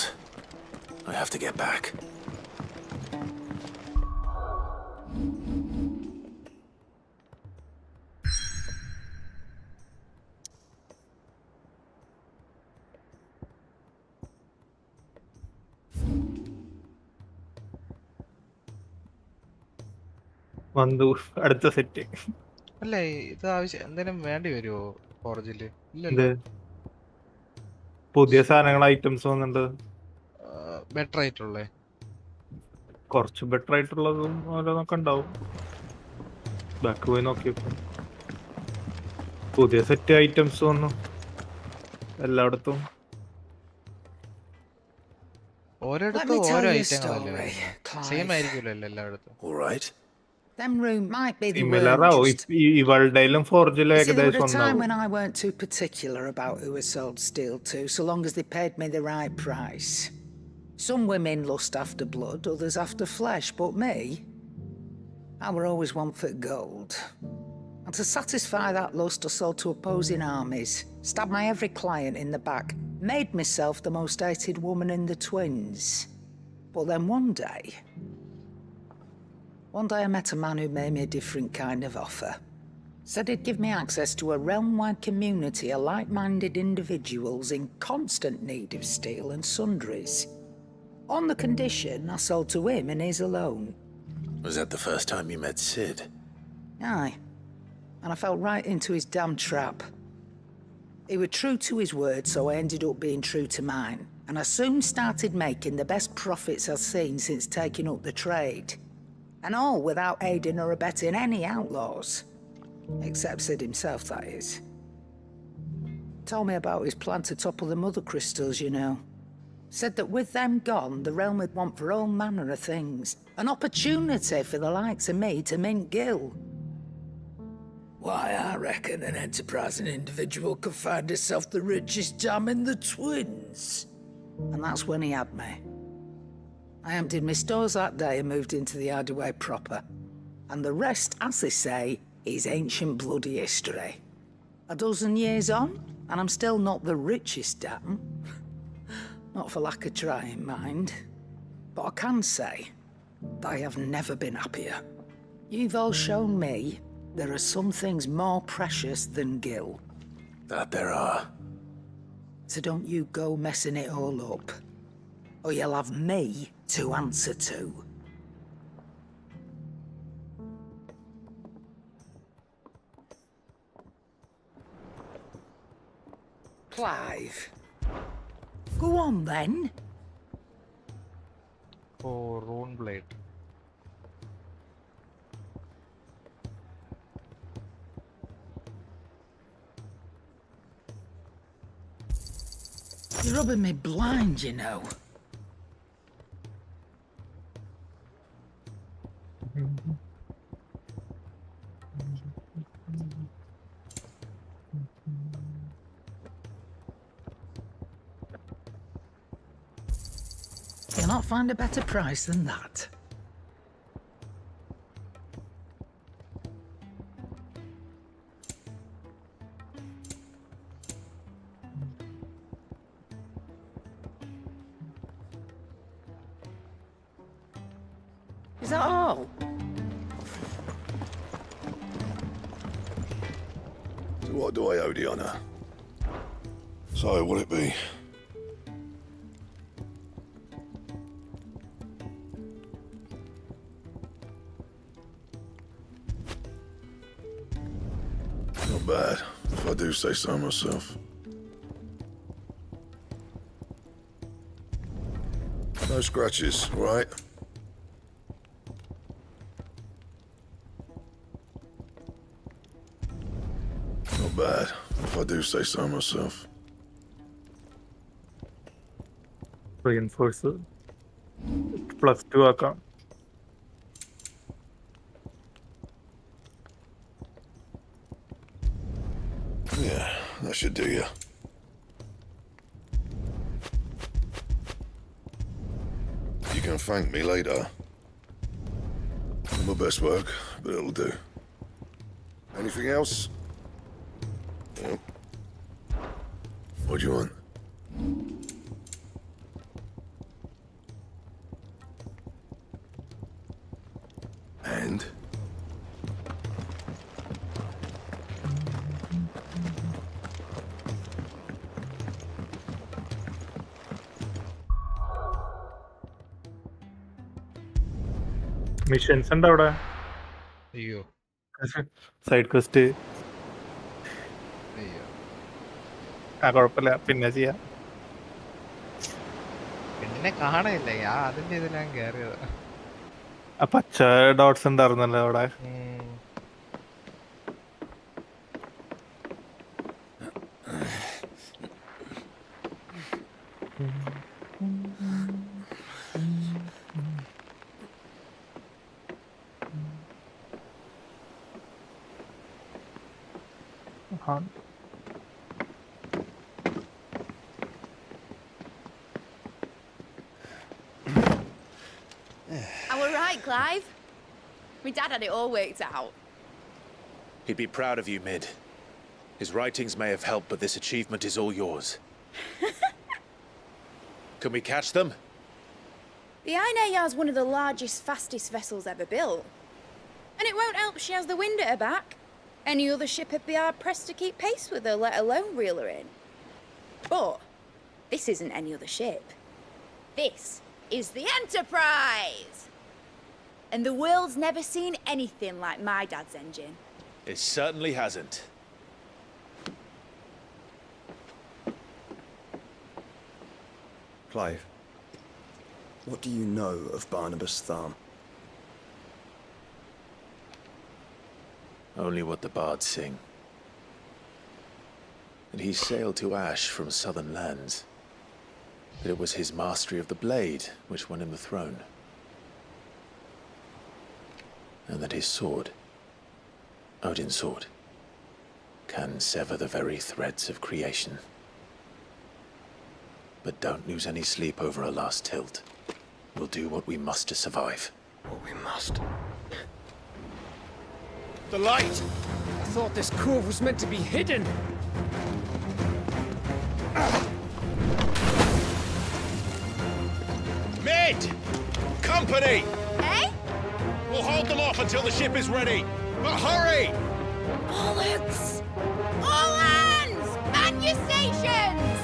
I have to get back. വന്നു അടുത്ത set. അല്ല ഇത് ആവശ്യം എന്തെങ്കിലും വേണ്ടി വരുമോ ഫോർജില്? ഇത് ഇല്ലല്ലോ. പുതിയ സാധനങ്ങൾ ഐറ്റംസ് വന്നിട്ടുണ്ട്. ബെറ്റർ ആയിട്ടുള്ളേ കുറച്ച് ബെറ്റർ ആയിട്ടുള്ളതും ഓരോന്നൊക്കെ ഉണ്ടാവും. ബാക്ക് പോയി നോക്കിയപ്പോ പുതിയ സെറ്റ് ഐറ്റംസ് വന്നു എല്ലായിടത്തും. ഓരോടത്തും ഓരോ ഐറ്റങ്ങളല്ലേ സെയിം ആയിരിക്കുമല്ലോ എല്ലായിടത്തും. Them room might be the similar worm ആവും. just... ഇവളുടെയിലും ഫോർജിലും See, there was ഏകദേശം a time ഒന്നാവും. when I weren't too particular about who I sold steel to, so long as they paid me the right price. Some women lust after blood, others after flesh, but me, I were always one for gold. And to satisfy that lust, I sold to opposing armies, stabbed my every client in the back, made myself the most hated woman in the twins. But then one day I met a man who made me a different kind of offer. Said he'd give me access to a realm-wide community of like-minded individuals in constant need of steel and sundries. On the condition I sold to him and his alone. Was that the first time you met Sid? Aye. And I fell right into his damn trap. He was true to his word, so I ended up being true to mine. And I soon started making the best profits I've seen since taking up the trade. And all without aiding or abetting any outlaws. Except Sid himself, that is. Told me about his plan to topple the mother crystals, you know. Said that with them gone, the realm would want for all manner of things. An opportunity for the likes of me to mint gil. Why, I reckon an enterprising individual could find himself the richest dam in the twins. And that's when he had me. I emptied my stores that day and moved into the hideaway proper. And the rest, as they say, is ancient bloody history. A dozen years on, and I'm still not the richest dam. Not for lack of trying, mind. But I can say that I have never been happier. You've all shown me there are some things more precious than gil. That there are. So don't you go messing it all up, or you'll have me to answer to. Clive. Go on then. Oh, Rune Blade. You're rubbing me blind, you know. You'll not find a better price than that. Is that all? So what do I owe the honour? So, will it be? Not bad, if I do say so myself. No scratches, right? Not bad, if I do say so myself. Reinforce +2 ആക്കാം. Yeah, that should do you. You can thank me later. My best work, but it'll do. Anything else? Yep. What do you want? And? Missions ഉണ്ട് അവിടെ. അയ്യോ side question. അയ്യോ കുഴപ്പമില്ല, പിന്നെ ചെയ്യാം. പെണ്ണിനെ കാണാനില്ല, ഞാൻ അതിന്റെ ഇതിലാണ് കേറിയത്. ആ പച്ച ഡോട്ട്സ് ഉണ്ടായിരുന്നല്ലോ അവിടെ. I were right, Clive. My dad had it all worked out. He'd be proud of you, Mid. His writings may have helped, but this achievement is all yours. Can we catch them? The Ainayar's one of the largest, fastest vessels ever built. And it won't help she has the wind at her back. Any other ship would be hard-pressed to keep pace with her, let alone reel her in. But this isn't any other ship. This is the Enterprise! And the world's never seen anything like my dad's engine. It certainly hasn't. Clive, what do you know of Barnabas Tharm? Only what the bards sing. And he sailed to Ash from southern lands. That it was his mastery of the blade which won him the throne. And that his sword, Odin's sword, can sever the very threads of creation. But don't lose any sleep over a last tilt. We'll do what we must to survive. What we must. The light! I thought this cove was meant to be hidden. Mid! Company! Eh? We'll hold them off until the ship is ready. But hurry! Bollocks! All hands! Man your stations!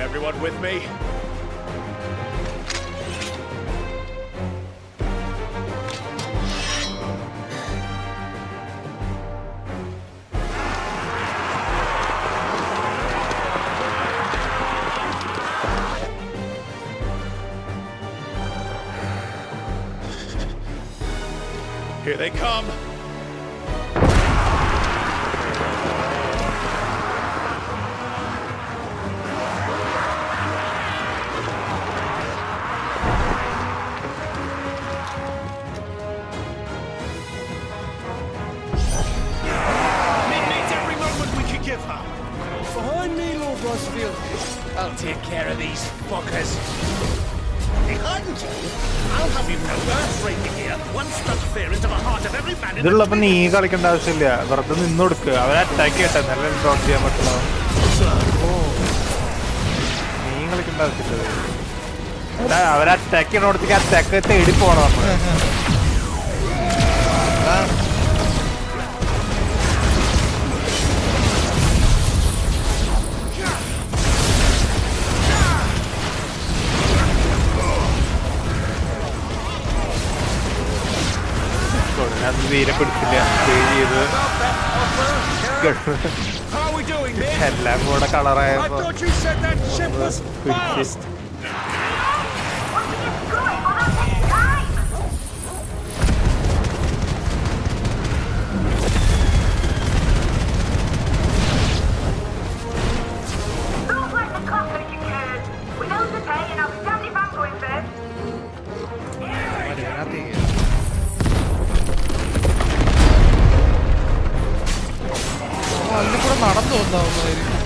Everyone with me? Here they come! Behind me, Lord Rosfield. I'll take care of these fuckers. Behind you? I'll have you know earthbreaking here. One struck fear into the heart of every man in ഇതുള്ളപ്പോ നീ കളിക്കേണ്ട ആവശ്യമില്ല, വെറുതെ നിന്ന് കൊടുക്കുക. അവരെ attack ചെയ്യട്ടെ, നല്ല drop ചെയ്യാൻ പറ്റുള്ളൂ. നീ കളിക്കേണ്ട ആവശ്യമില്ല. അവരെ അറ്റാക്ക് ചെയ്യണോടത്തേക്ക് അറ്റാക്ക് തേടി പോണം നമ്മള്. അത് തീരെ പിടിച്ചില്ല, എല്ലാം കൂടെ കളറായപ്പോ പിടിച്ച്. അതിൽ കൂടെ നടന്നു വന്നാവുന്നതായിരിക്കും.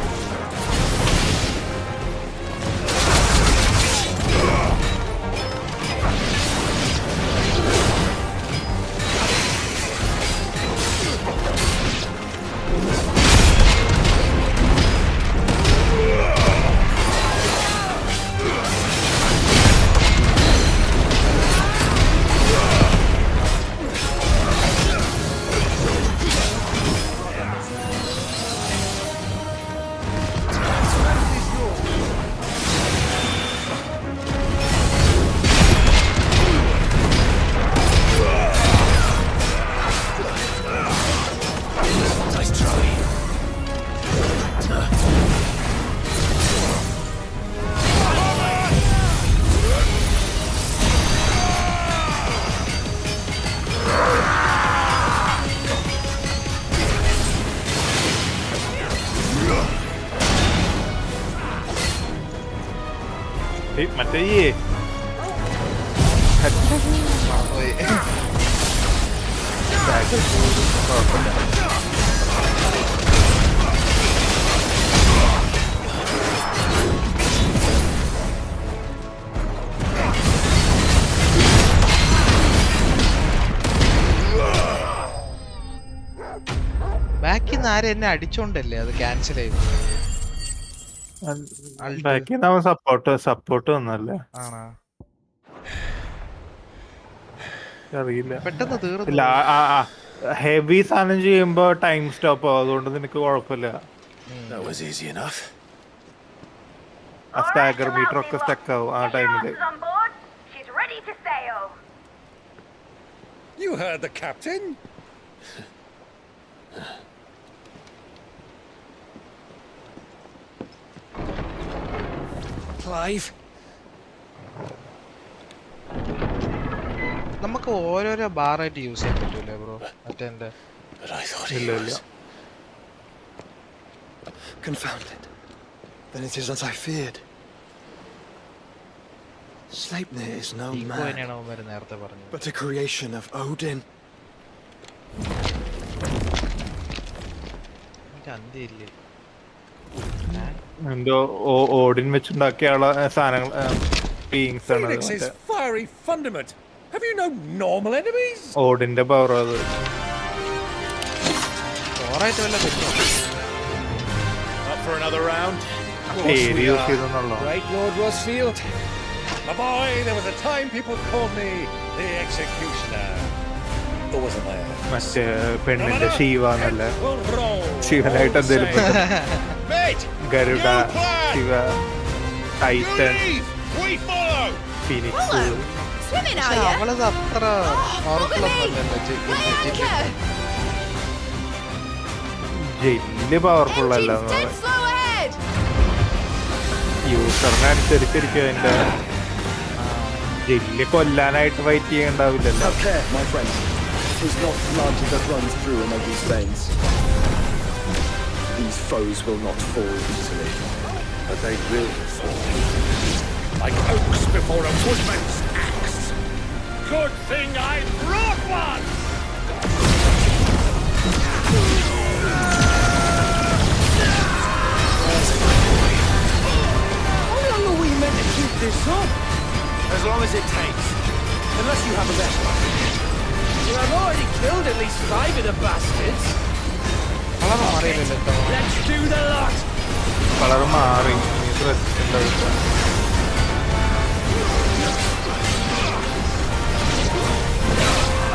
മറ്റേ ബാക്കിൽ നിന്ന് ആരും എന്നെ അടിച്ചോണ്ടല്ലേ അത് ക്യാൻസൽ ആയി ബാക്കി സപ്പോർട്ട് വന്നല്ലേ ആണോ അറിയില്ല പെട്ടെന്ന് തീർന്നു ഇല്ല ഹെവി സാധനം ചെയ്യുമ്പോ ടൈം സ്റ്റോപ്പ് ആവും അതുകൊണ്ട് നിനക്ക് കുഴപ്പമില്ല ആ സ്റ്റാഗർ മീറ്റർ ഒക്കെ സ്റ്റക്ക് ആവും ആ ടൈമില് You heard the captain? Clive? നമുക്ക് ഓരോരോ ബാറായിട്ട് യൂസ് ചെയ്യാൻ പറ്റൂലേ ബ്രോ മറ്റേ ഇല്ല Confounded. Then it is as I feared. Sleipnir is no man, നേരത്തെ പറഞ്ഞു but a creation of Odin. അന്ത്യയില്ലേ എന്തോ ഓടിൻ വെച്ചുണ്ടാക്കിയ സാധനങ്ങൾ ബീയിങ്സ് ആണ് Phoenix's fiery fundament. Have you no normal enemies? ഓടിന്റെ പവർ അത് ഓറായിട്ട് വല്ല പറ്റുമോ Up for another round? Right, Lord Rosfield? My boy, there was a time people called me the Executioner. Or wasn't there? മറ്റേ പെണ്ണിന്റെ ശിവ എന്നല്ലേ ശിവനായിട്ട് എന്തേലും ഗരുഡ ശിവ ടൈറ്റൻ ഫീനിക്സ് അവളത് അത്ര പവർഫുൾ ഒന്നുമല്ലല്ലോ വലിയ പവർഫുൾ അല്ല യൂസറിനെ അനുസരിച്ചിരിക്കും അതിന്റെ ജെല്ലി കൊല്ലാനായിട്ട് ഫൈറ്റ് ചെയ്യണ്ടാവില്ലല്ലോ It is not blood that runs through Omega's veins. These foes will not fall easily, but they will fall. Like oaks before a woodman's axe. Good thing I brought one! How long are we meant to keep this up? As long as it takes. Unless you have a better one. Well, I've already killed at least 5 of the bastards. Let's do the lot! Colour മാറി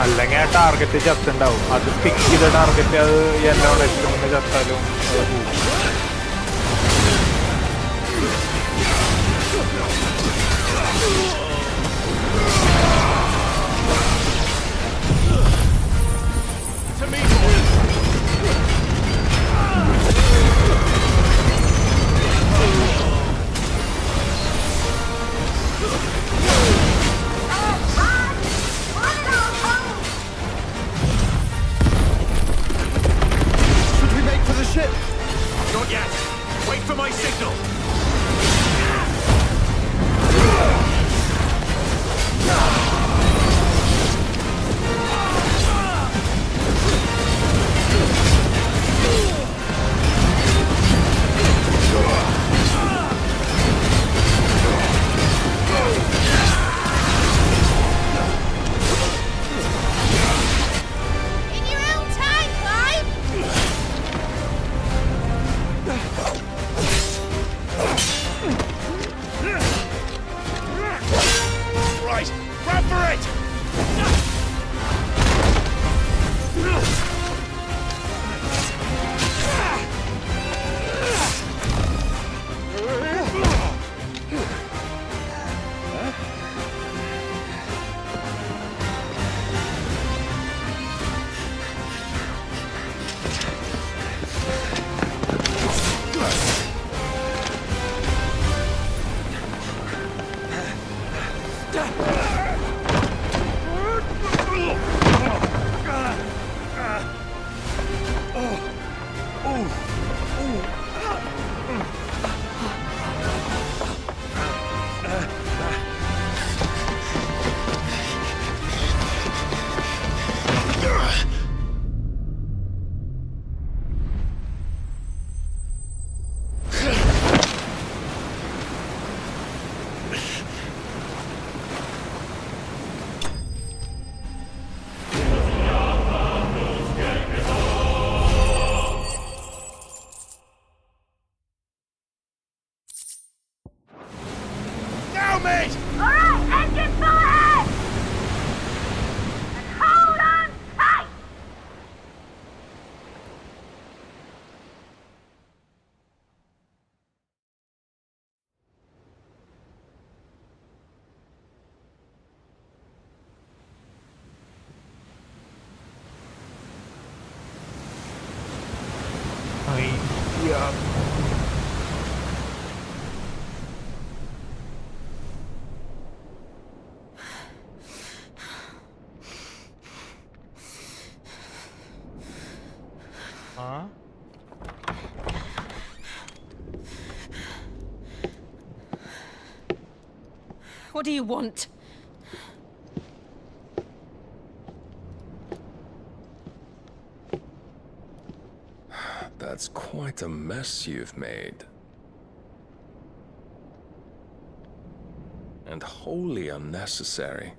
അല്ലെങ്കിൽ ആ target ചത്തുണ്ടാവും അത് stick ചെയ്ത target അത് എല്ലാം എത്തുന്ന ചത്താലും അത് പോകും Not yet. Wait for my signal. In your own time, Clive! it! All right, engine full ahead! And hold on tight! Huh? What do you want? That's quite a mess you've made. And wholly unnecessary.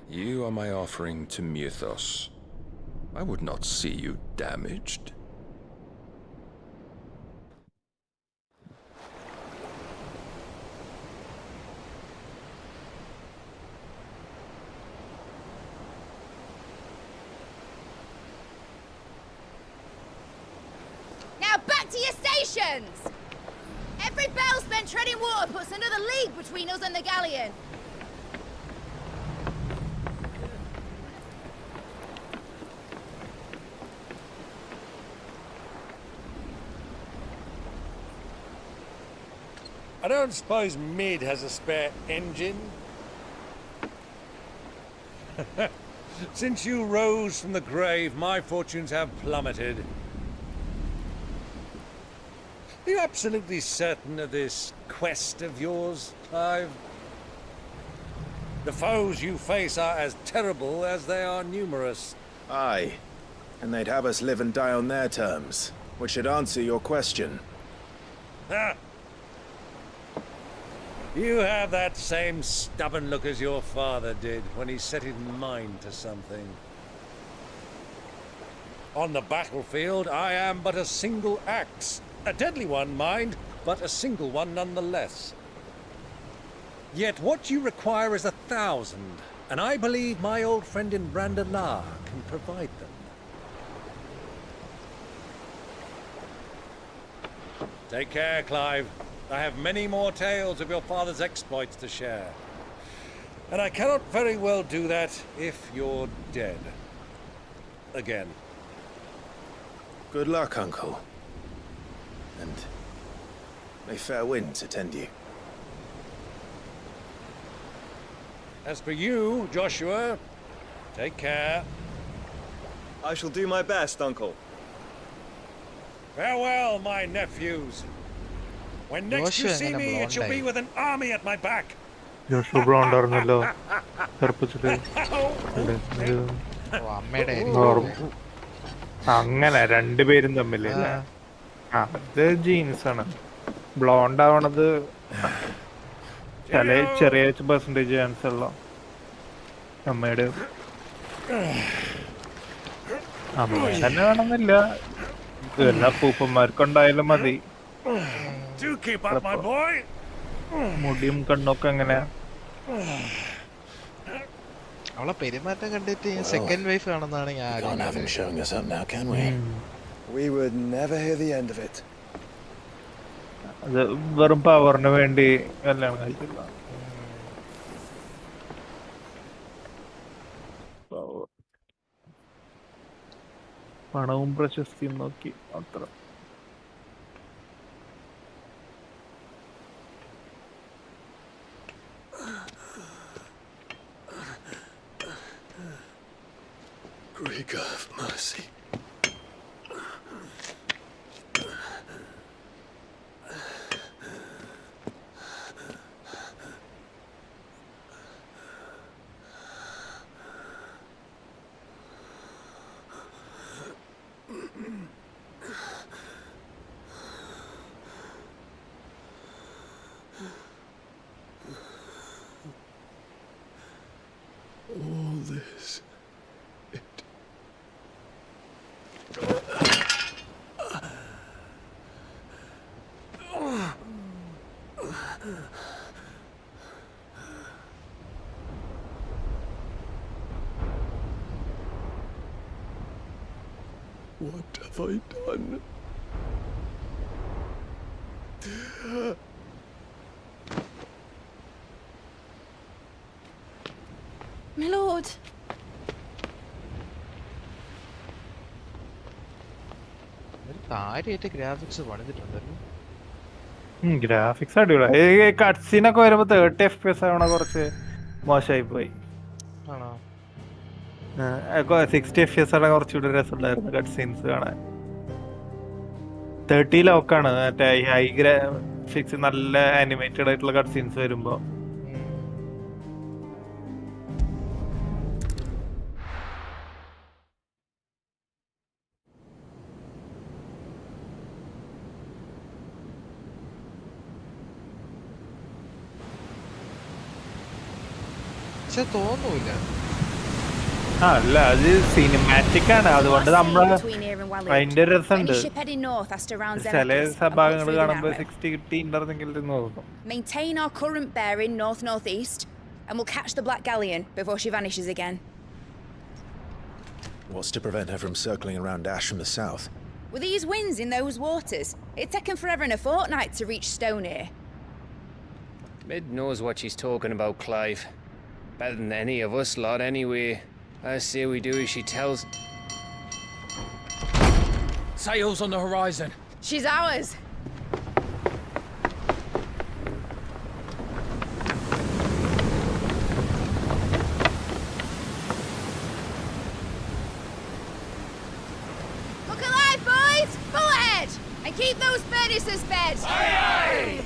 You are my offering to Mythos. I would not see you damaged. Now back to your stations! Every bell spent treading water puts another league between us and the galleon. I don't suppose Mid has a spare engine? Since you rose from the grave, my fortunes have plummeted. Are you absolutely certain of this quest of yours, Clive? The foes you face are as terrible as they are numerous. Aye. And they'd have us live and die on their terms, which should answer your question. Ha! You have that same stubborn look as your father did when he set his mind to something. On the battlefield, I am but a single axe. A deadly one, mind, but a single one nonetheless. Yet what you require is 1,000, and I believe my old friend in Brandalar can provide them. Take care, Clive. I have many more tales of your father's exploits to share. And I cannot very well do that if you're dead. Again. Good luck, Uncle. And may fair winds attend you. As for you, Joshua, take care. I shall do my best, Uncle. Farewell, my nephews. When next you see me, it shall be with an army at my back. ജോഷു bro ഉണ്ടായിരുന്നല്ലോ ചെറുപ്പത്തില് അങ്ങനെ രണ്ടുപേരും തമ്മില് അത് jeans ആണ് blonde ആവണത് ചെറിയ percentage chance ഉള്ള അമ്മയുടെ അമ്മ തന്നെ വേണമെന്നില്ല എല്ലാ പൂപ്പന്മാർക്കുണ്ടായാലും മതി മുടിയും കണ്ണൊക്കെ എങ്ങനെ അവളെ പെരുമാറ്റം കണ്ടിട്ട് സെക്കൻഡ് വൈഫ് ആണെന്നാണ് ഞാൻ അത് വെറും പവറിന് വേണ്ടി കല്യാണം കഴിച്ചില്ല പണവും പ്രശസ്തിയും നോക്കി അത്ര Greek of mercy. All this, What have I done? My lord. കാര്യമായിട്ട് ഗ്രാഫിക്സ് പണിതിട്ടുണ്ടല്ലോ. ഗ്രാഫിക്സ് അടിപൊളിയാ. കട്ട്സീനൊക്കെ വരുമ്പോ 30 FPS ആവണ കുറച്ച് മോശമായി പോയി. ആണോ? 60 FPS ആണ് കുറച്ചുകൂടി രസമുണ്ടായിരുന്നു കട്ട്സീൻസ് കാണാൻ. 30 ലോക്കാണ് മറ്റേ ഹൈ ഗ്രാഫിക്സ് നല്ല ആനിമേറ്റഡ് ആയിട്ടുള്ള കട്ട്സീൻസ് വരുമ്പോ. തോന്നൂല. അല്ല അത് സിനിമാറ്റിക് ആണ്, അതുകൊണ്ട് നമ്മള് അതിന്റെ രസമുണ്ട്. ചില ഭാഗങ്ങൾ കാണുമ്പോ 60 കിട്ടിയിട്ടുണ്ടെങ്കിൽ നോക്കും. Maintain our current bearing north-northeast, and we'll catch the Black Galleon before she vanishes again. What's to prevent her from circling around Ash from the south? With these winds in those waters, it's taken forever and a fortnight to reach Stonehenge. Mid knows what she's talking about, Clive. Better than any of us lot, anyway. I say we do as she tells. Sails on the horizon. She's ours. Look alive, boys! Full ahead! And keep those furnaces fed! Aye, aye!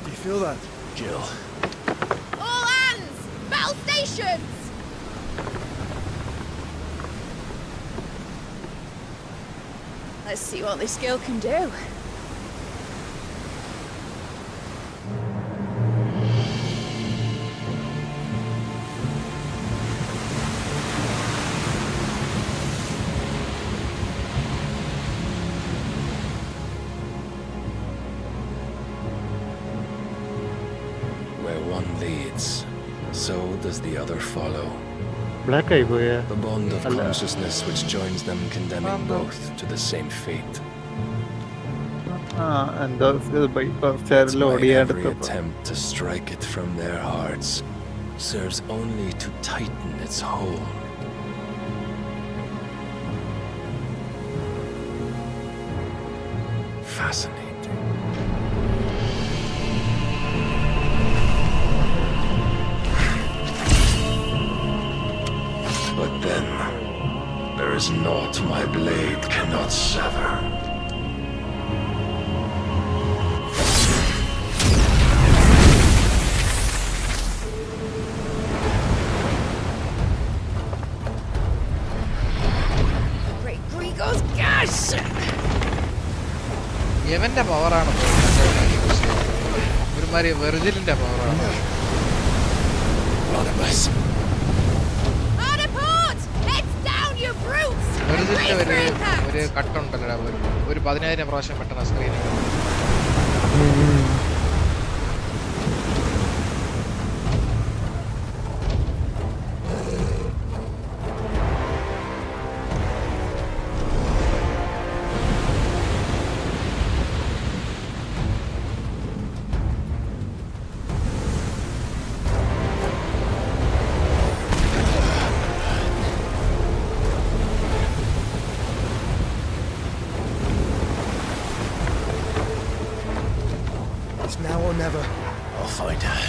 Do you feel that, Jill? All hands! Battle stations! Let's see what this girl can do. Where one leads, so does the other follow. Black eye boy. The bond of consciousness which joins them, condemning both to the same fate. And those by every attempt to strike it from their hearts serves only to tighten its hold. Fascinating. But then, there is naught my blade cannot sever. Great Grigor's gas! യവന്റെ പവറാണ് ഒരുമാതിരി വെർജിലിന്റെ പവറാണ്. വെർജിലിന്റെ ഒരു കട്ടുണ്ടല്ലോ, ഒരു 10,000 പ്രാവശ്യം പെട്ടെന്ന് സ്ക്രീനിൽ. Now or never, I'll find her.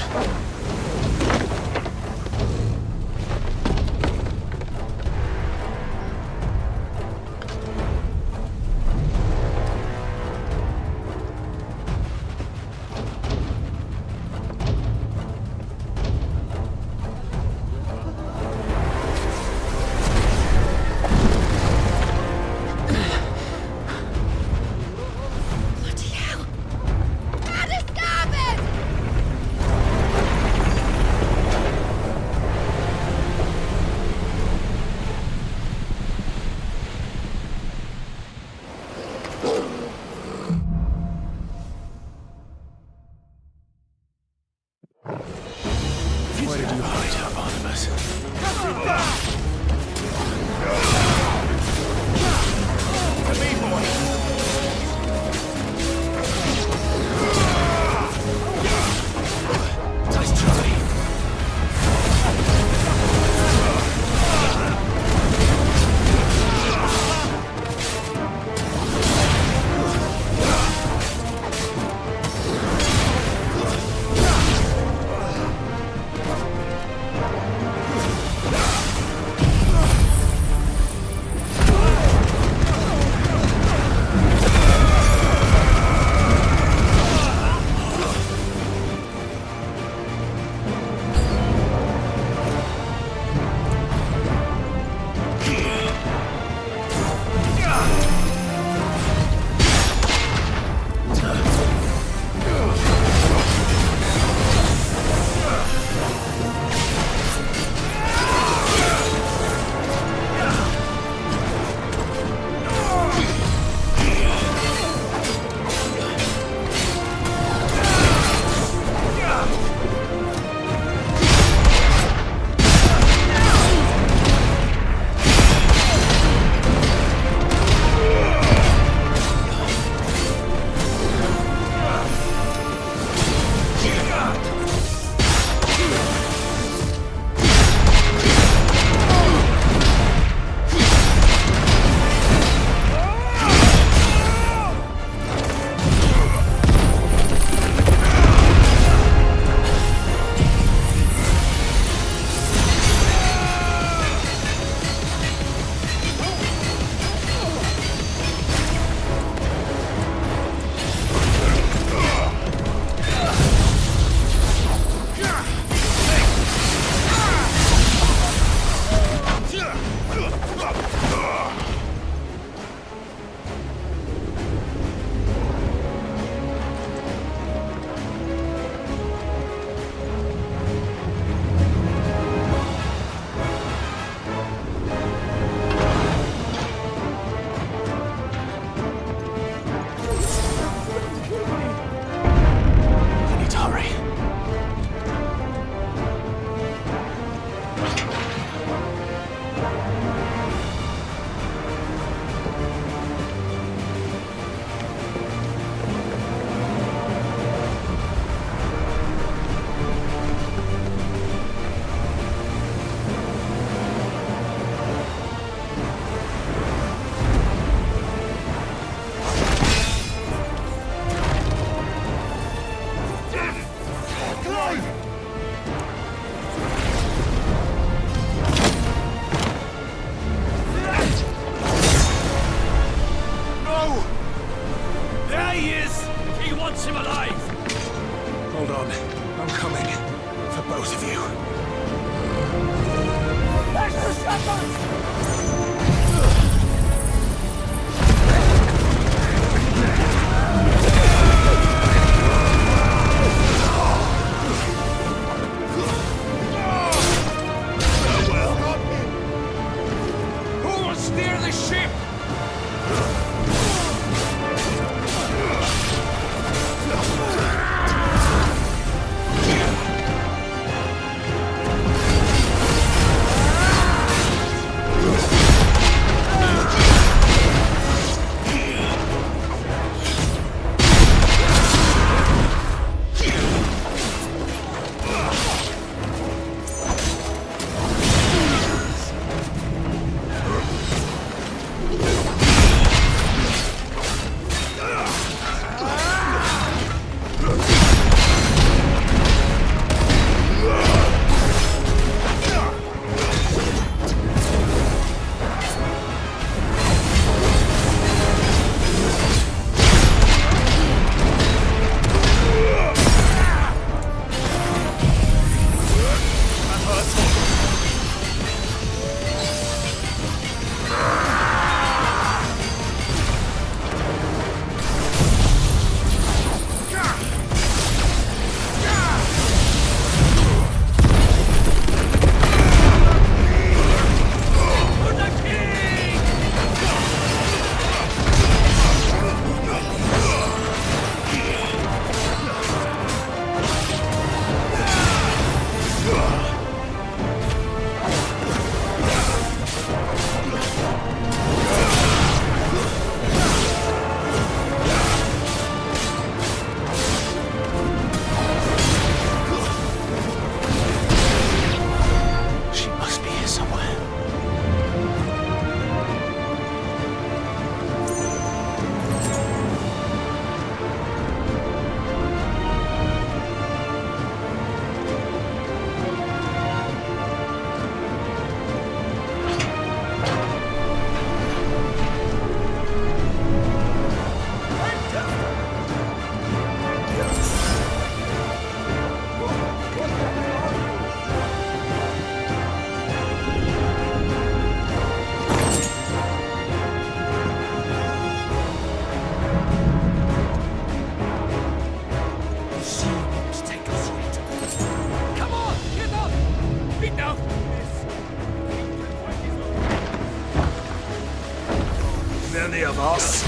any of us.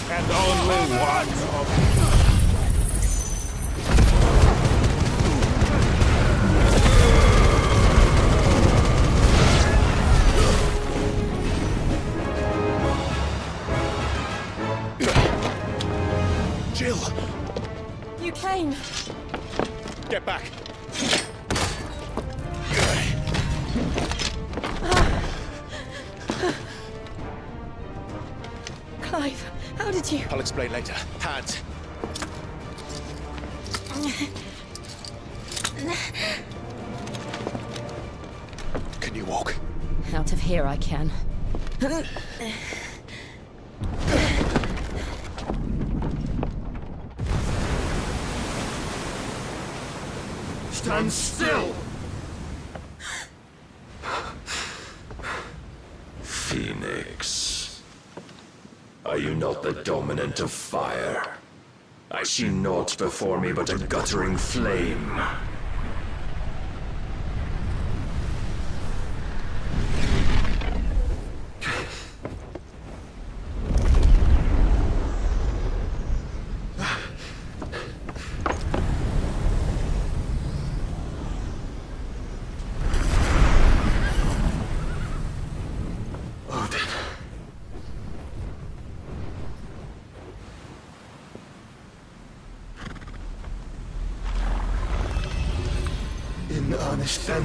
And only one of you. Jill! You came. Get back! Clive, how did you... I'll explain later. Hands. Can you walk? Out of here I can. Stand still! Phoenix, are you not the dominant of fire? I see naught before me but a guttering flame. In earnest then.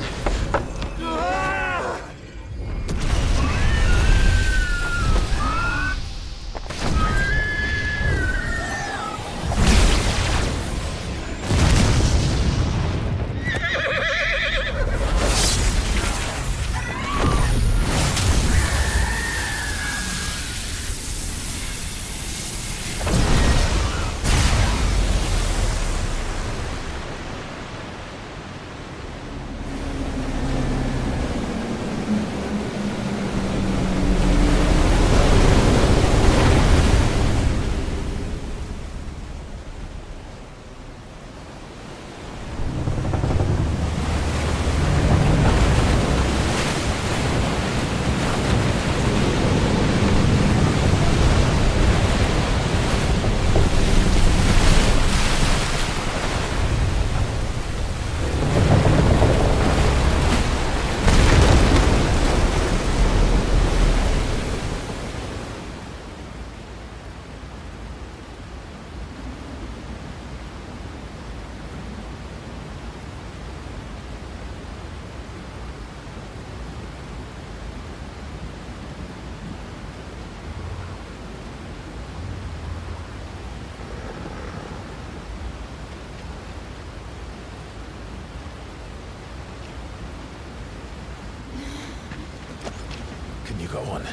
Can you go on?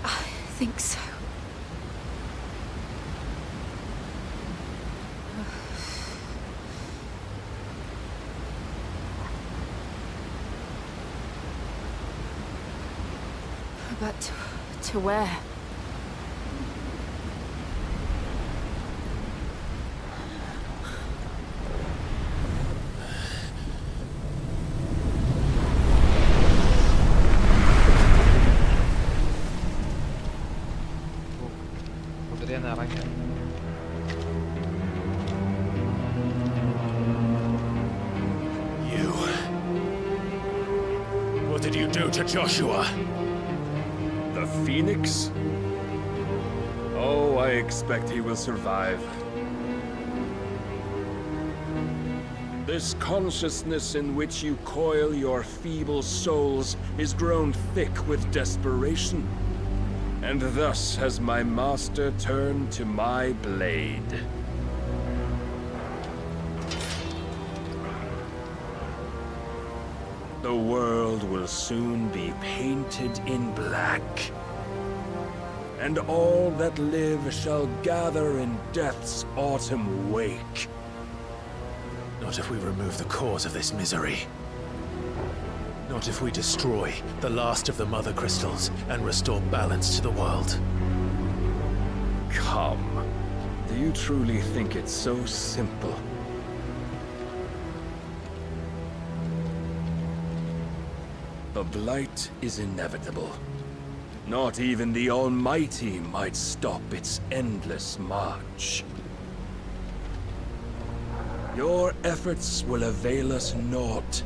I think so. But to where? What did you do to Joshua? The Phoenix? Oh, I expect he will survive. This consciousness in which you coil your feeble souls is grown thick with desperation. And thus has my master turned to my blade. The world will soon be painted in black. And all that live shall gather in death's autumn wake. Not if we remove the cause of this misery. Not if we destroy the last of the Mother Crystals and restore balance to the world. Come. Do you truly think it's so simple? The blight is inevitable. Not even the Almighty might stop its endless march. Your efforts will avail us naught.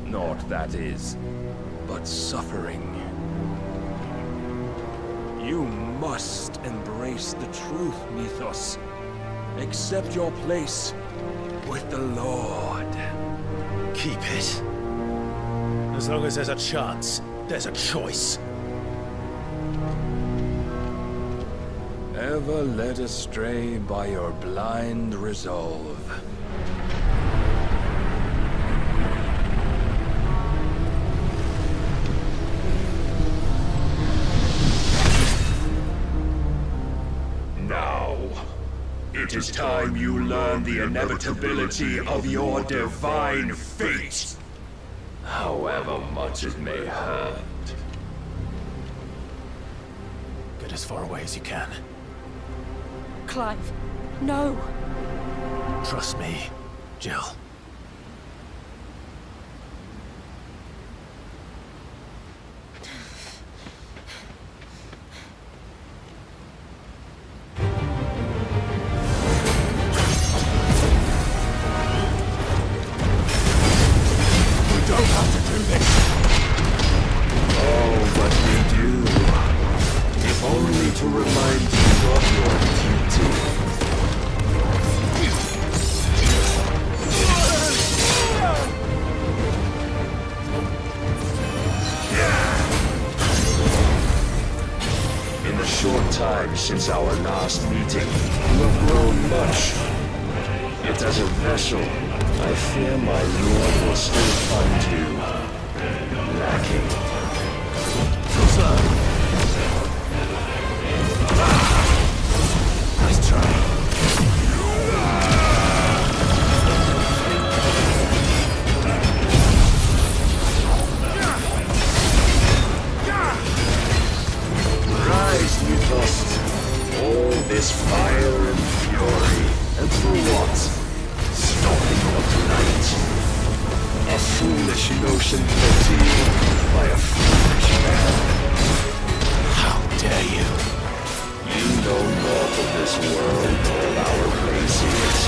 Naught, that is, but suffering. You must embrace the truth, Mythos. Accept your place with the Lord. Keep it. As long as there's a chance, there's a choice. Ever led astray by your blind resolve. Now, it is time you learn the inevitability of your divine fate, however much it may hurt. Get as far away as you can. Clive, no. Trust me, Jill. Since our last meeting, you have grown much. Yet as a vessel, I fear my lord will still find you lacking. Nice try. Rise, Mythos. All this fire and fury, and for what? Stopping the blight. A foolish notion conceived by a foolish man. How dare you? You know naught of this world or our place in it.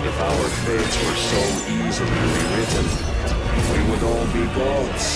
If our fates were so easily rewritten, we would all be gods.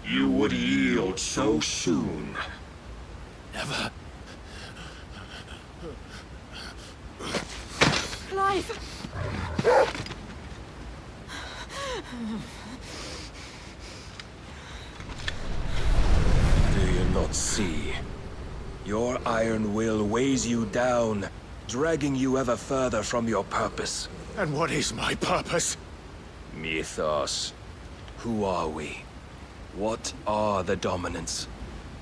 You would yield so soon. Never. Clive! Do you not see? Your iron will weighs you down, dragging you ever further from your purpose. And what is my purpose? Mythos. Who are we? What are the dominants?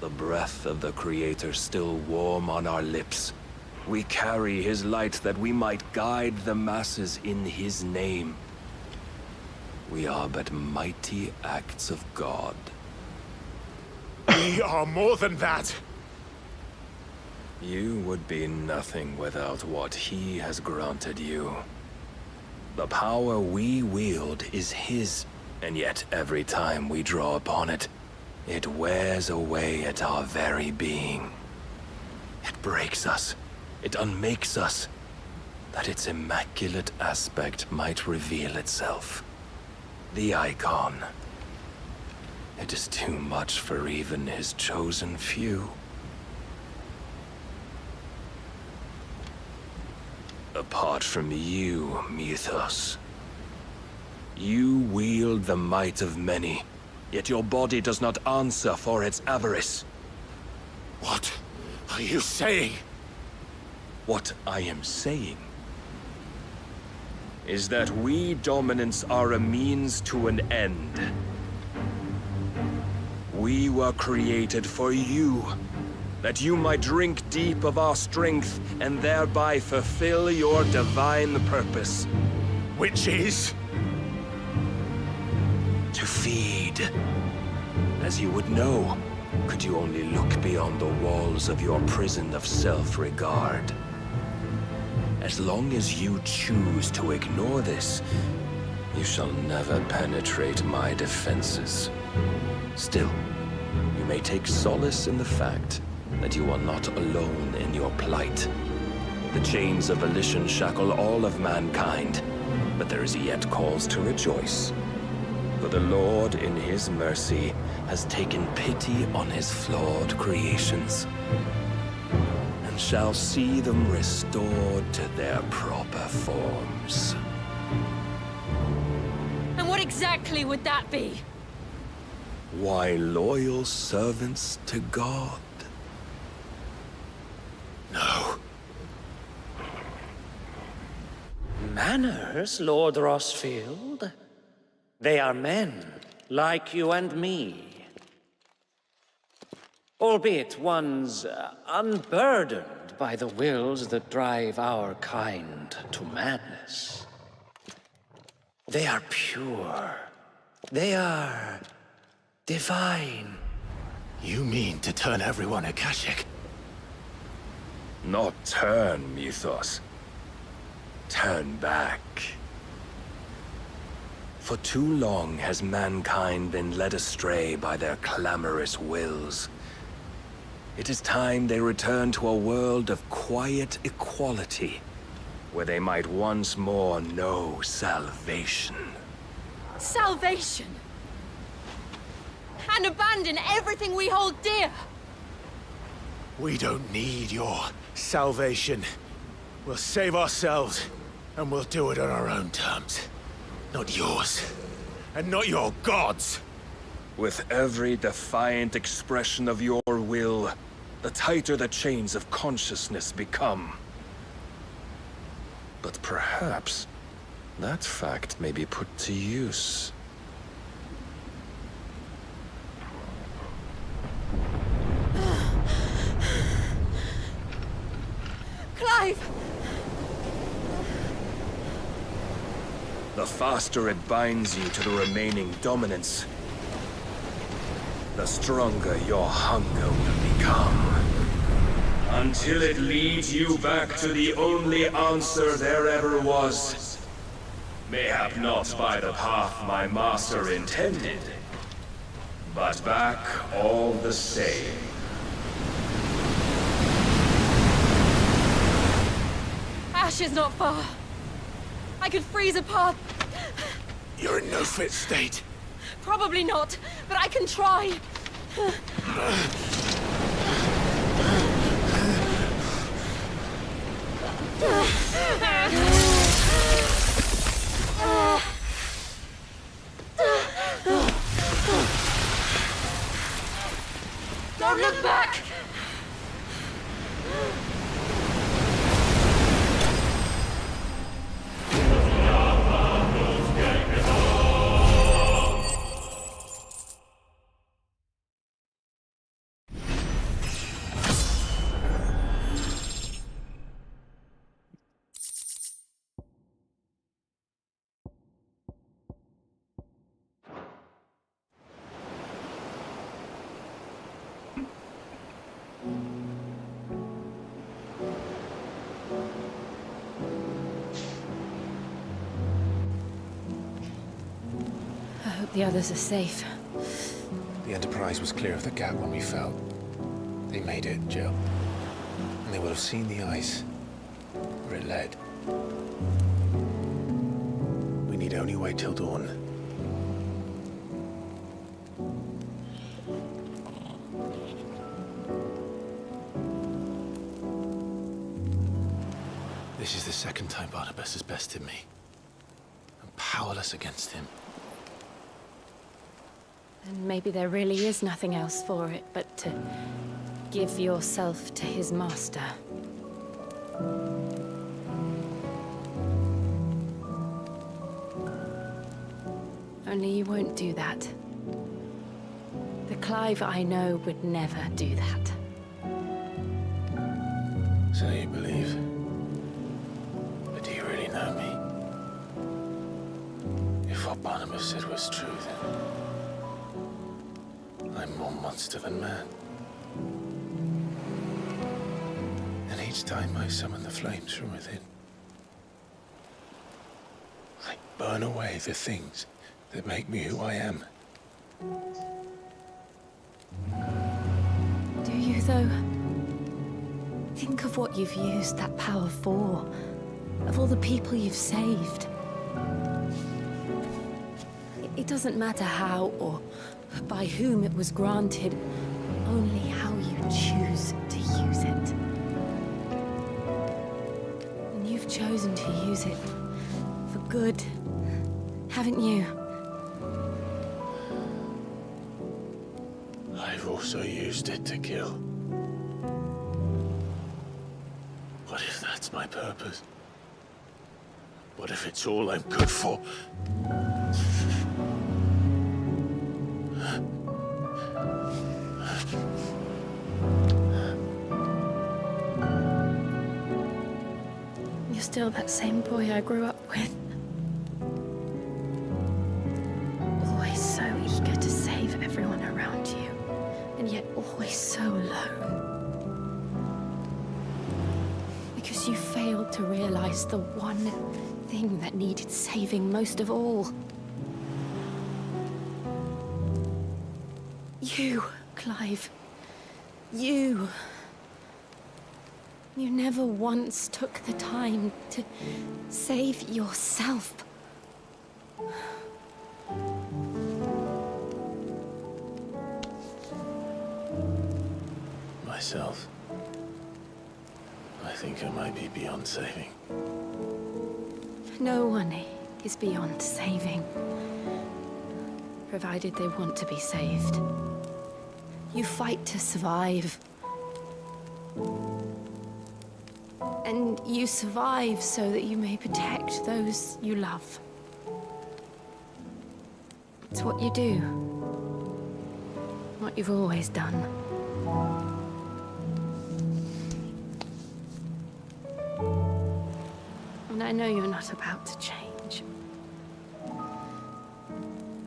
The breath of the Creator still warm on our lips. We carry his light that we might guide the masses in his name. We are but mighty acts of God. We are more than that! You would be nothing without what he has granted you. The power we wield is his, and yet every time we draw upon it, it wears away at our very being. It breaks us. It unmakes us, that its immaculate aspect might reveal itself. The Eikon. It is too much for even his chosen few. Apart from you, Mythos, you wield the might of many, yet your body does not answer for its avarice. What are you saying? What I am saying is that we dominants are a means to an end. We were created for you, that you might drink deep of our strength and thereby fulfill your divine purpose. Which is? To feed. As you would know, could you only look beyond the walls of your prison of self-regard. As long as you choose to ignore this, you shall never penetrate my defenses. Still, you may take solace in the fact that you are not alone in your plight. The chains of volition shackle all of mankind, but there is yet cause to rejoice. For the Lord, in his mercy, has taken pity on his flawed creations, and shall see them restored to their proper forms. And what exactly would that be? Why, loyal servants to God. No. Manners, Lord Rosfield? They are men, like you and me. Albeit ones unburdened by the wills that drive our kind to madness. They are pure. They are divine. You mean to turn everyone Akashic? Not turn, Mythos. Turn back. For too long has mankind been led astray by their clamorous wills. It is time they return to a world of quiet equality, where they might once more know salvation. Salvation? And abandon everything we hold dear? We don't need your salvation. We'll save ourselves, and we'll do it on our own terms. Not yours. And not your gods! With every defiant expression of your will, the tighter the chains of consciousness become. But perhaps that fact may be put to use. Clive! The faster it binds you to the remaining dominance, the stronger your hunger will become. Until it leads you back to the only answer there ever was. Mayhap not by the path my master intended, but back all the same. Ash is not far. I could freeze a path. You're in no fit state. Probably not, but I can try. Don't look back! the others are safe. The Enterprise was clear of the gap when we fell. They made it, Jill. And they will have seen the ice where it led. We need only wait till dawn. This is the second time Barnabas has bested me. I'm powerless against him. And maybe there really is nothing else for it but to give yourself to his master. Only you won't do that. The Clive I know would never do that. So you believe? But do you really know me? If what Barnabas said was true, then I'm more monster than man. And each time I summon the flames from within, I burn away the things that make me who I am. Do you, though? Think of what you've used that power for, of all the people you've saved. It doesn't matter how or by whom it was granted, only how you choose to use it. And you've chosen to use it for good, haven't you? I've also used it to kill. What if that's my purpose? What if it's all I'm good for? You're still that same boy I grew up with. Always so eager to save everyone around you, and yet always so alone. Because you failed to realize the one thing that needed saving most of all. You, Clive. You. You never once took the time to save yourself. Myself. I think I might be beyond saving. No one is beyond saving, provided they want to be saved. You fight to survive. And you survive so that you may protect those you love. It's what you do. What you've always done. And I know you're not about to change.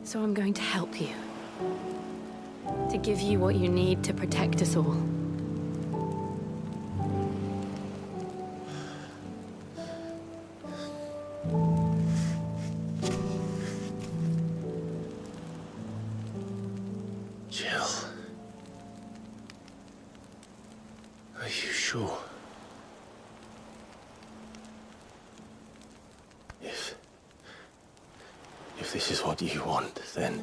So I'm going to help you. To give you what you need to protect us all. Jill. Are you sure? If this is what you want, then...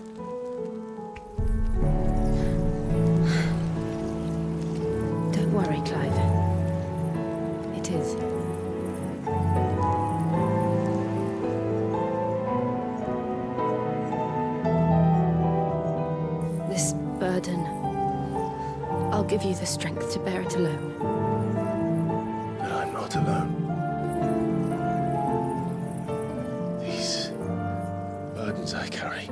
Don't worry, Clive. It is. This burden, I'll give you the strength to bear it alone. But I'm not alone. These burdens I carry,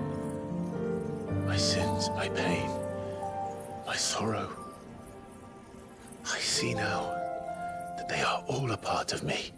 my sins, my pain, my sorrow, I see now that they are all a part of me.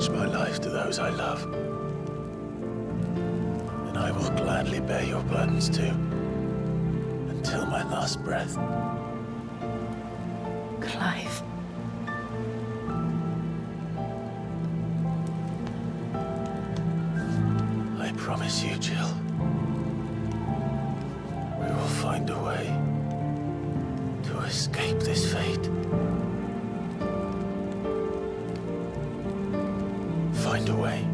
pledge my life to those I love. And I will gladly bear your burdens too, until my last breath. Clive. I promise you, Jill. We will find a way to escape this fate. Find a way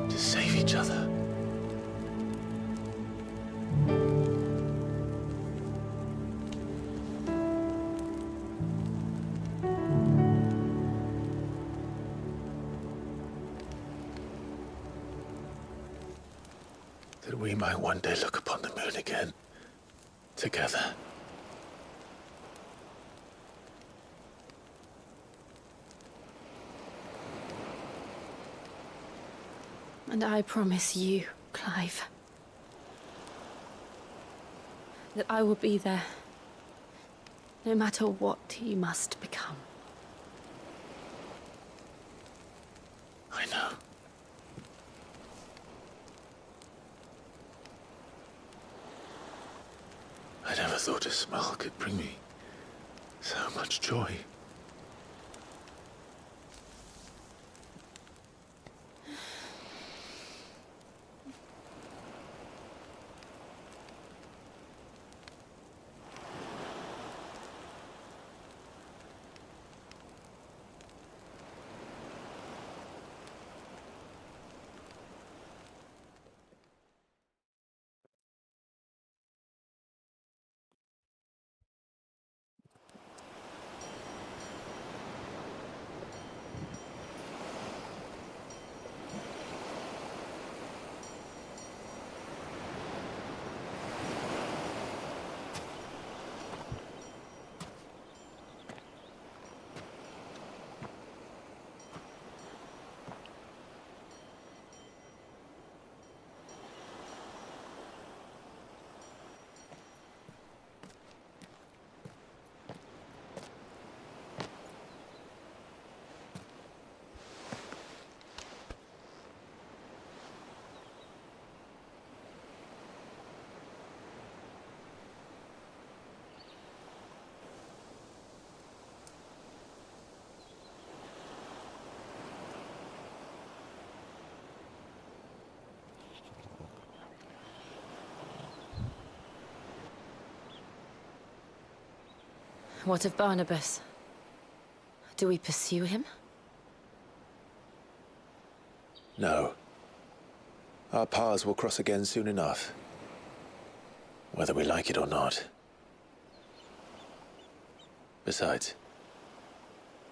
to save each other. That we might one day look upon the moon again, together. And I promise you, Clive, that I will be there, no matter what you must become. I know. I never thought a smile could bring me so much joy. What of Barnabas? Do we pursue him? No. Our paths will cross again soon enough. Whether we like it or not. Besides,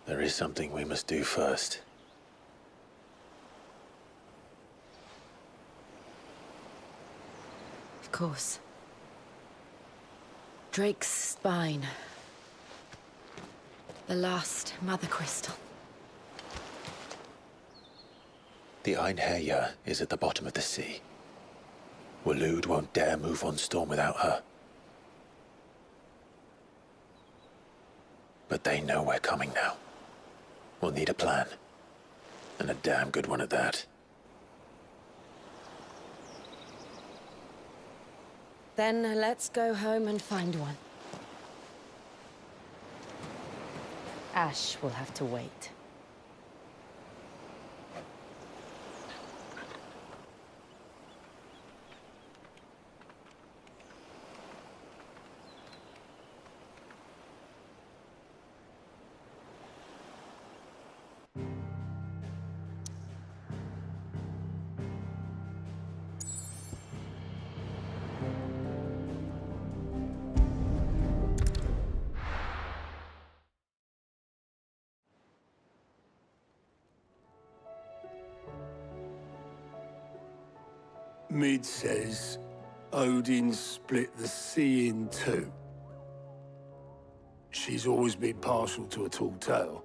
there is something we must do first. Of course. Drake's spine. The last Mother Crystal. The Einherja is at the bottom of the sea. Waloed won't dare move on Storm without her. But they know we're coming now. We'll need a plan. And a damn good one at that. Then let's go home and find one. Ash will have to wait. Mid says Odin split the sea in two. She's always been partial to a tall tale.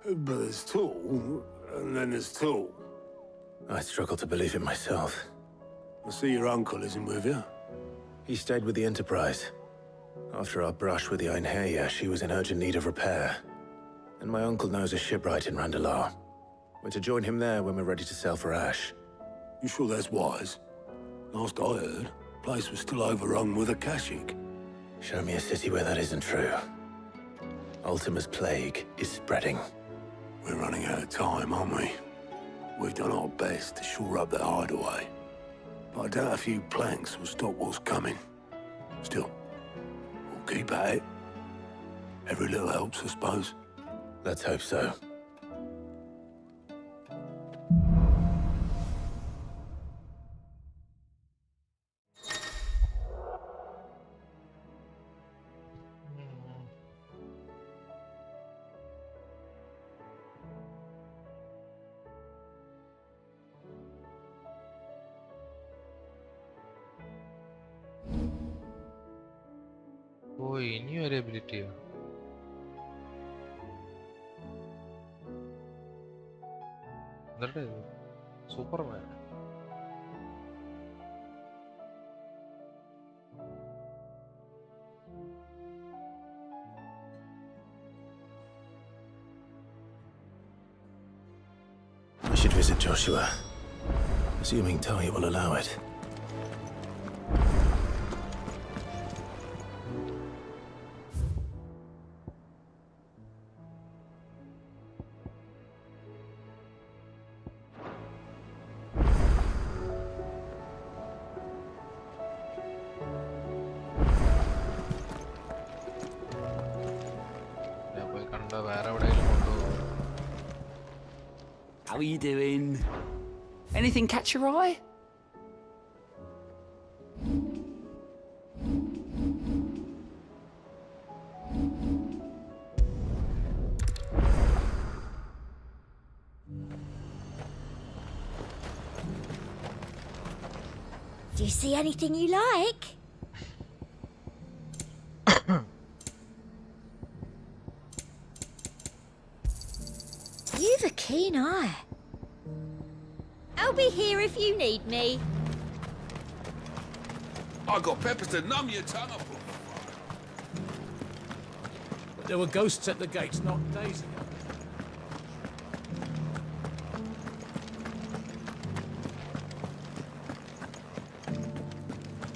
But there's tall, and then there's tall. I struggle to believe it myself. I see your uncle isn't with you. He stayed with the Enterprise. After our brush with the Einherja, she was in urgent need of repair. And my uncle knows a shipwright in Randalar. We're to join him there when we're ready to sail for Ash. You sure that's wise? Last I heard, the place was still overrun with Akashic. Show me a city where that isn't true. Ultima's plague is spreading. We're running out of time, aren't we? We've done our best to shore up that hideaway. But I doubt a few planks will stop what's coming. Still, we'll keep at it. Every little helps, I suppose. Let's hope so. ഓ ഇനി ഒരു എബിലിറ്റിയോ? എന്നിട്ട് Superman. We should visit Joshua, assuming Tai will allow it. How are you doing? Anything catch your eye? Do you see anything you like? You've a keen eye. I'll be here if you need me. I got peppers to numb your tongue up. There were ghosts at the gates not days ago.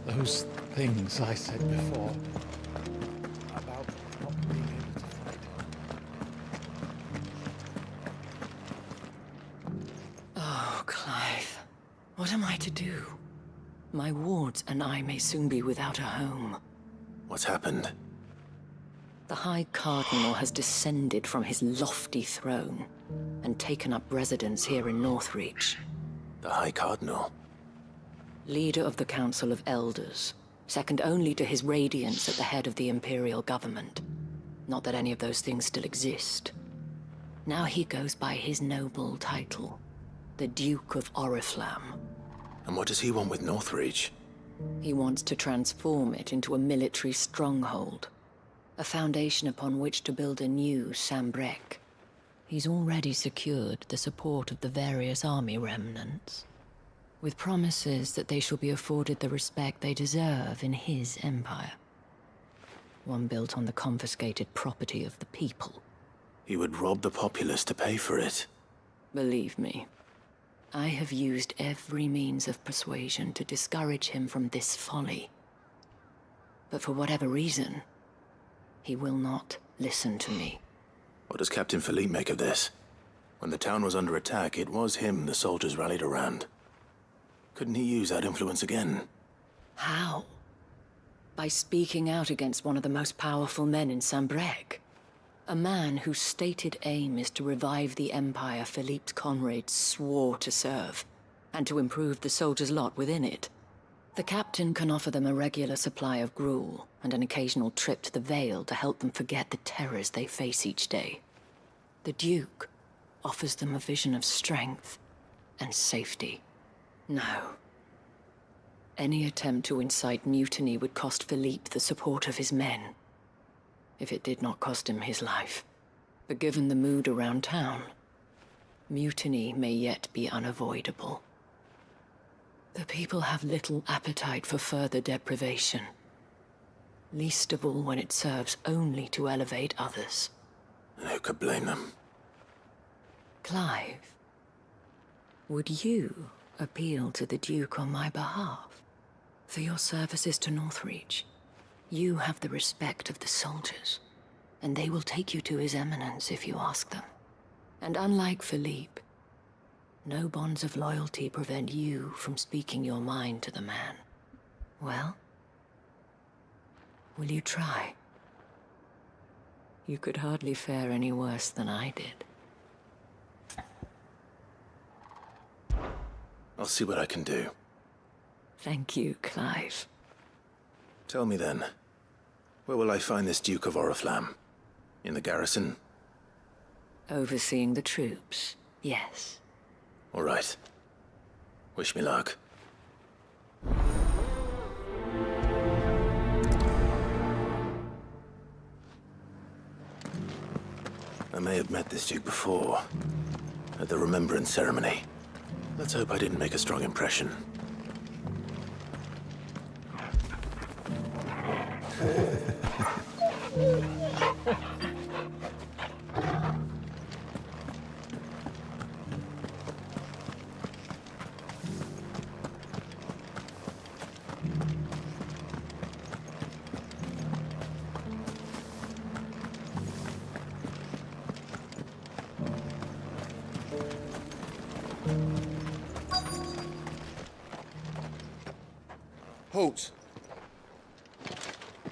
Those things I said before about not being able to fight. Oh, Clive. What am I to do? My wards and I may soon be without a home. What's happened? The High Cardinal has descended from his lofty throne and taken up residence here in Northreach. The High Cardinal? Leader of the Council of Elders, second only to his radiance at the head of the Imperial government. Not that any of those things still exist. Now he goes by his noble title, the Duke of Oriflamme. And what does he want with Northreach? He wants to transform it into a military stronghold, a foundation upon which to build a new Sambrek. He's already secured the support of the various army remnants, with promises that they shall be afforded the respect they deserve in his empire. One built on the confiscated property of the people. He would rob the populace to pay for it. Believe me, I have used every means of persuasion to discourage him from this folly. But for whatever reason, he will not listen to me. What does Captain Philippe make of this? When the town was under attack, it was him the soldiers rallied around. Couldn't he use that influence again? How? By speaking out against one of the most powerful men in Sambrek. A man whose stated aim is to revive the empire Philippe's comrades swore to serve, and to improve the soldiers' lot within it. The captain can offer them a regular supply of gruel, and an occasional trip to the Vale to help them forget the terrors they face each day. The Duke offers them a vision of strength and safety. No. Any attempt to incite mutiny would cost Philippe the support of his men, if it did not cost him his life. But given the mood around town, mutiny may yet be unavoidable. The people have little appetite for further deprivation, least of all when it serves only to elevate others. And who could blame them? Clive, Would you appeal to the Duke on my behalf? For your services to Northreach, you have the respect of the soldiers, and they will take you to His Eminence if you ask them. And unlike Philippe, no bonds of loyalty prevent you from speaking your mind to the man. Well, will you try? You could hardly fare any worse than I did. I'll see what I can do. Thank you, Clive. Tell me then, where will I find this Duke of Oriflamme? In the garrison? Overseeing the troops, yes. All right. Wish me luck. I may have met this Duke before, at the Remembrance Ceremony. Let's hope I didn't make a strong impression. Halt!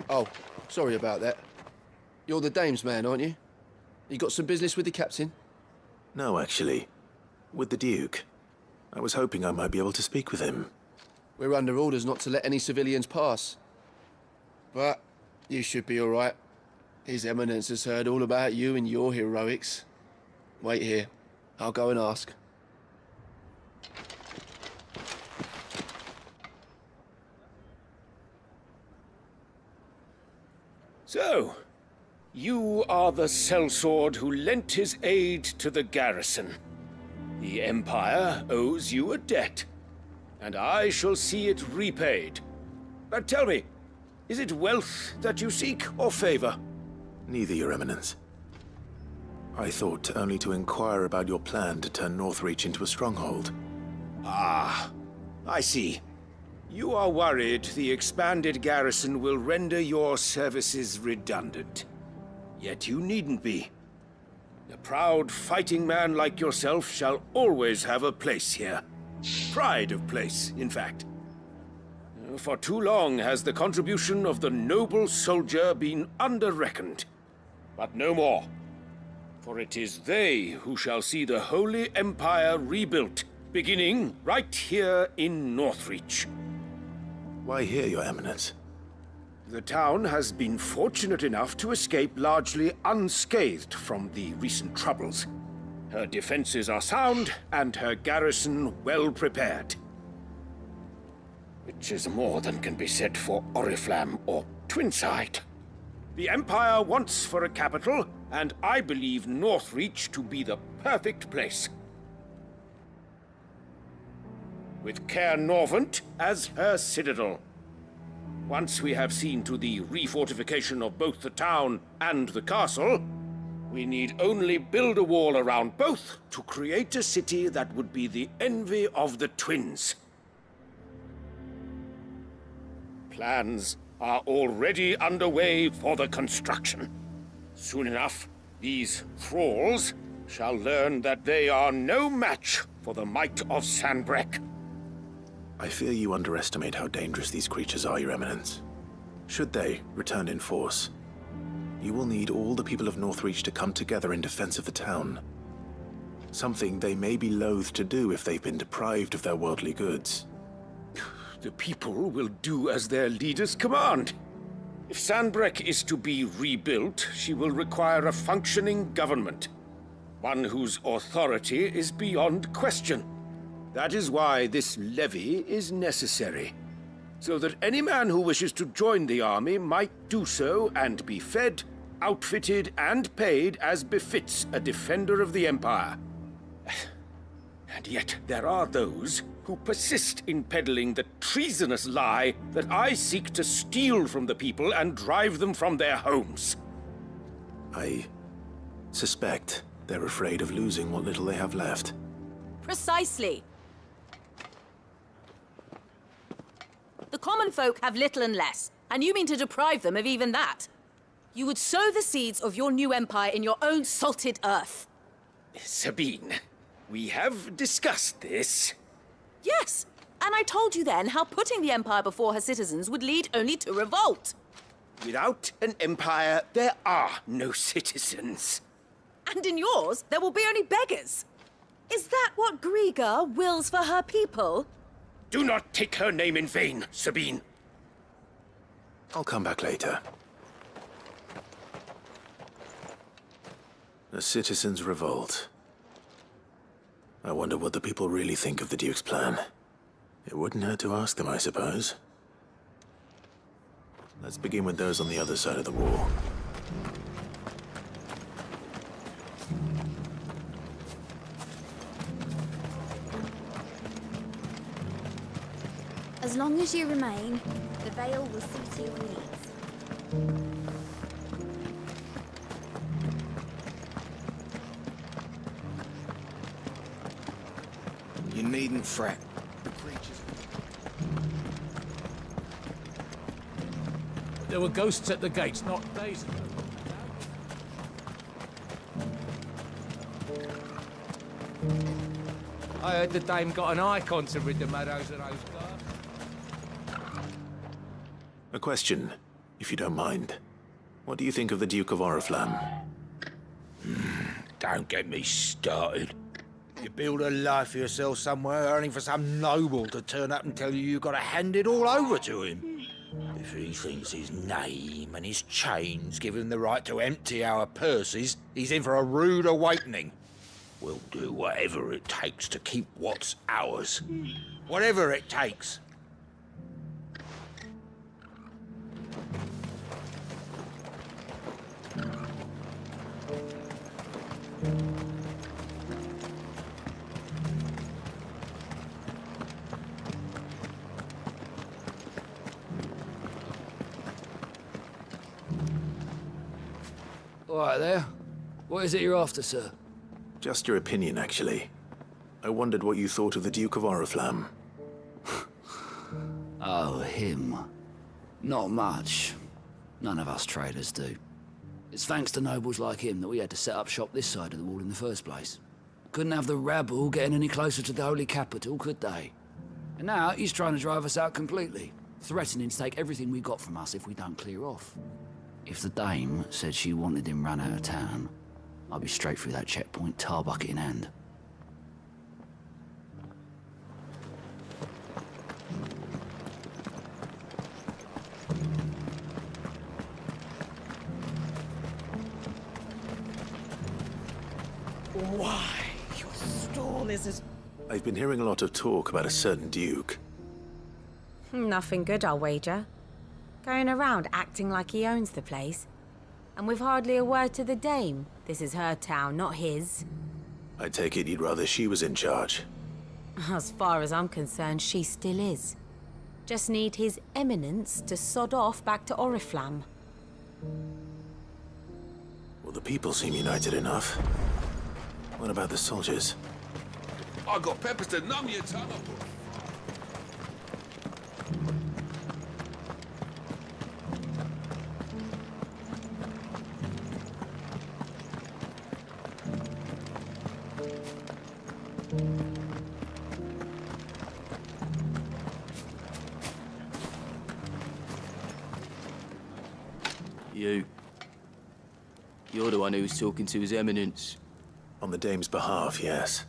Oh, sorry about that. You're the dame's man, aren't you? You got some business with the captain? No, actually. With the Duke. I was hoping I might be able to speak with him. We're under orders not to let any civilians pass. But you should be all right. His Eminence has heard all about you and your heroics. Wait here. I'll go and ask. So, you are the sellsword who lent his aid to the garrison. The Empire owes you a debt, and I shall see it repaid. But tell me, is it wealth that you seek, or favor? Neither, Your Eminence. I thought only to inquire about your plan to turn Northreach into a stronghold. Ah, I see. You are worried the expanded garrison will render your services redundant. Yet you needn't be. A proud fighting man like yourself shall always have a place here. Pride of place, in fact. For too long has the contribution of the noble soldier been under-reckoned. But no more. For it is they who shall see the Holy Empire rebuilt, beginning right here in Northreach. Why here, Your Eminence? The town has been fortunate enough to escape largely unscathed from the recent troubles. Her defenses are sound, and her garrison well prepared. Which is more than can be said for Oriflamme or Twinside. The Empire wants for a capital, and I believe Northreach to be the perfect place. With Caer Norvent as her citadel. Once we have seen to the refortification of both the town and the castle, we need only build a wall around both to create a city that would be the envy of the twins. Plans are already underway for the construction. Soon enough, these thralls shall learn that they are no match for the might of Sanbreque. I fear you underestimate how dangerous these creatures are, Your Eminence. Should they return in force, you will need all the people of Northreach to come together in defense of the town. Something they may be loath to do if they've been deprived of their worldly goods. The people will do as their leaders command. If Sanbreque is to be rebuilt, she will require a functioning government. One whose authority is beyond question. That is why this levy is necessary. So that any man who wishes to join the army might do so and be fed, outfitted, and paid as befits a defender of the Empire. And yet there are those who persist in peddling the treasonous lie that I seek to steal from the people and drive them from their homes. I suspect they're afraid of losing what little they have left. Precisely. The common folk have little and less, and you mean to deprive them of even that. You would sow the seeds of your new empire in your own salted earth. Sabine, we have discussed this. Yes, and I told you then how putting the empire before her citizens would lead only to revolt. Without an empire, there are no citizens. And in yours, there will be only beggars. Is that what Griga wills for her people? Do not take her name in vain, Sabine. I'll come back later. The citizens revolt. I wonder what the people really think of the Duke's plan. It wouldn't hurt to ask them, I suppose. Let's begin with those on the other side of the wall. As long as you remain, the veil will see to your needs. You needn't fret. There were ghosts at the gates not days ago. I heard the dame got an Eikons to rid the meadows of those guards. A question, if you don't mind. What do you think of the Duke of Oriflamme? Don't get me started. You build a life for yourself somewhere, only for some noble to turn up and tell you got to hand it all over to him. If he thinks his name and his chains give him the right to empty our purses, he's in for a rude awakening. We'll do whatever it takes to keep what's ours. Whatever it takes. All right there. What is it you're after, sir? Just your opinion, actually. I wondered what you thought of the Duke of Oriflamme. Oh, him. Not much. None of us traders do. It's thanks to nobles like him that we had to set up shop this side of the wall in the first place. Couldn't have the rabble getting any closer to the holy capital, could they? And now he's trying to drive us out completely, threatening to take everything we got from us if we don't clear off. If the dame said she wanted him run out of town, I'd be straight through that checkpoint, tar bucket in hand. Why, your stall is as... I've been hearing a lot of talk about a certain Duke. Nothing good, I'll wager. Going around acting like he owns the place. And with hardly a word to the dame. This is her town, not his. I take it you'd rather she was in charge. As far as I'm concerned, she still is. Just need his eminence to sod off back to Oriflamme. Well, the people seem united enough. What about the soldiers? I got peppers to numb your tongue up. You're the one who was talking to His Eminence. On the dame's behalf, yes.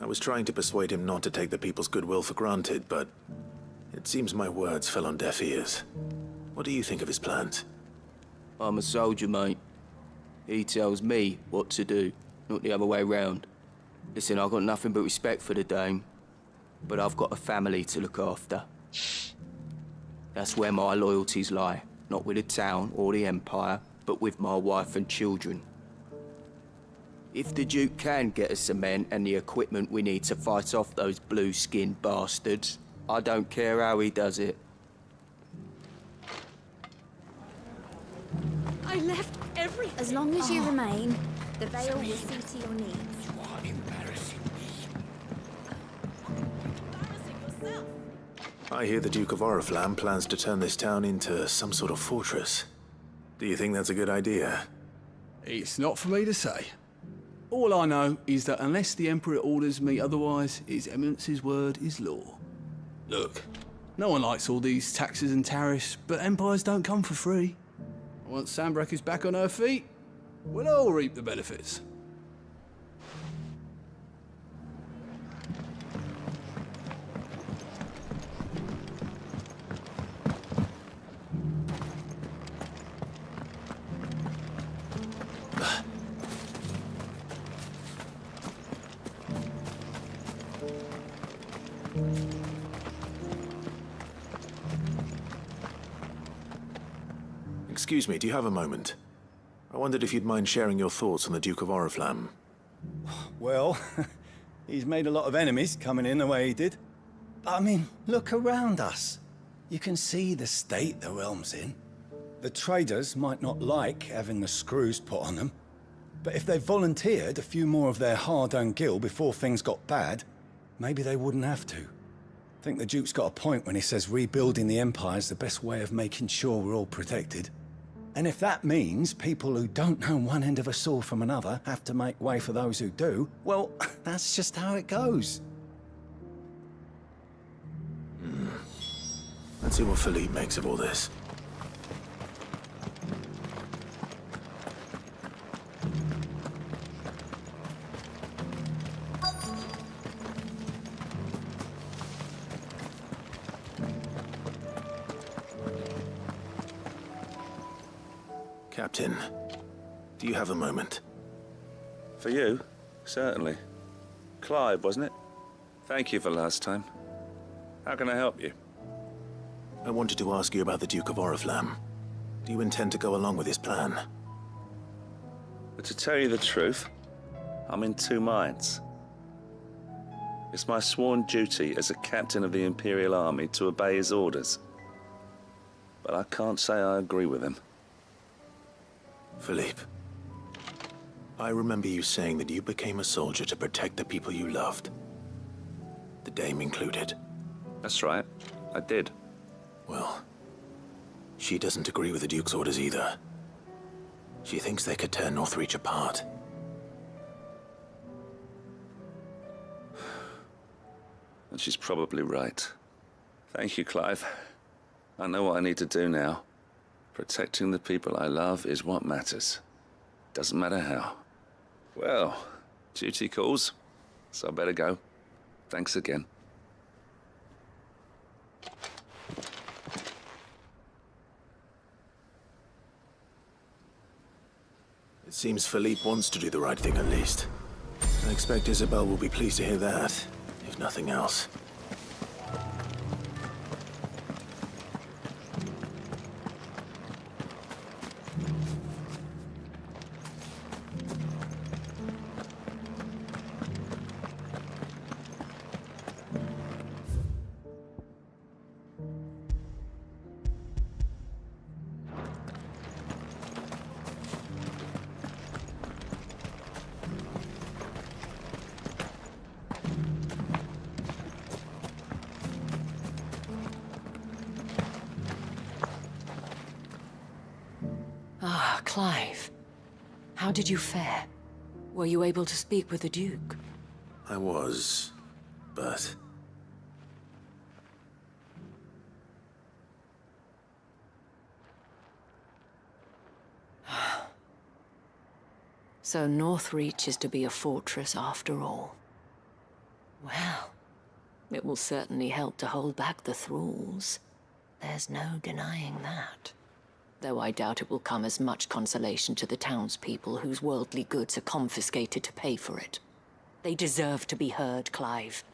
I was trying to persuade him not to take the people's goodwill for granted, but it seems my words fell on deaf ears. What do you think of his plans? I'm a soldier, mate. He tells me what to do, not the other way round. Listen, I've got nothing but respect for the dame, but I've got a family to look after. That's where my loyalties lie, not with the town or the Empire, but with my wife and children. If the Duke can get us the men and the equipment we need to fight off those blue-skinned bastards, I don't care how he does it. I left everything. As long as you remain, the veil will see to your needs. You are embarrassing me. I I hear the Duke of Oriflamme plans to turn this town into some sort of fortress. Do you think that's a good idea? It's not for me to say. All I know is that unless the Emperor orders me otherwise, His Eminence's word is law. Look, no one likes all these taxes and tariffs, but empires don't come for free. Once Sanbreque is back on her feet, we'll all reap the benefits. Excuse me, do you have a moment? I wondered if you'd mind sharing your thoughts on the Duke of Oriflamme. Well, he's made a lot of enemies coming in the way he did. But I mean, look around us. You can see the state the realm's in. The traders might not like having the screws put on them, but if they volunteered a few more of their hard-earned gil before things got bad, maybe they wouldn't have to. I think the Duke's got a point when he says rebuilding the Empire's the best way of making sure we're all protected. And if that means people who don't know one end of a sword from another have to make way for those who do, well, that's just how it goes. Let's see what Philippe makes of all this. Captain, do you have a moment? For you? Certainly. Clive, wasn't it? Thank you for last time. How can I help you? I wanted to ask you about the Duke of Oriflamme. Do you intend to go along with his plan? But to tell you the truth, I'm in two minds. It's my sworn duty as a captain of the Imperial Army to obey his orders. But I can't say I agree with him. Philippe, I remember you saying that you became a soldier to protect the people you loved. The Dame included. That's right, I did. Well, she doesn't agree with the Duke's orders either. She thinks they could tear Northreach apart. And she's probably right. Thank you, Clive. I know what I need to do now. Protecting the people I love is what matters. Doesn't matter how. Well, duty calls, so I better go. Thanks again. It seems Philippe wants to do the right thing at least. I expect Isabel will be pleased to hear that, if nothing else. Clive, how did you fare? Were you able to speak with the Duke? I was, but... So Northreach is to be a fortress after all. Well, it will certainly help to hold back the thralls. There's no denying that. Though I doubt it will come as much consolation to the townspeople whose worldly goods are confiscated to pay for it. They deserve to be heard, Clive.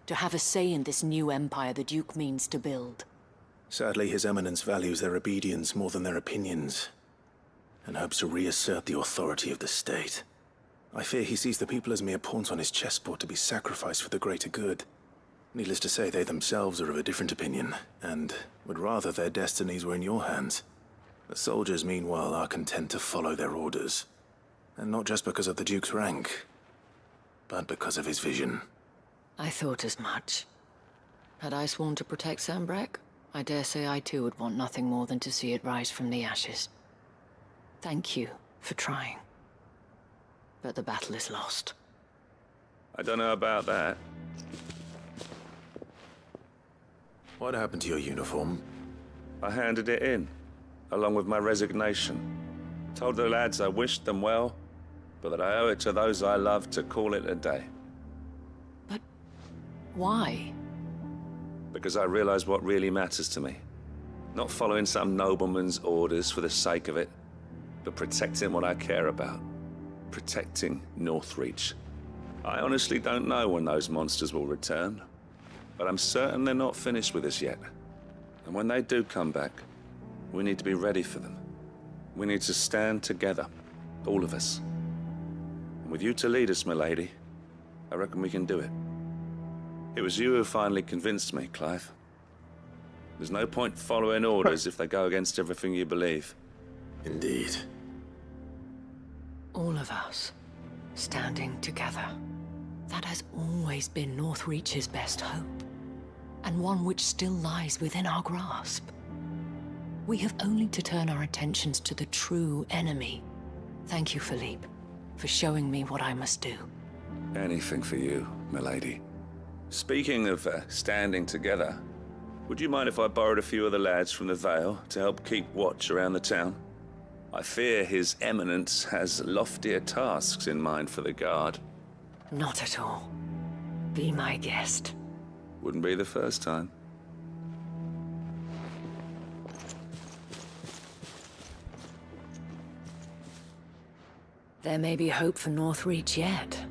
To have a say in this new empire the Duke means to build. Sadly, His Eminence values their obedience more than their opinions, and hopes to reassert the authority of the state. I fear he sees the people as mere pawns on his chessboard to be sacrificed for the greater good. Needless to say, they themselves are of a different opinion, and would rather their destinies were in your hands. The soldiers, meanwhile, are content to follow their orders. And not just because of the Duke's rank, but because of his vision. I thought as much. Had I sworn to protect Sanbreque, I dare say I too would want nothing more than to see it rise from the ashes. Thank you for trying. But the battle is lost. I don't know about that. What happened to your uniform? I handed it in, along with my resignation. Told the lads I wished them well, but that I owe it to those I love to call it a day. But why? Because I realize what really matters to me. Not following some nobleman's orders for the sake of it, but protecting what I care about. Protecting Northreach. I honestly don't know when those monsters will return, but I'm certain they're not finished with us yet. And when they do come back, we need to be ready for them. We need to stand together, all of us. And with you to lead us, milady, I reckon we can do it. It was you who finally convinced me, Clive. There's no point following orders if they go against everything you believe. Indeed. All of us, standing together. That has always been Northreach's best hope, and one which still lies within our grasp. We have only to turn our attentions to the true enemy. Thank you, Philippe, for showing me what I must do. Anything for you, milady. Speaking of standing together, would you mind if I borrowed a few of the lads from the Vale to help keep watch around the town? I fear His Eminence has loftier tasks in mind for the guard. Not at all. Be my guest. Wouldn't be the first time. There may be hope for Northreach yet.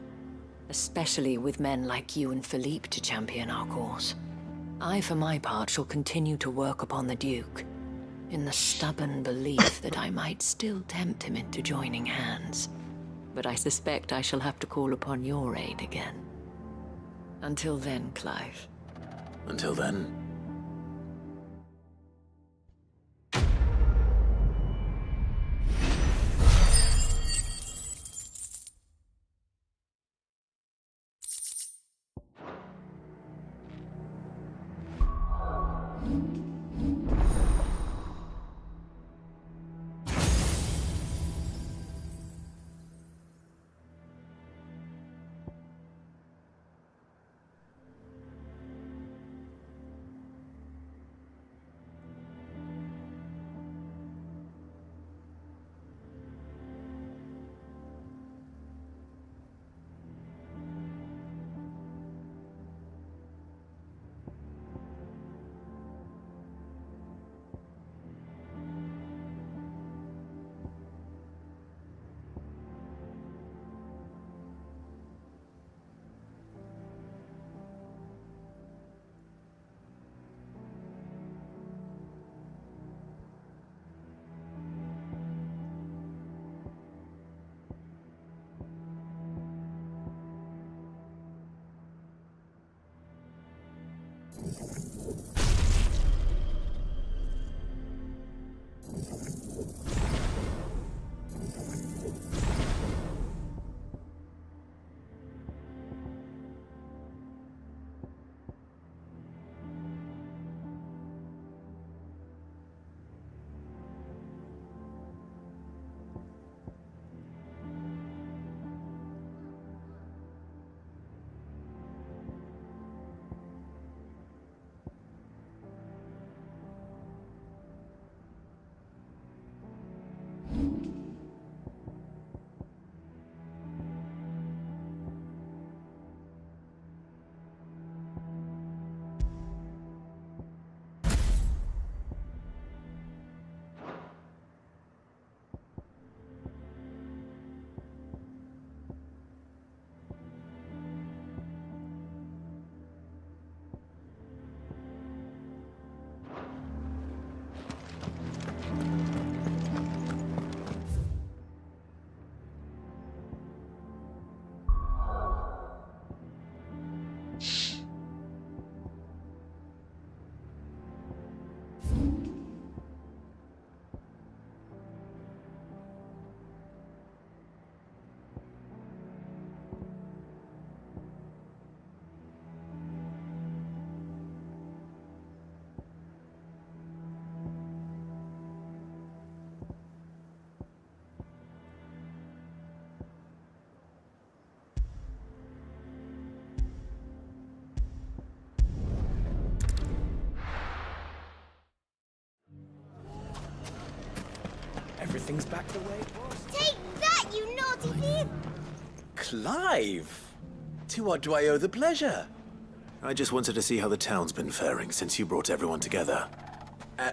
Especially with men like you and Philippe to champion our cause. I, for my part, shall continue to work upon the Duke, in the stubborn belief that I might still tempt him into joining hands. But I suspect I shall have to call upon your aid again. Until then, Clive. Until then. things back the way it was. Take that, you naughty thief! Clive! To what do I owe the pleasure? I just wanted to see how the town's been faring since you brought everyone together.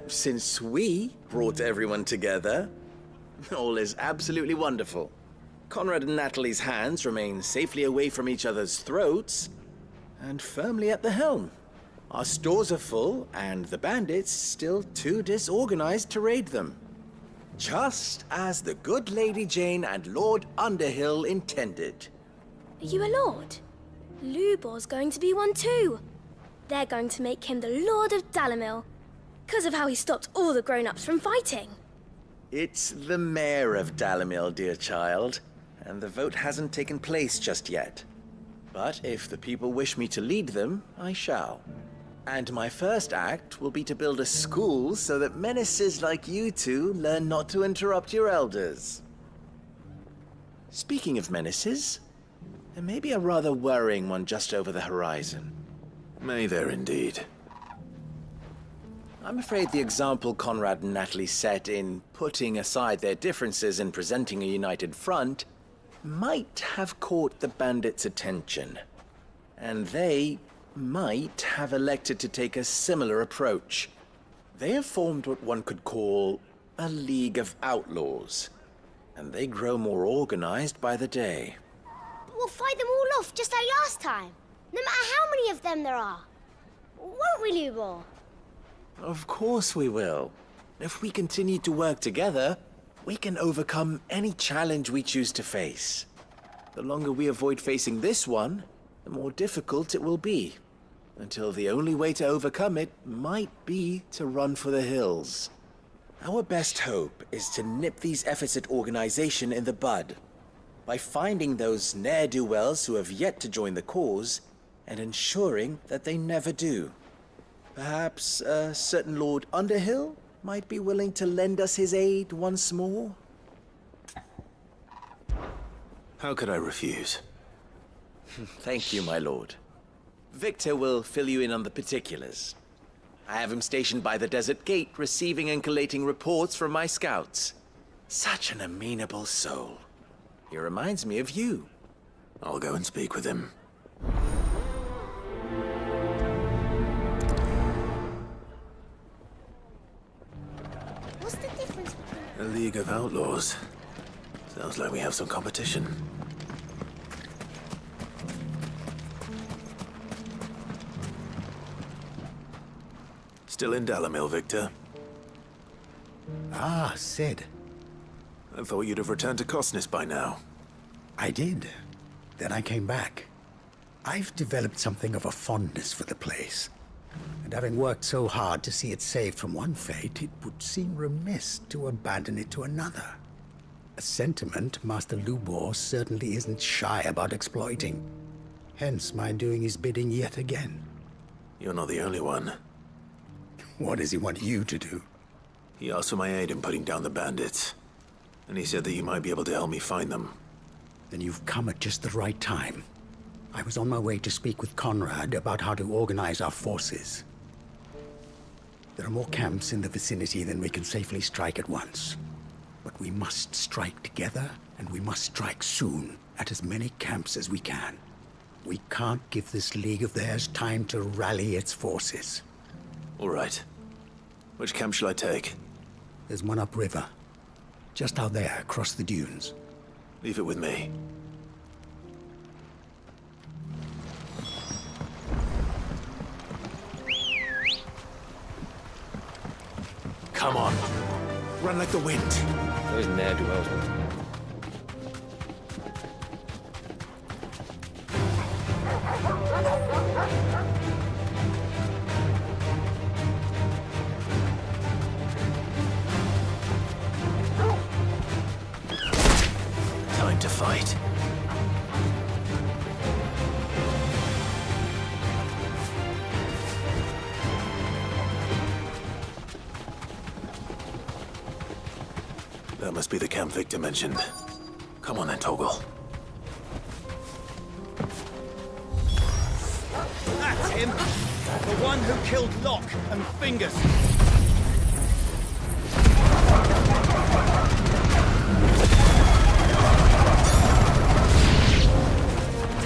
Since we brought everyone together, all is absolutely wonderful. Conrad and Natalie's hands remain safely away from each other's throats and firmly at the helm. Our stores are full, and the bandits still too disorganized to raid them. Just as the good Lady Jane and Lord Underhill intended. Are you a lord? Lubor's going to be one too. They're going to make him the Lord of Dalimil, because of how he stopped all the grown-ups from fighting. It's the mayor of Dalimil, dear child, and the vote hasn't taken place just yet. But if the people wish me to lead them, I shall. And my first act will be to build a school so that menaces like you two learn not to interrupt your elders. Speaking of menaces, there may be a rather worrying one just over the horizon. May there indeed. I'm afraid the example Conrad and Natalie set in putting aside their differences and presenting a united front might have caught the bandits' attention. And they might have elected to take a similar approach. They have formed what one could call a League of Outlaws, and they grow more organized by the day. But we'll fight them all off just like last time, no matter how many of them there are. Won't we, Lubor? Of course we will. If we continue to work together, we can overcome any challenge we choose to face. The longer we avoid facing this one, the more difficult it will be, until the only way to overcome it might be to run for the hills. Our best hope is to nip these efforts at organization in the bud, by finding those ne'er-do-wells who have yet to join the cause, and ensuring that they never do. Perhaps a certain Lord Underhill might be willing to lend us his aid once more? How could I refuse? Thank you, my lord. Victor will fill you in on the particulars. I have him stationed by the desert gate, receiving and collating reports from my scouts. Such an amenable soul. He reminds me of you. I'll go and speak with him. What's the difference between... A League of Outlaws. Sounds like we have some competition. Still in Dalimil, Victor? Ah, Sid. I thought you'd have returned to Cosnis by now. I did. Then I came back. I've developed something of a fondness for the place. And having worked so hard to see it saved from one fate, it would seem remiss to abandon it to another. A sentiment Master Lubor certainly isn't shy about exploiting. Hence my doing his bidding yet again. You're not the only one. What does he want you to do? He asked for my aid in putting down the bandits. And he said that you might be able to help me find them. Then you've come at just the right time. I was on my way to speak with Conrad about how to organize our forces. There are more camps in the vicinity than we can safely strike at once. But we must strike together, and we must strike soon at as many camps as we can. We can't give this league of theirs time to rally its forces. All right. Which camp shall I take? There's one upriver. Just out there, across the dunes. Leave it with me. Come on. Run like the wind. Those ne'er-do-wells. Time to fight. That must be the camp Victor mentioned. Come on then, Toggle. That's him! The one who killed Locke and Fingers!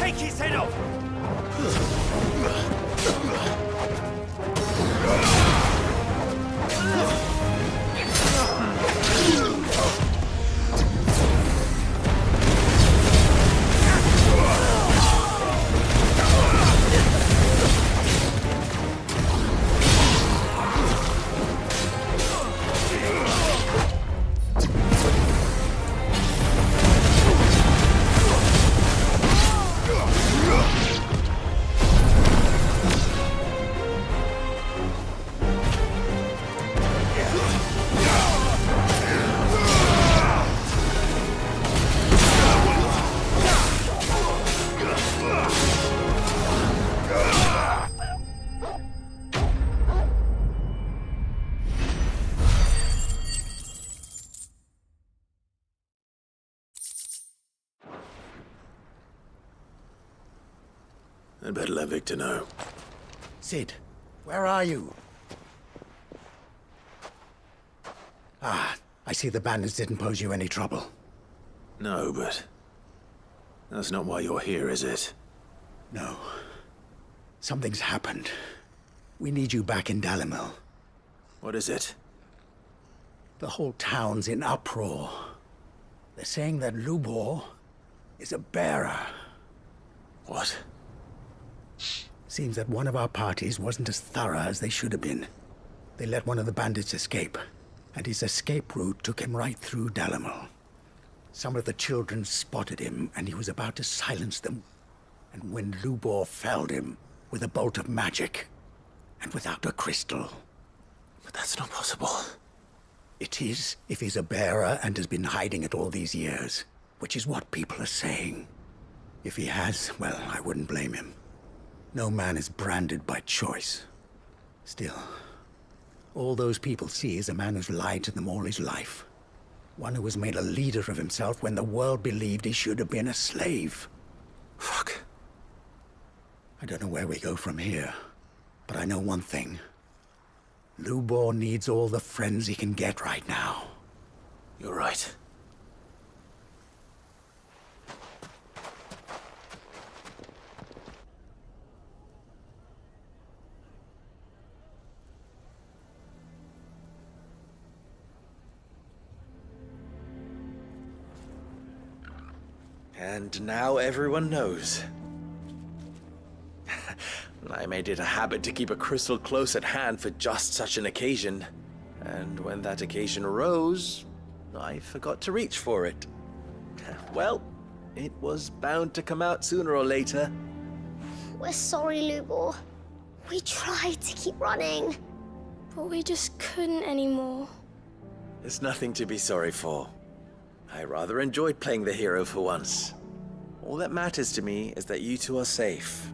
take his head off! I'd better let Victor know. Sid, where are you? Ah, I see the bandits didn't pose you any trouble. No, but that's not why you're here, is it? No. Something's happened. We need you back in Dalimil. What is it? The whole town's in uproar. They're saying that Lubor is a bearer. What? Seems that one of our parties wasn't as thorough as they should have been. They let one of the bandits escape, and his escape route took him right through Dalimil. Some of the children spotted him, and he was about to silence them. And when Lubor felled him with a bolt of magic, and without a crystal. But that's not possible. It is, if he's a bearer and has been hiding it all these years, which is what people are saying. If he has, well, I wouldn't blame him. No man is branded by choice. Still, all those people see is a man who's lied to them all his life. One who was made a leader of himself when the world believed he should have been a slave. Fuck. I don't know where we go from here, but I know one thing. Lubor needs all the friends he can get right now. You're right. And now everyone knows. I made it a habit to keep a crystal close at hand for just such an occasion. And when that occasion arose, I forgot to reach for it. Well, it was bound to come out sooner or later. We're sorry, Lubor. We tried to keep running, but we just couldn't anymore. There's nothing to be sorry for. I rather enjoyed playing the hero for once. All that matters to me is that you two are safe.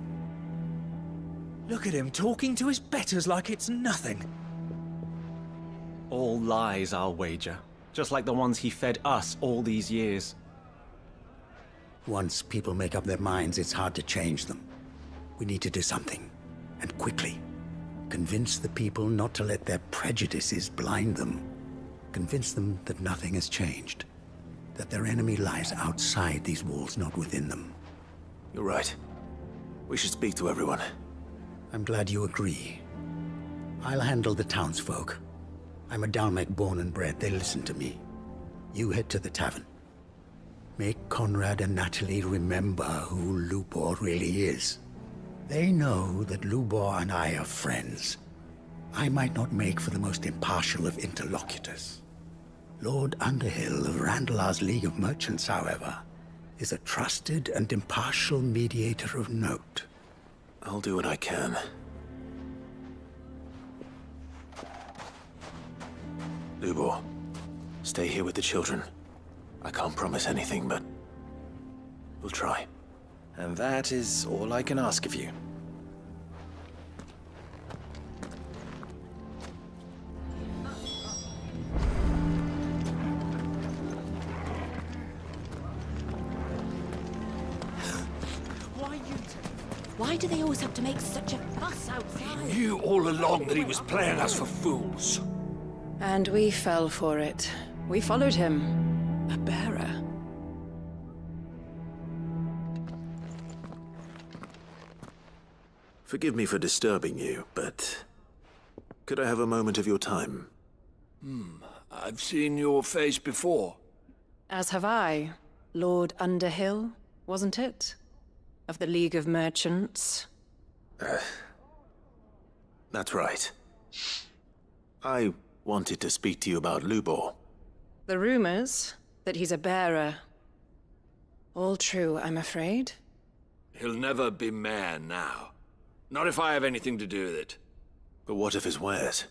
Look at him talking to his betters like it's nothing. All lies, I'll wager. Just like the ones he fed us all these years. Once people make up their minds, it's hard to change them. We need to do something, and quickly. Convince the people not to let their prejudices blind them. Convince them that nothing has changed. That their enemy lies outside these walls, not within them. You're right. We should speak to everyone. I'm glad you agree. I'll handle the townsfolk. I'm a Dalmek born and bred. They listen to me. You head to the tavern. Make Conrad and Natalie remember who Lubor really is. They know that Lubor and I are friends. I might not make for the most impartial of interlocutors. Lord Underhill of Randalar's League of Merchants, however, is a trusted and impartial mediator of note. I'll do what I can. Lubor, stay here with the children. I can't promise anything, but we'll try. And that is all I can ask of you. Why do they always have to make such a fuss outside? He knew all along that he was playing us for fools. And we fell for it. We followed him. A bearer. Forgive me for disturbing you, but could I have a moment of your time? I've seen your face before. As have I. Lord Underhill, wasn't it? Of the League of Merchants. That's right. I wanted to speak to you about Lubor. The rumors that he's a bearer. All true, I'm afraid. He'll never be mayor now. Not if I have anything to do with it. But what of his wares?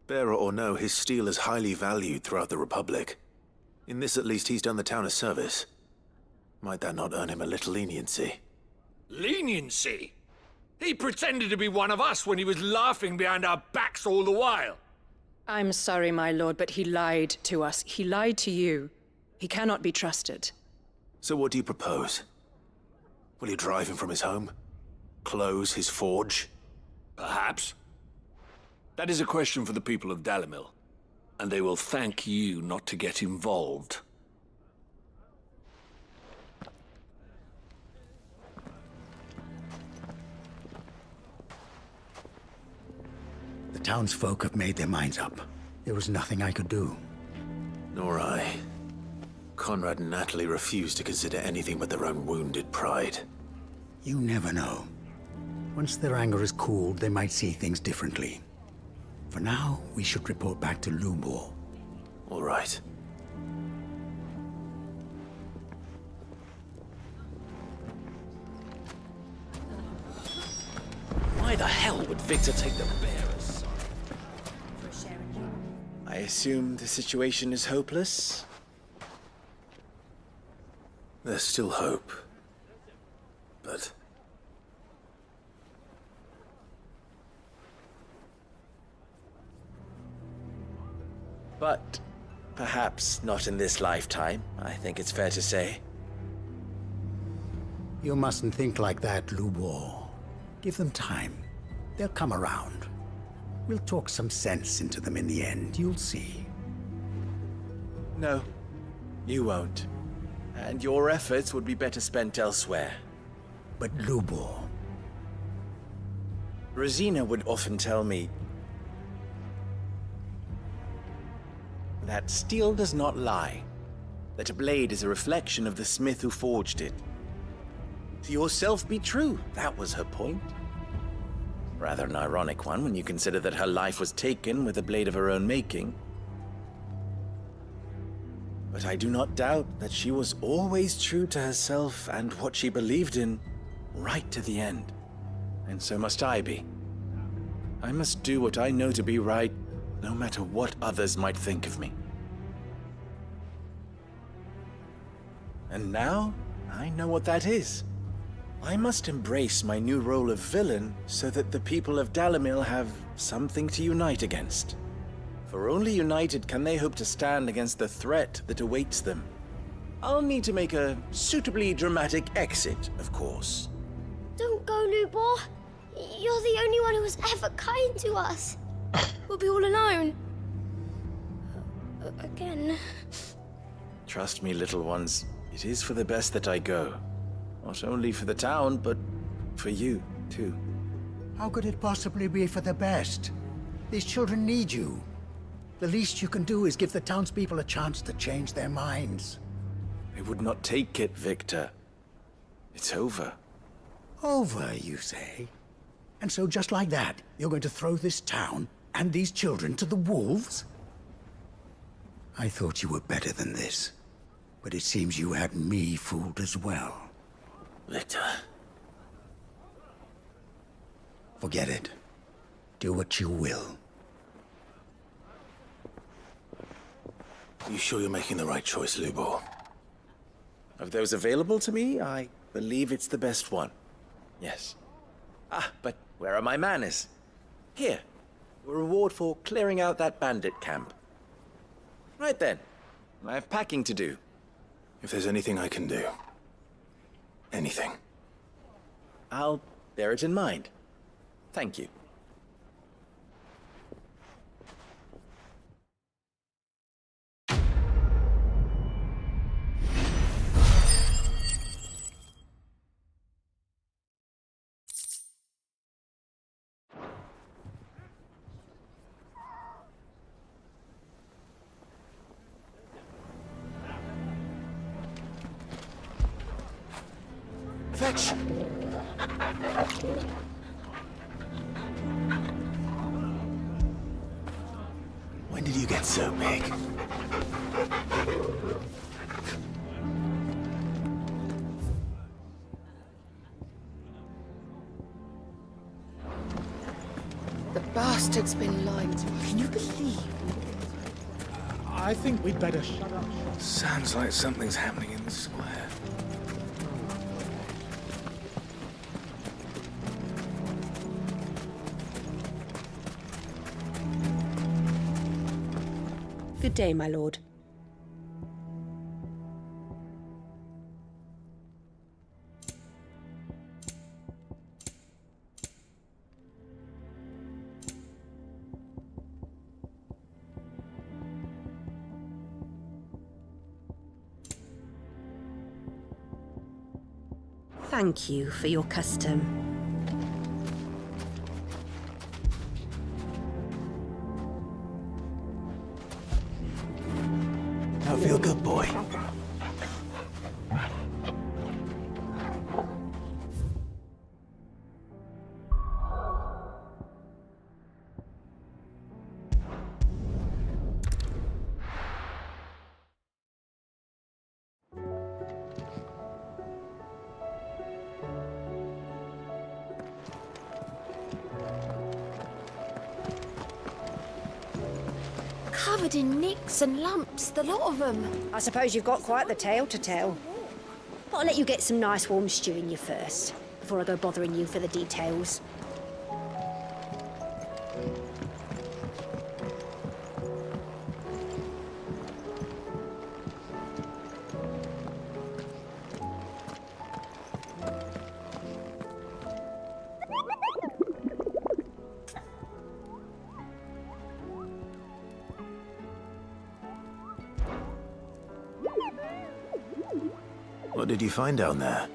Bearer or no, his steel is highly valued throughout the Republic. In this at least he's done the town a service. Might that not earn him a little leniency? Leniency? He pretended to be one of us when he was laughing behind our backs all the while. I'm sorry, my lord, but he lied to us. He lied to you. He cannot be trusted. So what do you propose? Will you drive him from his home? Close his forge? Perhaps. That is a question for the people of Dalimil, and they will thank you not to get involved. The townsfolk have made their minds up. There was nothing I could do. Nor I. Conrad and Natalie refused to consider anything but their own wounded pride. You never know. Once their anger is cooled, they might see things differently. For now, we should report back to Lubor. All right. Why the hell would Victor take the bearer's side? I assume the situation is hopeless? There's still hope. But... But perhaps not in this lifetime, I think it's fair to say. You mustn't think like that, Lubor. Give them time. They'll come around. We'll talk some sense into them in the end, you'll see. No, you won't. And your efforts would be better spent elsewhere. But Lubor... Rosina would often tell me that steel does not lie, that a blade is a reflection of the smith who forged it. To yourself be true, that was her point. Rather an ironic one when you consider that her life was taken with a blade of her own making. But I do not doubt that she was always true to herself and what she believed in, right to the end. And so must I be. I must do what I know to be right, no matter what others might think of me. And now, I know what that is. I must embrace my new role of villain so that the people of Dalimil have something to unite against. For only united can they hope to stand against the threat that awaits them. I'll need to make a suitably dramatic exit, of course. Don't go, Lubor. You're the only one who was ever kind to us. We'll be all alone. Again. Trust me, little ones. It is for the best that I go. Not only for the town, but for you, too. How could it possibly be for the best? These children need you. The least you can do is give the townspeople a chance to change their minds. They would not take it, Victor. It's over. Over, you say? And so just like that, you're going to throw this town and these children to the wolves? I thought you were better than this. But it seems you had me fooled as well. Victor. Forget it. Do what you will. You sure you're making the right choice, Lubor? Of those available to me, I believe it's the best one. Yes. Ah, but where are my manners? Here. A reward for clearing out that bandit camp. Right then. I have packing to do. If there's anything I can do. Anything. I'll bear it in mind. Thank you. catch! When did you get so big? The bastard's been lied to. Can you believe? I think we'd better shut up. Sounds like something's happening in the square. Good day, my lord. Thank you for your custom. Now feel good, boy. Covered in nicks and lumps, the lot of them. I suppose you've got quite the tale to tell. But I'll let you get some nice warm stew in you first, before I go bothering you for the details. What did you find down there?